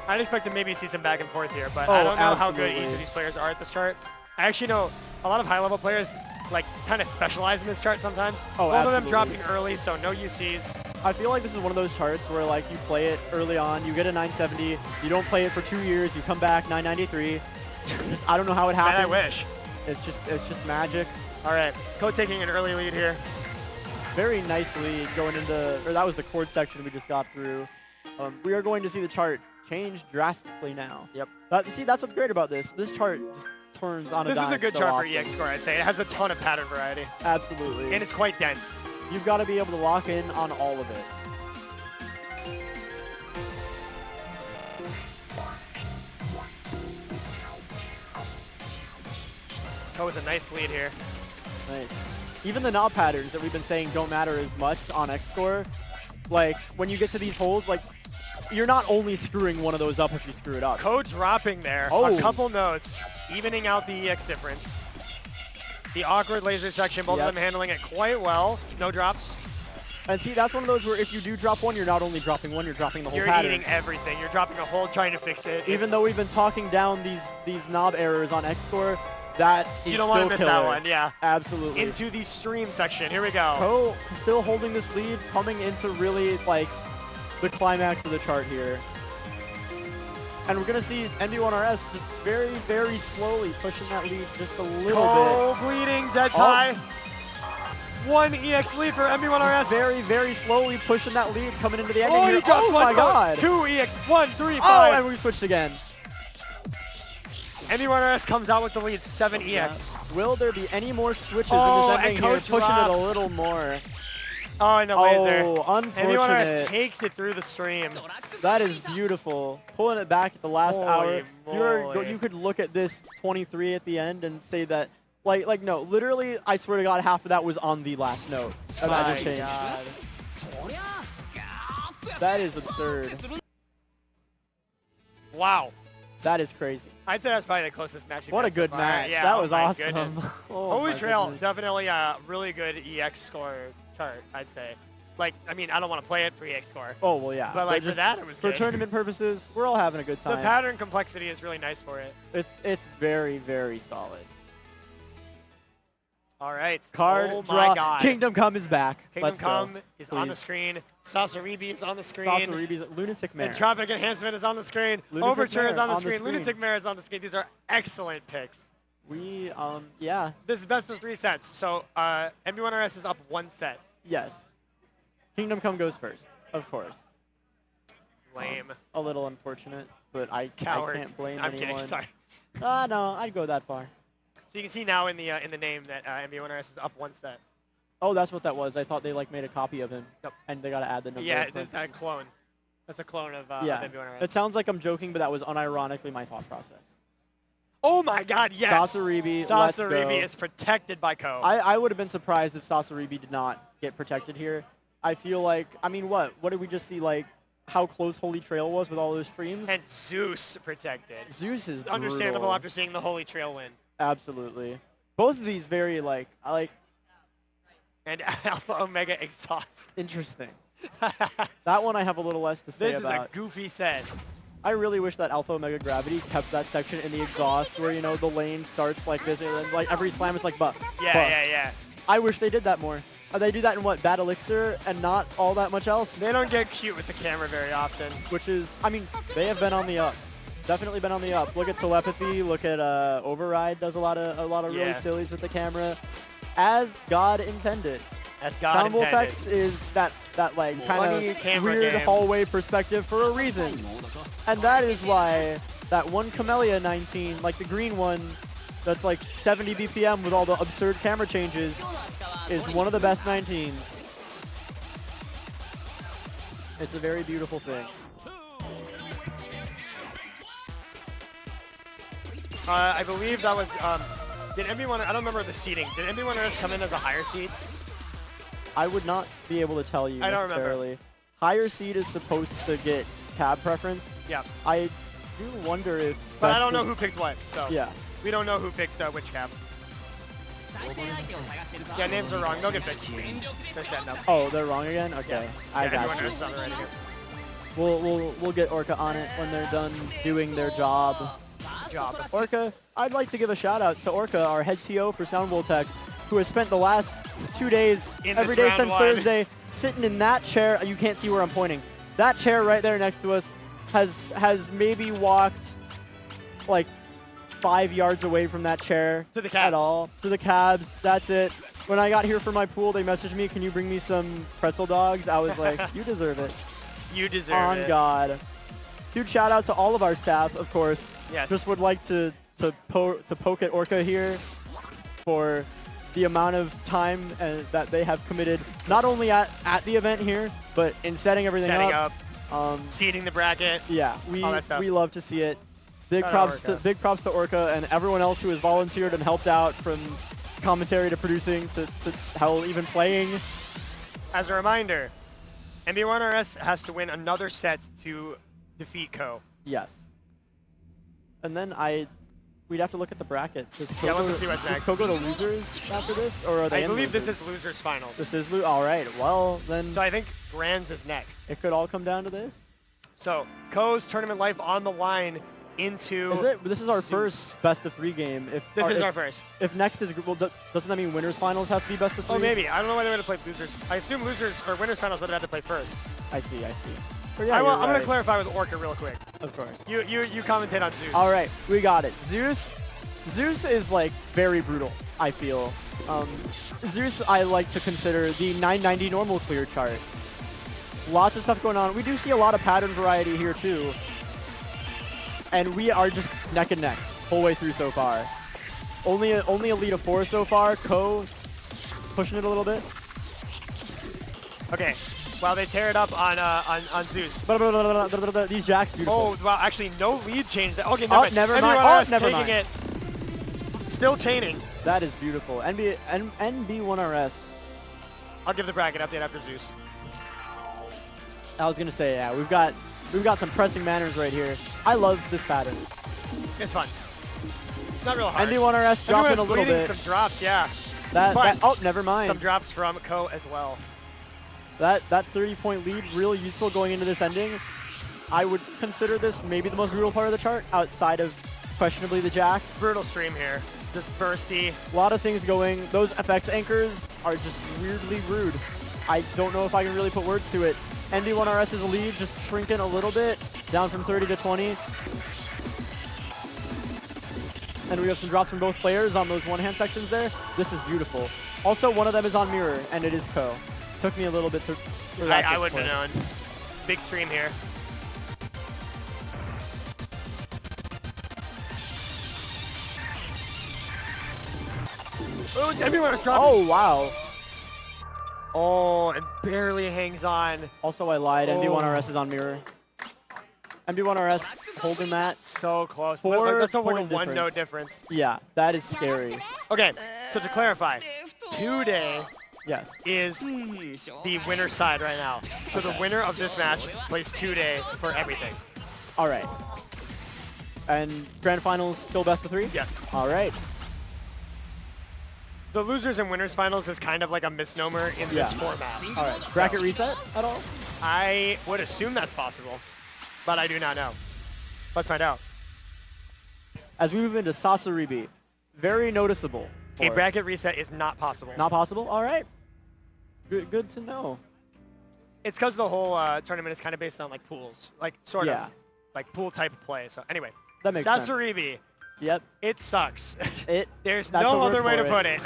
I'd expect to maybe see some back and forth here, but I don't know how good each of these players are at this chart. I actually know a lot of high-level players like kind of specialize in this chart sometimes. Oh, Both of them absolutely. dropping early, so no UCs. I feel like this is one of those charts where like you play it early on, you get a 970, you don't play it for 2 years, you come back 993. I don't know how it Man, happens. I wish. It's just magic. All right, Ko taking an early lead here. Very nice lead going into, or that was the chord section we just got through. We are going to see the chart change drastically now. Yep. See, that's what's great about this. This chart just turns on a This dime is a good so chart often. for EX score, I'd say. It has a ton of pattern variety. Absolutely. And it's quite dense. You've got to be able to lock in on all of it. Ko with a nice lead here. Nice. Even the knob patterns that we've been saying don't matter as much on X score, like when you get to these holds, like you're not only screwing one of those up if you screw it up. Ko dropping there Oh. a couple notes, evening out the EX difference. The awkward laser section, both Yep. of them handling it quite well. No drops. And see, that's one of those where if you do drop one, you're not only dropping one, you're dropping the whole You're pattern. eating everything. You're dropping a hold, trying to fix it. Even though we've been talking down these knob errors on X score, that is you don't want to still miss killer. that one, yeah. Absolutely. Into the stream section. Here we go. Ko still holding this lead, coming into really like the climax of the chart here. And we're going to see NB1RS just very, very slowly pushing that lead just a little Ko bit. bleeding, dead tie. One EX lead for MB1RS. Very, very slowly pushing that lead coming into the ending Oh, here. he drops Oh one. my god. 2 EX, 1, 3, 5. Oh, and we switched again. MB1RS comes out with the lead, 7 EX. Will there be any more switches Oh, in this ending and here, Coach pushing it a drops. little more? Oh, and the laser. Oh, MB1RS unfortunate. takes it through the stream. That is beautiful. Pulling it back at the last Holy hour. moly. You could look at this 23 at the end and say that, like no, literally, I swear to God, half of that was on the last note. Of My that change. God. That is absurd. Wow. That is crazy. I'd say that's probably the closest match we've What a had so good far. match. Yeah, That oh was my awesome. goodness. Oh Holy my Trail, goodness. definitely a really good EX score chart, I'd say. Like, I mean, I don't want to play it for EX score. Oh, well, yeah. But, like, for just that, it was for good. tournament purposes, we're all having a good The time. pattern complexity is really nice for it. It's very, very solid. All right. Card oh draw. my God. Kingdom Come is back. Kingdom Let's Come go. is on the Please. screen. Sasoribi is on the screen. Sasoribi's Lunatic Mare. Entropic Enhancement is on the screen. Lunatic Overture Mare is on the on the screen. screen. Lunatic Mare is on the screen. These are excellent picks. We, yeah. This is best of 3 sets. So MB1RS is up 1 set. Yes. Kingdom Come goes first, of course. Lame. A little unfortunate, but I Coward. can't blame I'm anyone. kidding. Sorry. No, I'd go that far. So you can see now in the name that MB1RS is up 1 set. Oh, that's what that was. I thought they like made a copy of him, and they got to add the number. Yeah, of there's that clone. That's a clone of yeah. MB1RS. It sounds like I'm joking, but that was unironically my thought process. Oh my God, yes! Sasoribi, let's go. Sasoribi is protected by Ko. I would have been surprised if Sasoribi did not get protected here. I feel like, I mean, what did we just see? Like, how close Holy Trail was with all those streams? And Zeus protected. Zeus is understandable brutal. after seeing the Holy Trail win. Absolutely. Both of these very, like, I like. And Alpha Omega Exhaust. Interesting. That one I have a little less to say This about. is a goofy set. I really wish that Alpha Omega Gravity kept that section in the exhaust where, you know, the lane starts like this and then, like, every slam is like buff. Yeah. I wish they did that more. They do that in what, Bad Elixir and not all that much else? They don't get cute with the camera very often. Which is, I mean, they have been on the up. Definitely been on the up. Look at Telepathy, look at Override does a lot of really sillies with the camera. As God intended. As God Downwell intended. Effects is that like Funny kind of camera weird game. hallway perspective for a reason. And that is why that one Camellia 19, like the green one, that's like 70 BPM with all the absurd camera changes, is one of the best 19s. It's a very beautiful thing. I believe that was, did MB1, I don't remember the seating. Did MB1 come in as a higher seed? I would not be able to tell you I don't remember. necessarily. Higher seed is supposed to get tab preference. Yeah. I do wonder if... But I that's don't know the- who picked what, so. Yeah. We don't know who picked which cap. Yeah, names are wrong. They'll get fixed. They're setting up. Oh, they're wrong again? Okay. I got everyone you. knows something right here. We'll get Orca on it when they're done doing their job. Orca, I'd like to give a shout out to Orca, our head TO for Soundbowl Tech, who has spent the last 2 days, In every this day round since one. Thursday, sitting in that chair. You can't see where I'm pointing. That chair right there next to us has maybe walked like 5 yards away from that chair To the cabs. at all. To the cabs. That's it. When I got here for my pool, they messaged me, "Can you bring me some pretzel dogs?" I was like, "You deserve it." You deserve On it. God. Huge shout out to all of our staff, of course. Yes. Just would like to poke at Orca here for the amount of time that they have committed, not only at the event here, but in setting everything Setting up. Seeding the bracket. Yeah, all that stuff. we love to see it. Big Shout out props to Orca and everyone else who has volunteered and helped out, from commentary to producing to hell, even playing. As a reminder, MB1RS has to win another set to defeat Ko. Yes. And then we'd have to look at the bracket. Does Ko Yeah, let's go- see what's next. Does Ko go to losers after this, or are they I in believe this losers? is losers finals. This is all right. Well, then So I think Grands is next. it could all come down to this. So Ko's tournament life on the line into. Is it? This is our first best of 3 game. If This is if- our first. If next is well, doesn't that mean winners finals have to be best of 3? Oh, maybe. I don't know why they would have played losers. I assume losers or winners finals would have had to play first. I see. But yeah, I'm you're going to right. clarify with Orca real quick. Of course. You commentate on Zeus. All right, we got it. Zeus is like very brutal, I feel. Zeus I like to consider the 990 normal clear chart. Lots of stuff going on. We do see a lot of pattern variety here too. And we are just neck and neck whole way through so far. Only a lead of 4 so far. Ko pushing it a little bit. Okay. While they tear it up on Zeus. These jacks beautiful. Oh, well, actually, no lead change. Okay, Oh, never mind. Oh, never taking mind. it. Still chaining. That is beautiful. NB1RS. I'll give the bracket update after Zeus. I was gonna say, yeah, we've got some pressing manners right here. I love this pattern. It's fun. Not real hard. NB1RS dropping a little bit. Some drops, yeah. Oh, never mind. Some drops from Ko as well. That 30-point lead, really useful going into this ending. I would consider this maybe the most brutal part of the chart, outside of questionably the jack. Brutal stream here. Just bursty. A lot of things going. Those FX anchors are just weirdly rude. I don't know if I can really put words to it. NB1RS's lead just shrinking a little bit, down from 30 to 20. And we have some drops from both players on those one-hand sections there. This is beautiful. Also, one of them is on mirror, and it is Ko. Took me a little bit for that I to wouldn't play. have known. Big stream here. Oh, everyone is dropping. Oh, wow. Oh, and barely hangs on. Also, I lied. Oh. NB1RS is on mirror. NB1RS holding that. So close. 4 That's like a point one-note difference. Yeah, that is scary. Okay, so to clarify, today Yes. is the winner side right now. So the winner of this match plays 2-day for everything. All right. And grand finals still best of 3? Yes. All right. The losers and winners finals is kind of like a misnomer in Yeah. this format. All right. Bracket reset at all? I would assume that's possible, but I do not know. Let's find out. As we move into Sasoribi, very noticeable. A for- bracket reset is not possible. Not possible? All right. Good to know. It's because the whole tournament is kind of based on like pools, like sort Yeah. of like pool type of play. So anyway, That makes sense. Sasoribi, Yep. it sucks. That's There's a no word other way for to put it.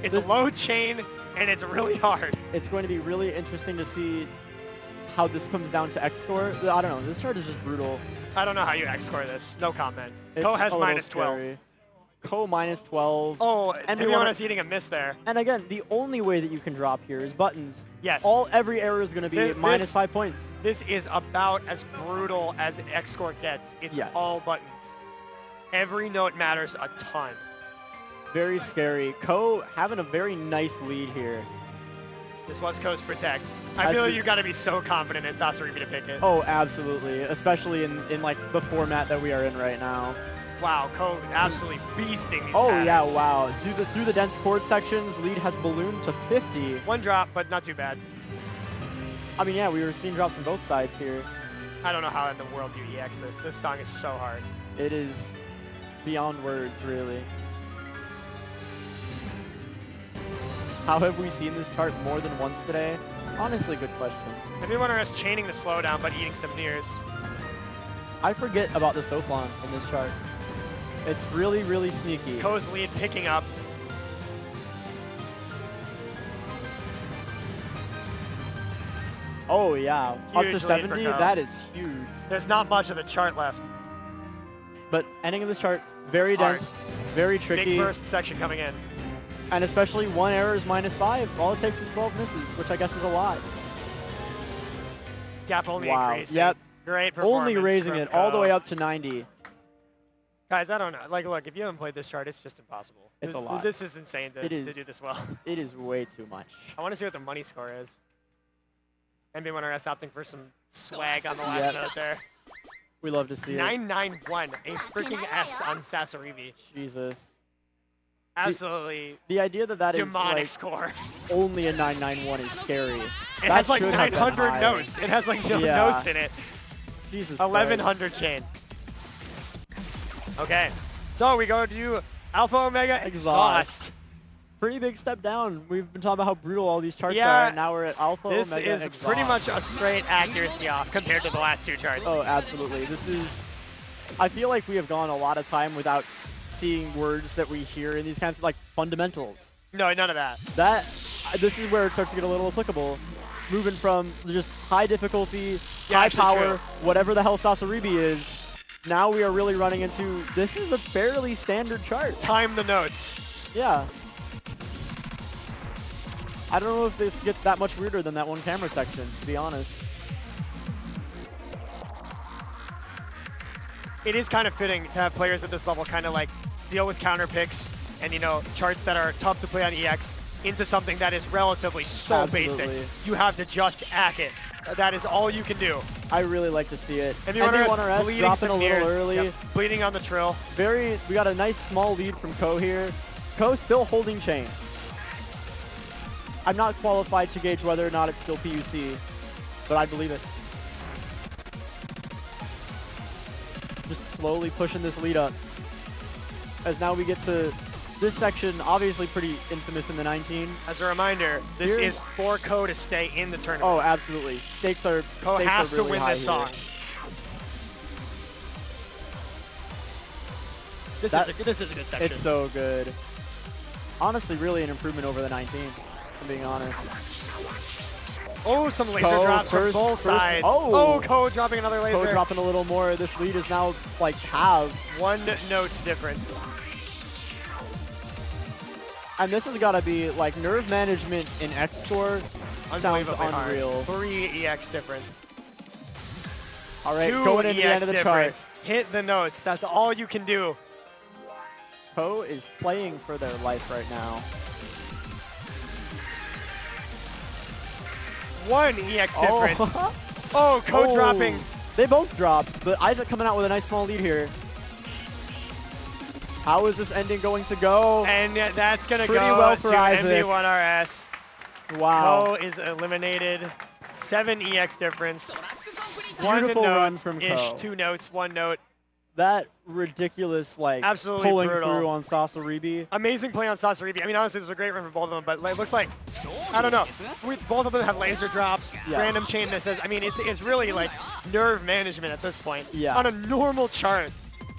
It's a low chain and it's really hard. It's going to be really interesting to see how this comes down to X score. I don't know. This chart is just brutal. I don't know how you X score this. No comment. It's Ko has a little minus 12. scary. Ko minus 12. Oh, and we everyone wanna- is eating a miss there. And again, the only way that you can drop here is buttons. Yes. Every error is going to be This- minus this- 5 points. This is about as brutal as X score gets. It's Yes. all buttons. Every note matters a ton. Very scary. Ko having a very nice lead here. This was Coast Protect. I As feel we- like you got to be so confident in Sasoribi to pick it. Oh, absolutely. Especially in like the format that we are in right now. Wow, Ko absolutely beasting these Oh patterns. yeah, wow. Through the dense chord sections, lead has ballooned to 50. One drop, but not too bad. I mean, yeah, we were seeing drops from both sides here. I don't know how in the world you EX this. This song is so hard. It is beyond words, really. How have we seen this chart more than once today? Honestly, good question. Everyone are us chaining the slowdown, but eating some nears. I forget about the Soflon in this chart. It's really, really sneaky. Ko's lead picking up. Oh yeah, up Huge to lead for 70. Ko. That is huge. There's not much of the chart left. But ending of this chart, very Hard. dense, very tricky, Big burst section coming in. and especially one error is minus 5. All it takes is 12 misses, which I guess is a lot. Gap only Wow. increasing. Yep. Great performance Only raising from it all the Ko. way up to 90. Guys, I don't know. Like, look, if you haven't played this chart, it's just impossible. It's a lot. This is insane to It is. to do this well. It is way too much. I want to see what the money score is. NBA1RS opting for some swag on the last Yep. note there. We love to see it. 991, a freaking S on Sasoribi. Jesus. Absolutely The idea that is demonic like score. only a 991 is scary. It has like 900 notes. It has like no Yeah. notes in it. Jesus 1100 chain. Okay, so we go to Alpha Omega Exhaust. Pretty big step down. We've been talking about how brutal all these charts Yeah, are, and now we're at Alpha This Omega is Exhaust. pretty much a straight accuracy off compared to the last two charts. Oh, absolutely. This is... I feel like we have gone a lot of time without seeing words that we hear in these kinds of, like, fundamentals. No, none of that. This is where it starts to get a little applicable. Moving from just high difficulty, Yeah, high actually power, true. whatever the hell Sasoribi is, now we are really running into, this is a fairly standard chart. Time the notes. Yeah. I don't know if this gets that much weirder than that one camera section, to be honest. It is kind of fitting to have players at this level kind of like deal with counter picks and, you know, charts that are tough to play on EX into something that is relatively so Absolutely. basic. You have to just ack it. That is all you can do. I really like to see it. MB1RS MB1RS bleeding dropping a some little nears. early. Yep, bleeding on the trill. We got a nice small lead from Ko here. Ko still holding chain. I'm not qualified to gauge whether or not it's still PUC, but I believe it. Just slowly pushing this lead up. As now we get to this section, obviously pretty infamous in the 19. As a reminder, this Here- is for Ko to stay in the tournament. Oh, absolutely. Stakes are Ko stakes has are to really win high this here. song. This is a good section. It's so good. Honestly, really an improvement over the 19, if I'm being honest. Oh, some laser Ko drops from both sides. Oh, Ko dropping another laser. Ko dropping a little more. This lead is now like halved. One note difference. And this has got to be like nerve management in X score sounds Unbelievably hard. unreal. 3 EX difference. All right, 2 going into the EX end of the chart. difference. Hit the notes. That's all you can do. Ko is playing for their life right now. 1 EX difference. Oh, code dropping. They both dropped, but Isaac coming out with a nice small lead here. How is this ending going to go? And that's going to Pretty go well for to Isaac. MB1RS. Wow. Ko is eliminated. 7 EX difference. Beautiful 1 run note from ish, Ko. 2 notes, 1 note. That ridiculous, like, Absolutely pulling brutal. through on Sasoribi. Amazing play on Sasoribi. I mean, honestly, this was a great run for both of them, but like, it looks like, I don't know. Both of them have laser drops, Yeah. random chain misses. I mean, it's really like nerve management at this point. Yeah. On a normal chart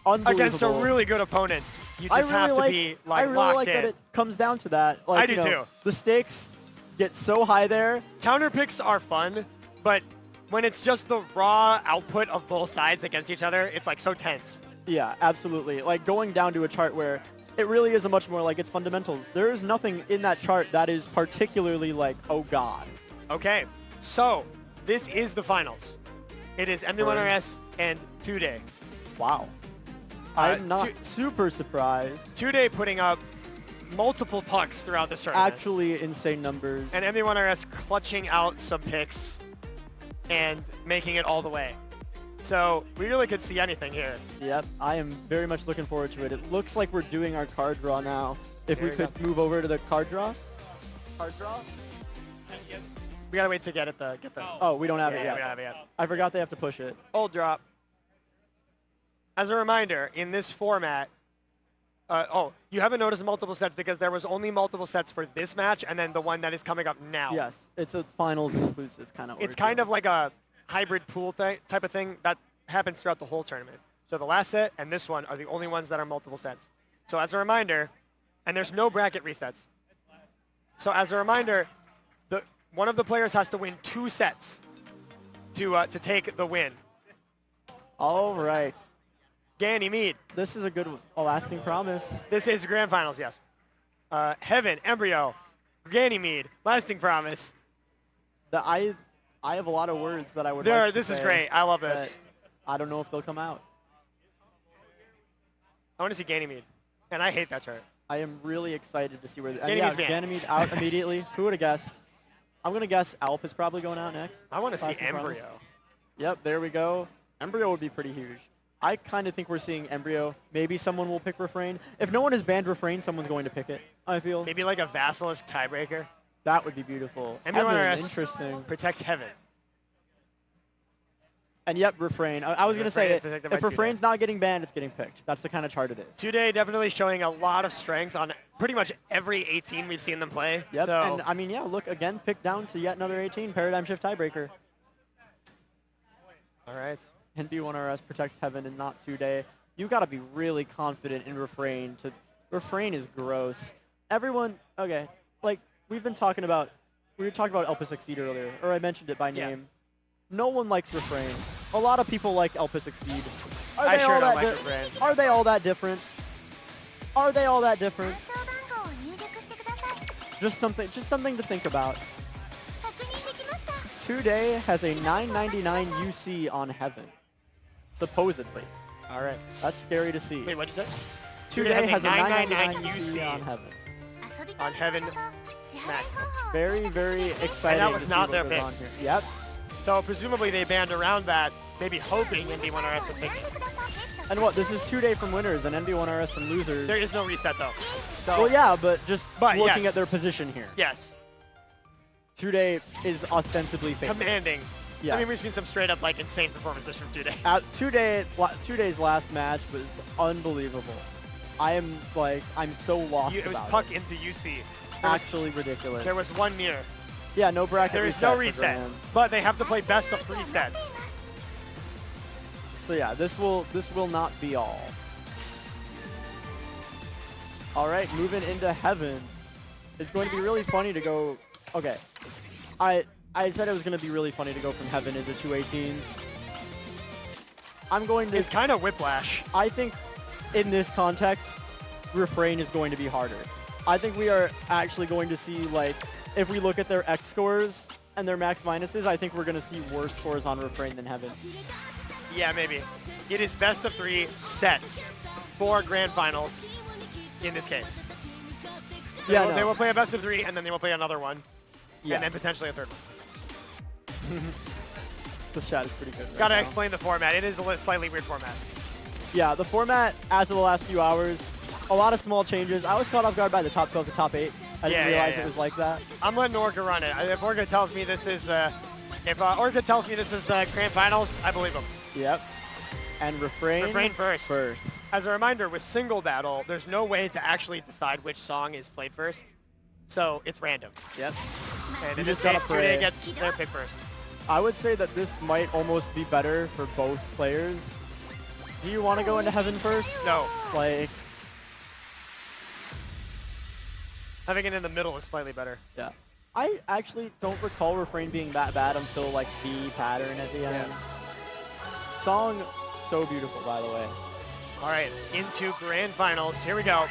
against a really good opponent, you I just really have to like, be I like really locked like in. that it comes down to that. Like, I do you know, too. The stakes get so high there. Counter picks are fun, but when it's just the raw output of both sides against each other, it's like so tense. Yeah, absolutely. Like going down to a chart where it really is a much more like its fundamentals. There is nothing in that chart that is particularly like, oh god. Okay, so this is the finals. It is MD1RS and 2Day. Wow. I'm not super surprised. 2Day putting up multiple pucks throughout this tournament. Actually insane numbers. And MD1RS clutching out some picks and making it all the way. So we really could see anything here. Yep, I am very much looking forward to it. It looks like we're doing our card draw now. If There we you could move over to the card draw. Card draw? We gotta wait to get the. Oh, we don't have Yeah, it yet. we don't have it yet. I forgot they have to push it. Old drop. As a reminder, in this format, you haven't noticed multiple sets because there was only multiple sets for this match and then the one that is coming up now. Yes, it's a finals exclusive kind of. It's kind of like a hybrid pool type of thing that happens throughout the whole tournament. So the last set and this one are the only ones that are multiple sets. So as a reminder, and there's no bracket resets. So as a reminder, one of the players has to win 2 sets to take the win. All right. Ganymede. This is a good, a lasting promise. This is grand finals, yes. Heaven, Embryo, Ganymede, lasting promise. I have a lot of words that I would like to This is say, great. I love this. but I don't know if they'll come out. I want to see Ganymede, and I hate that chart. I am really excited to see where. Ganymede's banned. Ganymede out immediately. Who would have guessed? I'm gonna guess Alp is probably going out next. I want to see Lasting promise. Embryo. Yep, there we go. Embryo would be pretty huge. I kind of think we're seeing Embryo. Maybe someone will pick Refrain. If no one has banned Refrain, someone's going to pick it, I feel. Maybe like a Vassalisk tiebreaker. That would be beautiful. MB1RS Heaven, interesting. protects Heaven. And yep, Refrain. I was going to say, Refrain is protected by if Refrain's not getting banned, it's getting picked. That's the kind of chart it is. 2Day definitely showing a lot of strength on pretty much every 18 we've seen them play. Yep, So and I mean, yeah, look, again, picked down to yet another 18. Paradigm Shift tiebreaker. all right. NB1RS protects Heaven and not 2Day. You got to be really confident in Refrain. Refrain is gross. Everyone, okay, like, we were talking about Elpis Exceed earlier, or I mentioned it by name. No one likes Refrain. A lot of people like Elpis Exceed. I sure don't like Refrain. Are they all that different? Are they all that different? Just something to think about. 2Day has a 999 UC on Heaven. Supposedly. All right. That's scary to see. Wait, what'd you say? 2Day has a 999 UC on Heaven. On Heaven match. Very, very exciting. And that was to not see their what goes pick. on here. Yep. So presumably they banned around that, maybe hoping NB1RS would pick it. And what? This is 2Day from winners and NB1RS from losers. There is no reset though. So, Well, yeah, but just looking yes. at their position here. Yes. 2Day is ostensibly favored. Commanding. Yeah. I mean, we've seen some straight up like insane performances from 2Day. 2Day's last match was unbelievable. I'm so lost It was about puck into UC. Actually ridiculous. There was one near. Yeah, no bracket There is reset no for reset, Grand. but they have to play best of 3 sets. So yeah, this will not be all. All right, moving into Heaven. It's going to be really funny to go. Okay, I said it was going to be really funny to go from Heaven into 218s. I'm going to. It's kind of whiplash. I think in this context, Refrain is going to be harder. I think we are actually going to see, like, if we look at their X scores and their max minuses, I think we're going to see worse scores on Refrain than Heaven. Yeah, maybe. It is best of 3 sets for grand finals in this case. Yeah, They will play a best of 3, and then they will play another one, Yes. and then potentially a third one. This chat is pretty good. Right Gotta now. explain the format. It is a slightly weird format. Yeah, the format as of the last few hours, a lot of small changes. I was caught off guard by the top 12 to top 8. I didn't realize it was like that. I'm letting Orca run it. If Orca tells me this is the, Orca tells me this is the grand finals, I believe him. Yep. And refrain first. As a reminder, with single battle, there's no way to actually decide which song is played first, so it's random. Yep. And You in this just gotta case, pray. Today gets their pick first. I would say that this might almost be better for both players. Do you want to go into heaven first? No. Like, having it in the middle is slightly better. yeah. I actually don't recall refrain being that bad until like the pattern at the end. Song, so beautiful, by the way. All right, into grand finals. Here we go.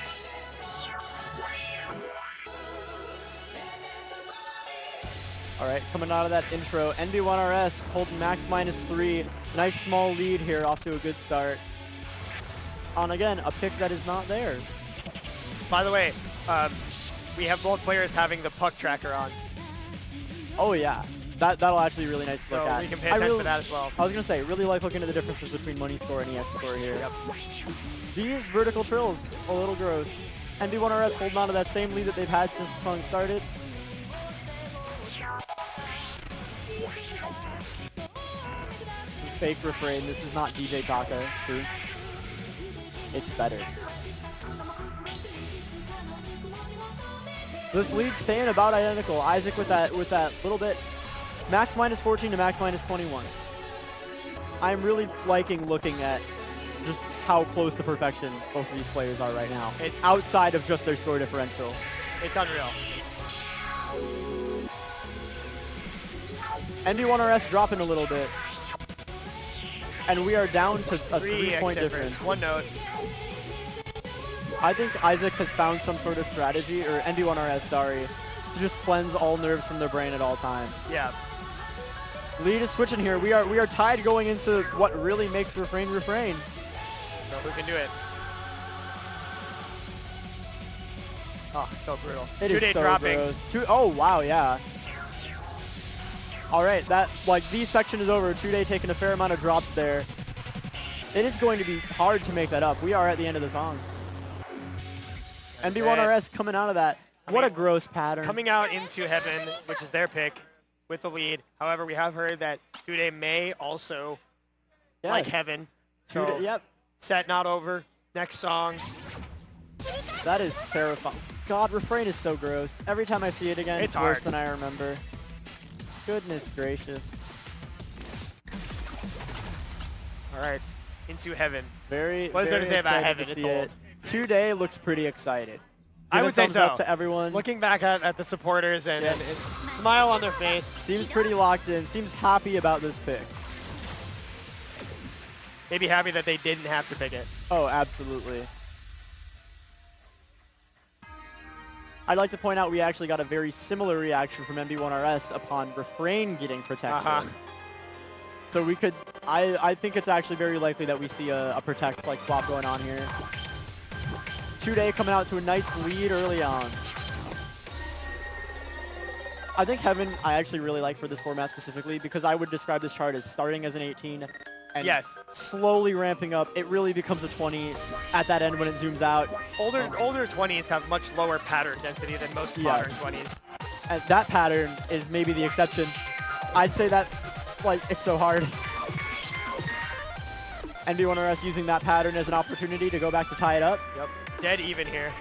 All right, coming out of that intro, NB1RS holding max -3. Nice small lead here, off to a good start. On, again, a pick that is not theirs. By the way, we have both players having the puck tracker on. Oh, yeah. That'll actually be really nice to look So at. we can pay attention to that as well. I was going to say, really like looking at the differences between money score and EX score here. These vertical trills, a little gross. NB1RS holding on to that same lead that they've had since the song started. Fake refrain. This is not DJ Taka. True. It's better. This lead's staying about identical. Isaac with that little bit. Max -14 to max -21. I'm really liking looking at just how close to perfection both of these players are right now. It's outside of just their score differential. It's unreal. NB1RS dropping a little bit. And we are down to a 3-point difference. One note. I think Isaac has found some sort of strategy, or NB1RS, sorry, to just cleanse all nerves from their brain at all times. Yeah. Lead is switching here. We are tied going into what really makes refrain. So who can do it? Oh, so brutal. It is so dropping. gross. Oh, wow, yeah. All right, these section is over. 2Day taking a fair amount of drops there. It is going to be hard to make that up. We are at the end of the song. NB1RS coming out of that. What a gross pattern. Coming out into heaven, which is their pick, with the lead. However, we have heard that 2Day may also like heaven. So Yep. Set not over. Next song. That is terrifying. God, refrain is so gross. Every time I see it again, it's worse hard. than I remember. Goodness gracious. All right, into heaven. Very. What is there to say about heaven? It's old. 2Day looks pretty excited. I would say thumbs so. up to everyone. Looking back at the supporters and smile on their face. Seems pretty locked in. Seems happy about this pick. Maybe happy that they didn't have to pick it. Oh, absolutely. I'd like to point out we actually got a very similar reaction from NB1RS upon refrain getting protected. So we could, I think it's actually very likely that we see a protect like swap going on here. 2Day coming out to a nice lead early on. I think Heaven I actually really like for this format specifically because I would describe this chart as starting as an 18 and slowly ramping up. It really becomes a 20 at that end when it zooms out. Older 20s have much lower pattern density than most modern 20s. And that pattern is maybe the exception. I'd say that, like, it's so hard. NB1RS using that pattern as an opportunity to go back to tie it up. Yep, dead even here.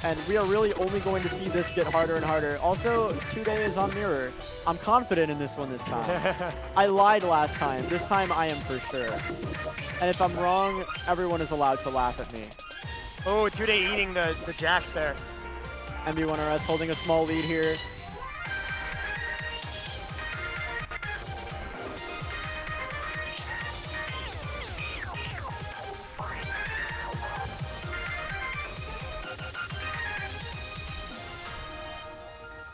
And we are really only going to see this get harder and harder. Also, 2Day is on mirror. I'm confident in this one this time. I lied last time. This time I am for sure. And if I'm wrong, everyone is allowed to laugh at me. Oh, 2Day eating the jacks there. NB1RS holding a small lead here.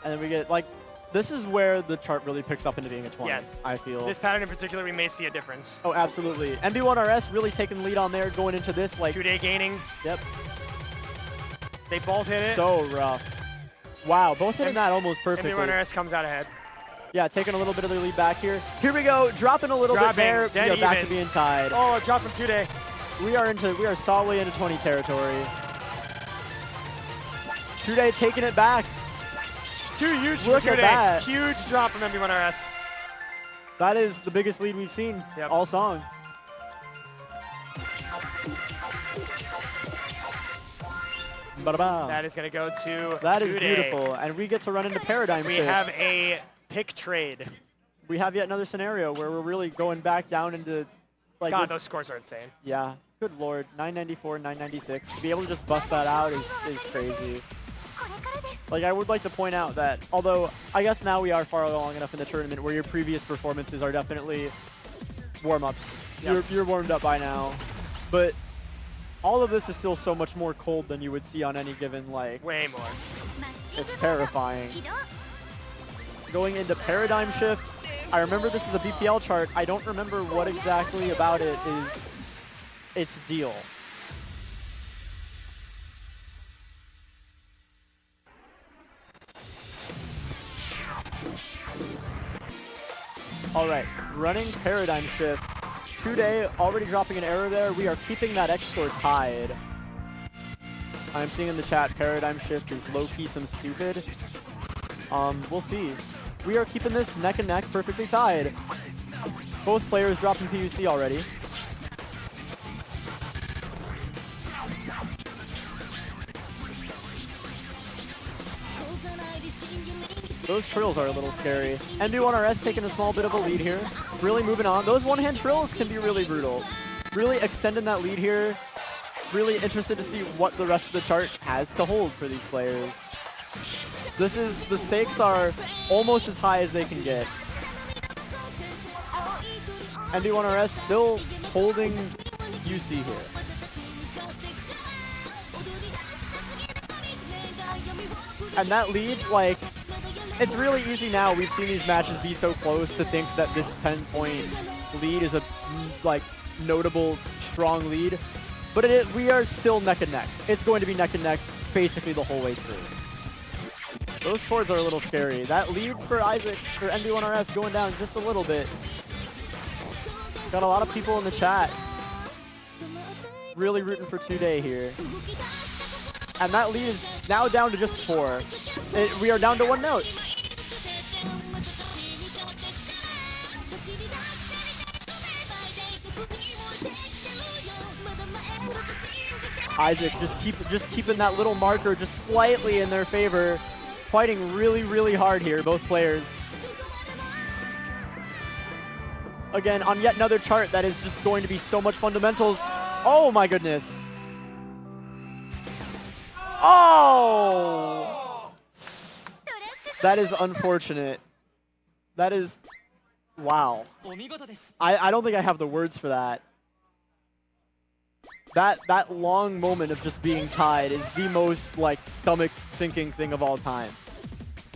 And then we get, like, this is where the chart really picks up into being a 20, Yes. I feel. This pattern in particular, we may see a difference. Oh, absolutely. NB1RS really taking the lead on there, going into this, like... 2Day gaining. Yep. They both hit it. So rough. Wow, both hitting that almost perfectly. NB1RS comes out ahead. Yeah, taking a little bit of the lead back here. Here we go, dropping a little bit there. We are back to being tied. Oh, a drop from 2Day. We are solidly into 20 territory. 2Day taking it back. Too huge Look for at 2Day. that. Huge drop from MB1RS. That is the biggest lead we've seen all song. Ba-da-ba. That is going to go to That is 2Day. beautiful, and we get to run into Paradigm We Shift. have a pick trade. We have yet another scenario where we're really going back down into like God, those scores are insane. yeah, good lord, 994, 996. To be able to just bust that out is crazy. Like, I would like to point out that although I guess now we are far along enough in the tournament where your previous performances are definitely warm-ups. Yep. You're warmed up by now, but all of this is still so much more cold than you would see on any given, like... Way more. It's terrifying. Going into Paradigm Shift, I remember this is a BPL chart. I don't remember what exactly about it is its deal. All right, running Paradigm Shift. 2Day already dropping an error there. We are keeping that X score tied. I'm seeing in the chat Paradigm Shift is low-key some stupid. We'll see. We are keeping this neck and neck, perfectly tied. Both players dropping PUC already. Those trills are a little scary. MB1RS taking a small bit of a lead here. Really moving on. Those one-hand trills can be really brutal. Really extending that lead here. Really interested to see what the rest of the chart has to hold for these players. The stakes are almost as high as they can get. MB1RS still holding UC here. And that lead, like, it's really easy now. We've seen these matches be so close to think that this 10-point lead is a, like, notable, strong lead. But we are still neck and neck. It's going to be neck and neck basically the whole way through. Those chords are a little scary. That lead for Isaac, for MB1RS going down just a little bit. Got a lot of people in the chat really rooting for 2Day here. And that lead is now down to just 4. We are down to 1 note. Isaac just keeping that little marker just slightly in their favor. Fighting really, really hard here, both players. Again, on yet another chart that is just going to be so much fundamentals. Oh my goodness. Oh! That is unfortunate. That is... Wow. I don't think I have the words for that. That long moment of just being tied is the most, like, stomach-sinking thing of all time.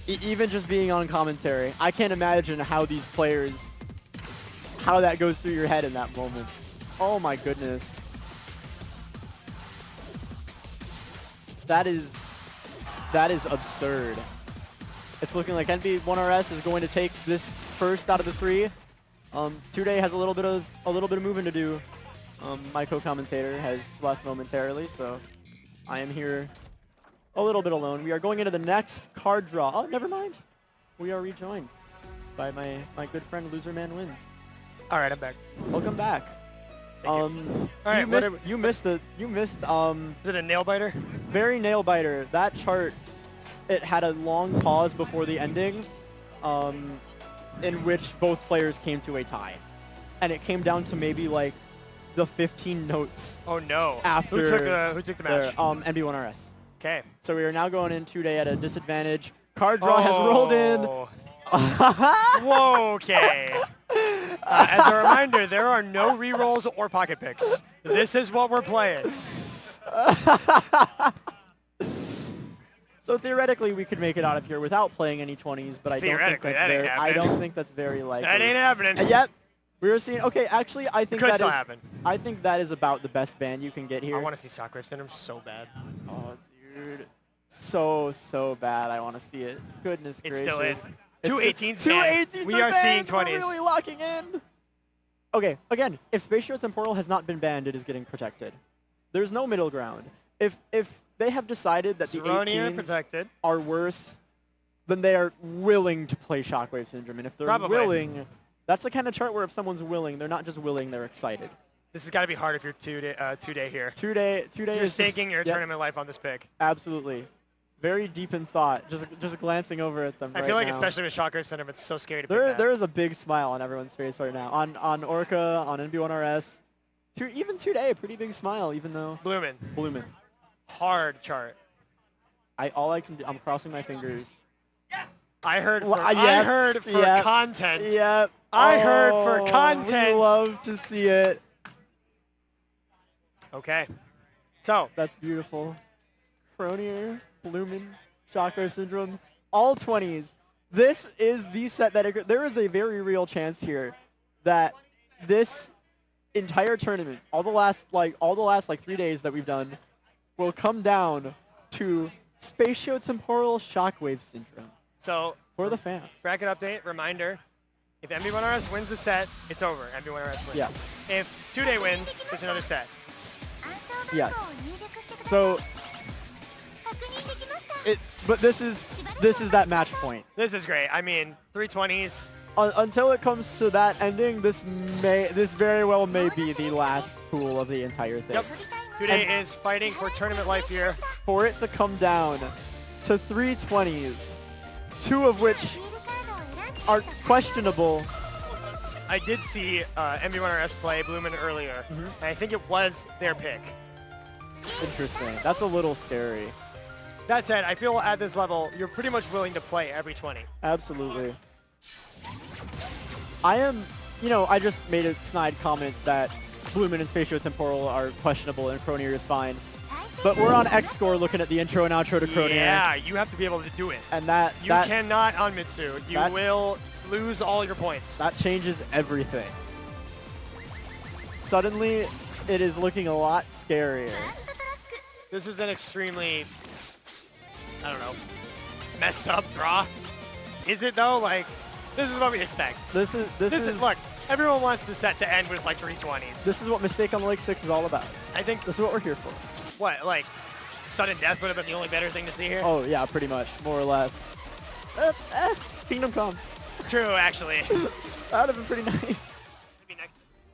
Even just being on commentary, I can't imagine how these players, how that goes through your head in that moment. Oh my goodness. That is absurd. It's looking like MB1RS is going to take this first out of the 3. 2Day has a little bit of moving to do. My co-commentator has left momentarily, so I am here a little bit alone. We are going into the next card draw. Oh, never mind. We are rejoined by my good friend Loser Man Wins. All right, I'm back. Welcome back. All right, you missed. Is it a nail biter? Very nail biter. That chart, it had a long pause before the ending, in which both players came to a tie, and it came down to maybe like the 15 notes. Oh no! After who took the match? MB1RS. Okay. So we are now going in 2Day at a disadvantage. Card draw has rolled in. Whoa, okay. As a reminder, there are no rerolls or pocket picks. This is what we're playing. So theoretically, we could make it out of here without playing any 20s, but I don't think that's very likely. That ain't happening. Yep. We were seeing. Okay, actually, I think Could still happen. I think that is about the best ban you can get here. I want to see Sakura Syndrome so bad. Oh, dude. So bad. I want to see it. Goodness gracious. It still is. Two It's 18s two banned. 18s We are seeing banned. We're 20s. really locking in. Okay, again, if Spatial Temporal has not been banned, it is getting protected. There's no middle ground. If they have decided that the Zeronian 18s protected. are worse, then they are willing to play Shockwave Syndrome. And if they're Probably. willing, that's the kind of chart where if someone's willing, they're not just willing, they're excited. This has got to be hard if you're two-day here. Two-day You're is staking your yep, tournament life on this pick. absolutely. Very deep in thought, just glancing over at them I right feel like now. especially with Shocker Syndrome, it's so scary to pick that. There is a big smile on everyone's face right now. On Orca, on NB1RS. Even 2-day, a pretty big smile, even though... Bloomin'. Hard chart. I'm crossing my fingers. I heard for, Well, I heard for yep, content. Yep. I heard for Oh, content. We love to see it. Okay. So. That's beautiful. Cronier, Bloomin', Shocker Syndrome, all 20s. This is the set that there is a very real chance here that this entire tournament, all the last 3 days that we've done, will come down to Spatiotemporal Shockwave Syndrome. So for the fans. Bracket update, reminder. If MB1RS wins the set, it's over. MB1RS wins. Yeah. If 2-day wins, there's another set. Yes. So but this is that match point. This is great. I mean, 320s. Until it comes to that ending, this very well may be the last pool of the entire thing. Yep. 2-day is fighting for tournament life here. For it to come down to 320s, 2 of which are questionable. I did see MB1RS play Bloomin' earlier, and I think it was their pick. Interesting. That's a little scary. That said, I feel at this level, you're pretty much willing to play every 20. Absolutely. I just made a snide comment that Bloomin' and Spatiotemporal are questionable and Cronier is fine. But we're on X score looking at the intro and outro to Cronier. Yeah, you have to be able to do it. And you cannot on Mitsu. You will lose all your points. That changes everything. Suddenly, it is looking a lot scarier. This is an extremely, I don't know, messed up draw. Is it though? Like, this is what we expect. This is look, everyone wants the set to end with like 320s. This is what Mistake on the Lake 6 is all about. I think this is what we're here for. What, like, sudden death would have been the only better thing to see here? Oh yeah, pretty much, more or less. Kingdom Come. True, actually. That would have been pretty nice.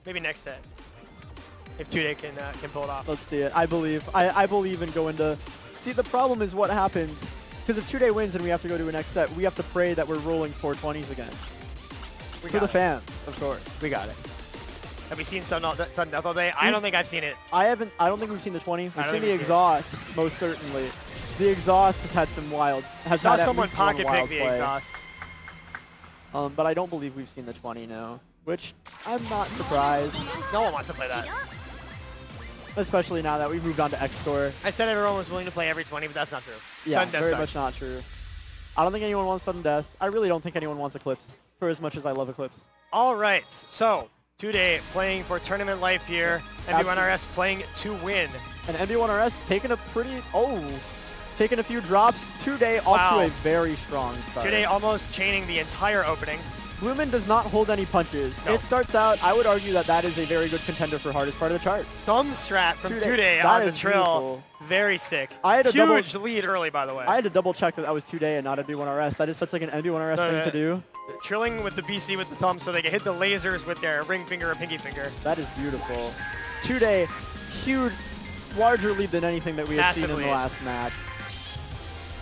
Maybe next set. If 2-day can pull it off. Let's see it. I believe in going to... See, the problem is what happens. Because if 2-day wins and we have to go to a next set, we have to pray that we're rolling 420s again. For the fans, of course. We got it. Have we seen Sudden Death all day? I don't think I've seen it. I don't think we've seen the 20. We've seen the exhaust, most certainly. The exhaust has had some wild... I saw someone pocket pick the exhaust. But I don't believe we've seen the 20 now. Which, I'm not surprised. No one wants to play that. Especially now that we've moved on to X score. I said everyone was willing to play every 20, but that's not true. Yeah, very much not true. I don't think anyone wants Sudden Death. I really don't think anyone wants Eclipse, for as much as I love Eclipse. All right, so 2-day playing for tournament life here. MB1RS playing to win. And MB1RS taking taking a few drops. 2-day off to a very strong start. 2-day almost chaining the entire opening. Bloomin' does not hold any punches. No. It starts out, I would argue that is a very good contender for hardest part of the chart. Thumb strat from 2-day on the Trill. Very sick. Huge lead early, by the way. I had to double check that was 2-day and not MB1RS. That is such like an MB1RS thing to do. Trilling with the BC with the thumb so they can hit the lasers with their ring finger or pinky finger. That is beautiful. 2-day, huge, larger lead than anything that we had seen in the last match.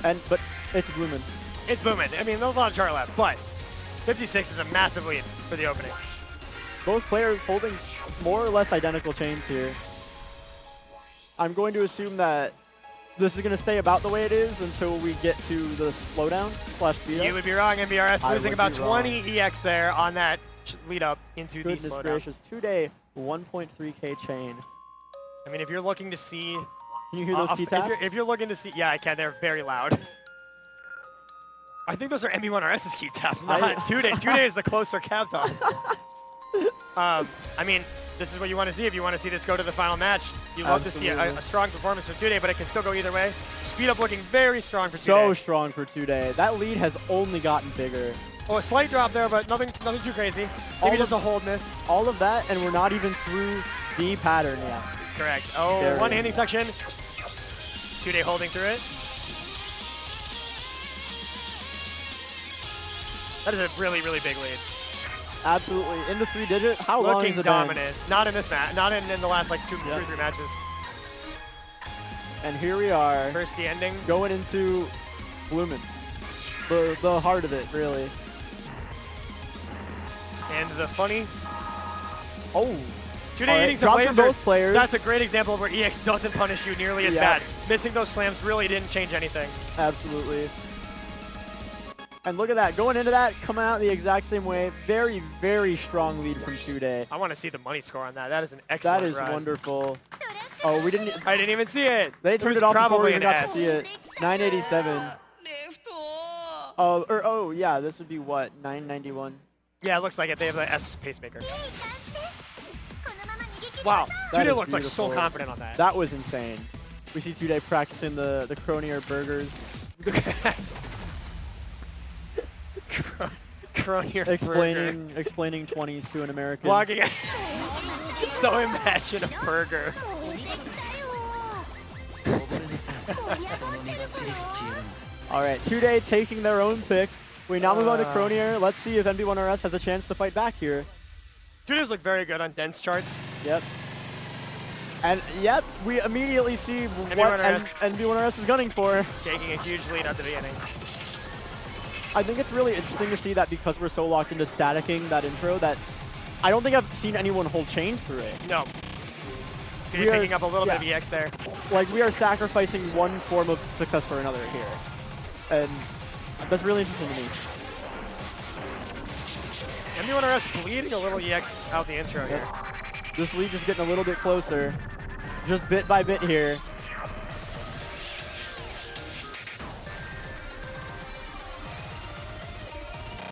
But it's Bloomin'. It's Bloomin'. I mean, there's a lot of chart left, but 56 is a massive lead for the opening. Both players holding more or less identical chains here. I'm going to assume that this is going to stay about the way it is until we get to the slowdown / speed up. You would be wrong, MBRS losing about 20 EX there on that lead up into the slowdown. Goodness gracious, 2-day 1.3k chain. I mean, if you're looking to see... Can you hear those key taps? If you're looking to see... Yeah, I can. They're very loud. I think those are MB1RS's key taps, not 2-day. 2-day is the closer countdown. I mean, this is what you want to see. If you want to see this go to the final match, you love to see a strong performance from 2-day, but it can still go either way. Speed up looking very strong for 2-day. So strong for 2-day. That lead has only gotten bigger. Oh, a slight drop there, but nothing too crazy. Maybe just a hold miss. All of that, and we're not even through the pattern yet. Correct. Oh, Scary. one handing section. 2-day holding through it. That is a really, really big lead. Absolutely. Into 3-digit. How long Looking has it dominant. Not in this match. Not in the last like two or three matches. And here we are. First the ending. Going into Bloomin'. The heart of it, really. And the funny. Oh. 2-day hitting some drop for lasers. both players. That's a great example of where EX doesn't punish you nearly as bad. Missing those slams really didn't change anything. Absolutely. And look at that. Going into that, coming out the exact same way. Very, very strong lead from 2-day. I want to see the money score on that. That is an excellent That is run. wonderful. Oh, I didn't even see it. They It turned was it off before probably we even an got to S. see it. 987. Oh, yeah, this would be what? 991? Yeah, it looks like it. They have the S pacemaker. Wow. That 2-day is looked like so beautiful. confident on that. That was insane. We see 2-day practicing the cronier burgers. Cronier explaining 20s to an American. Walking. So imagine a burger. All right, 2-day taking their own pick. We now move on to Cronier. Let's see if NB1RS has a chance to fight back here. 2-days look very good on dense charts. Yep. And yep, we immediately see what NB1RS is gunning for. Taking a huge lead at the beginning. I think it's really interesting to see that because we're so locked into staticking that intro that I don't think I've seen anyone hold chain through it. No. We are picking up a little bit of EX there. Like, we are sacrificing one form of success for another here. And that's really interesting to me. NB1RS bleeding a little EX out the intro here. This lead is getting a little bit closer. Just bit by bit here.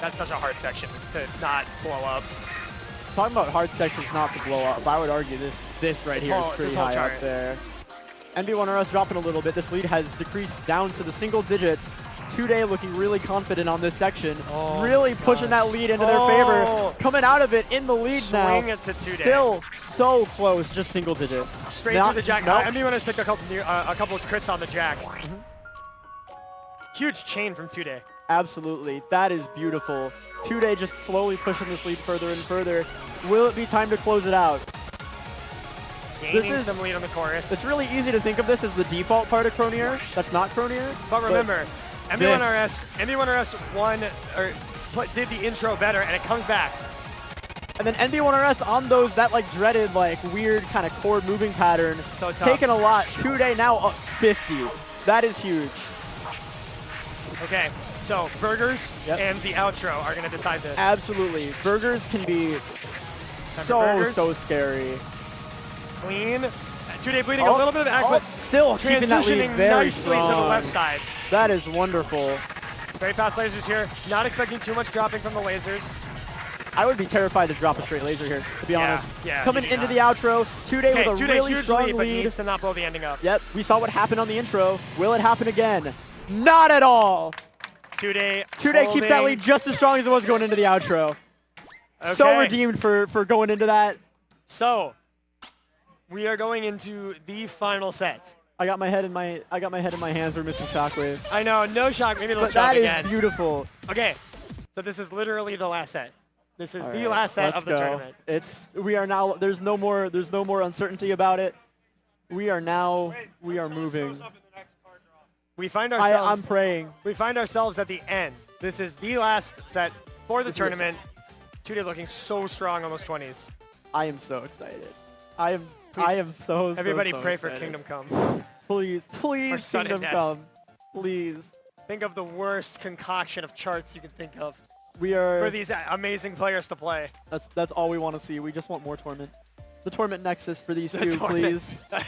That's such a hard section to not blow up. Talking about hard sections not to blow up, I would argue this right here is pretty high up there. NB1RS dropping a little bit. This lead has decreased down to the single digits. 2-day looking really confident on this section. Really pushing that lead into their favor. Coming out of it in the lead now. Swing it to 2-day. Still so close, just single digits. Straight through the jack. NB1RS picked a couple of crits on the jack. Huge chain from 2-day. Absolutely. That is beautiful. 2-day just slowly pushing this lead further and further. Will it be time to close it out? Gaining some lead on the chorus. It's really easy to think of this as the default part of Cronier. That's not Cronier. But remember, NB1RS won or did the intro better, and it comes back. And then NB1RS on those, that like dreaded, like weird kind of chord moving pattern, so tough. taking a lot. 2-day now up 50. That is huge. Okay, so burgers and the outro are going to decide this. Absolutely. Burgers can be so scary. Clean. 2-day bleeding a little bit of aqua. Still keeping that lead very nicely to the left side. That is wonderful. Very fast lasers here. Not expecting too much dropping from the lasers. I would be terrified to drop a straight laser here, to be honest. Yeah, coming into the outro, 2-day with a really strong lead. But needs to not blow the ending up. Yep, we saw what happened on the intro. Will it happen again? Not at all. 2-day keeps that lead just as strong as it was going into the outro. Okay. So redeemed for going into that. So we are going into the final set. I got my head in my hands. We're missing Shockwave. I know, no shock. Maybe it'll But show up that again. is beautiful. Okay, so this is literally the last set. This is All the right, last set let's of the go. tournament. We are now. There's no more uncertainty about it. We are moving. We find ourselves. I'm praying. We find ourselves at the end. This is the last set for the tournament. 2-day looking so strong, almost 20s. I am so excited. I am so. Everybody so pray excited. for Kingdom Come. Please, Or sudden Kingdom death. Come. Please. Think of the worst concoction of charts you can think of We are. for these amazing players to play. That's all we want to see. We just want more torment. The torment nexus for these The two, torment. please. That's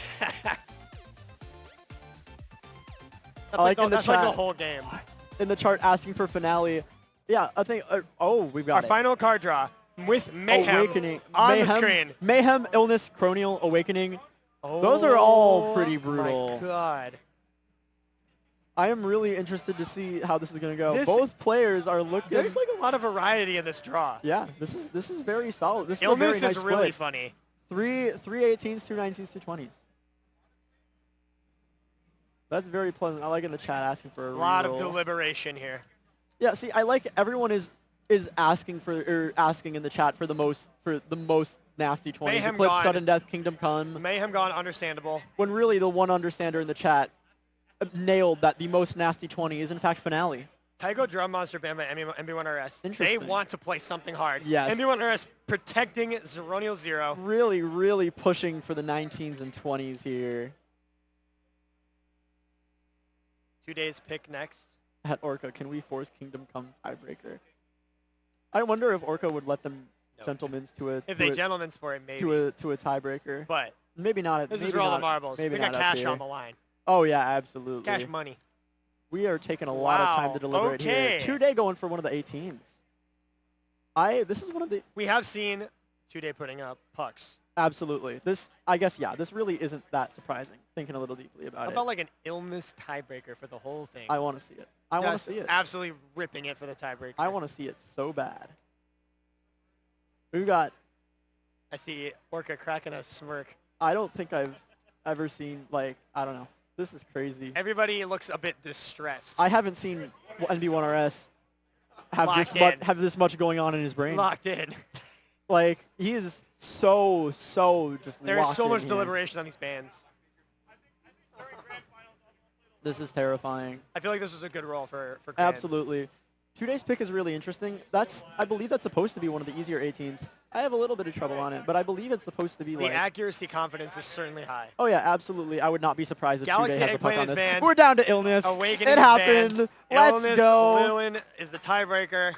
I like in the that's like the chat. whole game. In the chart, asking for finale. Yeah, I think. We've got Our it. final card draw with Mayhem Awakening on Mayhem, the screen. Mayhem, Illness, Cronial, Awakening. Those are all pretty Oh brutal. my god. I am really interested to see how this is going to go. This- Both players are looking. There's like a lot of variety in this draw. Yeah, this is very solid. This is a Illness very nice is really split. funny. Three 18s, 2 19s, 2 20s. That's very pleasant. I like in the chat asking for a lot of reroll. deliberation here. Yeah, see, I like everyone is asking for asking in the chat for the most nasty 20s. Mayhem Eclipse, Gone. Sudden Death, Kingdom Come. Mayhem Gone, understandable. When really the one understander in the chat nailed that the most nasty 20 is in fact Finale. Tycho Drum Monster banned by MB1RS. They Interesting. want to play something hard. Yes. MB1RS protecting Zeronio 0. Really, really pushing for the 19s and 20s here 2 days pick next. at Orca. Can we force Kingdom Come tiebreaker? I wonder if Orca would let them gentlemen's to a If they gentlemen's for it, maybe. to a tiebreaker. But maybe not. this is maybe for all the not- marbles. Maybe We got not up cash here. on the line. Oh yeah, absolutely. Cash money. We are taking a lot of time Wow, to deliberate okay. here. 2 day going for one of the 18s. This is one of the We have seen 2 day putting up pucks. absolutely. This I guess yeah. This really isn't that surprising. Thinking a little deeply about How it. about like an illness tiebreaker for the whole thing? I want to see it. I want to Just see it. Absolutely ripping it for the tiebreaker. I want to see it so bad. We got. I see Orca cracking a smirk. I don't think I've ever seen like I don't know. This is crazy. Everybody looks a bit distressed. I haven't seen NB1RS have Locked in. have this much going on in his brain. Locked in. Like he is so just. There is locked so in much here. deliberation on these bands. This is terrifying. I feel like this is a good roll for Grant. Absolutely. 2 days pick is really interesting. I believe that's supposed to be one of the easier 18s. I have a little bit of trouble on it, but I believe it's supposed to be The like. accuracy confidence is certainly high. Oh yeah, absolutely. I would not be surprised if 2 Galaxy Day has a puck Eggplant on is this. banned. We're down to Illness. Awakening it is happened. banned. Let's Illness go. Lewin is the tiebreaker.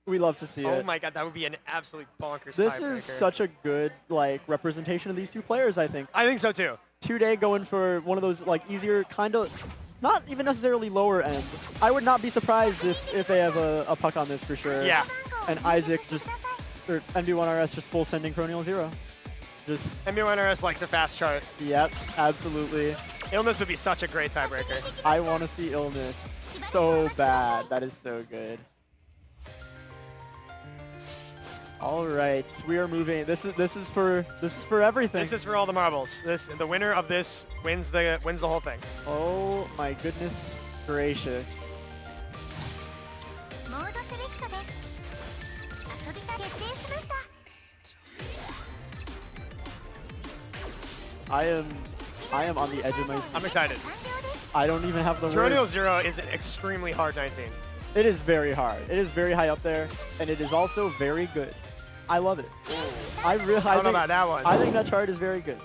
We love to see Oh it. my god, that would be an absolute bonkers This tiebreaker. is such a good like representation of these two players. I think. I think so too. 2 Day going for one of those like easier kind of. Not even necessarily lower end. I would not be surprised if they have a puck on this for sure. Yeah. And Isaac or MD1RS just full sending Cronial 0. Just. MB1RS likes a fast chart. Yep, absolutely. Illness would be such a great tiebreaker. I want to see Illness so bad. That is so good. All right, we are moving. This is for everything. This is for all the marbles. The winner of this wins the whole thing. Oh my goodness gracious. モードセレクトです遊びが決定しました I am on the edge of my seat. I'm excited. I don't even have the Zeronio words. 0 is an extremely hard 19. It is very hard. It is very high up there, and it is also very good. I love it. I I don't know think, about that one. I think that chart is very good.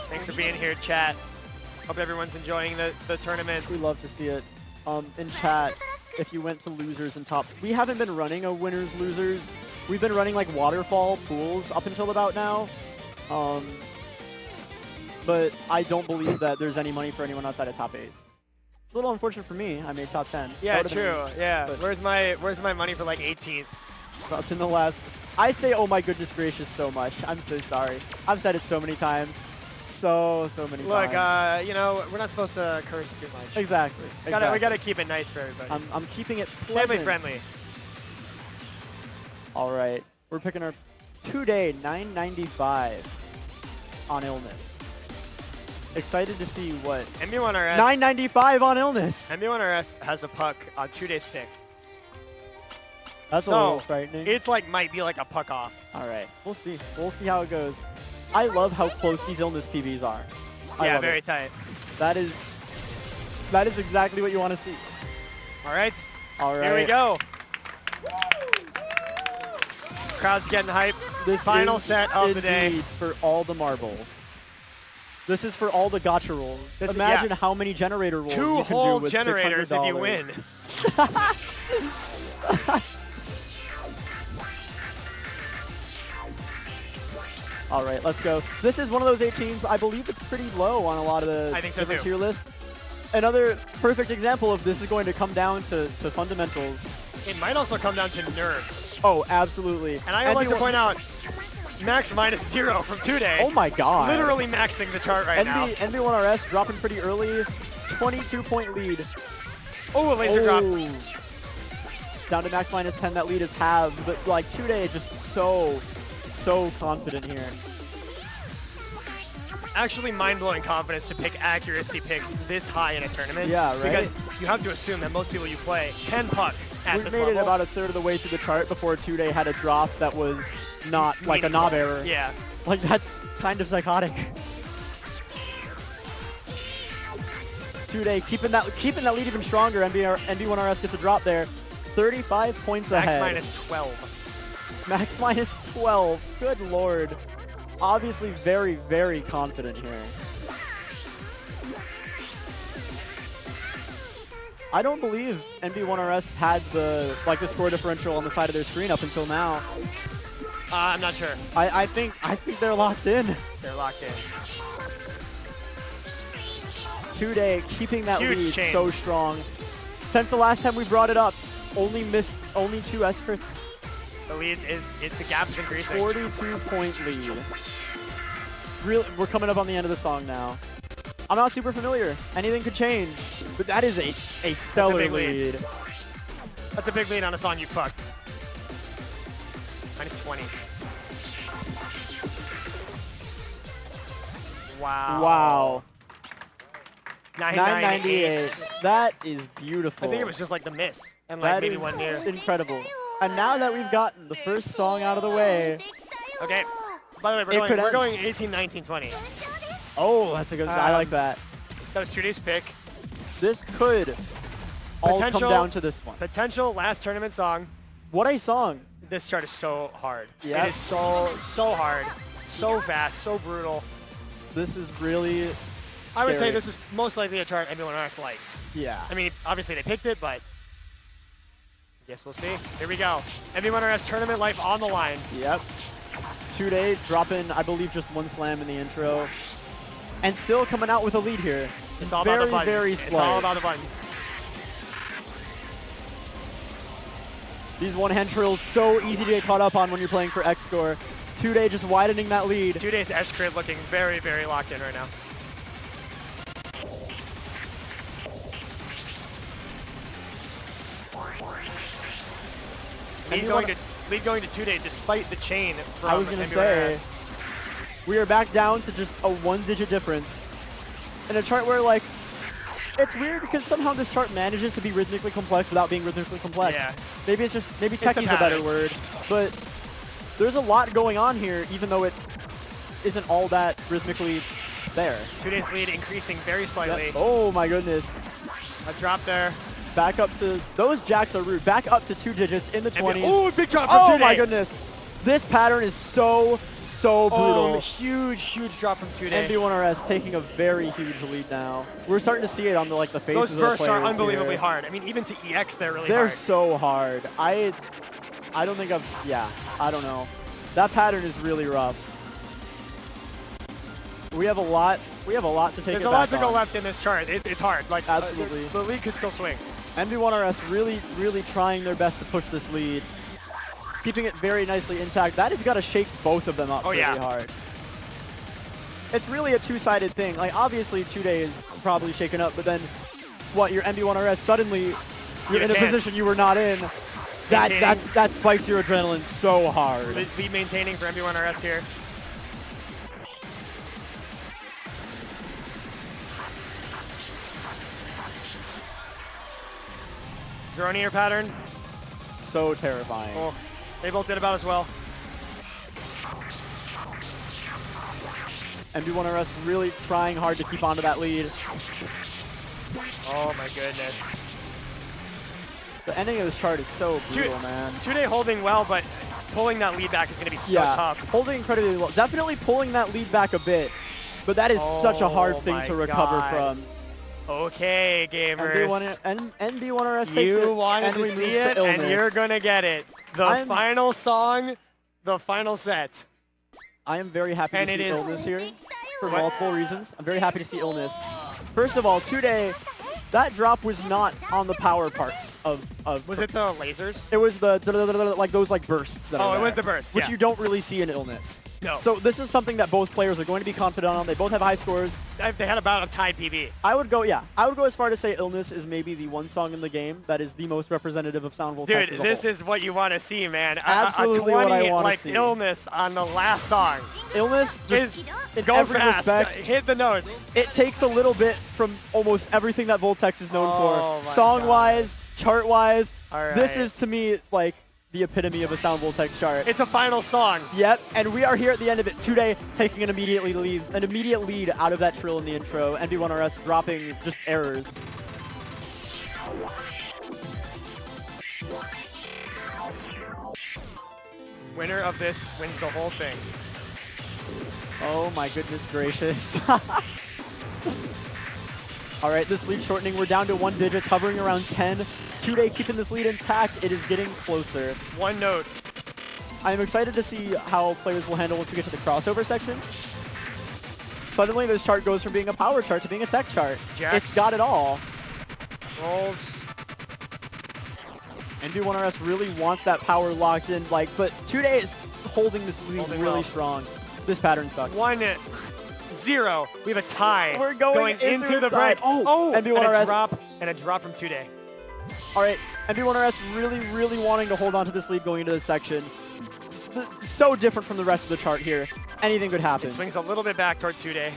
Thanks for being here, chat. Hope everyone's enjoying the tournament. We love to see it. In chat, if you went to losers and top, we haven't been running a winners losers. We've been running like waterfall pools up until about now. But I don't believe that there's any money for anyone outside of top 8. It's a little unfortunate for me. I made top 10. Yeah, That would've true. been- Yeah. but Where's my money for like 18th? Up in the last. I say, oh my goodness gracious, so much. I'm so sorry. I've said it so many times. So many Look, times. you know, we're not supposed to curse too much. Exactly. We exactly. gotta keep it nice for everybody. I'm keeping it Family pleasant. friendly. All right, we're picking our 2 day 995 on Illness. Excited to see what MB1RS 995 on Illness. MB1RS has a puck on 2 days pick. That's a So, little frightening. It's like might be like a puck off. All right, we'll see. We'll see how it goes. I love how close these Illness PBs are. I Yeah, love very it. tight. That is exactly what you want to see. All right. All right. Here we go. Crowd's getting hype. This Final is set of the day. indeed for all the marbles. This is for all the gotcha rolls. This is- Imagine yeah. how many generator rolls 2 you can whole do with generators if you $600. win. All right, let's go. This is one of those 18s. I believe it's pretty low on a lot of the I think so different too. tier lists. Another perfect example of this is going to come down to fundamentals. It might also come down to nerves. Oh, absolutely. And I would like to point out, max -0 from 2Day. Oh my god. Literally maxing the chart right now. NB1RS dropping pretty early. 22-point lead. Oh, a laser drop. Down to max -10. That lead is halved. But like 2Day is just so confident here. Actually mind-blowing confidence to pick accuracy picks this high in a tournament. Yeah, right? Because you have to assume that most people you play can puck at We this made level. it about a third of the way through the chart before 2Day had a drop that was not like a knob error. Yeah. Like that's kind of psychotic. 2Day keeping that lead even stronger. NB1RS gets a drop there. 35 points ahead. Max -12. Max -12. Good lord. Obviously very, very confident here. I don't believe NB1RS had the score differential on the side of their screen up until now. I'm not sure. I think they're locked in. They're locked in. 2Day keeping that Huge lead chain. so strong. Since the last time we brought it up, only 2 S-crits. The lead the gap is increasing. 42-point lead. Really, we're coming up on the end of the song now. I'm not super familiar. Anything could change, but that is a stellar big lead. That's a big lead on a song you fucked. -20. Wow. Wow. 998. That is beautiful. I think it was just like the miss and like That maybe is one near. incredible. And now that we've gotten the first song out of the way. Okay. By the way, we're going 18, 19, 20. Oh, that's a good. I like that. That was 2Day's pick. This could all come down to this one. Potential last tournament song. What a song. This chart is so hard. Yep. It is so hard. So fast, so brutal. This is really I would say scary. this is most likely a chart NB1RS likes. Yeah. I mean, obviously they picked it, but I guess we'll see. Here we go. NB1RS tournament life on the line. Yep. 2Day dropping, I believe, just one slam in the intro. And still coming out with a lead here. It's all very, about the buttons. very It's slow. all about the buttons. These one-hand trills so easy to get caught up on when you're playing for X score. 2Day just widening that lead. 2Day's S-crit looking very, very locked in right now. Lead going to 2Day despite the chain from I was going to NB1RS. say, we are back down to just a one-digit difference. In a chart where, like, it's weird because somehow this chart manages to be rhythmically complex without being rhythmically complex. Yeah. Maybe techie's a better word. But there's a lot going on here, even though it isn't all that rhythmically there. 2Day's lead increasing very slightly. Yep. Oh my goodness. A drop there. Back up to, those jacks are rude. Back up to 2 digits in the 20s. Oh, big drop from 2Day. Oh my goodness. This pattern is so brutal. Huge drop from 2Day. NB1RS taking a very huge lead now. We're starting to see it on the faces Those of the bursts players are unbelievably here. hard. I mean, even to EX, they're really They're hard. so hard. I don't think I don't know. That pattern is really rough. We have a lot to take There's it a lot back to go on. left in this chart. It's hard. Like, Absolutely. The lead could still swing. NB1RS really trying their best to push this lead. Keeping it very nicely intact. That has got to shake both of them up pretty hard. It's really a two-sided thing. Like, obviously, 2Day is probably shaken up, but then, what, your NB1RS, suddenly, you're in a position you were not in. That spikes your adrenaline so hard. Lead maintaining for NB1RS here. Zero-near pattern. So terrifying. Oh, they both did about as well. NB1RS really trying hard to keep onto that lead. Oh my goodness. The ending of this chart is so brutal, man. 2Day holding well, but pulling that lead back is going to be so tough. Holding incredibly well. Definitely pulling that lead back a bit, but that is such a hard thing to recover from. Okay, gamers. NB1RS takes it. You wanted to see it, and you're going to get it. The final song, the final set. I am very happy to see Illness here for multiple reasons. I'm very happy to see Illness. First of all, 2Day, that drop was not on the power parts. of. Was it the lasers? It was the like those like bursts. That Oh, are it was there, the bursts, which yeah. you don't really see in Illness. No. So this is something that both players are going to be confident on. They both have high scores. They had about a tied PB. I would go as far to say Illness is maybe the one song in the game that is the most representative of Sound Voltex. Dude, this is what you want to see, man. Absolutely a 20, what I want to like see. Illness on the last song. Illness just in go every fast. respect. Hit the notes. It takes a little bit from almost everything that Voltex is known Oh for. my Song-wise, chart-wise. All This right. is to me like the epitome of a Sound Voltex chart. It's a final song. Yep, and we are here at the end of it. Today taking an immediate lead out of that trill in the intro. NB1RS dropping just errors. Winner of this wins the whole thing. Oh my goodness gracious. All right, this lead shortening. We're down to 1 digit, hovering around 10. Today keeping this lead intact. It is getting closer. One note. I'm excited to see how players will handle once we get to the crossover section. Suddenly this chart goes from being a power chart to being a tech chart. Jax. It's got it all. Rolls. NB1RS really wants that power locked in, but Today is holding this lead Holding really well. strong. This pattern sucks. 1-0. We have a tie. We're going into the tie. break. Oh, NB1RS. And a drop from Today. All right, NB1RS really wanting to hold on to this lead going into this section. So different from the rest of the chart here. Anything could happen. It swings a little bit back toward Today.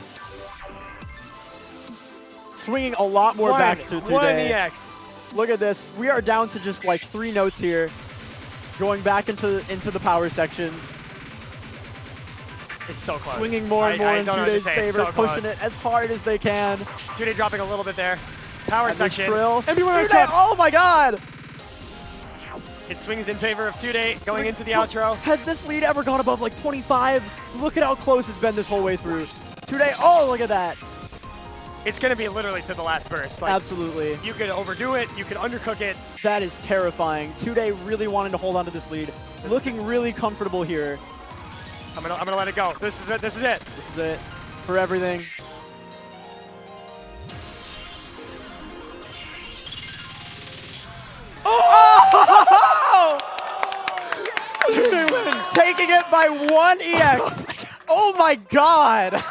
Swinging a lot more back to Today. 1 EX. Look at this. We are down to just like 3 notes here. Going back into the power sections. It's so close. Swinging more and more in don't know what to Today's say. It's favor, so pushing close. it as hard as they can. Today dropping a little bit there. Power And this section. trill. NB1RS Today, drops. oh my god! It swings in favor of Today going into the outro. Has this lead ever gone above like 25? Look at how close it's been this whole way through. Today, oh look at that. It's going to be literally to the last burst. Like, Absolutely. you could overdo it. You could undercook it. That is terrifying. Today really wanting to hold on to this lead. Looking really comfortable here. I'm gonna let it go. This is it. This is it. This is it for everything. Oh! Today wins, taking it by 1 EX. Oh my god.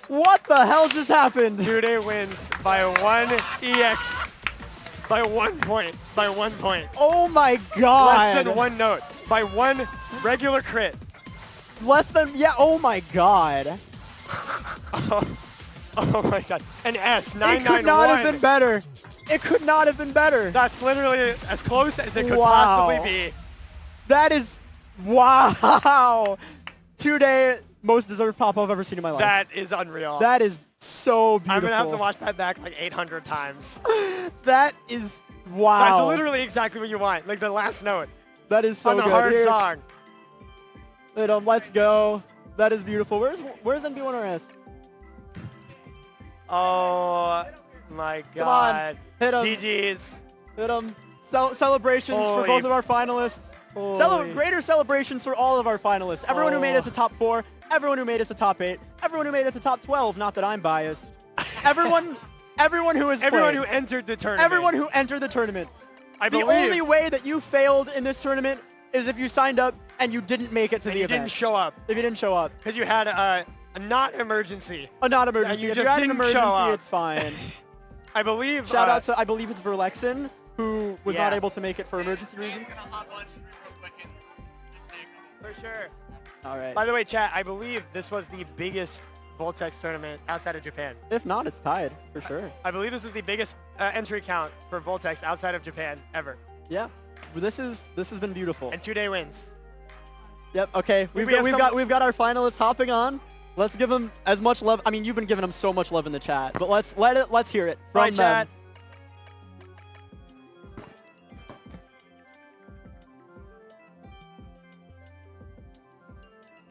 What the hell just happened? Today wins by 1 EX. By 1 point. By 1 point. Oh my god. Less than 1 note. By 1 regular crit. Less than, yeah, oh my god. Oh my god. An S, It 991. could not have been better. It could not have been better. That's literally as close as it could Wow. possibly be. That is, wow. Today, most deserved pop I've ever seen in my life. That is unreal. That is so beautiful. I'm going to have to watch that back like 800 times. That is, wow. That's literally exactly what you want. Like the last note. That is so on the good. hard Here, song. let's go. That is beautiful. Where's NB1RS? Oh my Come on, god. hit 'em. GG's. Hit 'em. Celebrations for Holy both of our finalists. Greater celebrations for all of our finalists. Everyone who made it to top 4. Everyone who made it to top 8. Everyone who made it to top 12. Not that I'm biased. Everyone who has Everyone played. who entered the tournament. Everyone who entered the tournament. I The believe. only way that you failed in this tournament is if you signed up and you didn't make it to and the you event. didn't show up. If you didn't show up. Because you had a not emergency. A non-emergency. you If just you had an didn't emergency, show up. it's fine. I believe. Shout out to, I believe it's Verlexin, who was not Yeah. able to make it for emergency reasons. For sure. All right. By the way, chat, I believe this was the biggest Voltex tournament outside of Japan. If not, it's tied, for sure. I believe this is the biggest entry count for Voltex outside of Japan ever. Yeah. This has been beautiful. And 2-day wins. Yep. Okay. We've got our finalists hopping on. Let's give them as much love. I mean, you've been giving them so much love in the chat, but let's hear it from Right, them. chat.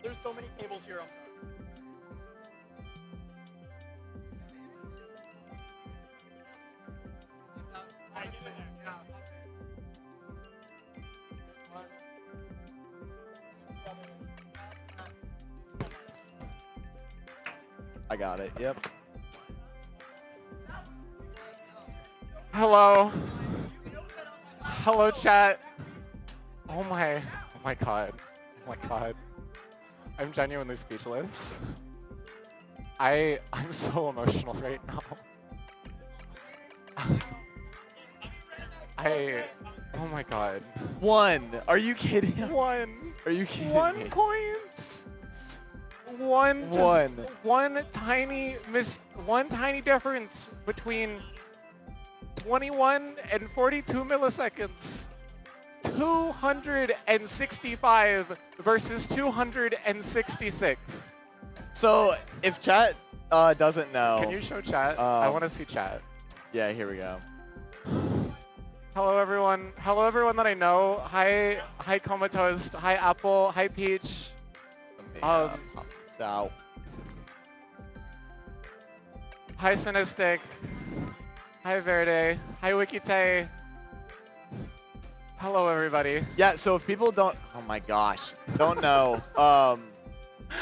There's so many cables here. I'm sorry. I got it. Yep. Hello. Hello, chat. Oh my god. Oh my god. I'm genuinely speechless. I'm so emotional right now. Oh my god. 1. Are you kidding? 1. Are you kidding 1 me? point. One tiny difference between 21 and 42 milliseconds. 265 versus 266. So if chat doesn't know, Can you show chat? I want to see chat. Yeah, here we go. Hello everyone. Hello everyone that I know. Hi Comatose. Hi Apple. Hi Peach. Pop this out. Hi Sinistic. Hi Verde. Hi Wikite. Hello everybody. Yeah, so if people don't, oh my gosh, don't know,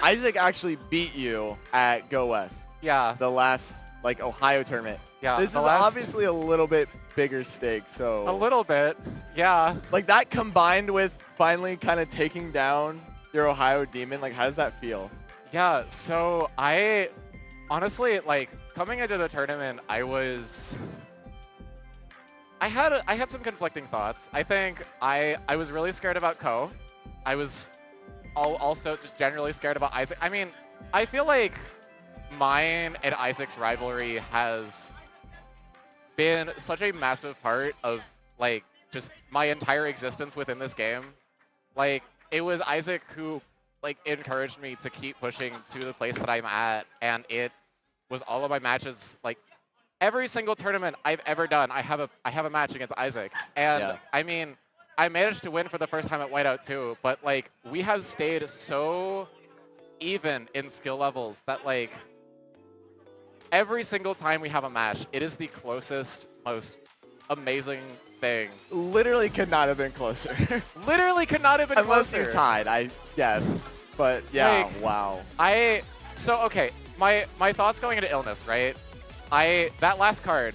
Isaac actually beat you at Go West. Yeah. The last like Ohio tournament. Yeah. This is the last- obviously a little bit bigger stake, so. A little bit. Yeah. Like that combined with finally kind of taking down your Ohio Demon, like how does that feel? Yeah, so I honestly, like, coming into the tournament, I had some conflicting thoughts. I think I was really scared about Ko. I was also just generally scared about Isaac. I mean, I feel like mine and Isaac's rivalry has been such a massive part of, like, just my entire existence within this game. Like, it was Isaac who, like, encouraged me to keep pushing to the place that I'm at, and it was all of my matches, like, every single tournament I've ever done, I have a match against Isaac. And, Yeah. I mean, I managed to win for the first time at Whiteout too, but, like, we have stayed so even in skill levels that, like, every single time we have a match, it is the closest, most amazing thing. Literally could not have been closer. Literally could not have been Unless closer. you're tied, I guess. But yeah, Like, wow. So okay, my thoughts going into Illness, right? That last card,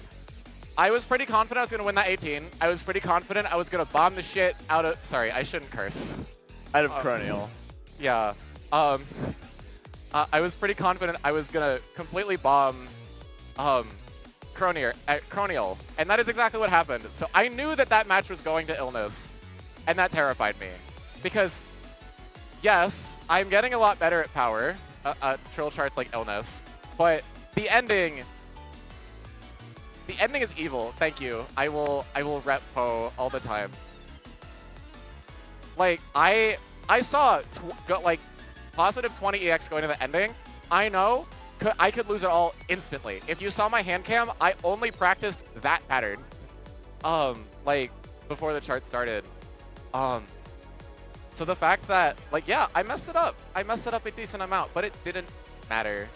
I was pretty confident I was gonna win that 18. I was pretty confident I was gonna bomb the shit out of, sorry, I shouldn't curse. Out of Cronial. Yeah. I was pretty confident I was gonna completely bomb Cronial, and that is exactly what happened. So I knew that match was going to Illness, and that terrified me. Because, yes, I'm getting a lot better at power, trill charts like Illness, but the ending is evil. Thank you. I will rep Po all the time. Like, I saw like positive 20 EX going to the ending. I know I could lose it all instantly. If you saw my hand cam, I only practiced that pattern, like, before the chart started. So the fact that, like, yeah, I messed it up. I messed it up a decent amount, but it didn't matter.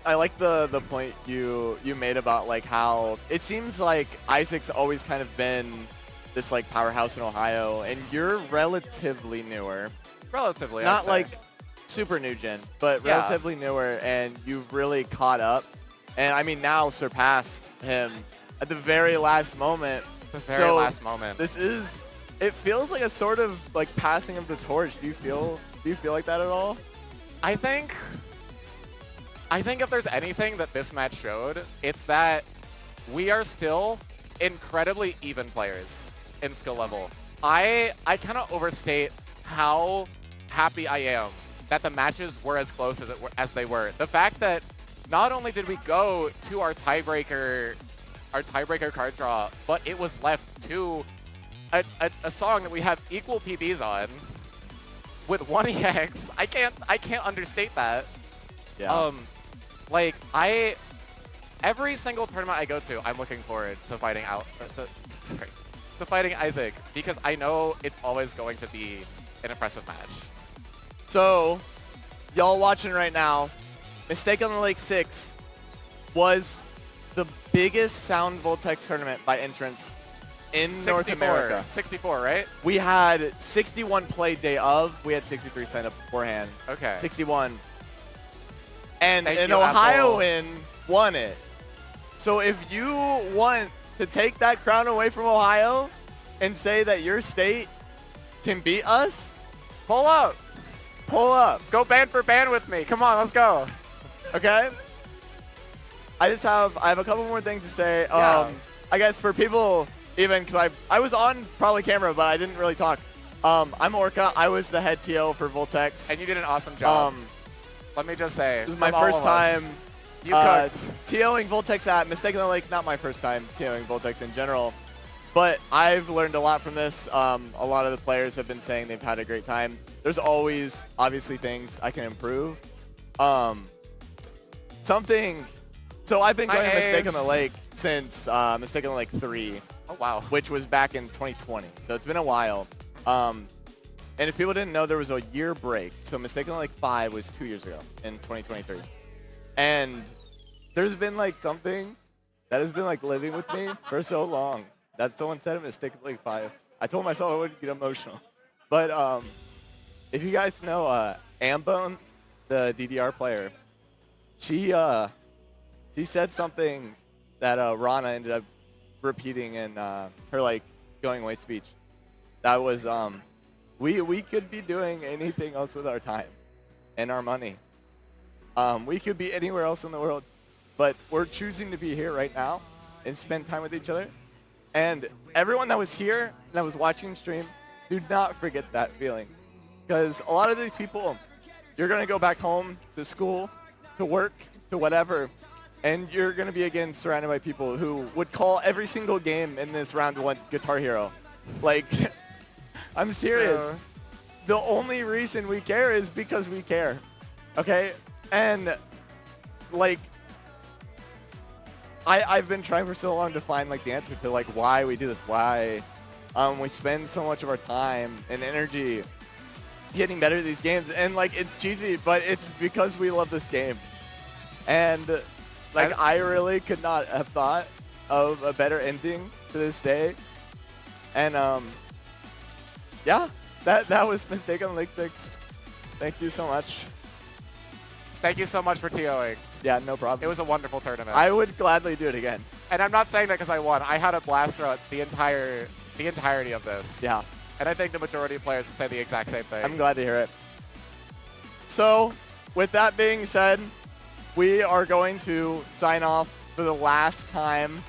I like the point you made about, like, how it seems like Isaac's always kind of been this, like, powerhouse in Ohio, and you're relatively newer. Relatively, Not I'd say. like super new gen, but Yeah. relatively newer, and you've really caught up. And I mean, now surpassed him at the very last moment. The very last moment. It feels like a sort of like passing of the torch. Do you feel like that at all? I think if there's anything that this match showed, it's that we are still incredibly even players in skill level. I cannot overstate how happy I am that the matches were as close as they were. The fact that not only did we go to our tiebreaker card draw, but it was left to a song that we have equal PBs on with 1 EX. I can't understate that. Yeah. Like, every single tournament I go to, I'm looking forward to fighting to fighting Isaac, because I know it's always going to be an impressive match. So, y'all watching right now, Mistake on the Lake 6 was the biggest Sound Voltex tournament by entrance in North America. 64, right? We had 61 played day of. We had 63 signed up beforehand. Okay. 61. And Thank an you, Apple. Ohioan won it. So if you want to take that crown away from Ohio and say that your state can beat us, Pull up. pull up. Go band for band with me. Come on, let's go. Okay? I have a couple more things to say. Yeah. I guess for people, even because I was on probably camera, but I didn't really talk. I'm Orca. I was the head TO for Voltex. And you did an awesome job. Let me just say. This is my from all first of us, time You cooked. TOing Voltex at Mistakenly Lake. Not my first time TOing Voltex in general. But I've learned a lot from this. A lot of the players have been saying they've had a great time. There's always, obviously, things I can improve. So I've been going to Mistakenly Lake since Mistakenly Lake 3. Oh, wow. Which was back in 2020. So it's been a while. And if people didn't know, there was a year break. So Mistakenly Lake 5 was 2 years ago in 2023. And there's been like something that has been like living with me for so long. That someone said at Mistakenly Lake 5. I told myself I wouldn't get emotional. But if you guys know Ambones, the DDR player, she said something that Rana ended up repeating in her like going away speech. That was we could be doing anything else with our time and our money. We could be anywhere else in the world, but we're choosing to be here right now and spend time with each other. And everyone that was here, that was watching stream, do not forget that feeling. Because a lot of these people, you're going to go back home to school, to work, to whatever, and you're going to be again surrounded by people who would call every single game in this round one Guitar Hero. Like, I'm serious. The only reason we care is because we care. Okay? And, like, I've been trying for so long to find, like, the answer to, like, why we do this, why we spend so much of our time and energy getting better at these games. And, like, it's cheesy, but it's because we love this game. And, like, I really could not have thought of a better ending to this day. And, yeah, that was Mistakenly Lake 6. Thank you so much. Thank you so much for TOing. Yeah, no problem. It was a wonderful tournament. I would gladly do it again. And I'm not saying that because I won. I had a blast throughout the entirety of this. Yeah. And I think the majority of players would say the exact same thing. I'm glad to hear it. So, with that being said, we are going to sign off for the last time.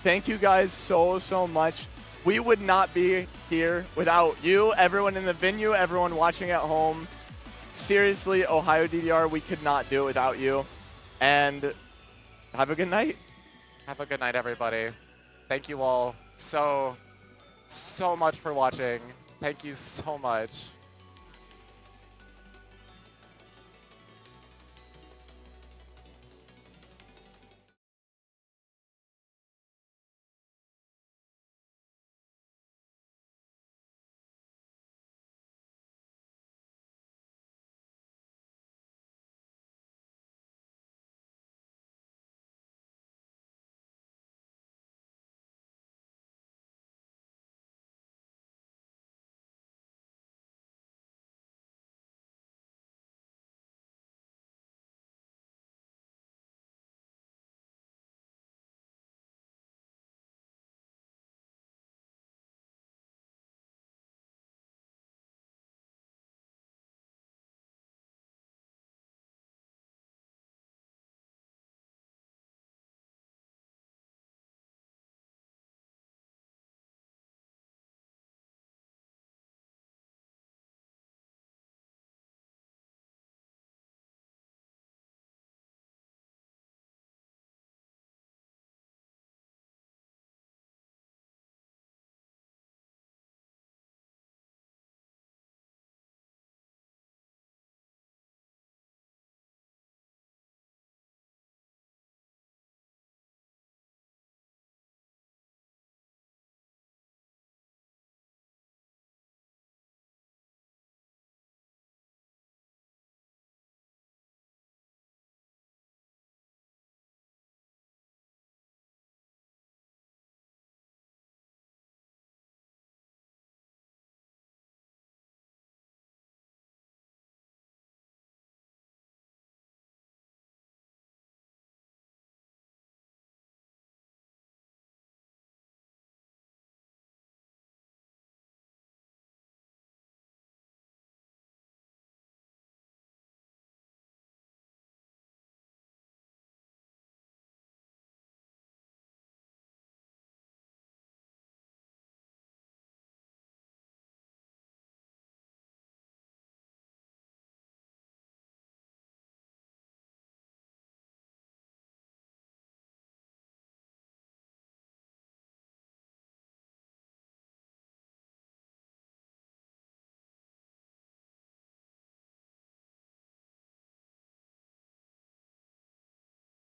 Thank you guys so, so much. We would not be here without you, everyone in the venue, everyone watching at home. Seriously, Ohio DDR, we could not do it without you. And have a good night. Have a good night, everybody. Thank you all so much for watching. Thank you so much.